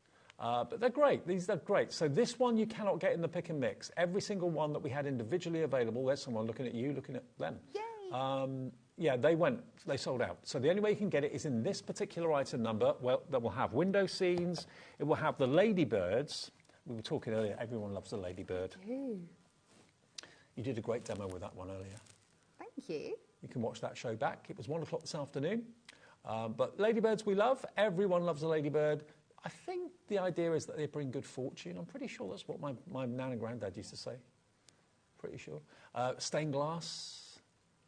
But they're great. These are great. So this one you cannot get in the pick and mix. Every single one that we had individually available, there's someone looking at you, looking at them. Yay! Yeah, they sold out. So the only way you can get it is in this particular item number, well, that will have window scenes, it will have the ladybirds. We were talking earlier, everyone loves the ladybird. Ooh. You did a great demo with that one earlier. Thank you. You can watch that show back. It was 1 o'clock this afternoon. But ladybirds we love. Everyone loves a ladybird. I think the idea is that they bring good fortune. I'm pretty sure that's what my nan and granddad used to say. Pretty sure. Stained glass.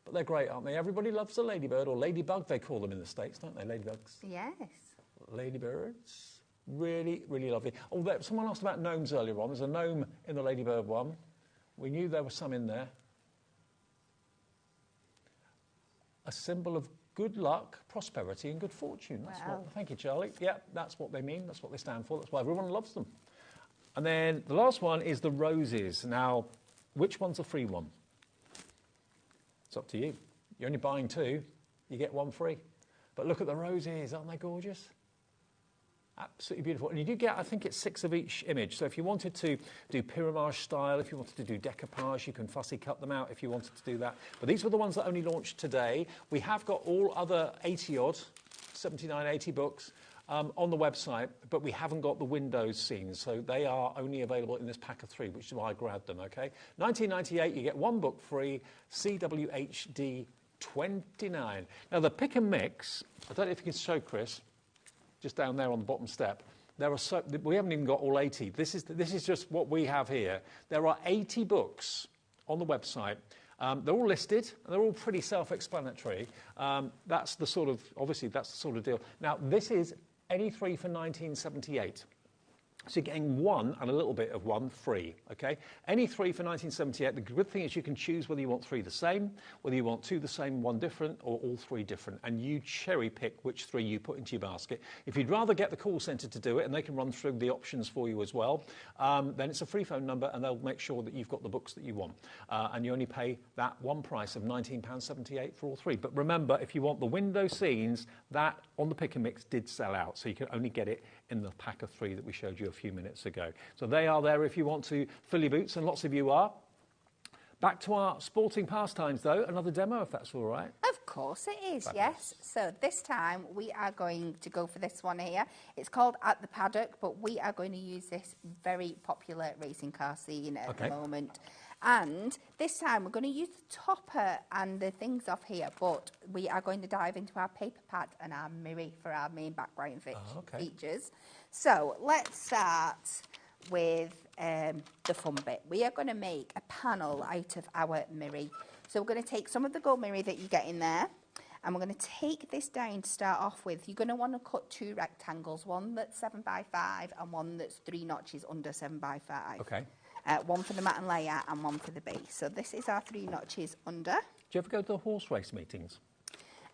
But they're great, aren't they? Everybody loves a ladybird, or ladybug, they call them in the States, don't they? Ladybugs. Yes. Ladybirds. Really, really lovely. Oh, someone asked about gnomes earlier on. There's a gnome in the ladybird one. We knew there was some in there. A symbol of good luck, prosperity, and good fortune. That's thank you, Charlie. Yeah, that's what they mean. That's what they stand for. That's why everyone loves them. And then the last one is the roses. Now, which one's a free one? It's up to you. You're only buying 2. You get 1 free. But look at the roses. Aren't they gorgeous? Absolutely beautiful. And you do get, I think it's 6 of each image. So if you wanted to do pyramage style, if you wanted to do decoupage, you can fussy cut them out if you wanted to do that. But these were the ones that only launched today. We have got all other 80-odd, 79, 80 books on the website, but we haven't got the Windows scenes. So they are only available in this pack of 3, which is why I grabbed them, okay? $19.98, you get 1 book free, CWHD 29. Now, the pick and mix, I don't know if you can show, Chris, just down there on the bottom step. There are we haven't even got all 80. This is just what we have here. There are 80 books on the website. They're all listed. They're all pretty self-explanatory. That's the sort of deal. Now, this is any three for 1978. So you're getting one and a little bit of one free, okay? Any three for 1978. The good thing is you can choose whether you want three the same, whether you want two the same, one different, or all three different. And you cherry pick which three you put into your basket. If you'd rather get the call centre to do it, and they can run through the options for you as well, then it's a free phone number, and they'll make sure that you've got the books that you want. And you only pay that one price of £19.78 for all three. But remember, if you want the window scenes, that on the Pick and Mix did sell out. So you can only get it in the pack of three that we showed you a few minutes ago. So they are there if you want to fill your boots, and lots of you are. Back to our sporting pastimes, though. Another demo, if that's all right. Of course it is, yes. So this time we are going to go for this one here. It's called At the Paddock, but we are going to use this very popular racing car scene at the moment. And this time we're going to use the topper and the things off here, but we are going to dive into our paper pad and our mirror for our main background features. So let's start with the fun bit. We are going to make a panel out of our mirror. So we're going to take some of the gold mirror that you get in there, and we're going to take this down to start off with. You're going to want to cut two rectangles, one that's 7 by 5 and one that's 3 notches under 7 by 5. Okay. One for the mat and layer and one for the base. So this is our 3 notches under. Do you ever go to the horse race meetings?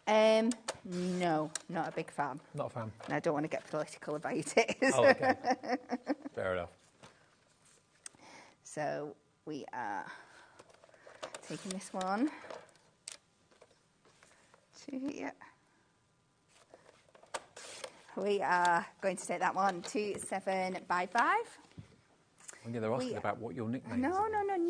No, not a big fan. Not a fan. And I don't want to get political about it. Oh, okay. Fair enough. So we are taking this one to here. We are going to take that one to 7 by 5. Yeah, they're asking about what your nickname is. No. Nobody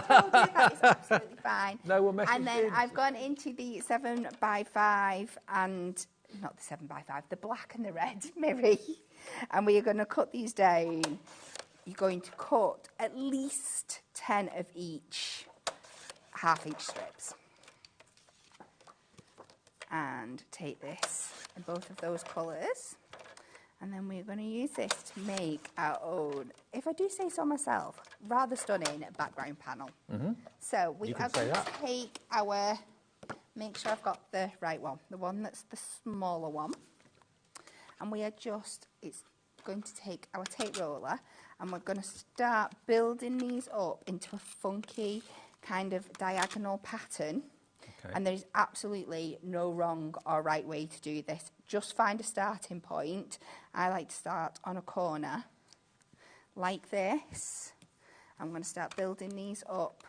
told you. That is absolutely fine. No one messaged And then in. I've gone into the 7 by 5 and, not the 7 by 5, the black and the red mirror. And we are going to cut these down. You're going to cut at least 10 of each, half-inch strips. And take this in both of those colours. And then we're going to use this to make our own, if I do say so myself, rather stunning background panel. So we are going to take our, make sure I've got the right one, the one that's the smaller one. And we are just, it's going to take our tape roller, and we're going to start building these up into a funky kind of diagonal pattern. Okay. And there's absolutely no wrong or right way to do this. Just find a starting point. I like to start on a corner like this. I'm going to start building these up.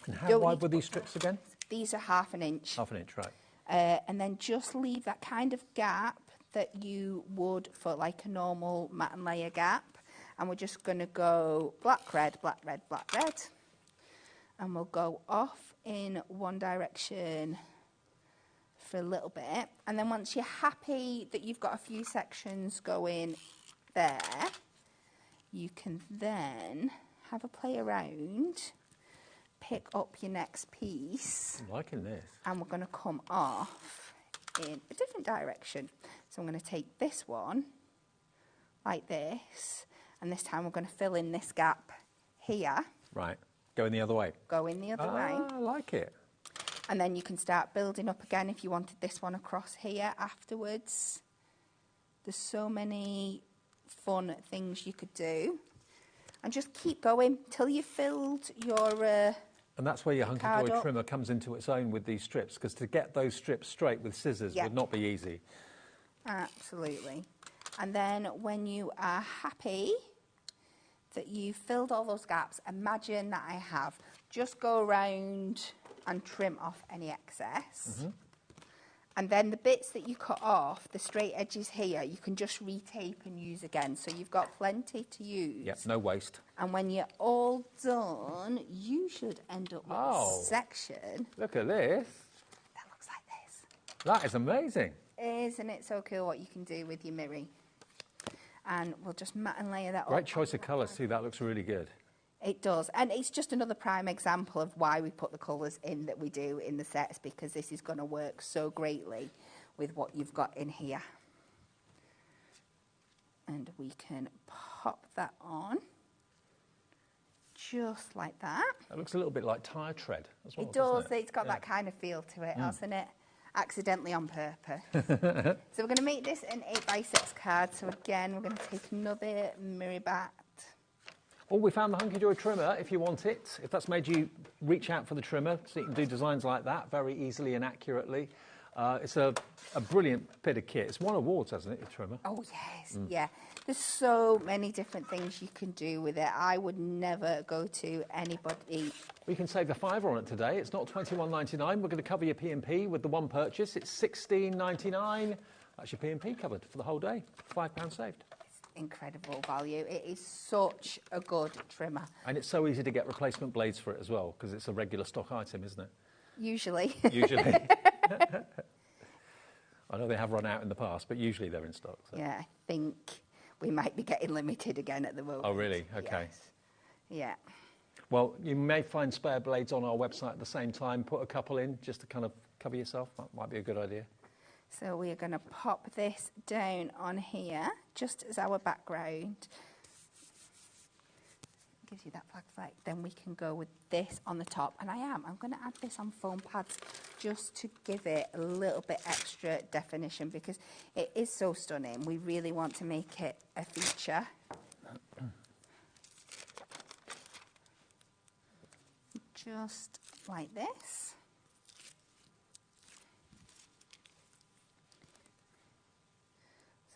And how wide were these strips again? These are 1/2 inch. 1/2 inch, right. And then just leave that kind of gap that you would for like a normal mat and layer gap. And we're just going to go black, red, black, red, black, red. And we'll go off in one direction for a little bit. And then once you're happy that you've got a few sections going there, you can then have a play around, pick up your next piece. I'm liking this. And we're going to come off in a different direction. So I'm going to take this one like this, and this time we're going to fill in this gap here. Right. Going the other way. Going the other way. I like it. And then you can start building up again if you wanted this one across here afterwards. There's so many fun things you could do. And just keep going till you've filled your and that's where your hunky dory trimmer comes into its own with these strips, because to get those strips straight with scissors would not be easy. Absolutely. And then when you are happy that you've filled all those gaps, imagine that I have. Just go around and trim off any excess. And then the bits that you cut off, the straight edges here, you can just retape and use again. So you've got plenty to use. Yep, no waste. And when you're all done, you should end up with a section. Look at this. That looks like this. That is amazing. Isn't it so cool what you can do with your mirror? And we'll just mat and layer that up. Great choice of colours too, that looks really good. It does, and it's just another prime example of why we put the colours in that we do in the sets, because this is going to work so greatly with what you've got in here. And we can pop that on, just like that. It looks a little bit like tyre tread as well. It does. Doesn't it? It's got that kind of feel to it, Mm. hasn't it? Accidentally on purpose. So we're going to make this an 8x6 card. So again, we're going to take another mirror bat. Oh, we found the Hunky Joy trimmer if you want it. If that's made you reach out for the trimmer, so you can do designs like that very easily and accurately. It's a brilliant bit of kit. It's won awards, hasn't it, the trimmer? Oh, yes, yeah. There's so many different things you can do with it. I would never go to anybody. We can save a £5 on it today. It's not $21.99. We're going to cover your P&P with the one purchase. It's $16.99. That's your P&P covered for the whole day. £5 saved. Incredible value. It is such a good trimmer. And it's so easy to get replacement blades for it as well, because it's a regular stock item, isn't it? Usually. Usually. I know they have run out in the past, but usually they're in stock. So. Yeah, I think we might be getting limited again at the moment. Oh, really? Okay. Yes. Yeah. Well, you may find spare blades on our website at the same time. Put a couple in just to kind of cover yourself. That might be a good idea. So we are going to pop this down on here, just as our background. Gives you that flag flag. Then we can go with this on the top. And I'm going to add this on foam pads just to give it a little bit extra definition because it is so stunning. We really want to make it a feature. Just like this.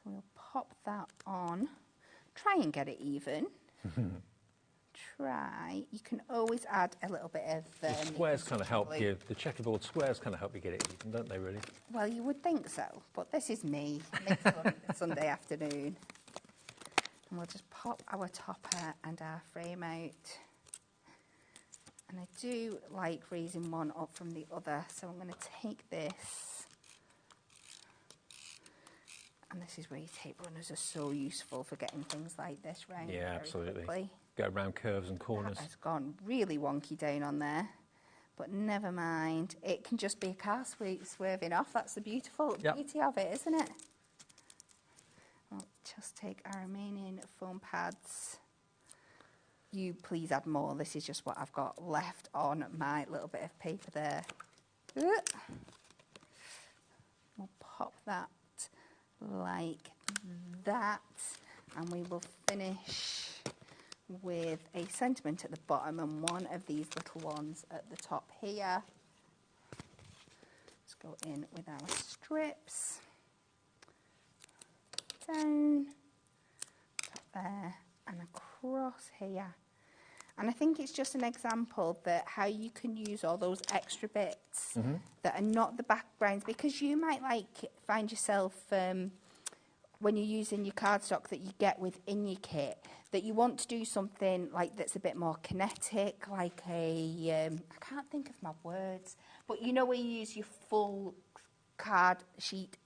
So we'll pop that on. Try and get it even. You can always add a little bit of... the squares kind of help you, the checkerboard squares kind of help you get it even, don't they, really? Well, you would think so, but this is me. Sunday afternoon. And we'll just pop our topper and our frame out. And I do like raising one up from the other, so I'm going to take this. And this is where your tape runners are so useful for getting things like this round. Yeah, very absolutely. quickly. Go around curves and corners. That has gone really wonky down on there, but never mind. It can just be a car swerving off. That's the beauty of it, isn't it? I'll just take our remaining foam pads. You please add more. This is just what I've got left on my little bit of paper there. We'll pop that like that, and we will finish with a sentiment at the bottom and one of these little ones at the top here. Let's go in with our strips. Down, top there, and across here. And I think it's just an example that how you can use all those extra bits that are not the backgrounds, because you might find yourself when you're using your cardstock that you get within your kit, that you want to do something like that's a bit more kinetic, like I can't think of my words, but you know where you use your full cardstock sheet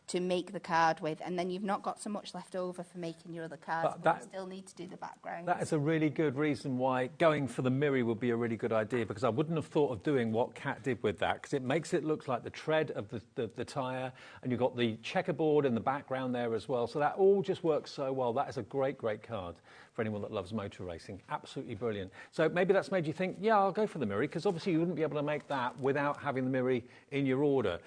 to make the card with, and then you've not got so much left over for making your other cards, but you still need to do the background. That is a really good reason why going for the mirror would be a really good idea, because I wouldn't have thought of doing what Kat did with that, because it makes it look like the tread of the tyre, and you've got the checkerboard in the background there as well, so that all just works so well. That is a great, great card for anyone that loves motor racing. Absolutely brilliant. So maybe that's made you think, yeah, I'll go for the mirror, because obviously you wouldn't be able to make that without having the mirror in your order.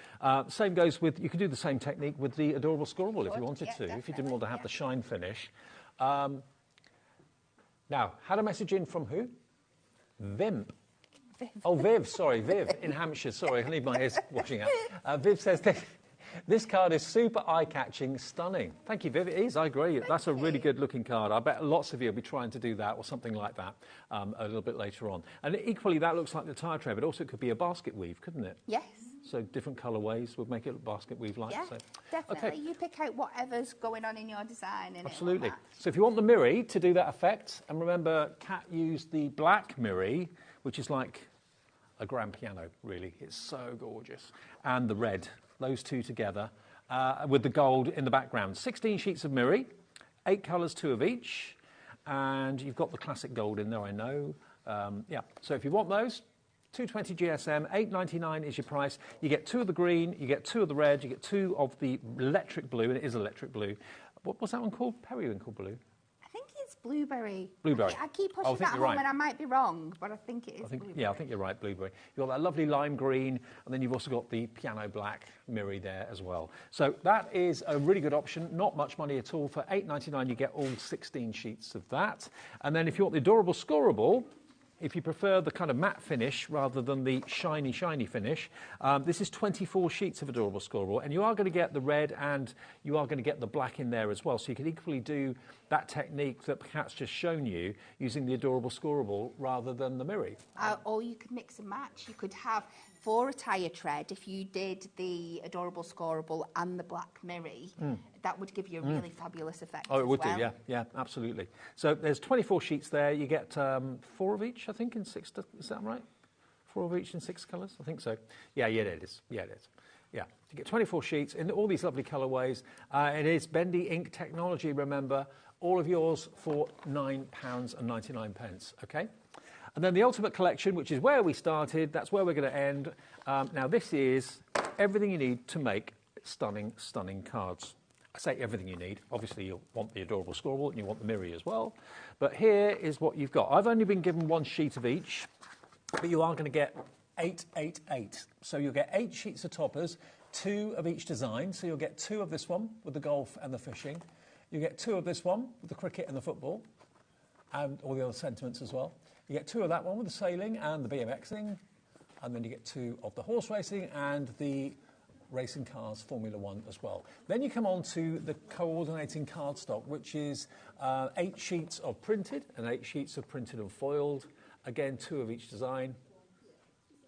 Same goes with, you could do the same technique with the adorable scorable if you wanted to, if you didn't want to have the shine finish. Now, had a message in from who? Vimp. Oh, Viv, sorry, Viv in Hampshire. Sorry, I need my ears washing out. Viv says, this card is super eye-catching, stunning. Thank you, Viv. It is, I agree. That's a really good-looking card. I bet lots of you will be trying to do that or something like that a little bit later on. And equally, that looks like the tyre tray, but also it could be a basket weave, couldn't it? Yes. So different colourways would make it look basket weave-like. Yeah, so. definitely. Okay. You pick out whatever's going on in your design. And Absolutely. So if you want the mirror to do that effect, and remember, Kat used the black mirror, which is like a grand piano, really. It's so gorgeous. And the red, those two together, with the gold in the background. 16 sheets of mirror, 8 colours, 2 of each, and you've got the classic gold in there, I know. Yeah, so if you want those, 220 GSM, £8.99 is your price. You get 2 of the green, you get 2 of the red, you get 2 of the electric blue, and it is electric blue. What was that one called? Periwinkle blue? I think it's blueberry. Blueberry. I keep pushing that home right. and I might be wrong, but I think it is blueberry. Yeah, I think you're right, blueberry. You've got that lovely lime green, and then you've also got the piano black mirror there as well. So that is a really good option. Not much money at all. For £8.99, you get all 16 sheets of that. And then if you want the adorable scoreable, if you prefer the kind of matte finish rather than the shiny, shiny finish, this is 24 sheets of adorable scoreable, and you are going to get the red and you are going to get the black in there as well. So you can equally do that technique that Kat's just shown you using the adorable scoreable rather than the mirror. Or you could mix and match. You could have, for a tire tread, if you did the adorable scoreable and the black mirror, that would give you a really fabulous effect. Oh, it would well. do, yeah, absolutely. So there's 24 sheets there. You get 4 of each, I think, in 6. Is that right? 4 of each in 6 colours? I think so. Yeah, it is. Yeah, it is. Yeah, you get 24 sheets in all these lovely colourways. It is Bendy ink technology, remember. All of yours for £9.99, okay? And then the Ultimate Collection, which is where we started, that's where we're going to end. Now, this is everything you need to make stunning, stunning cards. I say everything you need. Obviously, you'll want the adorable scoreable and you want the mirror as well. But here is what you've got. I've only been given 1 sheet of each, but you are going to get 8, 8, 8. So you'll get 8 sheets of toppers, 2 of each design. So you'll get 2 of this one with the golf and the fishing. You get 2 of this one with the cricket and the football, and all the other sentiments as well. You get 2 of that one with the sailing and the BMXing, and then you get 2 of the horse racing and the racing cars Formula 1 as well. Then you come on to the coordinating cardstock, which is 8 sheets of printed and 8 sheets of printed and foiled. Again, 2 of each design.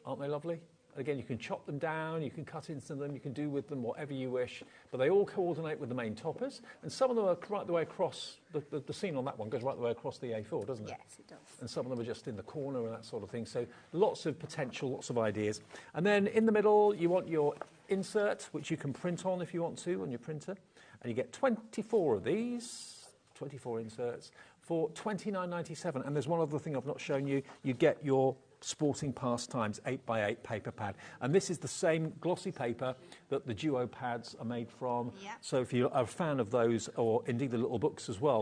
Aren't they lovely? Again, you can chop them down, you can cut into them, you can do with them whatever you wish, but they all coordinate with the main toppers, and some of them are right the way across, the scene on that one goes right the way across the A4, doesn't it? Yes, it does. And some of them are just in the corner and that sort of thing, so lots of potential, lots of ideas. And then in the middle, you want your insert, which you can print on if you want to on your printer, and you get 24 of these, 24 inserts, for £29.97. And there's one other thing I've not shown you. You get your Sporting Pastimes 8x8 paper pad. And this is the same glossy paper that the Duo pads are made from. Yeah. So if you're a fan of those, or indeed the little books as well,